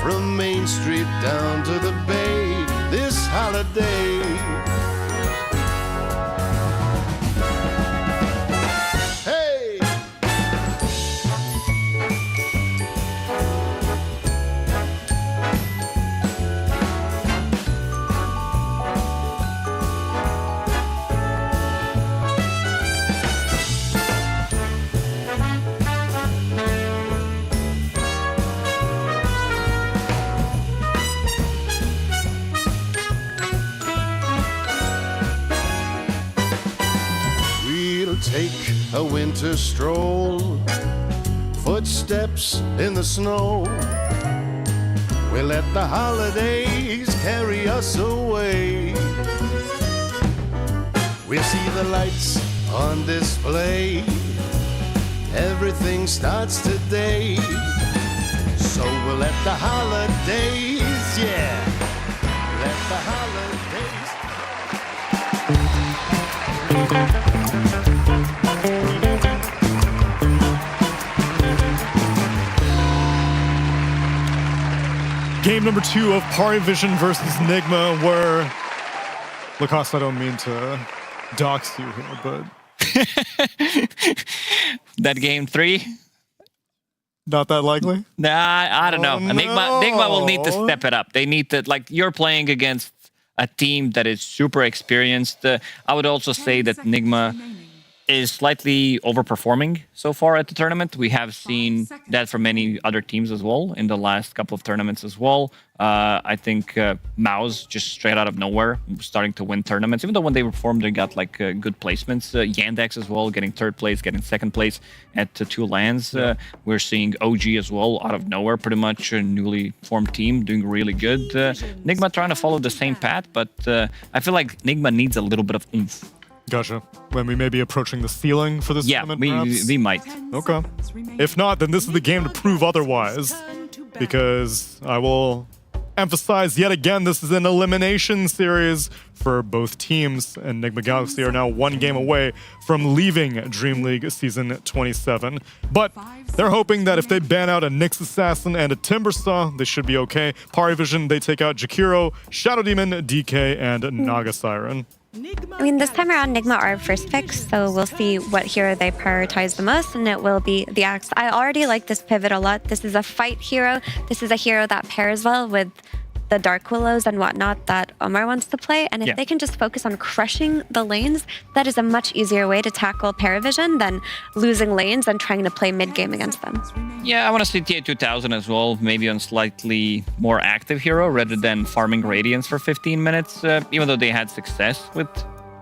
from Main Street down to the Bay this holiday. Take a winter stroll, footsteps in the snow. We'll let the holidays carry us away. We'll see the lights on display. Everything starts today. So we'll let the holidays, yeah, let the holidays. number 2 of PARIVISION versus Nigma, where Lacoste, I don't mean to dox you here, but that game 3. Not that likely? Nah, I don't know. No. Nigma will need to step it up. They need to, like, you're playing against a team that is super experienced. I would also say that Nigma is slightly overperforming so far at the tournament. We have seen that from many other teams as well in the last couple of tournaments as well. I think Mao's just straight out of nowhere starting to win tournaments. Even though when they reformed, they got like good placements. Yandex as well, getting 3rd place, getting 2nd place at 2 lands. We're seeing OG as well out of nowhere, pretty much a newly formed team doing really good. Nigma trying to follow the same path, but I feel like Nigma needs a little bit of oomph. Gotcha. When we may be approaching the ceiling for this tournament, perhaps? we might. Okay. If not, then this is the game to prove otherwise. Because I will emphasize yet again, this is an elimination series for both teams. And Nigma Galaxy are now 1 game away from leaving DreamLeague Season 27. But they're hoping that if they ban out a Nyx Assassin and a Timbersaw, they should be okay. PARIVISION, they take out Jakiro, Shadow Demon, DK, and Naga Siren. I mean, this time around, Nigma are first picks, so we'll see what hero they prioritize the most, and it will be the Axe. I already like this pivot a lot. This is a fight hero. This is a hero that pairs well with the Dark Willows and whatnot that Omar wants to play, and if they can just focus on crushing the lanes, that is a much easier way to tackle PARIVISION than losing lanes and trying to play mid-game against them. Yeah, I want to see TA2000 as well, maybe on slightly more active hero rather than farming Radiance for 15 minutes, even though they had success with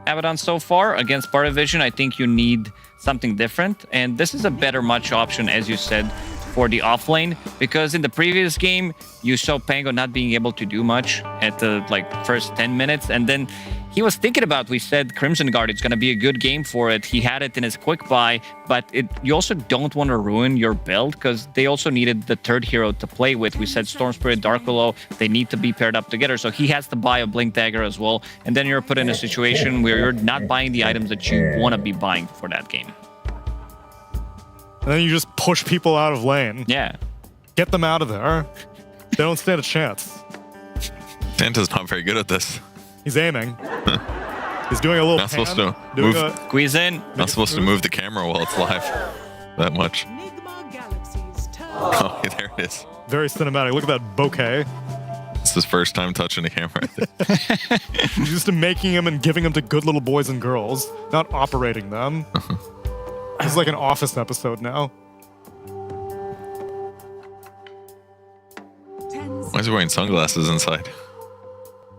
Abaddon so far. Against PARIVISION, I think you need something different, and this is a better match option, as you said, for the offlane, because in the previous game you saw Pango not being able to do much at the first 10 minutes, and then he was thinking about, we said Crimson Guard, it's going to be a good game for it. He had it in his quick buy, but you also don't want to ruin your build because they also needed the 3rd hero to play with. We said Storm Spirit, Dark Willow, they need to be paired up together, so he has to buy a Blink Dagger as well, and then you're put in a situation where you're not buying the items that you want to be buying for that game. And then you just push people out of lane. Yeah. Get them out of there. They don't stand a chance. Santa's not very good at this. He's aiming. He's doing a little Not supposed pan, to move. Squeeze in. Not supposed to move the camera while it's live that much. Oh, there it is. Very cinematic. Look at that bouquet. It's his first time touching the camera. He's used to making them and giving them to good little boys and girls, not operating them. It's like an Office episode now. Why is he wearing sunglasses inside?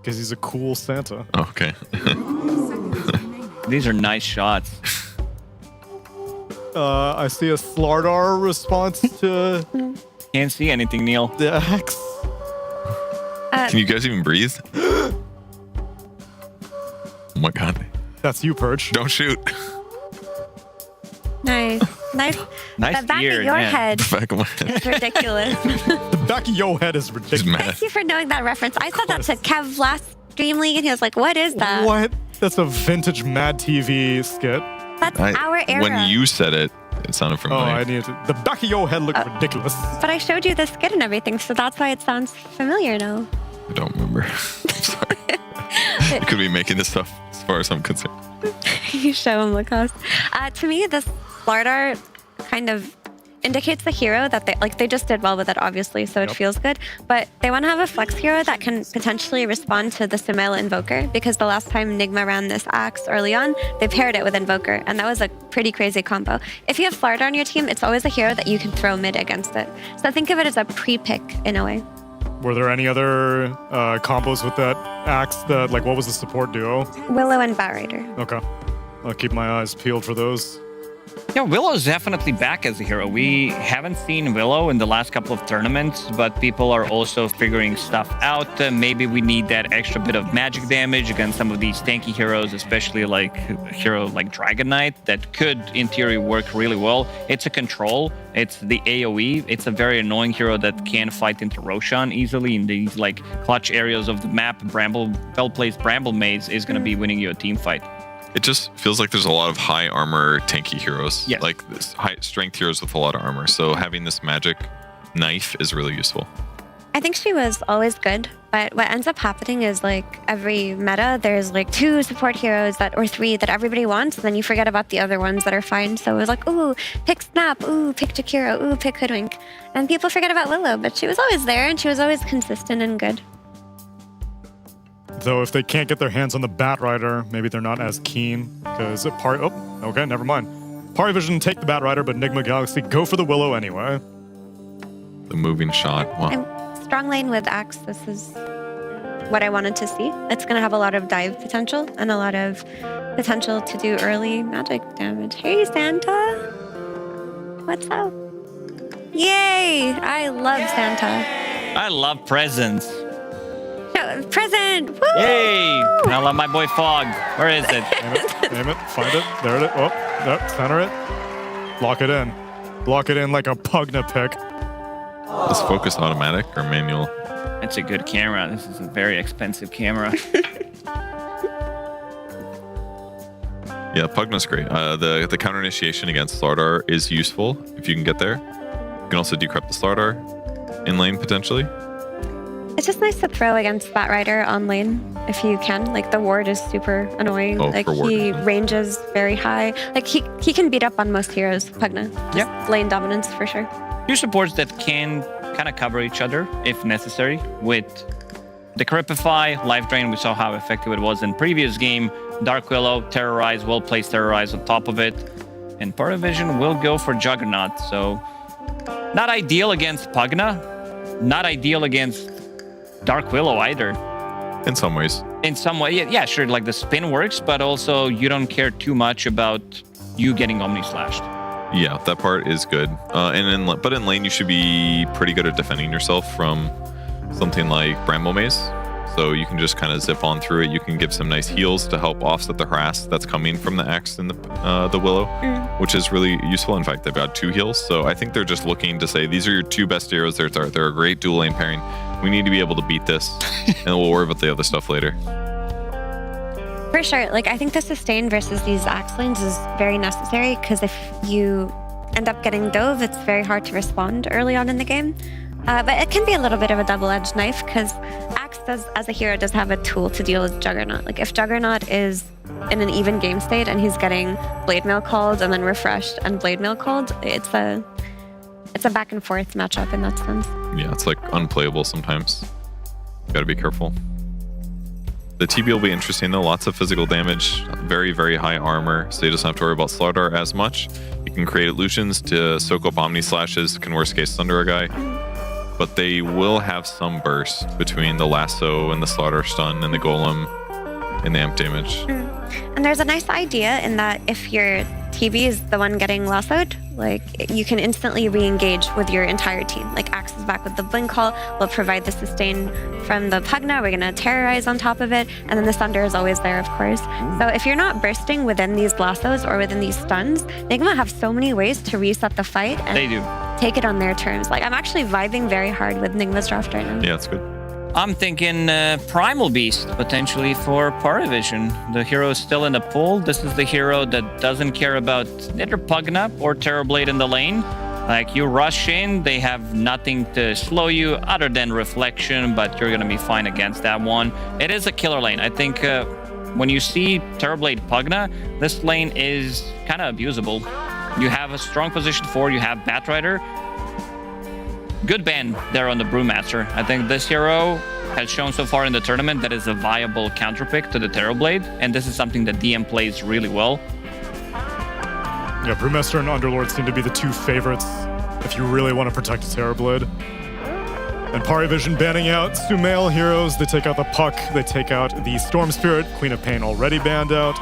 Because he's a cool Santa. Oh, okay. These are nice shots. I see a Slardar response to... Can't see anything, Neil. The Axe. Can you guys even breathe? Oh my god. That's you, Perch. Don't shoot. Nice. Nice The back ear, of your yeah. head The back of my head. is ridiculous. The back of your head is ridiculous. Thank you for knowing that reference. I said that to Kev last DreamLeague, and he was like, what is that? What? That's a vintage Mad TV skit. That's our era. When you said it, it sounded familiar. Oh, I needed to. The back of your head looked ridiculous. But I showed you the skit and everything, so that's why it sounds familiar now. I don't remember. I'm sorry. I could be making this stuff as far as I'm concerned. You show him Lacoste. To me, this Slardar kind of indicates the hero that they just did well with it, obviously, so it feels good. But they want to have a flex hero that can potentially respond to the Sumail Invoker, because the last time Nigma ran this Axe early on, they paired it with Invoker, and that was a pretty crazy combo. If you have Slardar on your team, it's always a hero that you can throw mid against it. So think of it as a pre-pick in a way. Were there any other combos with that Axe that, what was the support duo? Willow and Bat Rider. Okay. I'll keep my eyes peeled for those. Yeah, Willow's definitely back as a hero. We haven't seen Willow in the last couple of tournaments, but people are also figuring stuff out. Maybe we need that extra bit of magic damage against some of these tanky heroes, especially like a hero like Dragon Knight that could, in theory, work really well. It's a control. It's the AoE. It's a very annoying hero that can fight into Roshan easily in these clutch areas of the map. Well-placed Bramble Maze is going to be winning you a team fight. It just feels like there's a lot of high armor tanky heroes. Yes. Like this high strength heroes with a lot of armor. So having this magic knife is really useful. I think she was always good, but what ends up happening is like every meta, there's like 2 support heroes or 3 that everybody wants, and then you forget about the other ones that are fine. So it was like, ooh, pick Snap, ooh, pick Jakiro, ooh, pick Hoodwink. And people forget about Willow, but she was always there and she was always consistent and good. Though if they can't get their hands on the Batrider, maybe they're not as keen, because okay, never mind. PARIVISION take the Batrider, but Nigma Galaxy go for the Willow anyway. The moving shot. Wow. I'm strong lane with Axe. This is what I wanted to see. It's going to have a lot of dive potential and a lot of potential to do early magic damage. Hey, Santa. What's up? Yay! I love Santa. I love presents. No, present! Woo! Yay! And I love my boy Fog. Where is it? Name it. Find it. There it is. Oh, there. Center it. Lock it in. Lock it in like a Pugna pick. Is focus automatic or manual? It's a good camera. This is a very expensive camera. Yeah, Pugna's great. The counter initiation against Slardar is useful if you can get there. You can also decrypt the Slardar in lane potentially. It's just nice to throw against Batrider on lane if you can. Like the ward is super annoying. Oh, like for ward. he ranges very high. Like he can beat up on most heroes, Pugna. Yep. Lane dominance for sure. Two supports that can kind of cover each other if necessary. With the Cripify, Life Drain, we saw how effective it was in previous game. Dark Willow, Terrorize, well-placed Terrorize on top of it. And PARIVISION will go for Juggernaut. So not ideal against Pugna. Not ideal against Dark Willow either. In some ways. In some way, yeah, sure. Like the spin works, but also you don't care too much about you getting Omni Slashed. Yeah, that part is good. But in lane, you should be pretty good at defending yourself from something like Bramble Maze. So you can just kind of zip on through it. You can give some nice heals to help offset the harass that's coming from the Axe and the Willow, which is really useful. In fact, they've got 2 heals. So I think they're just looking to say, these are your 2 best heroes. They're a great dual lane pairing. We need to be able to beat this, and we'll worry about the other stuff later. For sure. Like I think the sustain versus these Axe lanes is very necessary because if you end up getting dove, it's very hard to respond early on in the game. But it can be a little bit of a double-edged knife because Axe as a hero does have a tool to deal with Juggernaut. Like if Juggernaut is in an even game state and he's getting Blade Mail called and then refreshed and Blade Mail called, it's a back and forth matchup in that sense. Yeah, it's like unplayable sometimes. Gotta be careful. The TB will be interesting though. Lots of physical damage, very, very high armor, so you just don't have to worry about Slardar as much. You can create illusions to soak up Omni Slashes, can worst case thunder a guy. But they will have some burst between the lasso and the Slardar stun and the golem and the amp damage. And there's a nice idea in that if your TB is the one getting lassoed, like you can instantly re-engage with your entire team. Like Axe is back with the blink call, we'll provide the sustain from the Pugna, we're gonna terrorize on top of it, and then the thunder is always there, of course. So if you're not bursting within these lassos or within these stuns, Nigma have so many ways to reset the fight and They do. take it on their terms. Like I'm actually vibing very hard with Nigma's draft right now. Yeah, it's good. I'm thinking Primal Beast, potentially, for PARIVISION. The hero is still in the pool. This is the hero that doesn't care about either Pugna or Terrorblade in the lane. Like, you rush in, they have nothing to slow you other than Reflection, but you're going to be fine against that one. It is a killer lane. I think when you see Terrorblade Pugna, this lane is kind of abusable. You have a strong position forward, you have Batrider. Good ban there on the Brewmaster. I think this hero has shown so far in the tournament that is a viable counterpick to the Terrorblade, and this is something that DM plays really well. Yeah, Brewmaster and Underlord seem to be the 2 favorites if you really want to protect a Terrorblade. And PARIVISION banning out Sumail heroes. They take out the Puck. They take out the Storm Spirit. Queen of Pain already banned out.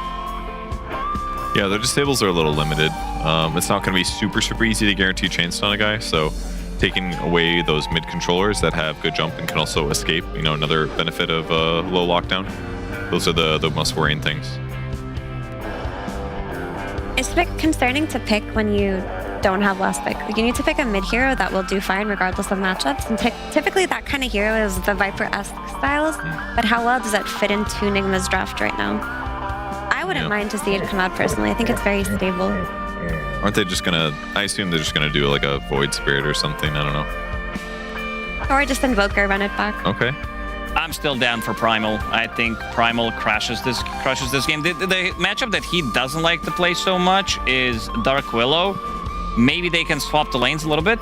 Yeah, their disables are a little limited. It's not going to be super, super easy to guarantee chain stun a guy, so taking away those mid controllers that have good jump and can also escape, you know, another benefit of low lockdown. Those are the most worrying things. It's a bit concerning to pick when you don't have last pick. Like you need to pick a mid hero that will do fine regardless of matchups. And typically that kind of hero is the Viper-esque styles. But how well does that fit into Nigma's draft right now? I wouldn't mind to see it come out personally. I think it's very stable. Aren't they just gonna, I assume they're just gonna do like a Void Spirit or something, I don't know. Or just Invoker, run it back. Okay. I'm still down for Primal. I think Primal crushes this game. The matchup that he doesn't like to play so much is Dark Willow. Maybe they can swap the lanes a little bit.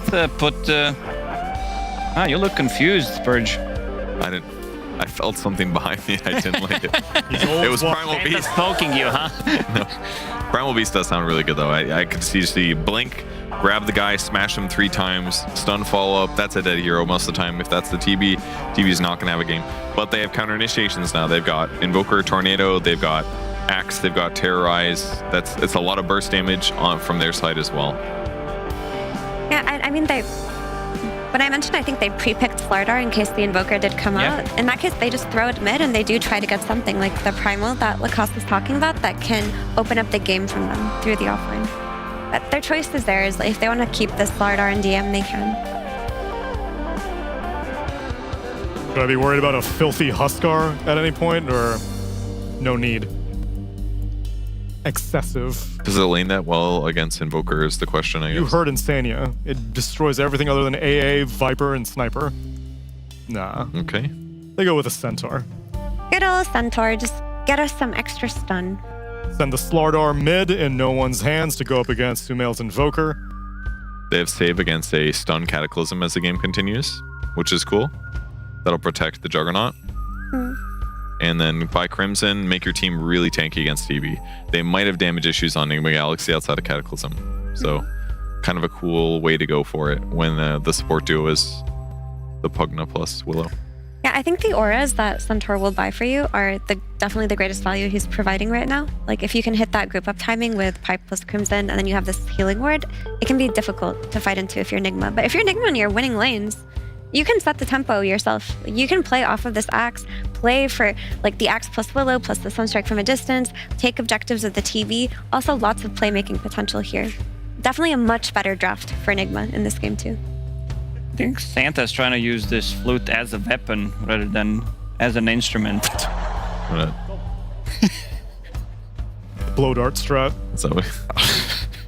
You look confused, Purge. I felt something behind me. I didn't like it. It was Primal Beast. Poking you, huh? No. Primal Beast does sound really good, though. I could see blink, grab the guy, smash him 3 times, stun follow up. That's a dead hero most of the time. If that's the TB, TB's not going to have a game. But they have counter initiations now. They've got Invoker, Tornado, they've got Axe, they've got Terrorize. It's a lot of burst damage from their side as well. Yeah, I mean, when I mentioned, I think they pre-picked Slardar in case the Invoker did come out. In that case, they just throw it mid and they do try to get something like the Primal that Lacoste was talking about that can open up the game from them through the offline. But their choice is theirs. If they want to keep this Slardar in DM, they can. Should I be worried about a filthy Huskar at any point, or no need? Excessive. Does it lane that well against Invoker is the question, I guess. You heard Insania. It destroys everything other than AA, Viper, and Sniper. Nah. Okay. They go with a Centaur. Good old Centaur. Just get us some extra stun. Send the Slardar mid in no one's hands to go up against Sumail's Invoker. They have save against a stun Cataclysm as the game continues, which is cool. That'll protect the Juggernaut. And then buy Crimson, make your team really tanky against TB. They might have damage issues on Nigma Galaxy outside of Cataclysm. So kind of a cool way to go for it when the support duo is the Pugna plus Willow. Yeah, I think the auras that Centaur will buy for you are definitely the greatest value he's providing right now. Like, if you can hit that group up timing with Pipe plus Crimson, and then you have this healing ward, it can be difficult to fight into if you're Nigma. But if you're Nigma and you're winning lanes, you can set the tempo yourself. You can play off of this Axe, play for like the Axe plus Willow plus the Sunstrike from a distance, take objectives with the TV. Also, lots of playmaking potential here. Definitely a much better draft for Nigma in this game too. I think Santa's trying to use this flute as a weapon rather than as an instrument. Blow dart strat. Is that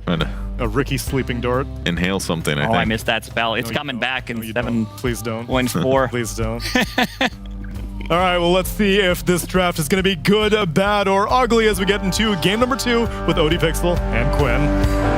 what? A Ricky sleeping dart. Inhale something, I think. I missed that spell. It's coming back in 7. Please don't. 4. Please don't. All right, well, let's see if this draft is going to be good, bad, or ugly as we get into game number 2 with ODPixel and Quinn.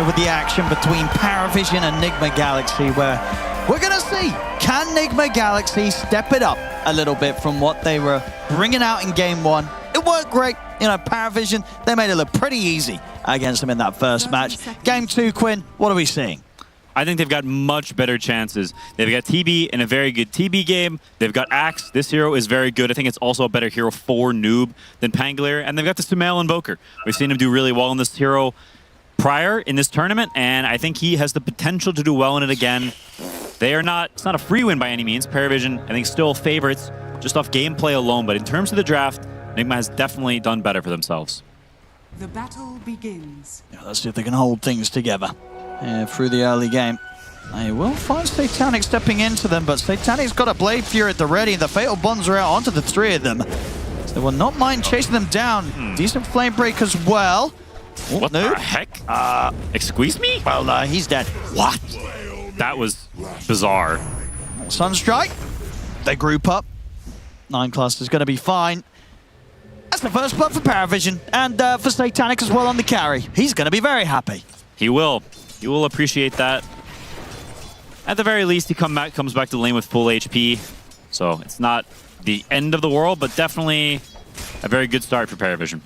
With the action between PARIVISION and Nigma Galaxy, where we're going to see, can Nigma Galaxy step it up a little bit from what they were bringing out in game 1? It worked great. You know, PARIVISION, they made it look pretty easy against them in that first match. Game 2, Quinn, what are we seeing? I think they've got much better chances. They've got TB in a very good TB game. They've got Axe. This hero is very good. I think it's also a better hero for Noob than Pangolier. And they've got the Sumail Invoker. We've seen him do really well in this hero prior in this tournament, and I think he has the potential to do well in it again. They are not, it's not a free win by any means. PARIVISION, I think, still favorites just off gameplay alone, but in terms of the draft, Nigma has definitely done better for themselves. The battle begins. Yeah, let's see if they can hold things together through the early game. They will find Satanic stepping into them, but Satanic's got a Blade Fury at the ready. The Fatal Bonds are out onto the 3 of them. So they will not mind chasing them down. Decent Flame Break as well. What the heck? Excuse me? Well, he's dead. What? That was bizarre. Sunstrike. They group up. 9 clusters going to be fine. That's the first blood for PARIVISION. And for Satanic as well on the carry. He's going to be very happy. He will. He will appreciate that. At the very least, he comes back to the lane with full HP. So it's not the end of the world, but definitely a very good start for PARIVISION.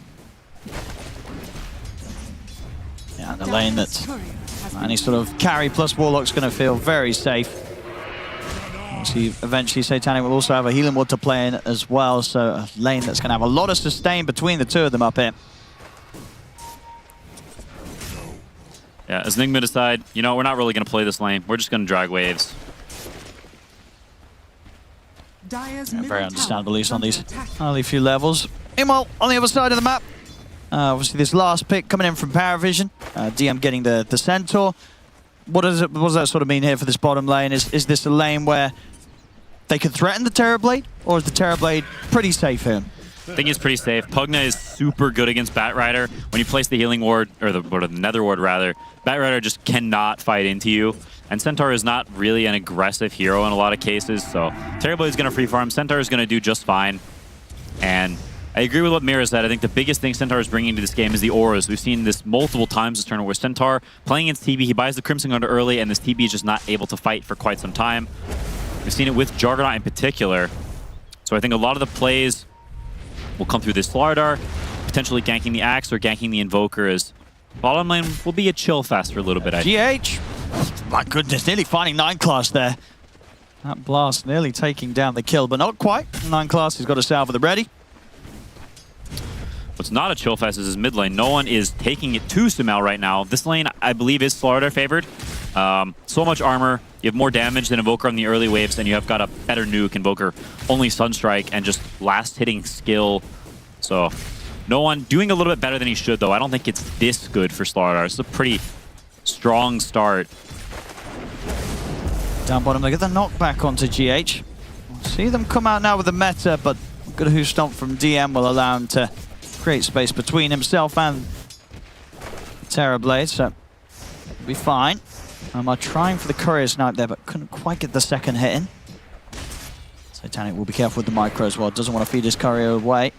lane that any sort of carry plus Warlock's going to feel very safe. Obviously, eventually Satanic will also have a healing ward to play in as well, so a lane that's going to have a lot of sustain between the two of them up here. Yeah, as Nigma decide, you know, we're not really going to play this lane. We're just going to drag waves. Yeah, very understandable, at least on these early few levels. Meanwhile, on the other side of the map, obviously this last pick coming in from PARIVISION, DM getting the Centaur. What does that sort of mean here for this bottom lane? Is this a lane where they can threaten the Terrorblade, or is the Terrorblade pretty safe here? I think it's pretty safe. Pugna is super good against Batrider. When you place the healing ward, or the nether ward rather, Batrider just cannot fight into you. And Centaur is not really an aggressive hero in a lot of cases, so Terrorblade is going to free farm. Centaur is going to do just fine. And I agree with what Mira said. I think the biggest thing Centaur is bringing to this game is the auras. We've seen this multiple times this tournament where Centaur playing against TB, he buys the Crimson Guard early, and this TB is just not able to fight for quite some time. We've seen it with Juggernaut in particular. So I think a lot of the plays will come through this Slardar, potentially ganking the Axe or ganking the Invoker, as bottom lane will be a chill fest for a little bit. GH! My goodness, nearly finding 9 class there. That blast nearly taking down the kill, but not quite. 9 class, he's got a salve at the ready. What's not a chill fest is his mid lane. No one is taking it to Sumail right now. This lane, I believe, is Slardar favored. So much armor. You have more damage than Invoker on the early waves, and you have got a better nuke. Invoker only Sunstrike and just last hitting skill. So no one doing a little bit better than he should, though. I don't think it's this good for Slardar. It's a pretty strong start. Down bottom, they get the knockback onto GH. See them come out now with the meta, but good Who Stomp from DM will allow him to create space between himself and Terrorblade, so it'll be fine. I'm trying for the Courier Snipe there, but couldn't quite get the second hit in. Satanic will be careful with the micro as well. Doesn't want to feed his Courier away.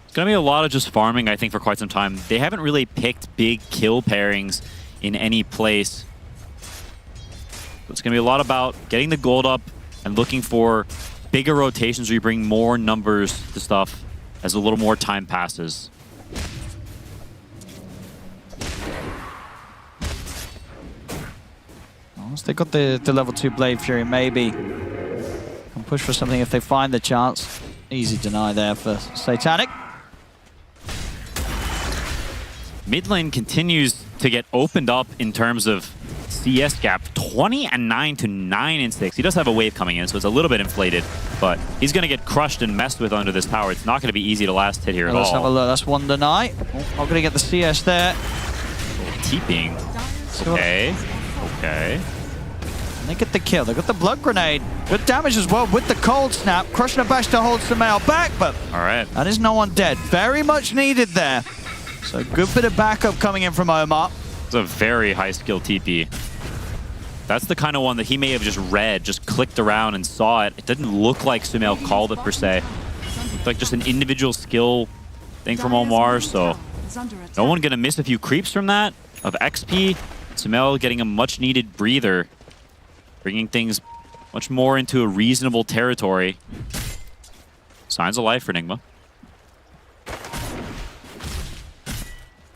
It's going to be a lot of just farming, I think, for quite some time. They haven't really picked big kill pairings in any place. It's going to be a lot about getting the gold up and looking for bigger rotations where you bring more numbers to stuff as a little more time passes. Once they got the level 2 Blade Fury, maybe can push for something if they find the chance. Easy deny there for Satanic. Mid lane continues to get opened up in terms of CS gap, 20-9 to 9-6. He does have a wave coming in, so it's a little bit inflated, but he's going to get crushed and messed with under this tower. It's not going to be easy to last hit here at all. Let's have a look. That's one deny. Not going to get the CS there. TPing. Okay. Okay. And they get the kill. They got the Blood Grenade. Good damage as well with the Cold Snap. Crushing a bash to hold Sumail back, but all right. That is no one dead. Very much needed there. So good bit of backup coming in from Omar. It's a very high skill TP. That's the kind of one that he may have just read, just clicked around and saw it. It didn't look like Sumail called it per se. It looked like just an individual skill thing from Omar, so no one gonna miss a few creeps from that of XP. Sumail getting a much needed breather, bringing things much more into a reasonable territory. Signs of life for Nigma.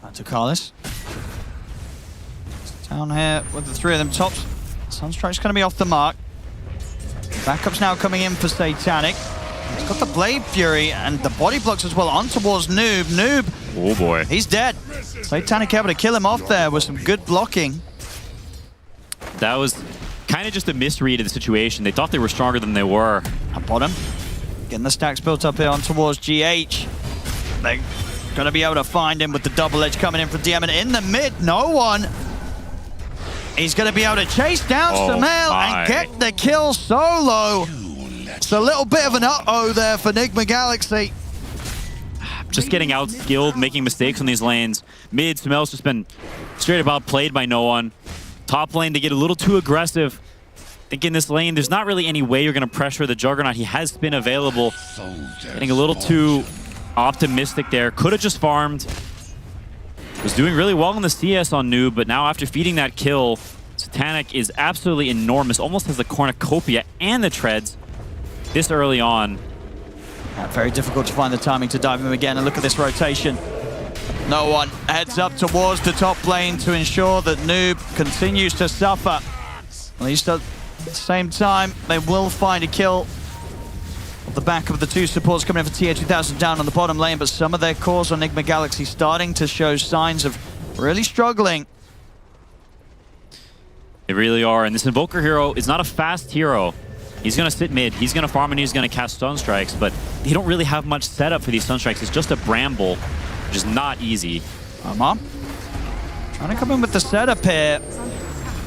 Back to Carlos. Down here with the 3 of them tops. Sunstrike's going to be off the mark. Backup's now coming in for Satanic. He's got the Blade Fury and the body blocks as well on towards Noob. Noob. Oh boy. He's dead. Satanic able to kill him off there with some good blocking. That was kind of just a misread of the situation. They thought they were stronger than they were. At bottom. Getting the stacks built up here on towards GH. They're going to be able to find him with the double edge coming in from DM. And in the mid, no one. He's going to be able to chase down Sumail and get the kill solo. It's a little bit of an uh-oh there for Nigma Galaxy. Just getting out-skilled, making mistakes on these lanes. Mid, Sumail's just been straight up outplayed by no one. Top lane, they get a little too aggressive. I think in this lane, there's not really any way you're going to pressure the Juggernaut. He has been available. Getting a little too optimistic there. Could have just farmed. Was doing really well in the CS on Noob, but now after feeding that kill, Satanic is absolutely enormous. Almost has the cornucopia and the treads this early on. Very difficult to find the timing to dive him again. And look at this rotation. No one heads up towards the top lane to ensure that Noob continues to suffer. At least at the same time, they will find a kill off the back of the two supports coming in for TA2000 down on the bottom lane, but some of their cores on Nigma Galaxy starting to show signs of really struggling. They really are, and this Invoker hero is not a fast hero. He's going to sit mid, he's going to farm, and he's going to cast stun strikes, but they don't really have much setup for these stun strikes. It's just a bramble, which is not easy. Mom, trying to come in with the setup here.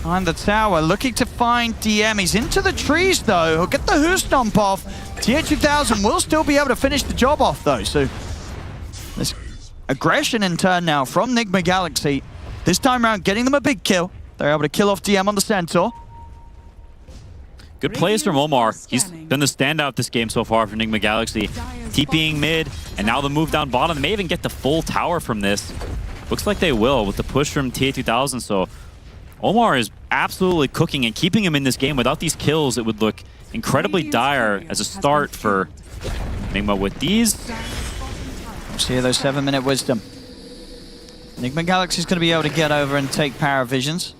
Behind the tower, looking to find DM. He's into the trees, though. He'll get the Who Stomp off. TA2000 will still be able to finish the job off, though. So, this aggression in turn now from Nigma Galaxy. This time around, getting them a big kill. They're able to kill off DM on the Centaur. Good plays from Omar. He's been the standout this game so far for Nigma Galaxy. TPing mid, and now the move down bottom. They may even get the full tower from this. Looks like they will with the push from TA2000. So Omar is absolutely cooking, and keeping him in this game without these kills, it would look incredibly dire as a start for Nigma with these. See those 7-minute wisdom. Nigma Galaxy is going to be able to get over and take PARIVISIONs.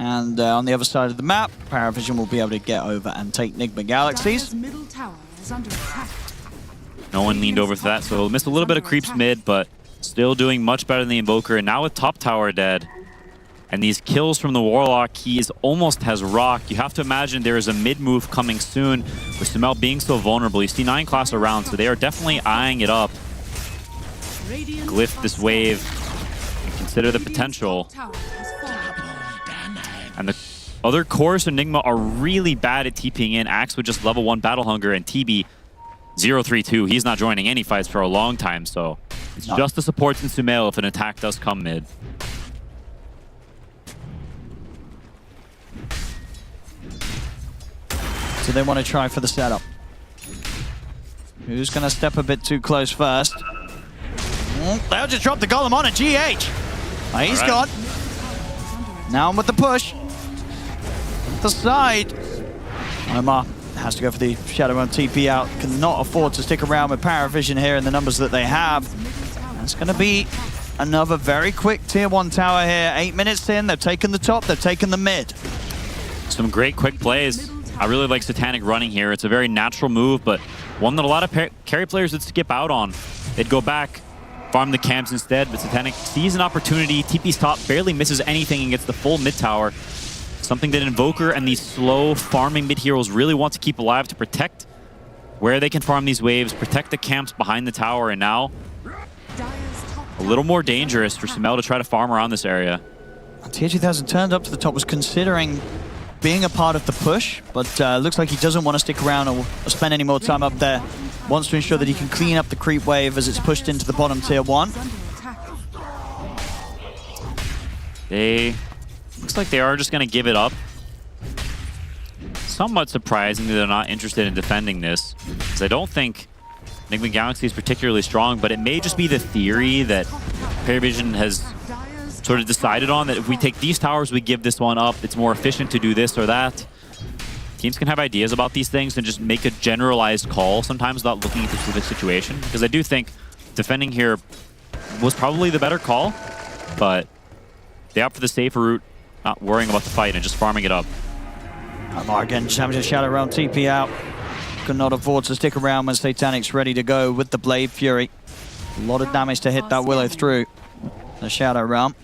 And on the other side of the map, PARIVISION will be able to get over and take Nigma Galaxies. Middle tower is under attack. No one leaned over for that, so missed a little bit of creeps mid, but still doing much better than the Invoker. And now with top tower dead, and these kills from the Warlock, he almost has rock. You have to imagine there is a mid move coming soon with Sumail being so vulnerable. You see 9 class around, so they are definitely eyeing it up. Glyph this wave and consider the potential. And the other cores of Nigma are really bad at TPing in. Axe with just level 1 Battle Hunger, and TB 032. He's not joining any fights for a long time, so it's just the supports in Sumail if an attack does come mid. So they want to try for the setup. Who's going to step a bit too close first? They'll just drop the golem on a GH. He's gone. Now with the push. The side. Omar has to go for the Shadow Run TP out. Cannot afford to stick around with PARIVISION here in the numbers that they have. That's going to be another very quick tier 1 tower here. 8 minutes in, they've taken the top, they've taken the mid. Some great quick plays. I really like Satanic running here. It's a very natural move, but one that a lot of carry players would skip out on. They'd go back, farm the camps instead, but Satanic sees an opportunity. TP's top, barely misses anything and gets the full mid tower. Something that Invoker and these slow farming mid heroes really want to keep alive to protect where they can farm these waves, protect the camps behind the tower, and now a little more dangerous for Sumail to try to farm around this area. TA2000 turned up to the top, was considering being a part of the push, but looks like he doesn't want to stick around or spend any more time up there. Wants to ensure that he can clean up the creep wave as it's pushed into the bottom tier 1. Looks like they are just going to give it up. Somewhat surprisingly, they're not interested in defending this, because I don't think Nigma Galaxy is particularly strong, but it may just be the theory that PARIVISION has sort of decided on, that if we take these towers, we give this one up. It's more efficient to do this or that. Teams can have ideas about these things and just make a generalized call sometimes without looking at the specific situation, because I do think defending here was probably the better call, but they opt for the safer route, not worrying about the fight and just farming it up. Omar again just having to Shadow Realm TP out. Could not afford to stick around when Satanic's ready to go with the Blade Fury. A lot of damage to hit that Willow through the Shadow Realm.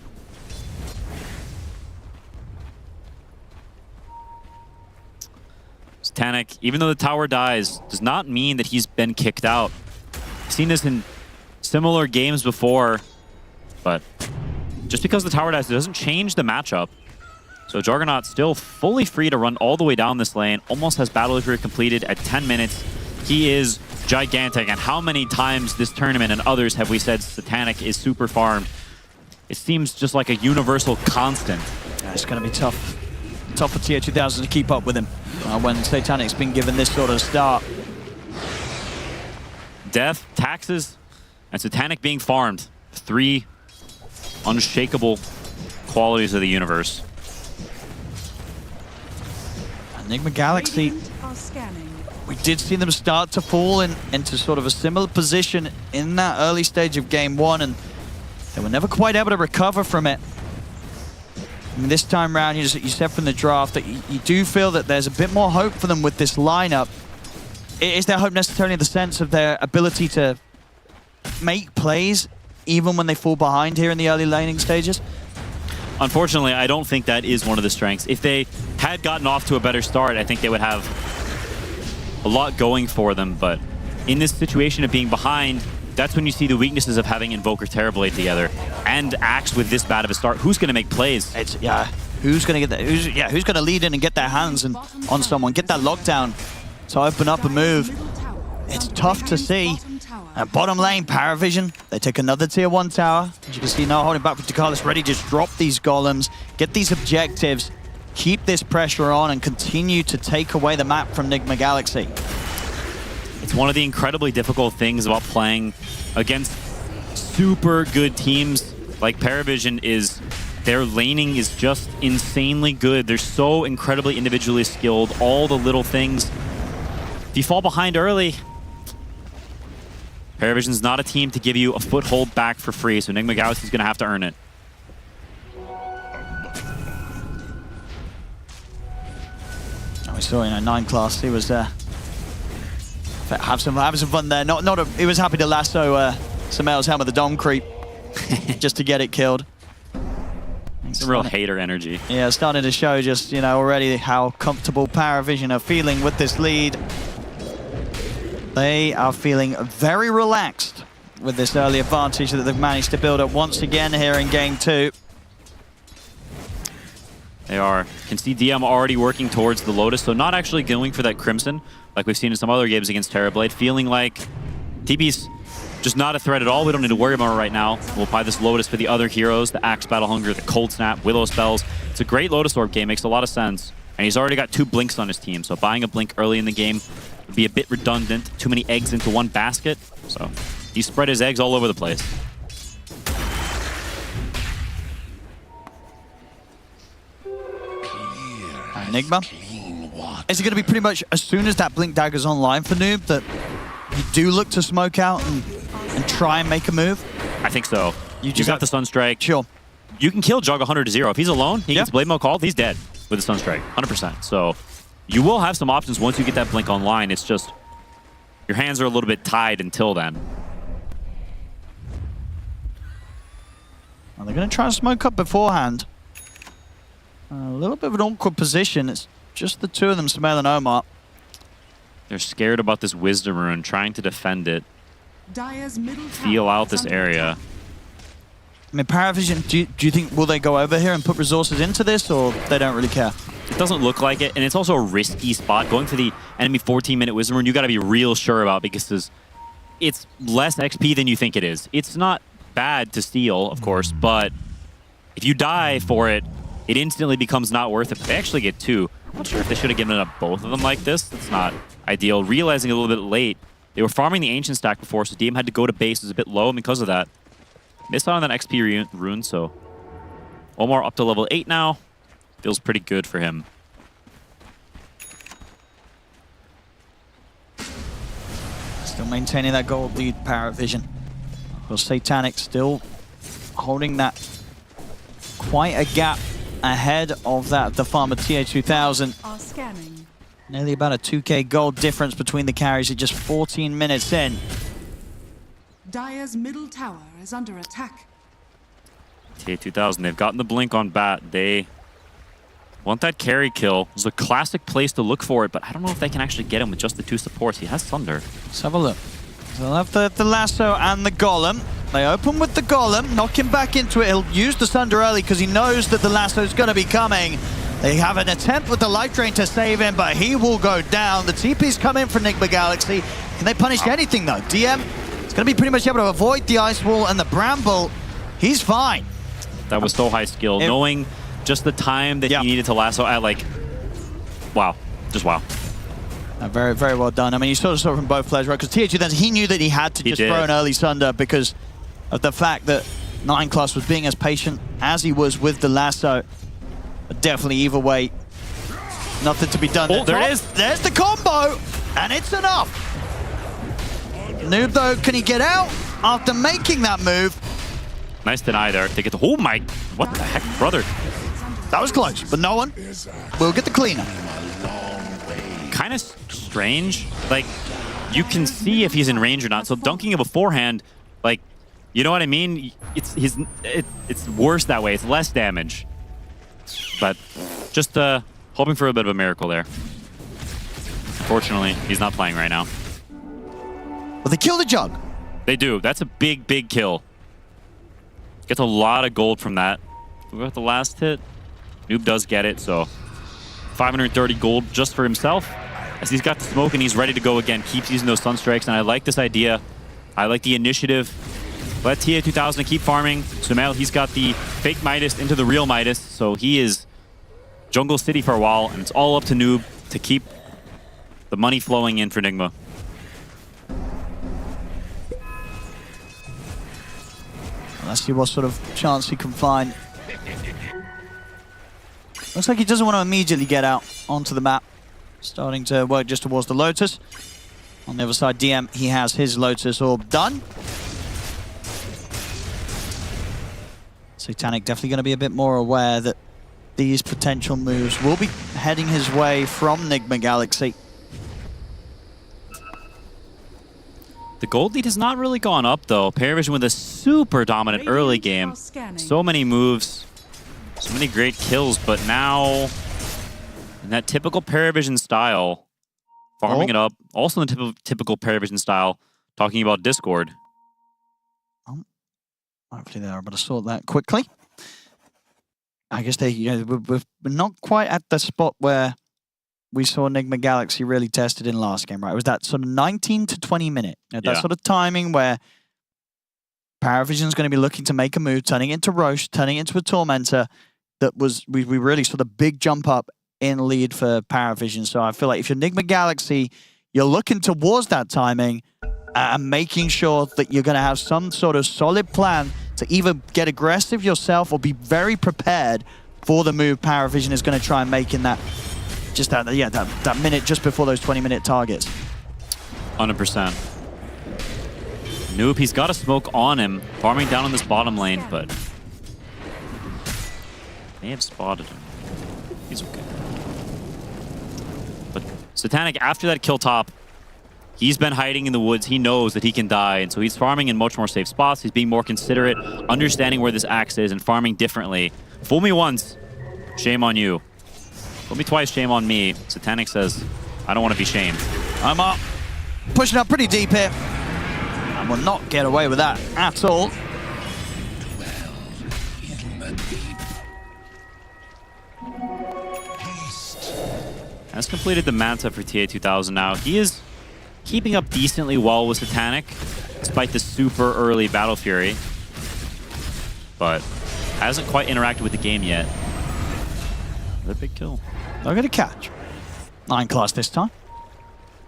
Satanic, even though the tower dies, does not mean that he's been kicked out. I've seen this in similar games before, but just because the tower dies, it doesn't change the matchup. So Juggernaut still fully free to run all the way down this lane, almost has Battle Fury completed at 10 minutes. He is gigantic, and how many times this tournament and others have we said Satanic is super farmed? It seems just like a universal constant. Yeah, it's going to be tough. Tough for TA2000 to keep up with him when Satanic's been given this sort of start. Death, taxes, and Satanic being farmed. 3 unshakable qualities of the universe. Nigma Galaxy, we did see them start to fall into sort of a similar position in that early stage of game 1, and They were never quite able to recover from it. I mean, this time around, you said from the draft that you do feel that there's a bit more hope for them with this lineup. Is there hope necessarily in the sense of their ability to make plays even when they fall behind here in the early laning stages? Unfortunately, I don't think that is one of the strengths. If they had gotten off to a better start, I think they would have a lot going for them. But in this situation of being behind, that's when you see the weaknesses of having Invoker Terrorblade together and Axe with this bad of a start. Who's going to make plays? Who's going to get that? Who's going to lead in and get their hands on someone, get that lockdown to open up a move? It's tough to see. At bottom lane, PARIVISION, they take another tier 1 tower. As you can see, now holding back with Dakalis, ready to just drop these golems, get these objectives, keep this pressure on, and continue to take away the map from Nigma Galaxy. It's one of the incredibly difficult things about playing against super good teams like PARIVISION is their laning is just insanely good. They're so incredibly individually skilled, all the little things. If you fall behind early, PARIVISION's not a team to give you a foothold back for free, so Nigma Galaxy's going to have to earn it. We saw, 9 class, he was having some fun there. He was happy to lasso Samel's helm with the Dom creep just to get it killed. Some real hater energy. Yeah, starting to show just, already how comfortable PARIVISION are feeling with this lead. They are feeling very relaxed with this early advantage that they've managed to build up once again here in game 2. They are. You can see DM already working towards the Lotus, so not actually going for that Crimson like we've seen in some other games against Terrorblade, feeling like TB's just not a threat at all. We don't need to worry about it right now. We'll apply this Lotus for the other heroes, the Axe Battle Hunger, the Cold Snap, Willow Spells. It's a great Lotus Orb game, makes a lot of sense. And he's already got 2 Blinks on his team, so buying a Blink early in the game would be a bit redundant. Too many eggs into one basket, so he spread his eggs all over the place. Nigma. Is it going to be pretty much as soon as that Blink Dagger's online for Noob that you do look to smoke out and try and make a move? I think so. You got the Sunstrike. Sure. You can kill Jug 100-0. If he's alone, he gets Blade Mail called, he's dead with the Sunstrike, 100%. So you will have some options once you get that Blink online. It's just your hands are a little bit tied until then. Well, they're going to try and smoke up beforehand. A little bit of an awkward position. It's just the two of them, Samel and Omar. They're scared about this Wisdom Rune, trying to defend it. Feel out this area. I mean, PARIVISION, do you think, will they go over here and put resources into this, or they don't really care? It doesn't look like it, and it's also a risky spot. Going for the enemy 14-minute Wisdom Rune, you got to be real sure about, because it's less XP than you think it is. It's not bad to steal, of course, but if you die for it, it instantly becomes not worth it. They actually get 2. I'm not sure if they should have given up both of them like this. That's not ideal. Realizing a little bit late, they were farming the Ancient stack before, so DM had to go to base. It was a bit low, and because of that, missed out on that XP rune, so Omar up to level 8 now. Feels pretty good for him. Still maintaining that gold lead, PARIVISION. Well, Satanic still holding that quite a gap ahead of that, the Farmer TA2000. Nearly about a 2k gold difference between the carries at just 14 minutes in. Dire's middle tower is under attack. TA2000, they've gotten the blink on Bat. They want that carry kill. It's a classic place to look for it, but I don't know if they can actually get him with just the 2 supports. He has Thunder. Let's have a look. They'll have the lasso and the golem. They open with the golem, knock him back into it. He'll use the Sunder early because he knows that the lasso's going to be coming. They have an attempt with the life drain to save him, but he will go down. The TP's come in for Nigma Galaxy. Can they punish anything though? DM is going to be pretty much able to avoid the Ice Wall and the Bramble. He's fine. That was so high skill. Knowing just the time that he needed to lasso at, like, wow. Just wow. Very, very well done. I mean, you sort of saw it from both players, right? Because THU, then he knew that he had to just throw an early Sunder because of the fact that 9 Class was being as patient as he was with the lasso. But definitely either way, nothing to be done. Oh, there it is. There's the combo, and it's enough. Noob, though, can he get out after making that move? Nice deny there. They get the... Oh my... What the heck, brother? That was close, but no one will get the cleanup. Kind of strange. Like, you can see if he's in range or not. So dunking it beforehand, like, you know what I mean? It's worse that way. It's less damage. But just hoping for a bit of a miracle there. Unfortunately, he's not playing right now. But they kill the jug. They do. That's a big, big kill. Gets a lot of gold from that. We got the last hit. Noob does get it, so 530 gold just for himself. As he's got the smoke and he's ready to go again. Keeps using those stun strikes, and I like this idea. I like the initiative. Let TA2000 keep farming. Sumail, he's got the fake Midas into the real Midas, so he is Jungle City for a while, and it's all up to Noob to keep the money flowing in for Nigma. Let's see what sort of chance he can find. Looks like he doesn't want to immediately get out onto the map. Starting to work just towards the Lotus. On the other side, DM, he has his Lotus Orb done. Satanic definitely going to be a bit more aware that these potential moves will be heading his way from Nigma Galaxy. The gold lead has not really gone up, though. PARIVISION with a super dominant early game. So many moves, so many great kills, but now in that typical PARIVISION style, farming it up. Also in the typical PARIVISION style, talking about Discord. Hopefully they're able to sort that quickly. I guess we're not quite at the spot where we saw Nigma Galaxy really tested in last game, right? It was that sort of 19 to 20 minute. That sort of timing where PARIVISION's going to be looking to make a move, turning it into Roche, turning it into a Tormentor. That was, we really saw the big jump up in lead for PARIVISION. So I feel like if you're Nigma Galaxy, you're looking towards that timing and making sure that you're going to have some sort of solid plan to either get aggressive yourself or be very prepared for the move PARIVISION is going to try and make in that that minute just before those 20-minute targets. 100%. Noob, he's got a smoke on him, farming down on this bottom lane, but they have spotted him. He's okay. But Satanic, after that kill top, he's been hiding in the woods. He knows that he can die, and so he's farming in much more safe spots. He's being more considerate, understanding where this axe is, and farming differently. Fool me once, shame on you. Fool me twice, shame on me. Satanic says, I don't want to be shamed. I'm up. Pushing up pretty deep here. And will not get away with that at all. Has completed the Manta for TA2000 now. He is keeping up decently well with Satanic, despite the super early Battle Fury. But hasn't quite interacted with the game yet. Another big kill. They're going to catch. 9 class this time.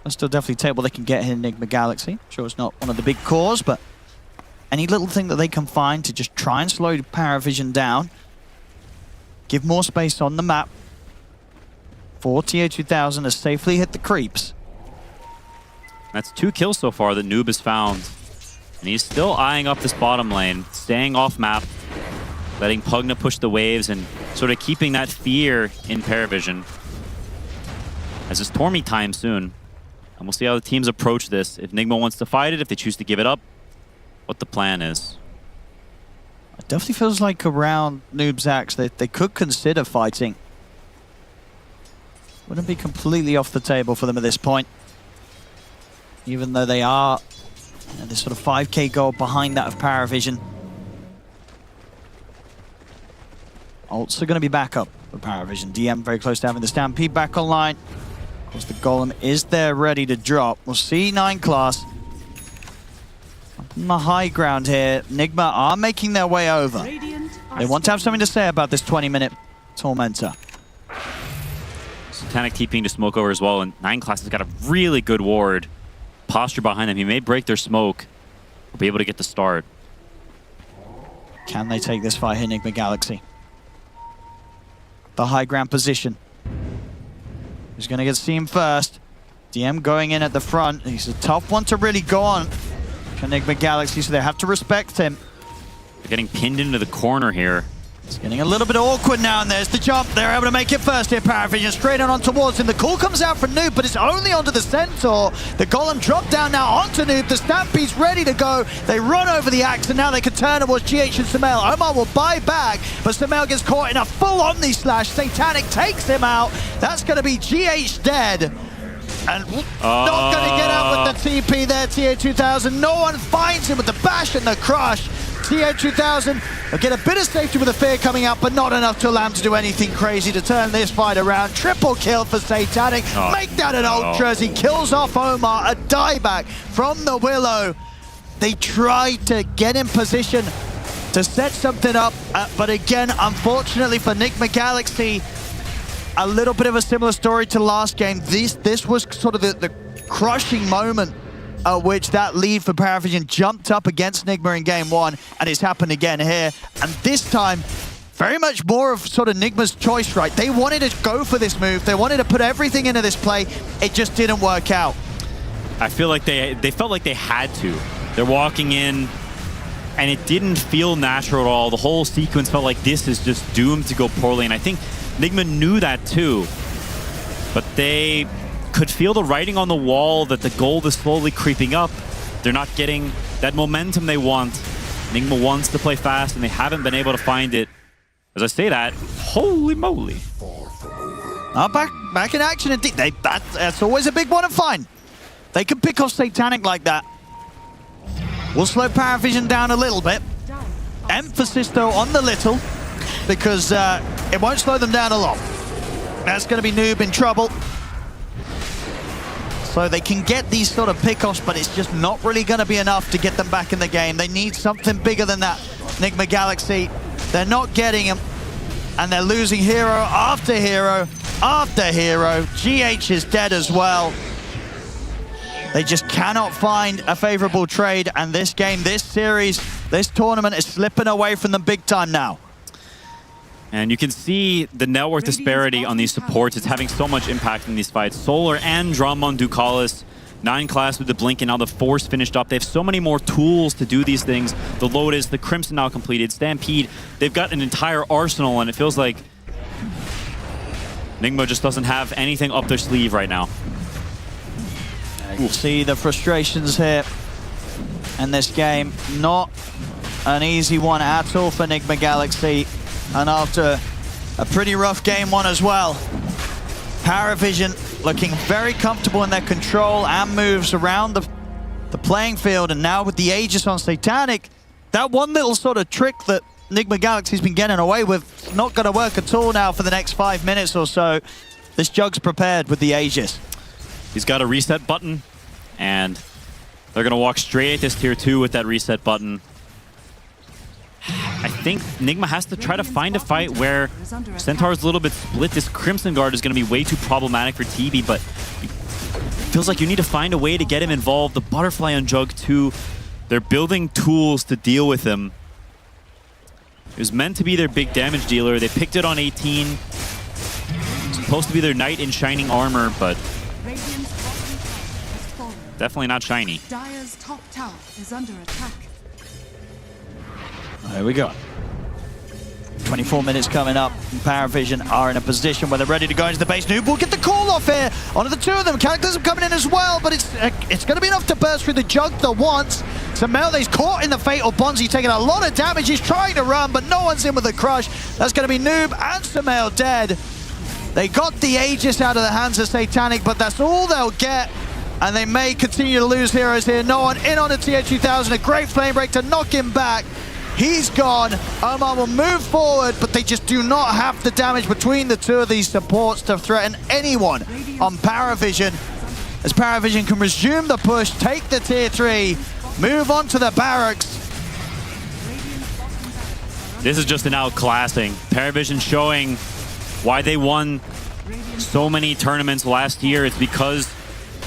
They'll still definitely take what they can get here in Nigma Galaxy. Sure, it's not one of the big cores, but any little thing that they can find to just try and slow PARIVISION down. Give more space on the map. For TA2000 has safely hit the creeps. That's 2 kills so far that Noob has found. And he's still eyeing up this bottom lane, staying off map, letting Pugna push the waves and sort of keeping that fear in PARIVISION. As it's Tormy time soon. And we'll see how the teams approach this. If Nigma wants to fight it, if they choose to give it up, what the plan is. It definitely feels like around Noob's axe they could consider fighting. Wouldn't be completely off the table for them at this point. Even though they are this sort of 5k gold behind that of PARIVISION. Ults are going to be back up for PARIVISION. DM very close to having the Stampede back online. Of course, the Golem is there ready to drop. We'll see 9 class. On the high ground here, Nigma are making their way over. They want to have something to say about this 20-minute Tormentor. Satanic TPing to smoke over as well, and 9 class has got a really good ward. Posture behind them. He may break their smoke. We'll be able to get the start. Can they take this fight here, Nigma Galaxy? The high ground position. Who's going to get seen first? DM going in at the front. He's a tough one to really go on for Nigma Galaxy, so they have to respect him. getting pinned into the corner here. It's getting a little bit awkward now, and there's the jump. They're able to make it first here. PARIVISION straight on towards him. The call comes out from Noob, but it's only onto the Centaur. The Golem dropped down now onto Noob. The Stampede's ready to go. They run over the axe, and now they can turn towards GH and Sumail. Omar will buy back, but Sumail gets caught in a full Omni Slash. Satanic takes him out. That's going to be GH dead. And not going to get out with the TP there, TA2000. No one finds him with the bash and the crush. TA2000 will get a bit of safety with the fear coming out, but not enough to allow him to do anything crazy to turn this fight around. Triple kill for Satanic. Make that an ultra as he kills off Omar. A dieback from the Willow. They tried to get in position to set something up, but again, unfortunately for Nigma Galaxy, a little bit of a similar story to last game. This was sort of the crushing moment at which that lead for PARIVISION jumped up against Nigma in game one, and it's happened again here. And this time, very much more of sort of Nigma's choice, right? They wanted to go for this move. They wanted to put everything into this play. It just didn't work out. I feel like they felt like they had to. They're walking in, and it didn't feel natural at all. The whole sequence felt like this is just doomed to go poorly, and I think Nigma knew that too. But they could feel the writing on the wall that the gold is slowly creeping up. They're not getting that momentum they want. Nigma wants to play fast, and they haven't been able to find it. As I say that, holy moly. Back in action indeed. That's always a big one to find. They can pick off Satanic like that. We'll slow PARIVISION down a little bit. Emphasis, though, on the little, because it won't slow them down a lot. That's going to be Noob in trouble. So they can get these sort of pickoffs, but it's just not really going to be enough to get them back in the game. They need something bigger than that. Nigma Galaxy, they're not getting him, and they're losing hero after hero after hero. GH is dead as well. They just cannot find a favorable trade, and this game, this series, this tournament is slipping away from them big time now. And you can see the net worth disparity on these supports. It's having so much impact in these fights. Solar and Drummond Ducalis, 9 class with the Blink, and now the Force finished up. They have so many more tools to do these things. The Lotus, the Crimson now completed, Stampede. They've got an entire arsenal, and it feels like Nigma just doesn't have anything up their sleeve right now. You can see the frustrations here in this game. Not an easy one at all for Nigma Galaxy. And after a pretty rough game one as well, PARIVISION looking very comfortable in their control and moves around the playing field. And now with the Aegis on Satanic, that one little sort of trick that Nigma Galaxy's been getting away with, not going to work at all now for the next 5 minutes or so. This Jug's prepared with the Aegis. He's got a reset button, and they're going to walk straight at this tier 2 with that reset button. I think Nigma has to try to find a fight where Centaur's a little bit split. This Crimson Guard is going to be way too problematic for TV, but it feels like you need to find a way to get him involved. The Butterfly on Jug too. They're building tools to deal with him. It was meant to be their big damage dealer. They picked it on 18. It's supposed to be their Knight in Shining Armor, but definitely not shiny. Dire's top tower is under attack. There we go. 24 minutes coming up. PARIVISION are in a position where they're ready to go into the base. Noob will get the call off here onto the two of them. Cataclysm coming in as well, but it's going to be enough to burst through the Jug the once. Sumail's caught in the Fatal Bonzi, taking a lot of damage. He's trying to run, but no one's in with the crush. That's going to be Noob and Sumail dead. They got the Aegis out of the hands of Satanic, but that's all they'll get. And they may continue to lose heroes here. No one in on the TA2000. A great flame break to knock him back. He's gone. Omar will move forward, but they just do not have the damage between the two of these supports to threaten anyone on PARIVISION. As PARIVISION can resume the push, take the tier 3, move on to the barracks. This is just an outclassing. PARIVISION showing why they won so many tournaments last year. It's because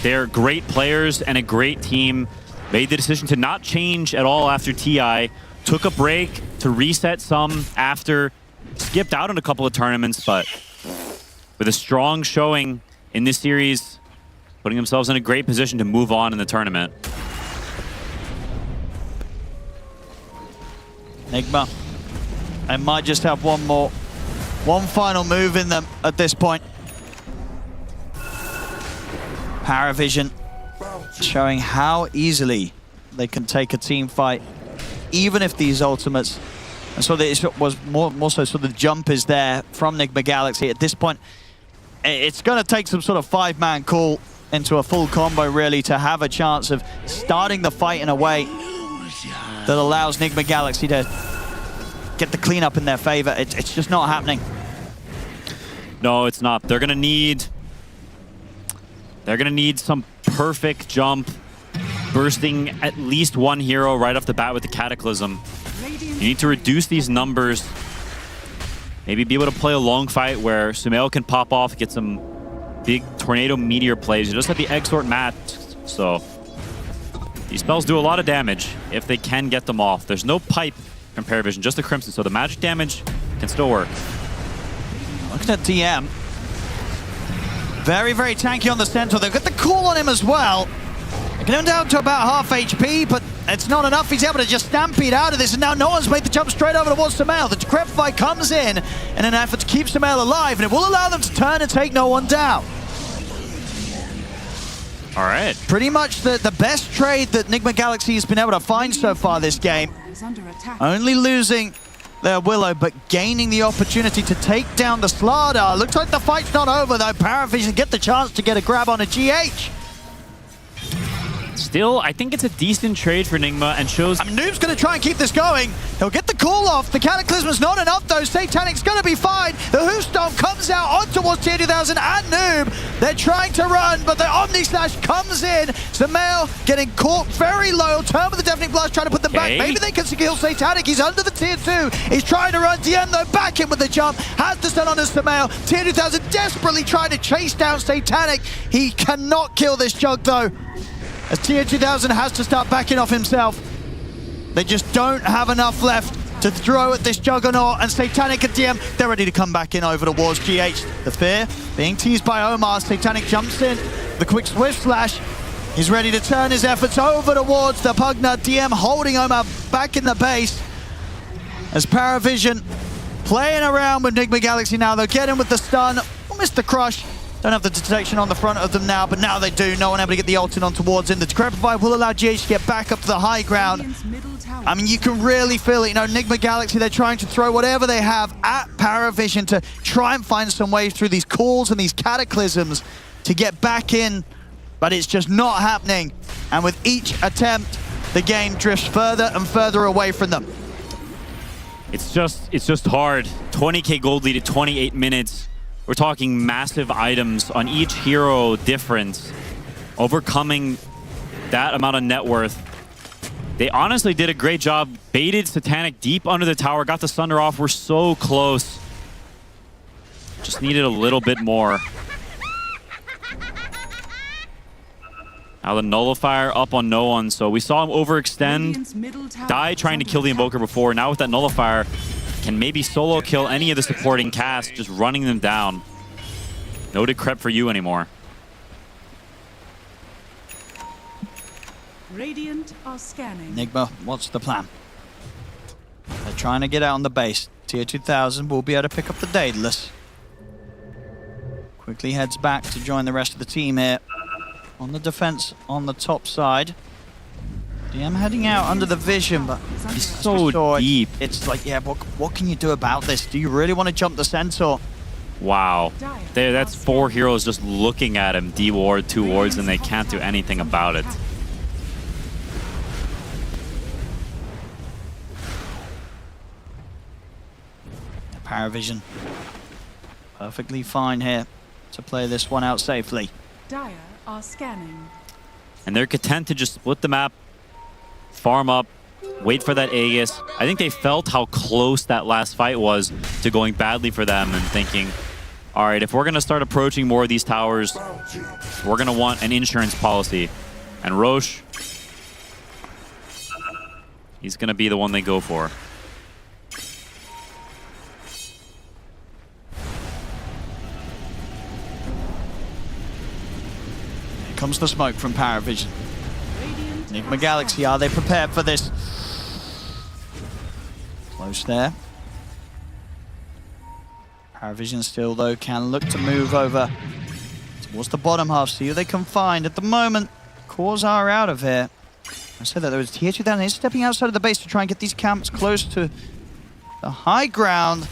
they're great players and a great team. Made the decision to not change at all after TI. Took a break to reset some after, skipped out on a couple of tournaments, but with a strong showing in this series, putting themselves in a great position to move on in the tournament. Nigma. They might just have one final move in them at this point. PARIVISION showing how easily they can take a team fight, even if these ultimates. And so it was more so the jump is there from Nigma Galaxy. At this point, it's going to take some sort of 5-man call into a full combo, really, to have a chance of starting the fight in a way that allows Nigma Galaxy to get the cleanup in their favor. It's just not happening. No, it's not. They're gonna need some perfect jump, bursting at least one hero right off the bat with the Cataclysm. You need to reduce these numbers. Maybe be able to play a long fight where Sumail can pop off, get some big Tornado Meteor plays. You just have the Exort Mat, so these spells do a lot of damage if they can get them off. There's no pipe from PARIVISION, just the Crimson, so the magic damage can still work. Looking at DM. Very, very tanky on the Centaur. They've got the call on him as well. They get him down to about half HP, but it's not enough. He's able to just stampede out of this, and now no one's made the jump straight over towards Sumail. The Decrepify comes in an effort to keep Sumail alive, and it will allow them to turn and take no one down. All right. Pretty much the best trade that Nigma Galaxy has been able to find so far this game. Only losing their Willow, but gaining the opportunity to take down the Slardar. Looks like the fight's not over, though. PARIVISION get the chance to get a grab on a GH. Still, I think it's a decent trade for Nigma and shows... Noob's going to try and keep this going. He'll get the call off. The Cataclysm's not enough, though. Satanic's going to be fine. The Hoostomp comes out on towards Tier 2000 and Noob. They're trying to run, but the Omni Slash comes in. Sumail getting caught very low. Turn with the Deafening Blast, trying to put them back. Maybe they can kill Satanic. He's under the Tier 2. He's trying to run. DM, though, back in with the jump. Has to stun on his Sumail. Tier 2000 desperately trying to chase down Satanic. He cannot kill this Jug, though, as Tier 2000 has to start backing off himself. They just don't have enough left to throw at this Juggernaut, and Satanic and DM, they're ready to come back in over towards GH. The Fear being teased by Omar. Satanic jumps in, the quick Swift Slash. He's ready to turn his efforts over towards the Pugna. DM holding Omar back in the base as PARIVISION playing around with Nigma Galaxy now. They'll get him with the stun. Almost the crush. Don't have the detection on the front of them now, but now they do. No one able to get the ult in on towards him. The Decrepify will allow GH to get back up to the high ground. I mean, you can really feel it. You know, Nigma Galaxy, they're trying to throw whatever they have at PARIVISION to try and find some way through these calls and these cataclysms to get back in, but it's just not happening. And with each attempt, the game drifts further and further away from them. It's just hard. 20k gold lead at 28 minutes. We're talking massive items on each hero difference. Overcoming that amount of net worth. They honestly did a great job. Baited Satanic deep under the tower. Got the Sunder off. We're so close. Just needed a little bit more. Now the Nullifier up on no one. So we saw him overextend. Die trying to kill the Invoker before. Now with that Nullifier, can maybe solo kill any of the supporting cast, just running them down. No Decrep for you anymore. Radiant are scanning. Nigma, what's the plan? They're trying to get out on the base. Tier 2000 will be able to pick up the Daedalus. Quickly heads back to join the rest of the team here. On the defense on the top side. DM heading out under the vision, but he's so deep. It's like, yeah, what can you do about this? Do you really want to jump the Centaur? Wow. That's 4 heroes just looking at him. D-ward, 2 wards, and they can't do anything about it. PARIVISION perfectly fine here to play this one out safely. Dire are scanning. And they're content to just split the map, farm up, wait for that Aegis. I think they felt how close that last fight was to going badly for them and thinking, all right, if we're going to start approaching more of these towers, we're going to want an insurance policy. And Roche, he's going to be the one they go for. Here comes the smoke from PARIVISION. Nigma Galaxy, are they prepared for this? Close there. PARIVISION still, though, can look to move over towards the bottom half, see who they can find. At the moment, cores are out of here. I said that there was Tier 2000 is stepping outside of the base to try and get these camps close to the high ground.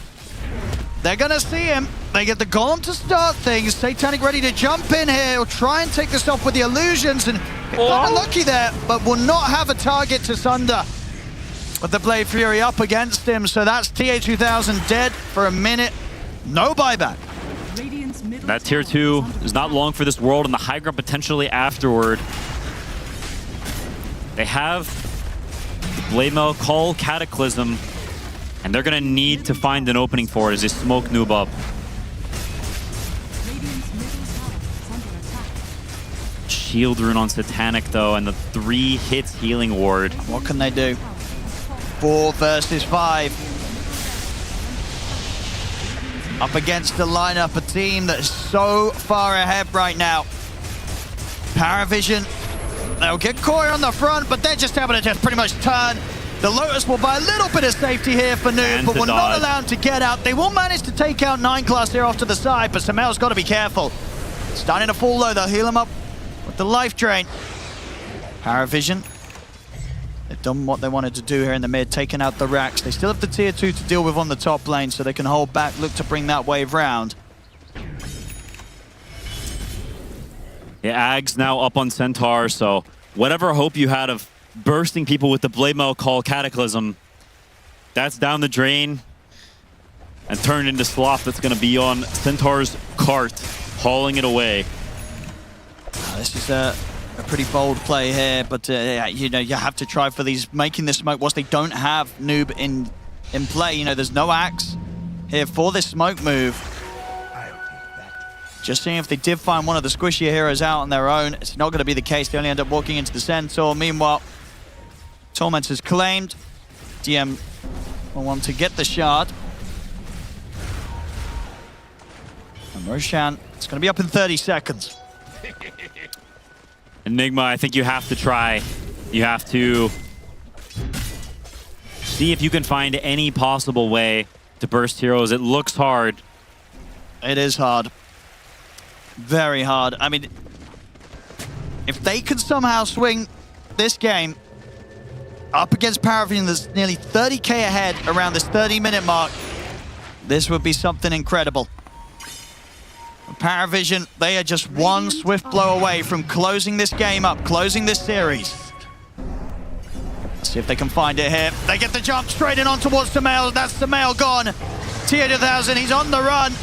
They're going to see him. They get the golem to start things. Satanic ready to jump in here. He'll try and take this off with the illusions and got lucky there, but will not have a target to sunder. With the Blade Fury up against him, so that's TA2000 dead for a minute. No buyback. That tier 2 is not long for this world, and the high ground potentially afterward. They have the Blade Mail Call Cataclysm, and they're going to need to find an opening for it as they smoke Noob up. Shield Rune on Satanic, though, and the 3 hits healing ward. What can they do? 4 versus 5. Up against the lineup, a team that is so far ahead right now. PARIVISION, they'll get Koi on the front, but they're just able to just pretty much turn. The Lotus will buy a little bit of safety here for Noob, but we're not allowed to get out. They will manage to take out 9 class here off to the side, but Samel's got to be careful. Starting to fall low, they'll heal him up with the life drain. PARIVISION, they've done what they wanted to do here in the mid, taking out the racks. They still have the tier 2 to deal with on the top lane, so they can hold back, look to bring that wave round. Yeah, Ag's now up on Centaur, so whatever hope you had of bursting people with the Blade Mail Call Cataclysm, that's down the drain and turned into sloth that's going to be on Centaur's cart, hauling it away. This is a pretty bold play here, but you know, you have to try for these, making this smoke whilst they don't have Noob in play. You know, there's no axe here for this smoke move. Just seeing if they did find one of the squishier heroes out on their own. It's not going to be the case. They only end up walking into the Centaur. Meanwhile, Torment is claimed. DM will want to get the shard. And Roshan, it's going to be up in 30 seconds. Nigma, I think you have to try. You have to see if you can find any possible way to burst heroes. It looks hard. It is hard. Very hard. I mean, if they could somehow swing this game up against PARIVISION that's nearly 30k ahead around this 30-minute mark, this would be something incredible. PARIVISION, they are just one swift blow away from closing this game up, closing this series. Let's see if they can find it here. They get the jump straight in on towards Samel. That's Samel gone. TA2000, he's on the run,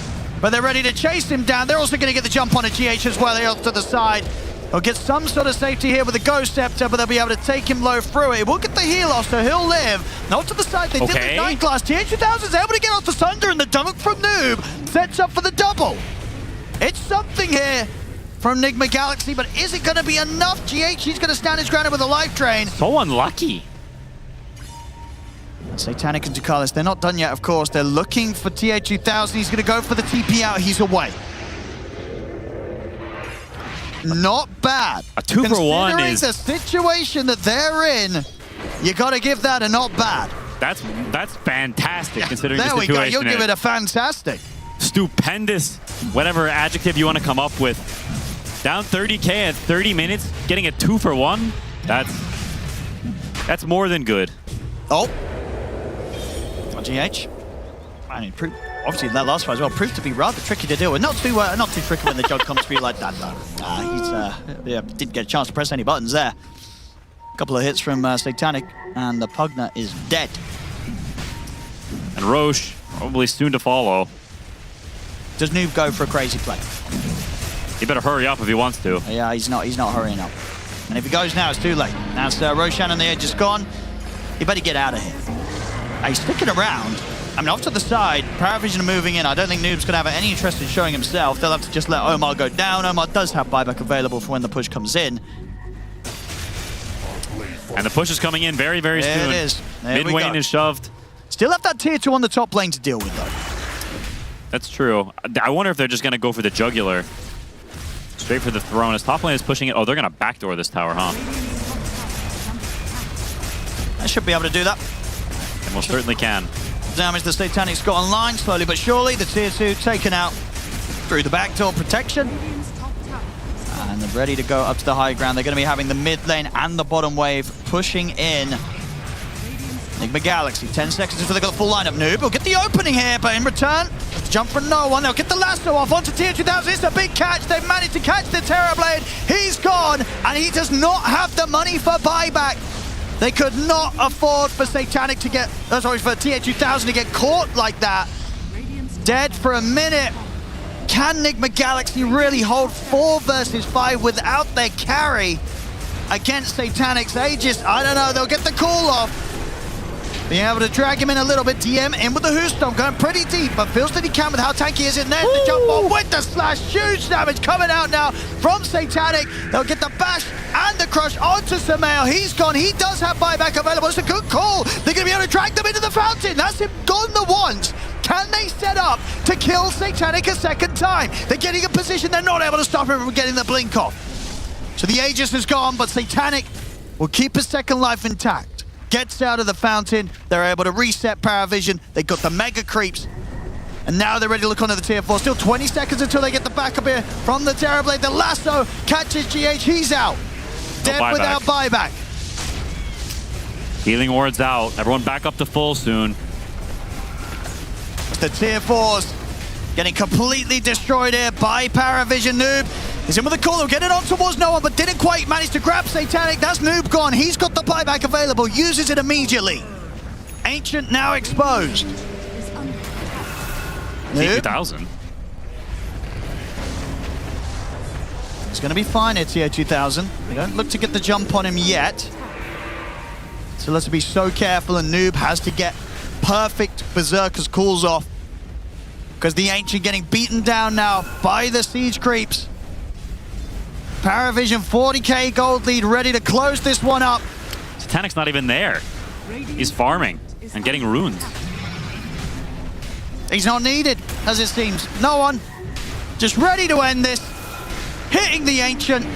but they're ready to chase him down. They're also going to get the jump on a GH as well. They're off to the side. They'll get some sort of safety here with the Ghost Scepter, but they'll be able to take him low through it. We'll get the heal off, so he'll live. Not to the side, they did the 9 class. TA2000 is able to get off the Sunder, and the dunk from Noob sets up for the double. It's something here from Nigma Galaxy, but is it going to be enough? GH, he's going to stand his ground with a life drain. So unlucky. Satanic and Ducalis, they're not done yet, of course. They're looking for TA2000. He's going to go for the TP out. He's away. Not bad. A 2 for 1 is... the situation that they're in, you got to give that a not bad. That's fantastic, considering the there situation. There we go. You'll give it a fantastic. Stupendous, whatever adjective you want to come up with. Down 30k at 30 minutes, getting a 2 for 1. That's more than good. Oh. GH. I mean, obviously that last fight as well proved to be rather tricky to deal with. Not too tricky when the jug comes for you like that, though. He didn't get a chance to press any buttons there. A couple of hits from Satanic, and the Pugna is dead. And Roche probably soon to follow. Does Noob go for a crazy play? He better hurry up if he wants to. Yeah, he's not hurrying up. And if he goes now, it's too late. Now it's Roshan on the edge is gone. You better get out of here. He's sticking around. I mean, off to the side, PARIVISION are moving in. I don't think Noob's going to have any interest in showing himself. They'll have to just let Omar go down. Omar does have buyback available for when the push comes in. And the push is coming in very, very soon. There it is. Mid lane is shoved. Still have that tier 2 on the top lane to deal with, though. That's true. I wonder if they're just going to go for the jugular. Straight for the throne. As top lane is pushing it. Oh, they're going to backdoor this tower, huh? I should be able to do that. They most certainly can. Damage the Satanic's got online, slowly but surely. The tier 2 taken out through the backdoor protection. And they're ready to go up to the high ground. They're going to be having the mid lane and the bottom wave pushing in. Nigma Galaxy, 10 seconds until they got the full lineup. Noob will get the opening here, but in return, jump from no one. They'll get the lasso off onto tier 2000. It's a big catch. They've managed to catch the Terrorblade. He's gone, and he does not have the money for buyback. They could not afford for Satanic to get, for tier 2000 to get caught like that. Dead for a minute. Can Nigma Galaxy really hold 4 versus 5 without their carry against Satanic's Aegis? I don't know. They'll get the call off. Being able to drag him in a little bit. DM in with the Hoostomp, going pretty deep, but feels that he can with how tanky he is in there. The jump off with the slash. Huge damage coming out now from Satanic. They'll get the bash and the crush onto Samael. He's gone. He does have buyback available. It's a good call. They're going to be able to drag them into the fountain. That's him gone the once. Can they set up to kill Satanic a second time? They're getting a position. They're not able to stop him from getting the blink off. So the Aegis is gone, but Satanic will keep his second life intact. Gets out of the fountain. They're able to reset PARIVISION. They got the mega creeps. And now they're ready to look onto the tier 4. Still 20 seconds until they get the backup here from the Terrorblade. The lasso catches GH. He's out. Dead without buyback. Healing ward's out. Everyone back up to full soon. The tier 4s getting completely destroyed here by PARIVISION. Noob is in with a call. They'll get it on towards no one, but didn't quite manage to grab Satanic. That's Noob gone. He's got the buyback available. Uses it immediately. Ancient now exposed. Noob. 2000. It's going to be fine at tier 2000. They don't look to get the jump on him yet. So let's be so careful, and Noob has to get perfect Berserker's calls off, because the Ancient getting beaten down now by the siege creeps. PARIVISION 40k gold lead, ready to close this one up. Satanic's not even there. He's farming and getting runes. He's not needed, as it seems. No one. Just ready to end this. Hitting the Ancient.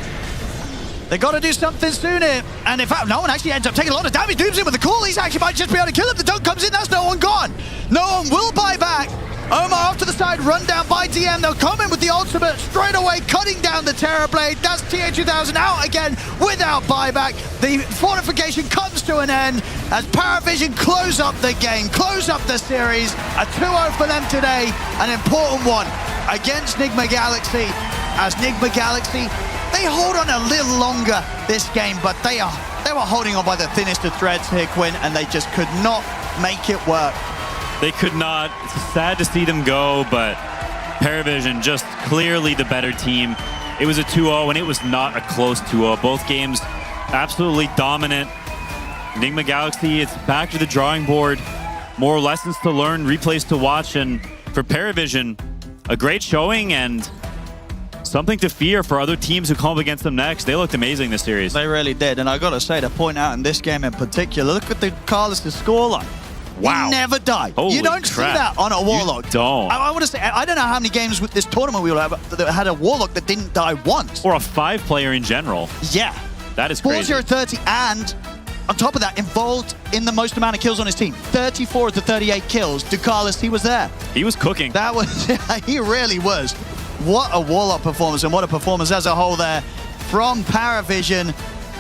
They got to do something soon here. And in fact, no one actually ends up taking a lot of damage. Noob's in with the call. He's actually might just be able to kill him. The dunk comes in. That's no one gone. No one will buy back. Omar off to the side, run down by DM. They'll come in with the ultimate straight away, cutting down the Terrorblade. That's TH2000 out again without buyback. The fortification comes to an end as PARIVISION close up the game, close up the series. A 2-0 for them today, an important one against Nigma Galaxy. As Nigma Galaxy, they hold on a little longer this game, but they were holding on by the thinnest of threads here, Quinn, and they just could not make it work. They could not. It's sad to see them go, but PARIVISION just clearly the better team. It was a 2-0, and it was not a close 2-0. Both games absolutely dominant. Nigma Galaxy, it's back to the drawing board. More lessons to learn, replays to watch, and for PARIVISION, a great showing and something to fear for other teams who come up against them next. They looked amazing this series. They really did, and I got to say, to point out in this game in particular, look at the Carlos' scoreline. Wow. He never died. Holy you don't crap. see that on a Warlock. You don't. I want to say, I don't know how many games with this tournament we will have that had a Warlock that didn't die once. Or a 5-player in general. Yeah. That is crazy. 4-0-30, and on top of that, involved in the most amount of kills on his team. 34 of the 38 kills. Ducalis, he was there. He was cooking. That was, he really was. What a Warlock performance, and what a performance as a whole there from PARIVISION.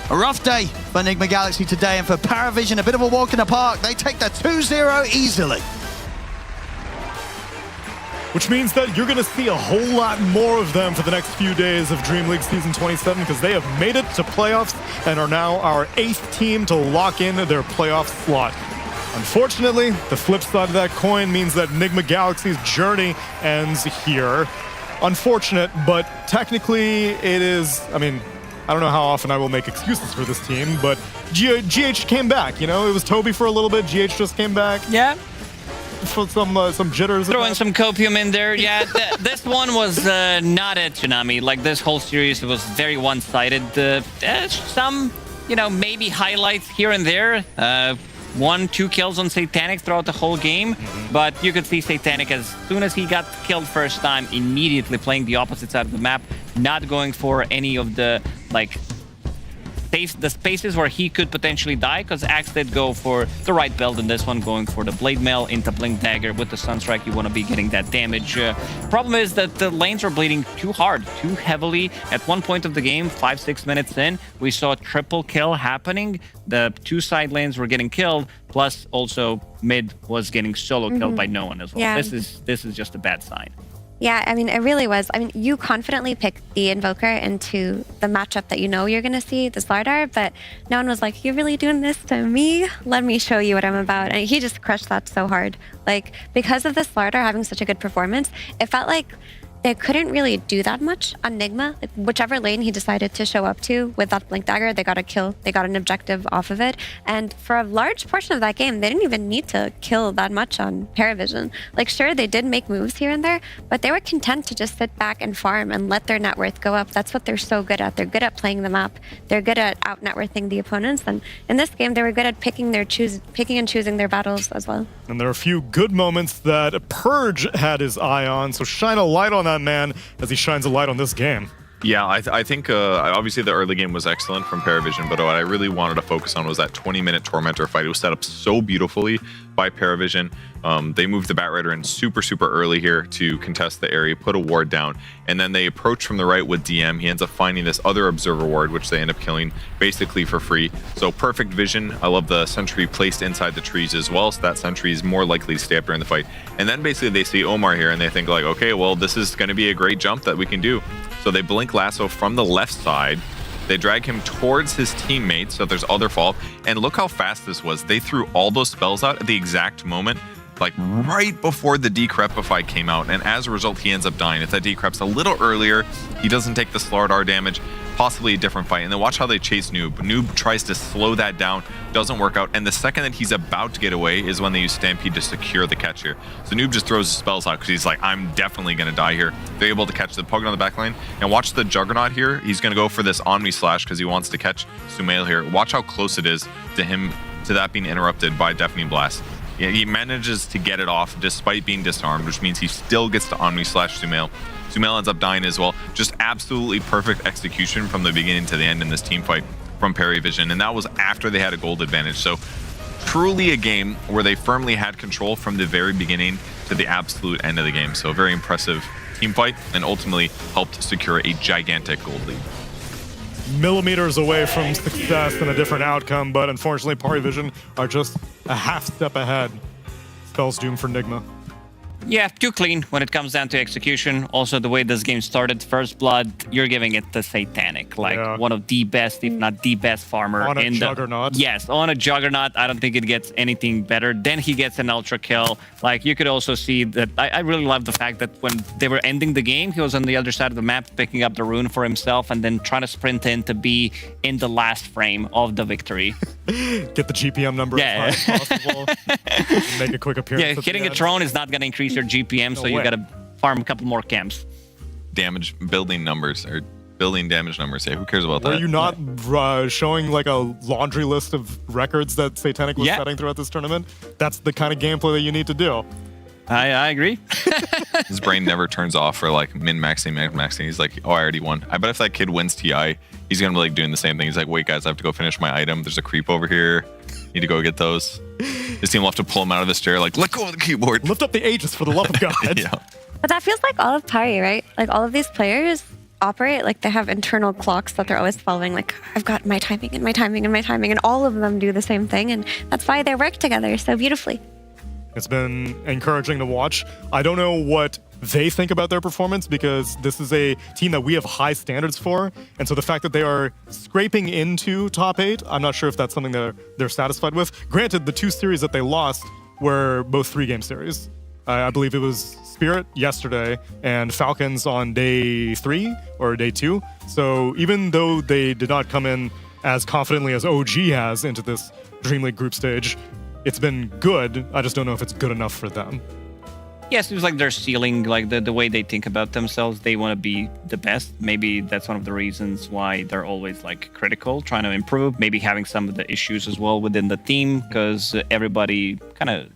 A rough day for Nigma Galaxy today, and for PARIVISION, a bit of a walk in the park. They take the 2-0 easily. Which means that you're going to see a whole lot more of them for the next few days of DreamLeague Season 27, because they have made it to playoffs and are now our 8th team to lock in their playoff slot. Unfortunately, the flip side of that coin means that Nigma Galaxy's journey ends here. Unfortunate, but technically it is, I mean, I don't know how often I will make excuses for this team, but GH came back, you know? It was Toby for a little bit, GH just came back. Yeah. For some jitters. Throwing some copium in there. Yeah, this one was not a Tsunami. Like, this whole series was very one-sided. Some, you know, maybe highlights here and there. 1-2 kills on Satanic throughout the whole game, but you could see Satanic, as soon as he got killed first time, immediately playing the opposite side of the map, not going for any of the, like, the spaces where he could potentially die, because Axe did go for the right build in this one, going for the Blade Mail into Blink Dagger. With the Sunstrike, you want to be getting that damage. Problem is that the lanes are bleeding too hard, too heavily. At one point of the game, 5-6 minutes in, we saw a triple kill happening. The 2 side lanes were getting killed, plus also mid was getting solo killed by no one as well. Yeah. This is just a bad sign. Yeah, I mean, it really was. I mean, you confidently picked the Invoker into the matchup that you know you're going to see, the Slardar, but no one was like, you're really doing this to me? Let me show you what I'm about. And he just crushed that so hard. Like, because of the Slardar having such a good performance, it felt like they couldn't really do that much on Nigma. Like, whichever lane he decided to show up to with that Blink Dagger, they got a kill, they got an objective off of it. And for a large portion of that game, they didn't even need to kill that much on PARIVISION. Like, sure, they did make moves here and there, but they were content to just sit back and farm and let their net worth go up. That's what they're so good at. They're good at playing the map. They're good at out net worthing the opponents. And in this game, they were good at picking and choosing their battles as well. And there are a few good moments that Purge had his eye on, so shine a light on that man as he shines a light on this game. Yeah, I think obviously the early game was excellent from PARIVISION, but what I really wanted to focus on was that 20-minute Tormentor fight. It was set up so beautifully by PARIVISION. They moved the Batrider in super early here to contest the area, put a ward down, and then they approach from the right with DM. He ends up finding this other Observer ward, which they end up killing basically for free. So perfect vision. I love the sentry placed inside the trees as well, so that sentry is more likely to stay up during the fight. And then basically they see Omar here and they think like, okay, well, this is going to be a great jump that we can do. So they blink lasso from the left side. They drag him towards his teammates, so there's other fall. And look how fast this was. They threw all those spells out at the exact moment, like right before the Decrepify came out. And as a result, he ends up dying. If that Decreps a little earlier, he doesn't take the Slardar damage, possibly a different fight. And then watch how they chase Noob. Noob tries to slow that down, doesn't work out. And the second that he's about to get away is when they use Stampede to secure the catch here. So Noob just throws his spells out because he's like, I'm definitely going to die here. They're able to catch the Pugin on the back lane. And watch the Juggernaut here. He's going to go for this Omni Slash because he wants to catch Sumail here. Watch how close it is to him, to that being interrupted by Deafening Blast. Yeah, he manages to get it off despite being disarmed, which means he still gets to Omni Slash Sumail. Sumail ends up dying as well. Just absolutely perfect execution from the beginning to the end in this team fight from PARIVISION, and that was after they had a gold advantage. So truly a game where they firmly had control from the very beginning to the absolute end of the game. So a very impressive team fight, and ultimately helped secure a gigantic gold lead. Millimeters away from success and a different outcome, but unfortunately PARIVISION are just a half step ahead. Spells doom for Nigma. Yeah, too clean when it comes down to execution. Also, the way this game started, First Blood, you're giving it the Satanic. Like, one of the best, if not the best farmer on a in Juggernaut. Yes, on a Juggernaut. I don't think it gets anything better. Then he gets an Ultra Kill. Like, you could also see that, I really love the fact that when they were ending the game, he was on the other side of the map picking up the rune for himself and then trying to sprint in to be in the last frame of the victory. Get the GPM number as high as possible. Make a quick appearance. Yeah, hitting a drone is not going to increase your GPM, so you got to farm a couple more camps. Damage building numbers, or building damage numbers. Yeah, who cares about that? Were you not showing like a laundry list of records that Satanic was setting throughout this tournament? That's the kind of gameplay that you need to do. I agree. His brain never turns off for like min-maxing, max-maxing. He's like, oh, I already won. I bet if that kid wins TI, he's going to be like doing the same thing. He's like, wait, guys, I have to go finish my item. There's a creep over here. Need to go get those. His team will have to pull him out of this chair, like, let go of the keyboard. Lift up the Aegis for the love of God. Yeah. But that feels like all of Pari, right? Like, all of these players operate like they have internal clocks that they're always following. Like, I've got my timing and my timing and my timing, and all of them do the same thing, and that's why they work together so beautifully. It's been encouraging to watch. I don't know what they think about their performance, because this is a team that we have high standards for, and so the fact that they are scraping into top 8, I'm not sure if that's something they're satisfied with. Granted, the 2 series that they lost were both 3-game series. I believe it was Spirit yesterday and Falcons on day 3 or day 2. So even though they did not come in as confidently as OG has into this DreamLeague group stage, it's been good. I just don't know if it's good enough for them. Yeah, it seems like they're ceiling, like the way they think about themselves, they want to be the best. Maybe that's one of the reasons why they're always like critical, trying to improve, maybe having some of the issues as well within the team, because everybody kind of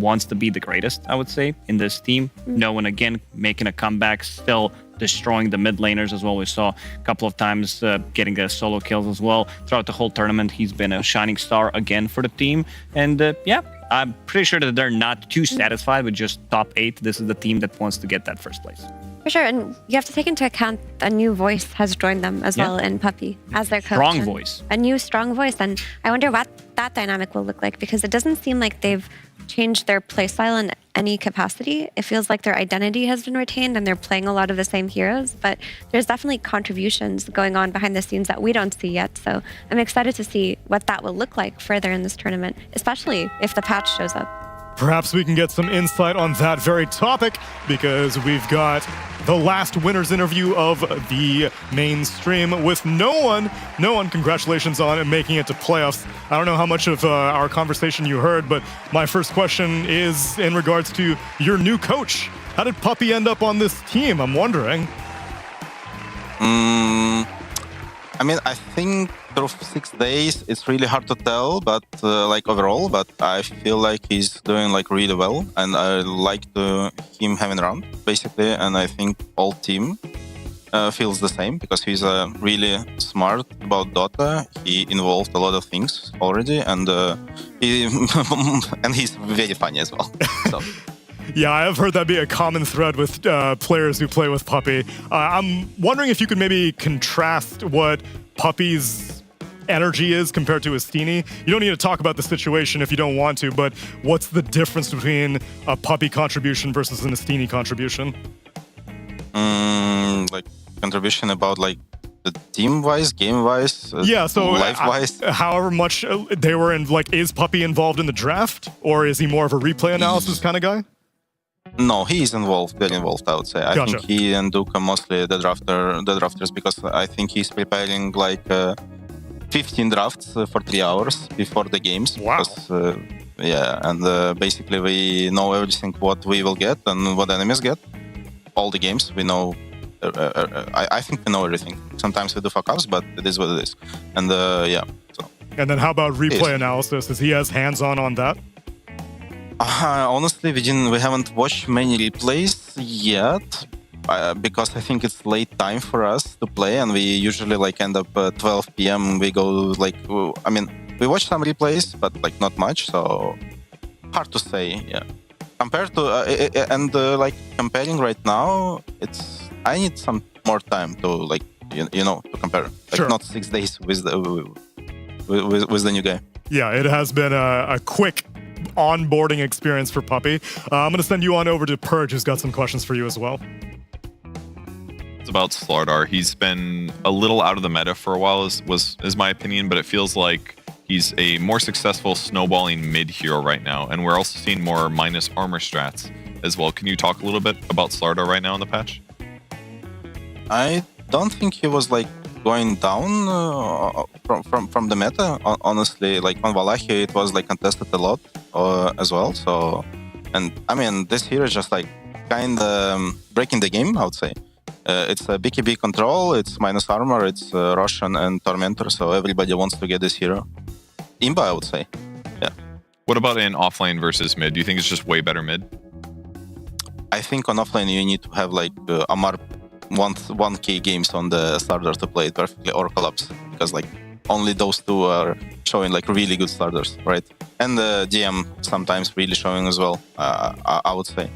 wants to be the greatest, I would say, in this team. No one, again, making a comeback, still destroying the mid laners as well. We saw a couple of times getting solo kills as well. Throughout the whole tournament, he's been a shining star again for the team. And yeah, I'm pretty sure that they're not too satisfied with just top 8. This is the team that wants to get that first place. For sure, and you have to take into account a new voice has joined them as well in Puppy as their coach. Strong voice. A new strong voice, and I wonder what that dynamic will look like, because it doesn't seem like they've changed their playstyle in any capacity. It feels like their identity has been retained and they're playing a lot of the same heroes, but there's definitely contributions going on behind the scenes that we don't see yet. So I'm excited to see what that will look like further in this tournament, especially if the patch shows up. Perhaps we can get some insight on that very topic, because we've got the last winner's interview of the main stream with no one. Congratulations on making it to playoffs. I don't know how much of our conversation you heard, but my first question is in regards to your new coach. How did Puppy end up on this team? I'm wondering. I mean, I think through 6 days, it's really hard to tell, but like overall, but I feel like he's doing like really well, and I like him having around basically, and I think all team feels the same, because he's really smart about Dota. He involved a lot of things already, and and he's very funny as well. So. Yeah, I have heard that be a common thread with players who play with Puppy. I'm wondering if you could maybe contrast what Puppy's energy is compared to Estini. You don't need to talk about the situation if you don't want to, but what's the difference between a Puppy contribution versus an Estini contribution? Like contribution about like the team-wise, game-wise, yeah, so life-wise. However much they were in, like, is Puppy involved in the draft, or is he more of a replay analysis kind of guy? No, he is involved, very involved, I would say. I think he and Duke are mostly the drafters, because I think he's preparing like 15 drafts for 3 hours before the games. Wow. Because, yeah, and basically we know everything what we will get and what enemies get. All the games, we know. I think we know everything. Sometimes we do fuck-ups, but it is what it is. And yeah. So. And then how about replay analysis? Is he as hands-on that? Honestly, we haven't watched many replays yet, because I think it's late time for us to play, and we usually like end up at 12 p.m. We go like, I mean, we watch some replays, but like not much, so hard to say. Yeah, compared to like comparing right now, I need some more time to like you know to compare. Like not 6 days with the new guy. Yeah, it has been a quick onboarding experience for Puppy. I'm going to send you on over to Purge, who's got some questions for you as well. It's about Slardar. He's been a little out of the meta for a while, is my opinion, but it feels like he's a more successful snowballing mid hero right now, and we're also seeing more minus armor strats as well. Can you talk a little bit about Slardar right now in the patch? I don't think he was like going down from the meta, honestly. Like on Valahia, it was like contested a lot as well. So, and I mean, this hero is just like kind of breaking the game, I would say. It's a BKB control, it's minus armor, it's Roshan and Tormentor, so everybody wants to get this hero. Imba, I would say. Yeah. What about in offlane versus mid? Do you think it's just way better mid? I think on offlane you need to have like Amar 1k games on the starter to play it perfectly, or Collapse, because like only those two are showing like really good starters, right? And the DM sometimes really showing as well, I would say.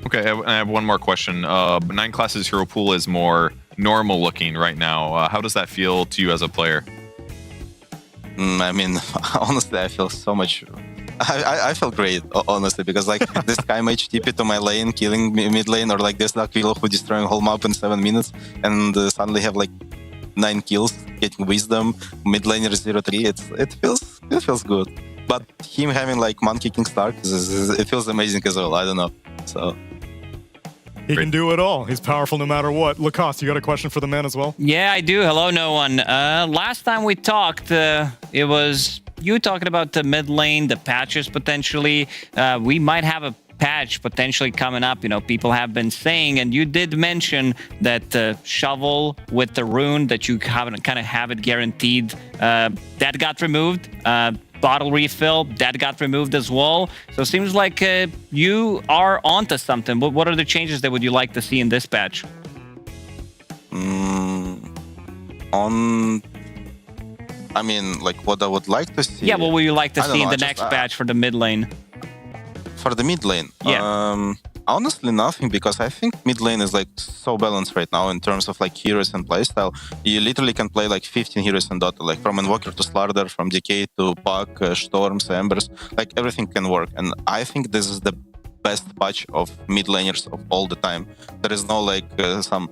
Okay, I have one more question. 9 classes hero pool is more normal looking right now. How does that feel to you as a player? I mean, honestly, I feel so much. I feel great, honestly, because like this guy mage TP to my lane, killing mid lane, or like this Dark Hero who destroying whole map in 7 minutes, and suddenly have like 9 kills, getting wisdom, mid laner 0-3. It feels good. But him having like Monkey King Stark, it feels amazing as well. I don't know. So he can do it all. He's powerful no matter what. Lacoste, you got a question for the man as well? Yeah, I do. Hello, no one. Last time we talked, it was you talking about the mid lane, the patches potentially. We might have a patch potentially coming up. You know, people have been saying, and you did mention that shovel with the rune that you kind of have it guaranteed. That got removed. Bottle refill, that got removed as well. So it seems like you are onto something. What are the changes that would you like to see in this patch? On, I mean, like what I would like to see. Yeah, what would you like to I don't see know, in I the just, next batch for the mid lane? For the mid lane, Yeah. honestly nothing, because I think mid lane is like so balanced right now in terms of like heroes and playstyle. You literally can play like 15 heroes in Dota, like from Invoker to Slardar, from Decay to Puck, Storms, Embers, like everything can work. And I think this is the best patch of mid laners of all the time. There is no like some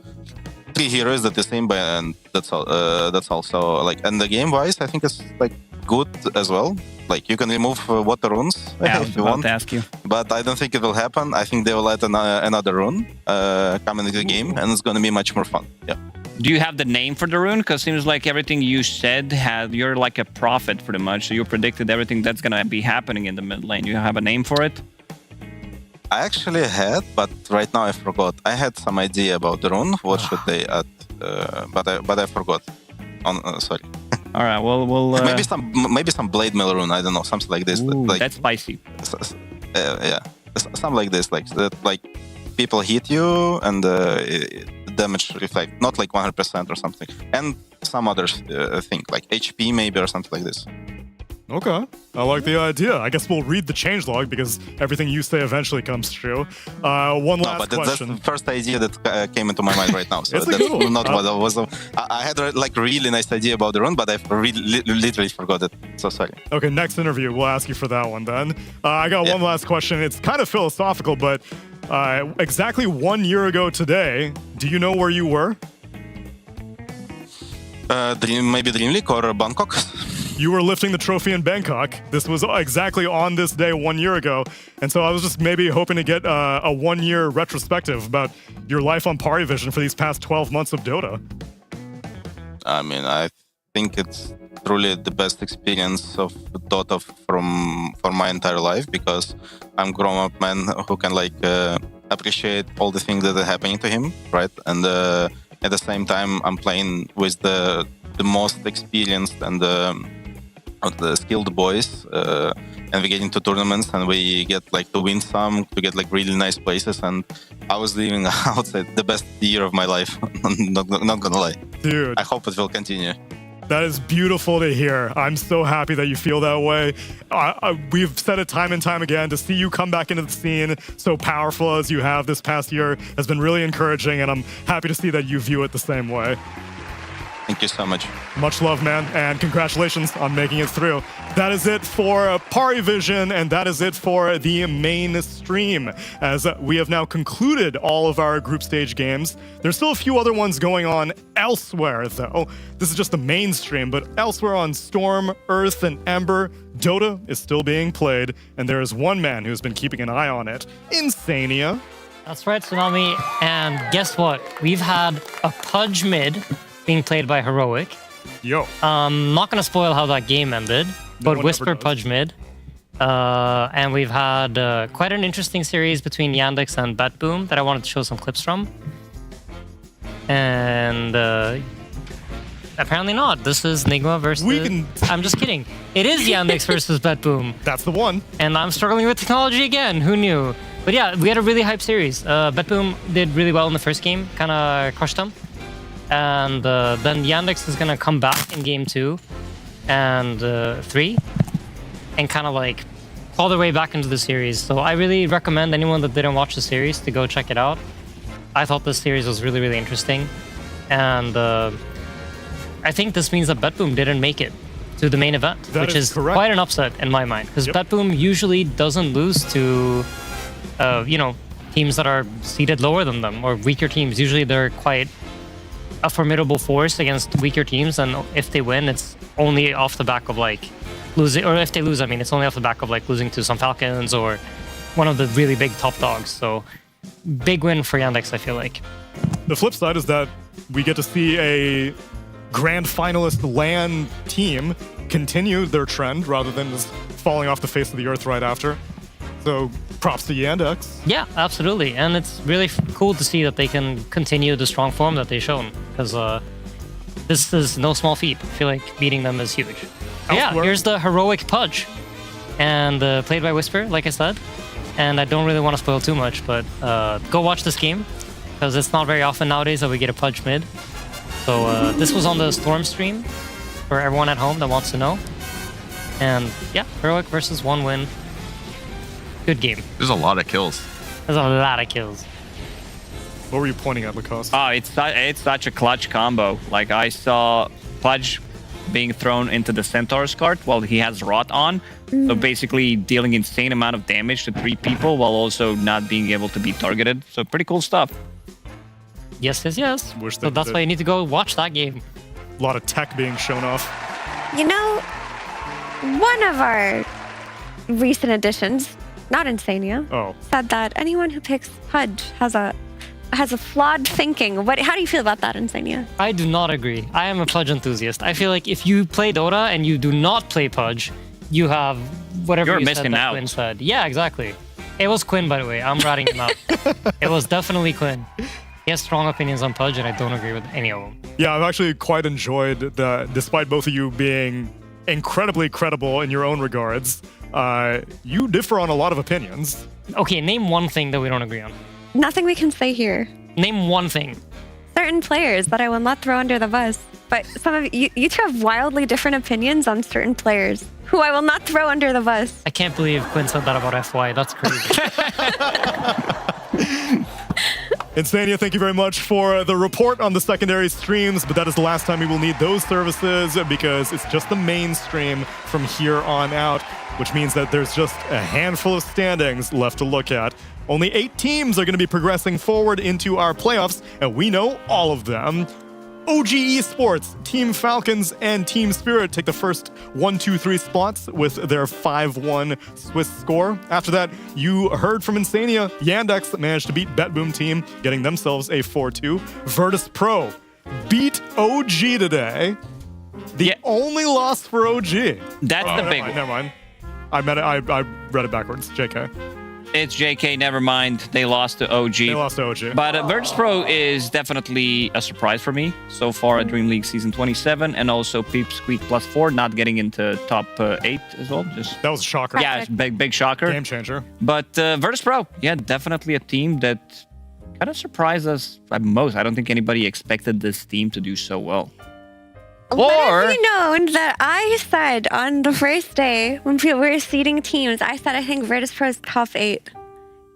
3 heroes that is same by, and that's all. That's also like, and the game wise, I think it's like good as well. Like you can remove water runes if you want. To ask you. But I don't think it will happen. I think they will add another rune come into the game, and it's going to be much more fun. Yeah. Do you have the name for the rune? Because it seems like everything you said you're like a prophet pretty much. So you predicted everything that's going to be happening in the mid lane. You have a name for it? I actually had, but right now I forgot. I had some idea about the rune. What should they add? But I forgot. Sorry. All right. Well, we'll maybe some blade mail rune. I don't know, something like this. Ooh, like, that's spicy. Yeah, something like this. Like that, like people hit you and damage reflect, not like 100% or something, and some other thing like HP maybe or something like this. Okay, I like the idea. I guess we'll read the changelog because everything you say eventually comes true. One last question. That's the first idea that came into my mind right now. So It's a that's good one. not what I was. I had like really nice idea about the rune, but I literally forgot it. So sorry. Okay, next interview, we'll ask you for that one then. I got one last question. It's kind of philosophical, but exactly 1 year ago today, do you know where you were? Maybe DreamLeague or Bangkok. You were lifting the trophy in Bangkok. This was exactly on this day 1 year ago. And so I was just maybe hoping to get a 1 year retrospective about your life on PARIVISION for these past 12 months of Dota. I mean, I think it's truly the best experience of Dota for my entire life, because I'm grown up man who can like appreciate all the things that are happening to him, right? And at the same time, I'm playing with the most experienced and the skilled boys, and we get into tournaments and we get like to win some, to get like really nice places, and I was living outside the best year of my life. not gonna lie, dude. I hope it will continue. That is beautiful to hear. I'm so happy that you feel that way. We've said it time and time again, to see you come back into the scene so powerful as you have this past year has been really encouraging, and I'm happy to see that you view it the same way. Thank you so much. Much love, man, and congratulations on making it through. That is it for PARIVISION, and that is it for the main stream. As we have now concluded all of our group stage games, there's still a few other ones going on elsewhere, though. This is just the main stream, but elsewhere on Storm, Earth, and Ember, Dota is still being played, and there is one man who's been keeping an eye on it, Insania. That's right, Tsunami. And guess what? We've had a Pudge mid being played by Heroic. Yo. Not gonna spoil how that game ended, but Whisper Pudge mid. And we've had quite an interesting series between Yandex and Batboom that I wanted to show some clips from. And apparently not. This is Nigma versus... I'm just kidding. It is Yandex versus Batboom. That's the one. And I'm struggling with technology again. Who knew? But yeah, we had a really hype series. Batboom did really well in the first game. Kind of crushed them. And then Yandex is going to come back in game 2 and 3 and kind of like claw their way back into the series. So I really recommend anyone that didn't watch the series to go check it out. I thought this series was really, really interesting. And I think this means that Batboom didn't make it to the main event, which is quite an upset in my mind. Because Batboom usually doesn't lose to, teams that are seated lower than them or weaker teams. Usually they're quite a formidable force against weaker teams, and if they win, it's only off the back of like losing, or if they lose, I mean, it's only off the back of like losing to some Falcons or one of the really big top dogs. So big win for Yandex, I feel like. The flip side is that we get to see a grand finalist LAN team continue their trend rather than just falling off the face of the earth right after. So props to Yandex. Yeah, absolutely. And it's really cool to see that they can continue the strong form that they've shown, because this is no small feat. I feel like beating them is huge. Yeah, here's the Heroic Pudge. And played by Whisper, like I said. And I don't really want to spoil too much, but go watch this game. because it's not very often nowadays that we get a Pudge mid. So this was on the Storm stream for everyone at home that wants to know. And yeah, Heroic versus 1 win. Good game. There's a lot of kills. There's a lot of kills. What were you pointing at, Lacoste? Oh, it's such a clutch combo. Like, I saw Pudge being thrown into the Centaur's cart while he has Rot on. So basically dealing insane amount of damage to 3 people while also not being able to be targeted. So pretty cool stuff. Yes, yes, yes. Wish So that's why you need to go watch that game. A lot of tech being shown off. You know, one of our recent additions, not Insania, said that anyone who picks Pudge has a flawed thinking. How do you feel about that, Insania? I do not agree. I am a Pudge enthusiast. I feel like if you play Dota and you do not play Pudge, you have whatever You're you missing said that out. Quinn said. Yeah, exactly. It was Quinn, by the way. I'm ratting him out. It was definitely Quinn. He has strong opinions on Pudge, and I don't agree with any of them. Yeah, I've actually quite enjoyed that, despite both of you being incredibly credible in your own regards, you differ on a lot of opinions. Okay, name one thing that we don't agree on. Nothing we can say here. Name one thing. Certain players that I will not throw under the bus. But some of you two have wildly different opinions on certain players who I will not throw under the bus. I can't believe Quinn said that about FY. That's crazy. Insania, thank you very much for the report on the secondary streams, but that is the last time we will need those services because it's just the main stream from here on out, which means that there's just a handful of standings left to look at. Only 8 teams are going to be progressing forward into our playoffs, and we know all of them. OG Esports, Team Falcons, and Team Spirit take the first 1, 2, 3 spots with their 5-1 Swiss score. After that, you heard from Insania. Yandex managed to beat BetBoom Team, getting themselves a 4-2. Virtus Pro beat OG today. The only loss for OG. That's the big one. Never mind. I read it backwards. JK. It's JK, never mind. They lost to OG. They lost to OG. But Virtus Pro is definitely a surprise for me so far at DreamLeague Season 27, and also Peep Squeak +4 not getting into top 8 as well. That was a shocker. Yeah, it's big shocker. Game changer. But Virtus Pro, yeah, definitely a team that kind of surprised us most. I don't think anybody expected this team to do so well. Let it be known that I said on the first day when we were seeding teams, I said I think Virtus Pro's top 8.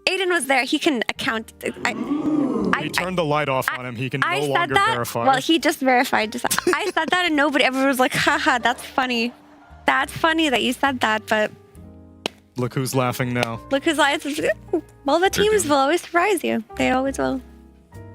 Aiden was there. He can account. He turned the light off on him. He can no longer verify. Well, he just verified. I said that and everyone was like, haha, that's funny. That's funny that you said that, but Look who's laughing now. look who's like, well, the teams will always surprise you. They always will.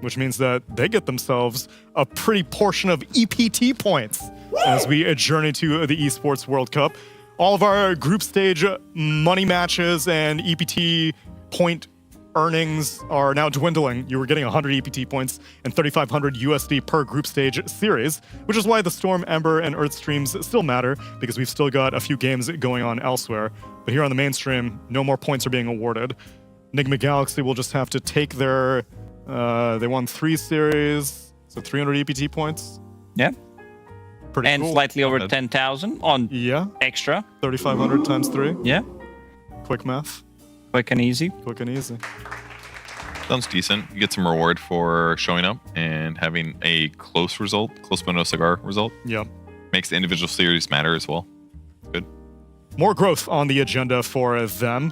Which means that they get themselves a pretty portion of EPT points as we journey to the Esports World Cup. All of our group stage money matches and EPT point earnings are now dwindling. You were getting 100 EPT points and 3,500 USD per group stage series, which is why the Storm, Ember, and Earth streams still matter because we've still got a few games going on elsewhere. But here on the mainstream, no more points are being awarded. Nigma Galaxy will just have to take their... they won 3 series, so 300 EPT points. Yeah. Pretty and cool. slightly over 10,000 on extra. 3,500 times 3. Yeah. Quick math. Quick and easy. Quick and easy. Sounds decent. You get some reward for showing up and having a close result, close but no cigar result. Yep. Makes the individual series matter as well. Good. More growth on the agenda for them.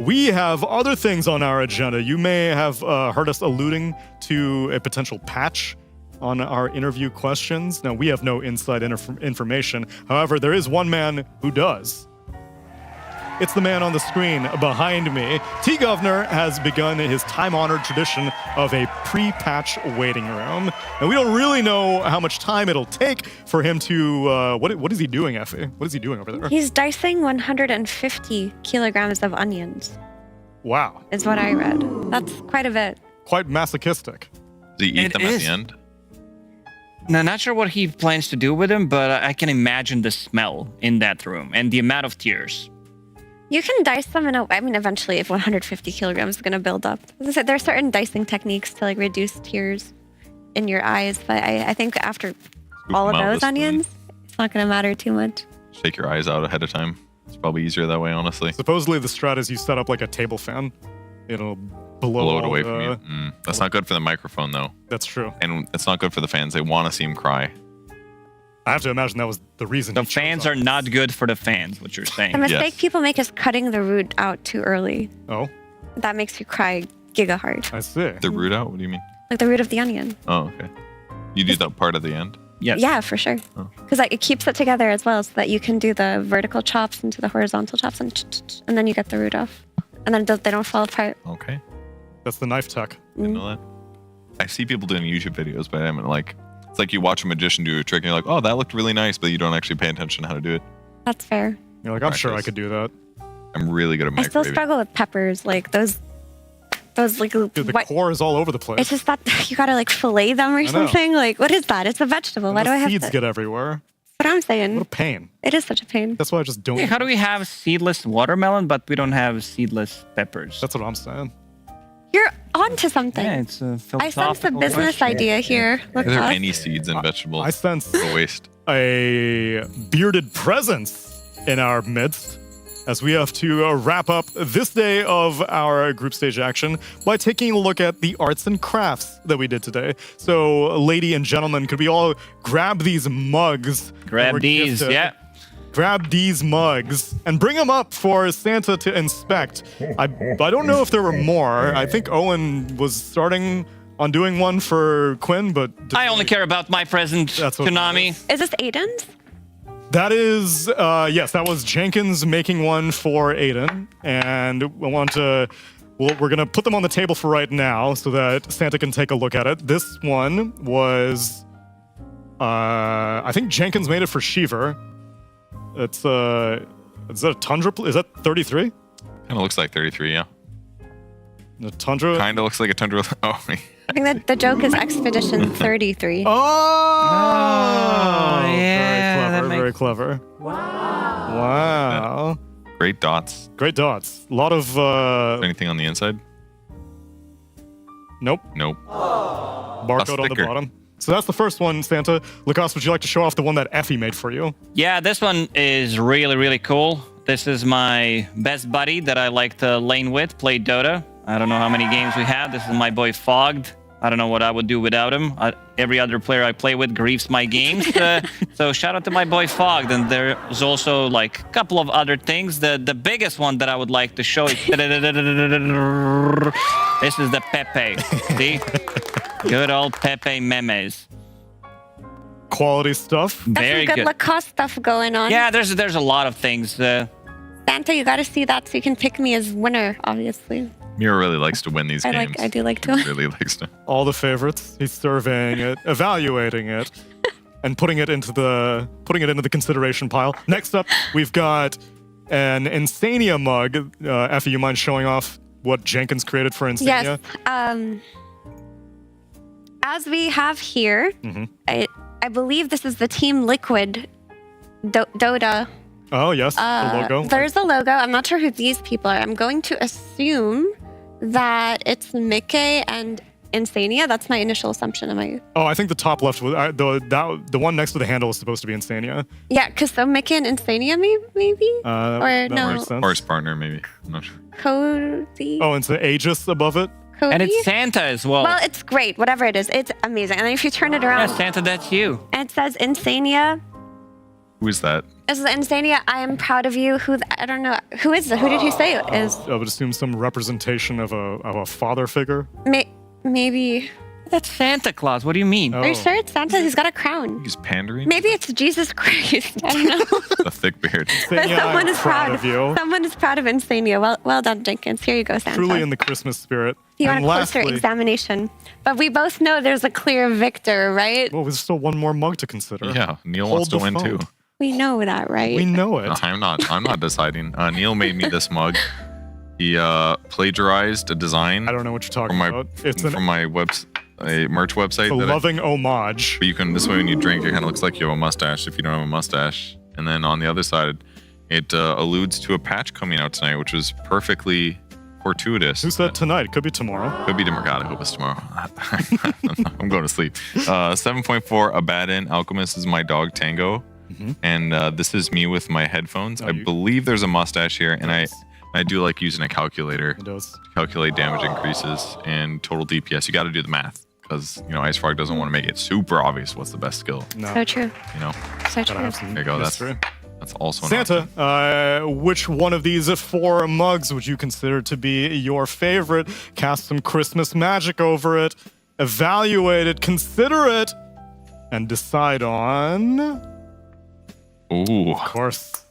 We have other things on our agenda. You may have heard us alluding to a potential patch on our interview questions. Now, we have no inside information. However, there is one man who does. It's the man on the screen behind me. T-Governor has begun his time-honored tradition of a pre-patch waiting room. And we don't really know how much time it'll take for him to... What is he doing, Effie? What is he doing over there? He's dicing 150 kilograms of onions, Wow. is what I read. That's quite a bit. Quite masochistic. Does he eat them at the end? Now, not sure what he plans to do with them, but I can imagine the smell in that room and the amount of tears. You can dice them eventually if 150 kilograms is going to build up. As I said, there are certain dicing techniques to reduce tears in your eyes, but I think after all of them out those with a onions, it's not going to matter too much. Shake your eyes out ahead of time. It's probably easier that way, honestly. Supposedly the strat is you set up like a table fan. It'll Blow it all away from you. That's not good for the microphone, though. That's true. And it's not good for the fans. They want to see him cry. I have to imagine that was the reason. The fans are not good for the fans, what you're saying. The mistake people make is cutting the root out too early. Oh. That makes you cry giga hard. I see. The root out? What do you mean? Like the root of the onion. Oh, okay. You do that part at the end? Yes. Yeah, for sure. Because like it keeps it together as well, so that you can do the vertical chops into the horizontal chops, and then you get the root off, and then they don't fall apart. Okay. That's the knife tech. Didn't know that. I see people doing YouTube videos, but I'm like, it's like you watch a magician do a trick, and you're like, oh, that looked really nice, but you don't actually pay attention to how to do it. That's fair. You're like, I'm sure I could do that. I'm really good at I still microwaving. struggle with peppers, like those like. Dude, the core is all over the place. It's just that you gotta like fillet them or know. something. Like, what is that? It's a vegetable. Why do I have seeds to? get everywhere? That's what I'm saying. What a pain. It is such a pain. That's why I just don't. Hey, how do we have seedless watermelon, but we don't have seedless peppers? That's what I'm saying. You're onto something. Yeah, it's a I sense a philosophical business question. idea here. Look Are there us. any seeds in vegetables? I sense for waste. a bearded presence in our midst as we have to wrap up this day of our group stage action by taking a look at the arts and crafts that we did today. So, lady and gentlemen, could we all grab these mugs? Grab these, yeah. Grab these mugs and bring them up for Santa to inspect. I don't know if there were more. I think Owen was starting on doing one for Quinn, but I only care about my present, Konami. Is this Aiden's? that is, yes, that was Jenkins making one for Aiden, and we want to. Well, we're gonna put them on the table for right now so that Santa can take a look at it. This one was, I think Jenkins made it for Shiver. It's is that a Tundra? Is that 33? Kind of looks like 33, yeah. The Tundra? Kind of looks like a Tundra. Oh, I think that the joke is Expedition 33. Oh, yeah. Very clever. Wow. Great dots. Great dots. A lot of. Anything on the inside? Nope. Nope. Barcode on the bottom. So that's the first one, Santa. Lucas, would you like to show off the one that Effie made for you? Yeah, this one is really, really cool. This is my best buddy that I like to lane with, play Dota. I don't know how many games we have. This is my boy Fogged. I don't know what I would do without him. Every other player I play with grieves my games. So shout out to my boy Fogged. And there's also like a couple of other things. The biggest one that I would like to show is this is the Pepe. See? Good old Pepe memes. Quality stuff. That's Very some good good. Lacoste stuff going on. Yeah, there's a lot of things. Santa, you gotta see that so you can pick me as winner, obviously. Mira really likes to win these games. I do like to. Really likes to. All the favorites. He's surveying it, evaluating it, and putting it into the consideration pile. Next up, we've got an Insania mug. Effie, you mind showing off what Jenkins created for Insania? Yes. As we have here, I believe this is the Team Liquid Dota. Oh, yes, the logo. There's a logo. I'm not sure who these people are. I'm going to assume that it's Mickey and Insania. That's my initial assumption. Am I? Oh, I think the top left was the one next to the handle was supposed to be Insania. Yeah, because so Mickey and Insania, maybe? Or no? Or his partner, maybe. I'm not sure. Cody? Oh, and it's the Aegis above it. Cody? And it's Santa as well. Well, it's great. Whatever it is, it's amazing. And then if you turn it around, Yeah, Santa, that's you. and it says Insania. Who is that? This is Insania. I am proud of you. I don't know. Who is it? Who did he say it is? I would assume some representation of a father figure. Maybe. That's Santa Claus. What do you mean? Are you sure it's Santa? He's got a crown. He's pandering? Maybe it's Jesus Christ. I don't know. A thick beard. But someone is proud of you. Someone is proud of Insania. Well done, Jenkins. Here you go, Santa. Truly in the Christmas spirit. You want And a closer lastly- examination. But we both know there's a clear victor, right? Well, there's still one more mug to consider. Yeah, Neil Hold wants to the win phone. too. We know that, right? We know it. No, I'm not deciding. Neil made me this mug. He plagiarized a design. I don't know what you're talking about. It's from my a merch website. a that loving homage. But you can, this way when you drink, it kind of looks like you have a mustache if you don't have a mustache. And then on the other side, it alludes to a patch coming out tonight, which was perfectly fortuitous. Who said tonight? It could be tomorrow. Could be tomorrow. God, I hope it's tomorrow. I'm going to sleep. 7.4 Abaddon Alchemist is my dog Tango. And this is me with my headphones. I believe there's a mustache here. And I do like using a calculator It does. to calculate damage increases and total DPS. You got to do the math because Ice Frog doesn't want to make it super obvious what's the best skill. No. So true. Gotta So true. have some There you go. mystery. That's also an option. Santa, which one of these 4 mugs would you consider to be your favorite? Cast some Christmas magic over it, evaluate it, consider it, and decide on. Ooh. Of course.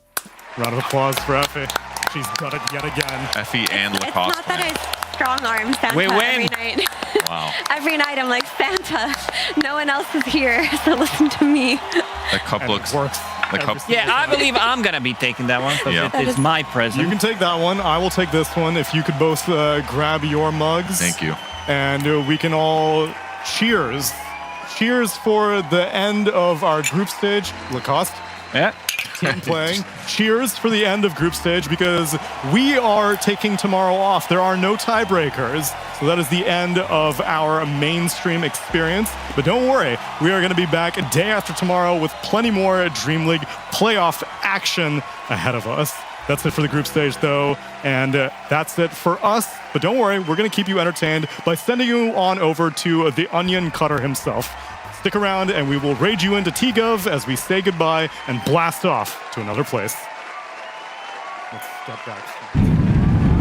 Round of applause for Effie. She's done it yet again. Effie and It's Lacoste. not that I strong arm Santa We every win. night. Wow. Every night I'm like, Santa, no one else is here, so listen to me. The cup looks. The cup. Yeah, I believe I'm gonna be taking that one because Yeah. it's my present. You can take that one. I will take this one. If you could both grab your mugs. Thank you. And we can all cheers. Cheers for the end of our group stage. Lacoste. Yeah. Team playing. Cheers for the end of group stage because we are taking tomorrow off. There are no tiebreakers. So that is the end of our mainstream experience. But don't worry, we are going to be back a day after tomorrow with plenty more Dream League playoff action ahead of us. That's it for the group stage, though, and that's it for us. But don't worry, we're going to keep you entertained by sending you on over to the Onion Cutter himself. Stick around, and we will raid you into T-Gov as we say goodbye and blast off to another place. Let's step back.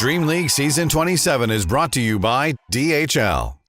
Dream League Season 27 is brought to you by DHL.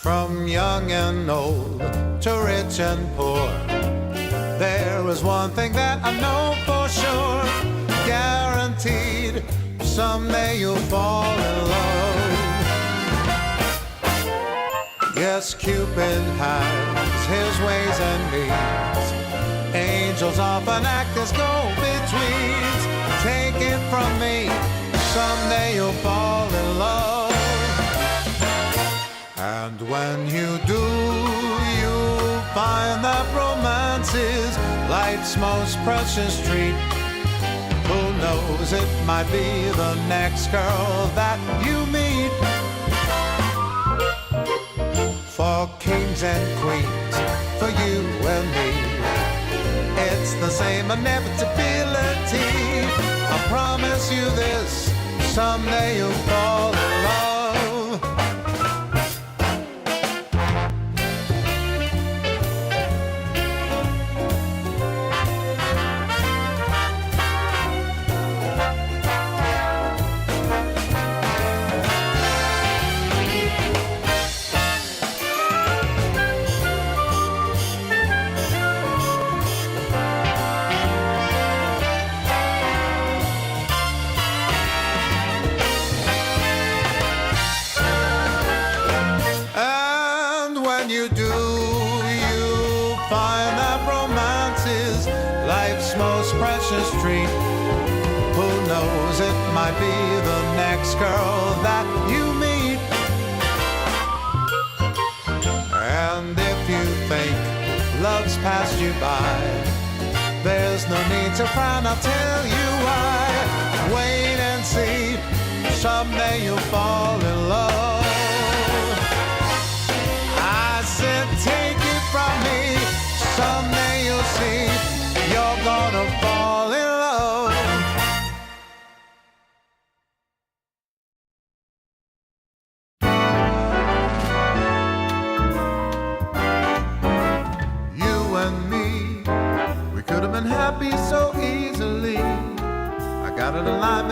From young and old to rich and poor, there is one thing that I know for sure, guaranteed, someday you'll fall in love. Yes, Cupid has his ways and means. Angels often act as go-betweens. Take it from me, someday you'll fall in love. And when you do, you'll find that romance is life's most precious treat. Who knows, it might be the next girl that you meet. For kings and queens, for you and me, it's the same inevitability. I promise you this, someday you'll fall in love. Precious treat. Who knows, it might be the next girl that you meet. And if you think love's passed you by, There's no need to frown, I'll tell you why. Wait and see, someday you'll fall in love. I said take it from me, someday you'll see, you're gonna fall in love. You and me, we could have been happy so easily. I got an alignment